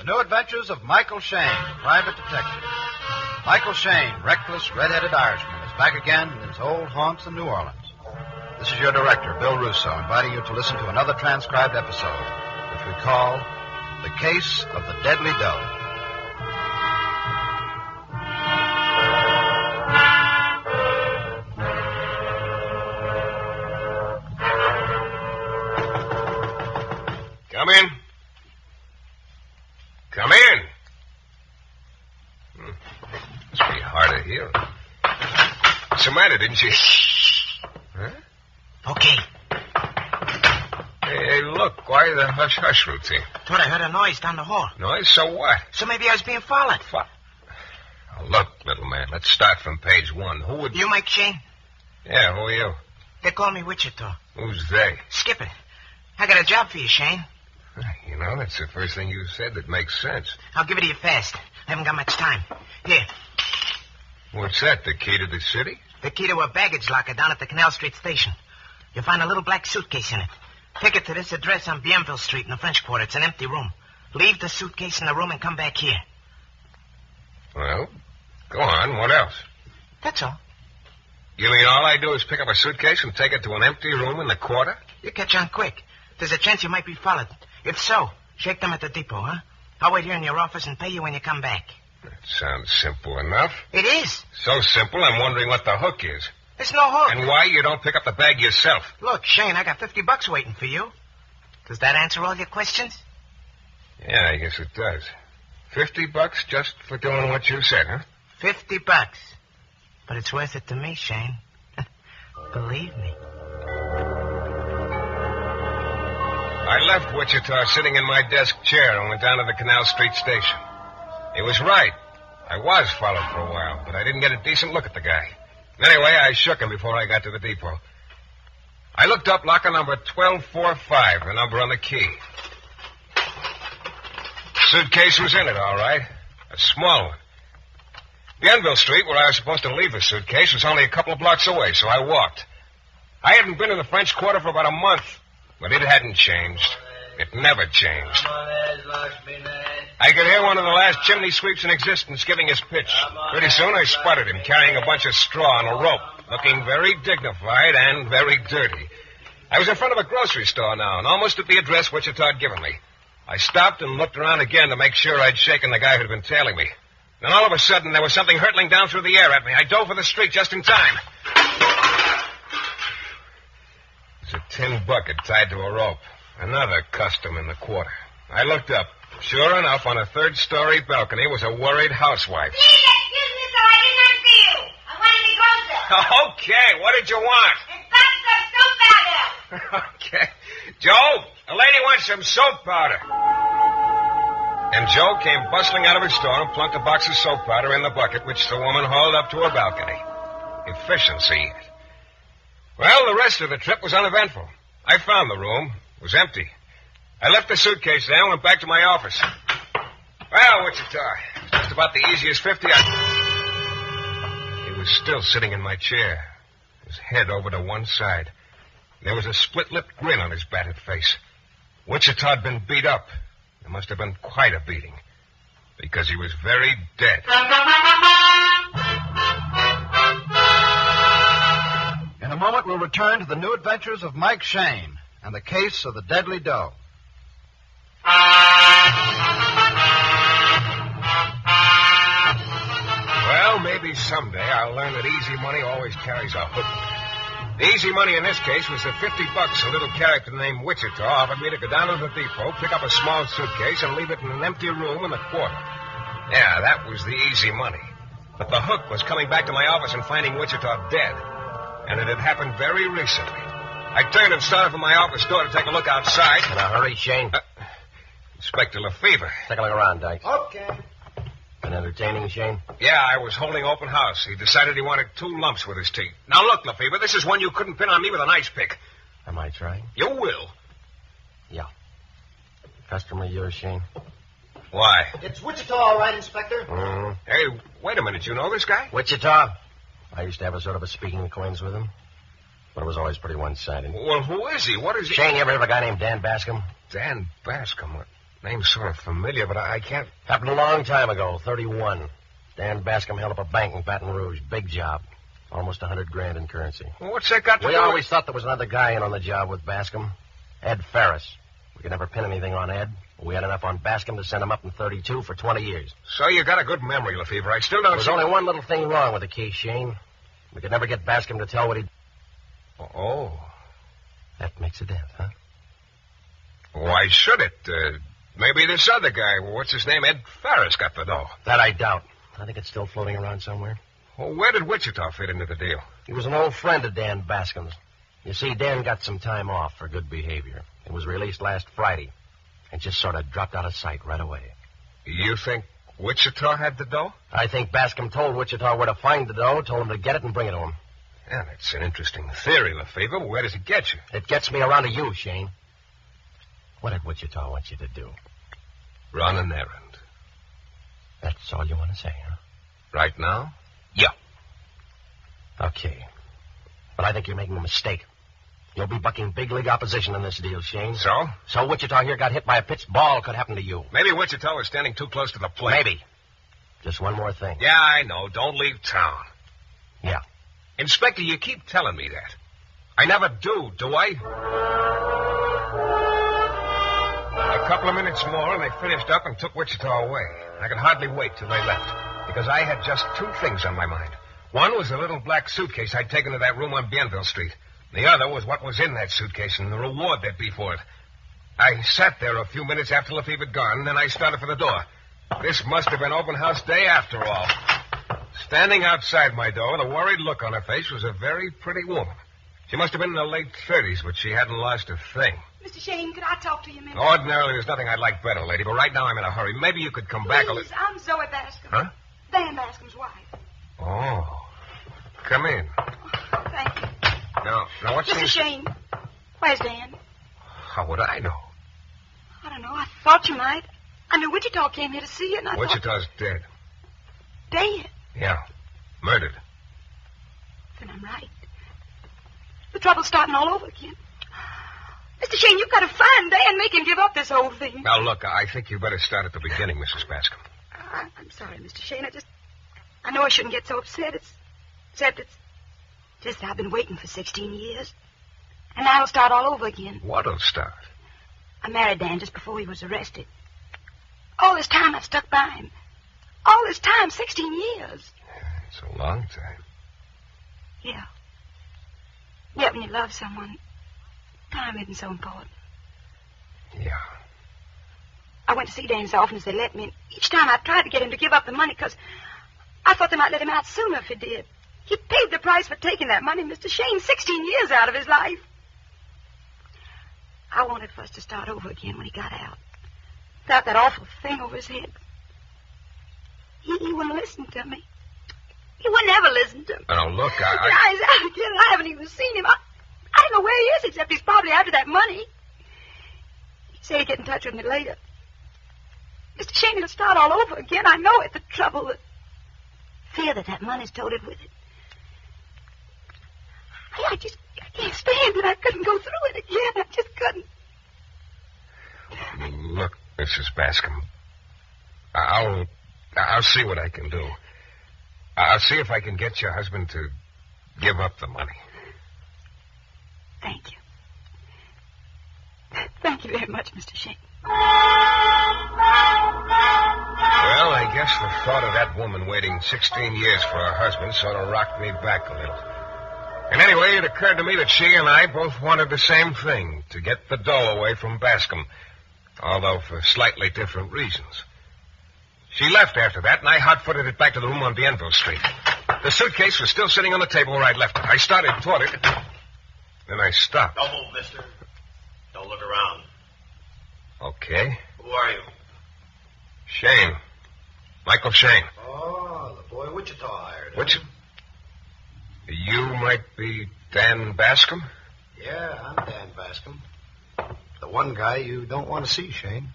B: New Adventures of Michael Shayne, Private Detective. Michael Shayne, reckless, red-headed Irishman, is back again in his old haunts in New Orleans. This is your director, Bill Russo, inviting you to listen to another transcribed episode, which we call The Case of the Deadly Doe.
Q: Come in. Come in. Must be hard to hear. What's the matter, didn't you? Huh?
E: Okay.
Q: Hey, look, why the hush-hush routine?
E: Thought I heard a noise down the hall.
Q: Noise? So what?
E: So maybe I was being followed.
Q: Oh, look, little man, let's start from page 1. Who would...
E: You Mike Shayne?
Q: Yeah, who are you?
E: They call me Wichita.
Q: Who's they?
E: Skip it. I got a job for you, Shayne.
Q: You know, that's the first thing you said that makes sense.
E: I'll give it to you fast. I haven't got much time. Here.
Q: What's that, the key to the city?
E: The key to a baggage locker down at the Canal Street station. You'll find a little black suitcase in it. Take it to this address on Bienville Street in the French Quarter. It's an empty room. Leave the suitcase in the room and come back here.
Q: Well, go on. What else?
E: That's all.
Q: You mean all I do is pick up a suitcase and take it to an empty room in the quarter?
E: You catch on quick. There's a chance you might be followed. If so, shake them at the depot, huh? I'll wait here in your office and pay you when you come back.
Q: That sounds simple enough.
E: It is.
Q: So simple, I'm wondering what the hook is.
E: There's no hook.
Q: And why you don't pick up the bag yourself.
E: Look, Shayne, I got $50 waiting for you. Does that answer all your questions?
Q: Yeah, I guess it does. $50 just for doing what you said, huh?
E: $50. But it's worth it to me, Shayne. Believe me.
Q: I left Wichita sitting in my desk chair and went down to the Canal Street station. He was right. I was followed for a while, but I didn't get a decent look at the guy. Anyway, I shook him before I got to the depot. I looked up locker number 1245, the number on the key. Suitcase was in it, all right. A small one. Bienville Street, where I was supposed to leave the suitcase, was only a couple of blocks away, so I walked. I hadn't been in the French Quarter for about a month, but it hadn't changed. It never changed. I could hear one of the last chimney sweeps in existence giving his pitch. Pretty soon I spotted him carrying a bunch of straw on a rope, looking very dignified and very dirty. I was in front of a grocery store now, and almost at the address Wichita had given me. I stopped and looked around again to make sure I'd shaken the guy who'd been tailing me. Then all of a sudden, there was something hurtling down through the air at me. I dove for the street just in time. It was a tin bucket tied to a rope. Another custom in the quarter. I looked up. Sure enough, on a third-story balcony was a worried housewife.
M: Please excuse me, sir. I did not see you. I wanted to go, sir.
Q: Okay, what did you want?
M: It's soap powder.
Q: Okay. Joe, the lady wants some soap powder. And Joe came bustling out of his store and plunked a box of soap powder in the bucket, which the woman hauled up to her balcony. Efficiency. Well, the rest of the trip was uneventful. I found the room. It was empty. I left the suitcase there and went back to my office. Well, Wichita, just about the easiest 50 He was still sitting in my chair, his head over to one side. There was a split-lipped grin on his battered face. Wichita had been beat up. There must have been quite a beating, because he was very dead.
B: In a moment, we'll return to the new adventures of Mike Shayne and the case of the deadly doe.
Q: Well, maybe someday I'll learn that easy money always carries a hook. The easy money in this case was the $50 a little character named Wichita offered me to go down to the depot, pick up a small suitcase, and leave it in an empty room in the quarter. Yeah, that was the easy money. But the hook was coming back to my office and finding Wichita dead. And it had happened very recently. I turned and started for my office door to take a look outside.
I: In a hurry, Shayne?
Q: Inspector Lefevre.
I: Take a look around, Dykes.
B: Okay.
I: Been entertaining, Shayne?
Q: Yeah, I was holding open house. He decided he wanted 2 lumps with his teeth. Now, look, Lefevre, this is one you couldn't pin on me with an ice pick.
I: Am I trying?
Q: You will.
I: Yeah. Customer of yours, Shayne?
Q: Why?
B: It's Wichita, all right, Inspector.
I: Mm-hmm.
Q: Hey, wait a minute. You know this guy?
I: Wichita? I used to have a sort of a speaking acquaintance with him, but it was always pretty one-sided.
Q: Well, who is he? What is he?
I: Shayne, you ever heard of a guy named Dan Bascom?
Q: Dan Bascom? What? Name's sort of familiar, but I can't...
I: Happened a long time ago, 31. Dan Bascom held up a bank in Baton Rouge. Big job. Almost $100,000 in currency.
Q: Well, what's that got to do
I: We
Q: with...
I: always thought there was another guy in on the job with Bascom. Ed Ferris. We could never pin anything on Ed. We had enough on Bascom to send him up in 32 for 20 years.
Q: So you got a good memory, Lefevre. I still don't
I: There's only one little thing wrong with the case, Shayne. We could never get Bascom to tell what he...
Q: Oh.
I: That makes a dent, huh?
Q: Why should it? Maybe this other guy, what's his name, Ed Ferris, got the dough.
J: That I doubt. I think it's still floating around somewhere.
Q: Well, where did Wichita fit into the deal?
J: He was an old friend of Dan Bascom's. You see, Dan got some time off for good behavior. He was released last Friday and just sort of dropped out of sight right away.
Q: You think Wichita had the dough?
J: I think Bascom told Wichita where to find the dough, told him to get it and bring it to him.
Q: Yeah, that's an interesting theory, Lefevre, but where does it get you?
J: It gets me around to you, Shayne. What did Wichita want you to do?
Q: Run an errand.
J: That's all you want to say, huh?
Q: Right now?
J: Yeah. Okay. But I think you're making a mistake. You'll be bucking big league opposition in this deal, Shayne.
Q: So?
J: So Wichita here got hit by a pitched ball. Could happen to you.
Q: Maybe Wichita was standing too close to the plate.
J: Maybe. Just one more thing.
Q: Yeah, I know. Don't leave town.
J: Yeah.
Q: Inspector, you keep telling me that. I never do I? A couple of minutes more, and they finished up and took Wichita away. I could hardly wait till they left, because I had just two things on my mind. One was the little black suitcase I'd taken to that room on Bienville Street. The other was what was in that suitcase and the reward there'd be for it. I sat there a few minutes after Lefevre had gone, and then I started for the door. This must have been open house day after all. Standing outside my door with a worried look on her face was a very pretty woman. She must have been in her late 30s, but she hadn't lost a thing.
D: Mr. Shayne, could I talk to you a minute?
Q: Ordinarily, there's nothing I'd like better, lady, but right now I'm in a hurry. Maybe you could come back a little...
D: Please, I'm Zoe Bascom.
Q: Huh?
D: Dan Bascom's wife.
Q: Oh. Come in.
D: Oh, thank you.
Q: Now what's
D: Mr. Shayne, where's Dan?
Q: How would I know?
D: I don't know. I thought you might. I knew Wichita came here to see you, and I
Q: Wichita's dead.
D: Dead?
Q: Yeah. Murdered.
D: Then I'm right. The trouble's starting all over again. Mr. Shayne, you've got to find Dan and make him give up this whole thing.
Q: Now, look, I think you better start at the beginning, Mrs. Bascom.
D: I'm sorry, Mr. Shayne. I know I shouldn't get so upset. Except I've been waiting for 16 years. And now it'll start all over again.
Q: What'll start?
D: I married Dan just before he was arrested. All this time I've stuck by him. All this time, 16 years.
Q: It's a long time.
D: Yeah. Yeah, when you love someone, time isn't so important.
Q: Yeah.
D: I went to see Dan as often as they let me, and each time I tried to get him to give up the money because I thought they might let him out sooner if he did. He paid the price for taking that money, Mr. Shayne, 16 years out of his life. I wanted for us to start over again when he got out. Without that awful thing over his head. He wouldn't listen to me. He would never listen to me.
Q: Now, look,
D: He's out again. I haven't even seen him. I don't know where he is, except he's probably after that money. He said he'd get in touch with me later. Mr. Shayne, it'll start all over again. I know it. The trouble, the fear that money's toted with it. I can't stand it. I couldn't go through it again. I just couldn't.
Q: Look, Mrs. Bascom, I'll see what I can do. I'll see if I can get your husband to give up the money.
D: Thank you. Thank you very much, Mr. Shayne.
Q: Well, I guess the thought of that woman waiting 16 years for her husband sort of rocked me back a little. And anyway, it occurred to me that she and I both wanted the same thing, to get the dough away from Bascom, although for slightly different reasons. She left after that, and I hot-footed it back to the room on Bienville Street. The suitcase was still sitting on the table where I'd left it. I started toward it, then I stopped.
J: Don't move, mister. Don't look around.
Q: Okay.
J: Who are you?
Q: Shayne. Michael Shayne.
J: Oh, the boy Wichita hired.
Q: Which? You might be Dan Bascom?
J: Yeah, I'm Dan Bascom. The one guy you don't want to see, Shayne.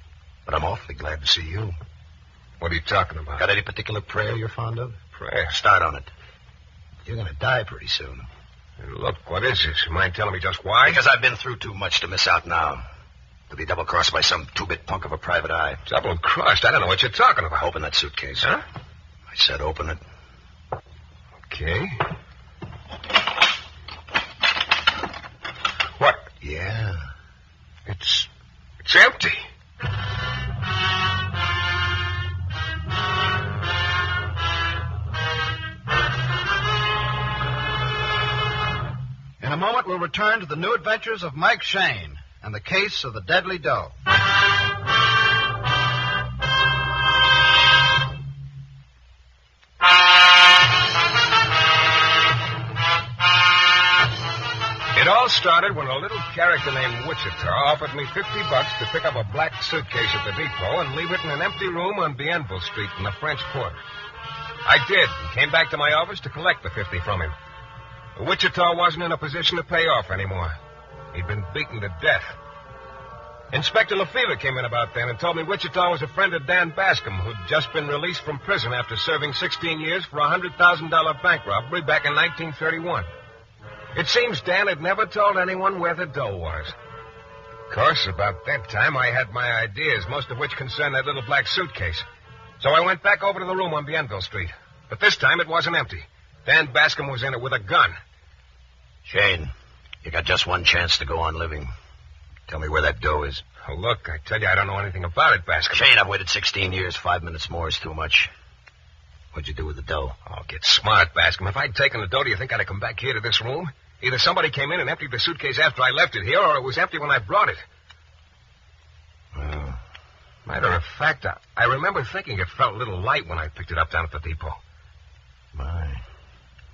J: But I'm awfully glad to see you.
Q: What are you talking about?
J: Got any particular prayer you're fond of?
Q: Prayer?
J: Start on it. You're going to die pretty soon.
Q: Hey, look, what is this? You mind telling me just why?
J: Because I've been through too much to miss out now. To be double-crossed by some two-bit punk of a private eye.
Q: Double-crossed? I don't know what you're talking about.
J: Open that suitcase.
Q: Huh?
J: I said open it.
Q: Okay. What?
J: Yeah.
Q: It's empty.
B: In a moment, we'll return to the new adventures of Mike Shayne and the case of the deadly dough.
Q: started when a little character named Wichita offered me $50 to pick up a black suitcase at the depot and leave it in an empty room on Bienville Street in the French Quarter. I did, and came back to my office to collect the 50 from him. But Wichita wasn't in a position to pay off anymore. He'd been beaten to death. Inspector Lefevre came in about then and told me Wichita was a friend of Dan Bascom, who'd just been released from prison after serving 16 years for a $100,000 bank robbery back in 1931. It seems Dan had never told anyone where the dough was. Of course, about that time, I had my ideas, most of which concerned that little black suitcase. So I went back over to the room on Bienville Street. But this time it wasn't empty. Dan Bascom was in it with a gun.
I: Shayne, you got just one chance to go on living. Tell me where that dough is.
Q: Oh, look, I tell you, I don't know anything about it, Bascom.
I: Shayne, I've waited 16 years. 5 minutes more is too much. What'd you do with the dough?
Q: Oh, get smart, Bascom. If I'd taken the dough, do you think I'd have come back here to this room? Either somebody came in and emptied the suitcase after I left it here, or it was empty when I brought it.
I: Well,
Q: matter of fact, I remember thinking it felt a little light when I picked it up down at the depot.
I: My.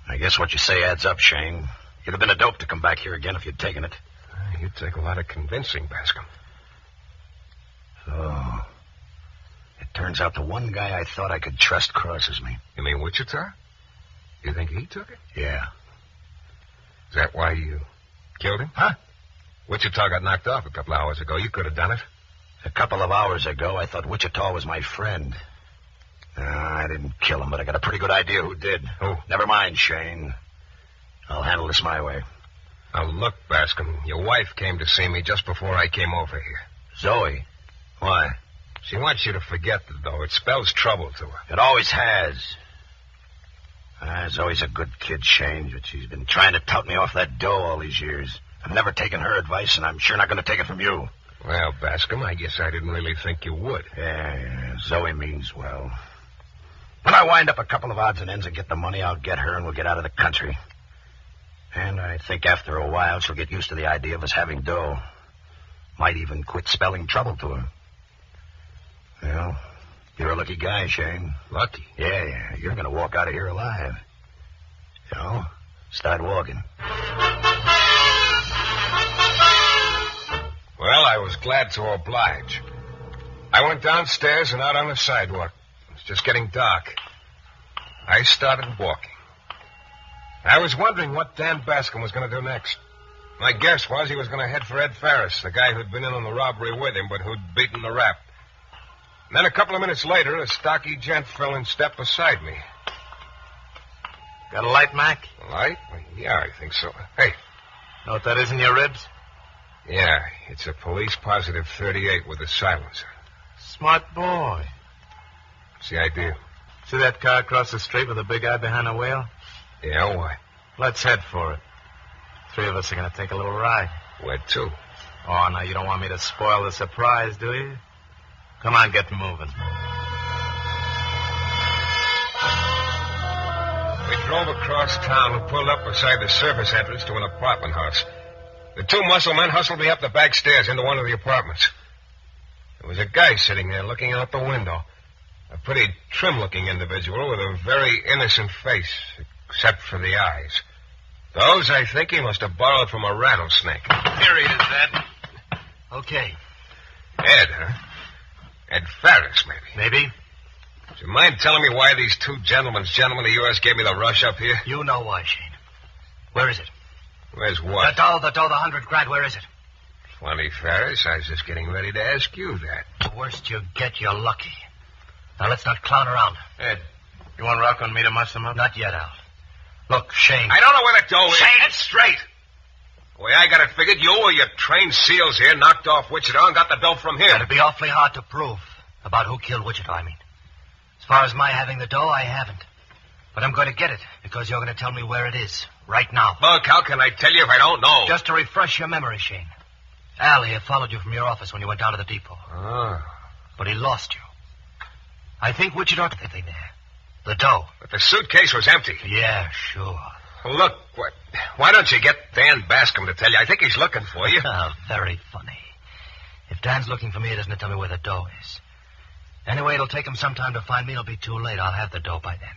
I: I guess what you say adds up, Shayne. You'd have been a dope to come back here again if you'd taken it.
Q: You'd take a lot of convincing, Bascom.
I: So, it turns out the one guy I thought I could trust crosses me.
Q: You mean Wichita? You think he took it?
I: Yeah.
Q: Is that why you killed him?
I: Huh?
Q: Wichita got knocked off a couple hours ago. You could have done it.
I: A couple of hours ago, I thought Wichita was my friend. I didn't kill him, but I got a pretty good idea who did.
Q: Who?
I: Never mind, Shayne. I'll handle this my way.
Q: Now, look, Bascom, your wife came to see me just before I came over here.
I: Zoe? Why?
Q: She wants you to forget it, though. It spells trouble to her.
I: It always has. Zoe's a good kid, Shayne, but she's been trying to tout me off that dough all these years. I've never taken her advice, and I'm sure not going to take it from you.
Q: Well, Bascom, I guess I didn't really think you would.
I: Yeah, Zoe means well. When I wind up a couple of odds and ends and get the money, I'll get her and we'll get out of the country. And I think after a while she'll get used to the idea of us having dough. Might even quit spelling trouble to her. Well, you're a lucky guy, Shayne.
Q: Lucky?
I: Yeah. You're going to walk out of here alive. You know, start walking.
Q: Well, I was glad to oblige. I went downstairs and out on the sidewalk. It was just getting dark. I started walking. I was wondering what Dan Bascom was going to do next. My guess was he was going to head for Ed Ferris, the guy who'd been in on the robbery with him, but who'd beaten the rap. And then a couple of minutes later, a stocky gent fell in step beside me.
J: Got a light, Mac?
Q: A light? Yeah, I think so. Hey.
J: Know what that is in your ribs?
Q: Yeah, it's a police positive 38 with a silencer.
J: Smart boy.
Q: What's the idea?
J: See that car across the street with the big guy behind the wheel?
Q: Yeah, why?
J: Let's head for it. 3 of us are going to take a little ride.
Q: Where to?
J: Oh, now you don't want me to spoil the surprise, do you? Come on, get moving.
Q: We drove across town and pulled up beside the service entrance to an apartment house. The 2 muscle men hustled me up the back stairs into one of the apartments. There was a guy sitting there looking out the window. A pretty trim-looking individual with a very innocent face, except for the eyes. Those, I think, he must have borrowed from a rattlesnake.
J: Here he is, Ed. Okay.
Q: Ed, huh? Ed Ferris, maybe.
J: Maybe.
Q: Do you mind telling me why these 2 gentlemen of yours gave me the rush up here?
J: You know why, Shayne. Where is it?
Q: Where's what?
J: The dough, the $100,000, where is it?
Q: Funny, Ferris, I was just getting ready to ask you that.
J: The worst you get, you're lucky. Now, let's not clown around.
Q: Ed,
J: you want Rocco and me to muss them up? Not yet, Al. Look, Shayne.
Q: I don't know where the dough is.
J: Shayne!
Q: Get straight. The way I got it figured, you or your trained SEALs here knocked off Wichita and got the dough from him.
J: It'd be awfully hard to prove. About who killed Wichita, I mean. As far as my having the dough, I haven't. But I'm going to get it, because you're going to tell me where it is, right now.
Q: Look, how can I tell you if I don't know?
J: Just to refresh your memory, Shayne. Al here followed you from your office when you went down to the depot.
Q: Oh.
J: But he lost you. I think Wichita took the thing there. The dough.
Q: But the suitcase was empty.
J: Yeah, sure.
Q: Well, look, why don't you get Dan Bascom to tell you? I think he's looking for you.
J: Very funny. If Dan's looking for me, he doesn't tell me where the dough is. Anyway, it'll take him some time to find me. It'll be too late. I'll have the dough by then.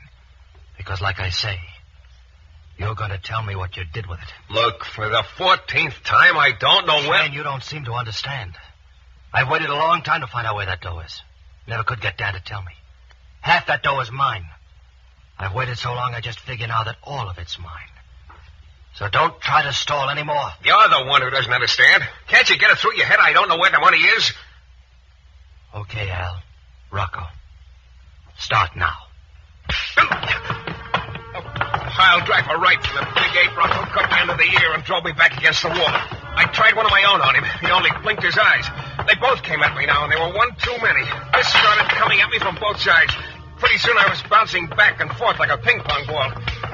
J: Because, like I say, You're going to tell me what you did with it.
Q: Look, for the 14th time, I don't know when...
J: Shayne, you don't seem to understand. I've waited a long time to find out where that dough is. Never could get Dan to tell me. Half that dough is mine. I've waited so long I just figure now that all of it's mine. So don't try to stall anymore.
Q: You're the one who doesn't understand. Can't you get it through your head I don't know where the money is?
J: Okay, Al. Rocco. Start now.
Q: I'll drive a right from the big ape. Rocco cut me under the ear and drove me back against the wall. I tried one of my own on him. He only blinked his eyes. They both came at me now, and they were one too many. This started coming at me from both sides. Pretty soon I was bouncing back and forth like a ping pong ball.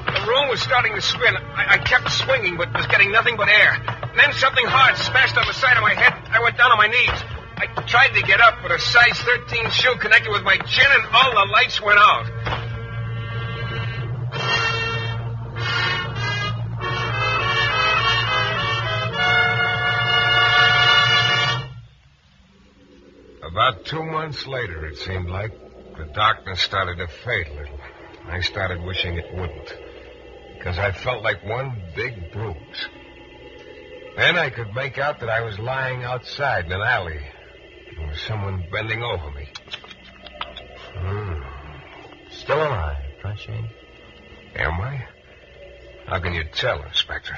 Q: The room was starting to spin. I kept swinging, but was getting nothing but air. And then something hard smashed on the side of my head. I went down on my knees. I tried to get up, but a size 13 shoe connected with my chin, and all the lights went out. About 2 months later, it seemed like, the darkness started to fade a little. I started wishing it wouldn't, because I felt like one big bruise. Then I could make out that I was lying outside in an alley. There was someone bending over me.
J: Still alive, right, Shayne?
Q: Am I? How can you tell, Inspector?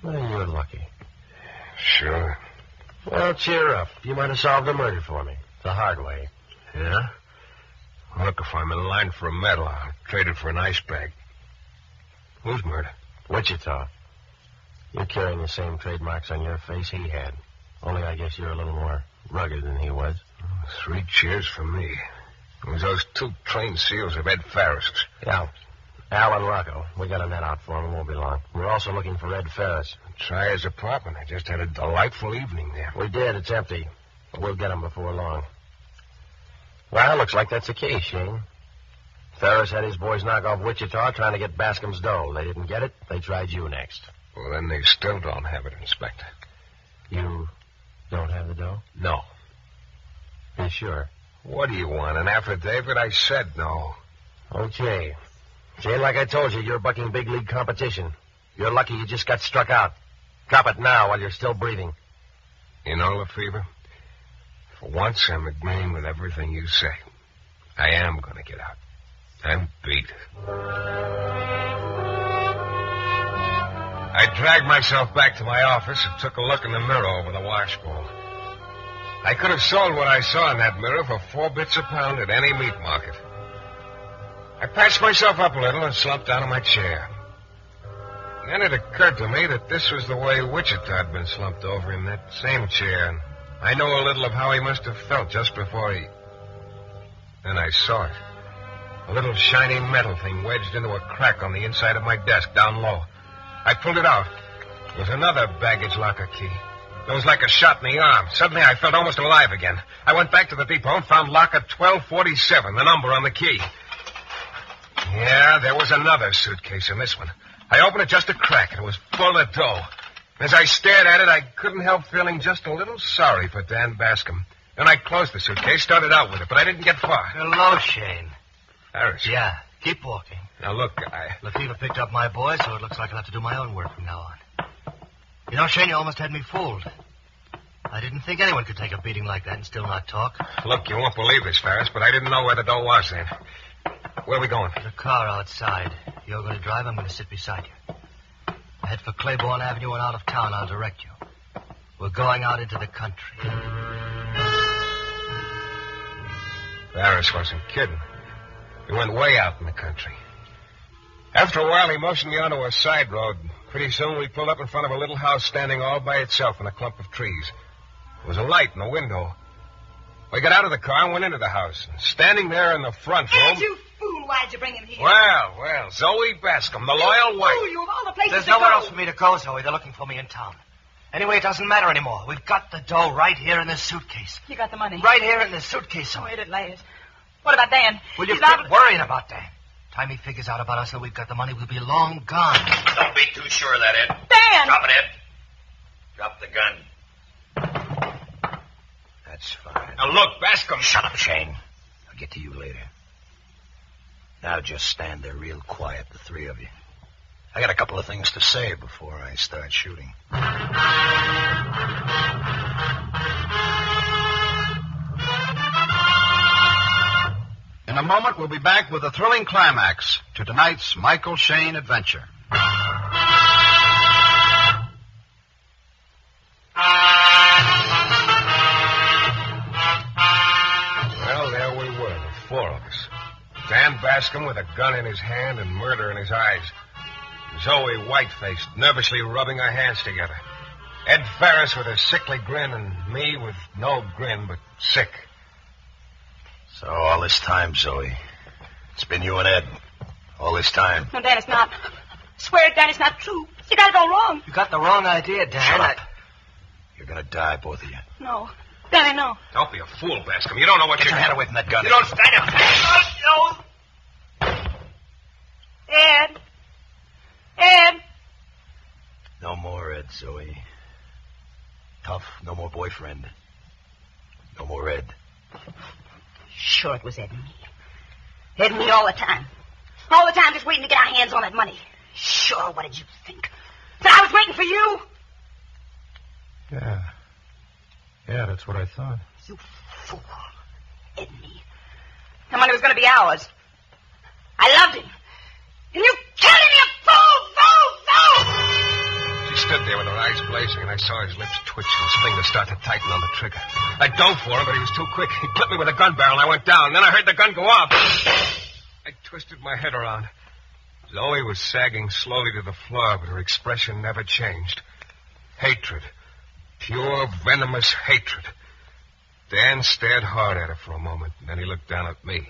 J: Well, you're lucky.
Q: Sure.
J: Well, cheer up. You might have solved the murder for me. The hard way.
Q: Yeah? Look, if I'm in line for a medal, I'll trade it for an ice bag. Whose murder?
J: Wichita. You're carrying the same trademarks on your face he had. Only I guess you're a little more rugged than he was.
Q: 3 cheers for me. It was those 2 trained seals of Ed Ferris's.
J: Yeah. Al and Rocco. We got a net out for him. It won't be long. We're also looking for Ed Ferris.
Q: Try his apartment. I just had a delightful evening there.
J: We did. It's empty. But we'll get him before long. Well, looks like that's the case, Shayne. Ferris had his boys knock off Wichita trying to get Bascom's dough. They didn't get it. They tried you next.
Q: Well, then they still don't have it, Inspector.
J: You don't have the dough?
Q: No.
J: You sure?
Q: What do you want, an affidavit? I said no.
J: Okay. Shayne, like I told you, you're bucking big league competition. You're lucky you just got struck out. Drop it now while you're still breathing.
Q: You know, Lefevre, for once I'm agreeing with everything you say. I am going to get out. I'm beat. I dragged myself back to my office and took a look in the mirror over the washbowl. I could have sold what I saw in that mirror for 4 bits a pound at any meat market. I patched myself up a little and slumped down in my chair. Then it occurred to me that this was the way Wichita had been slumped over in that same chair, and I know a little of how he must have felt just before he... Then I saw it. A little shiny metal thing wedged into a crack on the inside of my desk down low. I pulled it out. It was another baggage locker key. It was like a shot in the arm. Suddenly I felt almost alive again. I went back to the depot and found locker 1247, the number on the key. Yeah, there was another suitcase in this one. I opened it just a crack, and it was full of dough. As I stared at it, I couldn't help feeling just a little sorry for Dan Bascom. Then I closed the suitcase, started out with it, but I didn't get far.
J: Hello, Shayne.
Q: Harris.
J: Yeah, keep walking.
Q: Now, look,
J: Lefevre picked up my boy, so it looks like I'll have to do my own work from now on. You know, Shayne, you almost had me fooled. I didn't think anyone could take a beating like that and still not talk.
Q: Look, you won't believe this, Ferris, but I didn't know where the dough was then. Where are we going?
J: The car outside. You're going to drive. I'm going to sit beside you. Head for Claiborne Avenue and out of town. I'll direct you. We're going out into the country.
Q: Ferris wasn't kidding. We went way out in the country. After a while, he motioned me onto a side road. Pretty soon, we pulled up in front of a little house standing all by itself in a clump of trees. There was a light in the window. We got out of the car and went into the house. Standing there in the front room...
D: And you fool, why'd you bring him here?
Q: Well, Zoe Bascom, the loyal wife.
D: Fool, you of all the places
J: There's
D: to go.
J: nowhere else for me to go, Zoe. They're looking for me in town. Anyway, it doesn't matter anymore. We've got the dough right here in this suitcase.
D: You got the money?
J: Right here in this suitcase, Zoe.
D: Wait at last. What about Dan?
J: Will you
D: He's
J: quit
D: not...
J: worrying about Dan? Time he figures out about us that we've got the money, we'll be long gone.
I: Don't be too sure of that, Ed.
D: Dan!
I: Drop it, Ed. Drop the gun.
J: That's fine.
Q: Now, look, Bascom...
I: Shut up, Shayne. I'll get to you later. Now just stand there real quiet, the 3 of you. I got a couple of things to say before I start shooting.
B: In a moment, we'll be back with a thrilling climax to tonight's Michael Shayne adventure.
Q: Well, there we were, the four of us. Dan Bascom with a gun in his hand and murder in his eyes. Zoe white-faced, nervously rubbing her hands together. Ed Ferris with a sickly grin and me with no grin but sick.
I: So all this time, Zoe, it's been you and Ed. All this time.
F: No, Dan, it's not. I swear, Dan, it's not true. You got it all wrong.
J: You got the wrong idea, Dan.
I: Shut up. You're going to die, both of you.
F: No. Dan, I know.
Q: Don't be a fool, Bascom. You don't know what
I: Get
Q: you're
I: your hand away from that gun.
Q: You don't stand up.
F: Ed. Ed.
I: No more Ed, Zoe. Tough. No more boyfriend. No more Ed.
F: Sure, it was Ed and me. Ed and me all the time. All the time just waiting to get our hands on that money. Sure, what did you think? That I was waiting for you?
Q: Yeah. Yeah, that's what I thought.
F: You fool. Ed and me. The money was going to be ours. I loved him. And you killed him, you fool!
Q: She stood there with her eyes blazing, and I saw his lips twitch and his fingers start to tighten on the trigger. I dove for him, but he was too quick. He clipped me with a gun barrel, and I went down. Then I heard the gun go off. I twisted my head around. Zoe was sagging slowly to the floor, but her expression never changed. Hatred. Pure, venomous hatred. Dan stared hard at her for a moment, and then he looked down at me.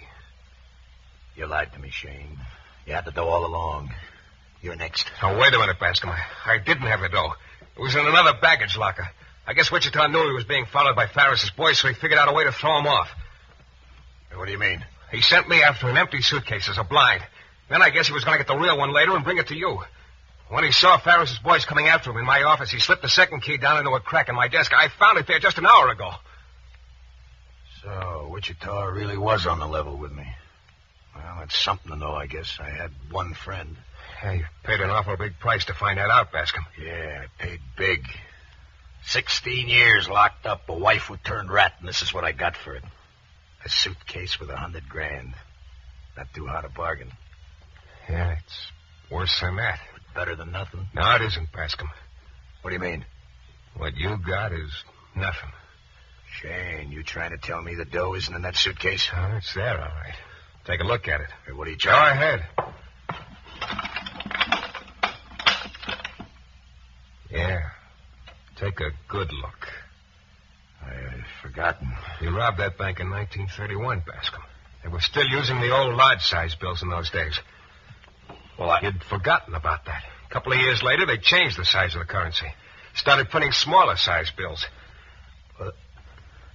I: You lied to me, Shayne. You had the dough all along. You're next.
Q: Now, wait a minute, Bascom. I didn't have the dough. It was in another baggage locker. I guess Wichita knew he was being followed by Farris's boys, so he figured out a way to throw him off.
I: What do you mean?
Q: He sent me after an empty suitcase as a blind. Then I guess he was going to get the real one later and bring it to you. When he saw Farris's boys coming after him in my office, he slipped the second key down into a crack in my desk. I found it there just an hour ago.
I: So, Wichita really was on the level with me. Well, that's something to know, I guess. I had one friend.
Q: Hey, you paid an awful big price to find that out, Bascom.
I: Yeah, I paid big. 16 years locked up, a wife who turned rat, and this is what I got for it. A suitcase with $100,000. Not too hard a bargain.
Q: Yeah, it's worse than that.
I: Better than nothing.
Q: No, it isn't, Bascom.
I: What do you mean?
Q: What you got is nothing.
I: Shayne, you trying to tell me the dough isn't in that suitcase?
Q: Oh, it's there, all right. Take a look at it.
I: Hey, what are you
Q: Go
I: trying?
Q: ahead. Yeah. Take a good look.
I: I've forgotten.
Q: You robbed that bank in 1931, Bascom. They were still using the old large-size bills in those days. Well, you'd forgotten about that. A couple of years later, they changed the size of the currency. Started printing smaller-size bills. But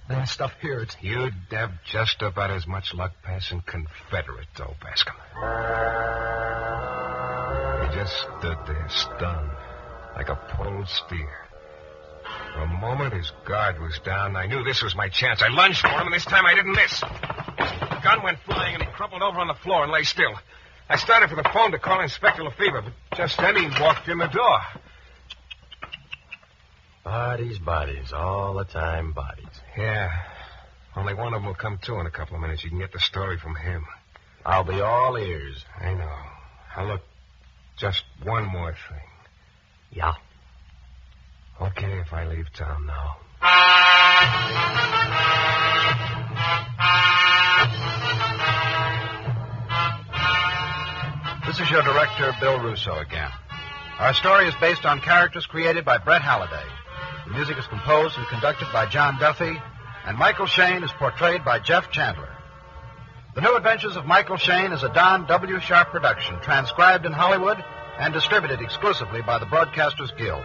Q: that stuff here, you'd have just about as much luck passing Confederate, though, Bascom. He just stood there, stunned, like a pulled steer. For a moment, his guard was down. I knew this was my chance. I lunged for him, and this time I didn't miss. His gun went flying, and he crumpled over on the floor and lay still. I started for the phone to call Inspector Lefevre, but just then he walked in the door.
I: Bodies, bodies, all the time bodies.
Q: Yeah. Only one of them will come to in a couple of minutes. You can get the story from him.
I: I'll be all ears.
Q: I know. Now, look, just one more thing.
I: Yeah.
Q: Okay, if I leave town now.
B: This is your director, Bill Russo, again. Our story is based on characters created by Brett Halliday. The music is composed and conducted by John Duffy, and Michael Shayne is portrayed by Jeff Chandler. The New Adventures of Michael Shayne is a Don W. Sharp production, transcribed in Hollywood and distributed exclusively by the Broadcasters Guild.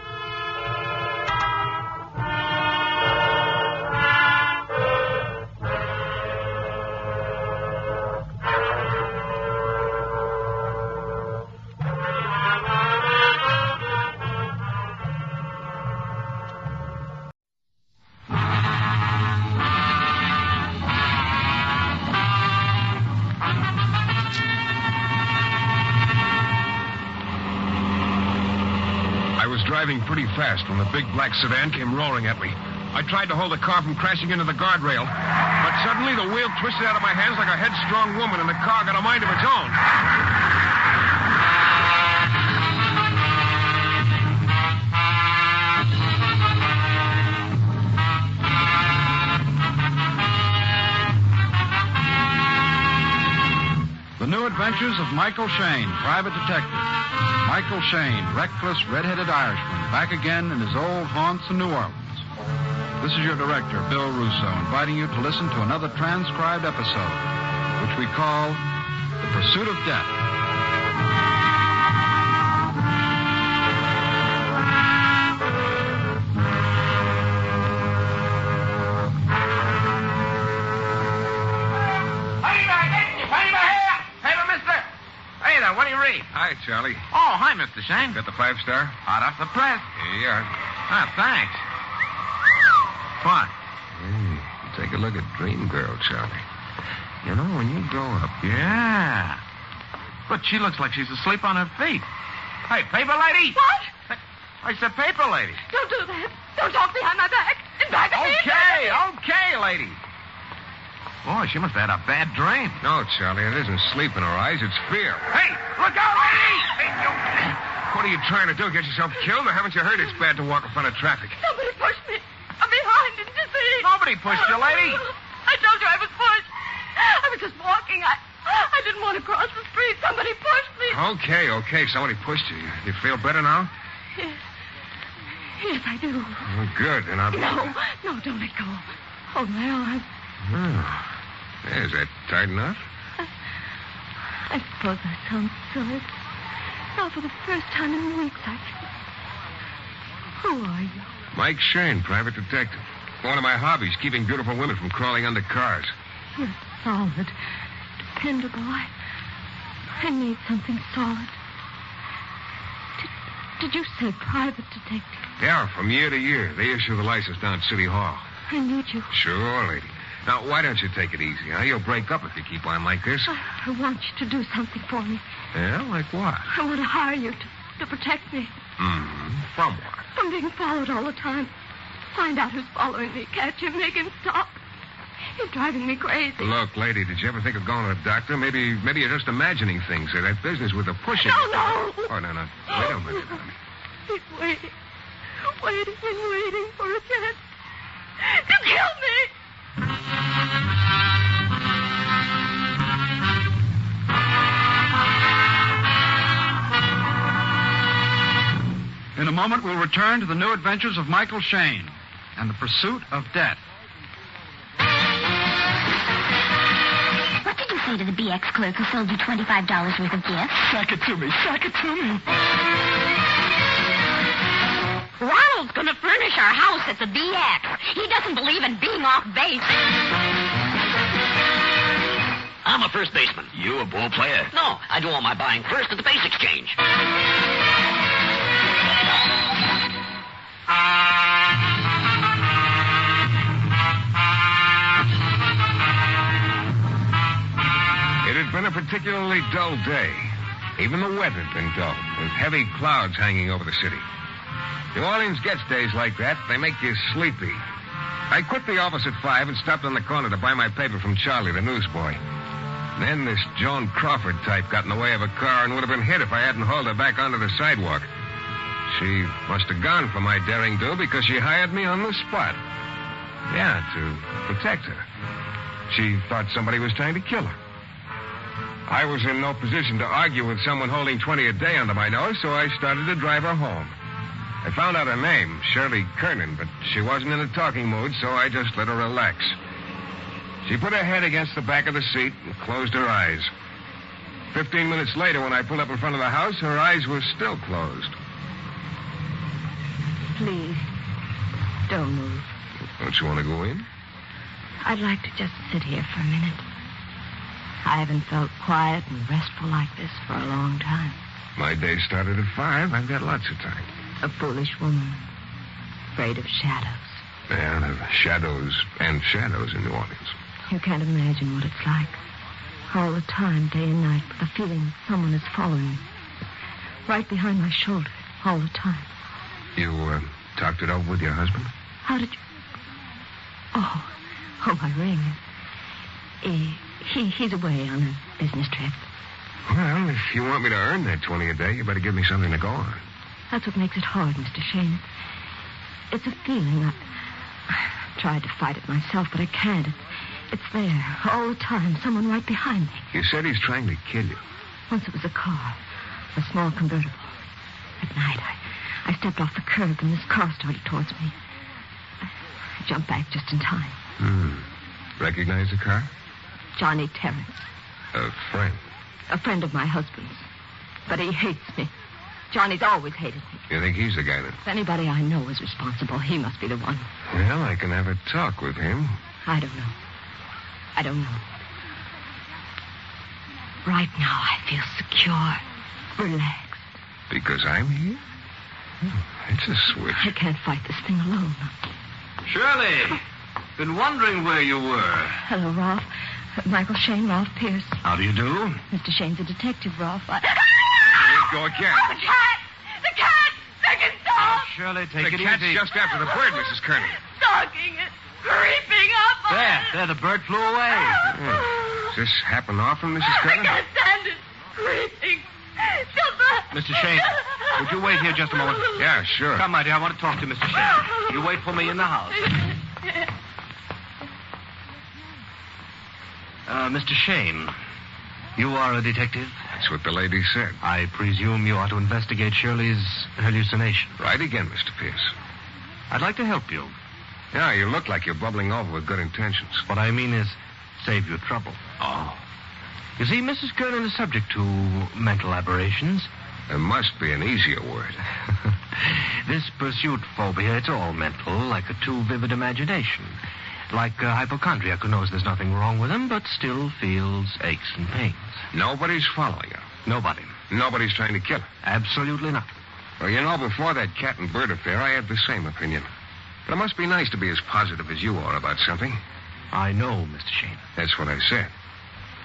Q: driving pretty fast when the big black sedan came roaring at me. I tried to hold the car from crashing into the guardrail, but suddenly the wheel twisted out of my hands like a headstrong woman, and the car got a mind of its own.
B: The New Adventures of Michael Shayne, Private Detective. Michael Shayne, reckless, red-headed Irishman, back again in his old haunts in New Orleans. This is your director, Bill Russo, inviting you to listen to another transcribed episode, which we call The Pursuit of Death.
K: What do you read?
Q: Hi, Charlie.
K: Oh, hi, Mr. Shayne.
Q: Got the 5-star?
K: Hot off the press.
Q: Here you are.
K: Ah, thanks. What?
Q: Hey, take a look at Dream Girl, Charlie. You know, when you grow up...
K: Yeah. But she looks like she's asleep on her feet. Hey, paper lady!
V: What?
K: I said paper lady.
V: Don't do that. Don't talk behind my back. In back of me.
K: Okay, lady. Boy, she must have had a bad dream.
Q: No, Charlie, it isn't sleep in her eyes. It's fear.
K: Hey, look out, lady! Hey,
Q: What are you trying to do? Get yourself killed? Or haven't you heard it's bad to walk in front of traffic?
V: Somebody pushed me. I'm behind. Didn't you see?
K: Nobody pushed you, lady.
V: I told you I was pushed. I was just walking. I didn't want to cross the street. Somebody pushed me.
Q: Okay. Somebody pushed you. You feel better now?
V: Yes. Yes, I do.
Q: Oh, good. And I'll...
V: No, don't let go. Hold my arm.
Q: Oh. Is that tight enough?
V: I suppose I sound silly. Now, for the first time in weeks, Who are you?
Q: Mike Shayne, private detective. One of my hobbies, keeping beautiful women from crawling under cars.
V: You're solid, dependable. I need something solid. Did you say private detective?
Q: Yeah, from year to year. They issue the license down at City Hall.
V: I need you.
Q: Sure, lady. Now, why don't you take it easy, huh? You'll break up if you keep on like this.
V: I want you to do something for me.
Q: Yeah, like what?
V: I want to hire you to protect me.
Q: From what?
V: From being followed all the time. Find out who's following me, catch him, make him stop. He's driving me crazy.
Q: Look, lady, did you ever think of going to a doctor? Maybe you're just imagining things. Or that business with the pushing.
V: No.
Q: Oh, no. Wait a minute, honey.
V: He's waiting and waiting for a chance to kill me.
B: In a moment, we'll return to the new adventures of Michael Shayne and the pursuit of death.
L: What did you say to the BX clerk who sold you $25 worth of gifts?
O: Sack it to me.
F: Ronald's going to furnish our house at the BX. He doesn't believe in being off base.
P: I'm a first baseman. You a ball player? No, I do all my buying first at the base exchange.
Q: It had been a particularly dull day. Even the weather had been dull, with heavy clouds hanging over the city. New Orleans gets days like that. They make you sleepy. I quit the office at 5 and stopped on the corner to buy my paper from Charlie, the newsboy. Then this Joan Crawford type got in the way of a car and would have been hit if I hadn't hauled her back onto the sidewalk. She must have gone for my daring do because she hired me on the spot. Yeah, to protect her. She thought somebody was trying to kill her. I was in no position to argue with someone holding 20 a day under my nose, so I started to drive her home. I found out her name, Shirley Kernan, but she wasn't in a talking mood, so I just let her relax. She put her head against the back of the seat and closed her eyes. 15 minutes later, when I pulled up in front of the house, her eyes were still closed.
V: Please, don't move.
Q: Don't you want to go in?
V: I'd like to just sit here for a minute. I haven't felt quiet and restful like this for a long time.
Q: My day started at 5. I've got lots of time.
V: A foolish woman, afraid of shadows.
Q: Yeah, there are shadows and shadows in New Orleans.
V: You can't imagine what it's like. All the time, day and night, with the feeling that someone is following me. Right behind my shoulder, all the time.
Q: You talked it over with your husband?
A: How did you... Oh, my ring. He's away on a business trip.
Q: Well, if you want me to earn that 20 a day, you better give me something to go on.
A: That's what makes it hard, Mr. Shayne. It's a feeling. I tried to fight it myself, but I can't. It's there all the time. Someone right behind me.
Q: You said he's trying to kill you.
A: Once it was a car, a small convertible. At night, I stepped off the curb and this car started towards me. I jumped back just in time.
Q: Recognize the car?
A: Johnny Terrence.
Q: A friend.
A: A friend of my husband's. But he hates me. Johnny's always hated me.
Q: You think he's the guy then?
A: If anybody I know is responsible, he must be the one.
Q: Well, I can have a talk with him.
A: I don't know. Right now, I feel secure, relaxed.
Q: Because I'm here? It's a switch.
A: I can't fight this thing alone.
K: Shirley, been wondering where you were.
A: Hello, Ralph. Michael Shayne, Ralph Pierce.
K: How do you do?
A: Mr. Shayne's a detective, Ralph.
Q: Here we go again.
A: Oh, the cat! The cat! Second dog!
K: Shirley, take it
Q: The cat's
K: easy.
Q: just after the bird, Mrs. Kernan.
A: Stalking it, creeping up on it.
K: There, the bird flew away.
Q: Does this happen often, Mrs.
A: I
Q: Kernan?
A: can't stand it. Creeping.
K: Mr. Shayne, would you wait here just a moment?
Q: Yeah, sure.
K: Come, my dear, I want to talk to Mr. Shayne. You wait for me in the house. Mr. Shayne, you are a detective?
Q: That's what the lady said.
K: I presume you are to investigate Shirley's hallucination.
Q: Right again, Mr. Pierce.
K: I'd like to help you.
Q: Yeah, you look like you're bubbling over with good intentions.
K: What I mean is save you trouble.
Q: Oh.
K: You see, Mrs. Kernan is subject to mental aberrations.
Q: There must be an easier word.
K: This pursuit phobia, it's all mental, like a too vivid imagination. Like a hypochondriac who knows there's nothing wrong with him, but still feels aches and pains.
Q: Nobody's following her.
K: Nobody.
Q: Nobody's trying to kill her.
K: Absolutely not.
Q: Well, you know, before that cat and bird affair, I had the same opinion. But it must be nice to be as positive as you are about something.
K: I know, Mr. Shayne.
Q: That's what I said.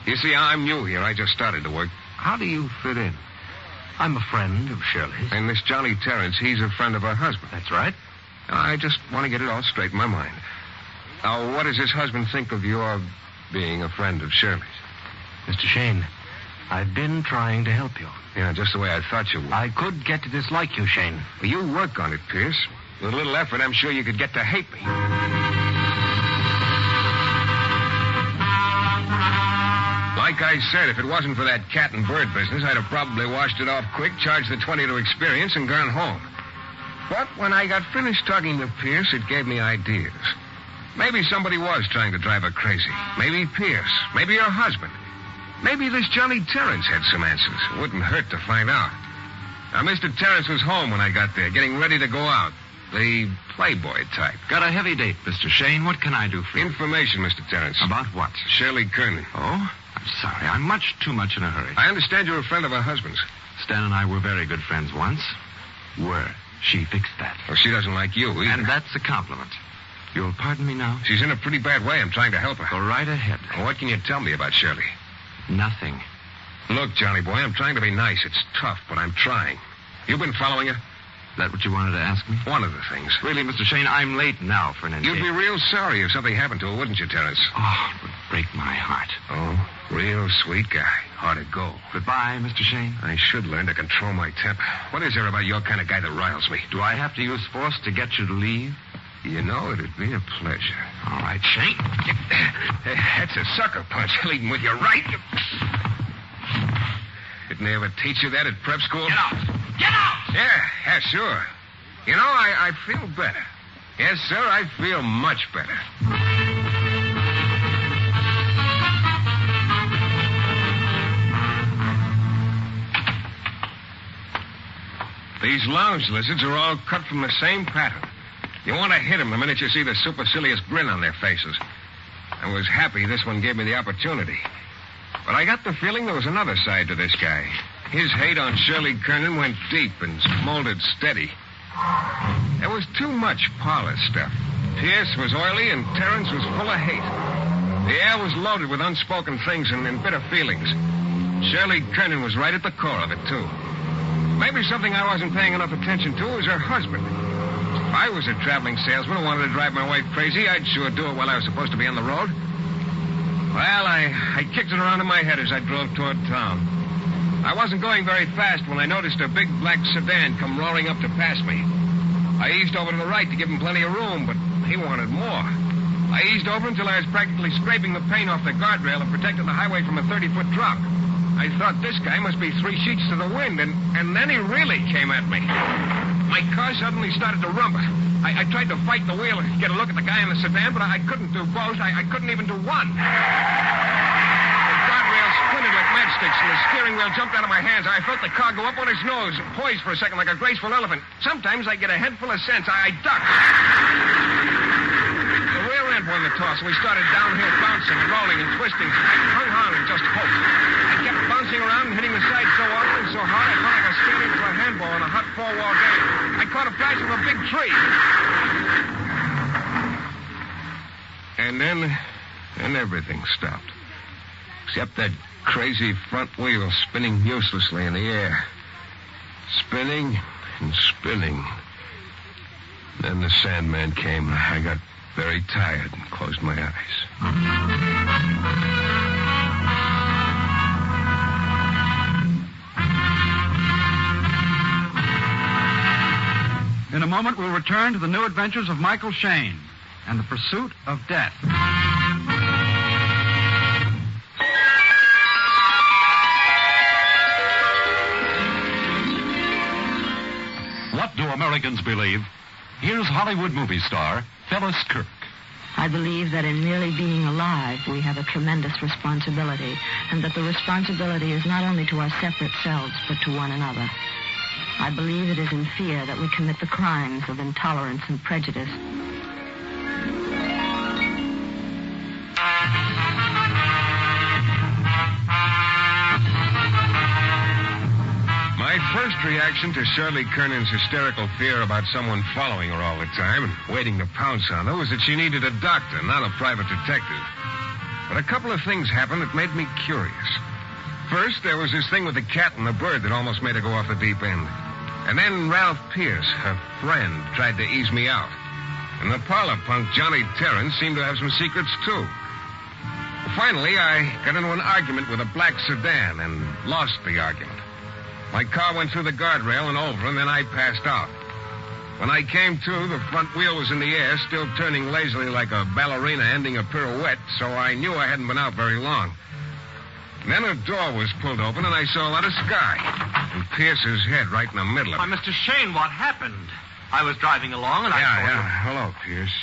Q: You see, I'm new here. I just started to work. How do you fit in?
K: I'm a friend of Shirley's.
Q: And this Johnny Terrence, he's a friend of her husband.
K: That's right.
Q: I just want to get it all straight in my mind. Now, what does his husband think of your being a friend of Shirley's?
K: Mr. Shayne, I've been trying to help you.
Q: Yeah, just the way I thought you would.
K: I could get to dislike you, Shayne.
Q: Well, you work on it, Pierce. With a little effort, I'm sure you could get to hate me. Like I said, if it wasn't for that cat and bird business, I'd have probably washed it off quick, charged the 20 to experience, and gone home. But when I got finished talking to Pierce, it gave me ideas. Maybe somebody was trying to drive her crazy. Maybe Pierce. Maybe her husband. Maybe this Johnny Terrence had some answers. It wouldn't hurt to find out. Now, Mr. Terrence was home when I got there, getting ready to go out. The playboy type.
K: Got a heavy date, Mr. Shayne. What can I do for you?
Q: Information, Mr. Terrence.
K: About what?
Q: Shirley Kernan.
K: Oh? I'm sorry. I'm much too much in a hurry.
Q: I understand you're a friend of her husband's.
K: Stan and I were very good friends once. Were. She fixed that.
Q: Well, she doesn't like you either.
K: And that's a compliment. You'll pardon me now?
Q: She's in a pretty bad way. I'm trying to help her.
K: Go right ahead.
Q: Well, what can you tell me about Shirley?
K: Nothing.
Q: Look, Johnny boy, I'm trying to be nice. It's tough, but I'm trying. You've been following her?
K: That what you wanted to ask me?
Q: One of the things.
K: Really, Mr. Shayne, I'm late now for an engagement.
Q: You'd be real sorry if something happened to her, wouldn't you, Terrence?
K: Oh, it would break my heart.
Q: Oh, real sweet guy. Hard to go.
K: Goodbye, Mr. Shayne.
Q: I should learn to control my temper. What is there about your kind of guy that riles me?
K: Do I have to use force to get you to leave?
Q: You know, it'd be a pleasure.
K: All right, Shayne.
Q: That's a sucker punch, leading with your right. Didn't they ever teach you that at prep school?
K: Get out! Get out!
Q: Yeah, sure. You know, I feel better. Yes, sir, I feel much better. These lounge lizards are all cut from the same pattern. You want to hit them the minute you see the supercilious grin on their faces. I was happy this one gave me the opportunity. But I got the feeling there was another side to this guy. His hate on Shirley Kernan went deep and smoldered steady. There was too much parlor stuff. Pierce was oily and Terrence was full of hate. The air was loaded with unspoken things and bitter feelings. Shirley Kernan was right at the core of it, too. Maybe something I wasn't paying enough attention to was her husband. If I was a traveling salesman who wanted to drive my wife crazy, I'd sure do it while I was supposed to be on the road. Well, I kicked it around in my head as I drove toward town. I wasn't going very fast when I noticed a big black sedan come roaring up to pass me. I eased over to the right to give him plenty of room, but he wanted more. I eased over until I was practically scraping the paint off the guardrail and protecting the highway from a 30-foot drop. I thought this guy must be 3 sheets to the wind, and then he really came at me. My car suddenly started to rumble. I tried to fight the wheel and get a look at the guy in the sedan, but I couldn't do both. I couldn't even do one. The guardrail splintered like matchsticks, and the steering wheel jumped out of my hands. I felt the car go up on its nose, poised for a second like a graceful elephant. Sometimes I get a head full of sense. I ducked. The rear end won the toss, and we started downhill, bouncing and rolling and twisting. I hung on and just hoped. I kept bouncing around and hitting the side so often and so hard I felt like I skated into a handball in a hot 4-wall game. I caught a flash of a big tree. And then everything stopped. Except that crazy front wheel spinning uselessly in the air. Spinning and spinning. Then the Sandman came. I got very tired and closed my eyes.
B: In a moment, we'll return to the new adventures of Michael Shayne and the pursuit of death.
C: What do Americans believe? Here's Hollywood movie star Phyllis Kirk.
A: I believe that in merely being alive, we have a tremendous responsibility, and that the responsibility is not only to our separate selves, but to one another. I believe it is in fear that we commit the crimes of intolerance and prejudice.
Q: My first reaction to Shirley Kernan's hysterical fear about someone following her all the time and waiting to pounce on her was that she needed a doctor, not a private detective. But a couple of things happened that made me curious. First, there was this thing with the cat and the bird that almost made her go off the deep end. And then Ralph Pierce, her friend, tried to ease me out. And the parlor punk Johnny Terrence seemed to have some secrets, too. Finally, I got into an argument with a black sedan and lost the argument. My car went through the guardrail and over, and then I passed out. When I came to, the front wheel was in the air, still turning lazily like a ballerina ending a pirouette, so I knew I hadn't been out very long. Then a door was pulled open, and I saw a lot of sky, and Pierce's head right in the middle of it.
J: Why, Mr. Shayne, what happened? I was driving along, and I saw you.
Q: Hello, Pierce.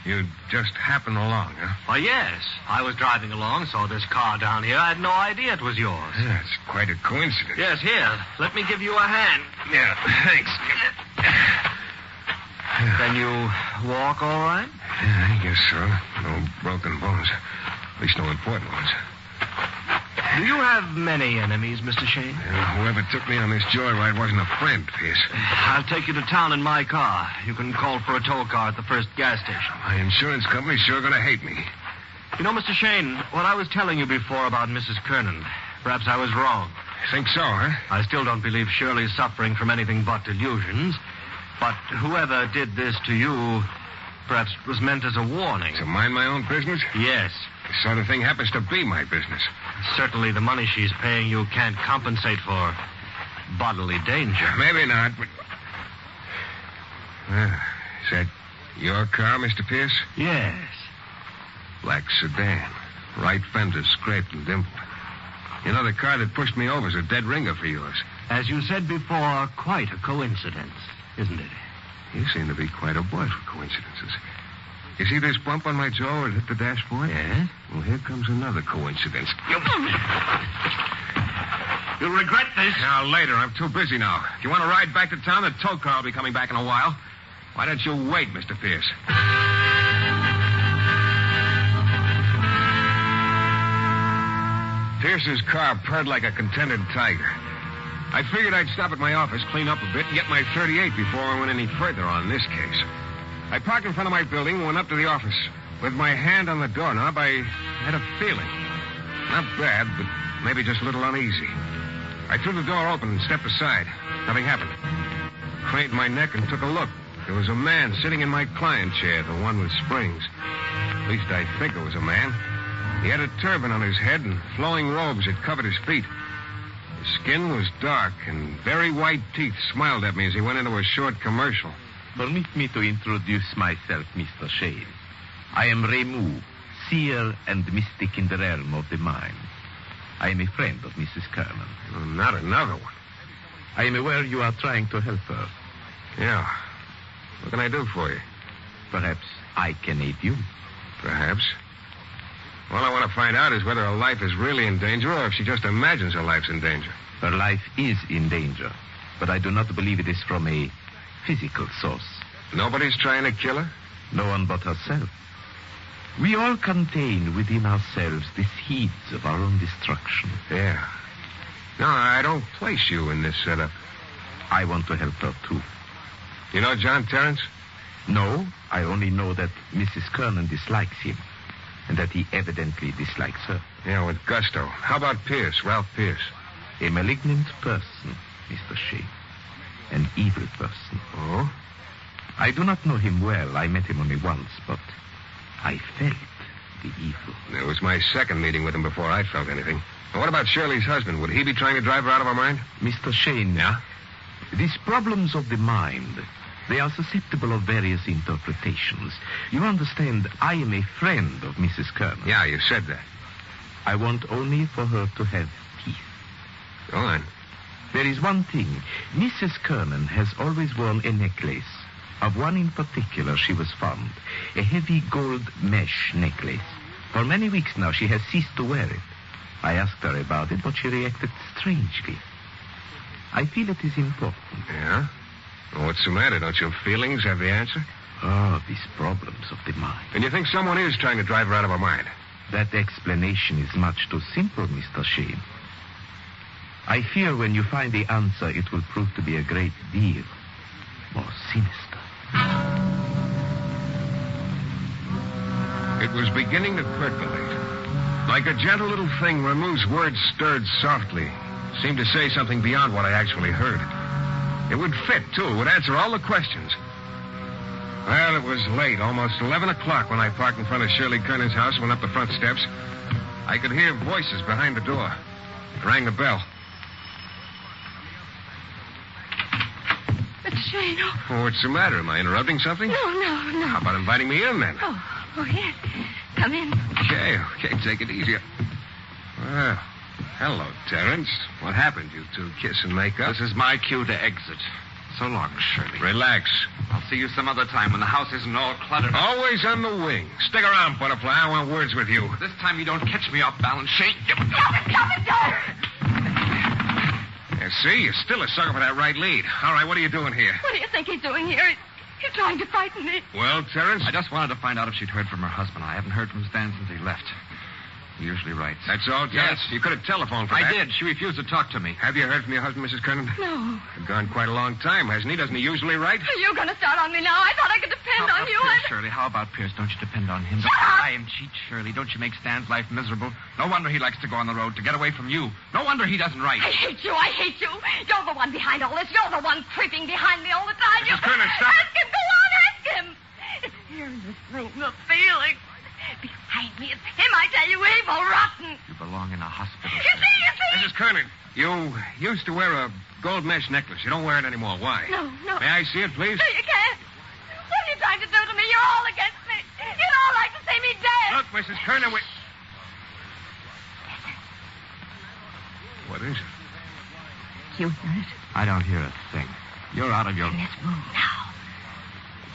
Q: You just happened along, huh?
J: Why, yes. I was driving along, saw this car down here. I had no idea it was yours.
Q: Yeah, it's quite a coincidence.
J: Yes, here. Let me give you a hand.
Q: Yeah, thanks.
J: Can you walk all right?
Q: Yeah, I guess so. No broken bones. At least no important ones.
J: Do you have many enemies, Mr. Shayne?
Q: Whoever took me on this joyride wasn't a friend, Pierce.
J: I'll take you to town in my car. You can call for a tow car at the first gas station.
Q: My insurance company's sure going to hate me.
J: You know, Mr. Shayne, what I was telling you before about Mrs. Kernan, perhaps I was wrong.
Q: Think so, huh?
J: I still don't believe Shirley's suffering from anything but delusions. But whoever did this to you perhaps was meant as a warning.
Q: To mind my own business?
J: Yes.
Q: This sort of thing happens to be my business.
J: Certainly the money she's paying you can't compensate for bodily danger.
Q: Maybe not, but... is that your car, Mr. Pierce?
J: Yes.
Q: Black sedan. Right fender scraped and dimpled. You know, the car that pushed me over is a dead ringer for yours.
J: As you said before, quite a coincidence, isn't it?
Q: You seem to be quite a boy for coincidences. You see this bump on my jaw where it hit the dashboard?
J: Yes.
Q: Well, here comes another coincidence.
J: You'll regret this.
Q: Now, later. I'm too busy now. If you want to ride back to town, the tow car will be coming back in a while. Why don't you wait, Mr. Pierce? Pierce's car purred like a contented tiger. I figured I'd stop at my office, clean up a bit, and get my 38 before I went any further on this case. I parked in front of my building and went up to the office. With my hand on the doorknob, I had a feeling. Not bad, but maybe just a little uneasy. I threw the door open and stepped aside. Nothing happened. Craned my neck and took a look. There was a man sitting in my client chair, the one with springs. At least I think it was a man. He had a turban on his head and flowing robes that covered his feet. His skin was dark, and very white teeth smiled at me as he went into a short commercial.
N: Permit me to introduce myself, Mr. Shayne. I am Remu, seer and mystic in the realm of the mind. I am a friend of Mrs. Kernan.
Q: Oh, not another one.
N: I am aware you are trying to help her.
Q: Yeah. What can I do for you?
N: Perhaps I can aid you.
Q: Perhaps. All I want to find out is whether her life is really in danger or if she just imagines her life's in danger.
N: Her life is in danger, but I do not believe it is from a physical source.
Q: Nobody's trying to kill her?
N: No one but herself. We all contain within ourselves the seeds of our own destruction.
Q: Yeah. No, I don't place you in this setup.
N: I want to help her, too.
Q: You know John Terrence?
N: No, I only know that Mrs. Kernan dislikes him, and that he evidently dislikes her.
Q: Yeah, with gusto. How about Pierce, Ralph Pierce?
N: A malignant person, Mr. Shayne. An evil person.
Q: Oh?
N: I do not know him well. I met him only once, but I felt the evil.
Q: It was my second meeting with him before I felt anything. Well, what about Shirley's husband? Would he be trying to drive her out of her mind?
N: Mr. Shayne.
Q: Yeah?
N: These problems of the mind, they are susceptible of various interpretations. You understand, I am a friend of Mrs. Kernan.
Q: Yeah, you said that.
N: I want only for her to have teeth.
Q: Go on.
N: There is one thing. Mrs. Kernan has always worn a necklace. Of one in particular she was fond. A heavy gold mesh necklace. For many weeks now she has ceased to wear it. I asked her about it, but she reacted strangely. I feel it is important.
Q: Yeah? Well, what's the matter? Don't your feelings have the answer?
N: Oh, these problems of the mind.
Q: And you think someone is trying to drive her out of her mind?
N: That explanation is much too simple, Mr. Shayne. I fear when you find the answer, it will prove to be a great deal more sinister.
Q: It was beginning to percolate. Like a gentle little thing, Remu's words stirred softly. Seemed to say something beyond what I actually heard. It would fit, too. It would answer all the questions. Well, it was late, almost 11 o'clock when I parked in front of Shirley Kernan's house and went up the front steps. I could hear voices behind the door. It rang the bell.
L: But Shayne,
Q: Oh, what's the matter? Am I interrupting something?
L: No.
Q: How about inviting me in, then?
L: Oh, yes. Come in.
Q: Okay, take it easy. Well, hello, Terrence. What happened? You two kiss and make up?
O: This is my cue to exit. So long, Shirley.
Q: Relax.
O: I'll see you some other time when the house isn't all cluttered.
Q: Always on the wing. Stick around, Butterfly. I want words with you.
O: This time you don't catch me off balance, Shayne.
L: Stop it, don't!
Q: Yeah, see? You're still a sucker for that right lead. All right, what are you doing here?
L: What do you think he's doing here? He's trying to frighten me.
Q: Well, Terrence?
O: I just wanted to find out if she'd heard from her husband. I haven't heard from Stan since he left. He usually writes.
Q: That's all, Terrence?
O: Yes.
Q: You could have telephoned for that.
O: I did. She refused to talk to me.
Q: Have you heard from your husband, Mrs. Kernan?
L: No.
Q: It's gone quite a long time, hasn't he? Doesn't he usually write?
L: Are you going to start on me now? I thought I could depend on you.
O: Pierce, Shirley. How about Pierce? Don't you depend on him?
L: Shut
O: Don't
L: up!
O: lie and cheat, Shirley. Don't you make Stan's life miserable? No wonder he likes to go on the road, to get away from you. No wonder he doesn't write.
L: I hate you. You're the one behind all this. You're the one creeping behind me all the time.
Q: Mrs. Kernan, stop.
L: Ask him. Go on, ask him. It's here in this room, the feeling. Behind me, it's him, I tell you, evil, rotten.
O: You belong in a hospital.
L: You see?
Q: Mrs. Kernan, you used to wear a gold mesh necklace. You don't wear it anymore. Why?
L: No.
Q: May I see it, please?
L: No, you can't. What are you trying to do to me? You're all against me. You'd all like to see me dead.
Q: Look, Mrs. Kernan, What is it?
L: You hear it?
O: I don't hear a thing. You're out of your...
L: In this room now.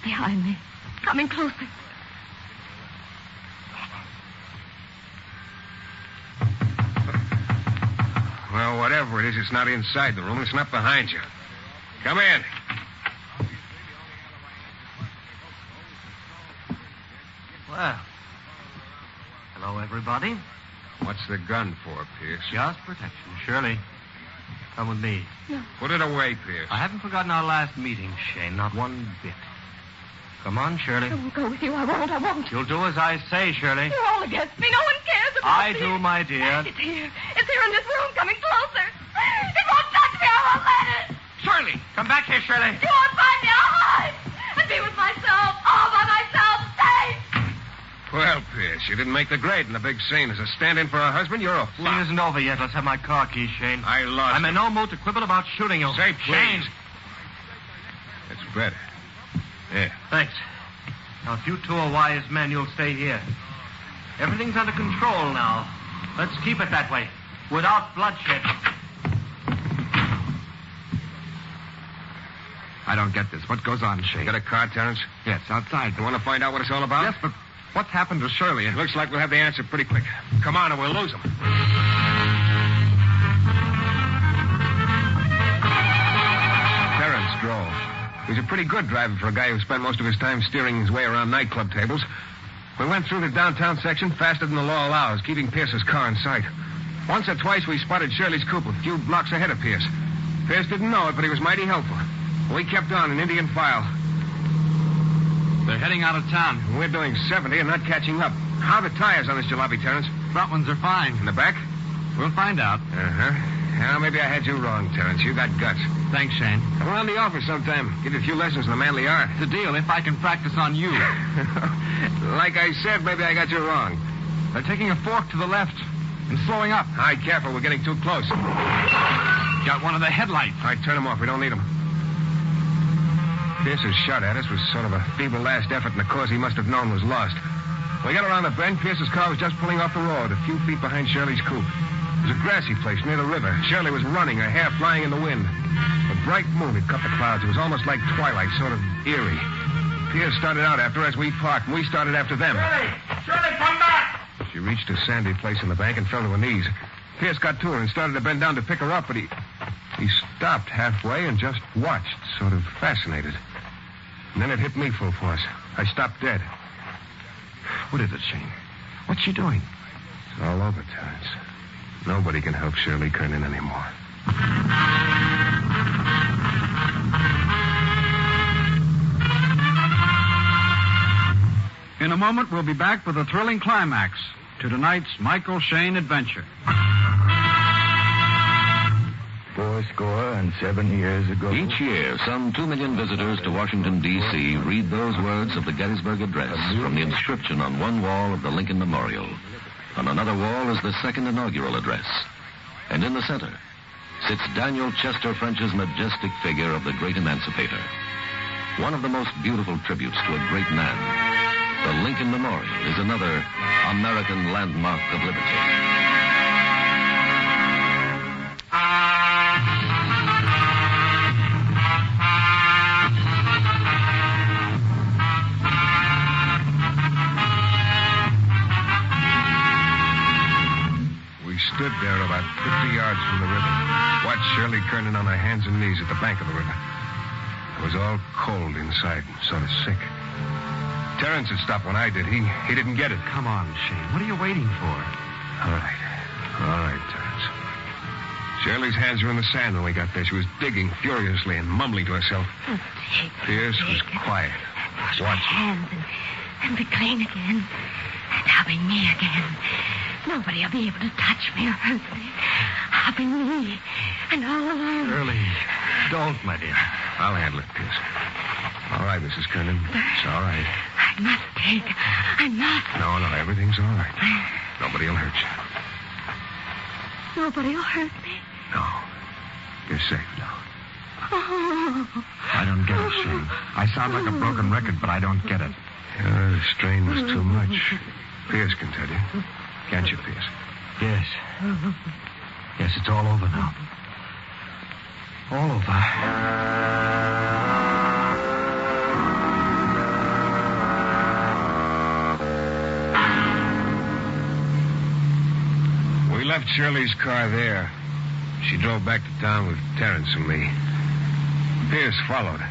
L: Behind me. Coming closer.
Q: Well, whatever it is, it's not inside the room. It's not behind you. Come in.
O: Well. Hello, everybody.
Q: What's the gun for, Pierce?
O: Just protection. Shirley, come with me.
L: No.
Q: Put it away, Pierce.
O: I haven't forgotten our last meeting, Shayne. Not one bit. Come on, Shirley.
L: I won't go with you. I won't.
O: You'll do as I say, Shirley.
L: You're all against me. No one cares about
O: I
L: me.
O: do, my dear.
L: It's here. It's here in this room, coming closer. It's
O: here, Shirley.
L: You won't find me. I'll hide and be with myself, all by myself, safe.
Q: Well, Pierce, you didn't make the grade in the big scene. As a stand-in for her husband, you're a
K: Scene
Q: flop.
K: isn't over yet. Let's have my car keys, Shayne.
Q: I lost
K: I'm
Q: it.
K: in no mood to quibble about shooting you.
Q: Say,
K: Shayne.
Q: please. It's better. Yeah.
K: Thanks. Now, if you two are wise men, you'll stay here. Everything's under control now. Let's keep it that way, without bloodshed.
O: I don't get this. What goes on, Shayne?
Q: Got a car, Terrence?
O: Yes, outside.
Q: You want to find out what it's all about?
O: Yes, but what's happened to Shirley?
Q: It looks like we'll have the answer pretty quick. Come on, or we'll lose them. Terrence drove. He was a pretty good driver for a guy who spent most of his time steering his way around nightclub tables. We went through the downtown section faster than the law allows, keeping Pierce's car in sight. Once or twice we spotted Shirley's coupe a few blocks ahead of Pierce. Pierce didn't know it, but he was mighty helpful. We kept on in Indian file.
O: They're heading out of town.
Q: We're doing 70 and not catching up. How are the tires on this jalopy, Terrence?
O: Front ones are fine.
Q: In the back?
O: We'll find out.
Q: Uh-huh. Well, maybe I had you wrong, Terrence. You got guts.
O: Thanks, Shayne.
Q: Come around the office sometime. Give you a few lessons in the manly art.
O: It's a deal if I can practice on you.
Q: Like I said, maybe I got you wrong.
O: They're taking a fork to the left and slowing up.
Q: All right, careful. We're getting too close.
O: Got one of the headlights.
Q: All right, turn them off. We don't need them. Pierce's shot at us was sort of a feeble last effort, and the cause he must have known was lost. We got around the bend. Pierce's car was just pulling off the road, a few feet behind Shirley's coupe. It was a grassy place near the river. Shirley was running, her hair flying in the wind. A bright moon had cut the clouds. It was almost like twilight, sort of eerie. Pierce started out after her as we parked, and we started after them.
O: Shirley, come back!
Q: She reached a sandy place in the bank and fell to her knees. Pierce got to her and started to bend down to pick her up, but he stopped halfway and just watched, sort of fascinated. And then it hit me full force. I stopped dead.
O: What is it, Shayne? What's she doing?
Q: It's all over, Terrence. Nobody can help Shirley Kernan anymore.
B: In a moment, we'll be back with a thrilling climax to tonight's Michael Shayne adventure.
R: 87 years ago.
C: Each year, some 2 million visitors to Washington, D.C. read those words of the Gettysburg Address from the inscription on one wall of the Lincoln Memorial. On another wall is the second inaugural address. And in the center sits Daniel Chester French's majestic figure of the great emancipator. One of the most beautiful tributes to a great man. The Lincoln Memorial is another American landmark of liberty.
Q: Stood there about 50 yards from the river. Watched Shirley Kernan on her hands and knees at the bank of the river. I was all cold inside, sort of sick. Terrence had stopped when I did. He didn't get it.
O: Come on, Shayne. What are you waiting for?
Q: All right, Terrence. Shirley's hands were in the sand when we got there. She was digging furiously and mumbling to herself. Pierce was quiet, watching.
L: Hands and be clean again. And I'll be me again. Nobody will be able to touch me or hurt me. I'll be me. And all alone.
Q: Shirley, don't, my dear. I'll handle it, Pierce. All right, Mrs. Kernan. It's all right.
L: I must take. I must.
Q: No, everything's all right. Nobody will hurt you.
L: Nobody will hurt me.
Q: No. You're safe now.
L: Oh.
O: I don't get it, Shayne. I sound like a broken record, but I don't get it.
Q: The strain was too much. Pierce can tell you. Can't you, Pierce?
O: Yes. Yes, it's all over now. All over.
Q: We left Shirley's car there. She drove back to town with Terrence and me. Pierce followed.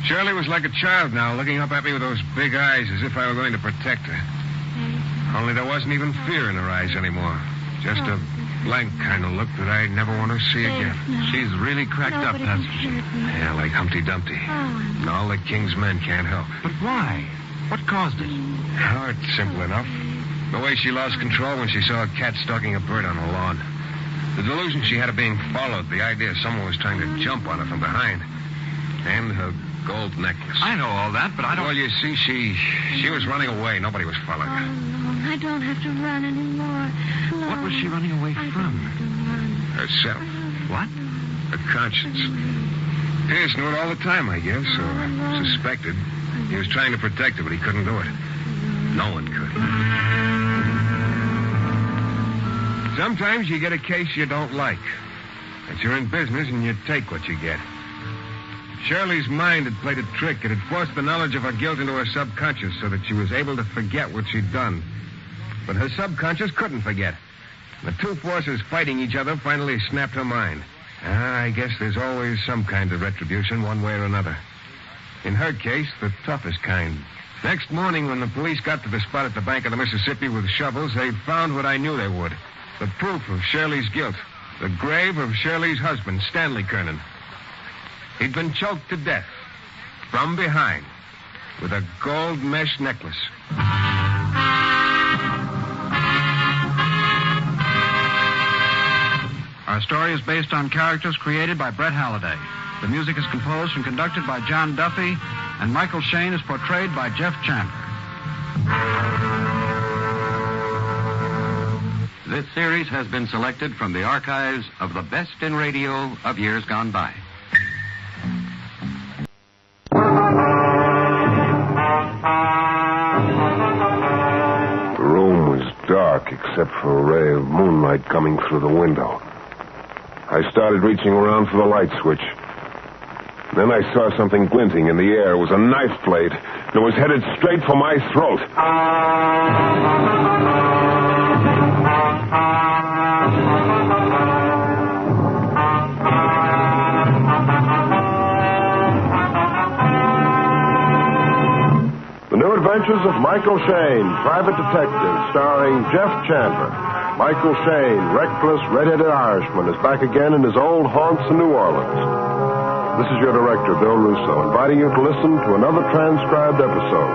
Q: Shirley was like a child now, looking up at me with those big eyes as if I were going to protect her. Only there wasn't even fear in her eyes anymore. Just a blank kind of look that I never want to see again.
O: She's really cracked up, hasn't she?
Q: Yeah, like Humpty Dumpty. And all the king's men can't help.
O: But why? What caused it?
Q: Oh, it's simple enough. The way she lost control when she saw a cat stalking a bird on the lawn. The delusion she had of being followed, the idea someone was trying to jump on her from behind, and her gold necklace.
K: I know all that, but I don't...
Q: Well, you see, she was running away. Nobody was following her.
L: No, I don't have to run anymore. No.
K: What was she running away from?
Q: Herself.
K: What?
Q: Her conscience. Pierce knew it all the time, I guess, or suspected. He was trying to protect her, but he couldn't do it. No one could. Sometimes you get a case you don't like. But you're in business and you take what you get. Shirley's mind had played a trick. It had forced the knowledge of her guilt into her subconscious so that she was able to forget what she'd done. But her subconscious couldn't forget. The two forces fighting each other finally snapped her mind. I guess there's always some kind of retribution, one way or another. In her case, the toughest kind. Next morning, when the police got to the spot at the bank of the Mississippi with shovels, they found what I knew they would. The proof of Shirley's guilt. The grave of Shirley's husband, Stanley Kernan. He'd been choked to death from behind with a gold mesh necklace.
B: Our story is based on characters created by Brett Halliday. The music is composed and conducted by John Duffy, and Michael Shayne is portrayed by Jeff Chandler.
C: This series has been selected from the archives of the best in radio of years gone by.
Q: The room was dark except for a ray of moonlight coming through the window. I started reaching around for the light switch. Then I saw something glinting in the air. It was a knife blade. It was headed straight for my throat. The New Adventures of Michael Shayne, Private Detective, starring Jeff Chandler. Michael Shayne, reckless, red-headed Irishman, is back again in his old haunts in New Orleans. This is your director, Bill Russo, inviting you to listen to another transcribed episode,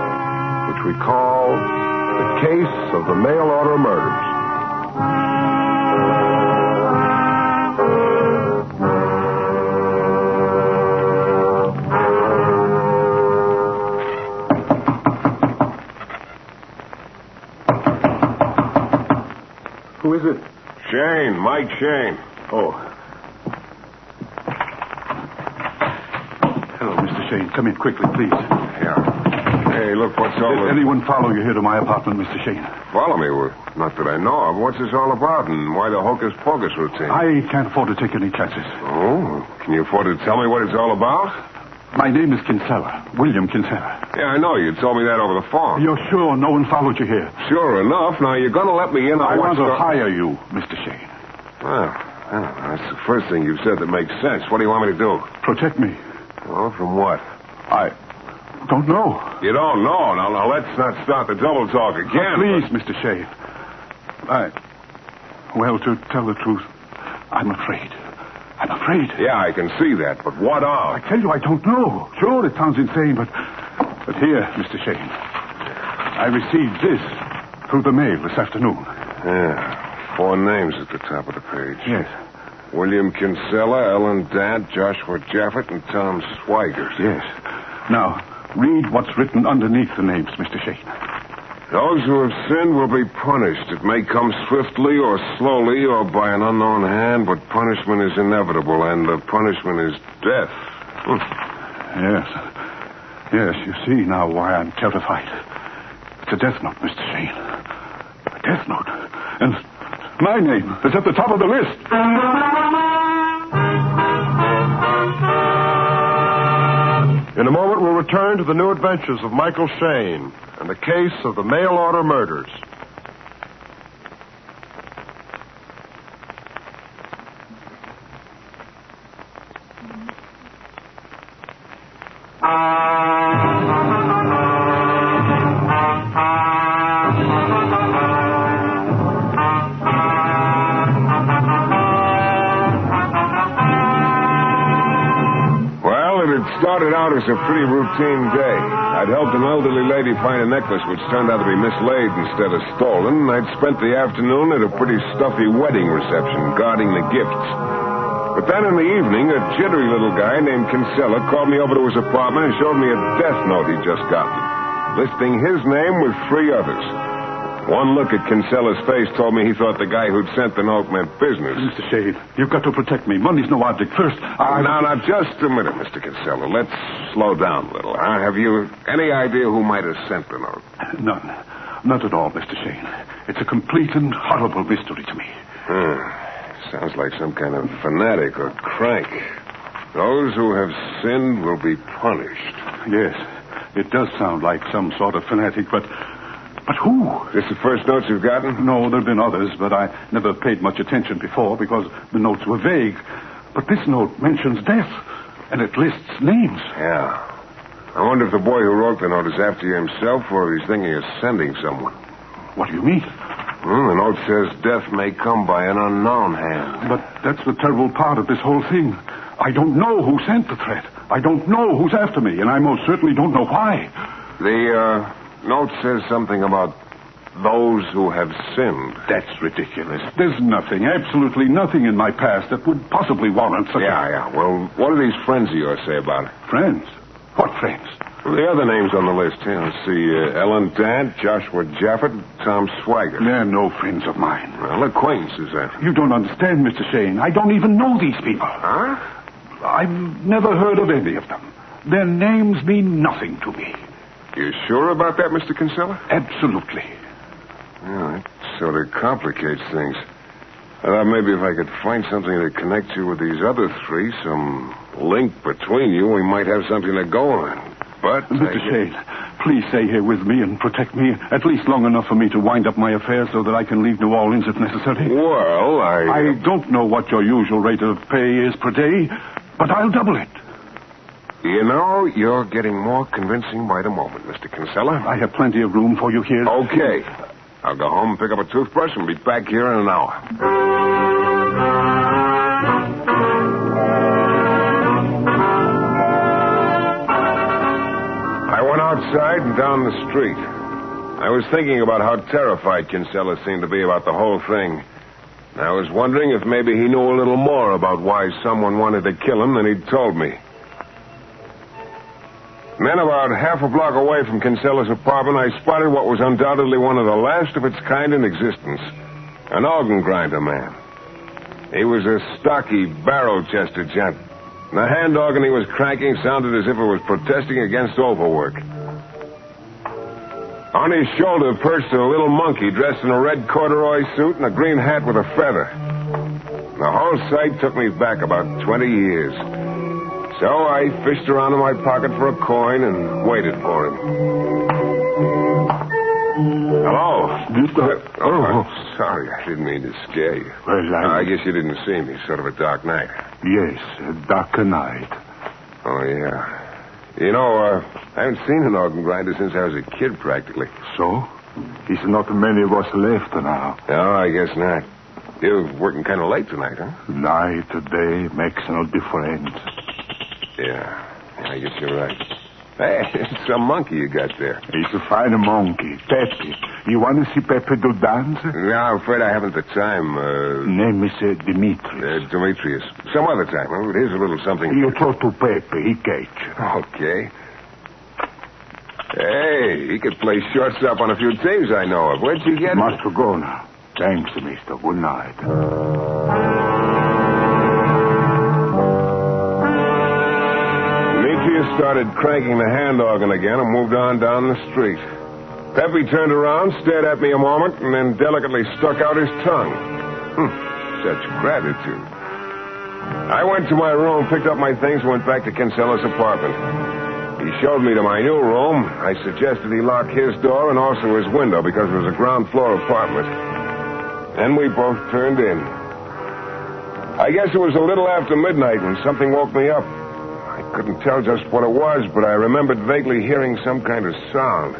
Q: which we call The Case of the Mail Order Murders.
R: Who is it?
Q: Shayne, Mike Shayne.
R: Oh. Hello, Mr. Shayne. Come in quickly, please.
Q: Yeah. Hey, look, what's all
R: Did anyone follow you here to my apartment, Mr. Shayne?
Q: Follow me? Well, not that I know of. What's this all about, and why the hocus-pocus routine?
R: I can't afford to take any chances.
Q: Oh? Can you afford to tell me what it's all about?
R: My name is Kinsella, William Kinsella.
Q: Yeah, I know. You told me that over the phone.
R: You're sure no one followed you here?
Q: Sure enough. Now, you're going to let me in on
R: I want to
Q: what's
R: hire you, Mr. Shayne.
Q: Well, that's the first thing you've said that makes sense. What do you want me to do?
R: Protect me.
Q: Well, from what?
R: I don't know.
Q: You don't know? Now, let's not start the double talk again.
R: Please, Mr. Shayne. Well, to tell the truth, I'm afraid. I'm afraid.
Q: Yeah, I can see that, but what of?
R: I tell you, I don't know. Sure, it sounds insane, but here, Mr. Shayne, I received this through the mail this afternoon.
Q: Yeah, 4 names at the top of the page.
R: Yes.
Q: William Kinsella, Ellen Dant, Joshua Jaffett, and Tom Swigert.
R: Yes. Now, read what's written underneath the names, Mr. Shayne.
Q: Those who have sinned will be punished. It may come swiftly or slowly or by an unknown hand, but punishment is inevitable, and the punishment is death.
R: Yes. Yes, you see now why I'm terrified. It's a death note, Mr. Shayne. A death note. And my name is at the top of the list.
Q: In a moment, we'll return to the new adventures of Michael Shayne and the case of the mail order murders. Started out as a pretty routine day.
R: I'd helped an elderly lady find a necklace which turned out to be mislaid instead of stolen, and I'd spent the afternoon at a pretty stuffy wedding reception guarding the gifts. But then in the evening, a jittery little guy named Kinsella called me over to his apartment and showed me a death note he'd just gotten, listing his name with 3 others. One look at Kinsella's face told me he thought the guy who'd sent the note meant business.
G: Mr. Shayne, you've got to protect me. Money's no object. First,
R: Now, just a minute, Mr. Kinsella. Let's slow down a little, huh? Have you any idea who might have sent the note?
G: None. Not at all, Mr. Shayne. It's a complete and horrible mystery to me.
R: Sounds like some kind of fanatic or crank. Those who have sinned will be punished.
G: Yes, it does sound like some sort of fanatic, but who?
R: This the first notes you've gotten?
G: No, there have been others, but I never paid much attention before because the notes were vague. But this note mentions death, and it lists names.
R: Yeah. I wonder if the boy who wrote the note is after you himself or if he's thinking of sending someone.
G: What do you mean?
R: The note says death may come by an unknown hand.
G: But that's the terrible part of this whole thing. I don't know who sent the threat. I don't know who's after me, and I most certainly don't know why.
R: The note says something about those who have sinned.
G: That's ridiculous. There's nothing, absolutely nothing in my past that would possibly warrant such
R: Yeah. Well, what do these friends of yours say about it?
G: Friends? What friends?
R: Well, the other names on the list here. Let's see. Ellen Dant, Joshua Jaffet, Tom Swigert.
G: They're no friends of mine.
R: Well, acquaintances, then.
G: You don't understand, Mr. Shayne. I don't even know these people.
R: Huh?
G: I've never heard of any of them. Their names mean nothing to me.
R: You sure about that, Mr. Kinsella?
G: Absolutely.
R: Yeah, that sort of complicates things. I thought maybe if I could find something that connects you with these other 3, some link between you, we might have something to go on. But...
G: Mr. Shayne, please stay here with me and protect me, at least long enough for me to wind up my affairs so that I can leave New Orleans if necessary.
R: Well,
G: I don't know what your usual rate of pay is per day, but I'll double it.
R: You know, you're getting more convincing by the moment, Mr. Kinsella.
G: I have plenty of room for you here.
R: Okay. I'll go home and pick up a toothbrush and be back here in an hour. I went outside and down the street. I was thinking about how terrified Kinsella seemed to be about the whole thing. I was wondering if maybe he knew a little more about why someone wanted to kill him than he'd told me. Then about half a block away from Kinsella's apartment, I spotted what was undoubtedly one of the last of its kind in existence. An organ grinder man. He was a stocky, barrel-chested gent. The hand organ he was cranking sounded as if it was protesting against overwork. On his shoulder perched a little monkey dressed in a red corduroy suit and a green hat with a feather. The whole sight took me back about 20 years. So I fished around in my pocket for a coin and waited for him. Hello? Oh, sorry. I didn't mean to scare you.
G: Well,
R: I guess you didn't see me. Sort of a dark night.
G: Yes, a darker night.
R: Oh, yeah. You know, I haven't seen an organ grinder since I was a kid, practically.
G: So? There's not many of us left now.
R: No, I guess not. You're working kind of late tonight, huh?
G: Night, day, makes no difference.
R: Yeah, I guess you're right. Hey, it's a monkey you got there.
G: He's a fine monkey, Pepe. You want to see Pepe do dance?
R: No, I'm afraid I haven't the time.
G: Name is Demetrius.
R: Demetrius. Some other time. Oh, here's a little something.
G: You talk to Pepe, he catch.
R: Okay. Hey, he could play shortstop on a few teams I know of. Where'd you get it?
G: Must go now. Thanks, mister. Good night.
R: Started cranking the hand organ again and moved on down the street. Pepe turned around, stared at me a moment, and then delicately stuck out his tongue. Such gratitude. I went to my room, picked up my things, and went back to Kinsella's apartment. He showed me to my new room. I suggested he lock his door and also his window because it was a ground floor apartment. Then we both turned in. I guess it was a little after midnight when something woke me up. I couldn't tell just what it was, but I remembered vaguely hearing some kind of sound.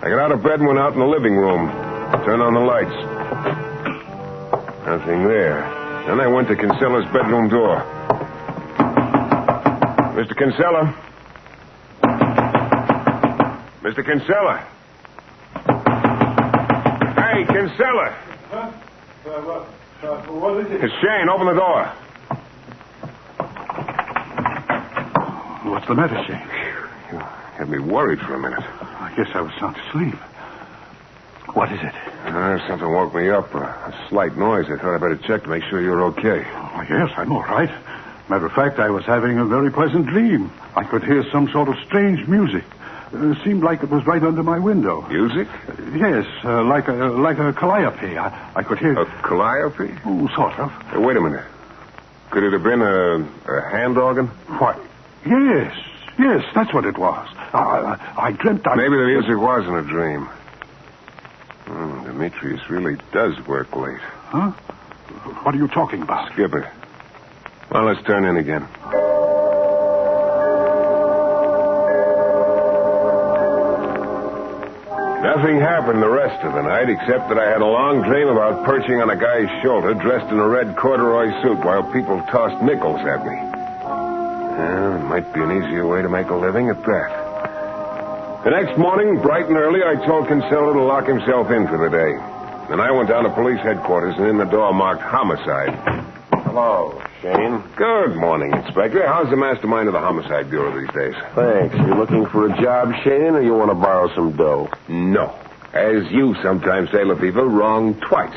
R: I got out of bed and went out in the living room. Turned on the lights. Nothing there. Then I went to Kinsella's bedroom door. Mr. Kinsella?
Q: Mr. Kinsella. Hey, Kinsella.
G: What is it?
Q: It's Shayne. Open the door.
G: What's the matter, Shayne?
Q: You had me worried for a minute.
G: I guess I was sound asleep. What is it?
Q: Something woke me up. A slight noise. I thought I'd better check to make sure you're okay.
G: Oh, yes, I'm all right. Matter of fact, I was having a very pleasant dream. I could hear some sort of strange music. Seemed like it was right under my window.
Q: Music?
G: Yes, like a calliope. I could hear...
Q: A calliope?
G: Oh, sort of.
Q: Hey, wait a minute. Could it have been a hand organ?
G: Why, yes, that's what it was. I dreamt I...
Q: Maybe the music wasn't a dream. Demetrius really does work late.
G: Huh? What are you talking about?
Q: Skip it. Well, let's turn in again. Nothing happened the rest of the night except that I had a long dream about perching on a guy's shoulder dressed in a red corduroy suit while people tossed nickels at me. Well, it might be an easier way to make a living at that. The next morning, bright and early, I told Kinsella to lock himself in for the day. Then I went down to police headquarters and in the door marked homicide.
S: Hello, Shayne.
Q: Good morning, Inspector. How's the mastermind of the Homicide Bureau these days?
S: Thanks. You looking for a job, Shayne, or you want to borrow some dough?
Q: No. As you sometimes say, Lefevre, wrong twice.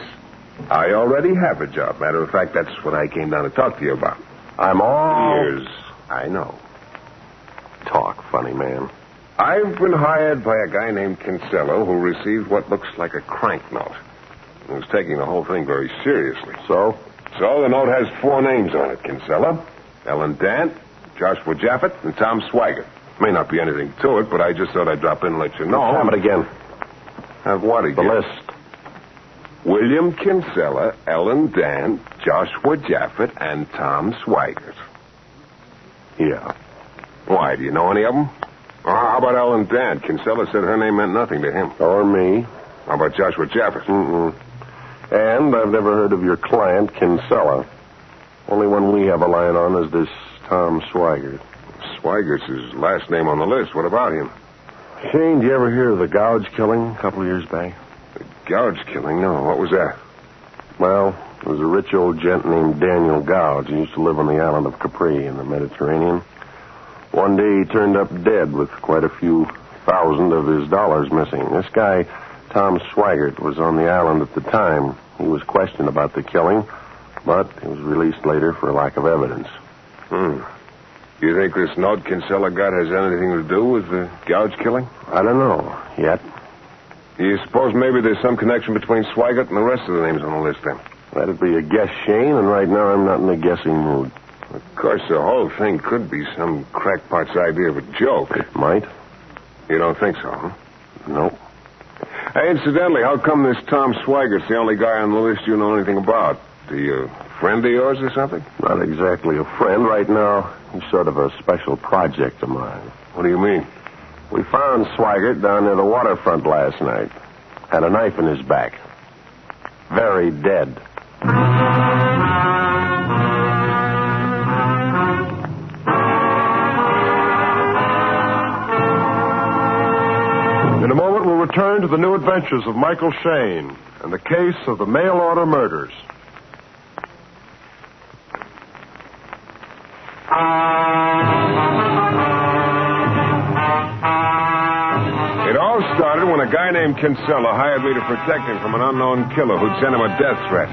Q: I already have a job. Matter of fact, that's what I came down to talk to you about.
S: I'm all...
Q: Ears. I know.
S: Talk, funny man.
Q: I've been hired by a guy named Kinsella who received what looks like a crank note. He was taking the whole thing very seriously.
S: So
Q: the note has 4 names on it, Kinsella. Ellen Dant, Joshua Jaffet, and Tom Swigert. May not be anything to it, but I just thought I'd drop in and let you know.
S: Have it again.
Q: Have what again?
S: The list.
Q: William Kinsella, Ellen Dant, Joshua Jaffet, and Tom Swigert.
S: Yeah.
Q: Why, do you know any of them? How about Ellen Dant? Kinsella said her name meant nothing to him.
S: Or me.
Q: How about Joshua Jaffet?
S: Mm-mm. And I've never heard of your client, Kinsella. Only one we have a line on is this Tom Swigert.
Q: Swigert's his last name on the list. What about him?
S: Shayne, did you ever hear of the Gouge killing a couple of years back?
Q: The Gouge killing? No. What was that?
S: Well, there was a rich old gent named Daniel Gouge. He used to live on the island of Capri in the Mediterranean. One day he turned up dead with quite a few thousand of his dollars missing. This guy, Tom Swigert, was on the island at the time. He was questioned about the killing, but he was released later for lack of evidence.
Q: Do you think this note Kinsella got has anything to do with the Gouge killing?
S: I don't know yet.
Q: You suppose maybe there's some connection between Swigert and the rest of the names on the list, then?
S: That'd be a guess, Shayne, and right now I'm not in a guessing mood.
Q: Of course, the whole thing could be some crackpot's idea of a joke.
S: It might.
Q: You don't think so, huh?
S: Nope.
Q: Hey, incidentally, how come this Tom Swigert's the only guy on the list you know anything about? Is he a friend of yours or something?
S: Not exactly a friend. Right now, he's sort of a special project of mine.
Q: What do you mean?
S: We found Swigert down near the waterfront last night. Had a knife in his back. Very dead.
U: In a moment, we'll return to the new adventures of Michael Shayne and the case of the mail-order murders.
Q: It all started when a guy named Kinsella hired me to protect him from an unknown killer who'd sent him a death threat.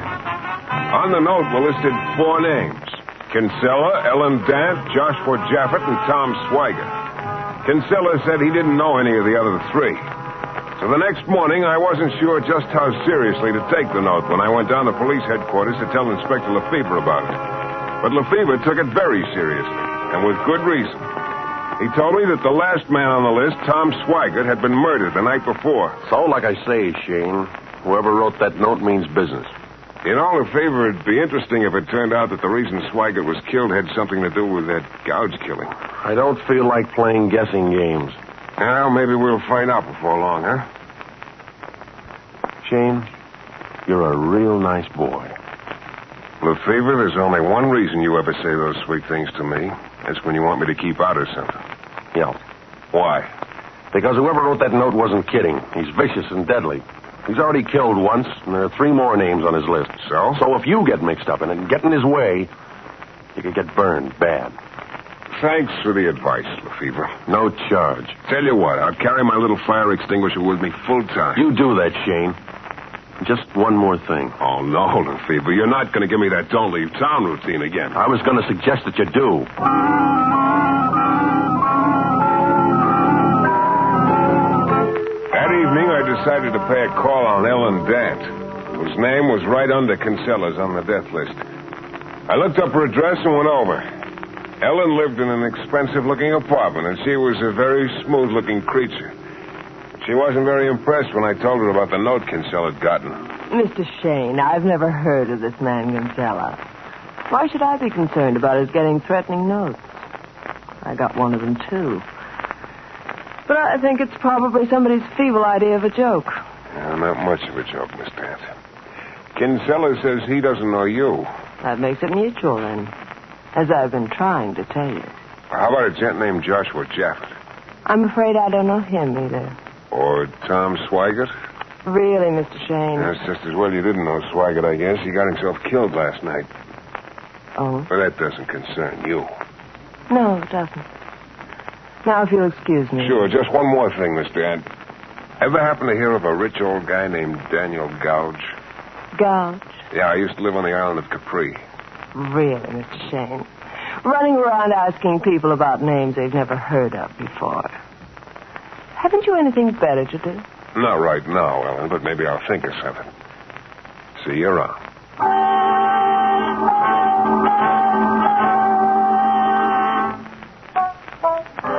Q: On the note were listed 4 names: Kinsella, Ellen Dant, Joshua Jaffet, and Tom Swigert. Kinsella said he didn't know any of the other 3. So the next morning, I wasn't sure just how seriously to take the note when I went down to police headquarters to tell Inspector Lefevre about it. But Lefevre took it very seriously, and with good reason. He told me that the last man on the list, Tom Swigert, had been murdered the night before.
S: So, like I say, Shayne, whoever wrote that note means business.
Q: You know, Lefevre, it'd be interesting if it turned out that the reason Swigert was killed had something to do with that Gouge killing.
S: I don't feel like playing guessing games.
Q: Well, maybe we'll find out before long, huh?
S: Shayne, you're a real nice boy.
Q: Lefevre, there's only one reason you ever say those sweet things to me. That's when you want me to keep out of something.
S: Yeah.
Q: Why?
S: Because whoever wrote that note wasn't kidding. He's vicious and deadly. He's already killed once, and there are 3 more names on his list.
U: So?
S: So if you get mixed up in it and get in his way, you could get burned bad.
U: Thanks for the advice, Lefevre.
S: No charge.
U: Tell you what, I'll carry my little fire extinguisher with me full time.
S: You do that, Shayne. Just one more thing.
U: Oh, no, Lefevre. You're not going to give me that don't leave town routine again.
S: I was going to suggest that you do.
U: That evening, I decided to pay a call on Ellen Dant, whose name was right under Kinsella's on the death list. I looked up her address and went over. Ellen lived in an expensive-looking apartment, and she was a very smooth-looking creature. She wasn't very impressed when I told her about the note Kinsella had gotten.
H: Mr. Shayne, I've never heard of this man Kinsella. Why should I be concerned about his getting threatening notes? I got one of them, too. But I think it's probably somebody's feeble idea of a joke.
U: Yeah, not much of a joke, Miss Dant. Kinsella says he doesn't know you.
H: That makes it mutual, then. As I've been trying to tell you.
U: How about a gent named Joshua Jaffet?
H: I'm afraid I don't know him either.
U: Or Tom Swigert?
H: Really, Mr. Shayne?
U: Yeah, it's just as well you didn't know Swigert, I guess. He got himself killed last night.
H: Oh?
U: But that doesn't concern you.
H: No, it doesn't. Now, if you'll excuse me.
U: Sure, just one more thing, Miss Dant. Ever happen to hear of a rich old guy named Daniel Gouge?
H: Gouge?
U: Yeah, I used to live on the island of Capri.
H: Really, Mr. Shayne? Running around asking people about names they've never heard of before. Haven't you anything better to do?
U: Not right now, Ellen, but maybe I'll think of something. See you around.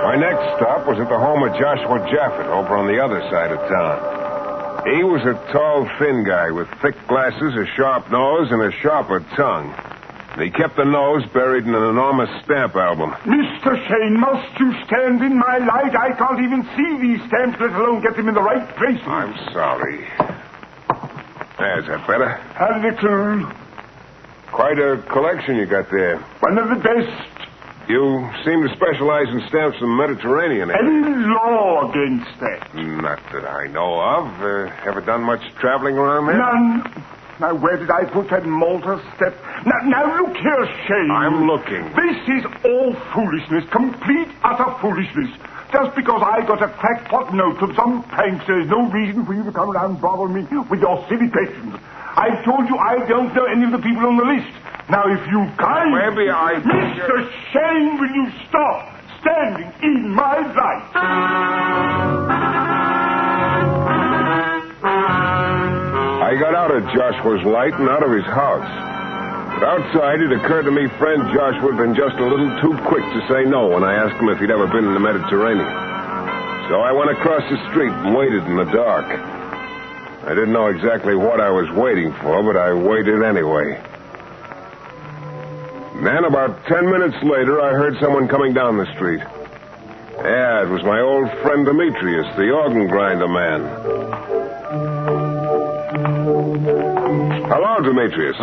U: My next stop was at the home of Joshua Jaffet over on the other side of town. He was a tall, thin guy with thick glasses, a sharp nose, and a sharper tongue. And he kept the nose buried in an enormous stamp album.
R: Mr. Shayne, must you stand in my light? I can't even see these stamps, let alone get them in the right place.
U: I'm sorry. There's that better?
R: A little.
U: Quite a collection you got there.
R: One of the best.
U: You seem to specialize in stamps from the Mediterranean.
R: Any law against that?
U: Not that I know of. Ever done much traveling around there?
R: None. Now, where did I put that Malta step? Now, look here, Shayne.
U: I'm looking.
R: This is all foolishness, complete, utter foolishness. Just because I got a crackpot note from some prankster, there's no reason for you to come around and bother me with your silly questions. I've told you I don't know any of the people on the list. Now, if you can't...
U: Maybe I...
R: Mr. Shayne, will you stop standing in my light?
U: I got out of Joshua's light and out of his house. But outside, it occurred to me friend Joshua had been just a little too quick to say no when I asked him if he'd ever been in the Mediterranean. So I went across the street and waited in the dark. I didn't know exactly what I was waiting for, but I waited anyway. Then, about 10 minutes later, I heard someone coming down the street. Yeah, it was my old friend Demetrius, the organ grinder man. Hello, Demetrius.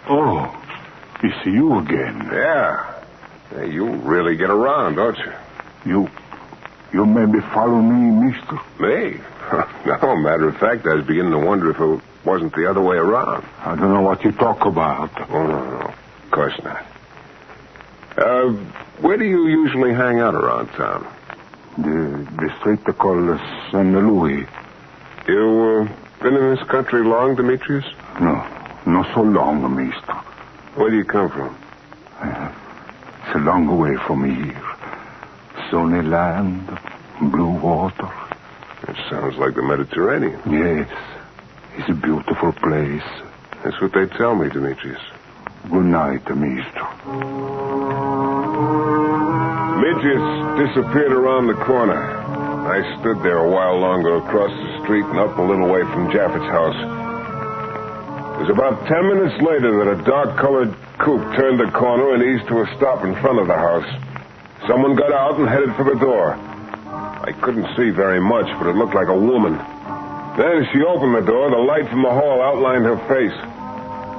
R: Oh, it's you again.
U: Yeah. Hey, you really get around, don't you?
R: You maybe follow me, mister?
U: Me? No, matter of fact, I was beginning to wonder if it wasn't the other way around.
R: I don't know what you talk about.
U: Oh, no. Of course not. Where do you usually hang out around town?
R: The street they call St. Louis.
U: You been in this country long, Demetrius?
R: No, not so long, mister.
U: Where do you come from?
R: It's a long way from here. Sunny land, blue water.
U: It sounds like the Mediterranean.
R: Yes, it's a beautiful place.
U: That's what they tell me, Demetrius.
R: Good night, mister.
U: Demetrius disappeared around the corner. I stood there a while longer across the street and up a little way from Jaffet's house. It was about 10 minutes later that a dark-colored coupe turned the corner and eased to a stop in front of the house. Someone got out and headed for the door. I couldn't see very much, but it looked like a woman. Then as she opened the door, the light from the hall outlined her face.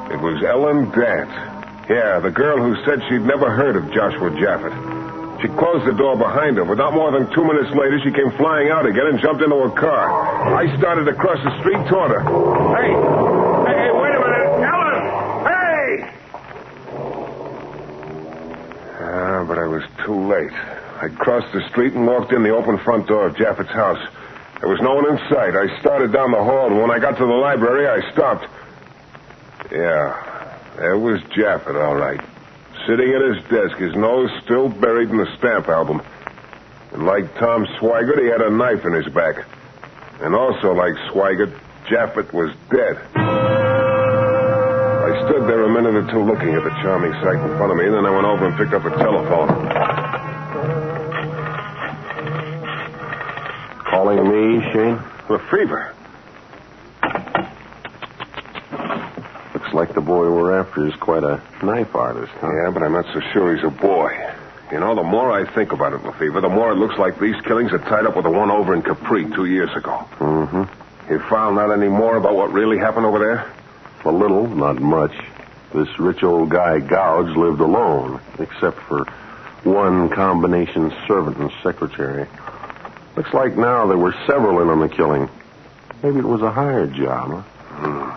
U: It was Ellen Dant. Yeah, the girl who said she'd never heard of Joshua Jaffet. She closed the door behind her, but not more than 2 minutes later, she came flying out again and jumped into a car. I started across the street toward her. Hey, wait a minute. Ellen! Hey! But I was too late. I crossed the street and walked in the open front door of Jaffett's house. There was no one in sight. I started down the hall, and when I got to the library, I stopped. Yeah, there was Jaffett, all right. Sitting at his desk, his nose still buried in the stamp album. And like Tom Swigert, he had a knife in his back. And also like Swigert, Jaffett was dead. I stood there a minute or two looking at the charming sight in front of me, and then I went over and picked up a telephone.
S: Calling me, Shayne?
U: The fever.
S: Looks like the boy we're after is quite a knife artist, huh?
U: Yeah, but I'm not so sure he's a boy. You know, the more I think about it, Lefevre, the more it looks like these killings are tied up with the one over in Capri 2 years ago.
S: Mm-hmm.
U: You found out any more about what really happened over there?
S: A little, not much. This rich old guy, Gouge, lived alone, except for one combination servant and secretary. Looks like now there were several in on the killing. Maybe it was a hired job, huh?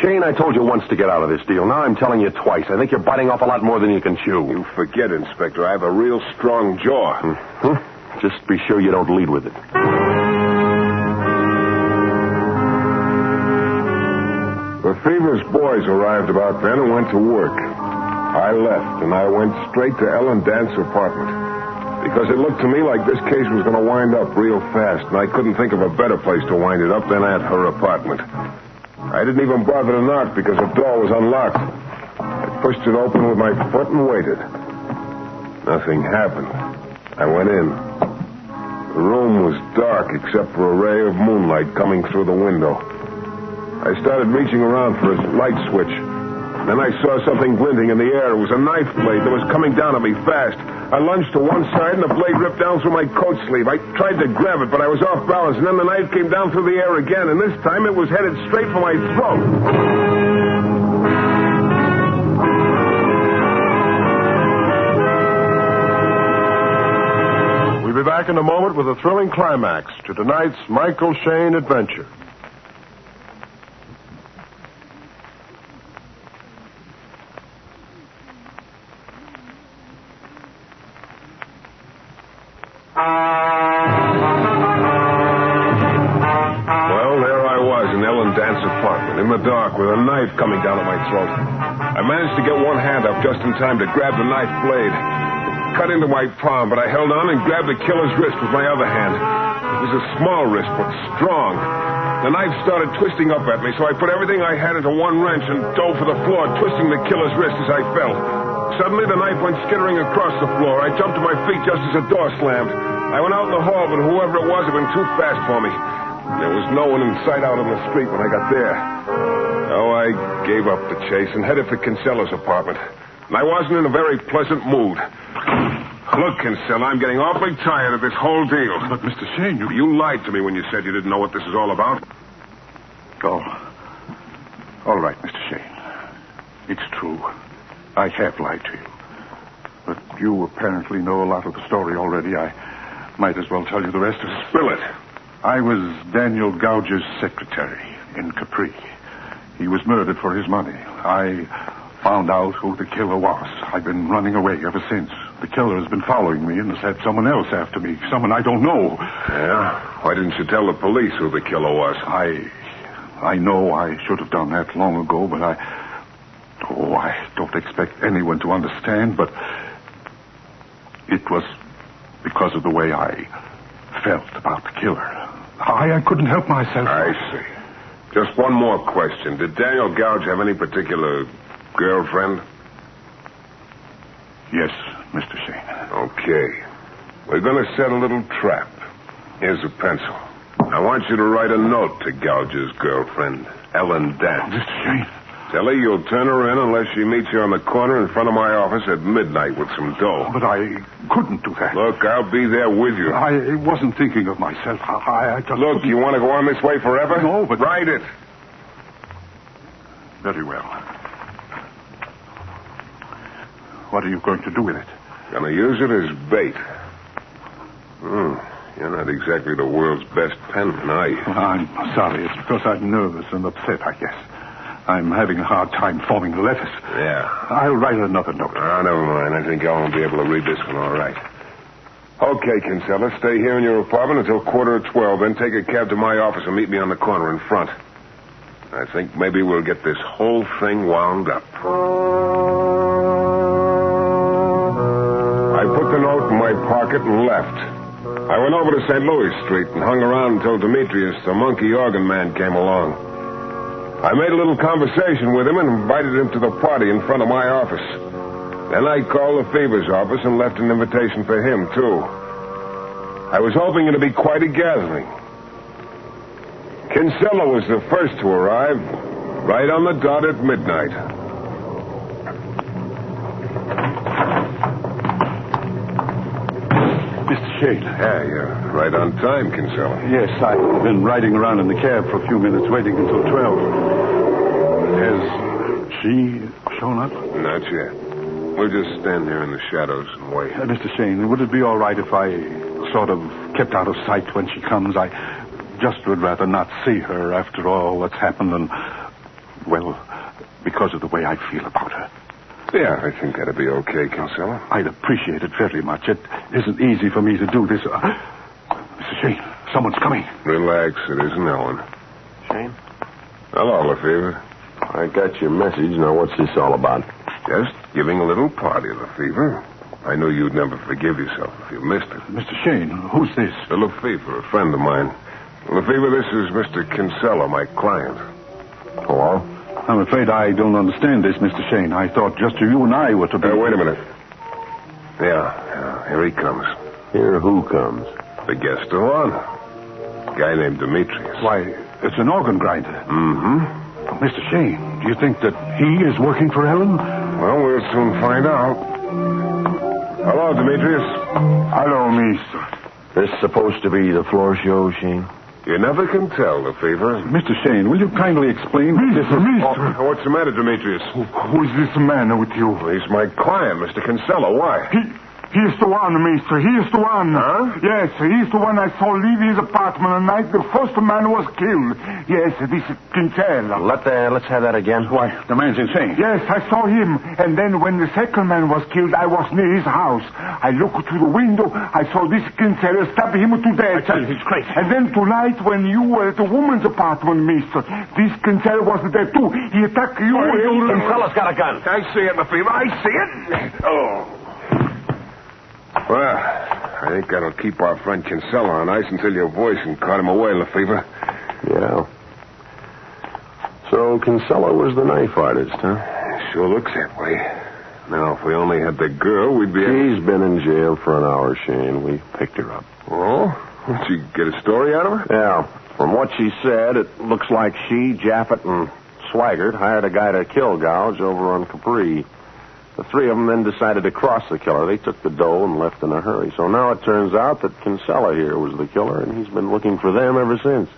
U: Shayne, I told you once to get out of this deal. Now I'm telling you twice. I think you're biting off a lot more than you can chew. You forget, Inspector. I have a real strong jaw.
S: Mm-hmm. Just be sure you don't lead with it.
U: Lefevre's boys arrived about then and went to work. I left, and I went straight to Ellen Dance's apartment. Because it looked to me like this case was going to wind up real fast, and I couldn't think of a better place to wind it up than at her apartment. I didn't even bother to knock because the door was unlocked. I pushed it open with my foot and waited. Nothing happened. I went in. The room was dark except for a ray of moonlight coming through the window. I started reaching around for a light switch. Then I saw something glinting in the air. It was a knife blade that was coming down at me fast. I lunged to one side, and the blade ripped down through my coat sleeve. I tried to grab it, but I was off balance, and then the knife came down through the air again, and this time it was headed straight for my throat.
R: We'll be back in a moment with a thrilling climax to tonight's Michael Shayne adventure.
U: In the dark with a knife coming down at my throat. I managed to get one hand up just in time to grab the knife blade. It cut into my palm, but I held on and grabbed the killer's wrist with my other hand. It was a small wrist, but strong. The knife started twisting up at me, so I put everything I had into one wrench and dove for the floor, twisting the killer's wrist as I fell. Suddenly, the knife went skittering across the floor. I jumped to my feet just as the door slammed. I went out in the hall, but whoever it was had been too fast for me. There was no one in sight out on the street when I got there. So I gave up the chase and headed for Kinsella's apartment. And I wasn't in a very pleasant mood. Look, Kinsella, I'm getting awfully tired of this whole deal.
R: But, Mr. Shayne,
U: you lied to me when you said you didn't know what this is all about.
R: Oh. All right, Mr. Shayne. It's true. I have lied to you. But you apparently know a lot of the story already. I might as well tell you the rest.
U: Spill it.
R: I was Daniel Gouge's secretary in Capri. He was murdered for his money. I found out who the killer was. I've been running away ever since. The killer has been following me and has had someone else after me. Someone I don't know.
U: Yeah? Why didn't you tell the police who the killer was?
R: I know I should have done that long ago, but I don't expect anyone to understand, but it was because of the way I felt about the killer. I couldn't help myself.
U: I see. Just one more question. Did Daniel Gouge have any particular girlfriend?
R: Yes, Mr. Shayne.
U: Okay. We're going to set a little trap. Here's a pencil. I want you to write a note to Gouge's girlfriend, Ellen Dance.
R: Mr. Shayne.
U: Tell her you'll turn her in unless she meets you on the corner in front of my office at midnight with some dough.
R: But I couldn't do that.
U: Look, I'll be there with you.
R: I wasn't thinking of myself. I just...
U: Look, you want to go on this way forever?
R: No, but...
U: Write it.
R: Very well. What are you going to do with it?
U: Gonna use it as bait. You're not exactly the world's best penman, are you?
G: I'm sorry. It's because I'm nervous and upset, I guess. I'm having a hard time forming letters.
U: Yeah.
G: I'll write another note.
U: Never mind. I think I won't be able to read this one all right. Okay, Kinsella, stay here in your apartment until 11:45, then take a cab to my office and meet me on the corner in front. I think maybe we'll get this whole thing wound up. I put the note in my pocket and left. I went over to St. Louis Street and hung around until Demetrius, the monkey organ man, came along. I made a little conversation with him and invited him to the party in front of my office. Then I called the Fever's office and left an invitation for him, too. I was hoping it'd be quite a gathering. Kinsella was the first to arrive, right on the dot at midnight.
G: Mr. Shayne.
U: Yeah, you're right on time, Kinsella.
G: Yes, I've been riding around in the cab for a few minutes, waiting until 12. Has she shown up?
U: Not yet. We'll just stand here in the shadows and wait.
G: Mr. Shayne, would it be all right if I sort of kept out of sight when she comes? I just would rather not see her after all that's happened and, well, because of the way I feel about her.
U: Yeah, I think that'd be okay, Kinsella.
G: I'd appreciate it very much. It isn't easy for me to do this. Mr. Shayne, someone's coming.
U: Relax, it isn't Ellen.
S: Shayne?
U: Hello, Lefevre.
S: I got your message. Now, what's this all about?
U: Just giving a little party, Lefevre. I knew you'd never forgive yourself if you missed it.
G: Mr. Shayne, who's this?
U: Lefevre, a friend of mine. Lefevre, this is Mr. Kinsella, my client.
S: Hello?
G: I'm afraid I don't understand this, Mr. Shayne. I thought just you and I were to be...
U: Wait a minute. Yeah, here he comes.
S: Here who comes?
U: The guest of honor. A guy named Demetrius.
G: Why, it's an organ grinder.
U: Mm-hmm.
G: Mr. Shayne, do you think that he is working for Ellen?
U: Well, we'll soon find out. Hello, Demetrius.
G: Hello, mister.
S: This supposed to be the floor show, Shayne?
U: You never can tell, Lefevre.
G: Mr. Shayne, will you kindly explain what this is?
U: Mister. What's the matter, Demetrius?
G: Who is this man with you?
U: Well, he's my client, Mr. Kinsella. Why?
E: He is the one, mister. He is the one.
U: Huh?
E: Yes, he is the one I saw leave his apartment the night the first man was killed. Yes, this is Kinsella.
S: Let's have that again.
G: Why, the man's insane.
E: Yes, I saw him. And then when the second man was killed, I was near his house. I looked through the window. I saw this Kinsella stab him to death.
G: I tell you, he's crazy.
E: And then tonight, when you were at the woman's apartment, mister, this Kinsella was there too. He attacked you.
S: Kinsella's got a gun.
U: I see it, Lefevre. I see it. Oh. Well, I think that'll keep our friend Kinsella on ice until your voice and caught him away, Lefevre.
S: Yeah. So Kinsella was the knife artist, huh?
U: Sure looks that way. Now, if we only had the girl, we'd be...
S: She's been in jail for an hour, Shayne. We picked her up.
U: Oh? Did you get a story out of her?
S: Yeah. From what she said, it looks like she, Jaffet, and Swaggart hired a guy to kill Gouge over on Capri. The three of them then decided to cross the killer. They took the dough and left in a hurry. So now it turns out that Kinsella here was the killer, and he's been looking for them ever since.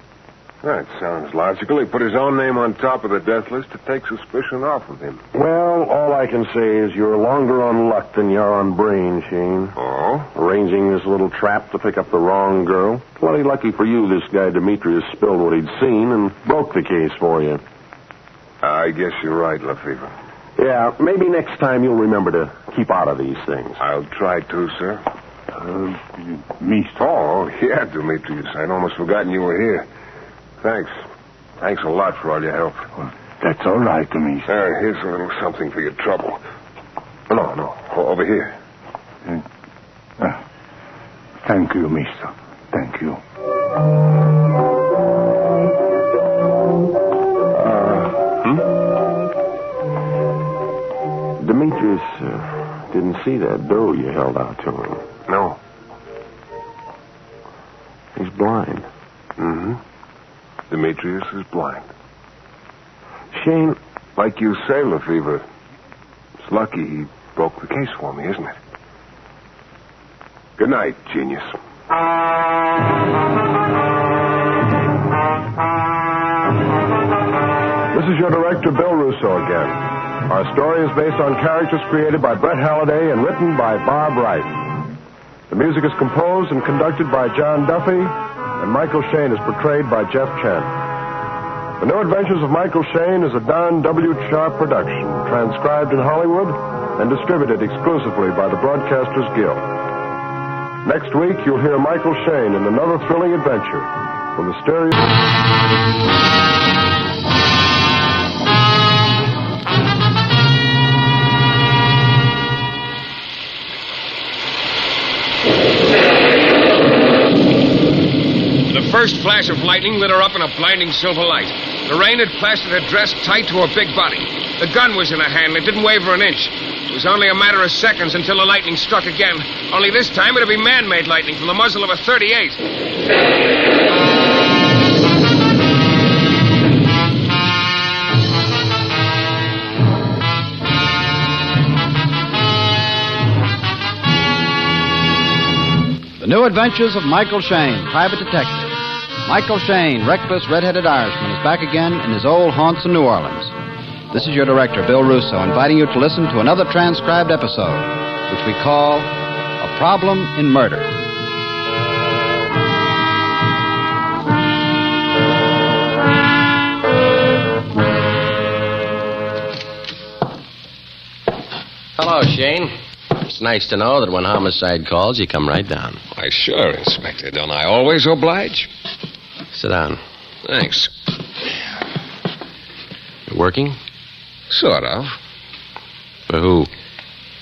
U: That sounds logical. He put his own name on top of the death list to take suspicion off of him.
S: Well, all I can say is you're longer on luck than you're on brain, Shayne.
U: Oh?
S: Arranging this little trap to pick up the wrong girl. Plenty lucky for you this guy Demetrius spilled what he'd seen and broke the case for you.
U: I guess you're right, Lefevre.
S: Yeah, maybe next time you'll remember to keep out of these things.
U: I'll try to, sir.
G: Mister.
U: Oh, yeah, Demetrius. I'd almost forgotten you were here. Thanks. Thanks a lot for all your help.
G: Well, that's all right, mister.
U: Here's a little something for your trouble. No. Over here.
G: Thank you, mister. Thank you.
S: Demetrius didn't see that dough you held out to him.
U: No.
S: He's blind.
U: Mm-hmm. Demetrius is blind.
S: Shayne,
U: like you say, Lefevre, it's lucky he broke the case for me, isn't it? Good night, genius.
G: This is your director, Bill Russo, again.
S: Our story is based on characters created by Brett Halliday and written by Bob Wright. The music is composed and conducted by John Duffy, and Michael Shayne is portrayed by Jeff Chen. The New Adventures of Michael Shayne is a Don W. Sharp production, transcribed in Hollywood and distributed exclusively by the Broadcasters Guild. Next week, you'll hear Michael Shayne in another thrilling adventure from the stereo...
Q: The first flash of lightning lit her up in a blinding silver light. The rain had plastered her dress tight to her big body. The gun was in her hand, and it didn't waver an inch. It was only a matter of seconds until the lightning struck again. Only this time it'd be man-made lightning from the muzzle of a .38.
B: The New Adventures of Michael Shayne, Private Detective. Michael Shayne, reckless, red-headed Irishman, is back again in his old haunts in New Orleans. This is your director, Bill Russo, inviting you to listen to another transcribed episode, which we call A Problem in Murder.
M: Hello, Shayne. It's nice to know that when homicide calls, you come right down.
T: Why, sure, Inspector. Don't I always oblige?
M: Sit down.
T: Thanks.
M: You working?
T: Sort of.
M: For who?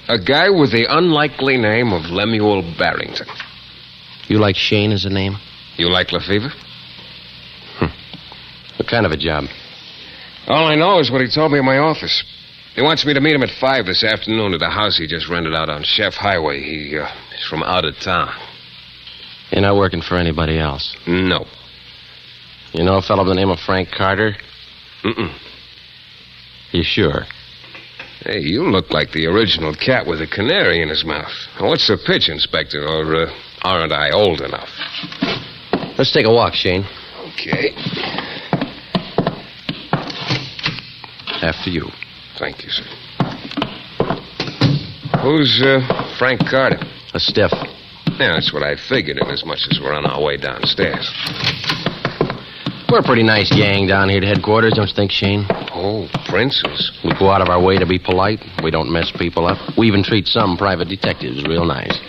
T: A guy with the unlikely name of Lemuel Barrington.
M: You like Shayne as a name?
T: You like Lefevre?
M: What kind of a job?
T: All I know is what he told me in my office. He wants me to meet him at 5 this afternoon at a house he just rented out on Chef Highway. He's from out of town.
M: You're not working for anybody else?
T: No.
M: You know a fellow by the name of Frank Carter?
T: Mm-mm.
M: You sure?
T: Hey, you look like the original cat with a canary in his mouth. What's the pitch, Inspector? Or aren't I old enough?
M: Let's take a walk, Shayne.
T: Okay.
M: After you.
T: Thank you, sir. Who's Frank Carter?
M: A stiff.
T: Yeah, that's what I figured, in as much as we're on our way downstairs.
M: We're a pretty nice gang down here at headquarters, don't you think, Shayne?
T: Oh, princes.
M: We go out of our way to be polite. We don't mess people up. We even treat some private detectives real nice.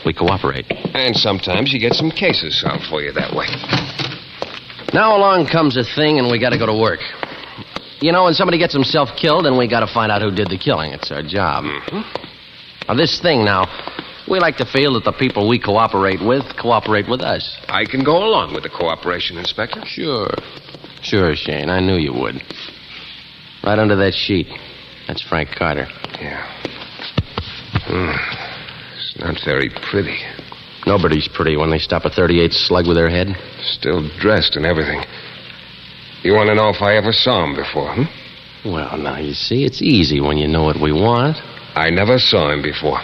M: We cooperate.
T: And sometimes you get some cases solved for you that way.
M: Now along comes a thing, and we got to go to work. You know, when somebody gets himself killed, then we got to find out who did the killing. It's our job.
T: Mm-hmm.
M: Now, this thing now, we like to feel that the people we cooperate with us.
T: I can go along with the cooperation, Inspector.
M: Sure, Shayne. I knew you would. Right under that sheet. That's Frank Carter.
T: Yeah. It's not very pretty.
M: Nobody's pretty when they stop a .38 slug with their head.
T: Still dressed and everything. You want to know if I ever saw him before,
M: Well, now, you see, it's easy when you know what we want.
T: I never saw him before.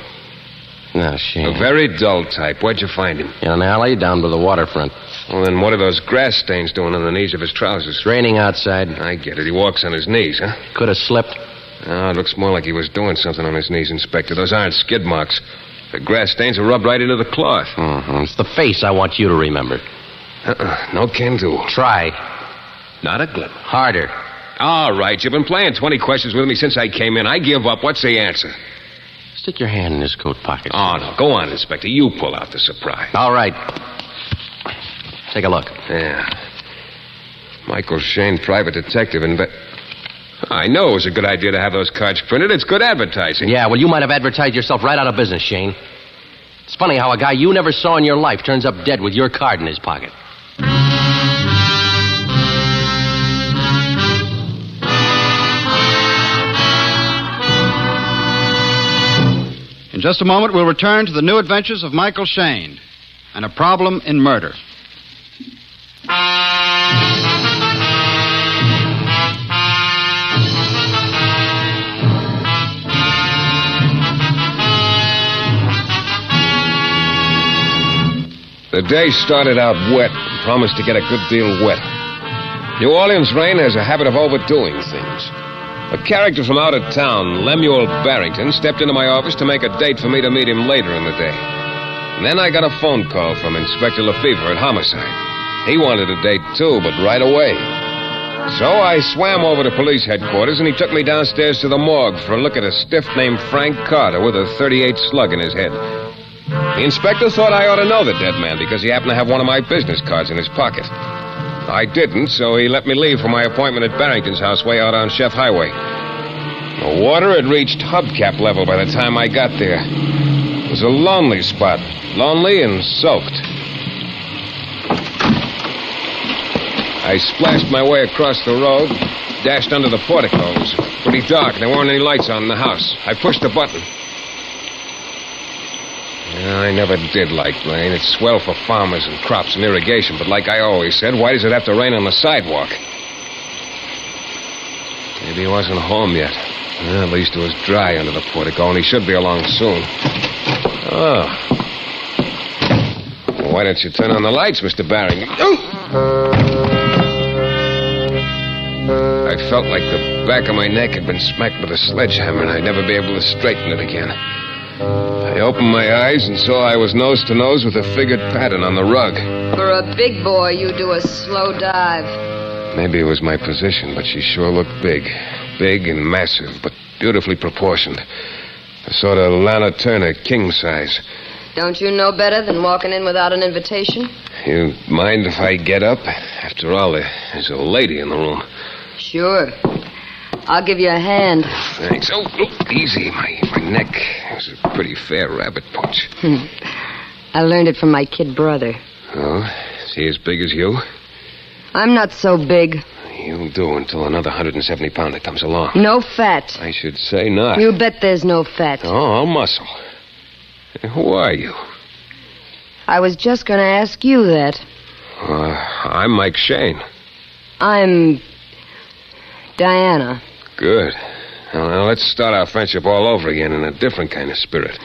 M: Now, Shayne.
T: A very dull type. Where'd you find him?
M: In an alley down by the waterfront.
T: Well, then what are those grass stains doing on the knees of his trousers?
M: It's raining outside.
T: I get it. He walks on his knees, huh?
M: Could have slipped.
T: Oh, it looks more like he was doing something on his knees, Inspector. Those aren't skid marks. The grass stains are rubbed right into the cloth.
M: Mm-hmm. It's the face I want you to remember.
T: No can do.
M: Try.
T: Not a glimmer.
M: Harder.
T: All right, you've been playing 20 questions with me since I came in. I give up. What's the answer?
M: Stick your hand in his coat pocket.
T: Oh, no. Go on, Inspector. You pull out the surprise.
M: All right. Take a look.
T: Yeah. Michael Shayne, private detective, I know it was a good idea to have those cards printed. It's good advertising.
M: Yeah, well, you might have advertised yourself right out of business, Shayne. It's funny how a guy you never saw in your life turns up dead with your card in his pocket.
B: In just a moment, we'll return to the New Adventures of Michael Shayne and A Problem in Murder.
T: The day started out wet, promised to get a good deal wet. New Orleans rain has a habit of overdoing things. A character from out of town, Lemuel Barrington, stepped into my office to make a date for me to meet him later in the day. And then I got a phone call from Inspector Lefevre at Homicide. He wanted a date, too, but right away. So I swam over to police headquarters, and he took me downstairs to the morgue for a look at a stiff named Frank Carter with a .38 slug in his head. The inspector thought I ought to know the dead man because he happened to have one of my business cards in his pocket. I didn't, so he let me leave for my appointment at Barrington's house way out on Chef Highway. The water had reached hubcap level by the time I got there. It was a lonely spot, lonely and soaked. I splashed my way across the road, dashed under the portico. It was pretty dark. There weren't any lights on in the house. I pushed the button. I never did like rain. It's swell for farmers and crops and irrigation, but like I always said, why does it have to rain on the sidewalk? Maybe he wasn't home yet. Well, at least it was dry under the portico, and he should be along soon. Oh. Well, why don't you turn on the lights, Mr. Barrington? I felt like the back of my neck had been smacked with a sledgehammer, and I'd never be able to straighten it again. I opened my eyes and saw I was nose to nose with a figured pattern on the rug.
D: For a big boy, you do a slow dive.
T: Maybe it was my position, but she sure looked big. Big and massive, but beautifully proportioned. A sort of Lana Turner, king size.
D: Don't you know better than walking in without an invitation?
T: You mind if I get up? After all, there's a lady in the room.
D: Sure. I'll give you a hand.
T: Thanks. Oh, easy. My neck. It was a pretty fair rabbit punch.
D: I learned it from my kid brother.
T: Oh? Is he as big as you?
D: I'm not so big.
T: You'll do until another 170-pounder comes along.
D: No fat.
T: I should say not.
D: You bet there's no fat.
T: Oh, all muscle. Who are you?
D: I was just going to ask you that.
T: I'm Mike Shayne.
D: I'm Diana.
T: Good. Well, let's start our friendship all over again in a different kind of spirit.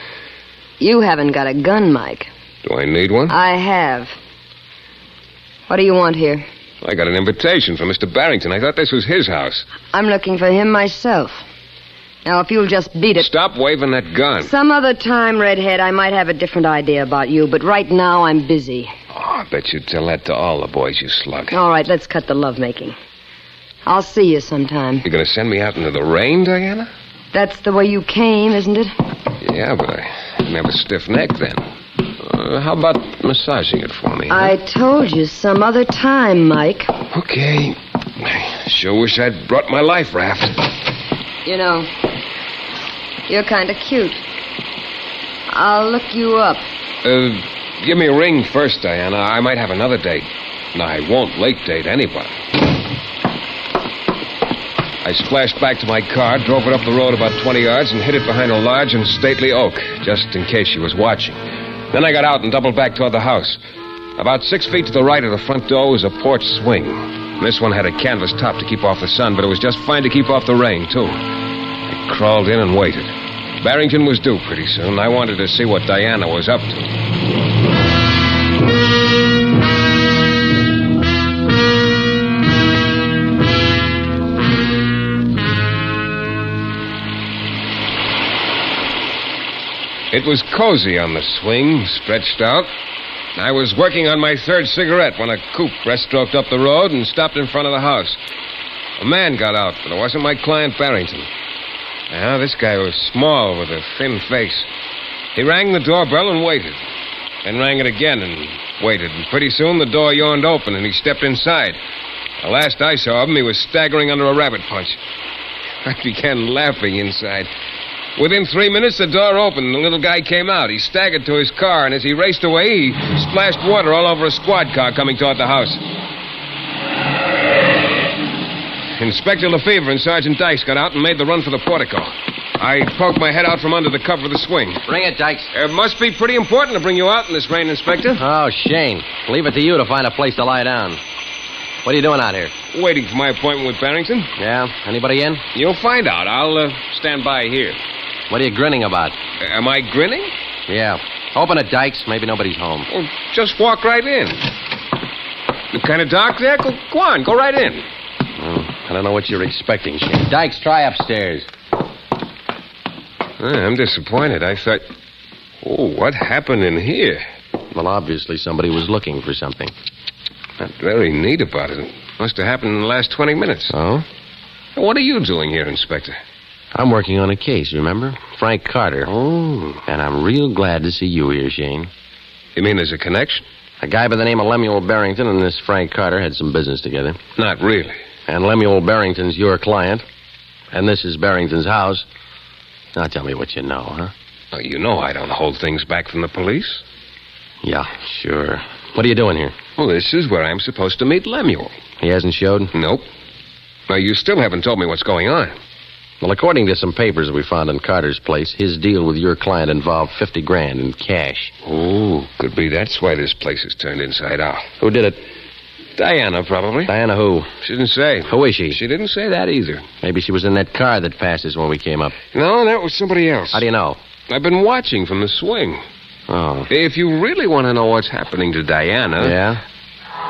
D: You haven't got a gun, Mike.
T: Do I need one?
D: I have. What do you want here?
T: I got an invitation from Mr. Barrington. I thought this was his house.
D: I'm looking for him myself. Now, if you'll just beat it...
T: Stop waving that gun.
D: Some other time, Redhead, I might have a different idea about you, but right now I'm busy.
T: Oh, I bet you'd tell that to all the boys, you slug.
D: All right, let's cut the lovemaking. I'll see you sometime.
T: You're going to send me out into the rain, Diana?
D: That's the way you came, isn't it?
T: Yeah, but I didn't have a stiff neck then. How about massaging it for me? Huh?
D: I told you some other time, Mike.
T: Okay. I sure wish I'd brought my life raft.
D: You know, you're kind of cute. I'll look you up.
T: Give me a ring first, Diana. I might have another date. No, I won't late date anybody. I splashed back to my car, drove it up the road about 20 yards, and hid it behind a large and stately oak, just in case she was watching. Then I got out and doubled back toward the house. About 6 feet to the right of the front door was a porch swing. This one had a canvas top to keep off the sun, but it was just fine to keep off the rain, too. I crawled in and waited. Barrington was due pretty soon. I wanted to see what Diana was up to. It was cozy on the swing, stretched out. I was working on my third cigarette when a coupe breaststroked up the road and stopped in front of the house. A man got out, but it wasn't my client Barrington. Now, this guy was small with a thin face. He rang the doorbell and waited. Then rang it again and waited. And pretty soon the door yawned open and he stepped inside. The last I saw of him, he was staggering under a rabbit punch. I began laughing inside. Within 3 minutes, the door opened and the little guy came out. He staggered to his car, and as he raced away, he splashed water all over a squad car coming toward the house. Inspector Lefevre and Sergeant Dykes got out and made the run for the portico. I poked my head out from under the cover of the swing.
M: Bring it, Dykes.
T: It must be pretty important to bring you out in this rain, Inspector.
M: Oh, Shayne. Leave it to you to find a place to lie down. What are you doing out here?
T: Waiting for my appointment with Barrington.
M: Yeah? Anybody in?
T: You'll find out. I'll stand by here.
M: What are you grinning about?
T: Am I grinning?
M: Yeah. Open it, Dykes. Maybe nobody's home.
T: Well, just walk right in. You kind of dark there? Go on, go right in.
M: I don't know what you're expecting, Shayne. Dykes, try upstairs.
T: I'm disappointed. I thought... Oh, what happened in here?
M: Well, obviously somebody was looking for something.
T: Not very neat about it. It must have happened in the last 20 minutes.
M: Oh?
T: What are you doing here, Inspector?
M: I'm working on a case, remember? Frank Carter.
T: Oh.
M: And I'm real glad to see you here, Shayne.
T: You mean there's a connection?
M: A guy by the name of Lemuel Barrington and this Frank Carter had some business together.
T: Not really.
M: And Lemuel Barrington's your client. And this is Barrington's house. Now tell me what you know, huh?
T: Well, you know I don't hold things back from the police.
M: Yeah, sure. What are you doing here?
T: Well, this is where I'm supposed to meet Lemuel.
M: He hasn't showed?
T: Nope. Now, you still haven't told me what's going on.
M: Well, according to some papers we found in Carter's place, his deal with your client involved $50,000 in cash.
T: Oh, could be that's why this place is turned inside out.
M: Who did it?
T: Diana, probably.
M: Diana who?
T: She didn't say.
M: Who is she?
T: She didn't say that either.
M: Maybe she was in that car that passed us when we came up.
T: No, that was somebody else.
M: How do you know?
T: I've been watching from the swing.
M: Oh.
T: If you really want to know what's happening to Diana...
M: Yeah?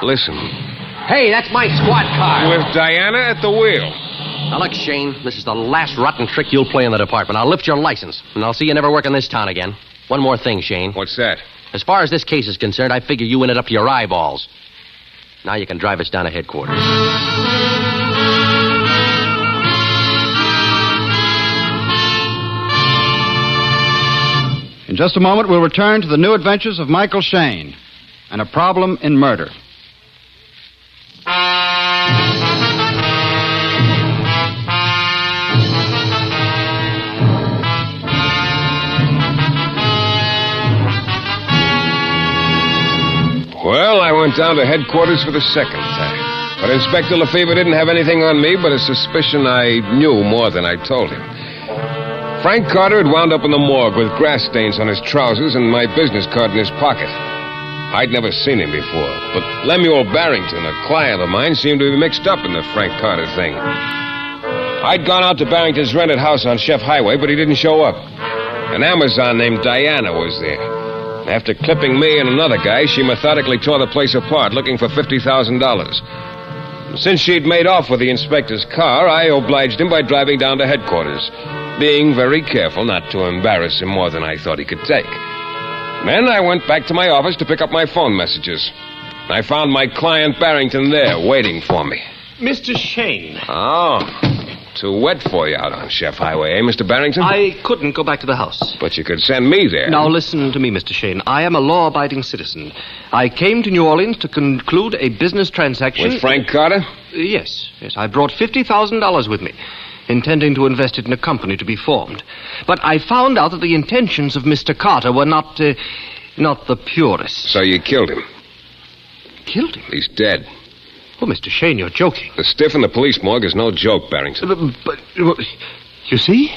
T: Listen.
M: Hey, that's my squad car.
T: With Diana at the wheel.
M: Now, look, Shayne, this is the last rotten trick you'll play in the department. I'll lift your license, and I'll see you never work in this town again. One more thing, Shayne.
T: What's that?
M: As far as this case is concerned, I figure you in it up to your eyeballs. Now you can drive us down to headquarters.
B: In just a moment, we'll return to the new adventures of Michael Shayne and a problem in murder.
T: Well, I went down to headquarters for the second time. But Inspector Lefevre didn't have anything on me but a suspicion I knew more than I told him. Frank Carter had wound up in the morgue with grass stains on his trousers and my business card in his pocket. I'd never seen him before, but Lemuel Barrington, a client of mine, seemed to be mixed up in the Frank Carter thing. I'd gone out to Barrington's rented house on Chef Highway, but he didn't show up. An Amazon named Diana was there. After clipping me and another guy, she methodically tore the place apart, looking for $50,000. Since she'd made off with the inspector's car, I obliged him by driving down to headquarters, being very careful not to embarrass him more than I thought he could take. Then I went back to my office to pick up my phone messages. I found my client Barrington there, waiting for me.
K: Mr. Shayne.
T: Oh, too wet for you out on Chef Highway, eh, Mr. Barrington?
K: I couldn't go back to the house.
T: But you could send me there.
K: Now, listen to me, Mr. Shayne. I am a law-abiding citizen. I came to New Orleans to conclude a business transaction...
T: With Frank Carter?
K: Yes. I brought $50,000 with me, intending to invest it in a company to be formed. But I found out that the intentions of Mr. Carter were not the purest.
T: So you killed him?
K: Killed him?
T: He's dead.
K: Oh, Mr. Shayne, you're joking.
T: The stiff in the police morgue is no joke, Barrington.
K: But you see?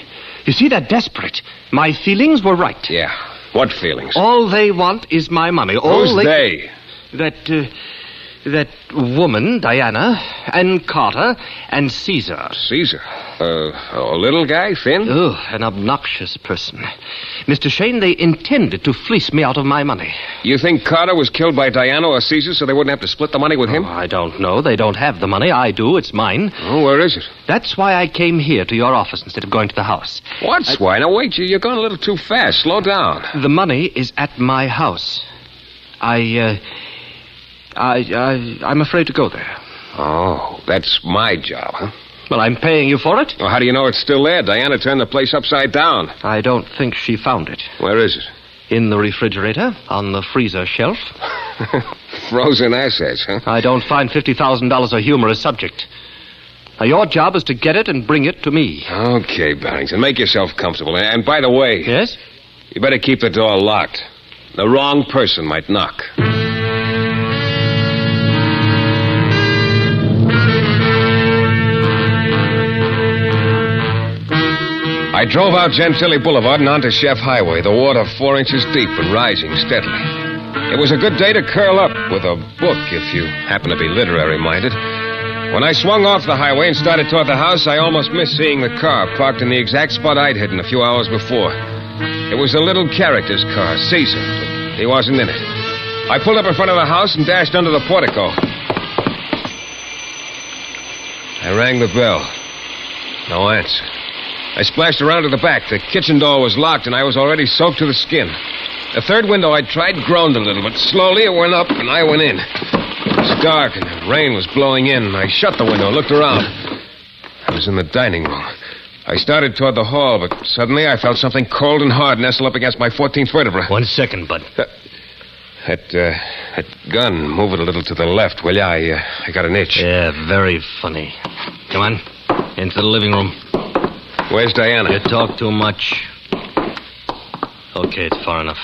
K: You see, they're desperate. My feelings were right.
T: Yeah. What feelings?
K: All they want is my money.
T: Who's they?
K: That woman, Diana, and Carter, and Caesar.
T: Caesar? A little guy, thin?
K: Oh, an obnoxious person. Mr. Shayne, they intended to fleece me out of my money.
T: You think Carter was killed by Diana or Caesar so they wouldn't have to split the money with him?
K: Oh, I don't know. They don't have the money. I do. It's mine.
T: Oh, where is it?
K: That's why I came here to your office instead of going to the house.
T: What's why? Now, wait, you're going a little too fast. Slow down.
K: The money is at my house. I'm afraid to go there.
T: Oh, that's my job, huh?
K: Well, I'm paying you for it.
T: Well, how do you know it's still there? Diana turned the place upside down.
K: I don't think she found it.
T: Where is it?
K: In the refrigerator, on the freezer shelf.
T: Frozen assets, huh?
K: I don't find $50,000 a humorous subject. Now, your job is to get it and bring it to me.
T: Okay, Barrington, make yourself comfortable. And by the way...
K: Yes?
T: You better keep the door locked. The wrong person might knock. I drove out Gentilly Boulevard and onto Chef Highway, the water 4 inches deep and rising steadily. It was a good day to curl up with a book if you happen to be literary-minded. When I swung off the highway and started toward the house, I almost missed seeing the car parked in the exact spot I'd hidden a few hours before. It was a little character's car, Caesar, but he wasn't in it. I pulled up in front of the house and dashed under the portico. I rang the bell. No answer. I splashed around to the back. The kitchen door was locked, and I was already soaked to the skin. The third window I tried groaned a little, but slowly it went up, and I went in. It was dark, and the rain was blowing in. I shut the window, looked around. I was in the dining room. I started toward the hall, but suddenly I felt something cold and hard nestle up against my 14th vertebra.
J: 1 second, bud.
T: That gun, move it a little to the left, will you? I got an itch.
J: Yeah, very funny. Come on, into the living room.
T: Where's Diana?
J: You talk too much. Okay, it's far enough.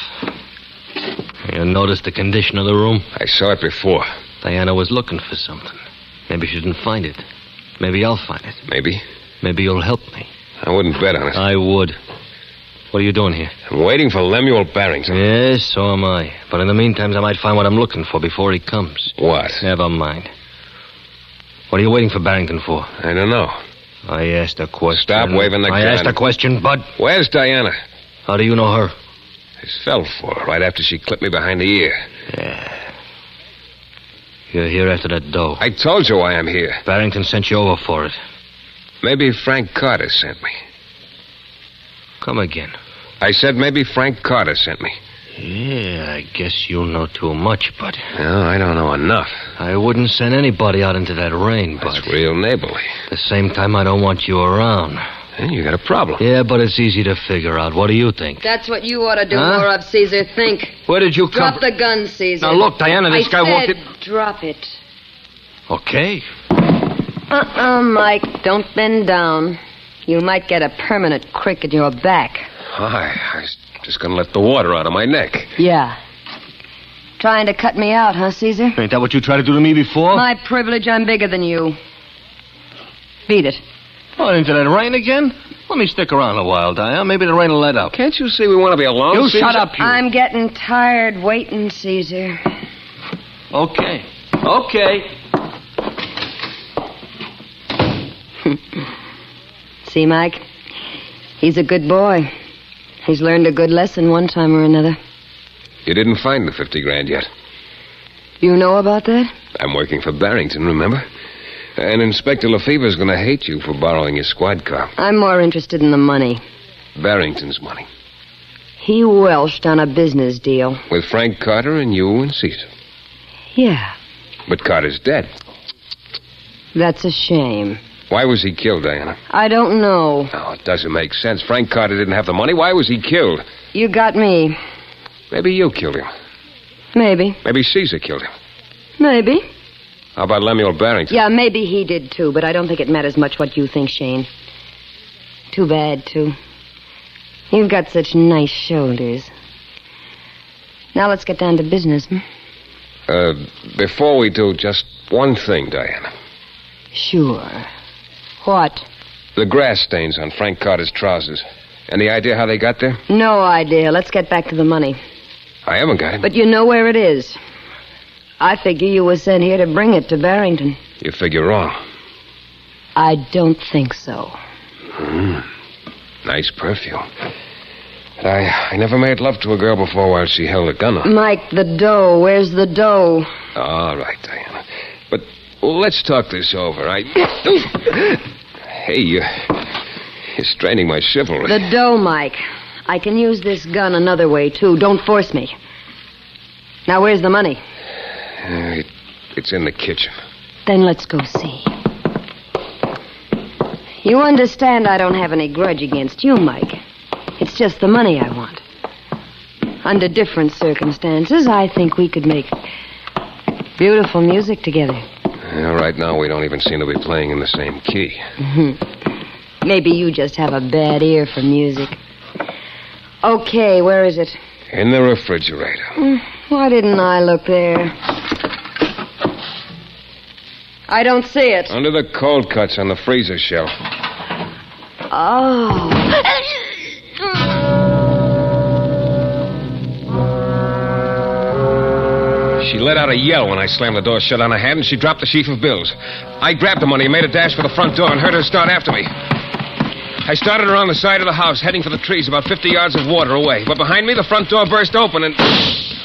J: You noticed the condition of the room?
T: I saw it before.
J: Diana was looking for something. Maybe she didn't find it. Maybe I'll find it.
T: Maybe.
J: Maybe you'll help me.
T: I wouldn't bet on it.
J: I would. What are you doing here?
T: I'm waiting for Lemuel Barrington.
J: Yes, so am I. But in the meantime, I might find what I'm looking for before he comes.
T: What?
J: Never mind. What are you waiting for Barrington for?
T: I don't know.
J: I asked a question.
T: Stop waving the gun.
J: I asked a question, Bud.
T: Where's Diana?
J: How do you know her?
T: I fell for her right after she clipped me behind the ear.
J: Yeah. You're here after that dough.
T: I told you why I'm here.
J: Barrington sent you over for it.
T: Maybe Frank Carter sent me.
J: Come again.
T: I said maybe Frank Carter sent me.
J: Yeah, I guess you know too much, Bud.
T: No, I don't know enough.
J: I wouldn't send anybody out into that rain, Bud.
T: That's real neighborly.
J: At the same time, I don't want you around.
T: Hey, you got a problem.
J: Yeah, but it's easy to figure out. What do you think?
D: That's what you ought to do more of, Caesar. Think.
J: Where did you come
D: Drop the gun, Caesar.
J: Now, look, Diana, this guy walked in.
D: Drop it.
J: Okay.
D: Mike. Don't bend down. You might get a permanent crick in your back.
T: I was just going to let the water out of my neck.
D: Yeah. Trying to cut me out, huh, Caesar?
J: Ain't that what you tried to do to me before?
D: My privilege, I'm bigger than you. Beat it.
J: Oh, into that rain again? Let me stick around a while, Diana. Maybe the rain will let up.
T: Can't you see we want to be alone,
J: You
T: Caesar?
J: shut up, you.
D: I'm getting tired waiting, Caesar.
J: Okay. Okay.
D: See, Mike? He's a good boy. He's learned a good lesson one time or another.
T: You didn't find the 50 grand yet.
D: You know about that?
T: I'm working for Barrington, remember? And Inspector Lefevre's going to hate you for borrowing his squad car.
D: I'm more interested in the money.
T: Barrington's money.
D: He welched on a business deal.
T: With Frank Carter and you and Caesar.
D: Yeah.
T: But Carter's dead.
D: That's a shame.
T: Why was he killed, Diana?
D: I don't know.
T: Oh, it doesn't make sense. Frank Carter didn't have the money. Why was he killed?
D: You got me.
T: Maybe you killed him.
D: Maybe.
T: Maybe Caesar killed him.
D: Maybe.
T: How about Lemuel Barrington?
D: Yeah, maybe he did, too, but I don't think it matters much what you think, Shayne. Too bad, too. You've got such nice shoulders. Now let's get down to business,
T: Before we do, just one thing, Diana.
D: Sure. What?
T: The grass stains on Frank Carter's trousers. Any idea how they got there?
D: No idea. Let's get back to the money.
T: I haven't got it.
D: But you know where it is. I figure you were sent here to bring it to Barrington.
T: You figure wrong.
D: I don't think so.
T: Nice perfume. But I never made love to a girl before while she held a gun on.
D: Mike, the dough. Where's the dough?
T: All right, Diana. But let's talk this over. Hey, you're straining my chivalry.
D: The dough, Mike. I can use this gun another way, too. Don't force me. Now, where's the money?
T: It's in the kitchen.
D: Then let's go see. You understand I don't have any grudge against you, Mike. It's just the money I want. Under different circumstances, I think we could make beautiful music together.
T: Right now, we don't even seem to be playing in the same key.
D: Maybe you just have a bad ear for music. Okay, where is it?
T: In the refrigerator.
D: Why didn't I look there? I don't see it.
T: Under the cold cuts on the freezer shelf.
D: Oh.
T: She let out a yell when I slammed the door shut on her head, and she dropped the sheaf of bills. I grabbed the money and made a dash for the front door and heard her start after me. I started around the side of the house, heading for the trees about 50 yards of water away. But behind me, the front door burst open and...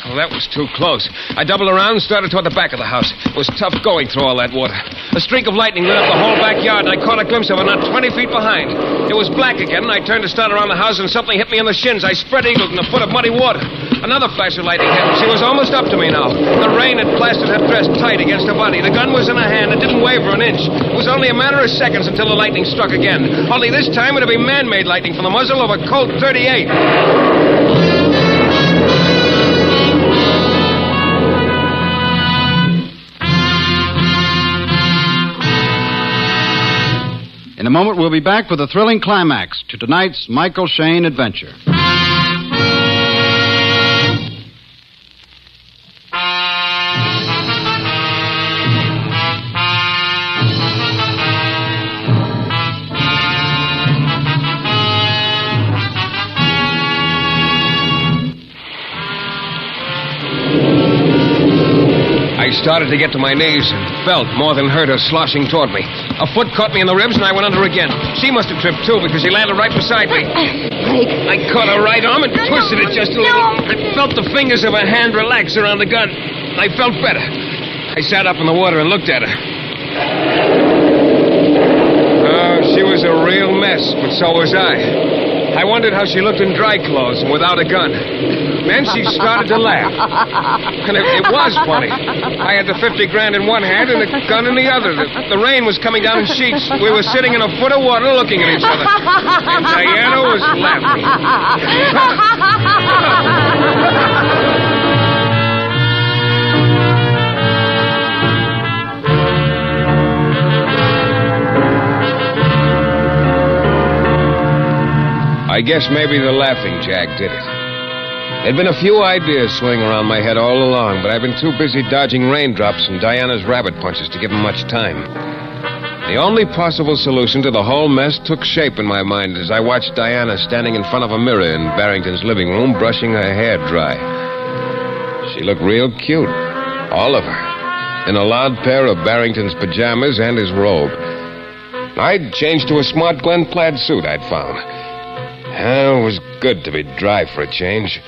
T: Oh, that was too close. I doubled around and started toward the back of the house. It was tough going through all that water. A streak of lightning lit up the whole backyard, and I caught a glimpse of it not 20 feet behind. It was black again, and I turned to start around the house, and something hit me in the shins. I spread-eagled in a foot of muddy water. Another flash of lightning hit, and she was almost up to me now. The rain had plastered her dress tight against her body. The gun was in her hand. It didn't waver an inch. It was only a matter of seconds until the lightning struck again. Only this time it would be man-made lightning from the muzzle of a Colt 38.
B: In a moment, we'll be back with a thrilling climax to tonight's Michael Shayne adventure.
T: I started to get to my knees and felt more than heard her sloshing toward me. A foot caught me in the ribs and I went under again. She must have tripped too because she landed right beside me. I caught her right arm and twisted it just a little. I felt the fingers of her hand relax around the gun. I felt better. I sat up in the water and looked at her. Oh, she was a real mess, but so was I. I wondered how she looked in dry clothes and without a gun. Then she started to laugh. And it was funny. I had the 50 grand in one hand and the gun in the other. The rain was coming down in sheets. We were sitting in a foot of water looking at each other. And Diana was laughing. I guess maybe the laughing jack did it. There'd been a few ideas swinging around my head all along, but I've been too busy dodging raindrops and Diana's rabbit punches to give them much time. The only possible solution to the whole mess took shape in my mind as I watched Diana standing in front of a mirror in Barrington's living room, brushing her hair dry. She looked real cute, all of her, in a loud pair of Barrington's pajamas and his robe. I'd changed to a smart Glen plaid suit I'd found. It was good to be dry for a change.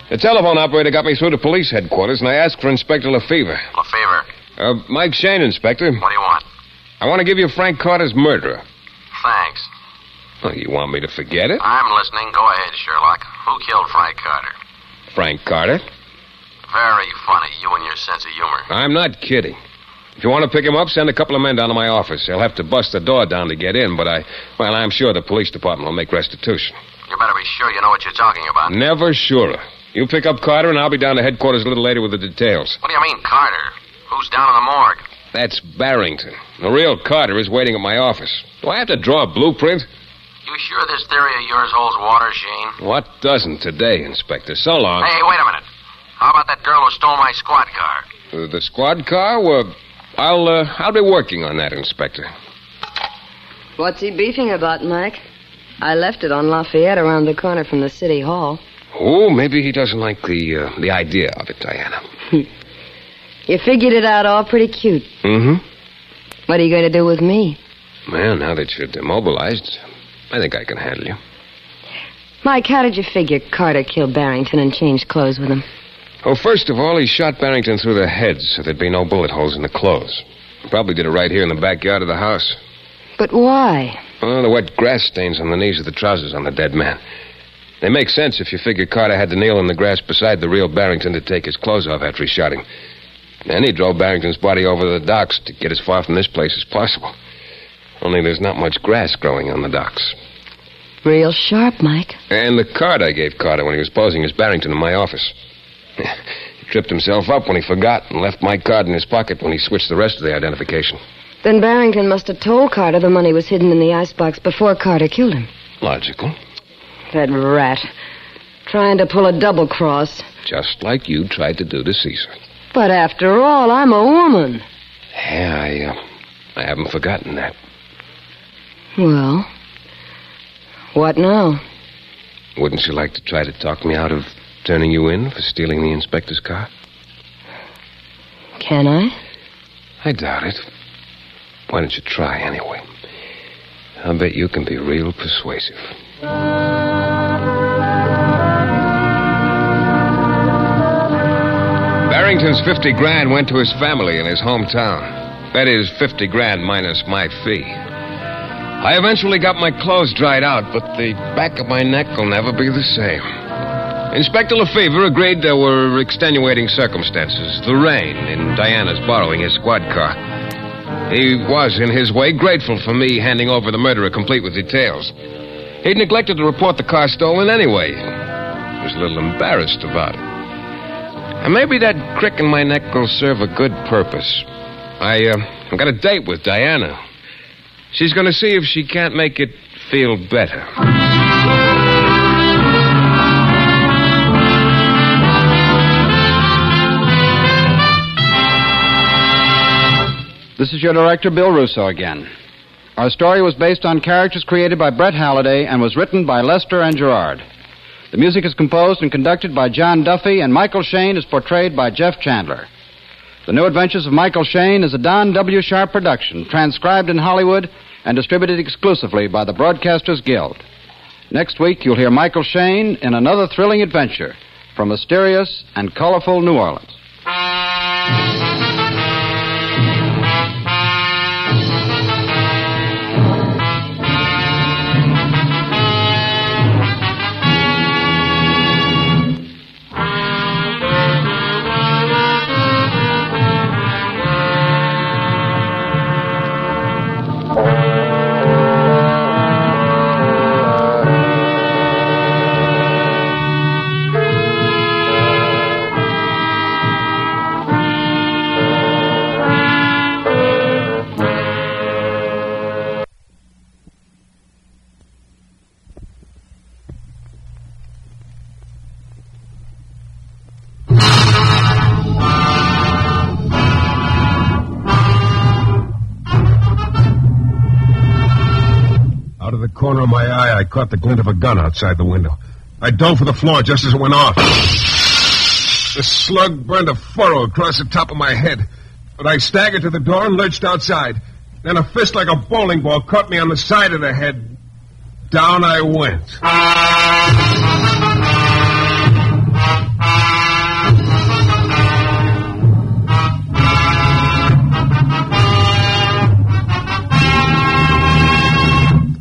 T: The telephone operator got me through to police headquarters, and I asked for Inspector Lefevre.
S: Lefevre?
T: Mike Shayne, Inspector.
S: What do you want?
T: I want to give you Frank Carter's murderer.
S: Thanks.
T: Oh, you want me to forget it?
S: I'm listening. Go ahead, Sherlock. Who killed Frank Carter?
T: Frank Carter?
S: Very funny, you and your sense of humor.
T: I'm not kidding. If you want to pick him up, send a couple of men down to my office. They'll have to bust the door down to get in, but I'm sure the police department will make restitution.
S: You better be sure you know what you're talking about.
T: Never surer. You pick up Carter, and I'll be down to headquarters a little later with the details.
S: What do you mean, Carter? Who's down in the morgue?
T: That's Barrington. The real Carter is waiting at my office. Do I have to draw a blueprint?
S: You sure this theory of yours holds water, Shayne?
T: What doesn't today, Inspector? So long.
S: Hey, wait a minute. How about that girl who stole my squad car?
T: The squad car? Well, I'll be working on that, Inspector.
D: What's he beefing about, Mike? I left it on Lafayette around the corner from the city hall.
T: Oh, maybe he doesn't like the idea of it, Diana.
D: You figured it out all pretty cute.
T: Mm-hmm.
D: What are you going to do with me?
T: Well, now that you're demobilized, I think I can handle you.
D: Mike, how did you figure Carter killed Barrington and changed clothes with him?
T: Oh, first of all, he shot Barrington through the head so there'd be no bullet holes in the clothes. He probably did it right here in the backyard of the house.
D: But why?
T: Oh, the wet grass stains on the knees of the trousers on the dead man. They make sense if you figure Carter had to kneel in the grass beside the real Barrington to take his clothes off after he shot him. Then he drove Barrington's body over to the docks to get as far from this place as possible. Only there's not much grass growing on the docks.
D: Real sharp, Mike.
T: And the card I gave Carter when he was posing as Barrington in my office. He tripped himself up when he forgot and left my card in his pocket when he switched the rest of the identification.
D: Then Barrington must have told Carter the money was hidden in the icebox before Carter killed him.
T: Logical.
D: That rat. Trying to pull a double cross.
T: Just like you tried to do to Caesar.
D: But after all, I'm a woman.
T: Yeah, I haven't forgotten that.
D: Well, what now?
T: Wouldn't you like to try to talk me out of turning you in for stealing the inspector's car?
D: Can I?
T: I doubt it. Why don't you try anyway? I'll bet you can be real persuasive. Barrington's 50 grand went to his family in his hometown. That is, 50 grand minus my fee. I eventually got my clothes dried out, but the back of my neck will never be the same. Inspector Lefevre agreed there were extenuating circumstances. The rain in Diana's borrowing his squad car. He was, in his way, grateful for me handing over the murderer complete with details. He'd neglected to report the car stolen anyway. He was a little embarrassed about it. And maybe that crick in my neck will serve a good purpose. I've got a date with Diana. She's going to see if she can't make it feel better.
F: This is your director, Bill Russo, again. Our story was based on characters created by Brett Halliday and was written by Lester and Gerard. The music is composed and conducted by John Duffy, and Michael Shayne is portrayed by Jeff Chandler. The New Adventures of Michael Shayne is a Don W. Sharp production, transcribed in Hollywood and distributed exclusively by the Broadcasters Guild. Next week, you'll hear Michael Shayne in another thrilling adventure from mysterious and colorful New Orleans.
Q: Corner of my eye, I caught the glint of a gun outside the window. I dove for the floor just as it went off. The slug burned a furrow across the top of my head. But I staggered to the door and lurched outside. Then a fist like a bowling ball caught me on the side of the head. Down I went.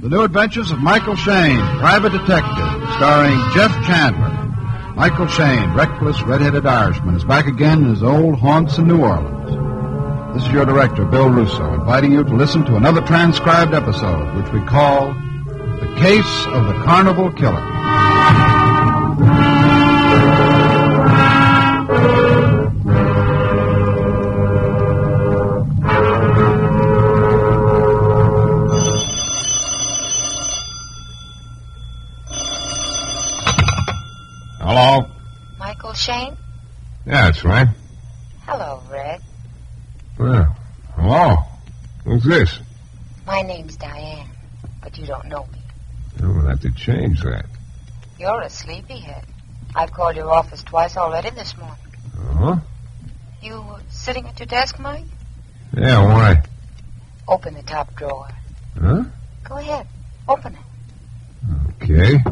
B: The New Adventures of Michael Shayne, Private Detective, starring Jeff Chandler. Michael Shayne, reckless, red-headed Irishman, is back again in his old haunts in New Orleans. This is your director, Bill Russo, inviting you to listen to another transcribed episode, which we call The Case of the Carnival Killer.
Q: Hello?
I: Michael Shayne?
Q: Yeah, that's right.
I: Hello, Red.
Q: Well, hello. Who's this?
I: My name's Diane, but you don't know me.
Q: We'll have to change that.
I: You're a sleepyhead. I've called your office twice already this morning.
Q: Uh-huh.
I: You sitting at your desk, Mike?
Q: Yeah, why?
I: Open the top drawer.
Q: Huh?
I: Go ahead. Open it.
Q: Okay.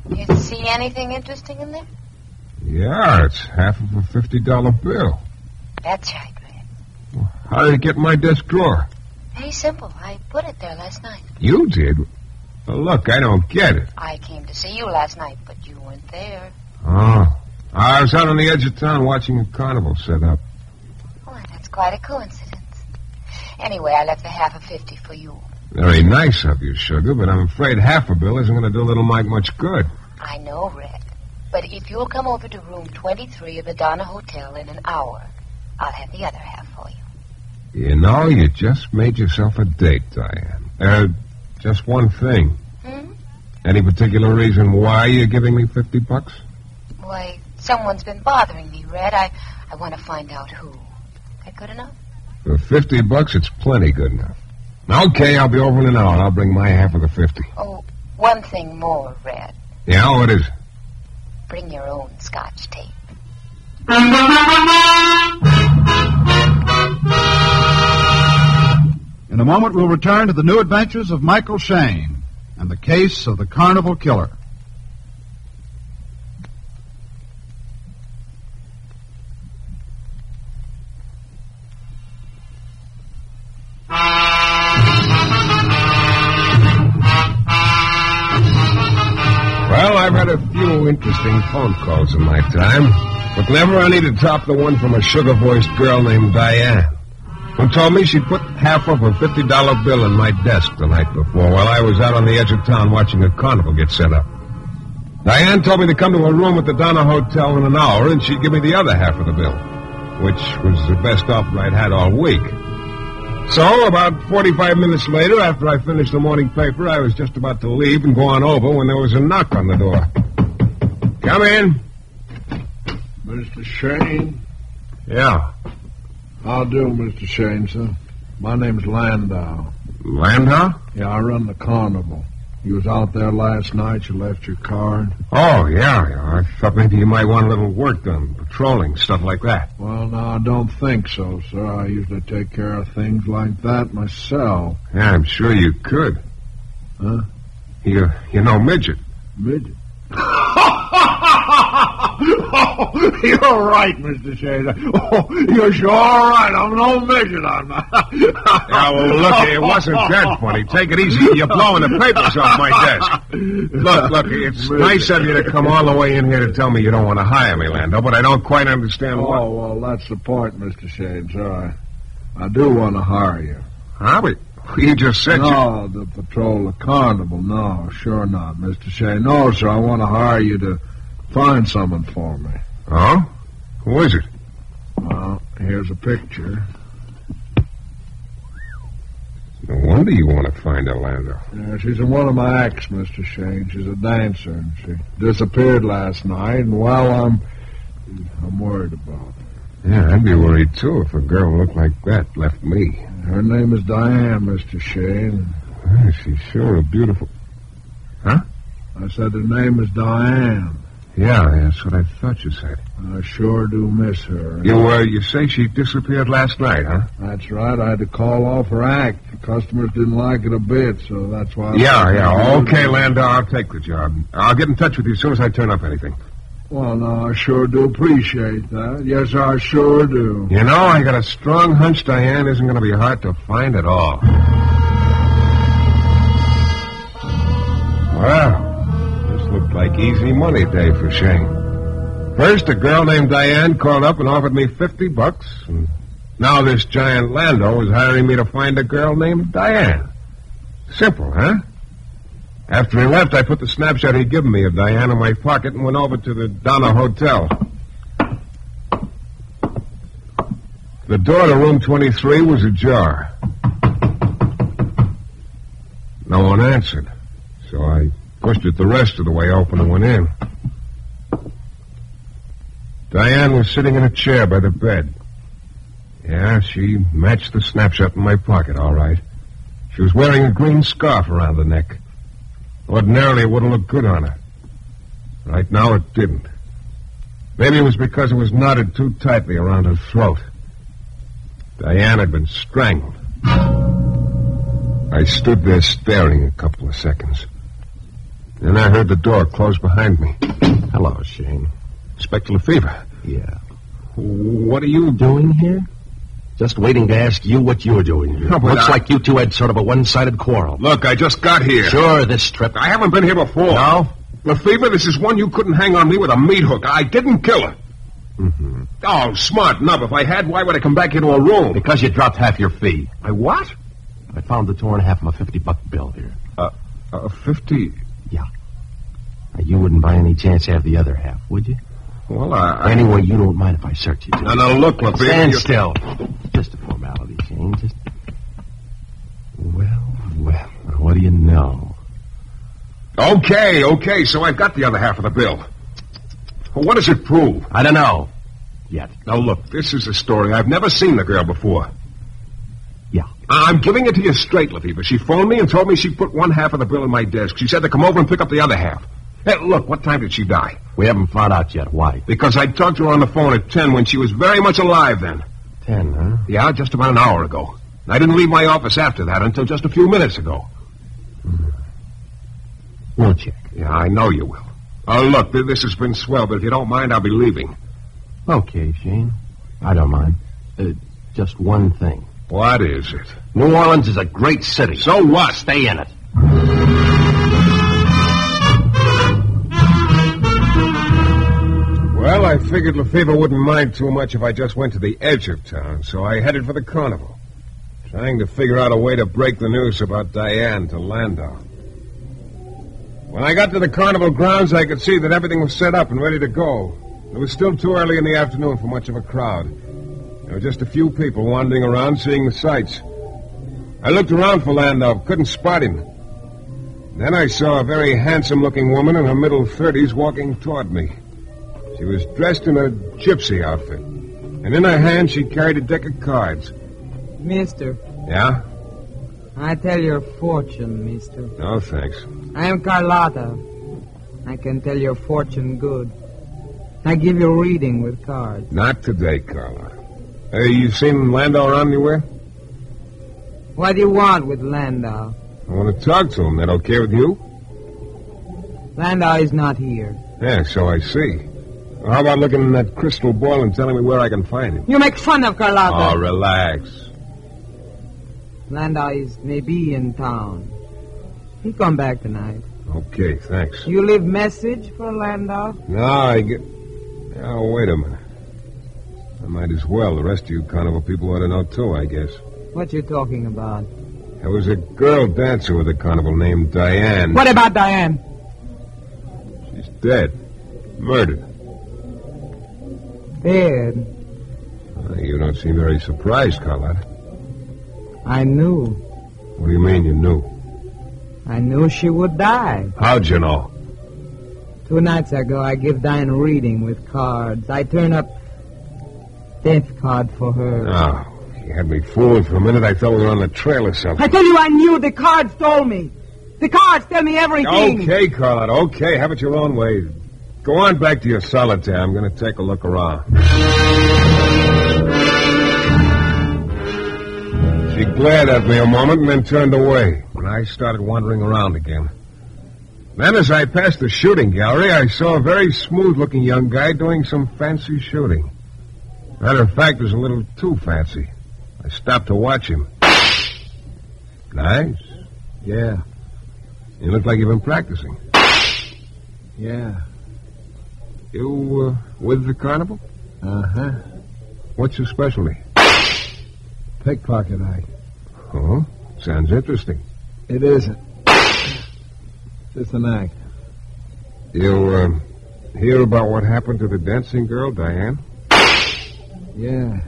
I: You see anything interesting in there?
Q: Yeah, it's half of a $50 bill.
I: That's right, Red.
Q: Well, how did it get in my desk drawer?
I: Very simple. I put it there last night.
Q: You did? Well, look, I don't get it.
I: I came to see you last night, but you weren't there.
Q: Oh. I was out on the edge of town watching a carnival set up.
I: Oh, that's quite a coincidence. Anyway, I left the half of 50 for you.
Q: Very nice of you, Sugar, but I'm afraid half a bill isn't going to do little Mike much good.
I: I know, Red. But if you'll come over to room 23 of the Donna Hotel in an hour, I'll have the other half for you.
Q: You know, you just made yourself a date, Diane. Just one thing.
I: Hmm?
Q: Any particular reason why you're giving me $50?
I: Why, someone's been bothering me, Red. I want to find out who. That good enough?
Q: For $50, it's plenty good enough. Okay, I'll be over in an hour. I'll bring my half of the 50.
I: Oh, one thing more, Red.
Q: Yeah, what is it?
I: Bring your own Scotch tape.
B: In a moment, we'll return to the New Adventures of Michael Shayne and the case of the Carnival Killer.
Q: a few interesting phone calls in my time, but never any to top the one from a sugar-voiced girl named Diane, who told me she'd put half of a $50 bill in my desk the night before while I was out on the edge of town watching a carnival get set up. Diane told me to come to a room at the Donna Hotel in an hour, and she'd give me the other half of the bill, which was the best offer I'd had all week. So, about 45 minutes later, after I finished the morning paper, I was just about to leave and go on over when there was a knock on the door. Come in.
P: Mr. Shayne?
Q: Yeah.
P: How do, Mr. Shayne, sir? My name's Landau.
Q: Landau?
P: Yeah, I run the carnival. You was out there last night. You left your card.
Q: Oh, yeah. I thought maybe you might want a little work done, patrolling, stuff like that.
P: Well, no, I don't think so, sir. I usually take care of things like that myself.
Q: Yeah, I'm sure you could.
P: Huh?
Q: You know Midget.
P: Midget? Oh, you're right, Mr. Shayne. Oh, you're sure right. I'm no midget, I'm not.
Q: Yeah, well, look, it wasn't that funny. Take it easy. You're blowing the papers off my desk. Look, it's nice of you to come all the way in here to tell me you don't want to hire me, Lando, but I don't quite understand why.
P: Oh, well, that's the point, Mr. Shayne, sir. I do want to hire you.
Q: Huh? But you just said
P: No, the patrol, the carnival. No, sure not, Mr. Shayne. No, sir, I want to hire you to find someone for me.
Q: Oh? Who is it?
P: Well, here's a picture.
Q: No wonder you want to find her, Lando.
P: Yeah, she's in one of my acts, Mr. Shayne. She's a dancer, and she disappeared last night, and, well, I'm worried about her.
Q: Yeah, I'd be worried, too, if a girl looked like that left me.
P: Her name is Diane, Mr. Shayne.
Q: Yeah, she's sure a beautiful... Huh?
P: I said her name is Diane.
Q: Yeah, that's what I thought you said.
P: I sure do miss her.
Q: You say she disappeared last night, huh?
P: That's right. I had to call off her act. The customers didn't like it a bit, so that's why...
Q: Yeah. Okay, Landau, I'll take the job. I'll get in touch with you as soon as I turn up anything.
P: Well, no, I sure do appreciate that. Yes, I sure do.
Q: You know, I got a strong hunch Diane isn't going to be hard to find at all. Well... looked like easy money day for Shayne. First, a girl named Diane called up and offered me $50, and now this giant Lando is hiring me to find a girl named Diane. Simple, huh? After he left, I put the snapshot he'd given me of Diane in my pocket and went over to the Donna Hotel. The door to room 23 was ajar. No one answered, so I pushed it the rest of the way open and went in. Diane was sitting in a chair by the bed. Yeah, she matched the snapshot in my pocket, all right. She was wearing a green scarf around the neck. Ordinarily, it wouldn't look good on her. Right now, it didn't. Maybe it was because it was knotted too tightly around her throat. Diane had been strangled. I stood there staring a couple of seconds. Then I heard the door close behind me.
V: Hello, Shayne.
Q: Inspector Lefevre.
V: Yeah.
Q: What are you doing here?
V: Just waiting to ask you what you're doing here.
Q: No,
V: Looks like you two had sort of a one-sided quarrel.
Q: Look, I just got here.
V: Sure, this trip.
Q: I haven't been here before.
V: No?
Q: Lefevre, this is one you couldn't hang on me with a meat hook. I didn't kill her.
V: Mm-hmm.
Q: Oh, smart nub. If I had, why would I come back into a room?
V: Because you dropped half your fee.
Q: My what?
V: I found the torn half of my $50 bill here.
Q: 50?
V: Yeah. Now, you wouldn't by any chance have the other half, would you?
Q: Well,
V: Anyway, you don't mind if I search you, do you?
Q: No, look, Lefevre.
V: Stand still. Just a formality, Shayne. Just... Well, what do you know?
Q: Okay, so I've got the other half of the bill. Well, what does it prove?
V: I don't know. Yet.
Q: Now, look, this is a story. I've never seen the girl before.
V: Yeah.
Q: I'm giving it to you straight, Lefevre. She phoned me and told me she'd put one half of the bill in my desk. She said to come over and pick up the other half. Hey, look, what time did she die?
V: We haven't found out yet. Why?
Q: Because I talked to her on the phone at 10 when she was very much alive then.
V: 10, huh?
Q: Yeah, just about an hour ago. I didn't leave my office after that until just a few minutes ago.
V: We'll check.
Q: Yeah, I know you will. Oh, look, this has been swell, but if you don't mind, I'll be leaving.
V: Okay, Shayne. I don't mind. Just one thing.
Q: What is it?
V: New Orleans is a great city.
Q: So what?
V: Stay in it.
Q: I figured Lefevre wouldn't mind too much if I just went to the edge of town, so I headed for the carnival, trying to figure out a way to break the news about Diane to Landau. When I got to the carnival grounds, I could see that everything was set up and ready to go. It was still too early in the afternoon for much of a crowd. There were just a few people wandering around seeing the sights. I looked around for Landau, couldn't spot him. Then I saw a very handsome-looking woman in her middle 30s walking toward me. She was dressed in a gypsy outfit, and in her hand she carried a deck of cards.
A: Mister.
Q: Yeah?
A: I tell your fortune, mister.
Q: No, thanks.
A: I am Carlotta. I can tell your fortune good. I give you a reading with cards.
Q: Not today, Carla. Hey, you seen Landau around anywhere?
A: What do you want with Landau?
Q: I want to talk to him. That okay with you?
A: Landau is not here.
Q: Yeah, so I see. Well, how about looking in that crystal ball and telling me where I can find him?
A: You make fun of Carlotta.
Q: Oh, relax.
A: Landau is maybe in town. He come back tonight.
Q: Okay, thanks.
A: You leave message for Landau?
Q: No, I get... Oh, wait a minute. I might as well. The rest of you carnival people ought to know, too, I guess.
A: What you talking about?
Q: There was a girl dancer with the carnival named Diane.
A: What about Diane?
Q: She's dead. Murdered.
A: Dead?
Q: You don't seem very surprised, Carlotta.
A: I knew.
Q: What do you mean you knew?
A: I knew she would die.
Q: How'd you know?
A: 2 nights ago, I give Diane a reading with cards. I turn up death card for her.
Q: Oh, you had me fooled for a minute. I thought we were on the trail or something.
A: I tell you, I knew. The cards told me. The cards tell me everything.
Q: Okay, Carlotta, okay. Have it your own way. Go on back to your solitaire. I'm going to take a look around. She glared at me a moment and then turned away. And I started wandering around again. Then as I passed the shooting gallery, I saw a very smooth-looking young guy doing some fancy shooting. Matter of fact, it was a little too fancy. I stopped to watch him. Nice.
P: Yeah.
Q: You look like you've been practicing.
P: Yeah.
Q: You, with the carnival?
P: Uh-huh.
Q: What's your specialty?
P: Pickpocket eye.
Q: Oh, sounds interesting.
P: It isn't. Just an act.
Q: You, hear about what happened to the dancing girl, Diane?
P: Yeah.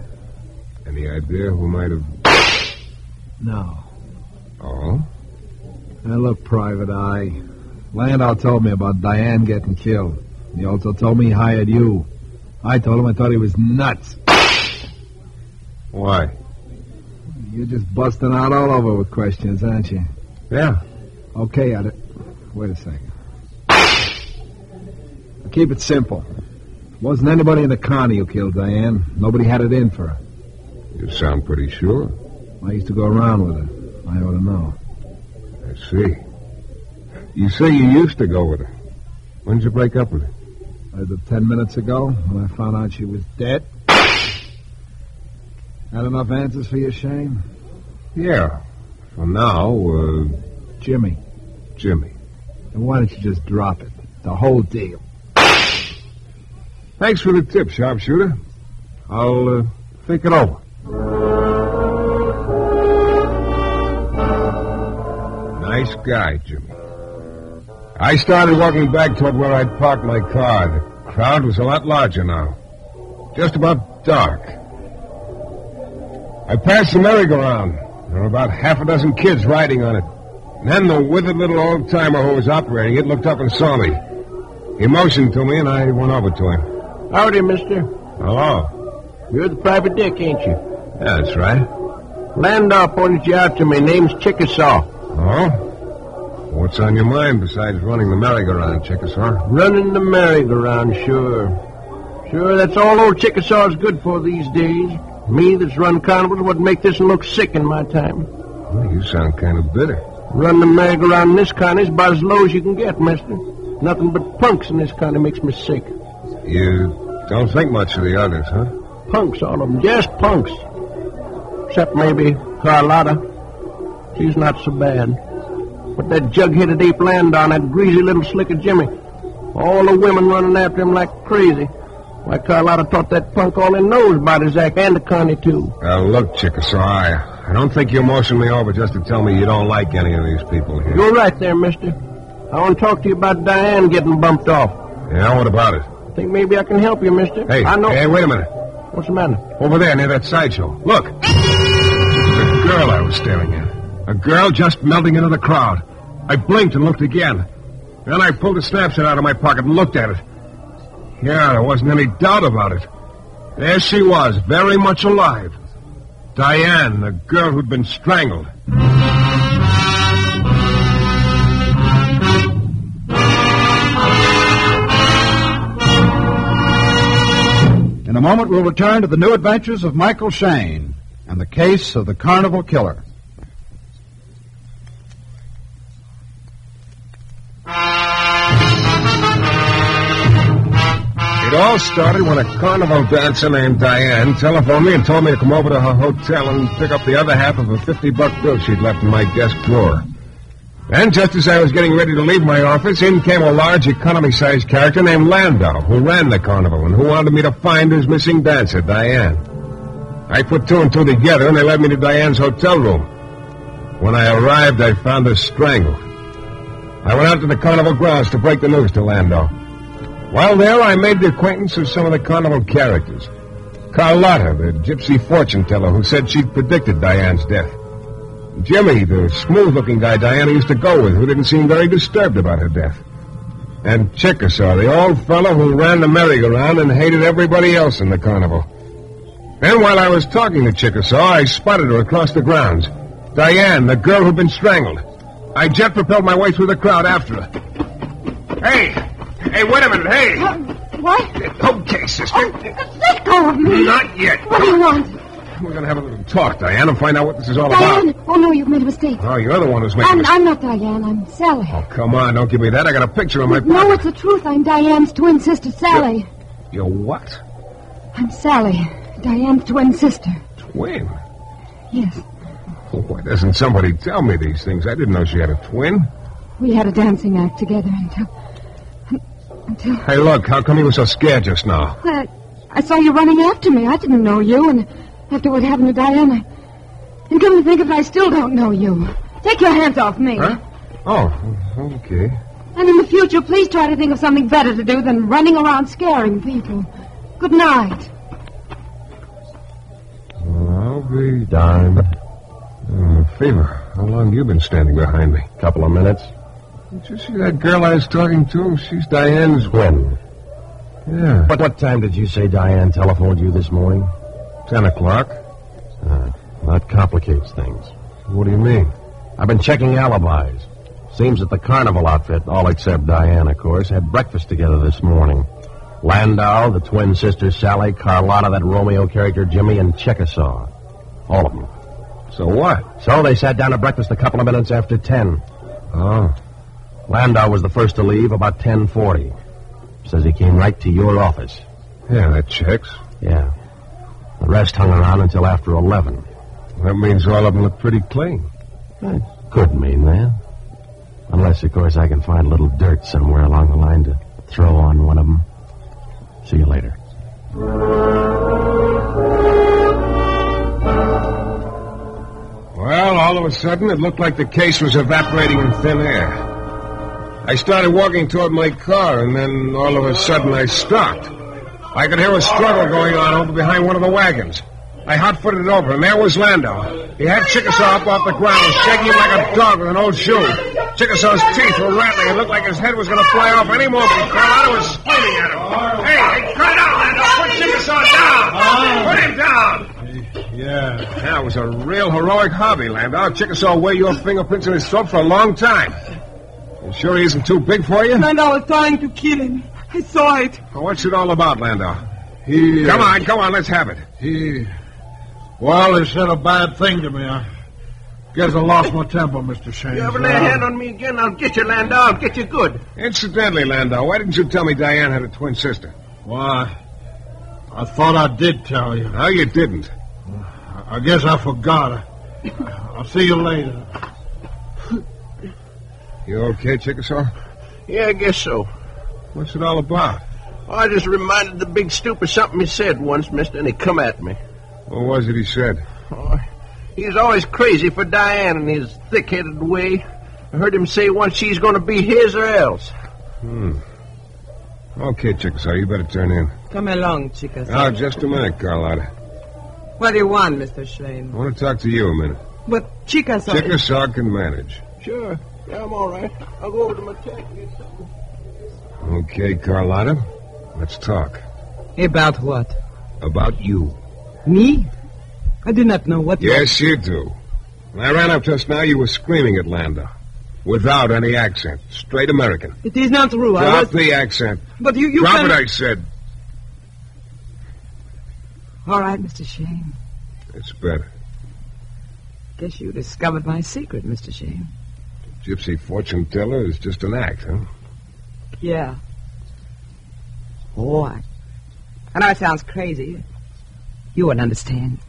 Q: Any idea who might have...
P: No.
Q: Oh?
P: Now, look, Private Eye. Landau told me about Diane getting killed. He also told me he hired you. I told him I thought he was nuts.
Q: Why?
P: You're just busting out all over with questions, aren't you?
Q: Yeah.
P: Okay, wait a second. I'll keep it simple. Wasn't anybody in the county who killed Diane. Nobody had it in for her.
Q: You sound pretty sure.
P: I used to go around with her. I ought to know.
Q: I see. You say you used to go with her. When did you break up with her?
P: 10 minutes ago, when I found out she was dead. Had enough answers for you, Shayne?
Q: Yeah. For now,
P: Jimmy.
Q: Jimmy.
P: And why don't you just drop it? The whole deal.
Q: Thanks for the tip, sharpshooter. I'll, think it over. Nice guy, Jimmy. I started walking back toward where I'd parked my car. The crowd was a lot larger now. Just about dark. I passed the merry-go-round. There were about half a dozen kids riding on it. And then the withered little old-timer who was operating it looked up and saw me. He motioned to me, and I went over to him.
N: Howdy, mister.
Q: Hello.
N: You're the private dick, ain't you?
Q: Yeah, that's right.
N: Landau pointed you out to me. Name's Chickasaw.
Q: Oh? What's on your mind besides running the merry-go-round, Chickasaw?
N: Running the merry-go-round, sure. Sure, that's all old Chickasaw's good for these days. Me that's run carnivals would make this look sick in my time.
Q: Well, you sound kind of bitter.
N: Run the merry-go-round in this county is about as low as you can get, mister. Nothing but punks in this county makes me sick.
Q: You don't think much of the others, huh?
N: Punks, all of them. Just punks. Except maybe Carlotta. She's not so bad. But that jug-headed ape Landau, that greasy little slicker Jimmy. All the women running after him like crazy. Why, Carlotta taught that punk all he knows about his act and the carny, too.
Q: Look, Chickasaw, I don't think you motioned me over just to tell me you don't like any of these people here.
N: You're right there, mister. I want to talk to you about Diane getting bumped off.
Q: Yeah, what about it?
N: I think maybe I can help you, mister.
Q: Hey, wait a minute.
N: What's the matter?
Q: Over there, near that sideshow. Look. The girl I was staring at. A girl just melting into the crowd. I blinked and looked again. Then I pulled a snapshot out of my pocket and looked at it. Yeah, there wasn't any doubt about it. There she was, very much alive. Diane, the girl who'd been strangled.
B: In a moment, we'll return to the new adventures of Michael Shayne and the case of the Carnival Killer.
Q: It all started when a carnival dancer named Diane telephoned me and told me to come over to her hotel and pick up the other half of a $50 bill she'd left in my desk drawer. And just as I was getting ready to leave my office, in came a large economy-sized character named Landau, who ran the carnival and who wanted me to find his missing dancer, Diane. I put two and two together, and they led me to Diane's hotel room. When I arrived, I found her strangled. I went out to the carnival grounds to break the news to Landau. While there, I made the acquaintance of some of the carnival characters. Carlotta, the gypsy fortune teller who said she'd predicted Diane's death. Jimmy, the smooth-looking guy Diana used to go with, who didn't seem very disturbed about her death. And Chickasaw, the old fellow who ran the merry-go-round and hated everybody else in the carnival. Then while I was talking to Chickasaw, I spotted her across the grounds. Diane, the girl who'd been strangled. I jet-propelled my way through the crowd after her. Hey, wait a minute, hey!
L: What?
Q: Okay, sister.
L: Let go of me.
Q: Not yet.
L: What do you want?
Q: We're going to have a little talk, Diane, and find out what this is all
L: Diane?
Q: about.
L: Oh, no, you've made a mistake.
Q: Oh, you're the one who's making
L: I'm not Diane. I'm Sally.
Q: Oh, come on, don't give me that. I got a picture of my pocket.
L: No, it's the truth. I'm Diane's twin sister, Sally.
Q: You're what?
L: I'm Sally, Diane's twin sister.
Q: Twin?
L: Yes.
Q: Well, why doesn't somebody tell me these things? I didn't know she had a twin.
L: We had a dancing act together until...
Q: Hey, look, how come you were so scared just now?
L: I saw you running after me. I didn't know you, and after what happened to Diane, and come to think of it, I still don't know you. Take your hands off me.
Q: Huh? Oh, okay.
L: And in the future, please try to think of something better to do than running around scaring people. Good night.
Q: I'll be darned. Fever, how long have you been standing behind me?
V: Couple of minutes.
Q: Did you see that girl I was talking to? She's Diane's
V: twin.
Q: Yeah.
V: But what time did you say Diane telephoned you this morning?
Q: 10 o'clock.
V: That complicates things.
Q: What do you mean?
V: I've been checking alibis. Seems that the carnival outfit, all except Diane, of course, had breakfast together this morning. Landau, the twin sister Sally, Carlotta, that Romeo character Jimmy, and Chickasaw. All of them.
Q: So what?
V: So they sat down to breakfast a couple of minutes after 10.
Q: Oh.
V: Landau was the first to leave about 10:40. Says he came right to your office.
Q: Yeah, that checks.
V: Yeah. The rest hung around until after 11.
Q: That means all of them look pretty clean.
V: It could mean that. Unless, of course, I can find a little dirt somewhere along the line to throw on one of them. See you later.
Q: Well, all of a sudden, it looked like the case was evaporating in thin air. I started walking toward my car, and then all of a sudden I stopped. I could hear a struggle going on over behind one of the wagons. I hot-footed it over, and there was Landau. He had Chickasaw up off the ground, shaking him like a dog with an old shoe. Chickasaw's teeth were rattling. It looked like his head was going to fly off any moment. Carlotta was screaming at him. Hey, cut it out, Landau! Put Chickasaw down! Put him down! Yeah, it was a real heroic hobby, Landau. Chickasaw wear your fingerprints in his throat for a long time. You sure he isn't too big for you?
A: Landau was trying to kill him. I saw it.
Q: Well, what's it all about, Landau? Come on, let's have it.
P: Well, he said a bad thing to me. I guess I lost my temper, Mr. Shayne.
N: You ever lay a hand on me again, I'll get you, Landau. I'll get you good.
Q: Incidentally, Landau, why didn't you tell me Diane had a twin sister?
P: Why, I thought I did tell you.
Q: No, you didn't.
P: I guess I forgot. I'll see you later.
Q: You okay, Chickasaw?
N: Yeah, I guess so.
Q: What's it all about?
N: I just reminded the big stoop of something he said once, mister, and he come at me.
U: What was it he said?
N: Oh, he's always crazy for Diane in his thick-headed way. I heard him say once she's going to be his or else.
U: Okay, Chickasaw, you better turn in.
A: Come along, Chickasaw.
U: Oh, just a minute, Carlotta.
A: What do you want, Mr. Shayne?
U: I want to talk to you a minute.
A: But Chickasaw...
U: Chickasaw can manage.
N: Sure. Yeah, I'm all right. I'll go over to my tent and get something.
U: Okay, Carlotta. Let's talk.
A: About what?
U: About you.
A: Me? I do not know what...
U: Yes, you do. When I ran up just now, you were screaming at Landau. Without any accent. Straight American.
A: It is not true.
U: Drop the accent.
A: But you
U: Drop
A: can...
U: it, I said.
A: All right, Mr. Shayne.
U: It's better.
A: Guess you discovered my secret, Mr. Shayne.
U: Gypsy fortune teller is just an act, huh?
A: Yeah. Oh, I know it sounds crazy. You wouldn't understand.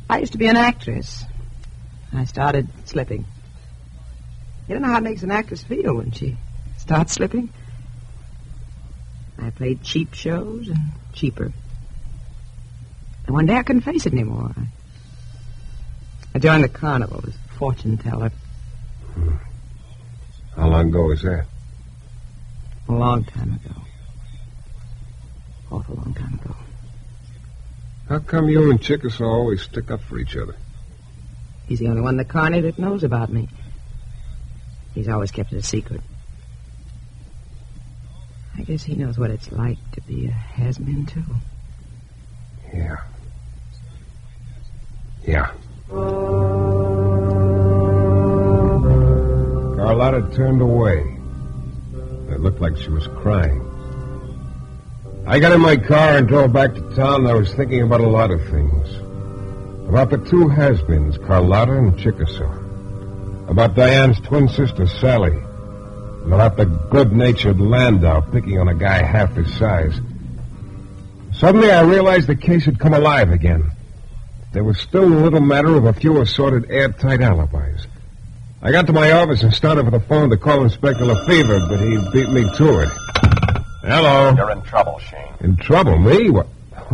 A: I used to be an actress. I started slipping. You don't know how it makes an actress feel when she starts slipping? I played cheap shows and cheaper. And one day I couldn't face it anymore. I joined the carnival as fortune teller.
U: How long ago was that?
A: A long time ago. Awful long time ago.
U: How come you and Chickasaw always stick up for each other?
A: He's the only one in the carny that knows about me. He's always kept it a secret. I guess he knows what it's like to be a has-been, too.
U: Yeah. Yeah. Carlotta turned away. It looked like she was crying. I got in my car and drove back to town, and I was thinking about a lot of things. About the two has-beens, Carlotta and Chickasaw. About Diane's twin sister, Sally. And about the good-natured Landau picking on a guy half his size. Suddenly I realized the case had come alive again. There was still a little matter of a few assorted airtight alibis. I got to my office and started for the phone to call Inspector Lefevre, but he beat me to it. Hello.
V: You're in trouble, Shayne.
U: In trouble? Me? What?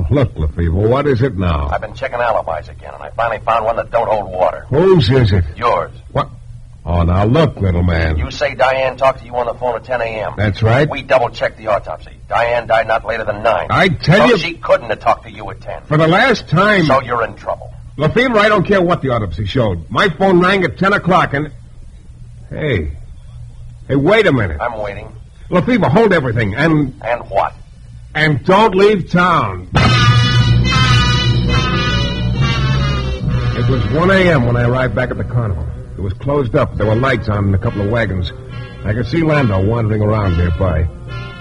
U: Look, Lefevre, what is it now?
V: I've been checking alibis again, and I finally found one that don't hold water.
U: Whose is it?
V: Yours.
U: What? Oh, now look, little man.
V: You say Diane talked to you on the phone at 10 a.m.
U: That's right.
V: We double-checked the autopsy. Diane died not later than 9.
U: I tell you...
V: So she couldn't have talked to you at 10.
U: For the last time...
V: So you're in trouble.
U: Lefevre, I don't care what the autopsy showed. My phone rang at 10 o'clock and... Hey, wait a minute.
V: I'm waiting.
U: Lefevre, hold everything, and...
V: And what?
U: And don't leave town. It was 1 a.m. when I arrived back at the carnival. It was closed up. There were lights on in a couple of wagons. I could see Landau wandering around nearby.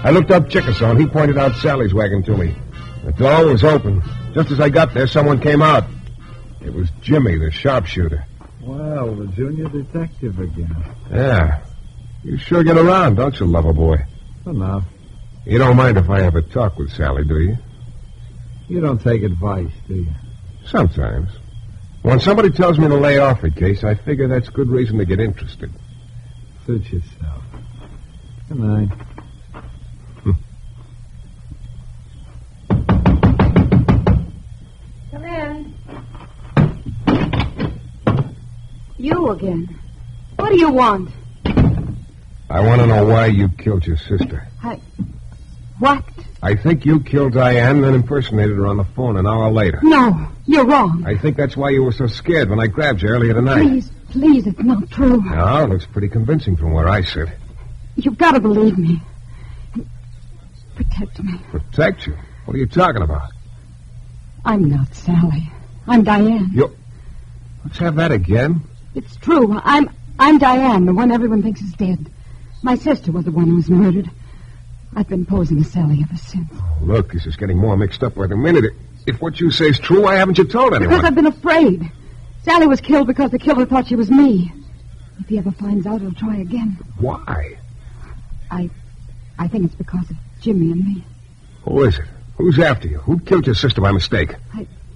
U: I looked up Chickasaw, and he pointed out Sally's wagon to me. The door was open. Just as I got there, someone came out. It was Jimmy, the sharpshooter.
P: Well, the junior detective again.
U: Yeah. You sure get around, don't you, lover boy?
P: Enough.
U: You don't mind if I have a talk with Sally, do you?
P: You don't take advice, do you?
U: Sometimes. When somebody tells me to lay off a case, I figure that's good reason to get interested.
P: Suit yourself. Good night.
L: Come in. You again. What do you want?
U: I want to know why you killed your sister.
L: What?
U: I think you killed Diane, then impersonated her on the phone an hour later.
L: No, you're wrong.
U: I think that's why you were so scared when I grabbed you earlier tonight.
L: Please, it's not true.
U: No, it looks pretty convincing from where I sit.
L: You've got to believe me. Protect me.
U: Protect you? What are you talking about?
L: I'm not Sally. I'm Diane.
U: Let's have that again.
L: It's true. I'm Diane, the one everyone thinks is dead. My sister was the one who was murdered. I've been posing as Sally ever since.
U: Oh, look, this is getting more mixed up by the minute. If what you say is true, why haven't you told anyone?
L: Because I've been afraid. Sally was killed because the killer thought she was me. If he ever finds out, he'll try again.
U: Why?
L: I think it's because of Jimmy and me.
U: Who is it? Who's after you? Who killed your sister by mistake?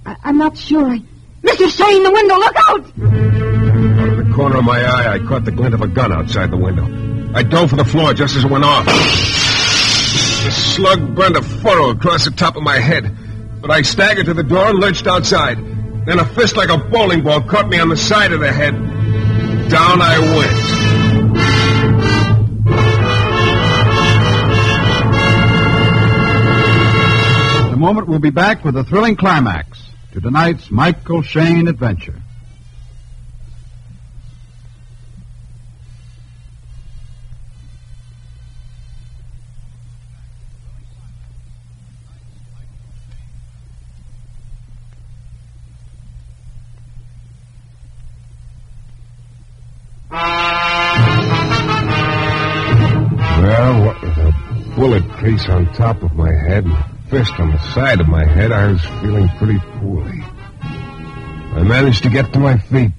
L: I'm not sure. Mr. Shayne, the window, look out!
U: Out of the corner of my eye, I caught the glint of a gun outside the window. I dove for the floor just as it went off.
Q: slug burned a furrow across the top of my head. But I staggered to the door and lurched outside. Then a fist like a bowling ball caught me on the side of the head. Down I went.
B: In a moment, we'll be back with a thrilling climax to tonight's Michael Shayne adventure.
Q: Well, what with a bullet crease on top of my head and a fist on the side of my head, I was feeling pretty poorly. I managed to get to my feet.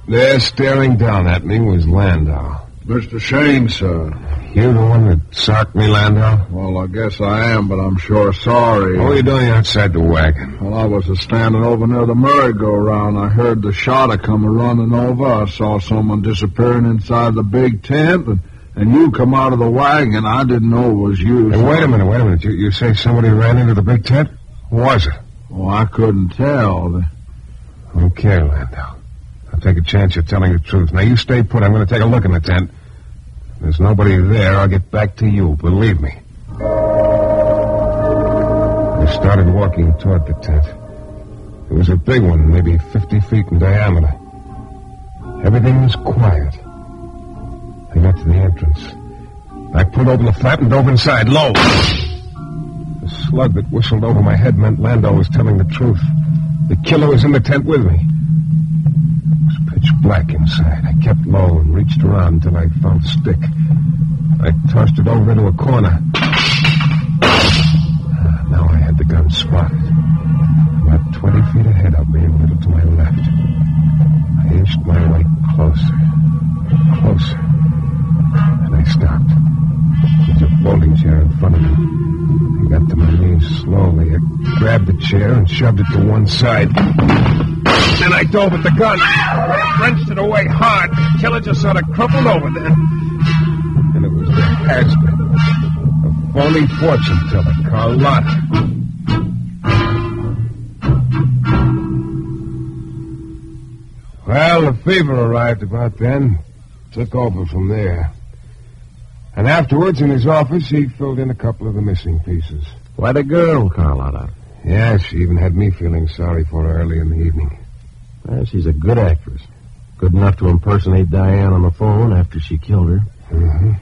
Q: There, staring down at me, was Landau.
P: Mr. Shayne, sir.
Q: You the one that socked me, Landau?
P: Well, I guess I am, but I'm sure sorry.
Q: What were you doing outside the wagon?
P: Well, I was standing over near the merry-go-round. I heard the shot come running over. I saw someone disappearing inside the big tent, and you come out of the wagon. I didn't know it was you.
Q: Hey, wait a minute. You say somebody ran into the big tent? Who was it?
P: Oh, I couldn't tell.
Q: Okay, Landau. I'll take a chance you're telling the truth. Now, you stay put. I'm going to take a look in the tent. If there's nobody there, I'll get back to you. Believe me. I started walking toward the tent. It was a big one, maybe 50 feet in diameter. Everything was quiet. I got to the entrance. I pulled open the flap and dove inside, low. The slug that whistled over my head meant Landau was telling the truth. The killer was in the tent with me. It was pitch black inside. I kept low and reached around until I found a stick. I tossed it over into a corner. Now I had the gun spotted. About 20 feet ahead of me and a little to my left. I inched my way closer. And I stopped. There's a folding chair in front of me. I got to my knees slowly. I grabbed the chair and shoved it to one side. Then I dove at the gun. I wrenched it away hard. The killer just sort of crumpled over there. And it was the has-been. A phony fortune teller, Carlotta. Well, the fever arrived about then. Took over from there. And afterwards, in his office, he filled in a couple of the missing pieces.
V: Quite a girl, Carlotta.
Q: Yeah, she even had me feeling sorry for her early in the evening.
V: Well, she's a good actress. Good enough to impersonate Diane on the phone after she killed her.
Q: Mm-hmm.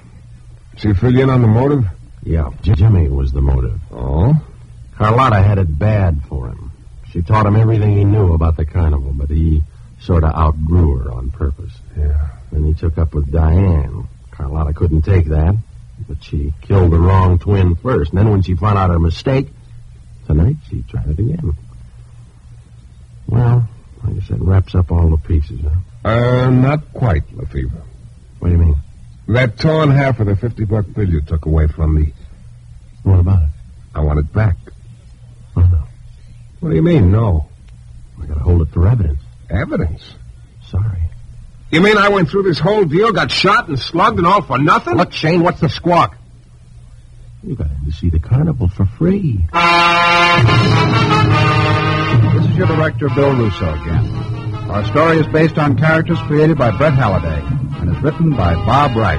Q: She fill you in on the motive?
V: Yeah, Jimmy was the motive.
Q: Oh?
V: Carlotta had it bad for him. She taught him everything he knew about the carnival, but he sort of outgrew her on purpose.
Q: Yeah.
V: Then he took up with Diane. Carlotta couldn't take that, but she killed the wrong twin first. And then when she found out her mistake, tonight she tried it again. Well, like I said, wraps up all the pieces, huh?
Q: Not quite, Lefevre.
V: What do you mean?
Q: That torn half of the $50 bill you took away from me.
V: What about it?
Q: I want it back.
V: Oh, no.
Q: What do you mean, no?
V: I gotta hold it for evidence.
Q: Evidence?
V: Sorry.
Q: You mean I went through this whole deal, got shot and slugged and all for nothing?
V: Look, Shayne, what's the squawk? You got in to see the carnival for free.
B: This is your director, Bill Russo, again. Our story is based on characters created by Brett Halliday and is written by Bob Wright.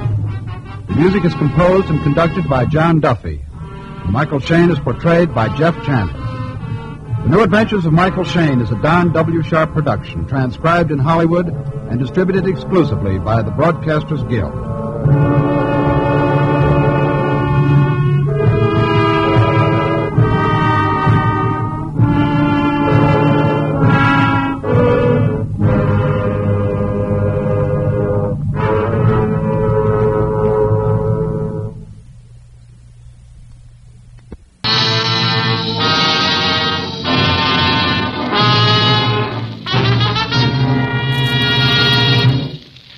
B: The music is composed and conducted by John Duffy. And Michael Shayne is portrayed by Jeff Chandler. The New Adventures of Michael Shayne is a Don W. Sharp production, transcribed in Hollywood and distributed exclusively by the Broadcasters Guild.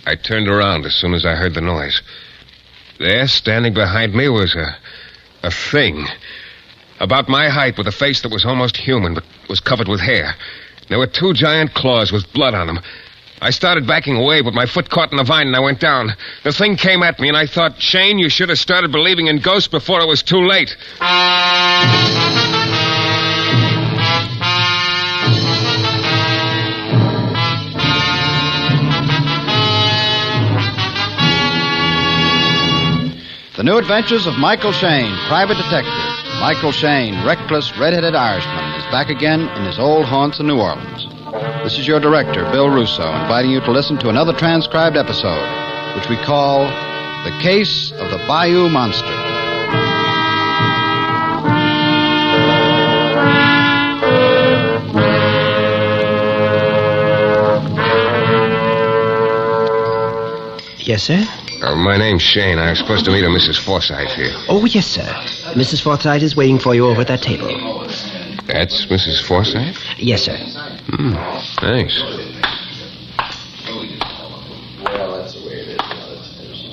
T: I turned around as soon as I heard the noise. There, standing behind me, was a thing. About my height, with a face that was almost human, but was covered with hair. There were two giant claws with blood on them. I started backing away, but my foot caught in the vine and I went down. The thing came at me, and I thought, Shayne, you should have started believing in ghosts before it was too late.
F: The New Adventures of Michael Shayne, Private Detective. Michael Shayne, reckless, red-headed Irishman, is back again in his old haunts in New Orleans. This is your director, Bill Russo, inviting you to listen to another transcribed episode, which we call The Case of the Bayou Monster.
C: Yes, sir?
T: My name's Shayne. I was supposed to meet a Mrs. Forsythe here.
C: Oh, yes, sir. Mrs. Forsythe is waiting for you over at that table.
T: That's Mrs. Forsythe?
C: Yes, sir.
T: Thanks.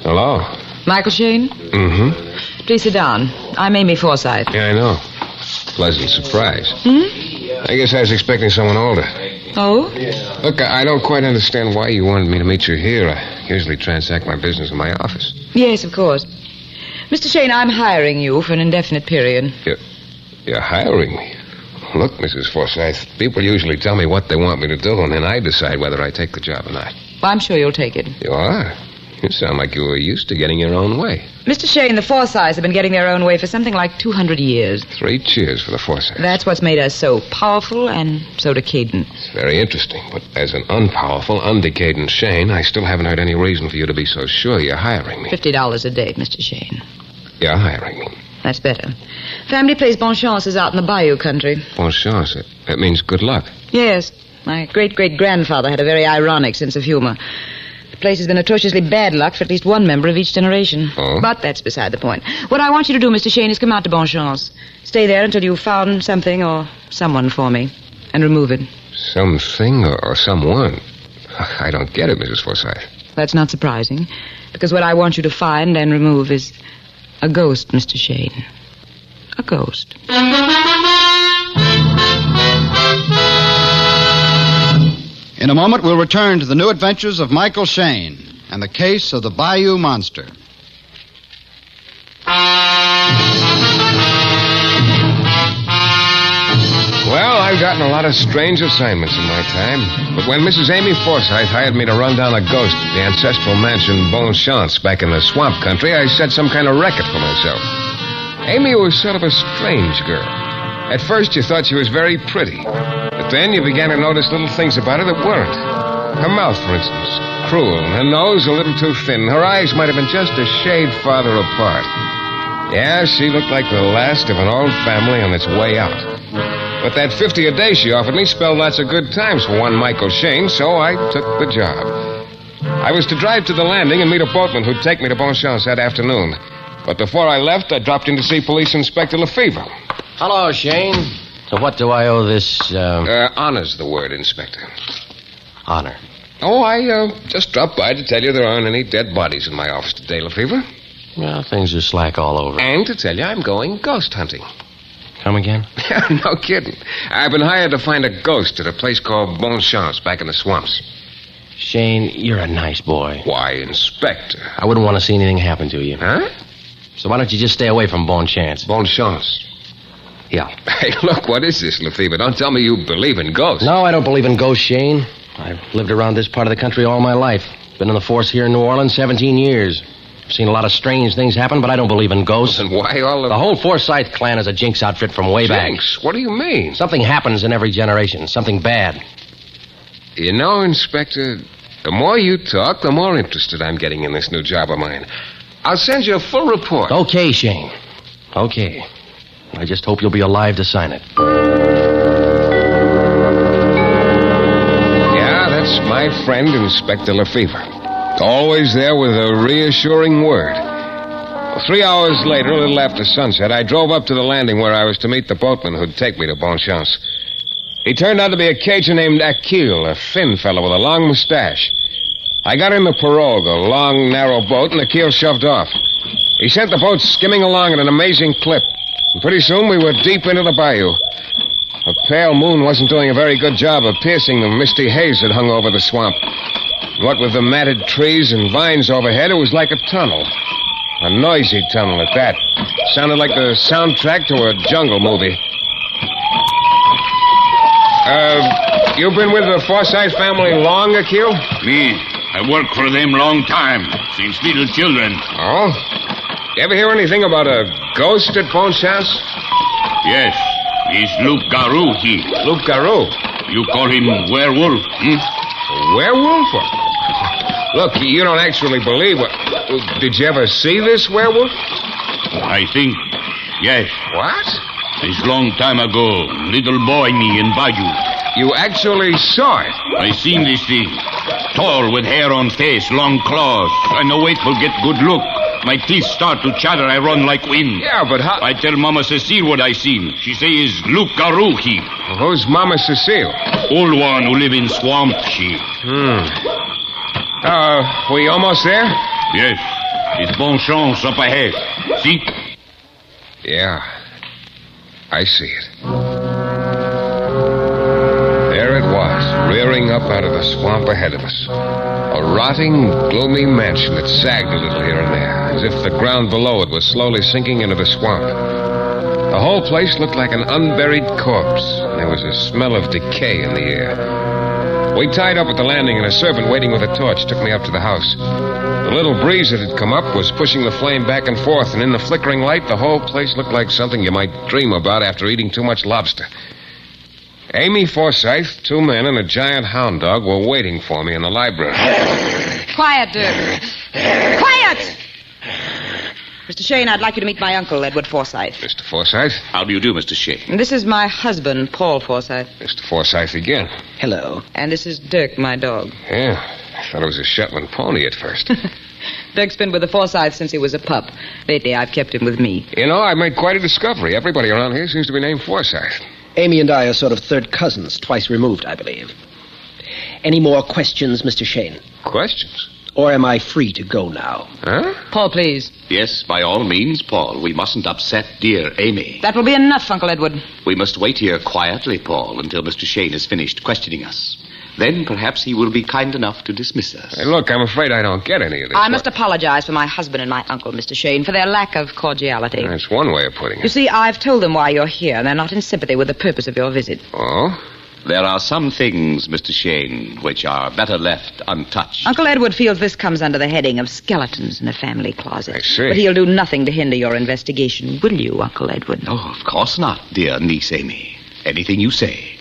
T: Hello?
O: Michael Shayne?
T: Mm-hmm.
O: Please sit down. I'm Amy Forsythe.
T: Yeah, I know. Pleasant surprise.
O: Hmm?
T: I guess I was expecting someone older.
O: Oh?
T: Look, I don't quite understand why you wanted me to meet you here. I usually transact my business in my office.
O: Yes, of course. Mr. Shayne, I'm hiring you for an indefinite period.
T: You're hiring me? Look, Mrs. Forsythe, people usually tell me what they want me to do, and then I decide whether I take the job or not.
O: Well, I'm sure you'll take it.
T: You are? You sound like you were used to getting your own way.
O: Mr. Shayne, the Forsythes have been getting their own way for something like 200 years.
T: 3 cheers for the Forsythes.
O: That's what's made us so powerful and so decadent.
T: It's very interesting, but as an unpowerful, undecadent Shayne, I still haven't heard any reason for you to be so sure you're hiring me.
O: $50 a day, Mr. Shayne.
T: You're hiring me.
O: That's better. Family place Bon Chance is out in the Bayou country.
T: Bon chance. That means good luck.
O: Yes. My great-great-grandfather had a very ironic sense of humor. The place has been atrociously bad luck for at least one member of each generation.
T: Oh?
O: But that's beside the point. What I want you to do, Mr. Shayne, is come out to Bon Chance. Stay there until you've found something or someone for me. And remove it.
T: Something or someone? I don't get it, Mrs. Forsythe.
O: That's not surprising. Because what I want you to find and remove is a ghost, Mr. Shayne. A ghost.
F: In a moment, we'll return to the New Adventures of Michael Shayne and the case of the Bayou Monster.
T: Well, I've gotten a lot of strange assignments in my time. But when Mrs. Amy Forsythe hired me to run down a ghost at the ancestral mansion Bon Chance back in the swamp country, I set some kind of record for myself. Amy was sort of a strange girl. At first, you thought she was very pretty. But then you began to notice little things about her that weren't. Her mouth, for instance, cruel, and her nose a little too thin. Her eyes might have been just a shade farther apart. Yeah, she looked like the last of an old family on its way out. But that $50 a day she offered me spelled lots of good times for one Michael Shayne, so I took the job. I was to drive to the landing and meet a boatman who'd take me to Bon Chance that afternoon. But before I left, I dropped in to see Police Inspector Lefevre.
M: Hello, Shayne. So what do I owe this,
T: Honor's the word, Inspector.
M: Honor?
T: Oh, I just dropped by to tell you there aren't any dead bodies in my office today, Lefevre.
M: Well, things are slack all over.
T: And to tell you I'm going ghost hunting.
M: Come again?
T: No kidding. I've been hired to find a ghost at a place called Bon Chance back in the swamps.
M: Shayne, you're a nice boy.
T: Why, Inspector?
M: I wouldn't want to see anything happen to you.
T: Huh?
M: So why don't you just stay away from Bon Chance?
T: Bon Chance.
M: Yeah.
T: Hey, look, what is this, Lefevre? Don't tell me you believe in ghosts.
M: No, I don't believe in ghosts, Shayne. I've lived around this part of the country all my life. Been in the force here in New Orleans 17 years. I've seen a lot of strange things happen, but I don't believe in ghosts.
T: And why all of...
M: The whole Forsythe clan is a jinx outfit from way back.
T: Jinx? What do you mean?
M: Something happens in every generation. Something bad.
T: You know, Inspector, the more you talk, the more interested I'm getting in this new job of mine. I'll send you a full report.
M: Okay, Shayne. Okay. I just hope you'll be alive to sign it.
T: Yeah, that's my friend, Inspector Lefevre. Always there with a reassuring word. 3 hours later, a little after sunset, I drove up to the landing where I was to meet the boatman who'd take me to Bon Chance. He turned out to be a Cajun named Akil, a thin fellow with a long mustache. I got in the pirogue, a long, narrow boat, and Akil shoved off. He sent the boat skimming along at an amazing clip. And pretty soon we were deep into the bayou. The pale moon wasn't doing a very good job of piercing the misty haze that hung over the swamp. What with the matted trees and vines overhead, it was like a tunnel. A noisy tunnel at that. Sounded like the soundtrack to a jungle movie. You've been with the Forsyth family long, Akil?
H: Me. I work for them long time, since little children.
T: Oh? You ever hear anything about a ghost at Bonchance?
H: Yes. He's Luke Garou, he.
T: Luke Garou?
H: You call him werewolf, hmm?
T: A werewolf? Look, you don't actually believe what... Did you ever see this werewolf?
H: I think, yes.
T: What?
H: It's long time ago. Little boy me in Bayou.
T: You actually saw it?
H: I seen this thing. Tall with hair on face, long claws. I no wait for get good look. My teeth start to chatter. I run like wind.
T: Yeah, but how...
H: I tell Mama Cecile what I seen. She say is Luke Garou, he.
T: Who's Mama Cecile?
H: Old one who live in swamp, she.
T: We almost there?
H: Yes. It's Bon Chance up ahead. See?
T: Yeah. I see it. There it was, rearing up out of the swamp ahead of us. A rotting, gloomy mansion that sagged a little here and there, as if the ground below it was slowly sinking into the swamp. The whole place looked like an unburied corpse, and there was a smell of decay in the air. We tied up at the landing, and a servant waiting with a torch took me up to the house. The little breeze that had come up was pushing the flame back and forth, and in the flickering light, the whole place looked like something you might dream about after eating too much lobster. Amy Forsyth, 2 men, and a giant hound dog were waiting for me in the library.
O: Quiet, Dirk. Quiet! Mr. Shayne, I'd like you to meet my uncle, Edward Forsyth.
T: Mr. Forsyth?
H: How do you do, Mr. Shayne?
O: And this is my husband, Paul Forsyth.
T: Mr. Forsyth again.
C: Hello.
O: And this is Dirk, my dog.
T: Yeah, I thought it was a Shetland pony at first.
O: Dirk's been with the Forsyths since he was a pup. Lately, I've kept him with me.
T: You know, I made quite a discovery. Everybody around here seems to be named Forsyth.
C: Amy and I are sort of third cousins, twice removed, I believe. Any more questions, Mr. Shayne?
T: Questions?
C: Or am I free to go now?
T: Huh?
O: Paul, please.
H: Yes, by all means, Paul. We mustn't upset dear Amy.
O: That will be enough, Uncle Edward.
H: We must wait here quietly, Paul, until Mr. Shayne has finished questioning us. Then perhaps he will be kind enough to dismiss us.
T: Hey, look, I'm afraid I don't get any of this.
O: I must apologize for my husband and my uncle, Mr. Shayne, for their lack of cordiality.
T: That's one way of putting it.
O: You see, I've told them why you're here, and they're not in sympathy with the purpose of your visit.
T: Oh?
H: There are some things, Mr. Shayne, which are better left untouched.
O: Uncle Edward feels this comes under the heading of skeletons in a family closet.
T: I see.
O: But he'll do nothing to hinder your investigation, will you, Uncle Edward?
H: Oh, of course not, dear niece Amy. Anything you say.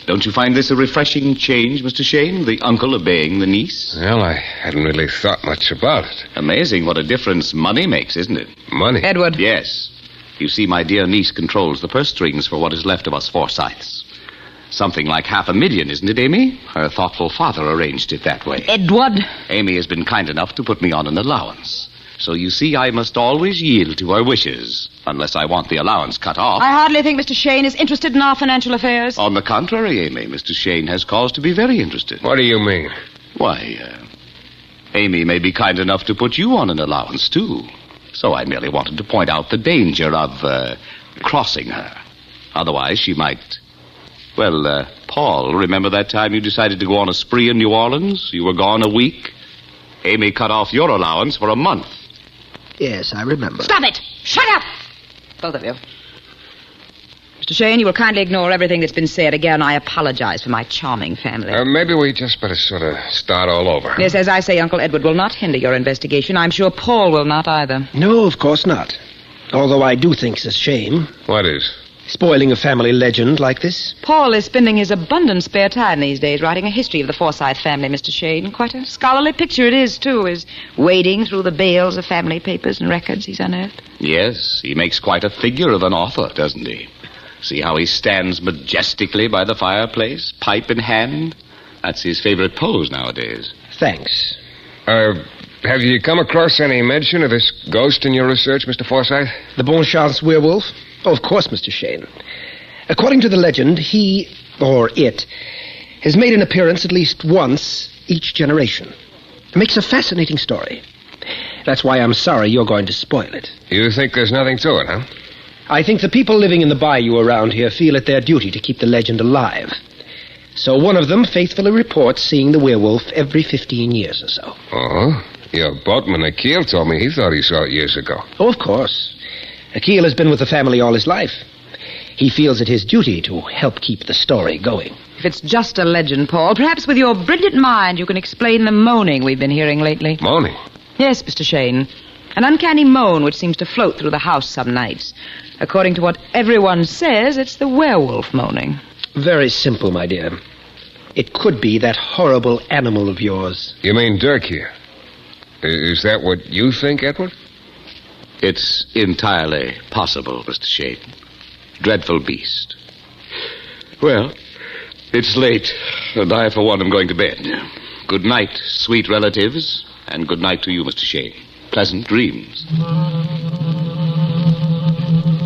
H: Don't you find this a refreshing change, Mr. Shayne, the uncle obeying the niece?
T: Well, I hadn't really thought much about it.
H: Amazing what a difference money makes, isn't it?
T: Money?
O: Edward.
H: Yes. You see, my dear niece controls the purse strings for what is left of us Forsyths. Something like $500,000, isn't it, Amy? Her thoughtful father arranged it that way.
O: Edward!
H: Amy has been kind enough to put me on an allowance. So you see, I must always yield to her wishes, unless I want the allowance cut off.
O: I hardly think Mr. Shayne is interested in our financial affairs.
H: On the contrary, Amy, Mr. Shayne has cause to be very interested.
T: What do you mean?
H: Why, Amy may be kind enough to put you on an allowance, too. So I merely wanted to point out the danger of, crossing her. Otherwise, she might... Well, Paul, remember that time you decided to go on a spree in New Orleans? You were gone a week. Amy cut off your allowance for a month.
C: Yes, I remember.
O: Stop it! Shut up! Both of you. Mr. Shayne, you will kindly ignore everything that's been said. Again, I apologize for my charming family.
T: Maybe we just better sort of start all over.
O: Yes, as I say, Uncle Edward will not hinder your investigation. I'm sure Paul will not either.
C: No, of course not. Although I do think it's a shame.
T: What is?
C: Spoiling a family legend like this.
O: Paul is spending his abundant spare time these days writing a history of the Forsyth family, Mr. Shayne. Quite a scholarly picture it is, too, is wading through the bales of family papers and records he's unearthed.
H: Yes, he makes quite a figure of an author, doesn't he? See how he stands majestically by the fireplace, pipe in hand? That's his favorite pose nowadays.
C: Thanks.
T: Have you come across any mention of this ghost in your research, Mr. Forsyth?
C: The Bonchance werewolf? Oh, of course, Mr. Shayne. According to the legend, he, or it, has made an appearance at least once each generation. It makes a fascinating story. That's why I'm sorry you're going to spoil it.
T: You think there's nothing to it, huh?
C: I think the people living in the bayou around here feel it their duty to keep the legend alive. So one of them faithfully reports seeing the werewolf every 15 years or so.
T: Oh? Your boatman, Akil, told me he thought he saw it years ago.
C: Oh, of course. Akil has been with the family all his life. He feels it his duty to help keep the story going.
O: If it's just a legend, Paul, perhaps with your brilliant mind you can explain the moaning we've been hearing lately.
T: Moaning?
O: Yes, Mr. Shayne. An uncanny moan which seems to float through the house some nights. According to what everyone says, it's the werewolf moaning.
C: Very simple, my dear. It could be that horrible animal of yours.
T: You mean Dirk here? Is that what you think, Edward?
H: It's entirely possible, Mr. Shayne. Dreadful beast. Well, it's late, and I, for one, am going to bed. Good night, sweet relatives, and good night to you, Mr. Shayne. Pleasant dreams.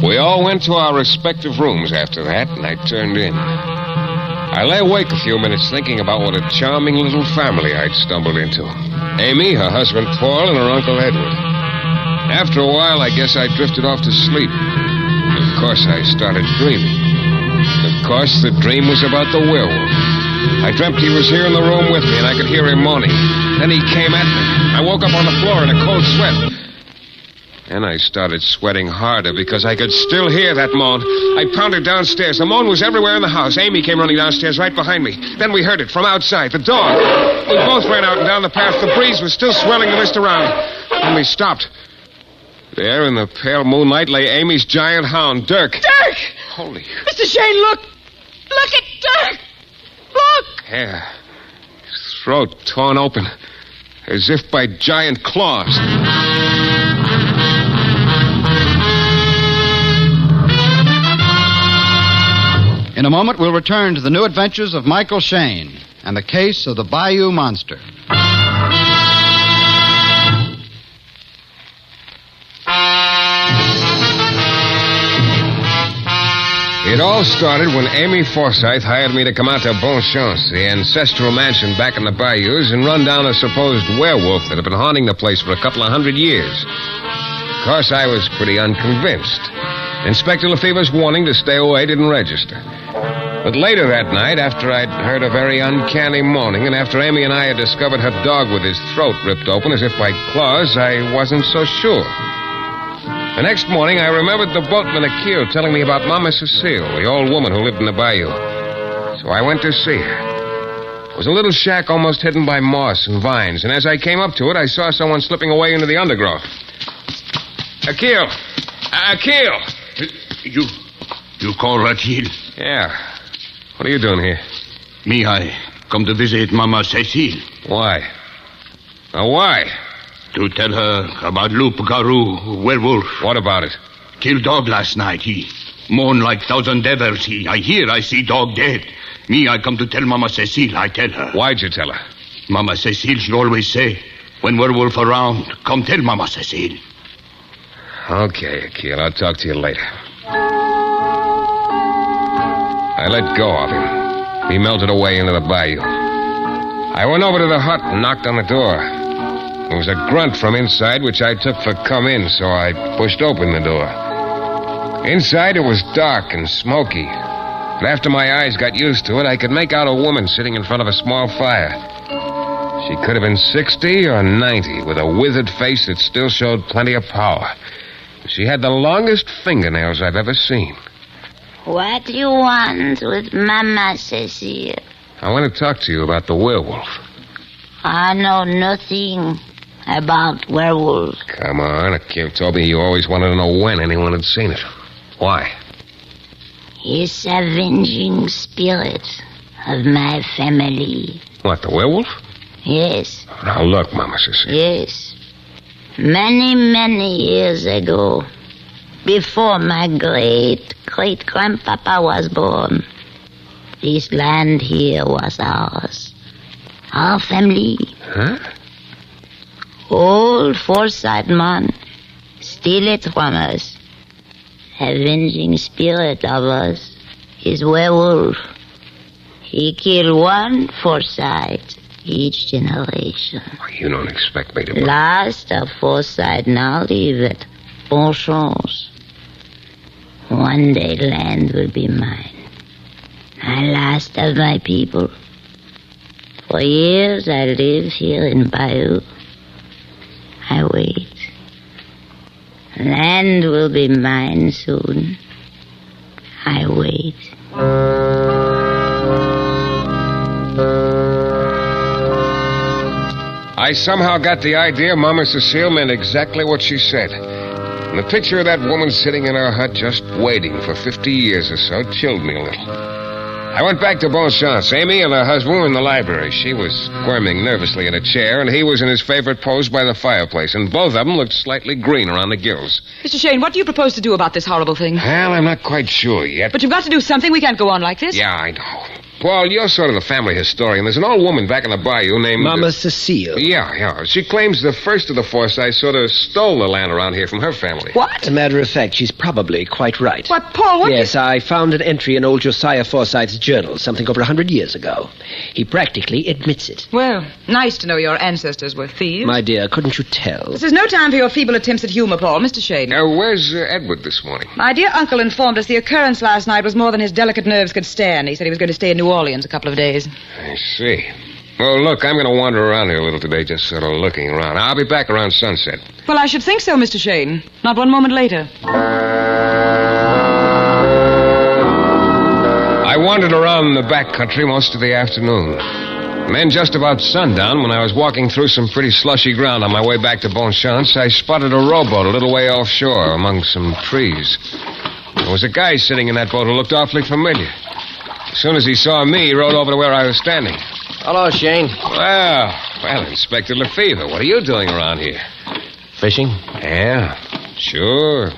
T: We all went to our respective rooms after that, and I turned in. I lay awake a few minutes thinking about what a charming little family I'd stumbled into. Amy, her husband Paul, and her Uncle Edward. After a while, I guess I drifted off to sleep. Of course, I started dreaming. Of course, the dream was about the werewolf. I dreamt he was here in the room with me, and I could hear him moaning. Then he came at me. I woke up on the floor in a cold sweat. Then I started sweating harder because I could still hear that moan. I pounded downstairs. The moan was everywhere in the house. Amy came running downstairs right behind me. Then we heard it from outside, the dog. We both ran out and down the path. The breeze was still swirling the mist around. Then we stopped. There in the pale moonlight lay Amy's giant hound, Dirk.
O: Dirk!
T: Holy...
O: Mr. Shayne, look! Look at Dirk! Look!
T: Yeah. His throat torn open, as if by giant claws.
F: In a moment, we'll return to the new adventures of Michael Shayne and the case of the Bayou Monster.
T: It all started when Amy Forsythe hired me to come out to Bonchance, the ancestral mansion back in the bayous, and run down a supposed werewolf that had been haunting the place for a couple of 100 years. Of course, I was pretty unconvinced. Inspector Lefebvre's warning to stay away didn't register. But later that night, after I'd heard a very uncanny moaning, and after Amy and I had discovered her dog with his throat ripped open as if by claws, I wasn't so sure. The next morning, I remembered the boatman Akil telling me about Mama Cecile, the old woman who lived in the bayou. So I went to see her. It was a little shack almost hidden by moss and vines, and as I came up to it, I saw someone slipping away into the undergrowth. Akil! Akil!
H: You call Akil?
T: Yeah. What are you doing here?
H: Me, I come to visit Mama Cecile.
T: Why? Now, why?
H: To tell her about Loup Garou, werewolf.
T: What about it?
H: Killed dog last night. He moan like thousand devils. I see dog dead. Me, I come to tell Mama Cecile. I tell her.
T: Why'd you tell her?
H: Mama Cecile, she always say, when werewolf around, come tell Mama Cecile.
T: Okay, Akil, I'll talk to you later. I let go of him. He melted away into the bayou. I went over to the hut and knocked on the door. There was a grunt from inside, which I took for come in, so I pushed open the door. Inside, it was dark and smoky. But after my eyes got used to it, I could make out a woman sitting in front of a small fire. She could have been 60 or 90, with a withered face that still showed plenty of power. She had the longest fingernails I've ever seen.
E: What do you want with Mama Cecile?
T: I want to talk to you about the werewolf.
E: I know nothing about werewolves.
T: Come on, Akil told me you always wanted to know when anyone had seen it. Why?
E: It's avenging spirit of my family.
T: What, the werewolf?
E: Yes.
T: Now look, Mama Cecile.
E: Yes. Many, many years ago, before my great-great-grandpapa was born, this land here was ours. Our family.
T: Huh?
E: Old Forsythe man steal it from us. Avenging spirit of us is werewolf. He kill one Forsythe each generation.
T: You don't expect me to...
E: Last of Forsythe now live at Bonchance. One day land will be mine. My last of my people. For years I live here in Bayou. I wait. Land will be mine soon. I wait.
T: I somehow got the idea Mama Cecile meant exactly what she said. And the picture of that woman sitting in her hut just waiting for 50 years or so chilled me a little. I went back to Bonchance. Amy and her husband were in the library. She was squirming nervously in a chair, and he was in his favorite pose by the fireplace, and both of them looked slightly green around the gills.
O: Mr. Shayne, what do you propose to do about this horrible thing?
T: Well, I'm not quite sure yet.
O: But you've got to do something. We can't go on like this.
T: Yeah, I know. Paul, you're sort of the family historian. There's an old woman back in the bayou named...
C: Mama Cecile.
T: Yeah. She claims the first of the Forsythes sort of stole the land around here from her family.
O: What?
C: As a matter of fact, she's probably quite right.
O: What, Paul? What?
C: Yes, I found an entry in old Josiah Forsythe's journal, something over 100 years ago. He practically admits it.
O: Well, nice to know your ancestors were thieves.
C: My dear, couldn't you tell?
O: This is no time for your feeble attempts at humor, Paul. Mr. Shayne.
T: Where's Edward this morning?
O: My dear uncle informed us the occurrence last night was more than his delicate nerves could stand. He said he was going to stay in New Orleans a couple of days.
T: I see. Well, look, I'm going to wander around here a little today, just sort of looking around. I'll be back around sunset.
O: Well, I should think so, Mr. Shayne. Not one moment later.
T: I wandered around in the back country most of the afternoon. And then just about sundown, when I was walking through some pretty slushy ground on my way back to Bonchance, I spotted a rowboat a little way offshore among some trees. There was a guy sitting in that boat who looked awfully familiar. As soon as he saw me, he rode over to where I was standing.
M: Hello, Shayne.
T: Well, Inspector Lefevre, what are you doing around here?
M: Fishing?
T: Yeah, sure.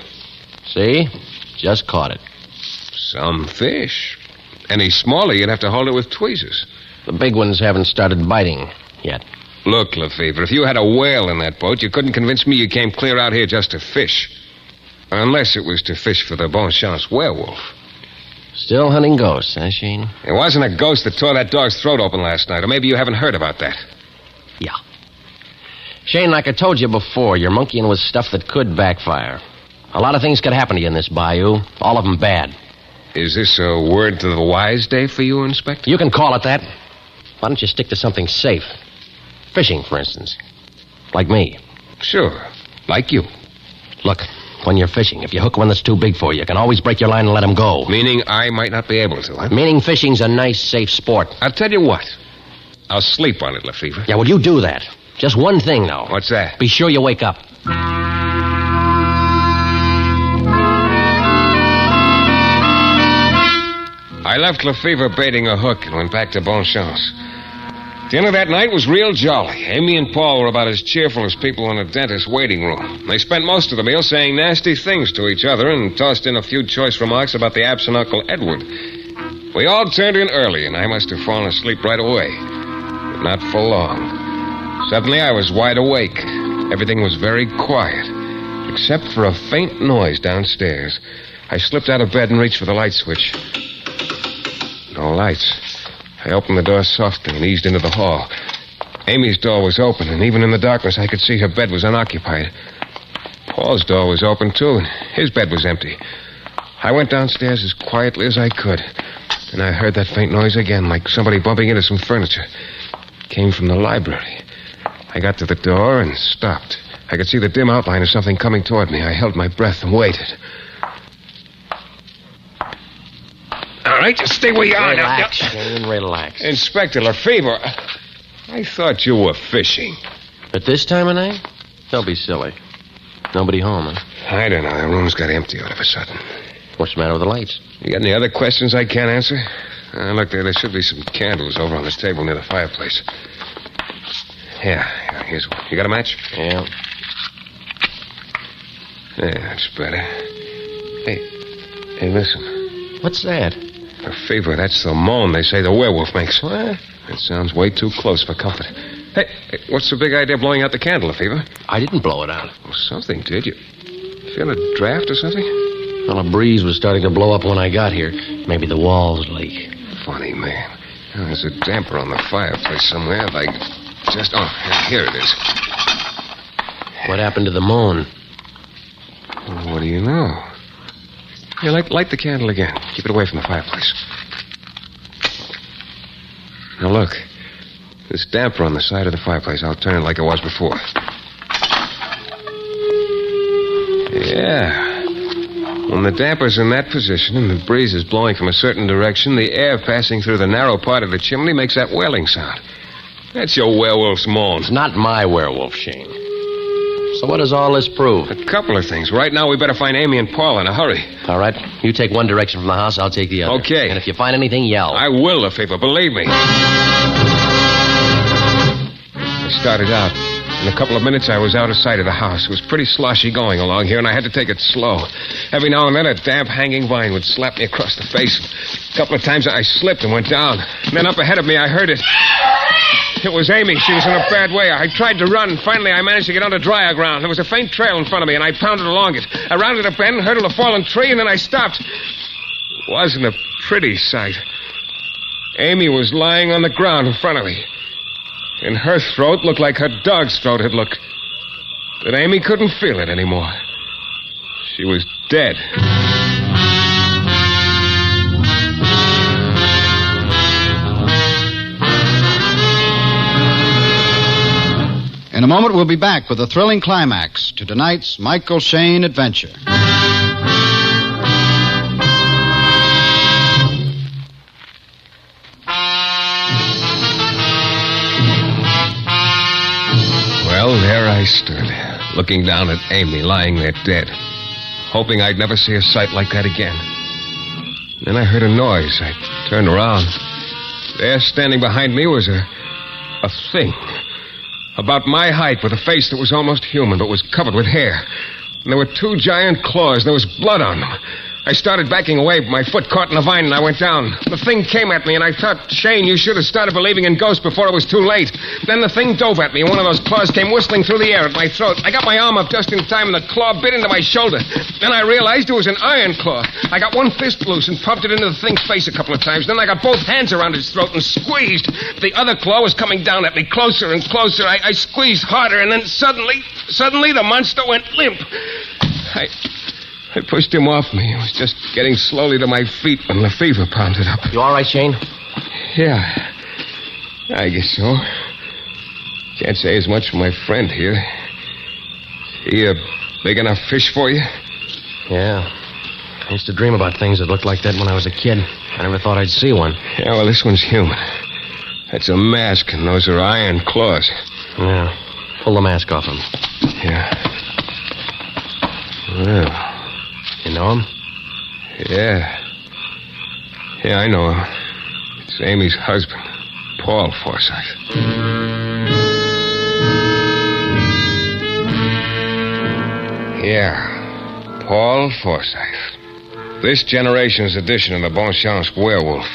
M: See? Just caught it.
T: Some fish. Any smaller, you'd have to hold it with tweezers.
M: The big ones haven't started biting yet.
T: Look, Lefevre, if you had a whale in that boat, you couldn't convince me you came clear out here just to fish. Unless it was to fish for the Bonchance werewolf.
M: Still hunting ghosts, huh, Shayne?
T: It wasn't a ghost that tore that dog's throat open last night, or maybe you haven't heard about that.
M: Yeah. Shayne, like I told you before, you're monkeying with stuff that could backfire. A lot of things could happen to you in this bayou, all of them bad.
T: Is this a word to the wise day for you, Inspector?
M: You can call it that. Why don't you stick to something safe? Fishing, for instance. Like me.
T: Sure. Like you.
M: Look, when you're fishing, if you hook one that's too big for you, you can always break your line and let him go.
T: Meaning I might not be able to, huh?
M: Meaning fishing's a nice, safe sport.
T: I'll tell you what. I'll sleep on it, Lefevre.
M: Yeah, well, you do that. Just one thing, though.
T: What's that?
M: Be sure you wake up.
T: I left Lefevre baiting a hook and went back to Bonchance. The end of that night was real jolly. Amy and Paul were about as cheerful as people in a dentist's waiting room. They spent most of the meal saying nasty things to each other and tossed in a few choice remarks about the absent Uncle Edward. We all turned in early, and I must have fallen asleep right away. But not for long. Suddenly, I was wide awake. Everything was very quiet, except for a faint noise downstairs. I slipped out of bed and reached for the light switch. No lights. I opened the door softly and eased into the hall. Amy's door was open, and even in the darkness, I could see her bed was unoccupied. Paul's door was open, too, and his bed was empty. I went downstairs as quietly as I could, and I heard that faint noise again, like somebody bumping into some furniture. It came from the library. I got to the door and stopped. I could see the dim outline of something coming toward me. I held my breath and waited. All right, just stay where you are now.
M: Relax, Shayne, relax.
T: Inspector Lefevre, I thought you were fishing.
M: At this time of night? Don't be silly. Nobody home, huh?
T: I don't know. The room's got empty all of a sudden.
M: What's the matter with the lights?
T: You got any other questions I can't answer? Look, there should be some candles over on this table near the fireplace. Yeah, here's one. You got a match?
M: Yeah.
T: Yeah, that's better. Hey, listen.
M: What's that?
T: Lefevre, that's the moan they say the werewolf makes. What? That sounds way too close for comfort. Hey, what's the big idea blowing out the candle, Lefevre?
M: I didn't blow it out.
T: Well, something did. You feel a draft or something?
M: Well, a breeze was starting to blow up when I got here. Maybe the walls leak.
T: Funny, man. There's a damper on the fireplace somewhere, like just... Oh, here it is.
M: What happened to the moan?
T: Well, what do you know? Here, light the candle again. Keep it away from the fireplace. Now, look. This damper on the side of the fireplace. I'll turn it like it was before. Yeah. When the damper's in that position and the breeze is blowing from a certain direction, the air passing through the narrow part of the chimney makes that wailing sound. That's your werewolf's moan.
M: It's not my werewolf, Shayne. So what does all this prove?
T: A couple of things. Right now, we better find Amy and Paul in a hurry.
M: All right. You take one direction from the house, I'll take the other.
T: Okay.
M: And if you find anything, yell.
T: I will, Lefevre, believe me. I started out. In a couple of minutes, I was out of sight of the house. It was pretty sloshy going along here, and I had to take it slow. Every now and then, a damp hanging vine would slap me across the face. A couple of times, I slipped and went down. And then up ahead of me, I heard it. It was Amy. She was in a bad way. I tried to run. Finally, I managed to get onto drier ground. There was a faint trail in front of me, and I pounded along it. I rounded a bend, hurdled a fallen tree, and then I stopped. It wasn't a pretty sight. Amy was lying on the ground in front of me. And her throat looked like her dog's throat had looked. But Amy couldn't feel it anymore. She was dead.
B: In a moment, we'll be back with a thrilling climax to tonight's Michael Shayne adventure.
T: Well, there I stood, looking down at Amy lying there dead, hoping I'd never see a sight like that again. Then I heard a noise. I turned around. There, standing behind me, was a thing. About my height, with a face that was almost human, but was covered with hair. And there were two giant claws, and there was blood on them. I started backing away, but my foot caught in the vine, and I went down. The thing came at me, and I thought, Shayne, you should have started believing in ghosts before it was too late. Then the thing dove at me, and one of those claws came whistling through the air at my throat. I got my arm up just in time, and the claw bit into my shoulder. Then I realized it was an iron claw. I got one fist loose and pumped it into the thing's face a couple of times. Then I got both hands around its throat and squeezed. The other claw was coming down at me, closer and closer. I squeezed harder, and then suddenly the monster went limp. I pushed him off me. He was just getting slowly to my feet when the fever pounded up.
M: You all right, Shayne?
T: Yeah, I guess so. Can't say as much for my friend here. He a big enough fish for you?
M: Yeah. I used to dream about things that looked like that when I was a kid. I never thought I'd see one.
T: Yeah, well, this one's human. That's a mask, and those are iron claws.
M: Yeah. Pull the mask off him.
T: Yeah. Well...
M: You know him?
T: Yeah, I know him. It's Amy's husband, Paul Forsythe. Yeah, Paul Forsythe. This generation's edition of the Bon Chance werewolf.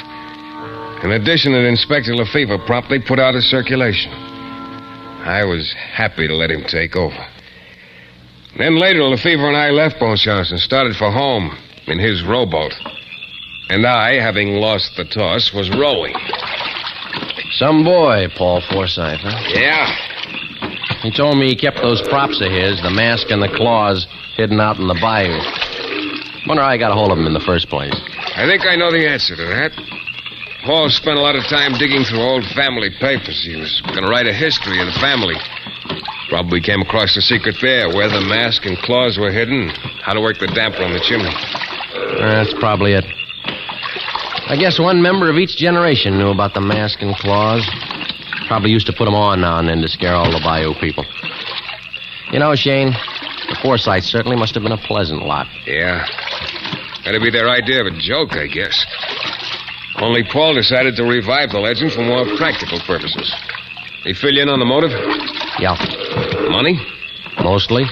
T: An edition that Inspector Lefevre promptly put out of circulation. I was happy to let him take over. Then later, Lefevre and I left Bonchance and started for home in his rowboat. And I, having lost the toss, was rowing.
M: Some boy, Paul Forsythe, huh?
T: Yeah.
M: He told me he kept those props of his, the mask and the claws, hidden out in the bayou. Wonder how I got a hold of them in the first place.
T: I think I know the answer to that. Paul spent a lot of time digging through old family papers. He was going to write a history of the family. Probably came across the secret there, where the mask and claws were hidden, how to work the damper on the chimney.
M: That's probably it. I guess one member of each generation knew about the mask and claws. Probably used to put them on now and then to scare all the bayou people. You know, Shayne, the Forsythes certainly must have been a pleasant lot.
T: Yeah. That'd be their idea of a joke, I guess. Only Paul decided to revive the legend for more practical purposes. He fill you in on the motive?
M: Yeah.
T: Money?
M: Mostly.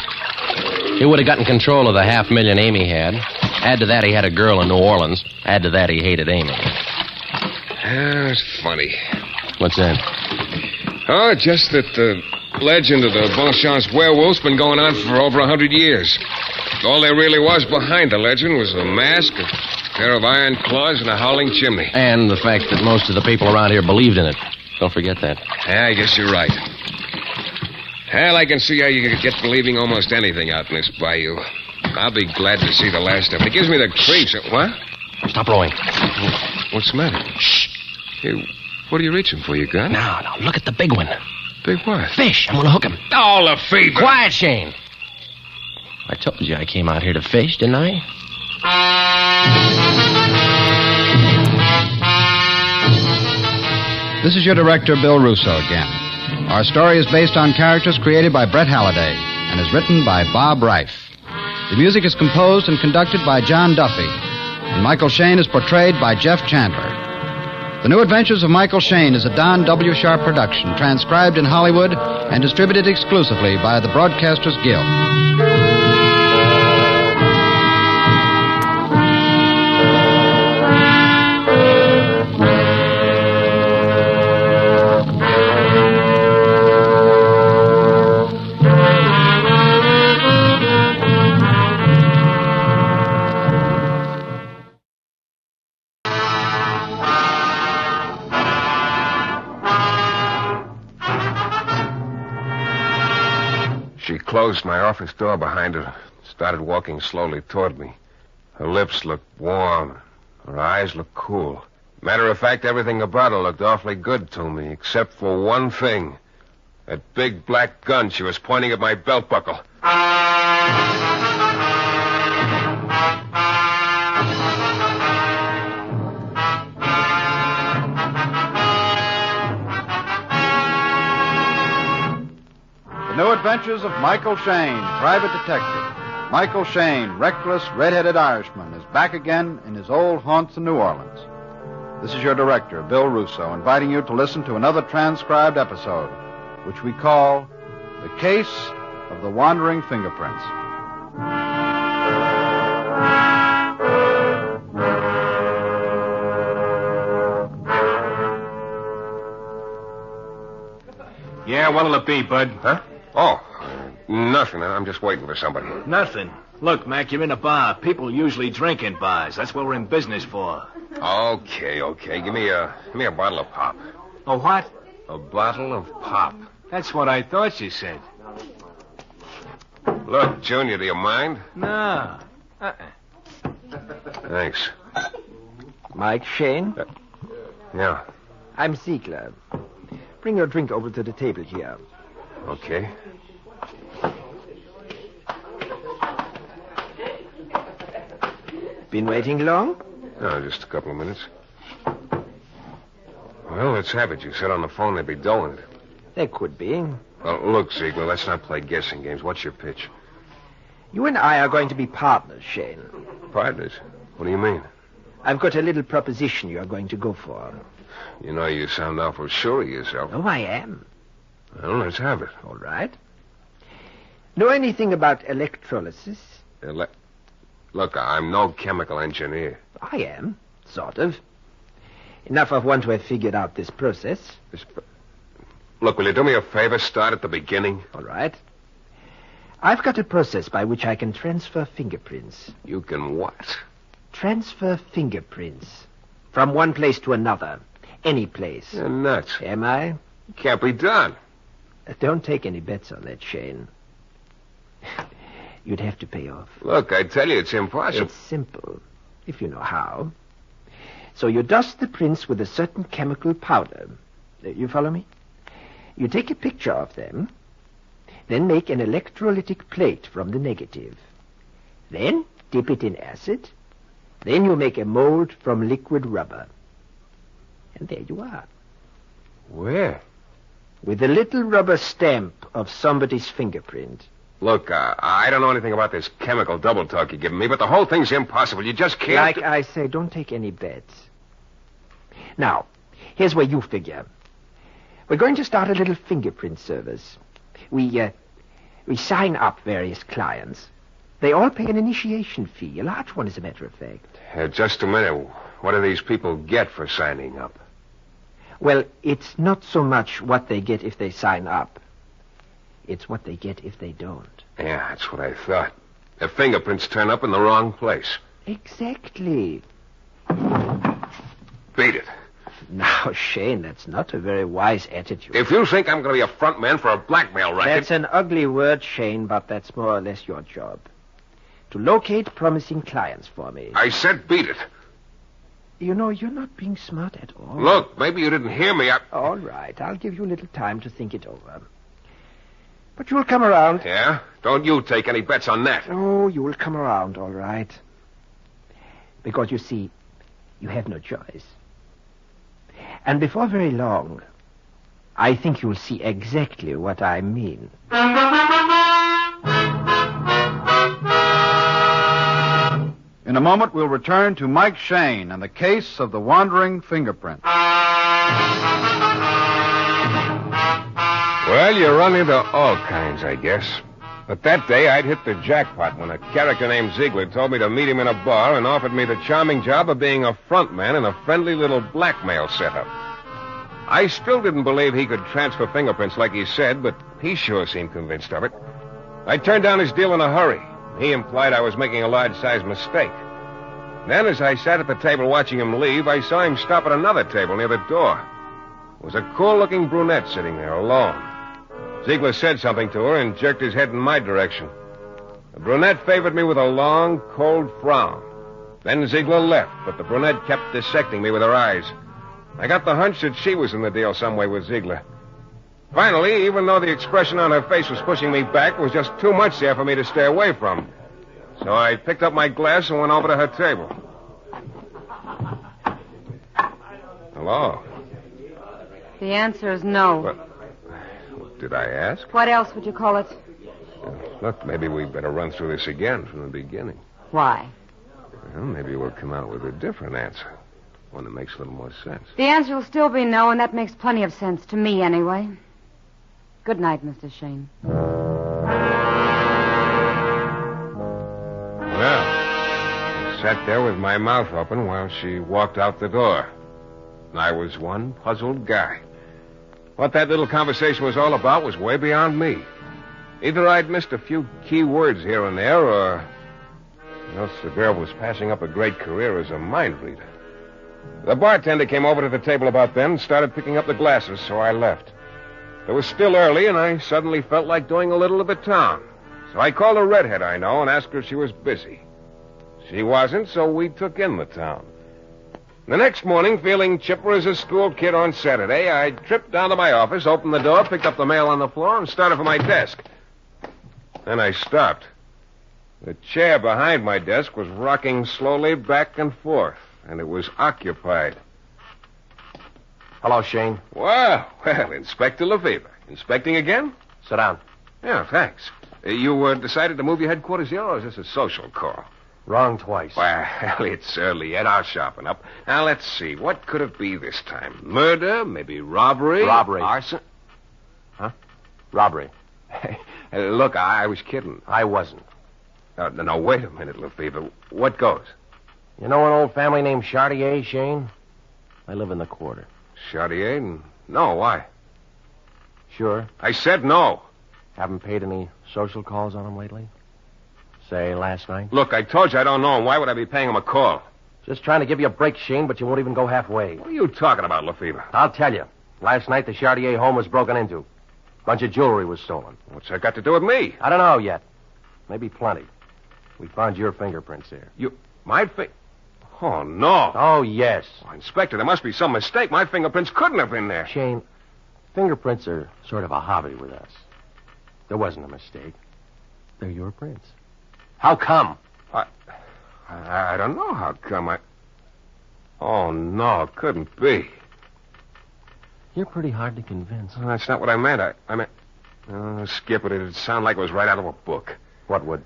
M: He would have gotten control of the $500,000 Amy had. Add to that, he had a girl in New Orleans. Add to that, he hated Amy.
T: It's funny.
M: What's that?
T: Oh, just that the legend of the Bon Chance werewolf's been going on for over 100 years. All there really was behind the legend was a mask, a pair of iron claws, and a howling chimney.
M: And the fact that most of the people around here believed in it. Don't forget that.
T: Yeah, I guess you're right. Hell, I can see how you could get believing almost anything out in this bayou. I'll be glad to see the last of it. It gives me the creeps. What?
M: Stop rowing.
T: What's the matter?
M: Shh.
T: Hey, what are you reaching for, your gun?
M: Now, look at the big one.
T: Big what?
M: Fish. I'm going to hook him.
T: Oh, the fever.
M: Quiet, Shayne. I told you I came out here to fish, didn't I?
B: This is your director, Bill Russo, again. Our story is based on characters created by Brett Halliday and is written by Bob Reif. The music is composed and conducted by John Duffy, and Michael Shayne is portrayed by Jeff Chandler. The New Adventures of Michael Shayne is a Don W. Sharp production, transcribed in Hollywood and distributed exclusively by the Broadcasters Guild.
U: She closed my office door behind her, started walking slowly toward me. Her lips looked warm. Her eyes looked cool. Matter of fact, everything about her looked awfully good to me, except for one thing. That big black gun she was pointing at my belt buckle.
B: The New Adventures of Michael Shayne, Private Detective. Michael Shayne, reckless, red-headed Irishman, is back again in his old haunts in New Orleans. This is your director, Bill Russo, inviting you to listen to another transcribed episode, which we call The Case of the Wandering Fingerprints.
N: Yeah, what'll it be, Bud?
U: Huh? Oh, nothing. I'm just waiting for somebody.
N: Nothing. Look, Mac, you're in a bar. People usually drink in bars. That's what we're in business for.
U: Okay. Give me a bottle of pop.
N: Oh, what?
U: A bottle of pop.
N: That's what I thought you said.
U: Look, Junior, do you mind?
N: No.
U: Thanks.
G: Mike Shayne?
U: Yeah.
G: I'm Ziegler. Bring your drink over to the table here.
U: Okay.
G: Been waiting long?
U: No, just a couple of minutes. Well, let's have it. You said on the phone they'd be doing it.
G: There could be.
U: Well, look, Ziegler, let's not play guessing games. What's your pitch?
G: You and I are going to be partners, Shayne.
U: Partners? What do you mean?
G: I've got a little proposition you are going to go for.
U: You know, you sound awful sure of yourself.
G: Oh, I am.
U: Well, let's have it.
G: All right. Know anything about electrolysis?
U: Look, I'm no chemical engineer.
G: I am, sort of. Enough of one to have figured out this process.
U: Look, will you do me a favor? Start at the beginning.
G: All right. I've got a process by which I can transfer fingerprints.
U: You can what?
G: Transfer fingerprints. From one place to another. Any place.
U: You're nuts.
G: Am I?
U: Can't be done.
G: Don't take any bets on that, Shayne. You'd have to pay off.
U: Look, I tell you, it's impossible.
G: It's simple, if you know how. So you dust the prints with a certain chemical powder. You follow me? You take a picture of them, then make an electrolytic plate from the negative. Then dip it in acid. Then you make a mold from liquid rubber. And there you are.
U: Where?
G: With a little rubber stamp of somebody's fingerprint.
U: Look, I don't know anything about this chemical double talk you're giving me, but the whole thing's impossible. You just can't...
G: Like I say, don't take any bets. Now, here's where you figure. We're going to start a little fingerprint service. We sign up various clients. They all pay an initiation fee, a large one, as a matter of fact.
U: Just a minute. What do these people get for signing up?
G: Well, it's not so much what they get if they sign up. It's what they get if they don't.
U: Yeah, that's what I thought. Their fingerprints turn up in the wrong place.
G: Exactly.
U: Beat it.
G: Now, Shayne, that's not a very wise attitude.
U: If you think I'm going to be a front man for a blackmail racket...
G: That's an ugly word, Shayne, but that's more or less your job. to locate promising clients for me.
U: I said beat it.
G: You know, you're not being smart at all.
U: Look, maybe you didn't hear me.
G: All right, I'll give you a little time to think it over. But you'll come around.
U: Yeah? Don't you take any bets on that.
G: Oh, you will come around, all right. Because, you see, you have no choice. And before very long, I think you'll see exactly what I mean.
B: In a moment, we'll return to Mike Shayne and the case of the wandering fingerprint.
U: Well, you run into all kinds, I guess. But that day, I'd hit the jackpot when a character named Ziegler told me to meet him in a bar and offered me the charming job of being a front man in a friendly little blackmail setup. I still didn't believe he could transfer fingerprints like he said, but he sure seemed convinced of it. I turned down his deal in a hurry. He implied I was making a large-sized mistake. Then, as I sat at the table watching him leave, I saw him stop at another table near the door. There was a cool-looking brunette sitting there alone. Ziegler said something to her and jerked his head in my direction. The brunette favored me with a long, cold frown. Then Ziegler left, but the brunette kept dissecting me with her eyes. I got the hunch that she was in the deal some way with Ziegler. Finally, even though the expression on her face was pushing me back, there was just too much there for me to stay away from. So I picked up my glass and went over to her table. Hello?
D: The answer is no.
U: What did I ask?
D: What else would you call it?
U: Look, maybe we'd better run through this again from the beginning.
D: Why?
U: Well, maybe we'll come out with a different answer. One that makes a little more sense.
D: The answer will still be no, and that makes plenty of sense to me anyway. Good night, Mr. Shayne.
U: Well, I sat there with my mouth open while she walked out the door. I was one puzzled guy. What that little conversation was all about was way beyond me. Either I'd missed a few key words here and there, or else the girl was passing up a great career as a mind reader. The bartender came over to the table about then and started picking up the glasses, so I left. It was still early, and I suddenly felt like doing a little of the town. So I called a redhead I know and asked her if she was busy. She wasn't, so we took in the town. The next morning, feeling chipper as a school kid on Saturday, I tripped down to my office, opened the door, picked up the mail on the floor, and started for my desk. Then I stopped. The chair behind my desk was rocking slowly back and forth, and it was occupied.
J: Hello, Shayne.
U: Well, Inspector Lefevre. Inspecting again?
J: Sit down.
U: Yeah, thanks. You decided to move your headquarters here, or is this a social call?
J: Wrong twice.
U: Well, it's early yet. I'll sharpen up. Now, let's see. What could it be this time? Murder? Maybe robbery?
J: Robbery.
U: Arson?
J: Huh? Robbery.
U: Look, I was kidding.
J: I wasn't.
U: No, wait a minute, Lefevre. What goes?
J: You know an old family named Chartier, Shayne? I live in the quarter.
U: Chartier? No, why?
J: Sure.
U: I said no.
J: Haven't paid any social calls on him lately? Say, last night?
U: Look, I told you I don't know him. Why would I be paying him a call?
J: Just trying to give you a break, Shayne, but you won't even go halfway.
U: What are you talking about, Lefevre?
J: I'll tell you. Last night, the Chartier home was broken into. A bunch of jewelry was stolen.
U: What's that got to do with me?
J: I don't know yet. Maybe plenty. We found your fingerprints there.
U: My Oh, no.
J: Oh, yes.
U: Oh, Inspector, there must be some mistake. My fingerprints couldn't have been there.
J: Shayne, fingerprints are sort of a hobby with us. There wasn't a mistake. They're your prints. How come?
U: I don't know how come. Oh, no, it couldn't be.
J: You're pretty hard to convince.
U: Oh, that's not what I meant. I meant... skip it. It'd sound like it was right out of a book.
J: What would?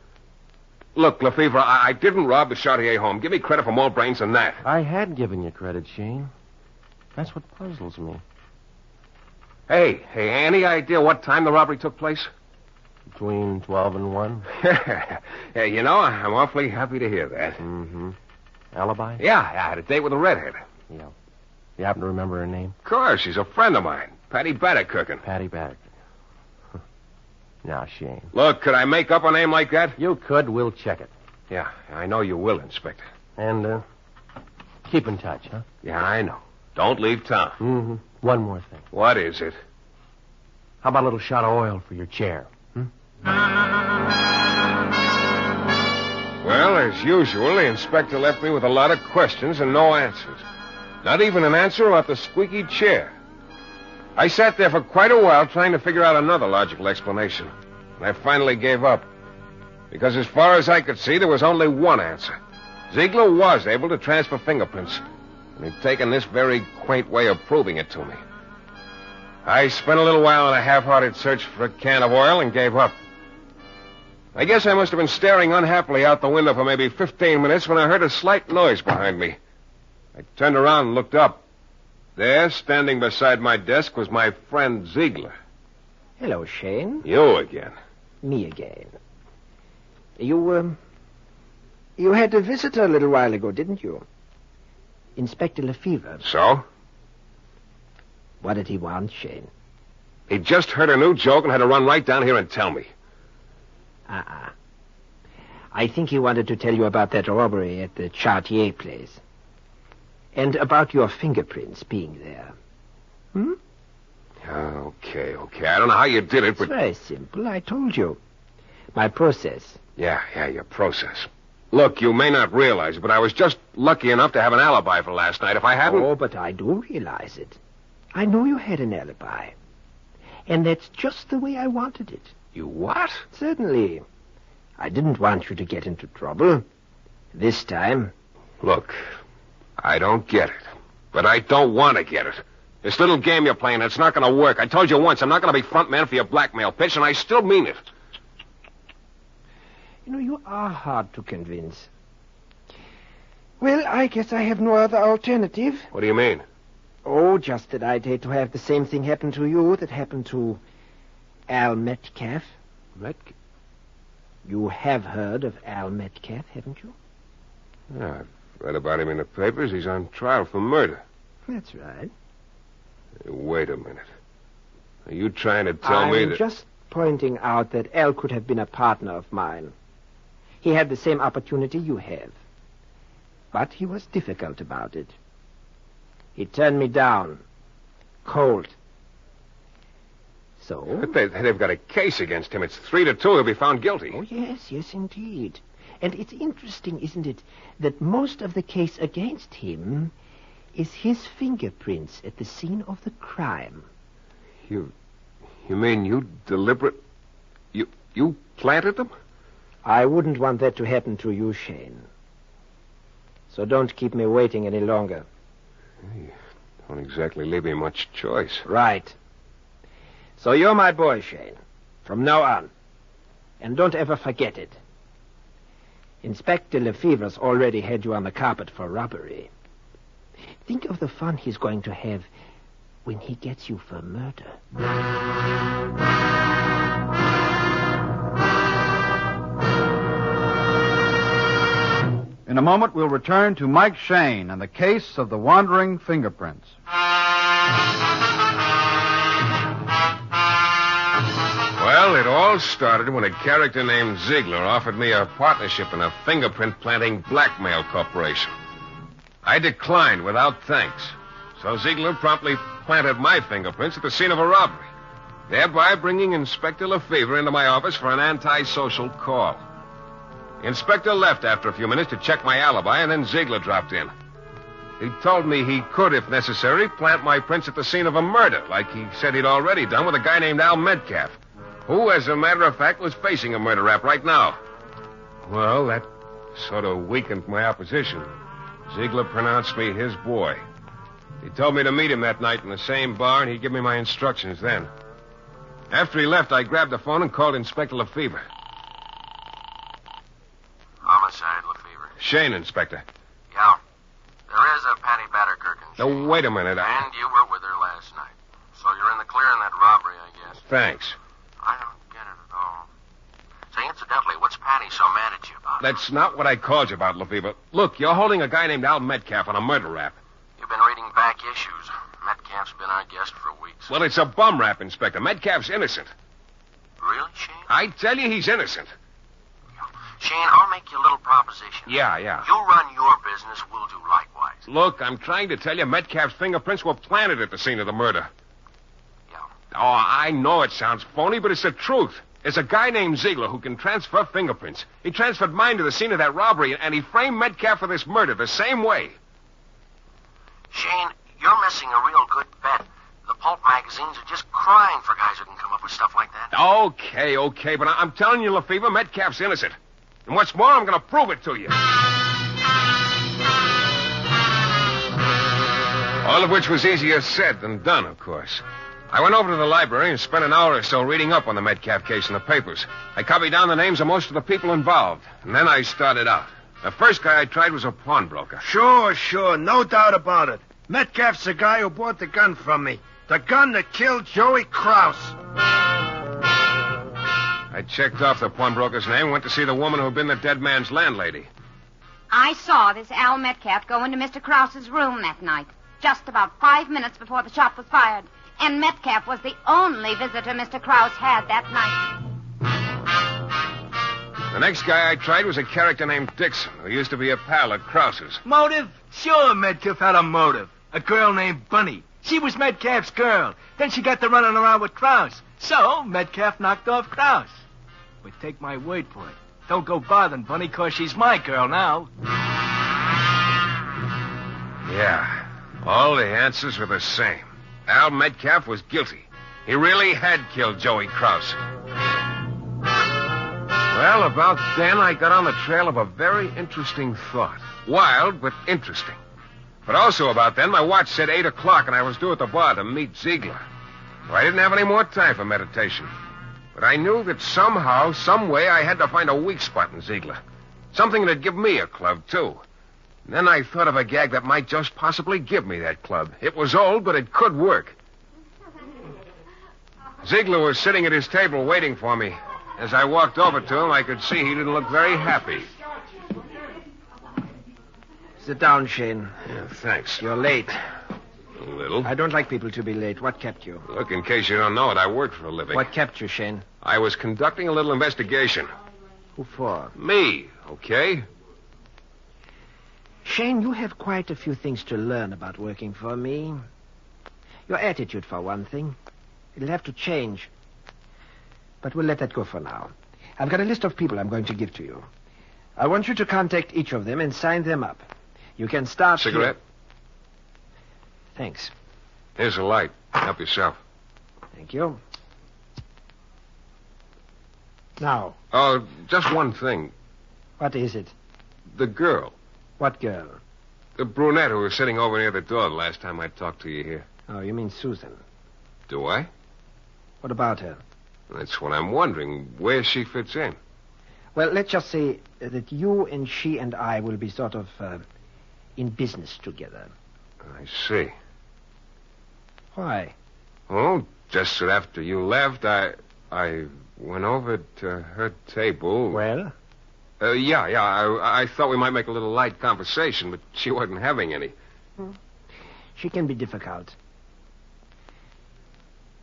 U: Look, Lefevre, I didn't rob the Chartier home. Give me credit for more brains than that.
J: I had given you credit, Shayne. That's what puzzles me.
U: Hey, any idea what time the robbery took place?
J: Between 12 and 1.
U: Yeah, you know, I'm awfully happy to hear that.
J: Mm-hmm. Alibi?
U: Yeah, I had a date with a redhead.
J: Yeah. You happen to remember her name?
U: Of course, she's a friend of mine. Patty Baddock cooking.
J: Patty Baddock. Now, Shayne.
U: Look, could I make up a name like that?
J: You could. We'll check it.
U: Yeah, I know you will, Inspector.
J: And, keep in touch, huh?
U: Yeah, I know. Don't leave town.
J: Mm-hmm. One more thing.
U: What is it?
J: How about a little shot of oil for your chair?
U: as usual, the inspector left me with a lot of questions and no answers. Not even an answer about the squeaky chair. I sat there for quite a while trying to figure out another logical explanation. And I finally gave up. Because as far as I could see, there was only one answer. Ziegler was able to transfer fingerprints. And he'd taken this very quaint way of proving it to me. I spent a little while in a half-hearted search for a can of oil and gave up. I guess I must have been staring unhappily out the window for maybe 15 minutes when I heard a slight noise behind me. I turned around and looked up. There, standing beside my desk, was my friend Ziegler.
G: Hello, Shayne.
U: You again.
G: Me again. You had a visitor a little while ago, didn't you? Inspector Lefevre.
U: So?
G: What did he want, Shayne?
U: He just heard a new joke and had to run right down here and tell me.
G: I think he wanted to tell you about that robbery at the Chartier place. And about your fingerprints being there.
U: Okay. I don't know how you did it, but...
G: It's very simple. I told you. My process.
U: Yeah, your process. Look, you may not realize it, but I was just lucky enough to have an alibi for last night. If I hadn't...
G: Oh, but I do realize it. I know you had an alibi. And that's just the way I wanted it.
U: You what?
G: Certainly. I didn't want you to get into trouble. This time.
U: Look, I don't get it. But I don't want to get it. This little game you're playing, it's not going to work. I told you once, I'm not going to be front man for your blackmail pitch, and I still mean it.
G: You know, you are hard to convince. Well, I guess I have no other alternative.
U: What do you mean?
G: Oh, just that I'd hate to have the same thing happen to you that happened to Al Metcalf.
U: Metcalf?
G: You have heard of Al Metcalf, haven't you?
U: Yeah, I've read about him in the papers. He's on trial for murder.
G: That's right.
U: Hey, wait a minute. Are you trying to tell me that...
G: I'm just pointing out that Al could have been a partner of mine. He had the same opportunity you have. But he was difficult about it. He turned me down. Cold. So?
U: But they've got a case against him. It's 3-2. He'll be found guilty.
G: Oh, yes, indeed. And it's interesting, isn't it, that most of the case against him is his fingerprints at the scene of the crime.
U: You mean you you planted them?
G: I wouldn't want that to happen to you, Shayne. So don't keep me waiting any longer.
U: You don't exactly leave me much choice.
G: Right. So you're my boy, Shayne, from now on. And don't ever forget it. Inspector Lefevre's already had you on the carpet for robbery. Think of the fun he's going to have when he gets you for murder.
B: In a moment, we'll return to Mike Shayne and the case of the wandering fingerprints.
U: Well, it all started when a character named Ziegler offered me a partnership in a fingerprint-planting blackmail corporation. I declined without thanks. So Ziegler promptly planted my fingerprints at the scene of a robbery, thereby bringing Inspector Lefevre into my office for an antisocial call. The inspector left after a few minutes to check my alibi, and then Ziegler dropped in. He told me he could, if necessary, plant my prints at the scene of a murder, like he said he'd already done with a guy named Al Metcalf, who, as a matter of fact, was facing a murder rap right now. Well, that sort of weakened my opposition. Ziegler pronounced me his boy. He told me to meet him that night in the same bar, and he'd give me my instructions then. After he left, I grabbed the phone and called Inspector Lefevre.
K: Homicide, Lefevre.
U: Shayne, Inspector.
K: Yeah. There is a Patty Batterkirk.
U: Now, wait a minute.
K: And you were with her last night. So you're in the clear in that robbery, I guess.
U: Thanks.
K: I don't get it at all. Say, incidentally, what's Patty so mad at you about?
U: That's not what I called you about, Lefevre. Look, you're holding a guy named Al Metcalf on a murder rap.
K: You've been reading back issues. Metcalf's been our guest for weeks.
U: Well, it's a bum rap, Inspector. Metcalf's innocent.
K: Really, Shayne?
U: I tell you, he's innocent.
K: Shayne, I'll make you a little proposition.
U: Yeah.
K: You run your business, we'll do likewise.
U: Look, I'm trying to tell you Metcalf's fingerprints were planted at the scene of the murder.
K: Yeah.
U: Oh, I know it sounds phony, but it's the truth.
Q: There's a guy named Ziegler who can transfer fingerprints. He transferred mine to the scene of that robbery, and he framed Metcalf for this murder the same way.
K: Shayne, you're missing a real good bet. The pulp magazines are just crying for guys who can come up with stuff like that.
Q: Okay, but I'm telling you, Lefevre, Metcalf's innocent. And what's more, I'm going to prove it to you. All of which was easier said than done, of course. I went over to the library and spent an hour or so reading up on the Metcalf case in the papers. I copied down the names of most of the people involved, and then I started out. The first guy I tried was a pawnbroker.
G: Sure, no doubt about it. Metcalf's the guy who bought the gun from me. The gun that killed Joey Krause.
Q: I checked off the pawnbroker's name and went to see the woman who had been the dead man's landlady.
R: I saw this Al Metcalf go into Mr. Krause's room that night, just about 5 minutes before the shot was fired. And Metcalf was the only visitor Mr. Krause had that night.
Q: The next guy I tried was a character named Dixon, who used to be a pal at Krause's.
G: Motive? Sure, Metcalf had a motive. A girl named Bunny. She was Metcalf's girl. Then she got to running around with Krause. So, Metcalf knocked off Krause. But take my word for it. Don't go bothering Bunny, 'cause she's my girl now.
Q: Yeah, all the answers were the same. Al Metcalf was guilty. He really had killed Joey Krause. Well, about then, I got on the trail of a very interesting thought. Wild, but interesting. But also about then, my watch said 8 o'clock, and I was due at the bar to meet Ziegler. So I didn't have any more time for meditation. But I knew that somehow, some way, I had to find a weak spot in Ziegler. Something that'd give me a club, too. And then I thought of a gag that might just possibly give me that club. It was old, but it could work. Ziegler was sitting at his table waiting for me. As I walked over to him, I could see he didn't look very happy.
G: Sit down, Shayne.
Q: Yeah, thanks.
G: You're late.
Q: A little.
G: I don't like people to be late. What kept you?
Q: Look, in case you don't know it, I work for a living.
G: What kept you, Shayne?
Q: I was conducting a little investigation.
G: Who for?
Q: Me, okay?
G: Shayne, you have quite a few things to learn about working for me. Your attitude, for one thing. It'll have to change. But we'll let that go for now. I've got a list of people I'm going to give to you. I want you to contact each of them and sign them up. You can start...
Q: Cigarette?
G: Thanks.
Q: Here's a light. Help yourself.
G: Thank you. Now.
Q: Oh, just one thing.
G: What is it?
Q: The girl.
G: What girl?
Q: The brunette who was sitting over near the door the last time I talked to you here.
G: Oh, you mean Susan.
Q: Do I?
G: What about her?
Q: That's what I'm wondering, where she fits in.
G: Well, let's just say that you and she and I will be sort of in business together.
Q: I see.
G: Why?
Q: Oh, just that after you left, I went over to her table.
G: Well?
Q: I thought we might make a little light conversation, but she wasn't having any.
G: She can be difficult.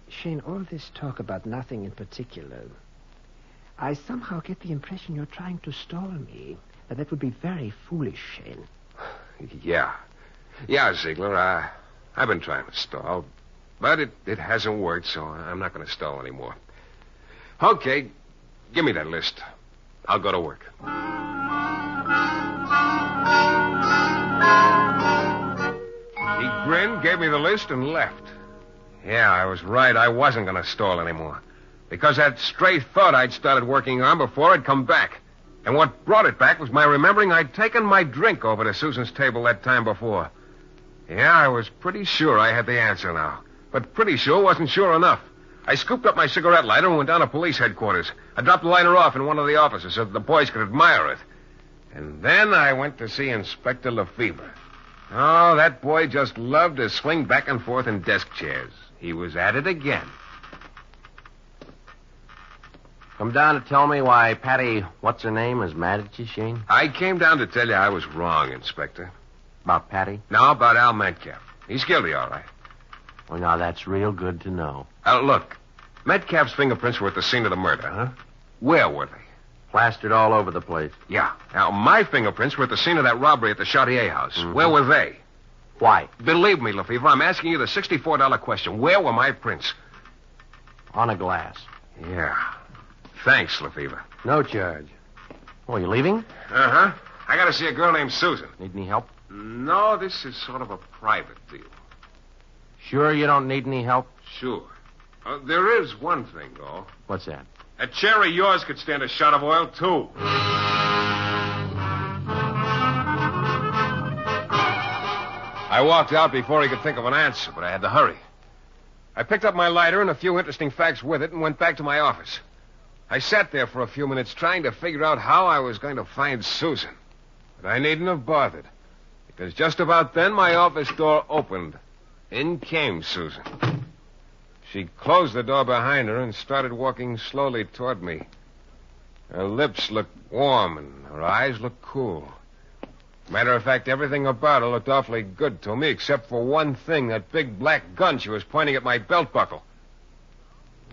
G: Shayne, all this talk about nothing in particular, I somehow get the impression you're trying to stall me. That would be very foolish, Shayne.
Q: Yeah, Ziegler, I've been trying to stall, but it hasn't worked, so I'm not going to stall anymore. Okay, give me that list. I'll go to work. He grinned, gave me the list, and left. Yeah, I was right. I wasn't going to stall anymore. Because that stray thought I'd started working on before had come back. And what brought it back was my remembering I'd taken my drink over to Susan's table that time before. Yeah, I was pretty sure I had the answer now. But pretty sure wasn't sure enough. I scooped up my cigarette lighter and went down to police headquarters. I dropped the lighter off in one of the offices so that the boys could admire it. And then I went to see Inspector Lefevre. Oh, that boy just loved to swing back and forth in desk chairs. He was at it again.
M: Come down to tell me why Patty, what's her name, is mad at you, Shayne?
Q: I came down to tell you I was wrong, Inspector.
M: About Patty?
Q: No, about Al Metcalf. He's guilty, all right.
M: Well, now, that's real good to know.
Q: Look, Metcalf's fingerprints were at the scene of the murder, huh? Where were they?
M: Plastered all over the place.
Q: Yeah. Now, my fingerprints were at the scene of that robbery at the Chartier house. Mm-hmm. Where were they?
M: Why?
Q: Believe me, Lefevre, I'm asking you the $64 question. Where were my prints?
M: On a glass.
Q: Yeah. Thanks, Lefevre.
V: No charge. Oh, you leaving?
Q: Uh-huh. I got to see a girl named Susan.
V: Need any help?
Q: No, this is sort of a private deal.
V: Sure you don't need any help?
Q: Sure. There is one thing, though.
V: What's that?
Q: A chair of yours could stand a shot of oil, too. I walked out before he could think of an answer, but I had to hurry. I picked up my lighter and a few interesting facts with it and went back to my office. I sat there for a few minutes trying to figure out how I was going to find Susan. But I needn't have bothered, because just about then my office door opened. In came Susan. She closed the door behind her and started walking slowly toward me. Her lips looked warm and her eyes looked cool. Matter of fact, everything about her looked awfully good to me, except for one thing, that big black gun she was pointing at my belt buckle.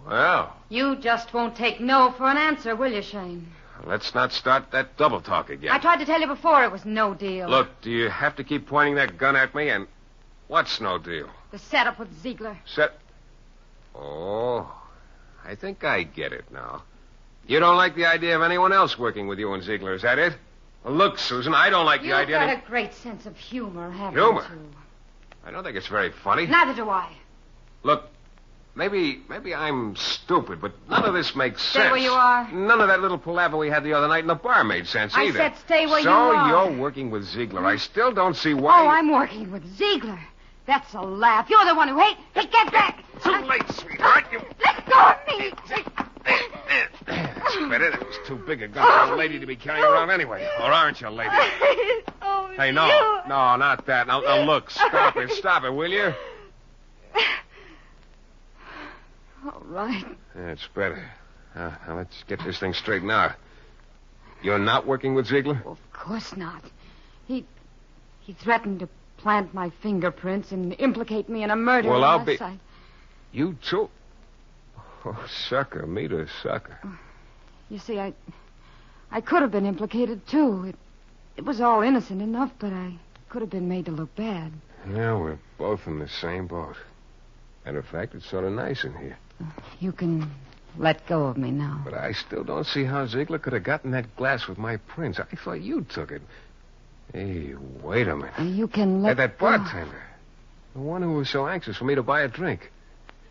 Q: Well,
R: You just won't take no for an answer, will you, Shayne?
Q: let's not start that double talk again.
R: I tried to tell you before it was no deal.
Q: Look, do you have to keep pointing that gun at me? And what's no deal?
R: The setup with Ziegler.
Q: Oh, I think I get it now. You don't like the idea of anyone else working with you and Ziegler, is that it? Well, look, Susan, I don't like the idea...
R: You've got a great sense of humor, haven't
Q: Humor?
R: you?
Q: I don't think it's very funny.
R: Neither do I.
Q: Look, maybe I'm stupid, but none of this makes
R: Stay
Q: sense.
R: where you are.
Q: None of that little palaver we had the other night in the bar made sense
R: I
Q: either.
R: said stay where you
Q: So
R: are.
Q: you're working with Ziegler. I still don't see why...
R: Oh, I'm working with Ziegler. That's a laugh. You're the one who hates... Hey, get back!
Q: Too late, sweetheart. You...
R: Let go of me!
Q: That's better. That was too big a gun for a lady to be carrying around anyway. Or aren't you, lady?
R: Oh,
Q: Hey, no, not that. Now, look, stop it, will you?
R: All right.
Q: That's better. Now, let's get this thing straightened out. You're not working with Ziegler?
R: Of course not. He threatened to plant my fingerprints and implicate me in a murder.
Q: Well, I'll
R: unless
Q: be... You too? Oh, sucker. Meet a sucker.
R: You see, I could have been implicated, too. It was all innocent enough, but I could have been made to look bad.
Q: Yeah, we're both in the same boat. Matter of fact, it's sort of nice in here.
R: You can let go of me now.
Q: But I still don't see how Ziegler could have gotten that glass with my prints. I thought you took it. Hey, wait a minute.
R: You can let
Q: That bartender. The one who was so anxious for me to buy a drink.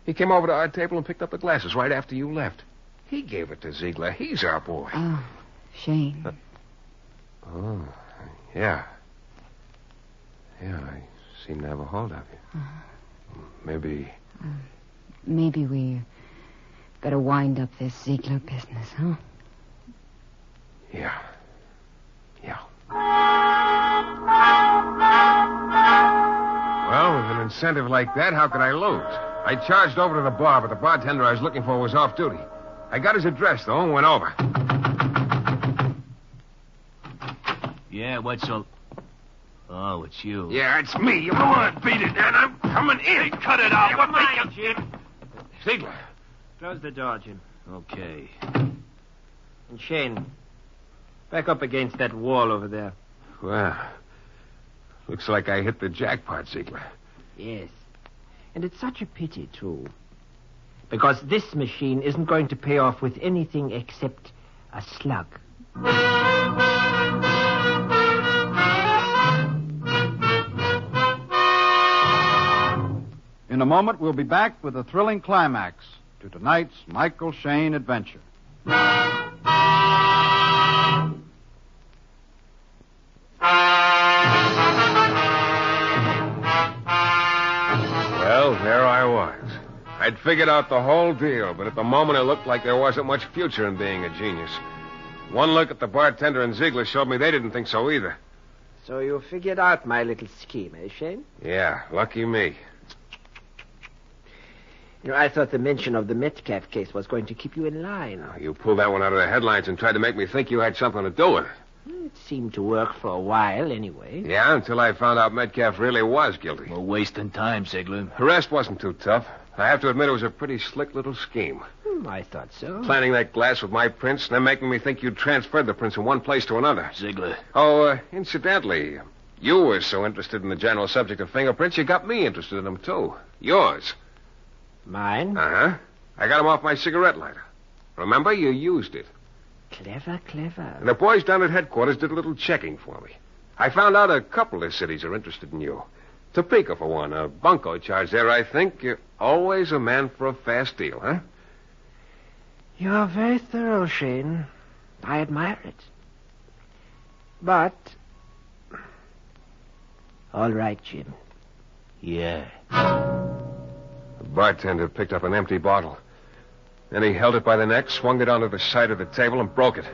Q: He came over to our table and picked up the glasses right after you left. He gave it to Ziegler. He's our boy.
R: Oh, Shayne.
Q: Oh, yeah. Yeah, I seem to have a hold of you. Maybe...
R: Maybe we better wind up this Ziegler business, huh?
Q: Yeah. Well, with an incentive like that, how could I lose? I charged over to the bar, but the bartender I was looking for was off duty. I got his address, though, and went over.
I: Yeah, what's all... Oh, it's you.
Q: Yeah, it's me. You don't want to beat it, and I'm coming in. Hey, cut it out.
I: Never mind, Jim.
Q: Ziegler.
I: Close the door, Jim. Okay.
S: And Shayne, back up against that wall over there.
Q: Well, looks like I hit the jackpot, Ziegler.
S: Yes. And it's such a pity, too. Because this machine isn't going to pay off with anything except a slug.
B: In a moment, we'll be back with a thrilling climax to tonight's Michael Shayne adventure.
Q: Well, there I was. I'd figured out the whole deal, but at the moment it looked like there wasn't much future in being a genius. One look at the bartender and Ziegler showed me they didn't think so either.
G: So you figured out my little scheme, eh, Shayne?
Q: Yeah, lucky me.
G: You know, I thought the mention of the Metcalf case was going to keep you in line.
Q: You pulled that one out of the headlines and tried to make me think you had something to do with it.
G: It seemed to work for a while, anyway.
Q: Yeah, until I found out Metcalf really was guilty.
I: We're wasting time, Ziegler.
Q: The rest wasn't too tough. I have to admit it was a pretty slick little scheme.
G: I thought so.
Q: Planting that glass with my prints and then making me think you'd transferred the prints from one place to another.
I: Ziegler.
Q: Oh, incidentally, you were so interested in the general subject of fingerprints, you got me interested in them, too. Yours.
G: Mine?
Q: Uh-huh. I got them off my cigarette lighter. Remember, you used it.
G: Clever, clever.
Q: And the boys down at headquarters did a little checking for me. I found out a couple of cities are interested in you. Topeka, for one. A bunco charge there, I think. You're always a man for a fast deal, huh?
G: You're very thorough, Shayne. I admire it. But... all right, Jim.
Q: Yeah. The bartender picked up an empty bottle. Then he held it by the neck, swung it onto the side of the table, and broke it.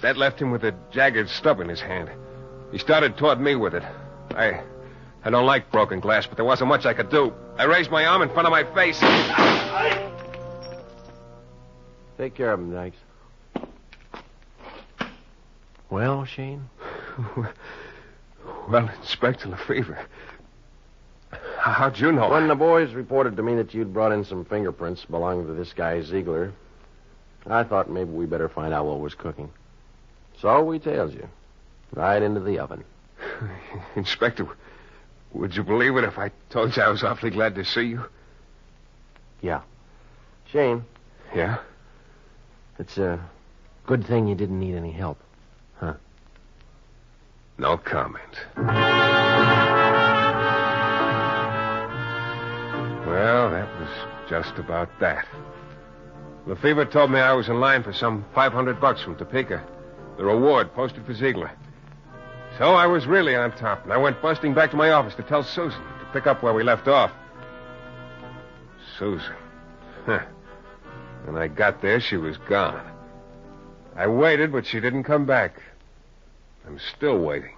Q: That left him with a jagged stub in his hand. He started toward me with it. I don't like broken glass, but there wasn't much I could do. I raised my arm in front of my face.
V: Take care of him, Dykes. Well, Shayne?
Q: Well, Inspector Lefevre, how'd you know?
V: When the boys reported to me that you'd brought in some fingerprints belonging to this guy Ziegler, I thought maybe we better find out what was cooking. So we tailed you. Right into the oven.
Q: Inspector, would you believe it if I told you I was awfully glad to see you?
V: Yeah. Shayne.
Q: Yeah?
V: It's a good thing you didn't need any help. Huh?
Q: No comment. Well, that was just about that. Lefevre told me I was in line for some $500 from Topeka. The reward posted for Ziegler. So I was really on top, and I went busting back to my office to tell Susan to pick up where we left off. Susan. Huh. When I got there, she was gone. I waited, but she didn't come back. I'm still waiting.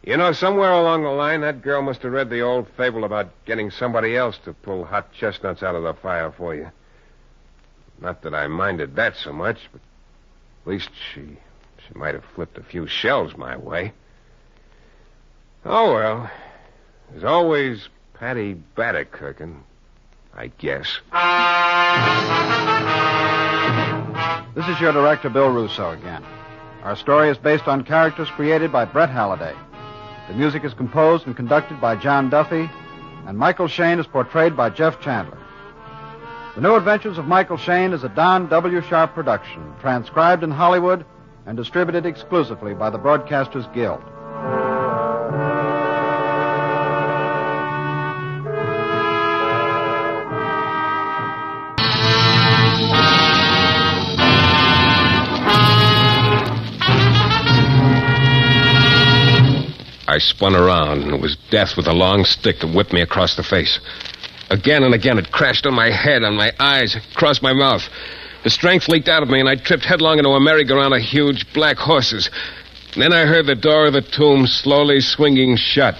Q: You know, somewhere along the line, that girl must have read the old fable about getting somebody else to pull hot chestnuts out of the fire for you. Not that I minded that so much, but at least she might have flipped a few shells my way. Oh, well. There's always Patty Batterkirkin, I guess.
B: This is your director, Bill Russo, again. Our story is based on characters created by Brett Halliday. The music is composed and conducted by John Duffy, and Michael Shayne is portrayed by Jeff Chandler. The New Adventures of Michael Shayne is a Don W. Sharp production, transcribed in Hollywood and distributed exclusively by the Broadcasters Guild.
T: I spun around, and it was death with a long stick that whipped me across the face. Again and again, it crashed on my head, on my eyes, across my mouth. The strength leaked out of me, and I tripped headlong into a merry-go-round of huge black horses. And then I heard the door of the tomb slowly swinging shut.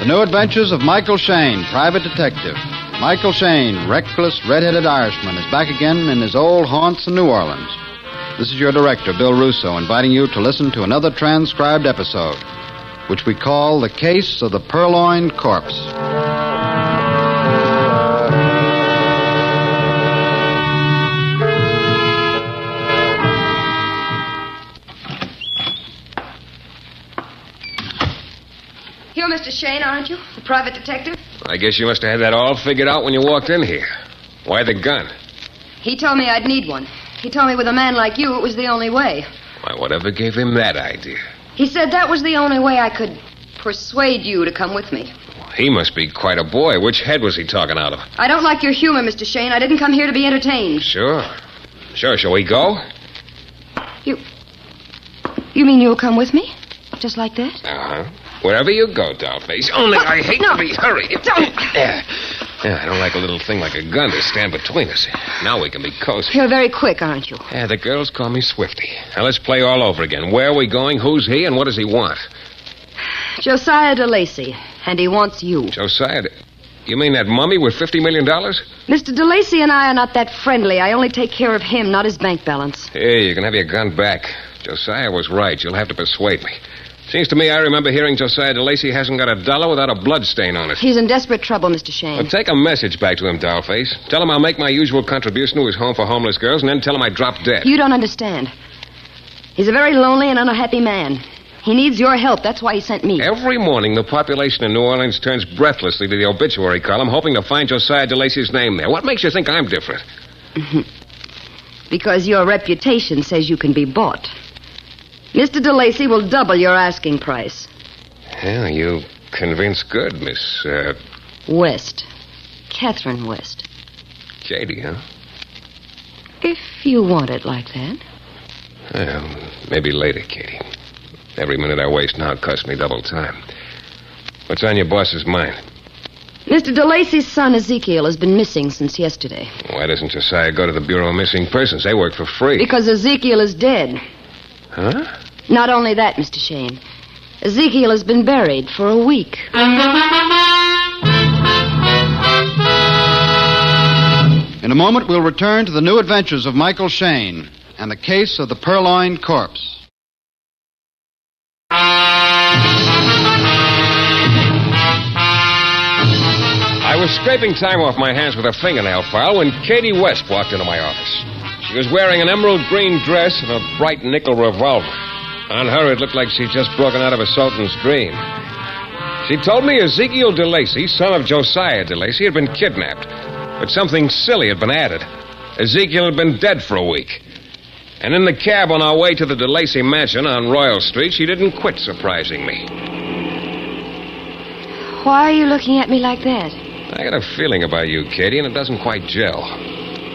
B: The New Adventures of Michael Shayne, Private Detective. Michael Shayne, reckless, red-headed Irishman, is back again in his old haunts in New Orleans. This is your director, Bill Russo, inviting you to listen to another transcribed episode, which we call The Case of the Purloined Corpse.
D: You're Mr. Shayne, aren't you? The private detective?
T: I guess you must have had that all figured out when you walked in here. Why the gun?
D: He told me I'd need one. He told me with a man like you, it was the only way.
T: Why, whatever gave him that idea?
D: He said that was the only way I could persuade you to come with me.
T: He must be quite a boy. Which head was he talking out of?
D: I don't like your humor, Mr. Shayne. I didn't come here to be entertained.
T: Sure. Shall we go?
D: You mean you'll come with me? Just like that?
T: Uh-huh. Wherever you go, dollface. Only I hate to be hurried.
D: Don't!
T: Yeah, I don't like a little thing like a gun to stand between us. Now we can be cozy.
D: You're very quick, aren't you?
T: Yeah, the girls call me Swifty. Now let's play all over again. Where are we going? Who's he? And what does he want?
D: Josiah DeLacy, and he wants you.
T: Josiah? You mean that mummy with $50 million?
D: Mr. DeLacy and I are not that friendly. I only take care of him, not his bank balance.
T: Hey, you can have your gun back. Josiah was right. You'll have to persuade me. Seems to me I remember hearing Josiah DeLacy hasn't got $1 without a blood stain on it.
D: He's in desperate trouble, Mr. Shayne.
T: Well, take a message back to him, dollface. Tell him I'll make my usual contribution to his home for homeless girls, and then tell him I dropped dead.
D: You don't understand. He's a very lonely and unhappy man. He needs your help. That's why he sent me.
T: Every morning, the population in New Orleans turns breathlessly to the obituary column, hoping to find Josiah DeLacy's name there. What makes you think I'm different?
D: Because your reputation says you can be bought. Mr. DeLacy will double your asking price.
T: Yeah, you convince good, Miss,
D: West. Catherine West.
T: Katie, huh?
D: If you want it like that.
T: Well, maybe later, Katie. Every minute I waste now costs me double time. What's on your boss's mind?
D: Mr. DeLacy's son, Ezekiel, has been missing since yesterday.
T: Why doesn't Josiah go to the Bureau of Missing Persons? They work for free.
D: Because Ezekiel is dead.
T: Huh?
D: Not only that, Mr. Shayne. Ezekiel has been buried for a week.
B: In a moment, we'll return to the new adventures of Michael Shayne and the case of the purloined corpse.
T: I was scraping time off my hands with a fingernail file when Katie West walked into my office. She was wearing an emerald green dress and a bright nickel revolver. On her, it looked like she'd just broken out of a sultan's dream. She told me Ezekiel DeLacy, son of Josiah DeLacy, had been kidnapped. But something silly had been added. Ezekiel had been dead for a week. And in the cab on our way to the DeLacy mansion on Royal Street, she didn't quit surprising me.
D: Why are you looking at me like that?
T: I got a feeling about you, Katie, and it doesn't quite gel.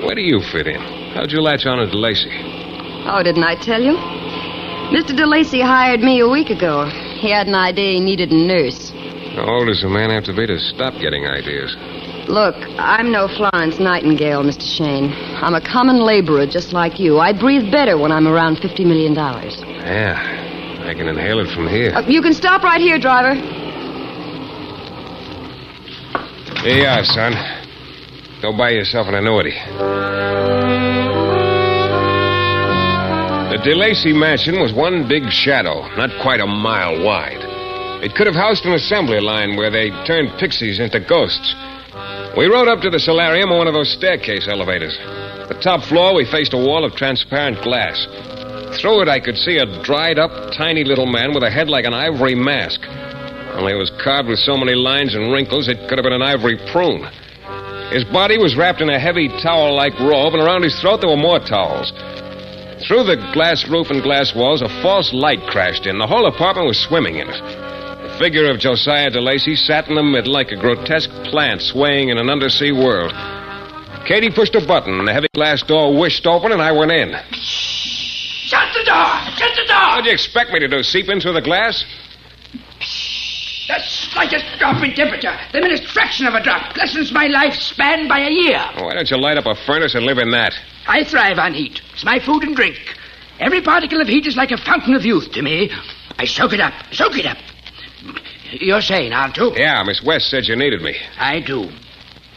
T: Where do you fit in? How'd you latch on to DeLacy?
D: Oh, didn't I tell you? Mr. DeLacy hired me a week ago. He had an idea he needed a nurse.
T: How old does a man have to be to stop getting ideas?
D: Look, I'm no Florence Nightingale, Mr. Shayne. I'm a common laborer just like you. I breathe better when I'm around $50 million.
T: Yeah, I can inhale it from here.
D: You can stop right here, driver.
T: Here you are, son. Go buy yourself an annuity. The DeLacy mansion was one big shadow, not quite a mile wide. It could have housed an assembly line where they turned pixies into ghosts. We rode up to the solarium on one of those staircase elevators. The top floor, we faced a wall of transparent glass. Through it, I could see a dried-up, tiny little man with a head like an ivory mask. Only it was carved with so many lines and wrinkles, it could have been an ivory prune. His body was wrapped in a heavy towel-like robe, and around his throat there were more towels. Through the glass roof and glass walls, a false light crashed in. The whole apartment was swimming in it. The figure of Josiah DeLacy sat in the middle like a grotesque plant swaying in an undersea world. Katie pushed a button, and the heavy glass door whished open, and I went in.
J: Shut the door! Shut the door!
T: What'd you expect me to do, seep in through the glass?
J: The slightest drop in temperature, the merest fraction of a drop, lessens my lifespan by a year.
T: Why don't you light up a furnace and live in that?
J: I thrive on heat. It's my food and drink. Every particle of heat is like a fountain of youth to me. I soak it up, soak it up. You're Shayne, aren't you?
T: Yeah, Miss West said you needed me.
J: I do.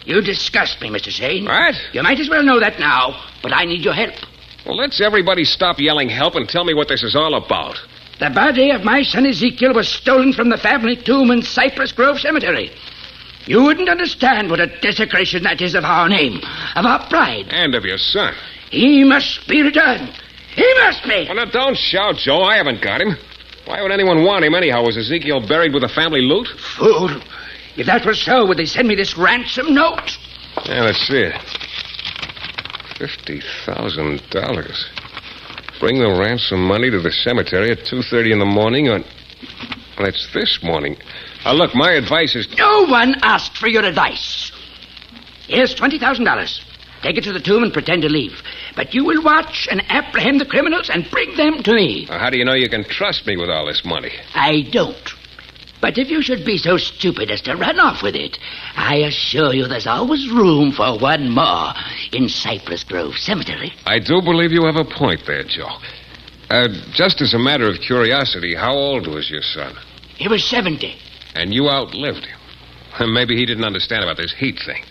J: You disgust me, Mr. Shayne.
T: What?
J: You might as well know that now, but I need your help.
T: Well, let's everybody stop yelling help and tell me what this is all about.
J: The body of my son Ezekiel was stolen from the family tomb in Cypress Grove Cemetery. You wouldn't understand what a desecration that is of our name, of our pride.
T: And of your son.
J: He must be returned. He must be.
T: Well, now, don't shout, Joe. I haven't got him. Why would anyone want him anyhow? Was Ezekiel buried with the family loot?
J: Fool. If that was so, would they send me this ransom note?
T: Yeah, let's see it. $50,000. Bring the ransom money to the cemetery at 2:30 in the morning on... Well, it's this morning. Look, my advice is...
J: No one asked for your advice. Here's $20,000. Take it to the tomb and pretend to leave. But you will watch and apprehend the criminals and bring them to me.
T: How do you know you can trust me with all this money?
J: I don't. But if you should be so stupid as to run off with it, I assure you there's always room for one more in Cypress Grove Cemetery.
T: I do believe you have a point there, Joe. Just as a matter of curiosity, how old was your son?
J: He was 70.
T: And you outlived him. Maybe he didn't understand about this heat thing.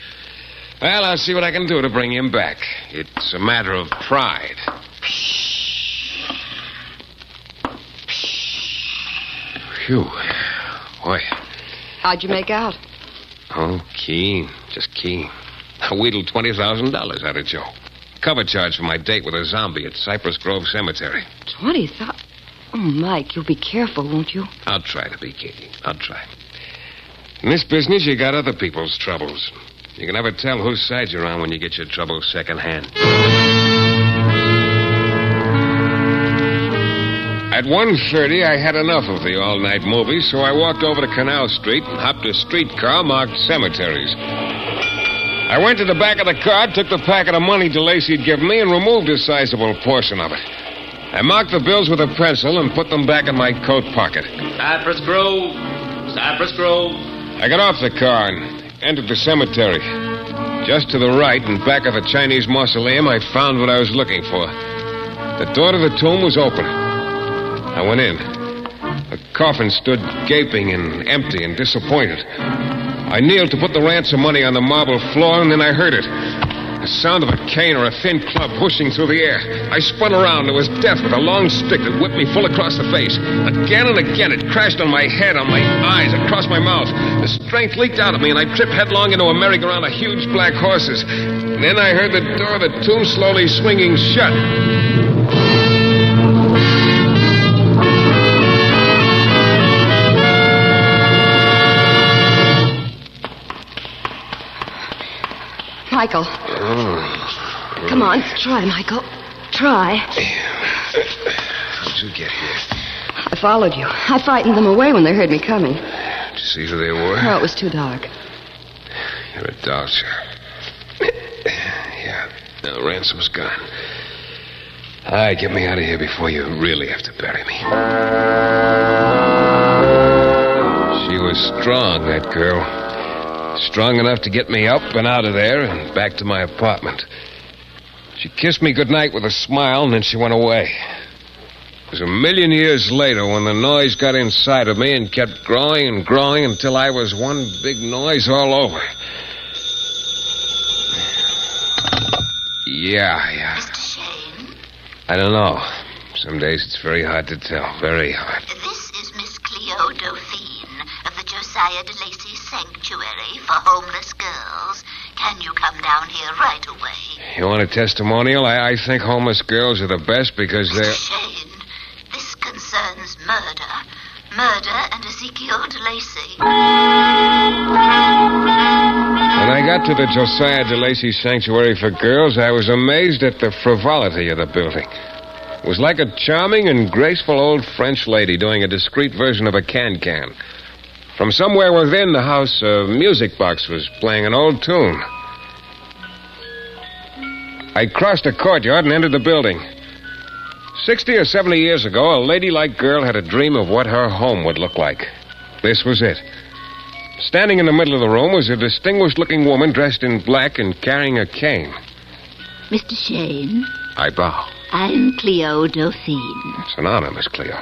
T: Well, I'll see what I can do to bring him back. It's a matter of pride. Phew. Boy.
D: How'd you make out?
T: Oh, keen. Just keen. I wheedled $20,000 out of Joe. Cover charge for my date with a zombie at Cypress Grove Cemetery.
D: 20,000? Oh, Mike, you'll be careful, won't you?
T: I'll try to be, Katie. I'll try. In this business, you got other people's troubles. You can never tell whose side you're on when you get your troubles secondhand. At 1:30, I had enough of the all-night movie, so I walked over to Canal Street and hopped a streetcar marked cemeteries. I went to the back of the car, took the packet of money DeLacy had given me, and removed a sizable portion of it. I marked the bills with a pencil and put them back in my coat pocket.
H: Cypress Grove. Cypress Grove.
T: I got off the car and entered the cemetery. Just to the right, in back of a Chinese mausoleum, I found what I was looking for. The door to the tomb was open. I went in. The coffin stood gaping and empty and disappointed. I kneeled to put the ransom money on the marble floor, and then I heard it. The sound of a cane or a thin club whooshing through the air. I spun around. It was Death with a long stick that whipped me full across the face. Again and again, it crashed on my head, on my eyes, across my mouth. The strength leaked out of me, and I tripped headlong into a merry-go-round of huge black horses. And then I heard the door of the tomb slowly swinging shut.
D: Michael. Come on, try, Michael. Try.
T: How'd you get here?
D: I followed you. I frightened them away when they heard me coming.
T: Did you see who they were?
D: No, it was too dark.
T: You're a dodger. Yeah, now Ransom's gone. All right, get me out of here before you really have to bury me. She was strong, that girl. Strong enough to get me up and out of there and back to my apartment. She kissed me goodnight with a smile, and then she went away. It was 1,000,000 years later when the noise got inside of me and kept growing and growing until I was one big noise all over. Yeah.
E: Mr. Shayne?
T: I don't know. Some days it's very hard to tell. Very hard.
E: This is Miss Cleo Dauphine of the Josiah DeLacy Sanctuary for Homeless Girls. Can you come down here right away?
T: You want a testimonial? I think homeless girls are the best because they're...
E: Mr. Shayne, this concerns murder. Murder and Ezekiel DeLacy.
T: When I got to the Josiah DeLacy Sanctuary for Girls, I was amazed at the frivolity of the building. It was like a charming and graceful old French lady doing a discreet version of a can-can. From somewhere within the house, a music box was playing an old tune. I crossed a courtyard and entered the building. 60 or 70 years ago, a ladylike girl had a dream of what her home would look like. This was it. Standing in the middle of the room was a distinguished-looking woman dressed in black and carrying a cane.
E: Mr. Shayne?
T: I bow.
E: I'm Cleo Dauphine.
T: It's an honor, Miss Cleo.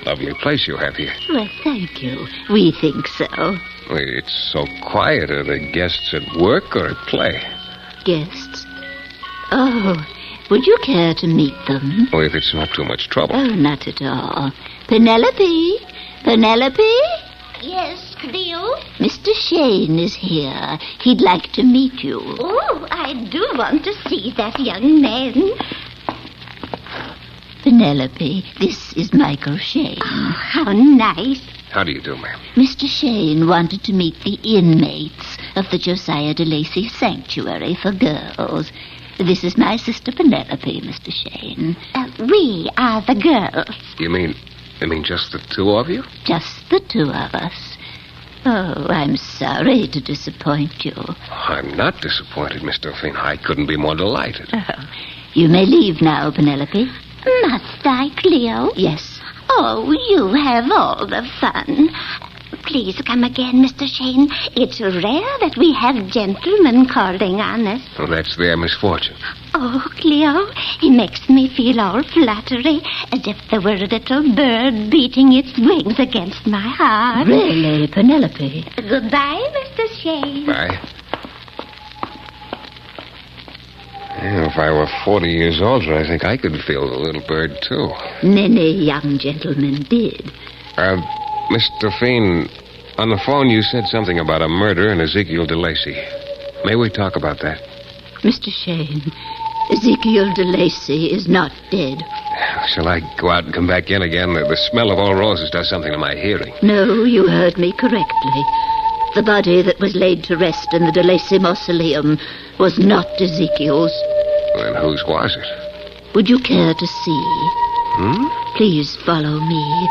T: Lovely place you have here.
E: Well, thank you. We think so.
T: It's so quiet. Are the guests at work or at play?
E: Guests? Oh, would you care to meet them?
T: Oh, if it's not too much trouble.
E: Oh, not at all. Penelope? Penelope?
A: Yes, Cleo?
E: Mr. Shayne is here. He'd like to meet you.
A: Oh, I do want to see that young man.
E: Penelope, this is Michael Shayne.
A: Oh, how nice.
T: How do you do, ma'am?
E: Mr. Shayne wanted to meet the inmates of the Josiah DeLacy Sanctuary for Girls. This is my sister Penelope, Mr. Shayne.
A: We are the girls.
T: You mean just the two of you?
E: Just the two of us. Oh, I'm sorry to disappoint you.
T: I'm not disappointed, Miss Dauphine. I couldn't be more delighted.
E: Oh, you may leave now, Penelope.
A: Must I, Cleo?
E: Yes.
A: Oh, you have all the fun. Please come again, Mr. Shayne. It's rare that we have gentlemen calling on us.
T: Well, that's their misfortune.
A: Oh, Cleo, he makes me feel all fluttery, as if there were a little bird beating its wings against my heart.
E: Really, Penelope?
A: Goodbye, Mr. Shayne.
T: Bye. Yeah, if I were 40 years older, I think I could feel the little bird, too.
E: Many young gentlemen did.
T: Miss Dauphine, on the phone you said something about a murder in Ezekiel DeLacy. May we talk about that?
E: Mr. Shayne, Ezekiel DeLacy is not dead.
T: Shall I go out and come back in again? The smell of all roses does something to my hearing.
E: No, you heard me correctly. The body that was laid to rest in the De Lacy mausoleum was not Ezekiel's.
T: Then whose was it?
E: Would you care to see? Please follow me.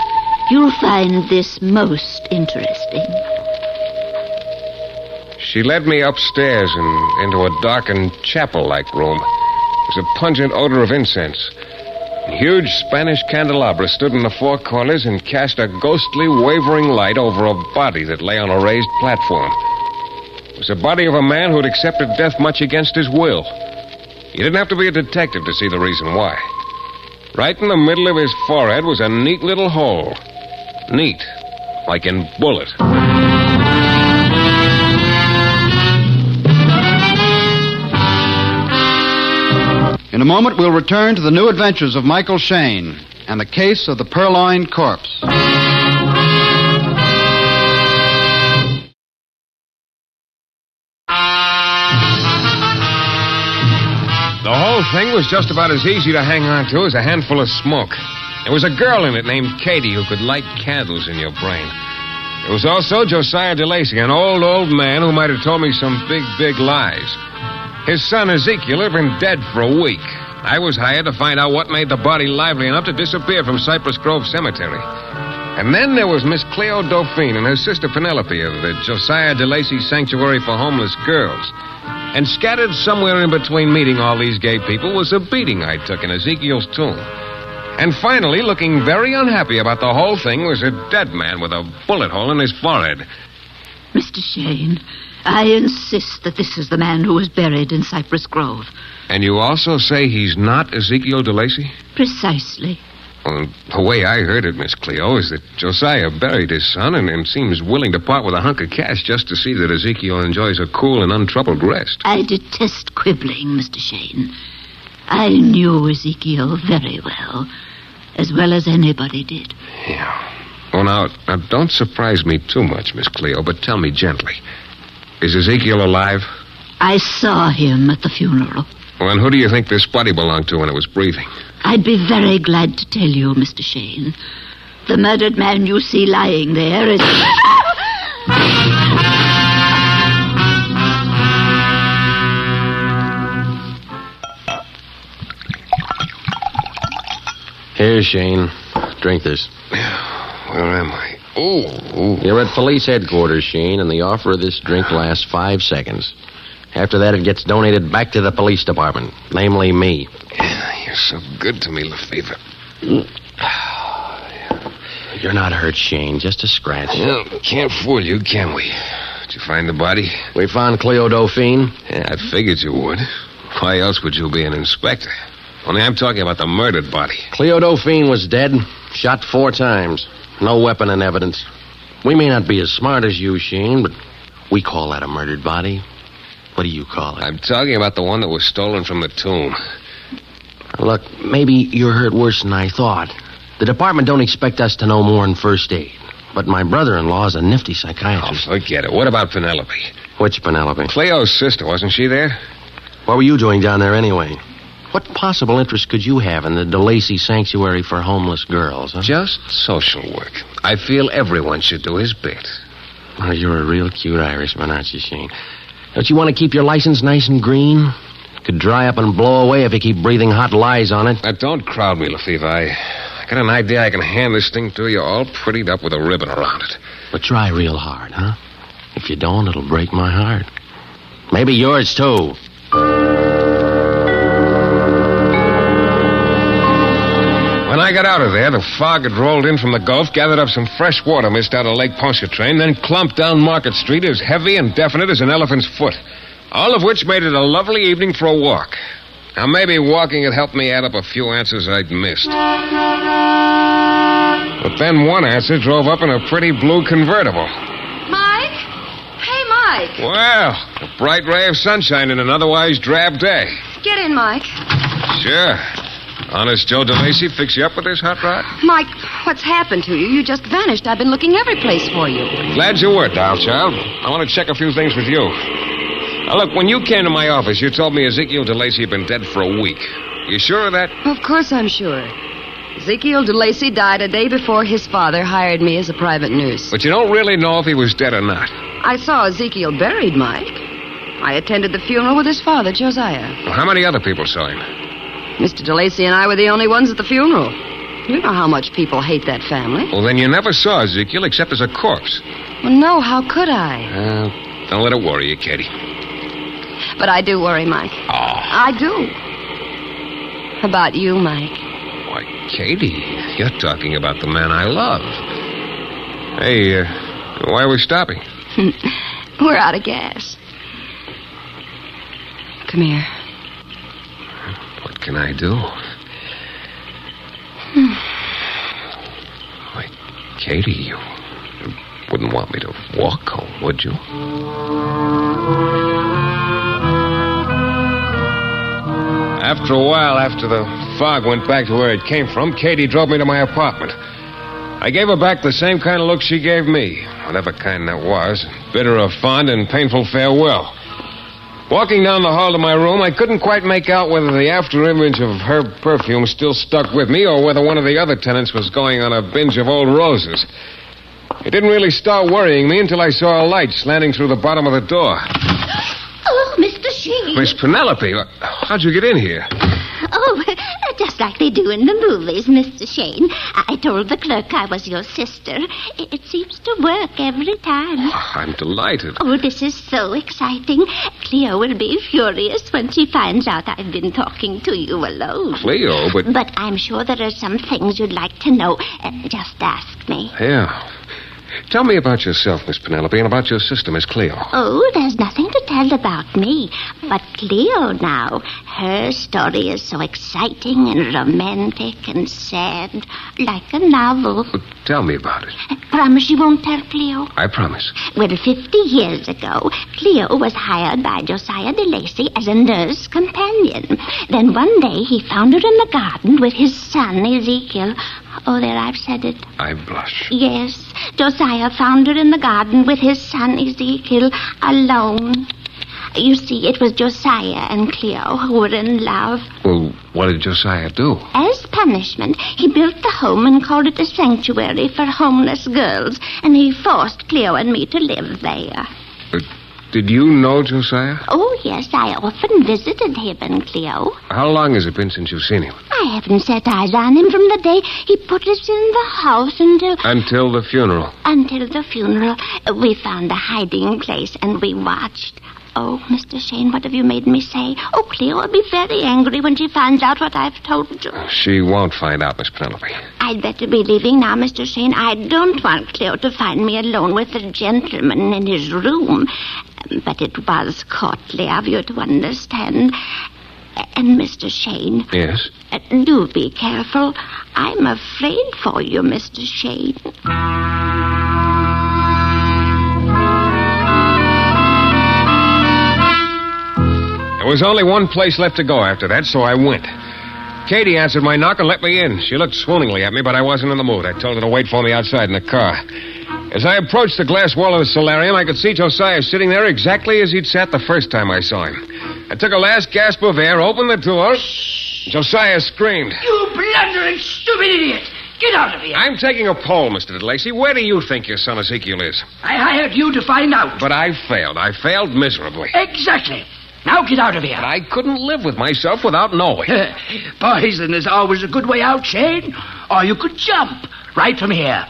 E: You'll find this most interesting.
T: She led me upstairs and into a darkened chapel-like room. There was a pungent odor of incense. Huge Spanish candelabra stood in the four corners and cast a ghostly, wavering light over a body that lay on a raised platform. It was the body of a man who had accepted death much against his will. You didn't have to be a detective to see the reason why. Right in the middle of his forehead was a neat little hole. Neat, like in bullet.
F: In a moment, we'll return to the new adventures of Michael Shayne and the case of the purloined corpse.
T: The whole thing was just about as easy to hang on to as a handful of smoke. There was a girl in it named Katie who could light candles in your brain. There was also Josiah De Lacy, an old man who might have told me some big lies. His son Ezekiel had been dead for a week. I was hired to find out what made the body lively enough to disappear from Cypress Grove Cemetery. And then there was Miss Cleo Dauphine and her sister Penelope of the Josiah De Lacy Sanctuary for Homeless Girls. And scattered somewhere in between meeting all these gay people was a beating I took in Ezekiel's tomb. And finally, looking very unhappy about the whole thing, was a dead man with a bullet hole in his forehead.
E: Mr. Shayne, I insist that this is the man who was buried in Cypress Grove.
T: And you also say he's not Ezekiel De Lacy?
E: Precisely.
T: Well, the way I heard it, Miss Cleo, is that Josiah buried his son and seems willing to part with a hunk of cash just to see that Ezekiel enjoys a cool and untroubled rest.
E: I detest quibbling, Mr. Shayne. I knew Ezekiel very well as anybody did.
T: Yeah. Well, now, don't surprise me too much, Miss Cleo, but tell me gently. Is Ezekiel alive?
E: I saw him at the funeral.
T: Well, and who do you think this body belonged to when it was breathing?
E: I'd be very glad to tell you, Mr. Shayne. The murdered man you see lying there is...
M: Here, Shayne. Drink this.
T: Where am I? Oh.
M: You're at police headquarters, Shayne, and the offer of this drink lasts 5 seconds. After that, it gets donated back to the police department, namely me.
T: Yeah, you're so good to me, Lefevre.
M: You're not hurt, Shayne, just a scratch.
T: Well, can't fool you, can we? Did you find the body?
M: We found Cleo Dauphine.
T: Yeah, I figured you would. Why else would you be an inspector? Only I'm talking about the murdered body.
M: Cleo Dauphine was dead, shot 4 times. No weapon in evidence. We may not be as smart as you, Shayne, but we call that a murdered body. What do you call it?
T: I'm talking about the one that was stolen from the tomb.
M: Look, maybe you're hurt worse than I thought. The department don't expect us to know more than first aid. But my brother-in-law is a nifty psychiatrist.
T: Oh, forget it. What about Penelope?
M: Which Penelope?
T: Cleo's sister, wasn't she there?
M: What were you doing down there anyway? What possible interest could you have in the De Lacy Sanctuary for Homeless Girls, huh?
T: Just social work. I feel everyone should do his bit.
M: Well, you're a real cute Irishman, aren't you, Shayne? Don't you want to keep your license nice and green? It could dry up and blow away if you keep breathing hot lies on it.
T: Now, don't crowd me, Lefevre. I got an idea I can hand this thing to you all prettied up with a ribbon around it.
M: But try real hard, huh? If you don't, it'll break my heart. Maybe yours, too.
T: When I got out of there, the fog had rolled in from the Gulf, gathered up some fresh water mist out of Lake Pontchartrain, then clumped down Market Street as heavy and definite as an elephant's foot. All of which made it a lovely evening for a walk. Now, maybe walking had helped me add up a few answers I'd missed. But then one answer drove up in a pretty blue convertible.
D: Mike? Hey, Mike.
T: Well, a bright ray of sunshine in an otherwise drab day.
D: Get in, Mike.
T: Sure. Honest Joe De Lacy fix you up with this hot rod?
D: Mike, what's happened to you? You just vanished. I've been looking every place for you.
T: Glad you were, doll child. I want to check a few things with you. Now, look, when you came to my office, you told me Ezekiel De Lacy had been dead for a week. You sure of that?
D: Of course I'm sure. Ezekiel DeLacy died a day before his father hired me as a private nurse.
T: But you don't really know if he was dead or not.
D: I saw Ezekiel buried, Mike. I attended the funeral with his father, Josiah.
T: Well, how many other people saw him?
D: Mr. DeLacy and I were the only ones at the funeral. You know how much people hate that family.
T: Well, then you never saw Ezekiel except as a corpse.
D: Well, no, how could I?
T: Don't let it worry you, Katie.
D: But I do worry, Mike.
T: Oh.
D: I do. About you, Mike.
T: Why, Katie, you're talking about the man I love. Hey, why are we stopping?
D: We're out of gas. Come here.
T: What can I do? Why, Katie, you wouldn't want me to walk home, would you? After a while, after the fog went back to where it came from, Katie drove me to my apartment. I gave her back the same kind of look she gave me, whatever kind that was, bitter or fond and painful farewell. Walking down the hall to my room, I couldn't quite make out whether the after-image of her perfume still stuck with me or whether one of the other tenants was going on a binge of old roses. It didn't really start worrying me until I saw a light slanting through the bottom of the door.
A: Oh, Mr. Shayne.
T: Miss Penelope, how'd you get in here?
A: Oh, just like they do in the movies, Mr. Shayne. I told the clerk I was your sister. It seems to work every time.
T: Oh, I'm delighted.
A: Oh, this is so exciting. Cleo will be furious when she finds out I've been talking to you alone.
T: Cleo, but...
A: But I'm sure there are some things you'd like to know. Just ask me.
T: Yeah. Tell me about yourself, Miss Penelope, and about your sister, Miss Cleo.
A: Oh, there's nothing to tell about me. But Cleo now, her story is so exciting and romantic and sad, like a novel.
T: Well, tell me about it.
A: Promise you won't tell Cleo?
T: I promise.
A: Well, 50 years ago, Cleo was hired by Josiah DeLacy as a nurse companion. Then one day he found her in the garden with his son, Ezekiel. Oh, there, I've said it.
T: I blush.
A: Yes, Josiah found her in the garden with his son Ezekiel, alone. You see, it was Josiah and Cleo who were in love.
T: Well, what did Josiah do?
A: As punishment, he built the home and called it a sanctuary for homeless girls, and he forced Cleo and me to live there.
T: Did you know Josiah?
A: Oh, yes, I often visited him and Cleo.
T: How long has it been since you've seen him?
A: I haven't set eyes on him from the day he put us in the house until...
T: Until the funeral?
A: Until the funeral. We found a hiding place and we watched. Oh, Mr. Shayne, what have you made me say? Oh, Cleo will be very angry when she finds out what I've told you.
T: She won't find out, Miss Penelope.
A: I'd better be leaving now, Mr. Shayne. I don't want Cleo to find me alone with a gentleman in his room. But it was courtly of you to understand. And, Mr. Shayne...
T: Yes?
A: Do be careful. I'm afraid for you, Mr. Shayne.
T: There was only one place left to go after that, so I went. Katie answered my knock and let me in. She looked swooningly at me, but I wasn't in the mood. I told her to wait for me outside in the car. As I approached the glass wall of the solarium, I could see Josiah sitting there exactly as he'd sat the first time I saw him. I took a last gasp of air, opened the door. Josiah screamed.
L: You blundering, stupid idiot! Get out of here!
T: I'm taking a poll, Mr. DeLacy. Where do you think your son Ezekiel is?
L: I hired you to find out.
T: But I failed. I failed miserably.
L: Exactly. Now get out of here.
T: But I couldn't live with myself without knowing.
L: Poison is always a good way out, Shayne. Or you could jump right from here.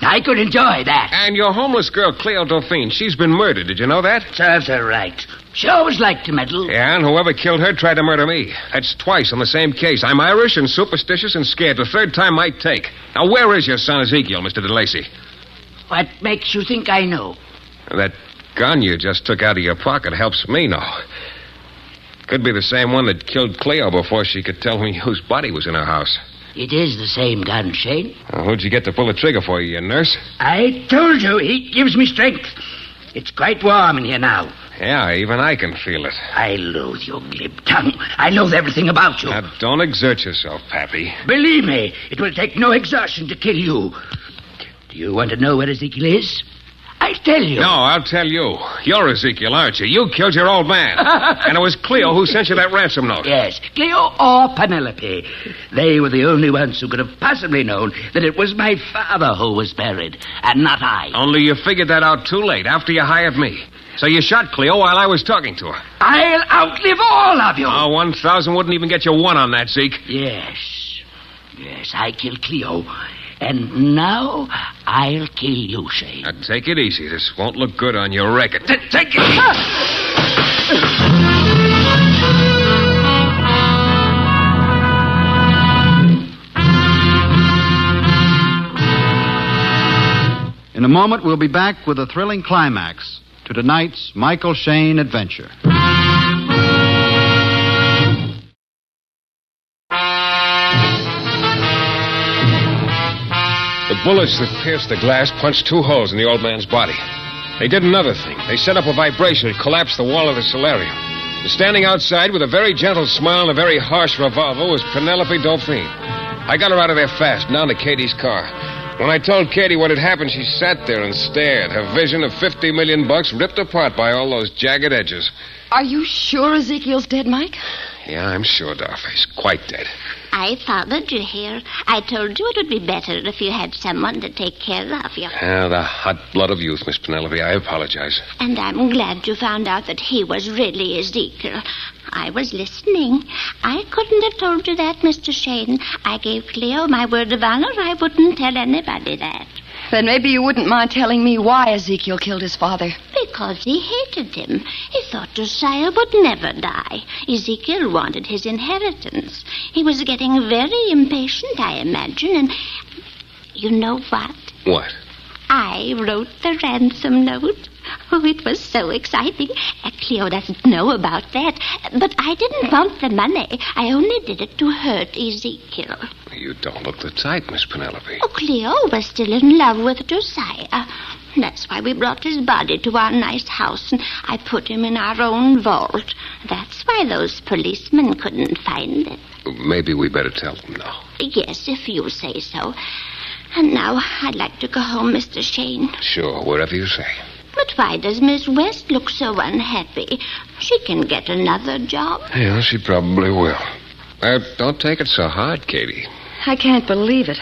L: I could enjoy that.
T: And your homeless girl, Cleo Dauphine, she's been murdered. Did you know that?
L: Serves her right. She always liked to meddle.
T: Yeah, and whoever killed her tried to murder me. That's twice on the same case. I'm Irish and superstitious and scared. The third time might take. Now, where is your son Ezekiel, Mr. DeLacy?
L: What makes you think I know?
T: That gun you just took out of your pocket helps me know. Could be the same one that killed Cleo before she could tell me whose body was in her house.
L: It is the same gun, Shayne.
T: Who'd you get to pull the trigger for you, nurse?
L: I told you, he gives me strength. It's quite warm in here now.
T: Yeah, even I can feel it.
L: I loathe your glib tongue. I loathe everything about you.
T: Now, don't exert yourself, Pappy.
L: Believe me, it will take no exertion to kill you. Do you want to know where Ezekiel is? I tell you.
T: No, I'll tell you. You're Ezekiel, aren't you? You killed your old man. And it was Cleo who sent you that ransom note.
L: Yes, Cleo or Penelope. They were the only ones who could have possibly known that it was my father who was buried, and not I.
T: Only you figured that out too late, after you hired me. So you shot Cleo while I was talking to her.
L: I'll outlive all of you.
T: Oh, 1,000 wouldn't even get you one on that, Zeke.
L: Yes, I killed Cleo. And now I'll kill you, Shayne.
T: Now, take it easy. This won't look good on your record.
L: Take it.
F: In a moment, we'll be back with a thrilling climax to tonight's Michael Shayne adventure.
T: The bullets that pierced the glass punched 2 holes in the old man's body. They did another thing. They set up a vibration that collapsed the wall of the solarium. And standing outside with a very gentle smile and a very harsh revolver was Penelope Dauphine. I got her out of there fast, down to Katie's car. When I told Katie what had happened, she sat there and stared, her vision of $50 million ripped apart by all those jagged edges.
D: Are you sure Ezekiel's dead, Mike?
T: Yeah, I'm sure, Dollface. Quite dead.
A: I followed you here. I told you it would be better if you had someone to take care of you.
T: The hot blood of youth, Miss Penelope. I apologize.
A: And I'm glad you found out that he was really Ezekiel. I was listening. I couldn't have told you that, Mr. Shayne. I gave Cleo my word of honor I wouldn't tell anybody that.
D: Then maybe you wouldn't mind telling me why Ezekiel killed his father.
A: Because he hated him. He thought Josiah would never die. Ezekiel wanted his inheritance. He was getting very impatient, I imagine, and you know what?
T: What?
A: I wrote the ransom note. Oh, it was so exciting. Cleo doesn't know about that. But I didn't want the money. I only did it to hurt Ezekiel.
T: You don't look the type, Miss Penelope.
A: Oh, Cleo was still in love with Josiah. That's why we brought his body to our nice house, and I put him in our own vault. That's why those policemen couldn't find it.
T: Maybe we better tell them now.
A: Yes, if you say so. And now I'd like to go home, Mr. Shayne.
T: Sure, wherever you say.
A: But why does Miss West look so unhappy? She can get another job.
T: Yeah, she probably will. Don't take it so hard, Katie.
D: I can't believe it.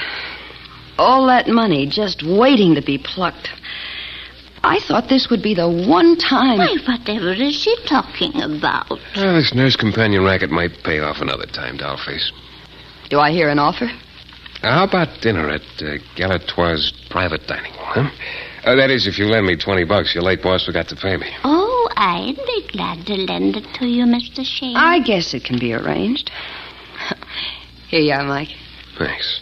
D: All that money just waiting to be plucked. I thought this would be the one time...
A: Why, whatever is she talking about?
T: Well, this nurse companion racket might pay off another time, Dollface.
D: Do I hear an offer?
T: How about dinner at Galatoire's private dining room, huh? That is, if you lend me $20, your late boss forgot to pay me.
A: Oh, I'd be glad to lend it to you, Mr. Shayne.
D: I guess it can be arranged. Here you are, Mike.
T: Thanks.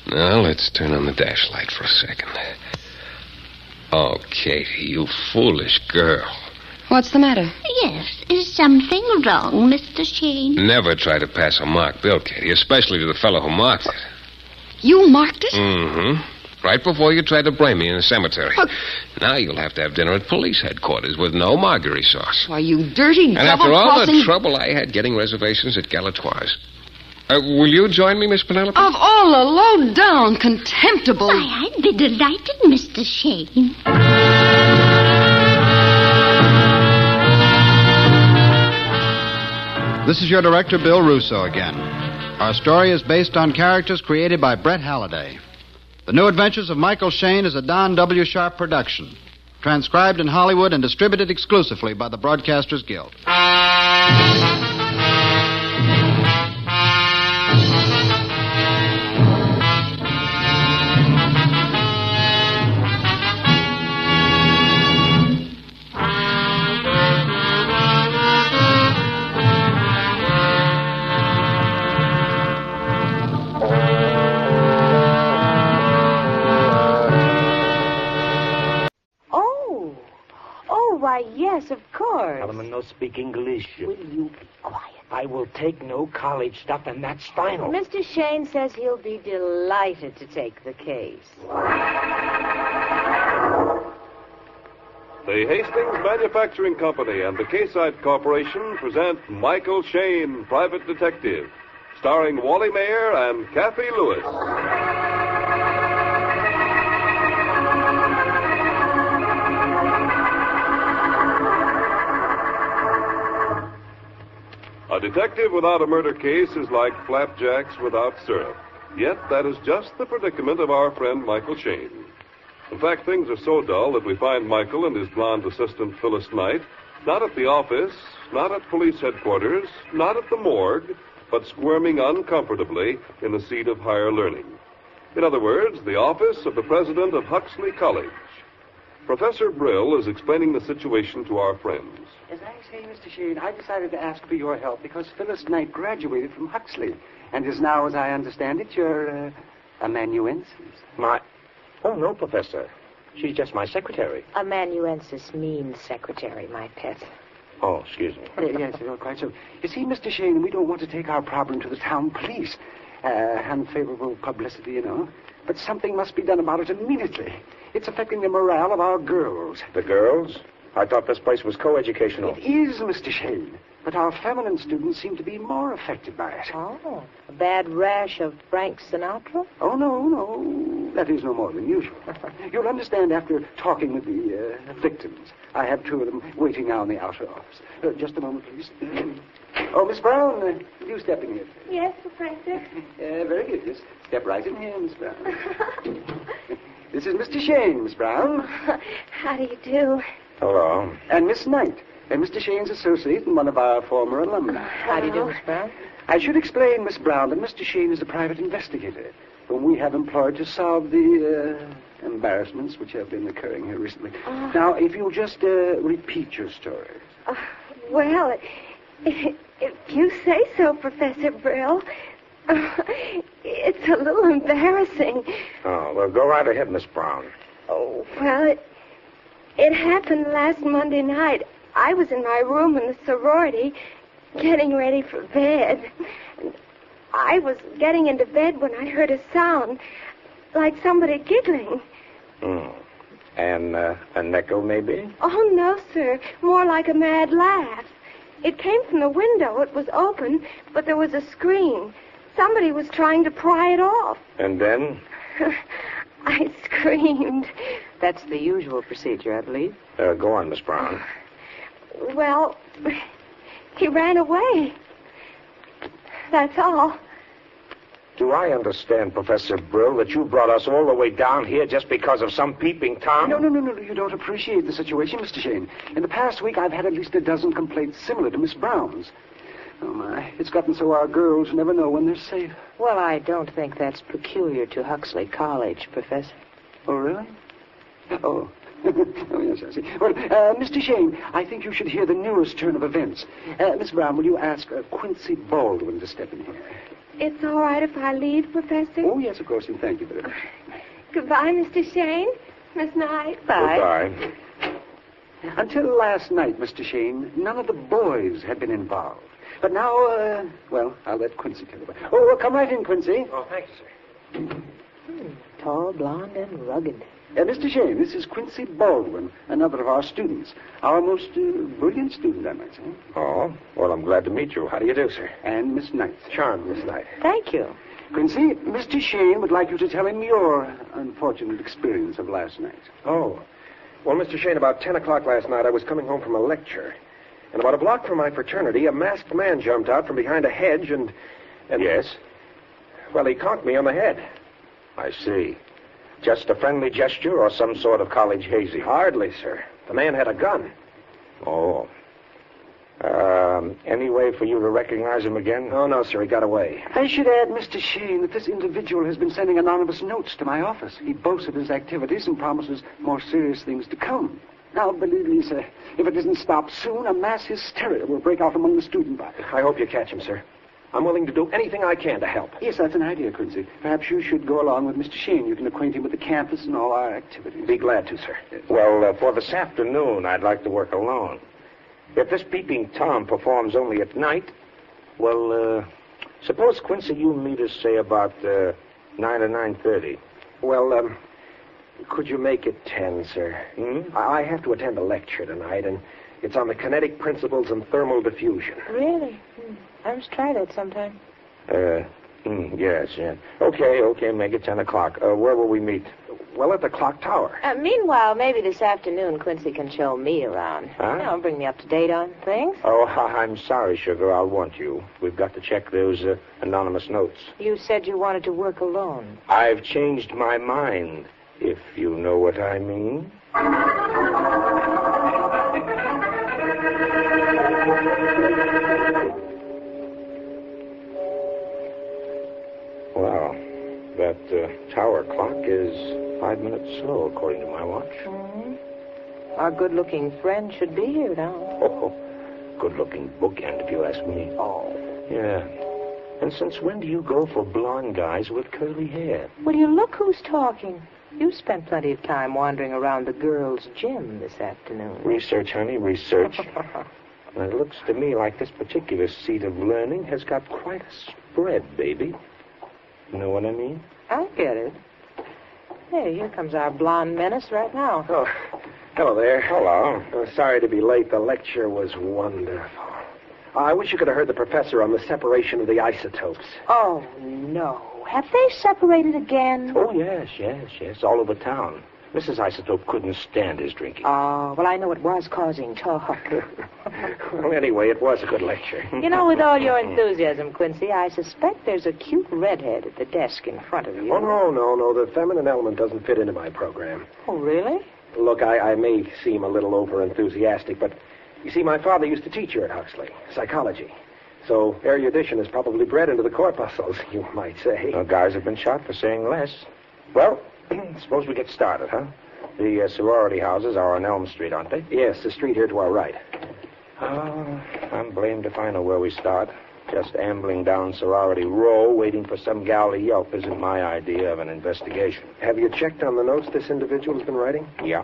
T: Now, let's turn on the dash light for a second. Oh, Katie, you foolish girl.
D: What's the matter?
A: Yes, is something wrong, Mr. Shayne?
T: Never try to pass a marked bill, Katie, especially to the fellow who marked it.
D: You marked it?
T: Mm-hmm. Right before you tried to blame me in the cemetery. Now you'll have to have dinner at police headquarters with no marguerite sauce.
D: Why, you dirty,
T: and after all
D: double-crossing...
T: the trouble I had getting reservations at Galatoire's. Will you join me, Miss Penelope?
D: Of all the low-down, contemptible...
A: Why, I'd be delighted, Mr. Shayne.
F: This is your director, Bill Russo, again. Our story is based on characters created by Brett Halliday. The New Adventures of Michael Shayne is a Don W. Sharp production, transcribed in Hollywood and distributed exclusively by the Broadcasters Guild.
C: Why, yes, of course.
G: Solomon no speak English.
C: Will you be quiet?
G: I will take no college stuff, and that's final.
C: Mr. Shayne says he'll be delighted to take the case.
U: The Hastings Manufacturing Company and the K-Site Corporation present Michael Shayne, Private Detective, starring Wally Mayer and Kathy Lewis. A detective without a murder case is like flapjacks without syrup. Yet that is just the predicament of our friend Michael Shayne. In fact, things are so dull that we find Michael and his blonde assistant Phyllis Knight not at the office, not at police headquarters, not at the morgue, but squirming uncomfortably in the seat of higher learning. In other words, the office of the president of Huxley College. Professor Brill is explaining the situation to our friends.
O: As I say, Mr. Shayne, I decided to ask for your help because Phyllis Knight graduated from Huxley and is now, as I understand it, your amanuensis.
G: Oh, no, Professor. She's just my secretary.
C: Amanuensis means secretary, my pet.
G: Oh, excuse me.
O: Yes, quite so. You see, Mr. Shayne, we don't want to take our problem to the town police. Unfavorable publicity, you know. But something must be done about it immediately. It's affecting the morale of our girls.
G: The girls? I thought this place was co-educational.
O: It is, Mr. Shayne. But our feminine students seem to be more affected by it.
C: Oh, a bad rash of Frank Sinatra?
O: Oh, no. That is no more than usual. You'll understand after talking with the victims. I have two of them waiting now in the outer office. Just a moment, please. Oh, Miss Brown, will you step in here?
P: Yes, Professor.
O: Very good. Just step right in here, Miss Brown. This is Mr. Shayne, Miss Brown.
P: How do you do?
G: Hello.
O: And Miss Knight, and Mr. Shayne's associate and one of our former alumni.
C: How do you do, Miss Brown?
O: I should explain, Miss Brown, that Mr. Shayne is a private investigator whom we have employed to solve the embarrassments which have been occurring here recently. Now, if you'll just repeat your story.
P: Well, if you say so, Professor Brill. It's a little embarrassing.
G: Oh, well, go right ahead, Miss Brown.
P: Oh, well, it happened last Monday night. I was in my room in the sorority getting ready for bed. I was getting into bed when I heard a sound like somebody giggling.
G: And an echo, maybe?
P: Oh, no, sir. More like a mad laugh. It came from the window. It was open, but there was a screen. Somebody was trying to pry it off.
G: And then?
P: I screamed.
C: That's the usual procedure, I believe.
G: Go on, Miss Brown.
P: Well, he ran away. That's all.
G: Do I understand, Professor Brill, that you brought us all the way down here just because of some peeping Tom?
O: No. You don't appreciate the situation, Mr. Shayne. In the past week, I've had at least a dozen complaints similar to Miss Brown's. Oh, my. It's gotten so our girls never know when they're safe.
C: Well, I don't think that's peculiar to Huxley College, Professor.
O: Oh, really? Oh. Oh, yes, I see. Well, Mr. Shayne, I think you should hear the newest turn of events. Miss Brown, will you ask Quincy Baldwin to step in here?
P: It's all right if I leave, Professor?
O: Oh, yes, of course, and thank you very much.
P: Goodbye, Mr. Shayne. Miss Knight.
O: Bye. Goodbye. Until last night, Mr. Shayne, none of the boys had been involved. But now, I'll let Quincy tell you about it. Oh, well, come right in, Quincy.
G: Oh, thank you, sir.
C: Tall, blonde, and rugged.
O: Mr. Shayne, this is Quincy Baldwin, another of our students. Our most brilliant student, I might say.
G: Oh, well, I'm glad to meet you. How do you do, sir?
O: And Miss Knight.
G: Charmed, Miss Knight.
C: Thank you.
O: Quincy, Mr. Shayne would like you to tell him your unfortunate experience of last night.
G: Oh. Well, Mr. Shayne, about 10 o'clock last night, I was coming home from a lecture. And about a block from my fraternity, a masked man jumped out from behind a hedge and... Yes? Well, he conked me on the head. I see. Just a friendly gesture or some sort of college hazy? Hardly, sir. The man had a gun. Oh. Any way for you to recognize him again? Oh, no, sir. He got away.
O: I should add, Mr. Shayne, that this individual has been sending anonymous notes to my office. He boasts of his activities and promises more serious things to come. Now, believe me, sir, if it isn't stopped soon, a mass hysteria will break out among the student body.
G: I hope you catch him, sir. I'm willing to do anything I can to help.
O: Yes, that's an idea, Quincy. Perhaps you should go along with Mr. Shayne. You can acquaint him with the campus and all our activities.
G: Be glad to, sir. Well, for this afternoon, I'd like to work alone. If this peeping Tom performs only at night, well, suppose, Quincy, you meet us, say, about 9 or 9:30. Well, could you make it 10, sir? I have to attend a lecture tonight, and it's on the kinetic principles and thermal diffusion.
C: Really? I must try that sometime.
G: Yes. Okay, make it 10 o'clock. Where will we meet? Well, at the clock tower.
C: Meanwhile, maybe this afternoon Quincy can show me around.
G: Huh?
C: You know, bring me up to date on things.
G: Oh, I'm sorry, Sugar. I'll want you. We've got to check those anonymous notes.
C: You said you wanted to work alone.
G: I've changed my mind, if you know what I mean. Well, that tower clock is 5 minutes slow, according to my watch.
C: Mm-hmm. Our good-looking friend should be here now.
G: Oh, good-looking bookend, if you ask me.
C: Oh.
G: Yeah. And since when do you go for blonde guys with curly hair?
C: Will you look who's talking? You spent plenty of time wandering around the girls' gym this afternoon.
G: Research, honey, research. And it looks to me like this particular seat of learning has got quite a spread, baby. You know what I mean?
C: I get it. Hey, here comes our blonde menace right now.
G: Oh, hello there. Hello. Sorry to be late. The lecture was wonderful. I wish you could have heard the professor on the separation of the isotopes.
C: Oh, no. Have they separated again?
G: Oh, yes. All over town. Mrs. Isotope couldn't stand his drinking.
C: Oh, well, I know it was causing talk.
G: Well, anyway, it was a good lecture.
C: You know, with all your enthusiasm, Quincy, I suspect there's a cute redhead at the desk in front of you.
G: Oh, no. The feminine element doesn't fit into my program.
C: Oh, really?
G: Look, I may seem a little over-enthusiastic, but you see, my father used to teach here at Huxley, psychology. So erudition is probably bred into the corpuscles, you might say. Well, guys have been shot for saying less. Well, suppose we get started, huh? The sorority houses are on Elm Street, aren't they? Yes, the street here to our right. Oh, I'm blamed if I know where we start. Just ambling down Sorority Row, waiting for some gal to yelp isn't my idea of an investigation. Have you checked on the notes this individual has been writing? Yeah,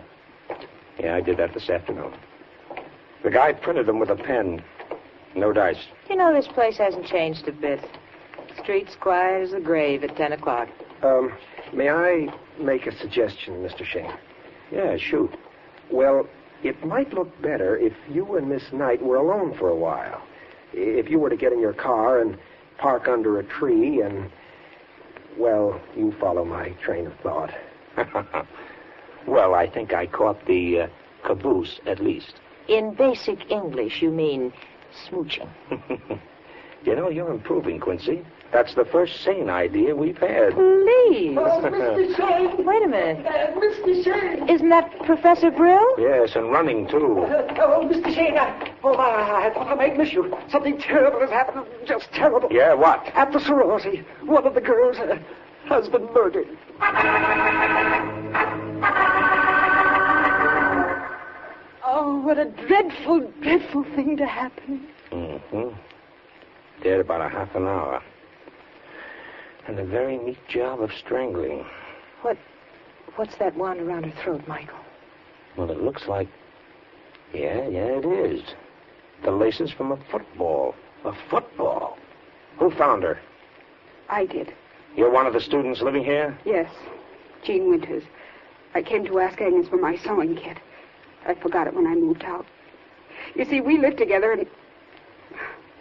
G: I did that this afternoon. The guy printed them with a pen. No dice.
C: You know, this place hasn't changed a bit. Street's quiet as a grave at 10 o'clock.
G: May I make a suggestion, Mr. Shayne? Yeah, shoot. Well, it might look better if you and Miss Knight were alone for a while. If you were to get in your car and park under a tree and, well, you follow my train of thought. Well, I think I caught the caboose, at least.
C: In basic English, you mean smooching.
G: You know, you're improving, Quincy. That's the first sane idea we've had.
C: Please.
K: Oh, Mr. Shayne.
C: Wait a minute.
K: Mr. Shayne.
C: Isn't that Professor Brill?
G: Yes, and running, too.
O: Oh, Mr. Shayne, I thought I might miss you. Something terrible has happened. Just terrible.
G: Yeah, what?
O: At the sorority. One of the girls has been murdered.
C: Oh, what a dreadful, dreadful thing to happen.
G: Mm-hmm. Dead about a half an hour. And a very neat job of strangling.
C: What's that wound around her throat, Michael?
G: Well, it looks like... Yeah, it is. The laces from a football. A football? Who found her?
N: I did.
G: You're one of the students living here?
N: Yes. Jean Winters. I came to ask Agnes for my sewing kit. I forgot it when I moved out. You see, we lived together and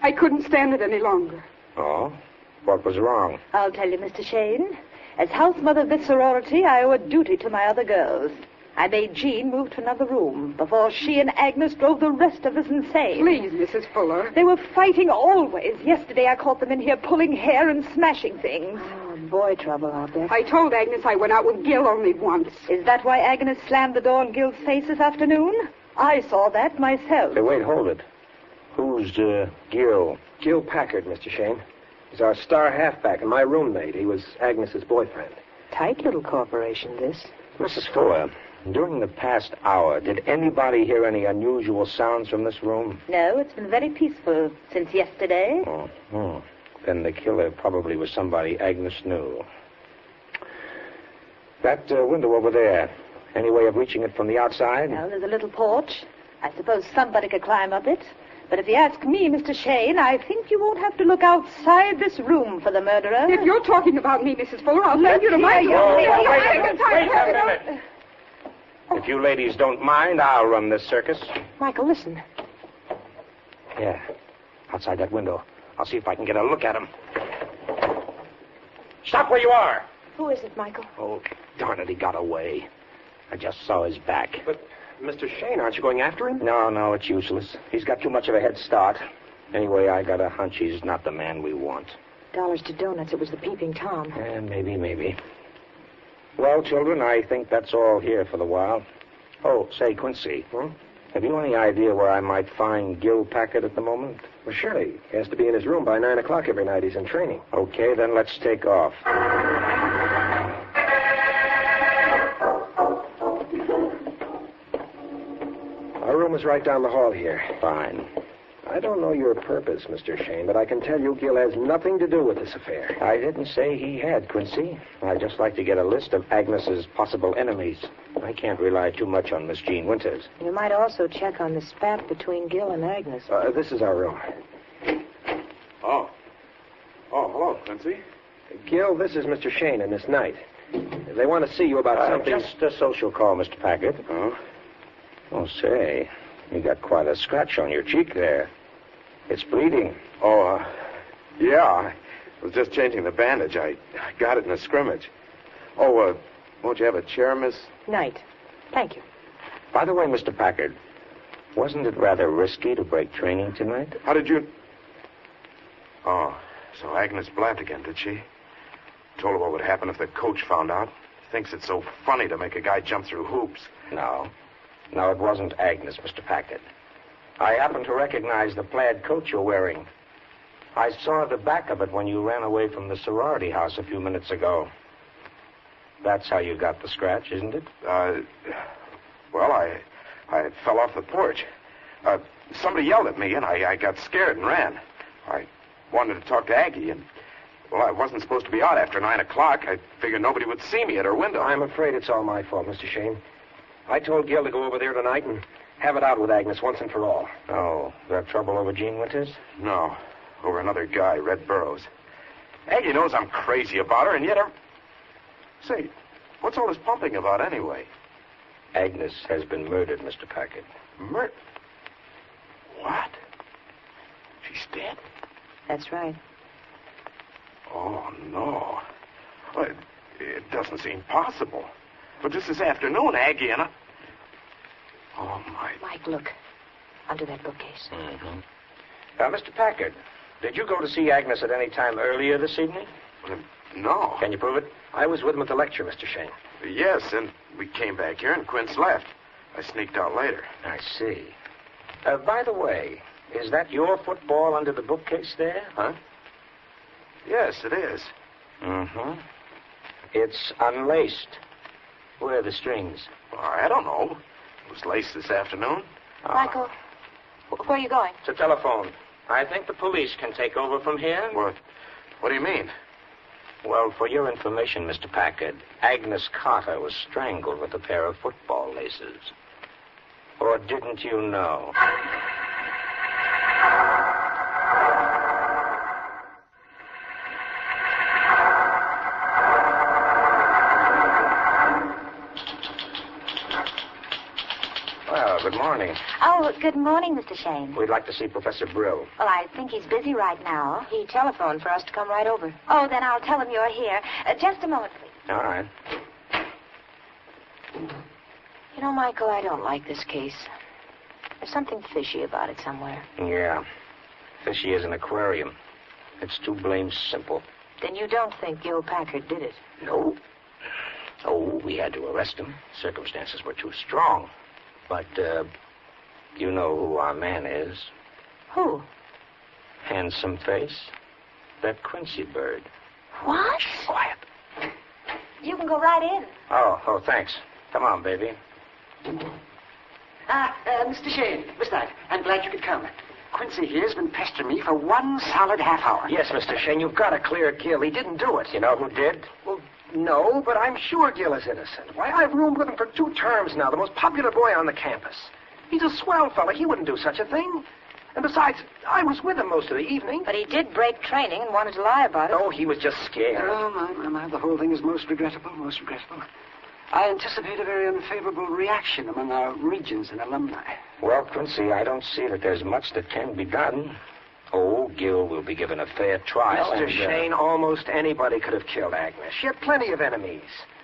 N: I couldn't stand it any longer.
G: Oh? What was wrong?
A: I'll tell you, Mr. Shayne. As house mother of this sorority, I owe a duty to my other girls. I made Jean move to another room before she and Agnes drove the rest of us insane.
N: Please, Mrs. Fuller.
A: They were fighting always. Yesterday I caught them in here pulling hair and smashing things.
C: Oh, boy trouble out there.
N: I told Agnes I went out with Gil only once.
A: Is that why Agnes slammed the door in Gil's face this afternoon? I saw that myself.
G: Hey, wait, hold it. Who's, Gil? Gil Packard, Mr. Shayne. He's our star halfback and my roommate. He was Agnes's boyfriend.
C: Tight little corporation, this.
G: Mrs. Fuller, during the past hour, did anybody hear any unusual sounds from this room?
A: No, it's been very peaceful since yesterday.
G: Oh. Then the killer probably was somebody Agnes knew. That window over there, any way of reaching it from the outside?
A: Well, there's a little porch. I suppose somebody could climb up it. But if you ask me, Mr. Shayne, I think you won't have to look outside this room for the murderer.
N: If you're talking about me, Mrs. Fuller, I'll send you to my...
G: Wait a minute. If you ladies don't mind, I'll run this circus.
C: Michael, listen.
G: Yeah, outside that window. I'll see if I can get a look at him. Stop where you are.
R: Who is it, Michael?
S: Oh, darn it, he got away. I just saw his back.
W: But, Mr. Shayne, aren't you going after him?
S: No, it's useless. He's got too much of a head start. Anyway, I got a hunch he's not the man we want.
R: Dollars to donuts. It was the Peeping Tom.
S: Maybe. Well, children, I think that's all here for the while. Oh, say, Quincy. Have you any idea where I might find Gil Packard at the moment?
W: Well, surely. He has to be in his room by 9 o'clock every night. He's in training.
S: Okay, then let's take off.
W: Our room is right down the hall here.
S: Fine.
W: I don't know your purpose, Mr. Shayne, but I can tell you Gil has nothing to do with this affair.
S: I didn't say he had, Quincy. I'd just like to get a list of Agnes's possible enemies. I can't rely too much on Miss Jean Winters.
R: You might also check on the spat between Gil and Agnes.
W: This is our room.
U: Oh, hello, Quincy.
W: Gil, this is Mr. Shayne and Miss Knight. They want to see you about something.
S: Just a social call, Mr. Packard. Oh, say, you got quite a scratch on your cheek there. It's bleeding.
U: Yeah. I was just changing the bandage. I got it in a scrimmage. Oh, won't you have a chair, Miss?
R: Knight. Thank you.
S: By the way, Mr. Packard, wasn't it rather risky to break training tonight?
U: How did you... Oh, so Agnes blabbed again, did she? Told her what would happen if the coach found out. Thinks it's so funny to make a guy jump through hoops.
S: No, it wasn't Agnes, Mr. Packard. I happen to recognize the plaid coat you're wearing. I saw the back of it when you ran away from the sorority house a few minutes ago. That's how you got the scratch, isn't it?
U: Well, I fell off the porch. Somebody yelled at me, and I got scared and ran. I wanted to talk to Aggie, and, well, I wasn't supposed to be out after 9 o'clock. I figured nobody would see me at her window.
W: I'm afraid it's all my fault, Mr. Shayne. I told Gil to go over there tonight and have it out with Agnes once and for all.
S: Oh, that trouble over Jean Winters?
U: No, over another guy, Red Burroughs. Aggie knows I'm crazy about her, and yet Say, what's all this pumping about anyway?
S: Agnes has been murdered, Mr. Packard.
U: Murdered? What? She's dead?
R: That's right.
U: Oh, no. Well, it doesn't seem possible. But just this afternoon, Aggie and I... Oh, my...
R: Mike, look. Under that bookcase.
S: Mm-hmm. Mr. Packard, did you go to see Agnes at any time earlier this evening?
U: No.
S: Can you prove it?
W: I was with him at the lecture, Mr. Shayne.
U: Yes, and we came back here and Quince left. I sneaked out later.
S: I see. By the way, is that your football under the bookcase there?
U: Huh? Yes, it is.
S: Mm-hmm. It's unlaced. Where are the strings?
U: I don't know. It was laced this afternoon.
R: Michael, where are you going?
S: To telephone. I think the police can take over from here.
U: What do you mean?
S: Well, for your information, Mr. Packard, Agnes Carter was strangled with a pair of football laces. Or didn't you know? Good morning.
A: Oh, good morning, Mr. Shayne.
S: We'd like to see Professor Brill.
A: Well, I think he's busy right now. He telephoned for us to come right over. Oh, then I'll tell him you're here. Just a moment, please.
S: All right.
R: You know, Michael, I don't like this case. There's something fishy about it somewhere.
S: Yeah. Fishy as an aquarium. It's too blamed simple.
R: Then you don't think Gil Packard did it?
S: No. Oh, we had to arrest him. Circumstances were too strong. But, you know who our man is?
R: Who?
S: Handsome face. That Quincy bird.
R: What?
S: Shh, quiet.
A: You can go right in.
S: Oh, thanks. Come on, baby.
O: Mr. Shayne, Miss Knight, I'm glad you could come. Quincy here's been pestering me for one solid half hour.
W: Yes, Mr. Shayne, you've got to clear Gil. He didn't do it.
S: You know who did?
W: Well, no, but I'm sure Gil is innocent. Why, I've roomed with him for 2 terms now, the most popular boy on the campus. He's a swell fella. He wouldn't do such a thing. And besides, I was with him most of the evening.
R: But he did break training and wanted to lie about it.
W: Oh, he was just scared.
O: Oh, my. The whole thing is most regrettable, most regrettable. I anticipate a very unfavorable reaction among our regents and alumni.
S: Well, Quincy, I don't see that there's much that can be done. Oh, Gil will be given a fair trial.
W: Mr. Shayne, almost anybody could have killed Agnes. She had plenty of enemies.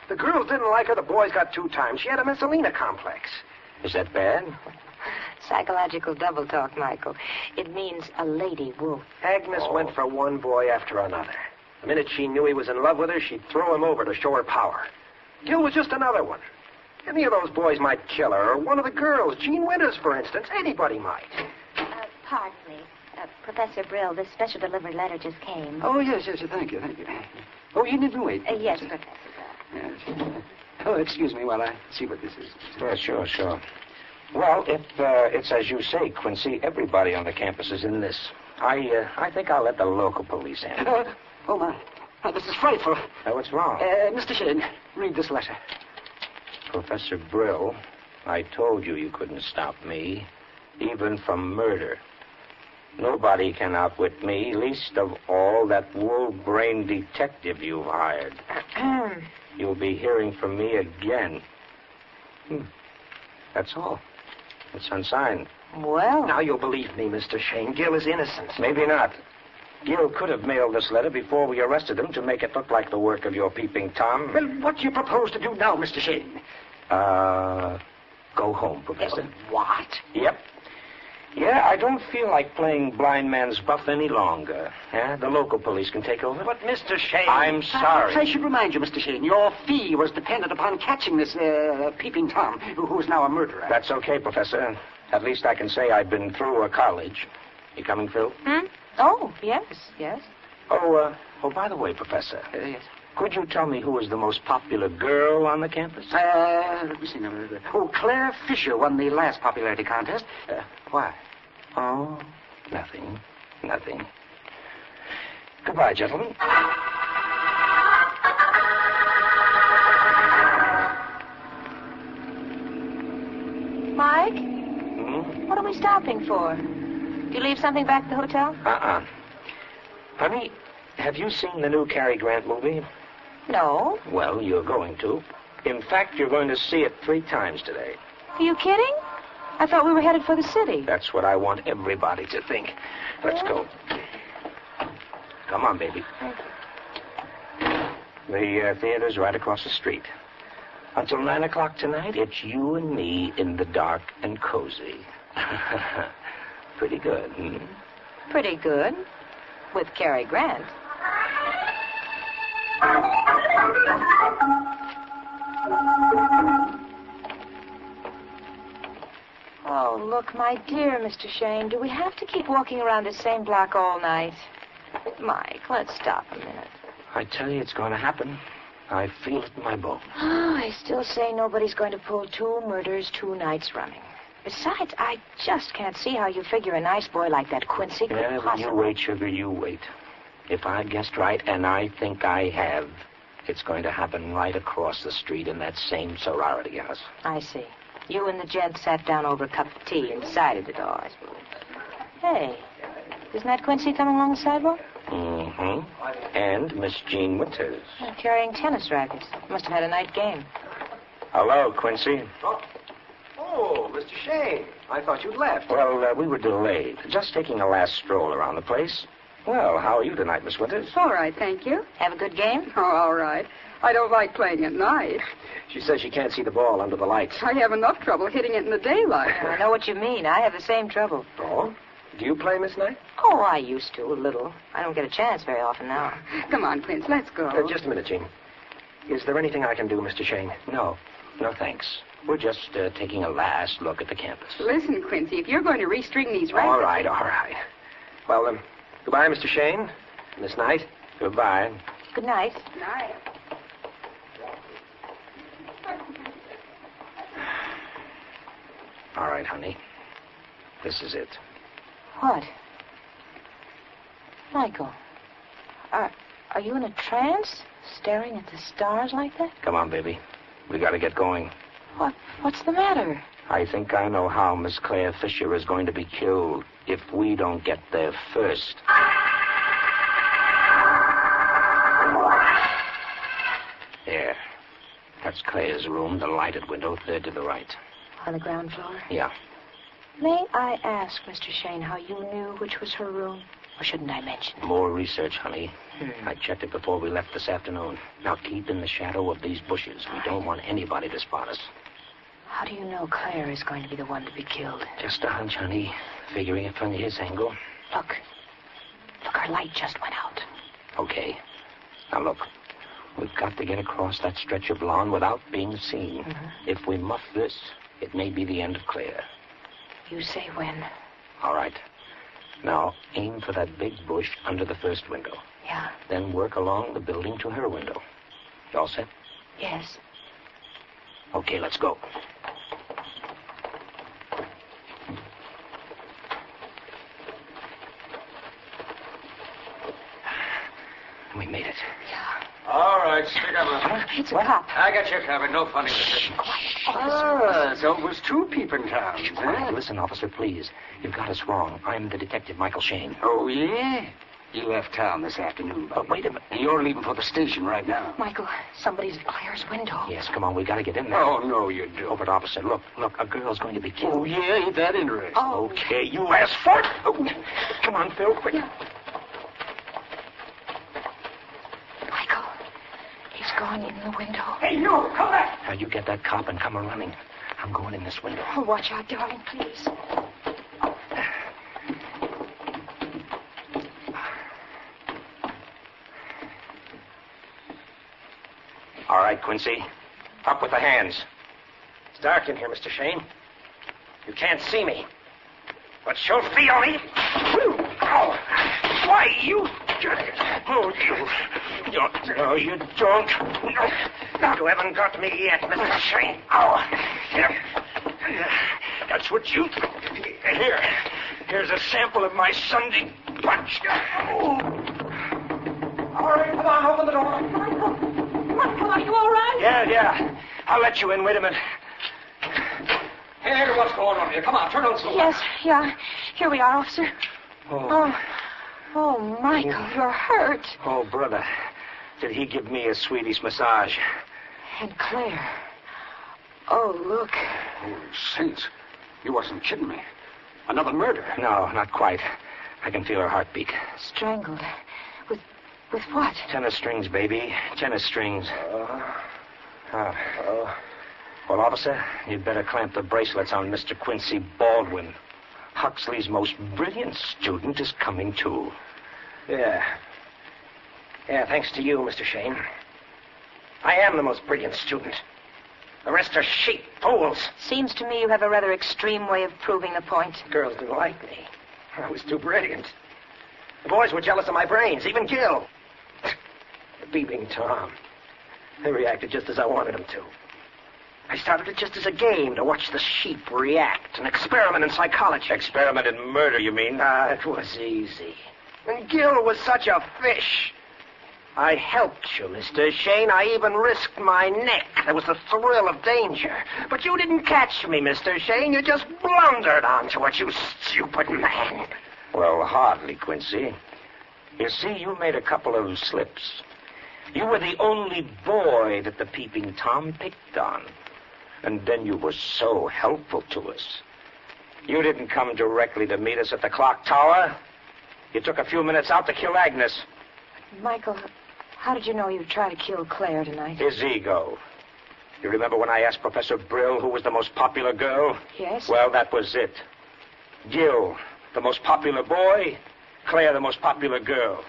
W: The girls didn't like her. The boys got 2 times. She had a Messalina complex.
S: Is that bad?
R: Psychological double talk, Michael. It means a lady wolf.
W: Agnes went for one boy after another. The minute she knew he was in love with her, she'd throw him over to show her power. Gil was just another one. Any of those boys might kill her, or one of the girls. Jean Winters, for instance. Anybody might.
A: Pardon me. Professor Brill, this special delivery letter just came.
O: Oh, yes, thank you. Oh, you needn't wait.
A: Yes, Professor
O: Yes. Oh, excuse me while I see what this is.
S: Yeah, sure. Well, if it's as you say, Quincy, everybody on the campus is in this. I think I'll let the local police handle it.
O: Oh, my. This is frightful.
S: What's wrong?
O: Mr. Shayne, read this letter.
S: Professor Brill, I told you couldn't stop me, even from murder. Nobody can outwit me, least of all that wolf-brained detective you've hired. You'll be hearing from me again. That's all. It's unsigned.
R: Well...
W: Now you'll believe me, Mr. Shayne. Gil is innocent.
S: Maybe not. Gil could have mailed this letter before we arrested him to make it look like the work of your peeping Tom.
O: Well, what do you propose to do now, Mr. Shayne?
S: Go home, Professor.
O: What?
S: Yep. Yeah, I don't feel like playing blind man's buff any longer. The local police can take over.
W: But, Mr. Shayne...
S: I'm sorry.
O: I should remind you, Mr. Shayne, your fee was dependent upon catching this peeping Tom, who is now a murderer.
S: That's okay, Professor. At least I can say I've been through a college. You coming, Phil?
R: Oh, yes.
S: Oh, by the way, Professor.
O: Yes.
S: Could you tell me who was the most popular girl on the campus?
O: Let me see. Oh, Claire Fisher won the last popularity contest. Why?
S: Oh, nothing. Goodbye, gentlemen.
R: Mike? What are we stopping for? Did you leave something back at the hotel?
S: Honey, have you seen the new Cary Grant movie?
R: No.
S: Well, you're going to. In fact, you're going to see it 3 times today.
R: Are you kidding? I thought we were headed for the city.
S: That's what I want everybody to think. Let's go. Come on, baby.
R: Thank you.
S: The theater's right across the street. Until 9 o'clock tonight, it's you and me in the dark and cozy. Pretty good,
R: Pretty good. With Cary Grant. Oh, look, my dear Mr. Shayne, do we have to keep walking around the same block all night? Mike, let's stop a minute.
S: I tell you, it's going to happen. I feel it in my bones.
R: Oh, I still say nobody's going to pull 2 murders 2 nights running. Besides, I just can't see how you figure a nice boy like that Quincy could possibly...
S: You wait, sugar, you wait. If I've guessed right, and I think I have, it's going to happen right across the street in that same sorority house.
R: I see. You and the gent sat down over a cup of tea and decided it all, I suppose. Hey, isn't that Quincy coming along the sidewalk?
S: And Miss Jean Winters.
R: Carrying tennis rackets. Must have had a night game.
S: Hello, Quincy.
W: Oh, Mr. Shayne. I thought you'd left.
S: Well, we were delayed. Just taking a last stroll around the place. Well, how are you tonight, Miss Winters?
N: All right, thank you.
R: Have a good game?
N: Oh, all right. I don't like playing at night.
W: She says she can't see the ball under the lights.
N: I have enough trouble hitting it in the daylight.
R: I know what you mean. I have the same trouble.
W: Oh? Do you play, Miss Knight?
R: Oh, I used to, a little. I don't get a chance very often now.
N: Come on, Quince, let's go.
W: Just a minute, Jean. Is there anything I can do, Mr. Shayne?
S: No, thanks. We're just taking a last look at the campus.
N: Listen, Quincy, if you're going to restring these rackets...
W: All right. Well, goodbye, Mr. Shayne. Miss Knight.
S: Goodbye.
R: Good night.
N: Good night.
S: All right, honey. This is it.
R: What? Michael, are you in a trance? Staring at the stars like that?
S: Come on, baby. We got to get going.
R: What's the matter?
S: I think I know how Miss Claire Fisher is going to be killed if we don't get there first. There. That's Claire's room, the lighted window, third to the right.
R: On the ground floor?
S: Yeah.
R: May I ask, Mr. Shayne, how you knew which was her room? Or shouldn't I mention?
S: More research, honey. I checked it before we left this afternoon. Now keep in the shadow of these bushes. We don't want anybody to spot us.
R: How do you know Claire is going to be the one to be killed?
S: Just a hunch, honey. Figuring it from his angle.
R: Look, our light just went out.
S: Okay. Now look. We've got to get across that stretch of lawn without being seen. If we muff this, it may be the end of Claire.
R: You say when?
S: All right. Now, aim for that big bush under the first window.
R: Yeah.
S: Then work along the building to her window. You all set?
R: Yes.
S: Okay, let's go. We made it.
O: All right, stick up.
R: It's a cop.
O: I got you covered. No funny business. Ah, so it was two peeping toms,
S: Quiet. Listen, officer, please. You've got us wrong. I'm the detective, Michael Shayne.
O: Oh, yeah? You left town this afternoon,
S: but wait a minute.
O: You're leaving for the station right now.
R: Michael, somebody's at Claire's window.
S: Yes, come on. We got to get in there.
O: Oh, no, you don't.
S: Oh, but officer, look. A girl's going to be killed.
O: Oh, yeah? Ain't that interesting?
R: Oh.
S: Okay, you asked for it. Oh, come on, Phil, quick.
R: Michael, he's gone in the window.
O: Hey, you, come back.
S: Now, you get that cop and come running. I'm going in this window.
R: Oh, watch out, darling, please.
S: All right, Quincy. Up with the hands. It's dark in here, Mr. Shayne. You can't see me. But you'll feel me. Oh, why, you... Oh, you... No, you don't. No, you haven't got me yet, Mr. Shayne. Oh, here. That's what you... Here. Here's a sample of my Sunday punch. Oh.
O: All right, come on, open the door.
R: Michael, are you all right?
S: Yeah. I'll let you in. Wait a minute.
O: Hey, what's going on here? Come on, turn on the light.
R: Yes, yeah. Here we are, officer. Oh, Michael, you're hurt.
S: Oh, brother. Did he give me a Swedish massage?
R: And Claire. Oh, look.
O: Holy saints. You wasn't kidding me. Another murder.
S: No, not quite. I can feel her heartbeat.
R: Strangled. With what?
S: Tennis strings, baby. Tennis strings. Well, officer, you'd better clamp the bracelets on Mr. Quincy Baldwin. Huxley's most brilliant student is coming too. Yeah, thanks to you, Mr. Shayne. I am the most brilliant student. The rest are sheep, fools.
R: Seems to me you have a rather extreme way of proving the point.
S: Girls didn't like me. I was too brilliant. The boys were jealous of my brains, even Gil. The Peeping Tom. They reacted just as I wanted them to. I started it just as a game to watch the sheep react, an experiment in psychology. Experiment in murder, you mean? It was easy. And Gil was such a fish. I helped you, Mr. Shayne. I even risked my neck. There was the thrill of danger. But you didn't catch me, Mr. Shayne. You just blundered onto it, you stupid man. Well, hardly, Quincy. You see, you made a couple of slips. You were the only boy that the Peeping Tom picked on. And then you were so helpful to us. You didn't come directly to meet us at the clock tower. You took a few minutes out to kill Agnes.
R: Michael, how did you know you'd try to kill Claire tonight?
S: His ego. You remember when I asked Professor Brill who was the most popular girl?
R: Yes.
S: Well, that was it. Gil, the most popular boy. Claire, the most popular girl.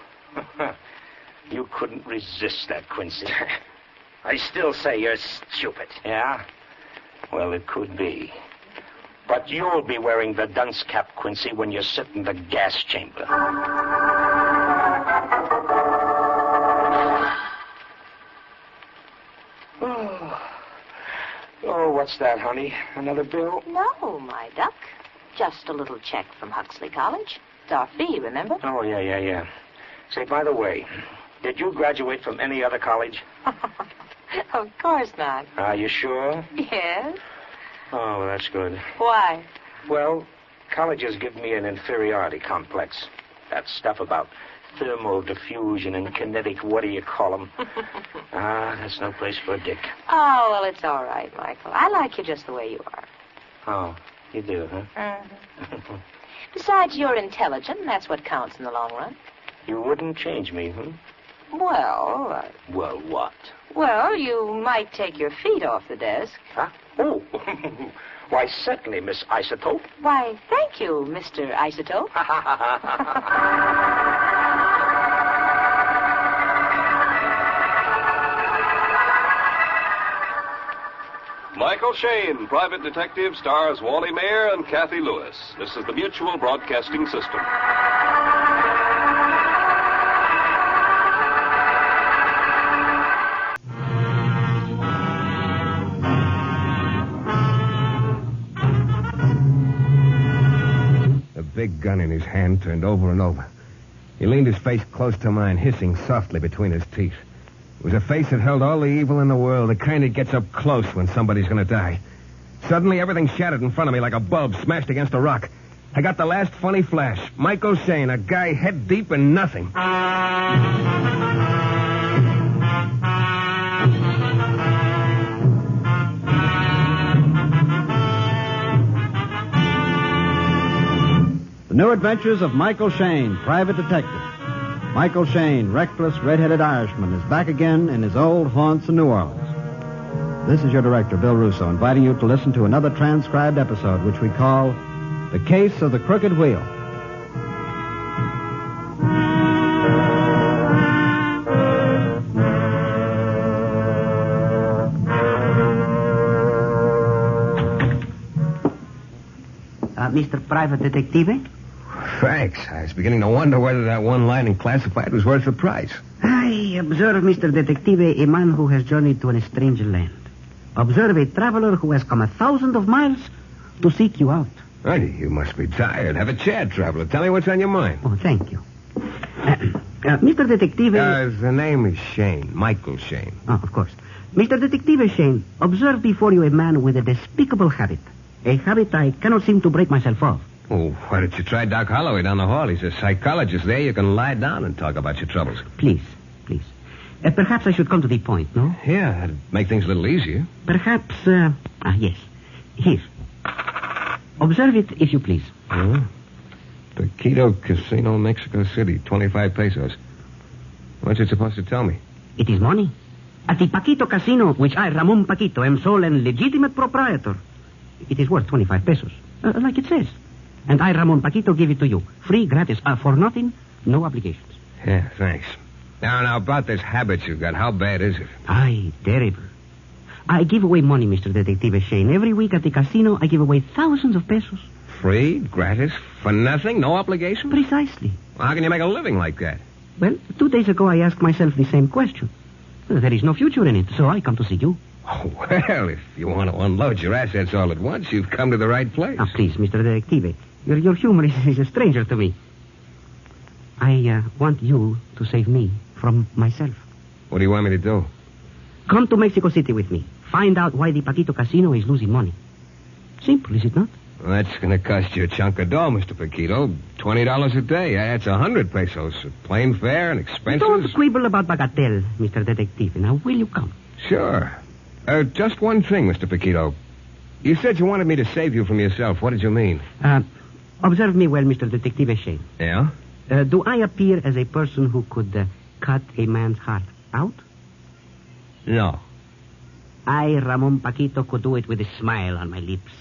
S: You couldn't resist that, Quincy. I still say you're stupid. Yeah? Well, it could be. But you'll be wearing the dunce cap, Quincy, when you sit in the gas chamber. Oh, what's that, honey? Another bill?
R: No, my duck. Just a little check from Huxley College. It's our fee, remember?
S: Oh, yeah. Say, by the way, did you graduate from any other college?
R: Of course not.
S: Are you sure?
R: Yes.
S: Oh, that's good.
R: Why?
S: Well, colleges give me an inferiority complex. That stuff about thermal diffusion and kinetic, what do you call them? That's no place for a dick.
R: Oh, well, it's all right, Michael. I like you just the way you are.
S: Oh, you do, huh?
R: Mm-hmm. Besides, you're intelligent, and that's what counts in the long run.
S: You wouldn't change me,
R: Well,
S: Well, what?
R: well, you might take your feet off the desk.
S: Huh? Oh, why, certainly, Miss Isotope.
R: Why, thank you, Mr. Isotope.
I: Michael Shayne, Private Detective, stars Wally Mayer and Kathy Lewis. This is the Mutual Broadcasting System.
U: The big gun in his hand turned over and over. He leaned his face close to mine, hissing softly between his teeth. It was a face that held all the evil in the world, the kind that gets up close when somebody's going to die. Suddenly, everything shattered in front of me like a bulb smashed against a rock. I got the last funny flash. Michael Shayne, a guy head deep in nothing.
B: The New Adventures of Michael Shayne, Private Detective. Michael Shayne, reckless, red-headed Irishman, is back again in his old haunts in New Orleans. This is your director, Bill Russo, inviting you to listen to another transcribed episode, which we call The Case of the Crooked Wheel.
Q: Mr. Private Detective?
U: Thanks. I was beginning to wonder whether that one line in classified was worth the price.
Q: I observe, Mr. Detective, a man who has journeyed to a strange land. Observe a traveler who has come 1,000 of miles to seek you out.
U: Oh, you must be tired. Have a chair, traveler. Tell me what's on your mind.
Q: Oh, thank you. Mr. Detective...
U: the name is Shayne. Michael Shayne.
Q: Oh, of course. Mr. Detective Shayne, observe before you a man with a despicable habit. A habit I cannot seem to break myself of.
U: Oh, why don't you try Doc Holloway down the hall? He's a psychologist there. You can lie down and talk about your troubles.
Q: Please. Perhaps I should come to the point, no?
U: Yeah, that'd make things a little easier.
Q: Perhaps, yes. Here. Observe it, if you please.
U: Paquito Casino, Mexico City, 25 pesos. What's it supposed to tell me?
Q: It is money. At the Paquito Casino, which I, Ramon Paquito, am sole and legitimate proprietor, it is worth 25 pesos, like it says. And I, Ramon Paquito, give it to you. Free, gratis, for nothing, no obligations.
U: Yeah, thanks. Now, about this habit you got, how bad is it?
Q: Aye, terrible. I give away money, Mr. Detective Shayne. Every week at the casino, I give away thousands of pesos.
U: Free, gratis, for nothing, no obligation?
Q: Precisely.
U: Well, how can you make a living like that?
Q: Well, 2 days ago, I asked myself the same question. There is no future in it, so I come to see you.
U: Oh, well, if you want to unload your assets all at once, you've come to the right place.
Q: Now, please, Mr. Detective, your humor is a stranger to me. I want you to save me from myself.
U: What do you want me to do?
Q: Come to Mexico City with me. Find out why the Paquito Casino is losing money. Simple, is it not?
U: Well, that's going to cost you a chunk of dough, Mr. Paquito. $20 a day. That's 100 pesos. Plane fare and expenses.
Q: Don't quibble about bagatelle, Mr. Detective. Now, will you come?
U: Sure. Just one thing, Mr. Paquito. You said you wanted me to save you from yourself. What did you mean?
Q: Observe me well, Mr. Detective Shayne.
U: Yeah?
Q: Do I appear as a person who could cut a man's heart out?
U: No.
Q: I, Ramon Paquito, could do it with a smile on my lips.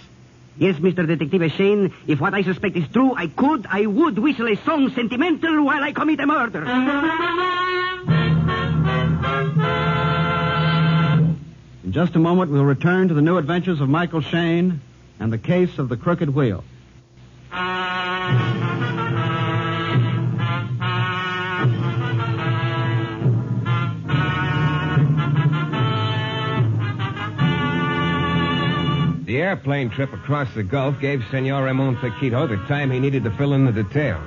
Q: Yes, Mr. Detective Shayne, if what I suspect is true, I would whistle a song sentimental while I commit a murder.
B: In just a moment, we'll return to the new adventures of Michael Shayne and the case of the Crooked Wheel.
U: The airplane trip across the Gulf gave Senor Ramon Paquito the time he needed to fill in the details.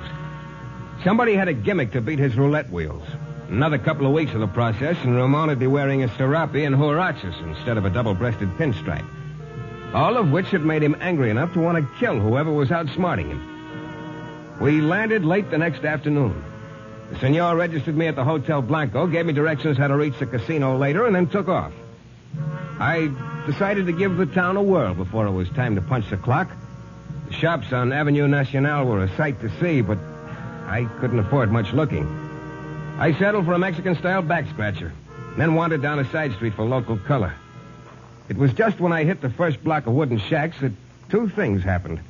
U: Somebody had a gimmick to beat his roulette wheels. Another couple of weeks of the process, and Ramon would be wearing a serape and huaraches instead of a double-breasted pinstripe. All of which had made him angry enough to want to kill whoever was outsmarting him. We landed late the next afternoon. The senor registered me at the Hotel Blanco, gave me directions how to reach the casino later, and then took off. I decided to give the town a whirl before it was time to punch the clock.
H: The shops on Avenue Nacional were a sight to see, but I couldn't afford much looking. I settled for a Mexican-style back scratcher, then wandered down a side street for local color. It was just when I hit the first block of wooden shacks that two things happened.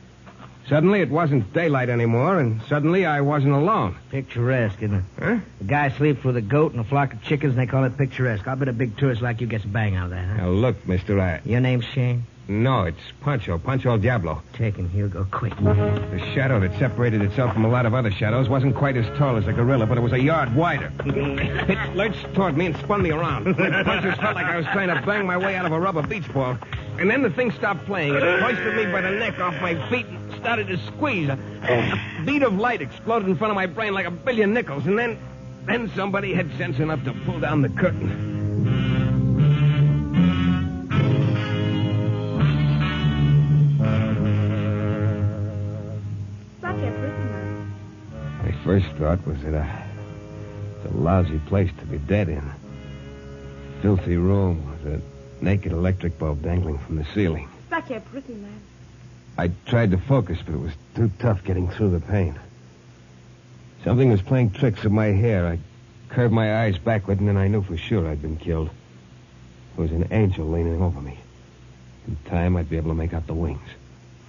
H: Suddenly, it wasn't daylight anymore, and suddenly I wasn't alone.
J: Picturesque, isn't it?
H: Huh?
J: The guy sleeps with a goat and a flock of chickens, and they call it picturesque. I'll bet a big tourist like you gets a bang out of that, huh?
H: Now, look, mister,
J: Your name's Shayne?
H: No, it's Pancho El Diablo.
J: Take him. He'll go quick.
H: The shadow that separated itself from a lot of other shadows wasn't quite as tall as a gorilla, but it was a yard wider. It lurched toward me and spun me around. My punches felt like I was trying to bang my way out of a rubber beach ball. And then the thing stopped playing. It hoisted me by the neck off my feet and started to squeeze. A bead of light exploded in front of my brain like a billion nickels. And then somebody had sense enough to pull down the curtain. My first thought was that it's a lousy place to be dead in. Filthy room with a naked electric bulb dangling from the ceiling.
K: Such a pretty man.
H: I tried to focus, but it was too tough getting through the pain. Something was playing tricks with my hair. I curved my eyes backward, and then I knew for sure I'd been killed. There was an angel leaning over me. In time, I'd be able to make out the wings.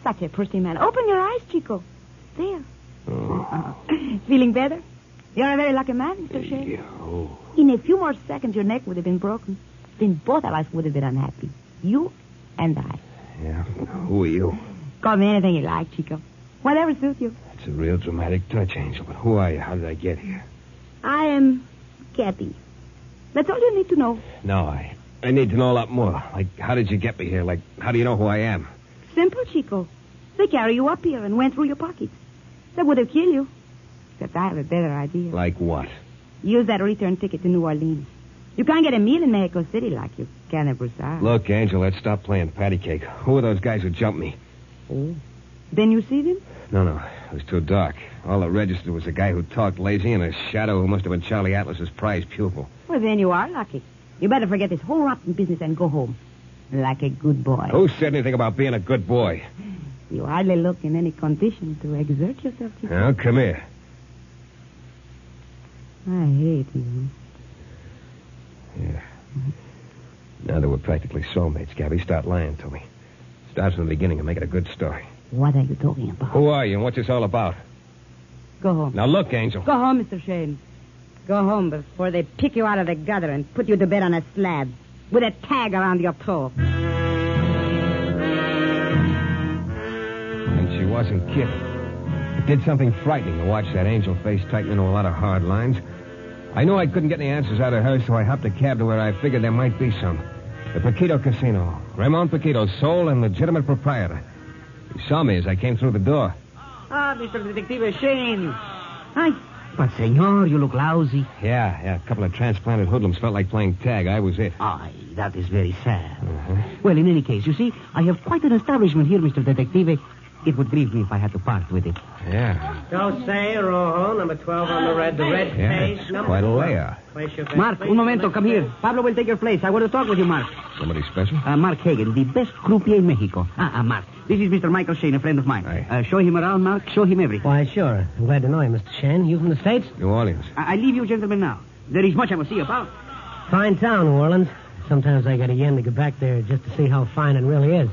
K: Such a pretty man. Open your eyes, Chico. There.
H: Oh.
K: Feeling better? You're a very lucky man, Mr. Shayne.
H: Oh.
K: In a few more seconds, your neck would have been broken. Then both of us would have been unhappy. You and I.
H: Yeah? Who are you?
K: Call me anything you like, Chico. Whatever suits you.
H: It's a real dramatic touch, Angel, but who are you? How did I get here?
K: I am Kathy. That's all you need to know.
H: No, I need to know a lot more. Like, how did you get me here? Like, how do you know who I am?
K: Simple, Chico. They carry you up here and went through your pockets. That would have killed you. Except I have a better idea.
H: Like what?
K: Use that return ticket to New Orleans. You can't get a meal in Mexico City like you can at Broussard.
H: Look, Angel, let's stop playing patty cake. Who are those guys who jumped me?
K: Oh. Then you see them?
H: No. It was too dark. All that registered was a guy who talked lazy and a shadow who must have been Charlie Atlas's prize pupil.
K: Well, then you are lucky. You better forget this whole rotten business and go home. Like a good boy.
H: Who said anything about being a good boy?
K: You hardly look in any condition to exert yourself, Chico.
H: Now, come here.
K: I hate you.
H: Yeah. Now that we're practically soulmates, Gabby, start lying to me. Start from the beginning and make it a good story.
K: What are you talking about?
H: Who are you and what's this all about?
K: Go home.
H: Now, look, Angel.
K: Go home, Mr. Shayne. Go home before they pick you out of the gutter and put you to bed on a slab with a tag around your toe.
H: And she wasn't kidding. It did something frightening to watch that angel face tighten into a lot of hard lines. I knew I couldn't get any answers out of her, so I hopped a cab to where I figured there might be some. The Paquito Casino. Ramon Paquito, sole and legitimate proprietor. He saw me as I came through the door.
J: Ah, Mr. Detective Shayne. Hi. But, senor, you look lousy.
H: Yeah. A couple of transplanted hoodlums felt like playing tag. I was it.
J: Aye, that is very sad.
H: Uh-huh.
J: Well, in any case, you see, I have quite an establishment here, Mr. Detective. It would grieve me if I had to part with it.
H: Yeah.
Q: Don't say, Rojo. Number 12 on the red
H: Yeah,
Q: face.
H: it's quite a layout.
J: Mark, un momento, come here. Pablo will take your place. I want to talk with you, Mark.
H: Somebody special?
J: Mark Hagen, the best croupier in Mexico. Mark, this is Mr. Michael Shayne, a friend of mine. Show him around, Mark. Show him everything.
Q: Why, sure. I'm glad to know you, Mr. Shayne. You from the States?
H: New Orleans.
J: I leave you gentlemen now. There is much I must see about.
Q: Fine town, New Orleans. Sometimes I get a yen to go back there just to see how fine it really is.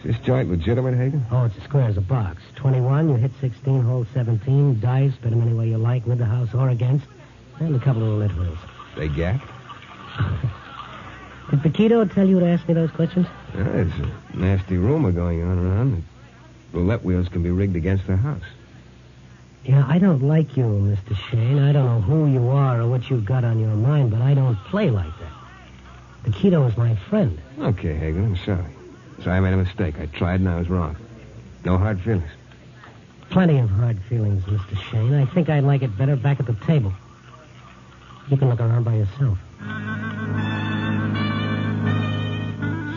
H: Is this joint legitimate, Hagen?
Q: Oh, it's as square as a box. 21, you hit 16, hold 17, dice, bet them any way you like, with the house or against, and a couple of roulette wheels.
H: They gap?
Q: Did Paquito tell you to ask me those questions?
H: Yeah, there's a nasty rumor going on around that roulette wheels can be rigged against the house.
Q: Yeah, I don't like you, Mr. Shayne. I don't know who you are or what you've got on your mind, but I don't play like that. Paquito is my friend.
H: Okay, Hagen, I'm sorry. Sorry I made a mistake. I tried and I was wrong. No hard feelings.
Q: Plenty of hard feelings, Mr. Shayne. I think I'd like it better back at the table. You can look around by yourself.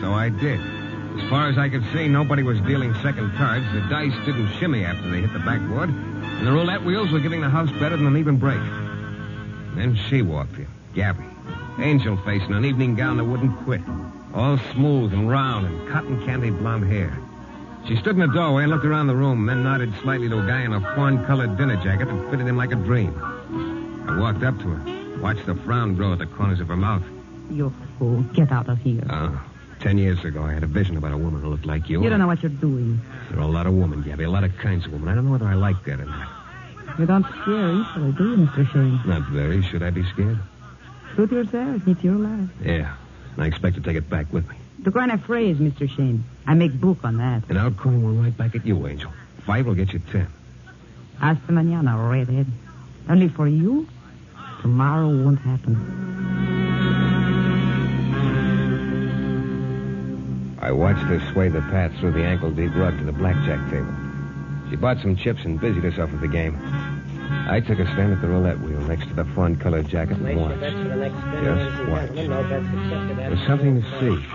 H: So I did. As far as I could see, nobody was dealing second cards. The dice didn't shimmy after they hit the backboard. And the roulette wheels were giving the house better than an even break. And then she walked in. Gabby. Angel face in an evening gown that wouldn't quit. All smooth and round and cotton candy blonde hair. She stood in the doorway and looked around the room, then nodded slightly to a guy in a fawn-colored dinner jacket that fitted him like a dream. I walked up to her, watched the frown grow at the corners of her mouth.
J: You fool. Get out of here.
H: 10 years ago, I had a vision about a woman who looked like you.
J: You don't know what you're doing.
H: There are a lot of women, Gabby, a lot of kinds of women. I don't know whether I like that or not.
J: You don't scare easily, do you, Mr. Shayne?
H: Not very. Should I be scared?
J: Suit yourself. It's your life.
H: Yeah, and I expect to take it back with me.
J: The kind of phrase, Mr. Shayne. I make book on that.
H: And I'll coin one right back at you, Angel. 5 will get you 10.
J: Hasta mañana, redhead. Only for you, tomorrow won't happen.
H: I watched her sway the path through the ankle-deep rug to the blackjack table. She bought some chips and busied herself with the game. I took a stand at the roulette wheel next to the fawn-colored jacket and watched. Just watched. There was something to see.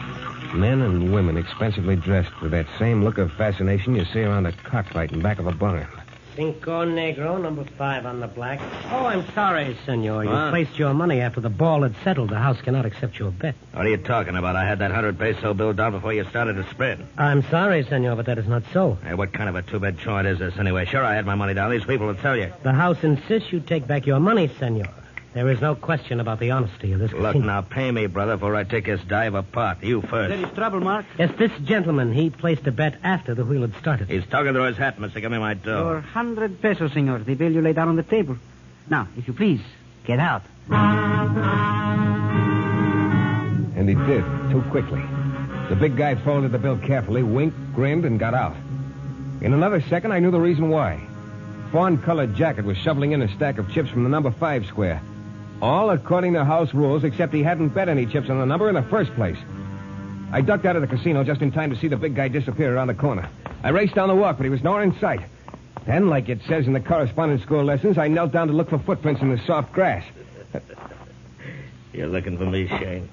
H: Men and women expensively dressed with that same look of fascination you see around a cockfight in back of a barn.
E: Cinco Negro, number 5 on the black. Oh, I'm sorry, senor. You placed your money after the ball had settled. The house cannot accept your bet.
M: What are you talking about? I had that 100 peso bill down before you started to spread.
E: I'm sorry, senor, but that is not so.
M: Hey, what kind of a two-bed joint is this anyway? Sure, I had my money down. These people will tell you.
E: The house insists you take back your money, senor. There is no question about the honesty of this
M: Look,
E: casino.
M: now, pay me, brother, before I take this dive apart. You first.
J: There is trouble, Mark.
E: Yes, this gentleman, he placed a bet after the wheel had started.
M: He's talking through his hat, mister. Give me my dough.
J: Your 100 pesos, senor. The bill you laid down on the table. Now, if you please, get out.
H: And he did, too quickly. The big guy folded the bill carefully, winked, grinned, and got out. In another second, I knew the reason why. Fawn-colored jacket was shoveling in a stack of chips from the number 5 square. All according to house rules, except he hadn't bet any chips on the number in the first place. I ducked out of the casino just in time to see the big guy disappear around the corner. I raced down the walk, but he was nowhere in sight. Then, like it says in the correspondence school lessons, I knelt down to look for footprints in the soft grass.
M: You're looking for me, Shayne.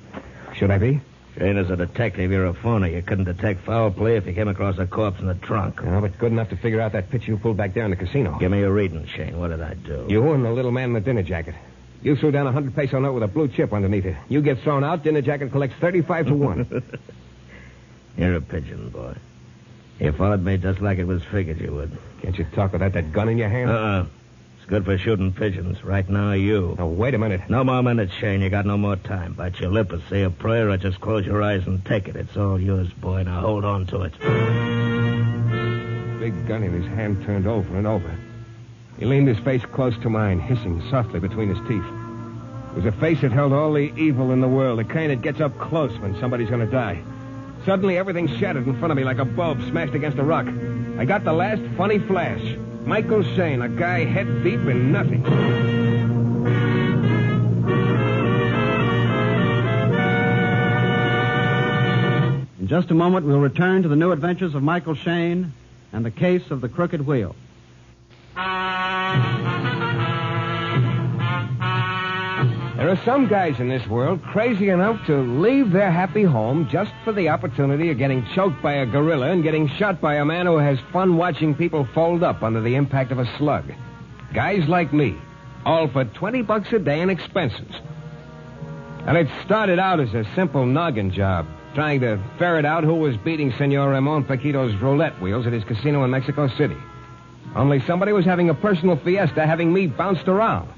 H: Should I be?
M: Shayne, as a detective, you're a phoner. You couldn't detect foul play if you came across a corpse in the trunk.
H: No, but good enough to figure out that pitch you pulled back there in the casino.
M: Give me your reading, Shayne. What did I do?
H: You and the little man in the dinner jacket. You threw down a 100 peso note with a blue chip underneath it. You get thrown out, dinner jacket collects 35 to 1.
M: You're a pigeon, boy. You followed me just like it was figured you would.
H: Can't you talk without that gun in your hand?
M: It's good for shooting pigeons. Right now, you.
H: Oh, wait a minute.
M: No more minutes, Shayne. You got no more time. Bite your lip or say a prayer or just close your eyes and take it. It's all yours, boy. Now hold on to it.
H: Big gun in his hand turned over and over. He leaned his face close to mine, hissing softly between his teeth. It was a face that held all the evil in the world, the kind that gets up close when somebody's going to die. Suddenly, everything shattered in front of me like a bulb smashed against a rock. I got the last funny flash. Michael Shayne, a guy head deep in nothing.
B: In just a moment, we'll return to the new adventures of Michael Shayne and the case of the crooked wheel.
H: There are some guys in this world crazy enough to leave their happy home just for the opportunity of getting choked by a gorilla and getting shot by a man who has fun watching people fold up under the impact of a slug. Guys like me, all for $20 a day in expenses. And it started out as a simple noggin job, trying to ferret out who was beating Senor Ramon Paquito's roulette wheels at his casino in Mexico City. Only somebody was having a personal fiesta, having me bounced around.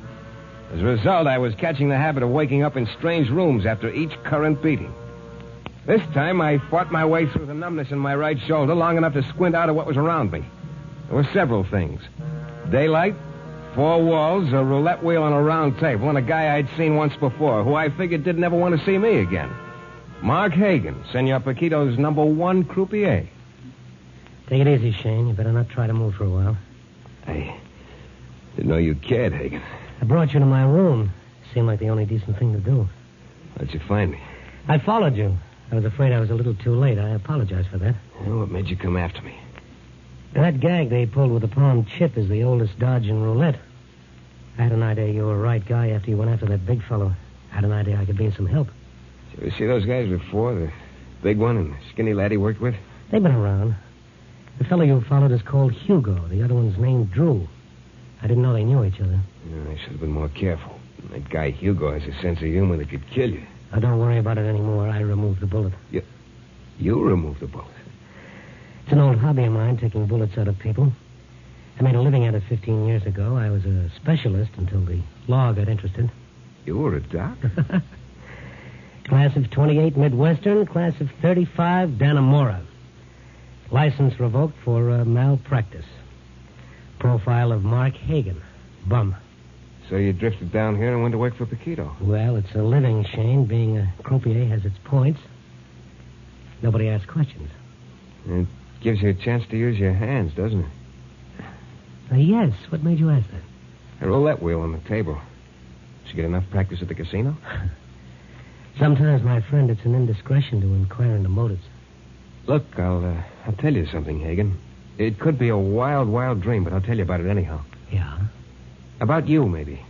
H: As a result, I was catching the habit of waking up in strange rooms after each current beating. This time, I fought my way through the numbness in my right shoulder long enough to squint out at what was around me. There were several things. Daylight, 4 walls, a roulette wheel on a round table, and a guy I'd seen once before, who I figured didn't ever want to see me again. Mark Hagan, Senor Paquito's number 1 croupier.
E: Take it easy, Shayne. You better not try to move for a while.
H: I didn't know you cared, Hagan.
E: I brought you to my room. Seemed like the only decent thing to do.
H: How'd you find me?
E: I followed you. I was afraid I was a little too late. I apologize for that.
H: Well, what made you come after me?
E: That gag they pulled with the pawn chip is the oldest dodge in roulette. I had an idea you were a right guy after you went after that big fellow. I had an idea I could be of some help.
H: Did you ever see those guys before? The big one and the skinny lad he worked with?
E: They've been around. The fellow you followed is called Hugo. The other one's named Drew. I didn't know they knew each other.
H: I should have been more careful. That guy Hugo has a sense of humor that could kill you.
E: Now, don't worry about it anymore. I removed the bullet.
H: You removed the bullet?
E: It's an old hobby of mine, taking bullets out of people. I made a living at it 15 years ago. I was a specialist until the law got interested.
H: You were a doc?
E: Class of 28 Midwestern, class of 35 Dannemora. License revoked for malpractice. Profile of Mark Hagen. Bum.
H: So you drifted down here and went to work for Paquito.
E: Well, it's a living, Shane. Being a croupier has its points. Nobody asks questions.
H: It gives you a chance to use your hands, doesn't it?
E: Yes. What made you ask that?
H: A roulette wheel on the table. Did you get enough practice at the casino?
E: Sometimes, my friend, it's an indiscretion to inquire into motives.
H: Look, I'll tell you something, Hagen. It could be a wild, wild dream, but I'll tell you about it anyhow.
E: Yeah?
H: About you, maybe.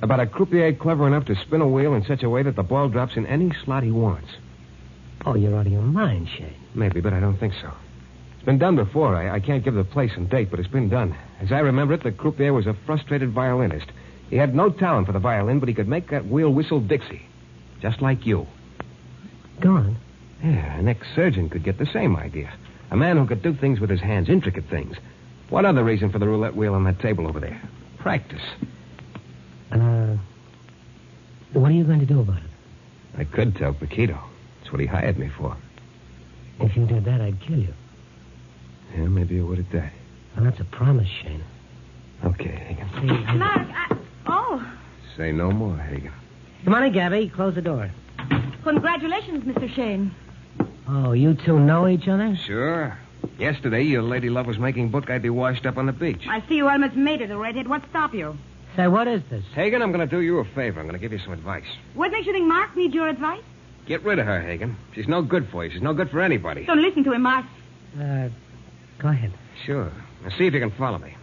H: About a croupier clever enough to spin a wheel in such a way that the ball drops in any slot he wants.
E: Oh, you're out of your mind, Shane.
H: Maybe, but I don't think so. It's been done before. I can't give the place and date, but it's been done. As I remember it, the croupier was a frustrated violinist. He had no talent for the violin, but he could make that wheel whistle Dixie. Just like you.
E: Go on.
H: Yeah, an ex-surgeon could get the same idea. A man who could do things with his hands, intricate things. What other reason for the roulette wheel on that table over there? Practice.
E: What are you going to do about it?
H: I could tell Paquito. That's what he hired me for.
E: If you did that, I'd kill you.
H: Yeah, maybe you would at that.
E: Well, that's a promise, Shane.
H: Okay, Hagen.
K: Mark, Oh.
H: Say no more, Hagen.
E: Come on in, Gabby. Close the door.
K: Congratulations, Mr. Shayne.
E: Oh, you two know each other?
H: Sure. Yesterday, your lady love was making book I'd be washed up on the beach.
K: I see you almost made it, the redhead. What stopped you?
E: Say, what is this?
H: Hagen, I'm going to do you a favor. I'm going to give you some advice.
K: What makes you think Mark needs your advice?
H: Get rid of her, Hagen. She's no good for you. She's no good for anybody.
K: Don't listen to him, Mark.
E: Go ahead.
H: Sure. Now, see if you can follow me.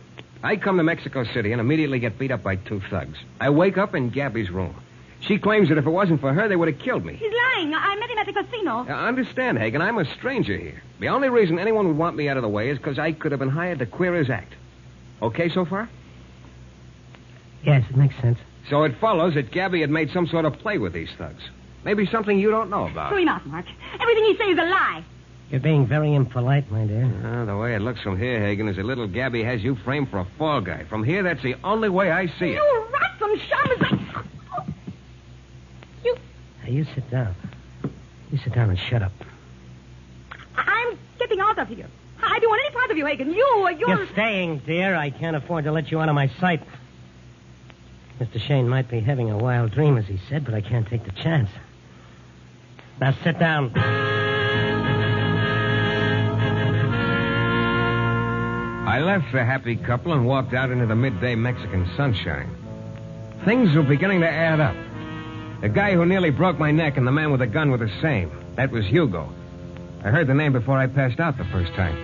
H: I come to Mexico City and immediately get beat up by two thugs. I wake up in Gabby's room. She claims that if it wasn't for her, they would have killed me.
K: He's lying. I met him at the casino.
H: Now, understand, Hagen, I'm a stranger here. The only reason anyone would want me out of the way is because I could have been hired to queer his act. Okay so far?
E: Yes, it makes sense.
H: So it follows that Gabby had made some sort of play with these thugs. Maybe something you don't know about.
K: True enough, Mark. Everything you say is a lie.
E: You're being very impolite, my dear.
H: The way it looks from here, Hagen, is that little Gabby has you framed for a fall guy. From here, that's the only way I see it.
K: You rotten shamus.
E: Now, you sit down. You sit down and shut up.
K: I'm getting out of here. I don't want any part of you, Hagen. You're...
E: You're staying, dear. I can't afford to let you out of my sight. Mr. Shayne might be having a wild dream, as he said, but I can't take the chance. Now, sit down.
H: I left the happy couple and walked out into the midday Mexican sunshine. Things were beginning to add up. The guy who nearly broke my neck and the man with the gun were the same. That was Hugo. I heard the name before I passed out the first time.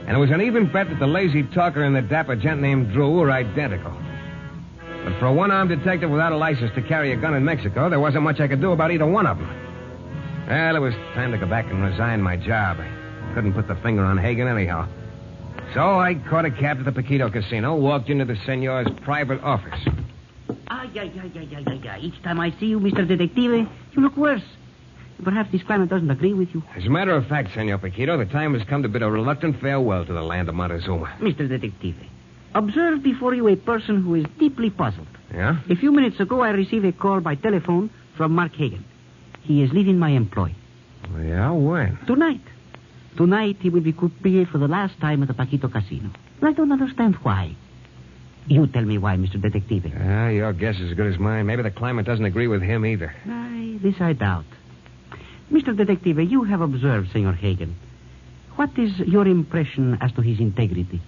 H: And it was an even bet that the lazy talker and the dapper gent named Drew were identical. But for a one-armed detective without a license to carry a gun in Mexico, there wasn't much I could do about either one of them. Well, it was time to go back and resign my job. I couldn't put the finger on Hagen anyhow. So I caught a cab to the Paquito Casino, walked into the senor's private office.
Q: Each time I see you, Mr. Detective, you look worse. Perhaps this climate doesn't agree with you.
H: As a matter of fact, Senor Paquito, the time has come to bid a reluctant farewell to the land of Montezuma.
Q: Mr. Detective, observe before you a person who is deeply puzzled.
H: Yeah?
Q: A few minutes ago, I received a call by telephone from Mark Hagen. He is leaving my employ.
H: Yeah, when?
Q: Tonight. Tonight, he will be croupier for the last time at the Paquito Casino. I don't understand why. You tell me why, Mr. Detective.
H: Your guess is as good as mine. Maybe the climate doesn't agree with him either.
Q: This I doubt. Mr. Detective, you have observed Senor Hagen. What is your impression as to his integrity?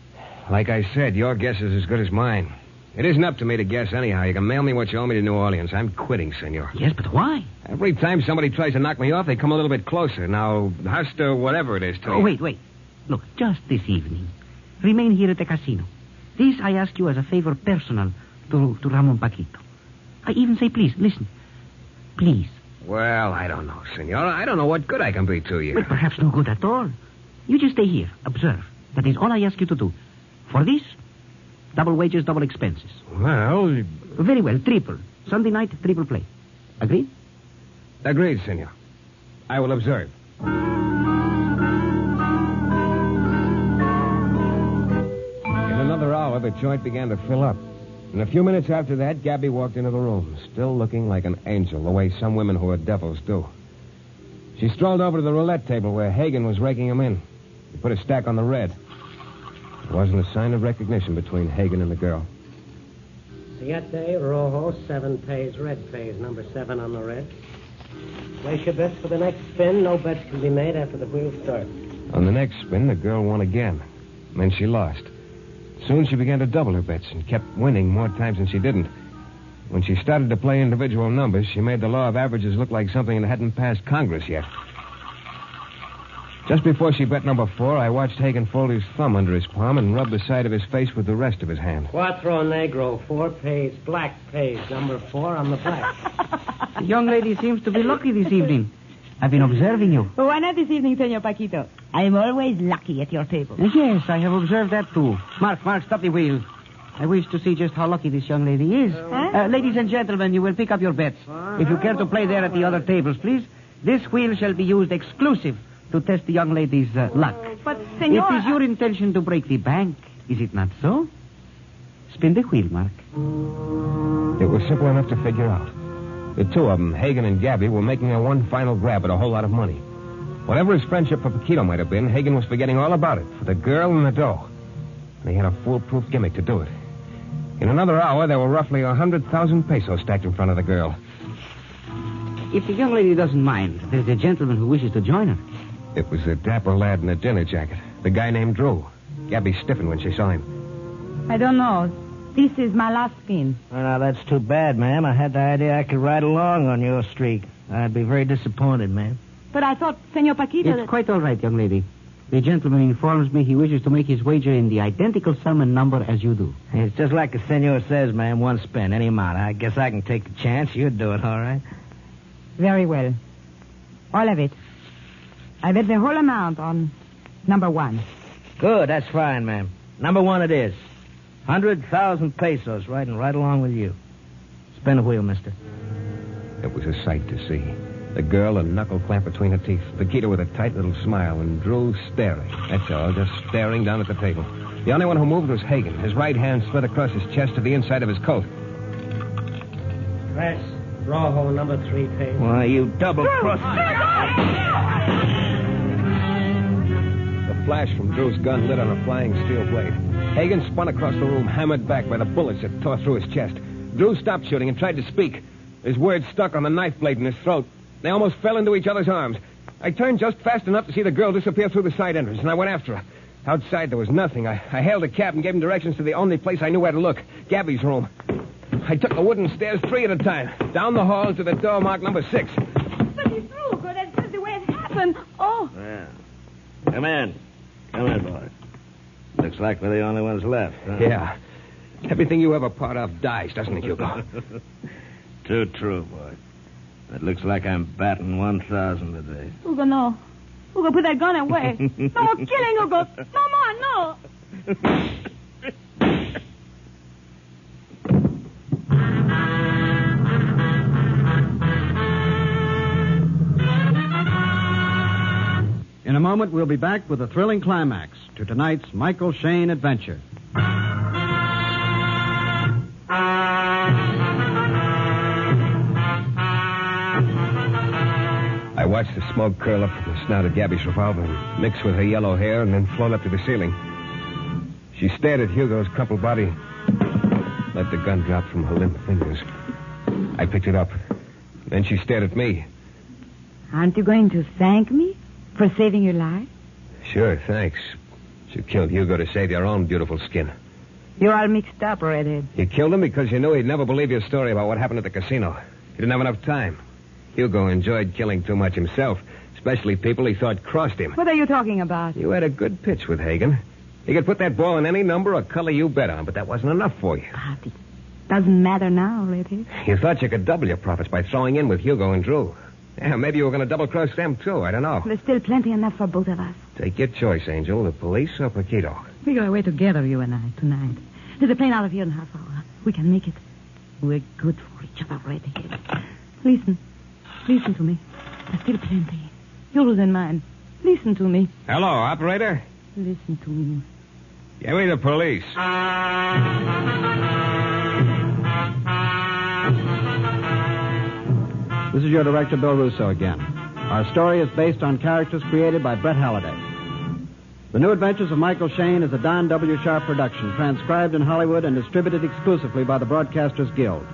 H: Like I said, your guess is as good as mine. It isn't up to me to guess anyhow. You can mail me what you owe me to New Orleans. I'm quitting, senor.
Q: Yes, but why?
H: Every time somebody tries to knock me off, they come a little bit closer. Now, Huster, whatever it is, to you.
Q: Wait. Look, just this evening. Remain here at the casino. This I ask you as a favor personal to Ramon Paquito. I even say please, listen. Please.
H: Well, I don't know, senor. I don't know what good I can be to you.
Q: But perhaps no good at all. You just stay here. Observe. That is all I ask you to do. For this, double wages, double expenses.
H: Well...
Q: Very well, triple. Sunday night, triple play. Agreed?
H: Agreed, senor. I will observe. hour, the joint began to fill up. And a few minutes after that, Gabby walked into the room, still looking like an angel, the way some women who are devils do. She strolled over to the roulette table where Hagen was raking them in. He put a stack on the red. There wasn't a sign of recognition between Hagen and the girl.
E: Siete, rojo, 7 pays, red pays, number 7 on the red. Place your bets for the next spin. No bets can be made after the wheel starts.
H: On the next spin, the girl won again. Then she lost. Soon she began to double her bets and kept winning more times than she didn't. When she started to play individual numbers, she made the law of averages look like something that hadn't passed Congress yet. Just before she bet number 4, I watched Hagen fold his thumb under his palm and rub the side of his face with the rest of his hand.
E: Cuatro negro, 4 pays, black pays, number 4 on the black.
J: The young lady seems to be lucky this evening. I've been observing you.
K: Why not this evening, Senor Paquito? I am always lucky at your table.
J: Yes, I have observed that, too. Mark, stop the wheel. I wish to see just how lucky this young lady is. Ladies and gentlemen, you will pick up your bets. If you care to play there at the other tables, please. This wheel shall be used exclusive to test the young lady's luck.
K: But, Senor...
J: It is your intention to break the bank, is it not so? Spin the wheel, Mark.
H: It was simple enough to figure out. The two of them, Hagen and Gabby, were making a one final grab at a whole lot of money. Whatever his friendship for Paquito might have been, Hagen was forgetting all about it for the girl and the dough. And he had a foolproof gimmick to do it. In another hour, there were roughly 100,000 pesos stacked in front of the girl.
J: If the young lady doesn't mind, there's a gentleman who wishes to join her.
H: It was a dapper lad in a dinner jacket, the guy named Drew. Gabby stiffened when she saw him.
K: I don't know. This is my last spin.
M: Well, now, that's too bad, ma'am. I had the idea I could ride along on your streak. I'd be very disappointed, ma'am.
K: But I thought, Senor Paquito...
J: It's quite all right, young lady. The gentleman informs me he wishes to make his wager in the identical sum and number as you do.
M: It's just like the senor says, ma'am. One spin, any amount. I guess I can take the chance. You'd do it, all right?
K: Very well. All of it. I bet the whole amount on number 1.
M: Good, that's fine, ma'am. Number 1 it is. 100,000 pesos, riding right along with you. Spin the wheel, mister.
H: It was a sight to see. The girl, a knuckle clamp between her teeth. Paquito with a tight little smile, and Drew staring. That's all, just staring down at the table. The only one who moved was Hagen. His right hand slid across his chest to the inside of his coat.
E: Press, rojo, number 3 pays.
M: Why, you double-crossed...
H: The flash from Drew's gun lit on a flying steel blade. Hagen spun across the room, hammered back by the bullets that tore through his chest. Drew stopped shooting and tried to speak. His words stuck on the knife blade in his throat. They almost fell into each other's arms. I turned just fast enough to see the girl disappear through the side entrance, and I went after her. Outside, there was nothing. I hailed a cab and gave him directions to the only place I knew where to look, Gabby's room. I took the wooden stairs 3 at a time, down the hall to the door marked number 6.
K: But it's true, but that's just the way it happened. Oh.
M: Yeah. Come in, boy. Looks like we're the only ones left, huh?
H: Yeah. Everything you ever part of dies, doesn't it, Hugo?
M: Too true, boy. It looks like I'm batting 1,000 today.
K: Hugo, no. Hugo, put that gun away. No more killing, Hugo. No more, no.
B: In a moment, we'll be back with a thrilling climax to tonight's Michael Shayne adventure.
H: I watched the smoke curl up from the snout of Gabby's revolver and mix with her yellow hair and then float up to the ceiling. She stared at Hugo's crumpled body, let the gun drop from her limp fingers. I picked it up. Then she stared at me.
K: Aren't you going to thank me for saving your life?
H: Sure, thanks. You killed Hugo to save your own beautiful skin.
K: You're all mixed up, redhead.
H: You killed him because you knew he'd never believe your story about what happened at the casino. He didn't have enough time. Hugo enjoyed killing too much himself, especially people he thought crossed him.
K: What are you talking about?
H: You had a good pitch with Hagen. He could put that ball in any number or color you bet on, but that wasn't enough for you.
K: But it doesn't matter now, redhead.
H: You thought you could double your profits by throwing in with Hugo and Drew. Yeah, maybe you were going to double-cross them, too. I don't know.
K: There's still plenty enough for both of us.
H: Take your choice, Angel. The police or Paquito?
K: We go away together, you and I, tonight. There's a plane out of here in a half hour. We can make it. We're good for each other, redhead. Listen. Listen to me. There's still plenty. Yours and mine. Listen to me.
H: Hello, operator.
K: Listen to me.
H: Give me the police.
B: This is your director, Bill Russo, again. Our story is based on characters created by Brett Halliday. The New Adventures of Michael Shayne is a Don W. Sharp production, transcribed in Hollywood and distributed exclusively by the Broadcasters Guild.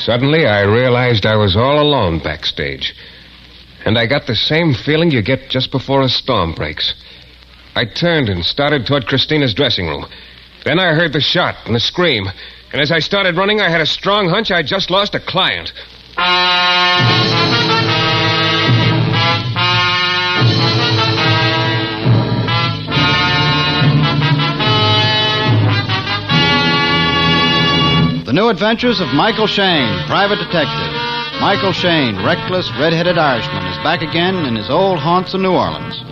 L: Suddenly, I realized I was all alone backstage. And I got the same feeling you get just before a storm breaks. I turned and started toward Christina's dressing room. Then I heard the shot and the scream. And as I started running, I had a strong hunch I'd just lost a client.
F: The New Adventures of Michael Shayne, Private Detective. Michael Shayne, reckless, red-headed Irishman, is back again in his old haunts in New Orleans.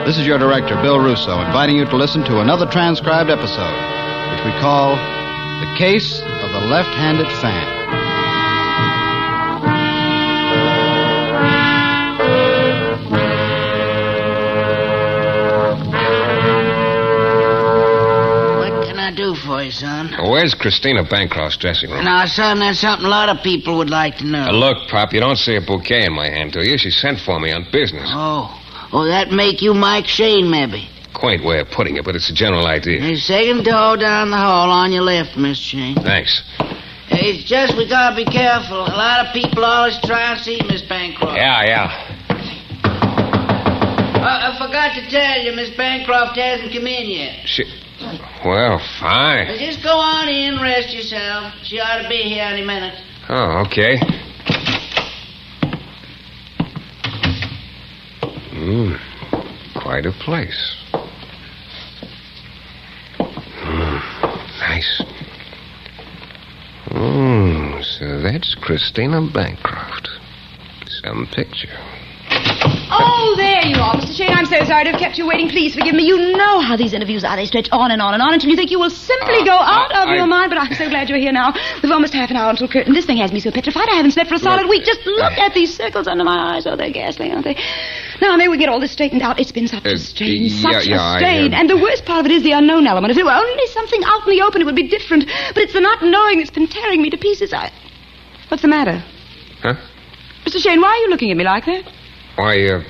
F: This is your director, Bill Russo, inviting you to listen to another transcribed episode, which we call The Case of the Left-Handed Fan.
T: Do for you, son.
L: Where's Christina Bancroft's dressing room?
T: Now, son, that's something a lot of people would like to know.
L: Look, Pop, you don't see a bouquet in my hand, do you? She sent for me on business.
T: Oh, that make you Mike Shayne, maybe?
L: Quaint way of putting it, but it's a general idea.
T: There's second door down the hall on your left, Mr. Shayne.
L: Thanks.
T: It's just we gotta be careful. A lot of people always try to see Miss Bancroft.
L: Yeah.
T: I forgot to tell you, Miss Bancroft hasn't come in yet.
L: Well, fine.
T: Just go on in, rest yourself. She ought to be here any minute.
L: Oh, okay. Quite a place. Nice. So that's Christina Bancroft. Some picture.
V: Oh, there you are, Mr. Shayne. I'm so sorry to have kept you waiting. Please forgive me. You know how these interviews are. They stretch on and on and on until you think you will simply go out of your mind. But I'm so glad you're here now. We've almost half an hour until curtain. This thing has me so petrified I haven't slept for a solid week. Just look at these circles under my eyes. Oh, they're ghastly, aren't they? Now, maybe we get all this straightened out. It's been such a strain, such a strain. And the worst part of it is the unknown element. If it were only something out in the open, it would be different. But it's the not knowing that's been tearing me to pieces. What's the matter?
L: Huh?
V: Mr. Shayne, why are you looking at me like that?
L: Why,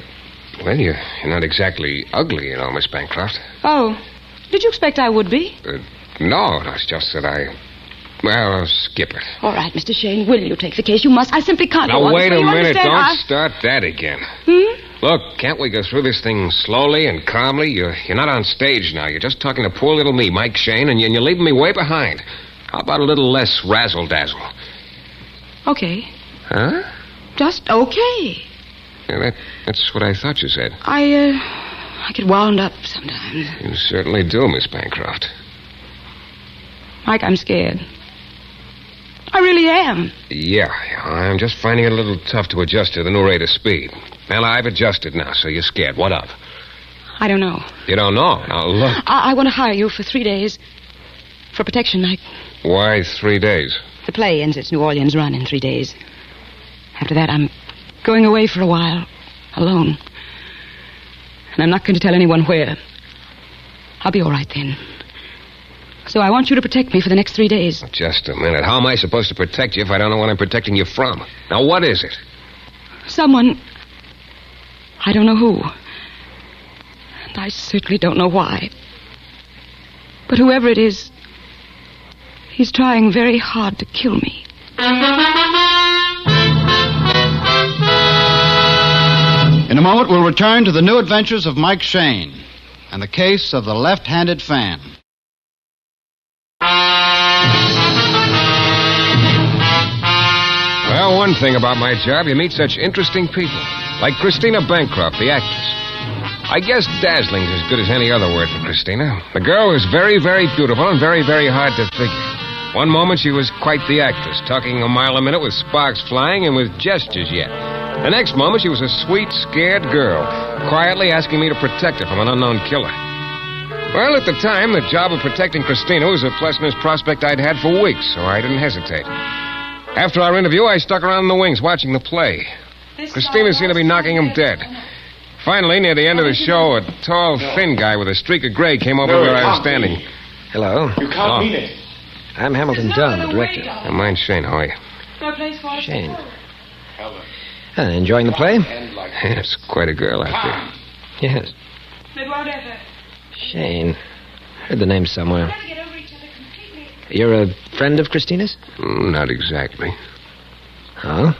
L: well, you're not exactly ugly, you know, Miss Bancroft.
V: Oh, did you expect I would be?
L: No, it's just that well, skip it.
V: All right, Mr. Shayne, will you take the case? You must. I simply can't.
L: Now, wait a minute. Don't
V: Don't
L: start that again.
V: Hmm?
L: Look, can't we go through this thing slowly and calmly? You're not on stage now. You're just talking to poor little me, Mike Shayne, and you're leaving me way behind. How about a little less razzle-dazzle?
V: Okay.
L: Huh?
V: Just okay.
L: Yeah, that's what I thought you said.
V: I get wound up sometimes.
L: You certainly do, Miss Bancroft.
V: Mike, I'm scared. I really am.
L: Yeah, I'm just finding it a little tough to adjust to the new rate of speed. Well, I've adjusted now, so you're scared. What of?
V: I don't know.
L: You don't know? Now, look.
V: I want to hire you for 3 days. For protection, Mike.
L: Why 3 days?
V: The play ends its New Orleans run in 3 days. After that, I'm going away for a while, alone. And I'm not going to tell anyone where. I'll be all right then. So I want you to protect me for the next 3 days.
L: Just a minute. How am I supposed to protect you if I don't know what I'm protecting you from? Now, what is it?
V: Someone. I don't know who. And I certainly don't know why. But whoever it is, he's trying very hard to kill me.
F: In a moment, we'll return to the new adventures of Mike Shayne and the case of the left-handed fan.
L: Well, one thing about my job, you meet such interesting people. Like Christina Bancroft, the actress. I guess dazzling's as good as any other word for Christina. The girl was very, very beautiful and very, very hard to figure. One moment she was quite the actress, talking a mile a minute with sparks flying and with gestures yet. The next moment she was a sweet, scared girl, quietly asking me to protect her from an unknown killer. Well, at the time, the job of protecting Christina was the pleasantest prospect I'd had for weeks, so I didn't hesitate. After our interview, I stuck around in the wings watching the play. Christina seemed to be knocking him dead. Finally, near the end of the show, a tall, thin guy with a streak of gray came over where I was standing.
C: Hello.
I: You can't mean it.
C: I'm Hamilton Dunn, the director.
L: Mine's Shayne. How are you?
C: Shayne. Enjoying the play?
L: Yes, quite a girl out there.
C: Yes. Shayne. Heard the name somewhere. You're a friend of Christina's?
L: Not exactly.
C: Oh?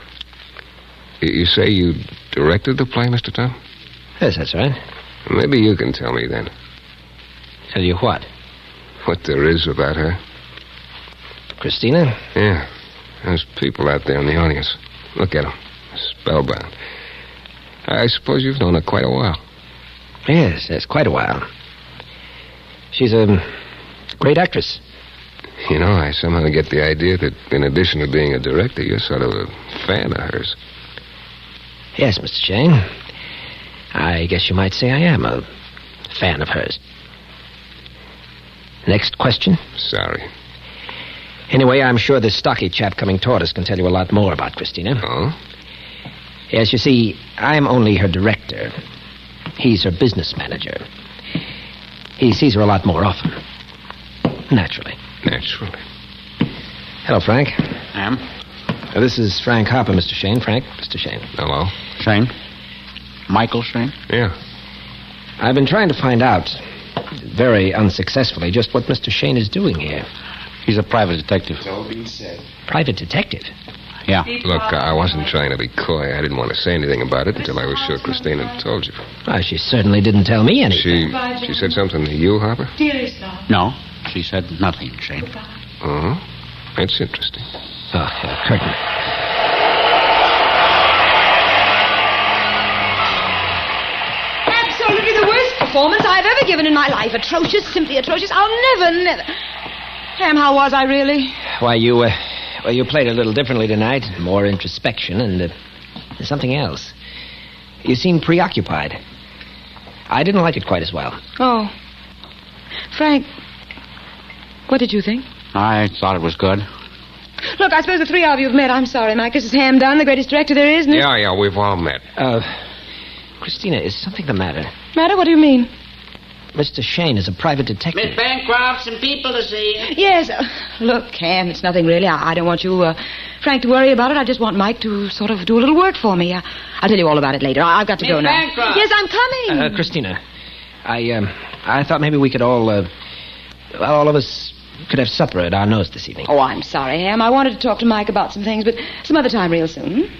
L: You say you directed the play, Mr. Tom?
C: Yes, that's right.
L: Maybe you can tell me then.
C: Tell you what?
L: What there is about her.
C: Christina?
L: Yeah. There's people out there in the audience. Look at them. Spellbound. I suppose you've known her quite a while.
C: Yes, quite a while. She's a great actress.
L: You know, I somehow get the idea that in addition to being a director, you're sort of a fan of hers.
C: Yes, Mr. Shayne. I guess you might say I am a fan of hers. Next question?
L: Sorry.
C: Anyway, I'm sure this stocky chap coming toward us can tell you a lot more about Christina.
L: Oh?
C: Yes, you see, I'm only her director. He's her business manager. He sees her a lot more often. Naturally.
L: Naturally.
C: Hello, Frank.
D: Ma'am?
C: This is Frank Harper, Mr. Shayne. Frank, Mr. Shayne.
L: Hello.
D: Shayne? Michael Shayne?
L: Yeah.
C: I've been trying to find out, very unsuccessfully, just what Mr. Shayne is doing here.
D: He's a private detective.
C: It's all being said. Private detective?
D: Yeah.
L: Look, I wasn't trying to be coy. I didn't want to say anything about it until I was sure Christina had told you.
C: Well, she certainly didn't tell me anything.
L: She said something to you, Harper?
D: No, she said nothing, Shayne.
L: Uh-huh. That's interesting.
C: Oh, curtain.
V: Absolutely the worst performance I've ever given in my life. Atrocious, simply atrocious. I'll never... Ham, how was I really?
C: Why, you played a little differently tonight. More introspection and something else. You seemed preoccupied. I didn't like it quite as well.
V: Oh. Frank, what did you think?
D: I thought it was good.
V: Look, I suppose the three of you have met. I'm sorry, Mike. This is Ham Dunn, the greatest director there is, isn't it?
L: Yeah, we've all met.
C: Christina, is something the matter?
V: Matter? What do you mean?
C: Mr. Shayne is a private detective.
T: Miss Bancroft, some people to see you.
V: Yes. Look, Ham, it's nothing really. I don't want you, Frank, to worry about it. I just want Mike to sort of do a little work for me. I'll tell you all about it later. I've got to go now.
T: Miss Bancroft.
V: Yes, I'm coming.
C: Christina, I thought maybe we could all of us could have supper at our nose this evening.
V: Oh, I'm sorry, Ham. I wanted to talk to Mike about some things, but some other time real soon.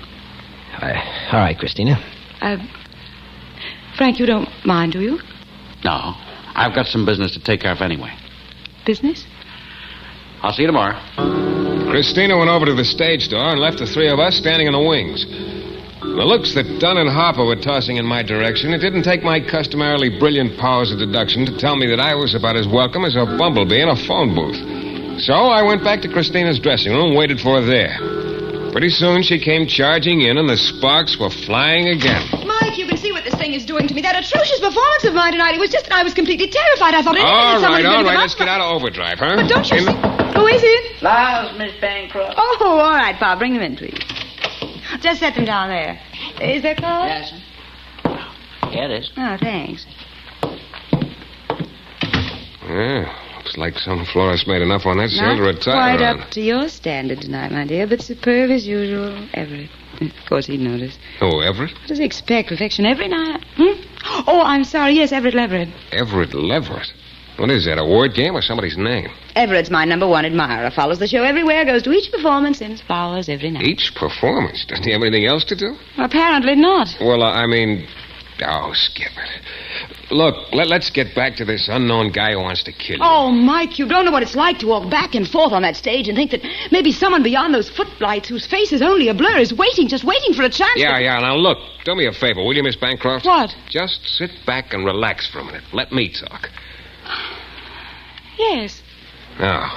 C: All right, Christina.
V: Frank, you don't mind, do you?
D: No, I've got some business to take care of anyway.
V: Business?
D: I'll see you tomorrow.
L: Christina went over to the stage door and left the three of us standing in the wings. The looks that Dunn and Harper were tossing in my direction, it didn't take my customarily brilliant powers of deduction to tell me that I was about as welcome as a bumblebee in a phone booth. So I went back to Christina's dressing room and waited for her there. Pretty soon she came charging in and the sparks were flying again.
V: Mike, you can see what this thing is doing to me. That atrocious performance of mine tonight, it was just that I was completely terrified. I thought
L: All right, let's get out of overdrive, huh?
V: But don't you see... Who is it?
T: Laws, Miss Bancroft.
V: Oh, all right, Pa. Bring them in, please. Just set them down there. Is there card?
T: Yes, sir. Yeah, it is.
V: Oh, thanks.
L: Yeah, looks like some florist made enough on that sale to retire
V: Quite
L: on.
V: up to your standard tonight, my dear, but superb as usual. Everett. Of course, he'd notice.
L: Oh, Everett?
V: What does he expect? Perfection every night? Oh, I'm sorry. Yes, Everett Leverett.
L: Everett Leverett? What is that, a word game or somebody's name?
V: Everett's my number one admirer. Follows the show everywhere, goes to each performance, sends flowers every night.
L: Each performance? Doesn't he have anything else to do?
V: Apparently not.
L: Well, Oh, skip it. Look, let's get back to this unknown guy who wants to kill you.
V: Oh, Mike, you don't know what it's like to walk back and forth on that stage and think that maybe someone beyond those footlights whose face is only a blur is just waiting for a chance.
L: Yeah. Now, look, do me a favor, will you, Miss Bancroft?
V: What?
L: Just sit back and relax for a minute. Let me talk.
V: Yes.
L: Now,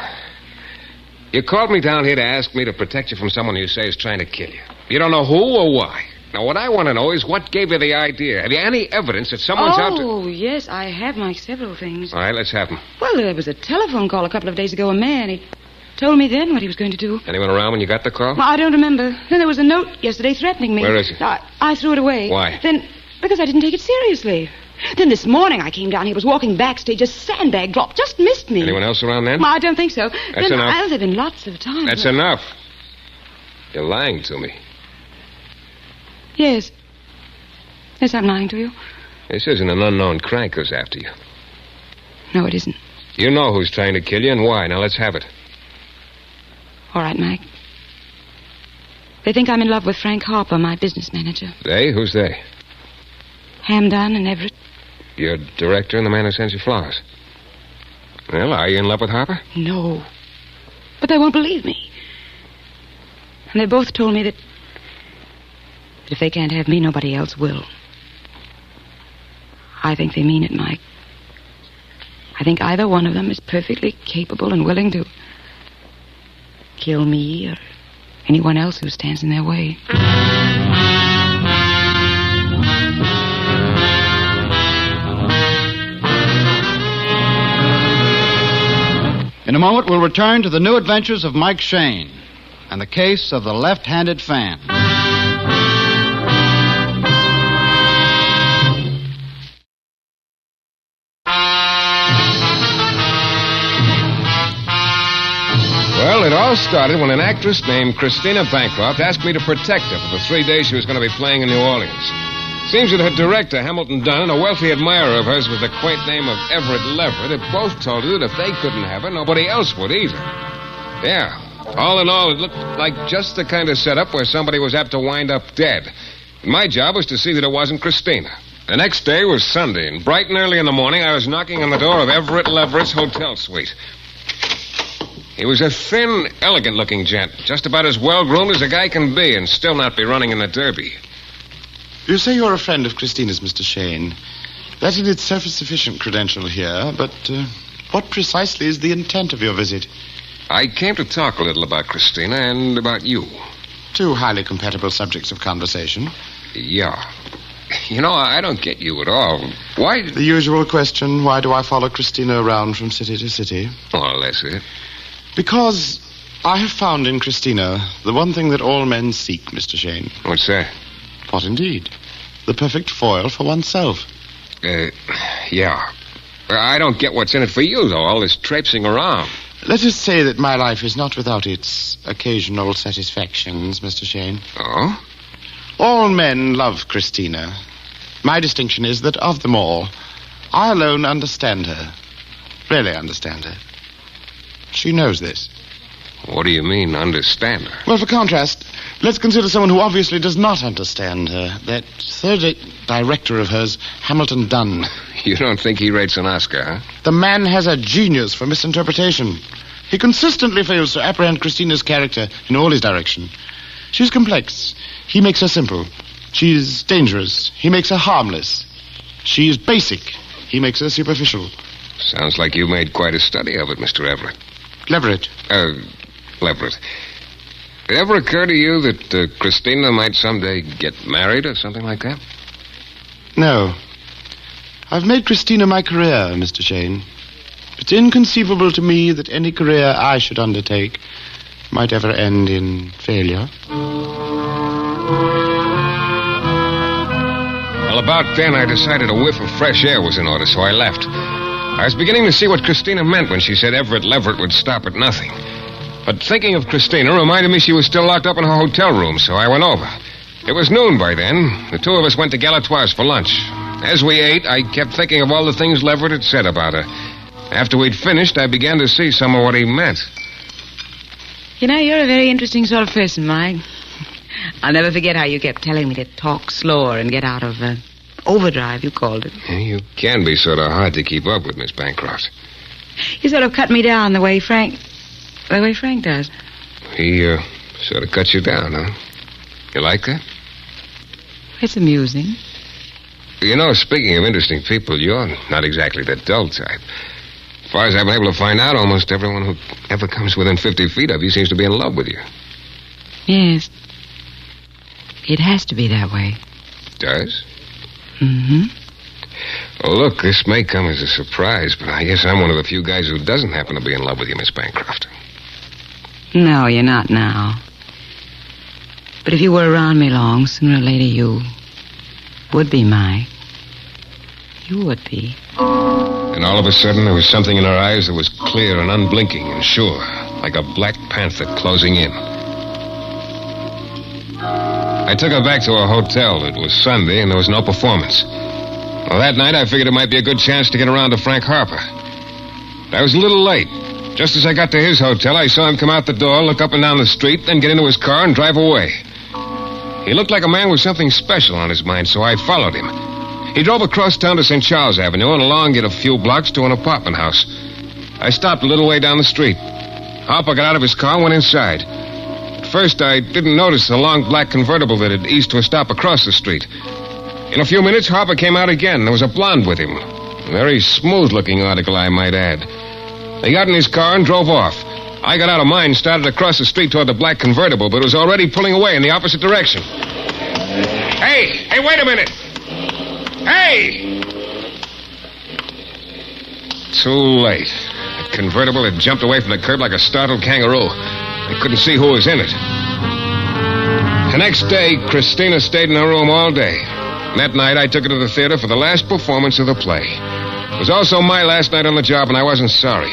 L: you called me down here to ask me to protect you from someone you say is trying to kill you. You don't know who or why. Now, what I want to know is what gave you the idea. Have you any evidence that someone's out to...
V: Oh, yes, I have, Mike, several things.
L: All right, let's have them.
V: Well, there was a telephone call a couple of days ago. A man, he told me then what he was going to do.
L: Anyone around when you got the call?
V: Well, I don't remember. Then there was a note yesterday threatening me.
L: Where is it?
V: I threw it away.
L: Why?
V: Then, because I didn't take it seriously. Then this morning I came down. He was walking backstage. A sandbag dropped. Just missed me.
L: Anyone else around then?
V: Well, I don't think so.
L: That's enough.
V: There have been lots of times.
L: That's enough. You're lying to me.
V: Yes. Yes, I'm lying to you.
L: This isn't an unknown crank who's after you.
V: No, it isn't.
L: You know who's trying to kill you and why. Now, let's have it.
V: All right, Mike. They think I'm in love with Frank Harper, my business manager.
L: They? Who's they?
V: Hamdan and Everett.
L: Your director and the man who sends you flowers. Well, are you in love with Harper?
V: No. But they won't believe me. And they both told me that if they can't have me, nobody else will. I think they mean it, Mike. I think either one of them is perfectly capable and willing to kill me or anyone else who stands in their way.
B: In a moment, we'll return to the new adventures of Mike Shayne and the case of the left-handed fan.
L: Well, it all started when an actress named Christina Bancroft asked me to protect her for the 3 days she was going to be playing in New Orleans. Seems that her director, Hamilton Dunn, and a wealthy admirer of hers with the quaint name of Everett Leverett had both told her that if they couldn't have her, nobody else would either. Yeah, all in all, it looked like just the kind of setup where somebody was apt to wind up dead. My job was to see that it wasn't Christina. The next day was Sunday, and bright and early in the morning, I was knocking on the door of Everett Leverett's hotel suite. He was a thin, elegant-looking gent, just about as well-groomed as a guy can be, and still not be running in the Derby.
A: You say you're a friend of Christina's, Mr. Shayne. That in itself is sufficient credential here, but what precisely is the intent of your visit?
L: I came to talk a little about Christina and about you.
A: Two highly compatible subjects of conversation.
L: Yeah. You know, I don't get you at all. Why...
A: The usual question, why do I follow Christina around from city to city?
L: More or less it.
A: Because I have found in Christina the one thing that all men seek, Mr. Shayne.
L: What's that?
A: What indeed? The perfect foil for oneself.
L: Yeah. I don't get what's in it for you, though, all this traipsing around.
A: Let us say that my life is not without its occasional satisfactions, Mr. Shayne.
L: Oh?
A: All men love Christina. My distinction is that of them all, I alone understand her. Really understand her. She knows this.
L: What do you mean, understand her?
A: Well, for contrast, let's consider someone who obviously does not understand her. That third director of hers, Hamilton Dunn.
L: You don't think he rates an Oscar, huh?
A: The man has a genius for misinterpretation. He consistently fails to apprehend Christina's character in all his direction. She's complex. He makes her simple. She's dangerous. He makes her harmless. She's basic. He makes her superficial.
L: Sounds like you made quite a study of it, Mr. Everett.
A: Leverett.
L: Leverett. Did it ever occur to you that Christina might someday get married or something like that?
A: No. I've made Christina my career, Mr. Shayne. It's inconceivable to me that any career I should undertake might ever end in failure.
L: Well, about then I decided a whiff of fresh air was in order, so I left. I was beginning to see what Christina meant when she said Everett Leverett would stop at nothing. But thinking of Christina reminded me she was still locked up in her hotel room, so I went over. It was noon by then. The two of us went to Galatoire's for lunch. As we ate, I kept thinking of all the things Leverett had said about her. After we'd finished, I began to see some of what he meant.
V: You know, you're a very interesting sort of person, Mike. I'll never forget how you kept telling me to talk slower and get out of Overdrive, you called it.
L: Yeah, you can be sort of hard to keep up with, Miss Bancroft.
V: You sort of cut me down the way Frank does.
L: He, sort of cut you down, huh? You like that?
V: It's amusing.
L: You know, speaking of interesting people, you're not exactly the dull type. As far as I've been able to find out, almost everyone who ever comes within 50 feet of you seems to be in love with you.
V: Yes. It has to be that way.
L: Does?
V: Mm-hmm.
L: Well, look, this may come as a surprise, but I guess I'm one of the few guys who doesn't happen to be in love with you, Miss Bancroft.
V: No, you're not now. But if you were around me long, sooner or later you would be mine. You would be.
L: And all of a sudden, there was something in her eyes that was clear and unblinking and sure, like a black panther closing in. I took her back to her hotel. It was Sunday, and there was no performance. Well, that night, I figured it might be a good chance to get around to Frank Harper. I was a little late. Just as I got to his hotel, I saw him come out the door, look up and down the street, then get into his car and drive away. He looked like a man with something special on his mind, so I followed him. He drove across town to St. Charles Avenue and along it a few blocks to an apartment house. I stopped a little way down the street. Harper got out of his car and went inside. At first, I didn't notice the long black convertible that had eased to a stop across the street. In a few minutes, Harper came out again. There was a blonde with him. A very smooth-looking article, I might add. They got in his car and drove off. I got out of mine and started across the street toward the black convertible, but it was already pulling away in the opposite direction. Hey, wait a minute! Hey! Too late. The convertible had jumped away from the curb like a startled kangaroo. I couldn't see who was in it. The next day, Christina stayed in her room all day. And that night, I took her to the theater for the last performance of the play. It was also my last night on the job, and I wasn't sorry.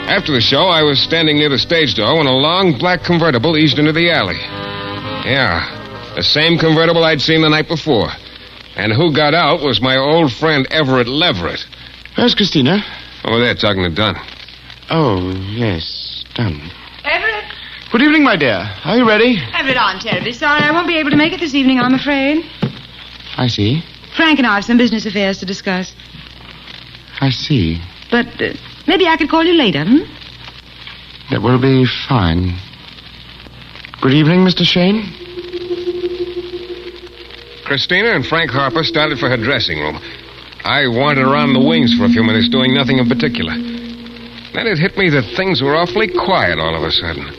L: After the show, I was standing near the stage door when a long black convertible eased into the alley. Yeah, the same convertible I'd seen the night before. And who got out was my old friend Everett Leverett.
A: Where's Christina?
L: Over there, talking to Dunn.
A: Oh, yes, Dunn.
V: Everett?
A: Good evening, my dear. Are you ready?
V: Everett, I'm terribly sorry. I won't be able to make it this evening, I'm afraid.
A: I see.
V: Frank and I have some business affairs to discuss.
A: I see.
V: But maybe I could call you later,
A: That will be fine. Good evening, Mr. Shayne.
L: Christina and Frank Harper started for her dressing room. I wandered around the wings for a few minutes, doing nothing in particular. Then it hit me that things were awfully quiet all of a sudden.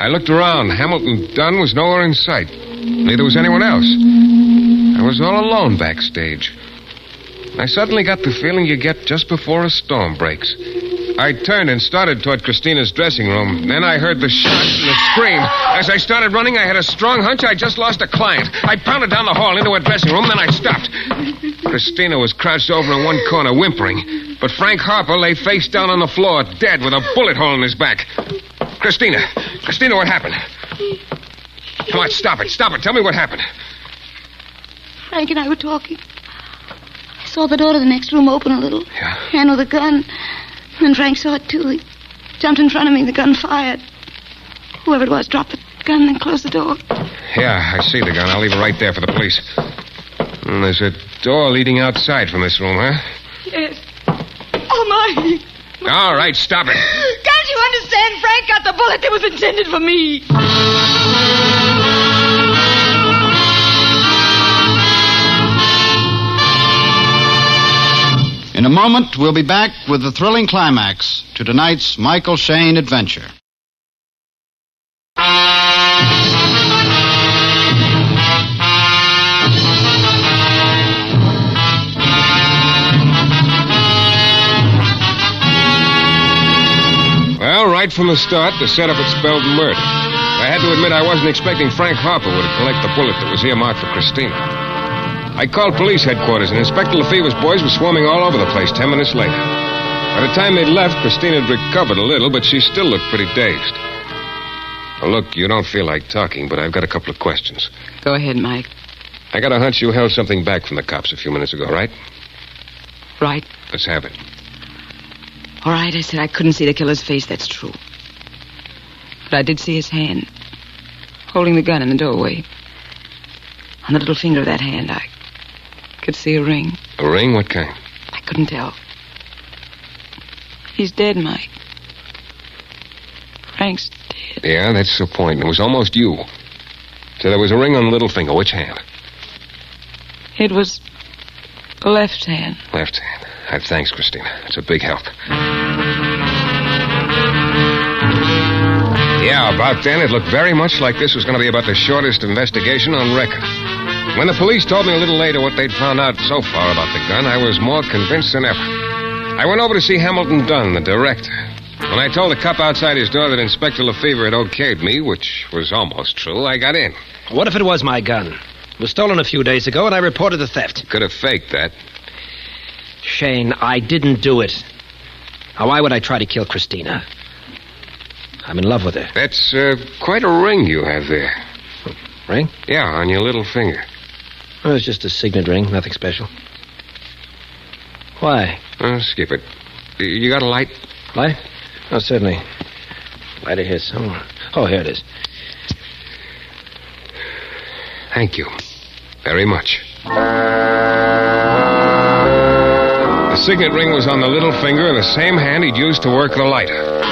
L: I looked around. Hamilton Dunn was nowhere in sight. Neither was anyone else. I was all alone backstage. I suddenly got the feeling you get just before a storm breaks. I turned and started toward Christina's dressing room. Then I heard the shot and the scream. As I started running, I had a strong hunch I'd just lost a client. I pounded down the hall into her dressing room, then I stopped. Christina was crouched over in one corner, whimpering. But Frank Harper lay face down on the floor, dead, with a bullet hole in his back. Christina, what happened? Come on, stop it. Tell me what happened.
V: Frank and I were talking. I saw the door to the next room open a little.
L: Yeah.
V: Man with a gun. And Frank saw it, too. He jumped in front of me. The gun fired. Whoever it was dropped the gun and closed the door.
L: Yeah, I see the gun. I'll leave it right there for the police. And there's a door leading outside from this room, huh?
V: Yes. Oh, my.
L: All right, stop it.
V: Can't you understand? Frank got the bullet that was intended for me.
B: In a moment, we'll be back with the thrilling climax to tonight's Michael Shayne adventure.
L: Well, right from the start, the setup had spelled murder. I had to admit I wasn't expecting Frank Harper would collect the bullet that was earmarked for Christina. I called police headquarters, and Inspector Lefever's boys were swarming all over the place 10 minutes later. By the time they'd left, Christina had recovered a little, but she still looked pretty dazed. Well, look, you don't feel like talking, but I've got a couple of questions.
V: Go ahead, Mike.
L: I got a hunch you held something back from the cops a few minutes ago, right?
V: Right.
L: Let's have it.
V: All right, I said I couldn't see the killer's face. That's true. But I did see his hand, holding the gun in the doorway. On the little finger of that hand, could see a ring.
L: A ring? What kind?
V: I couldn't tell. He's dead, Mike. Frank's dead.
L: Yeah, that's the point. It was almost you. So there was a ring on the little finger. Which hand?
V: It was the left hand.
L: Left hand. Thanks, Christina. It's a big help. Yeah, about then, it looked very much like this was going to be about the shortest investigation on record. When the police told me a little later what they'd found out so far about the gun, I was more convinced than ever. I went over to see Hamilton Dunn, the director. When I told the cop outside his door that Inspector Lefevre had okayed me, which was almost true, I got in.
C: What if it was my gun? It was stolen a few days ago, and I reported the theft.
L: Could have faked that.
C: Shayne, I didn't do it. Now, why would I try to kill Christina? I'm in love with her.
L: That's quite a ring you have there.
C: Ring?
L: Yeah, on your little finger.
C: Well, it's just a signet ring, nothing special. Why?
L: Skip it. You got a light?
C: Light? Oh, certainly. Lighter here somewhere. Oh, here it is.
L: Thank you. Very much. The signet ring was on the little finger of the same hand he'd used to work the lighter.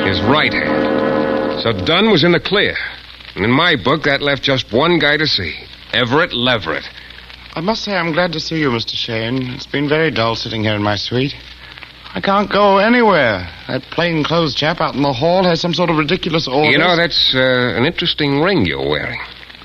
L: His right hand. So Dunn was in the clear. And in my book, that left just one guy to see. Everett Leverett.
A: I must say I'm glad to see you, Mr. Shayne. It's been very dull sitting here in my suite. I can't go anywhere. That plainclothes chap out in the hall has some sort of ridiculous orders.
L: You know, that's an interesting ring you're wearing.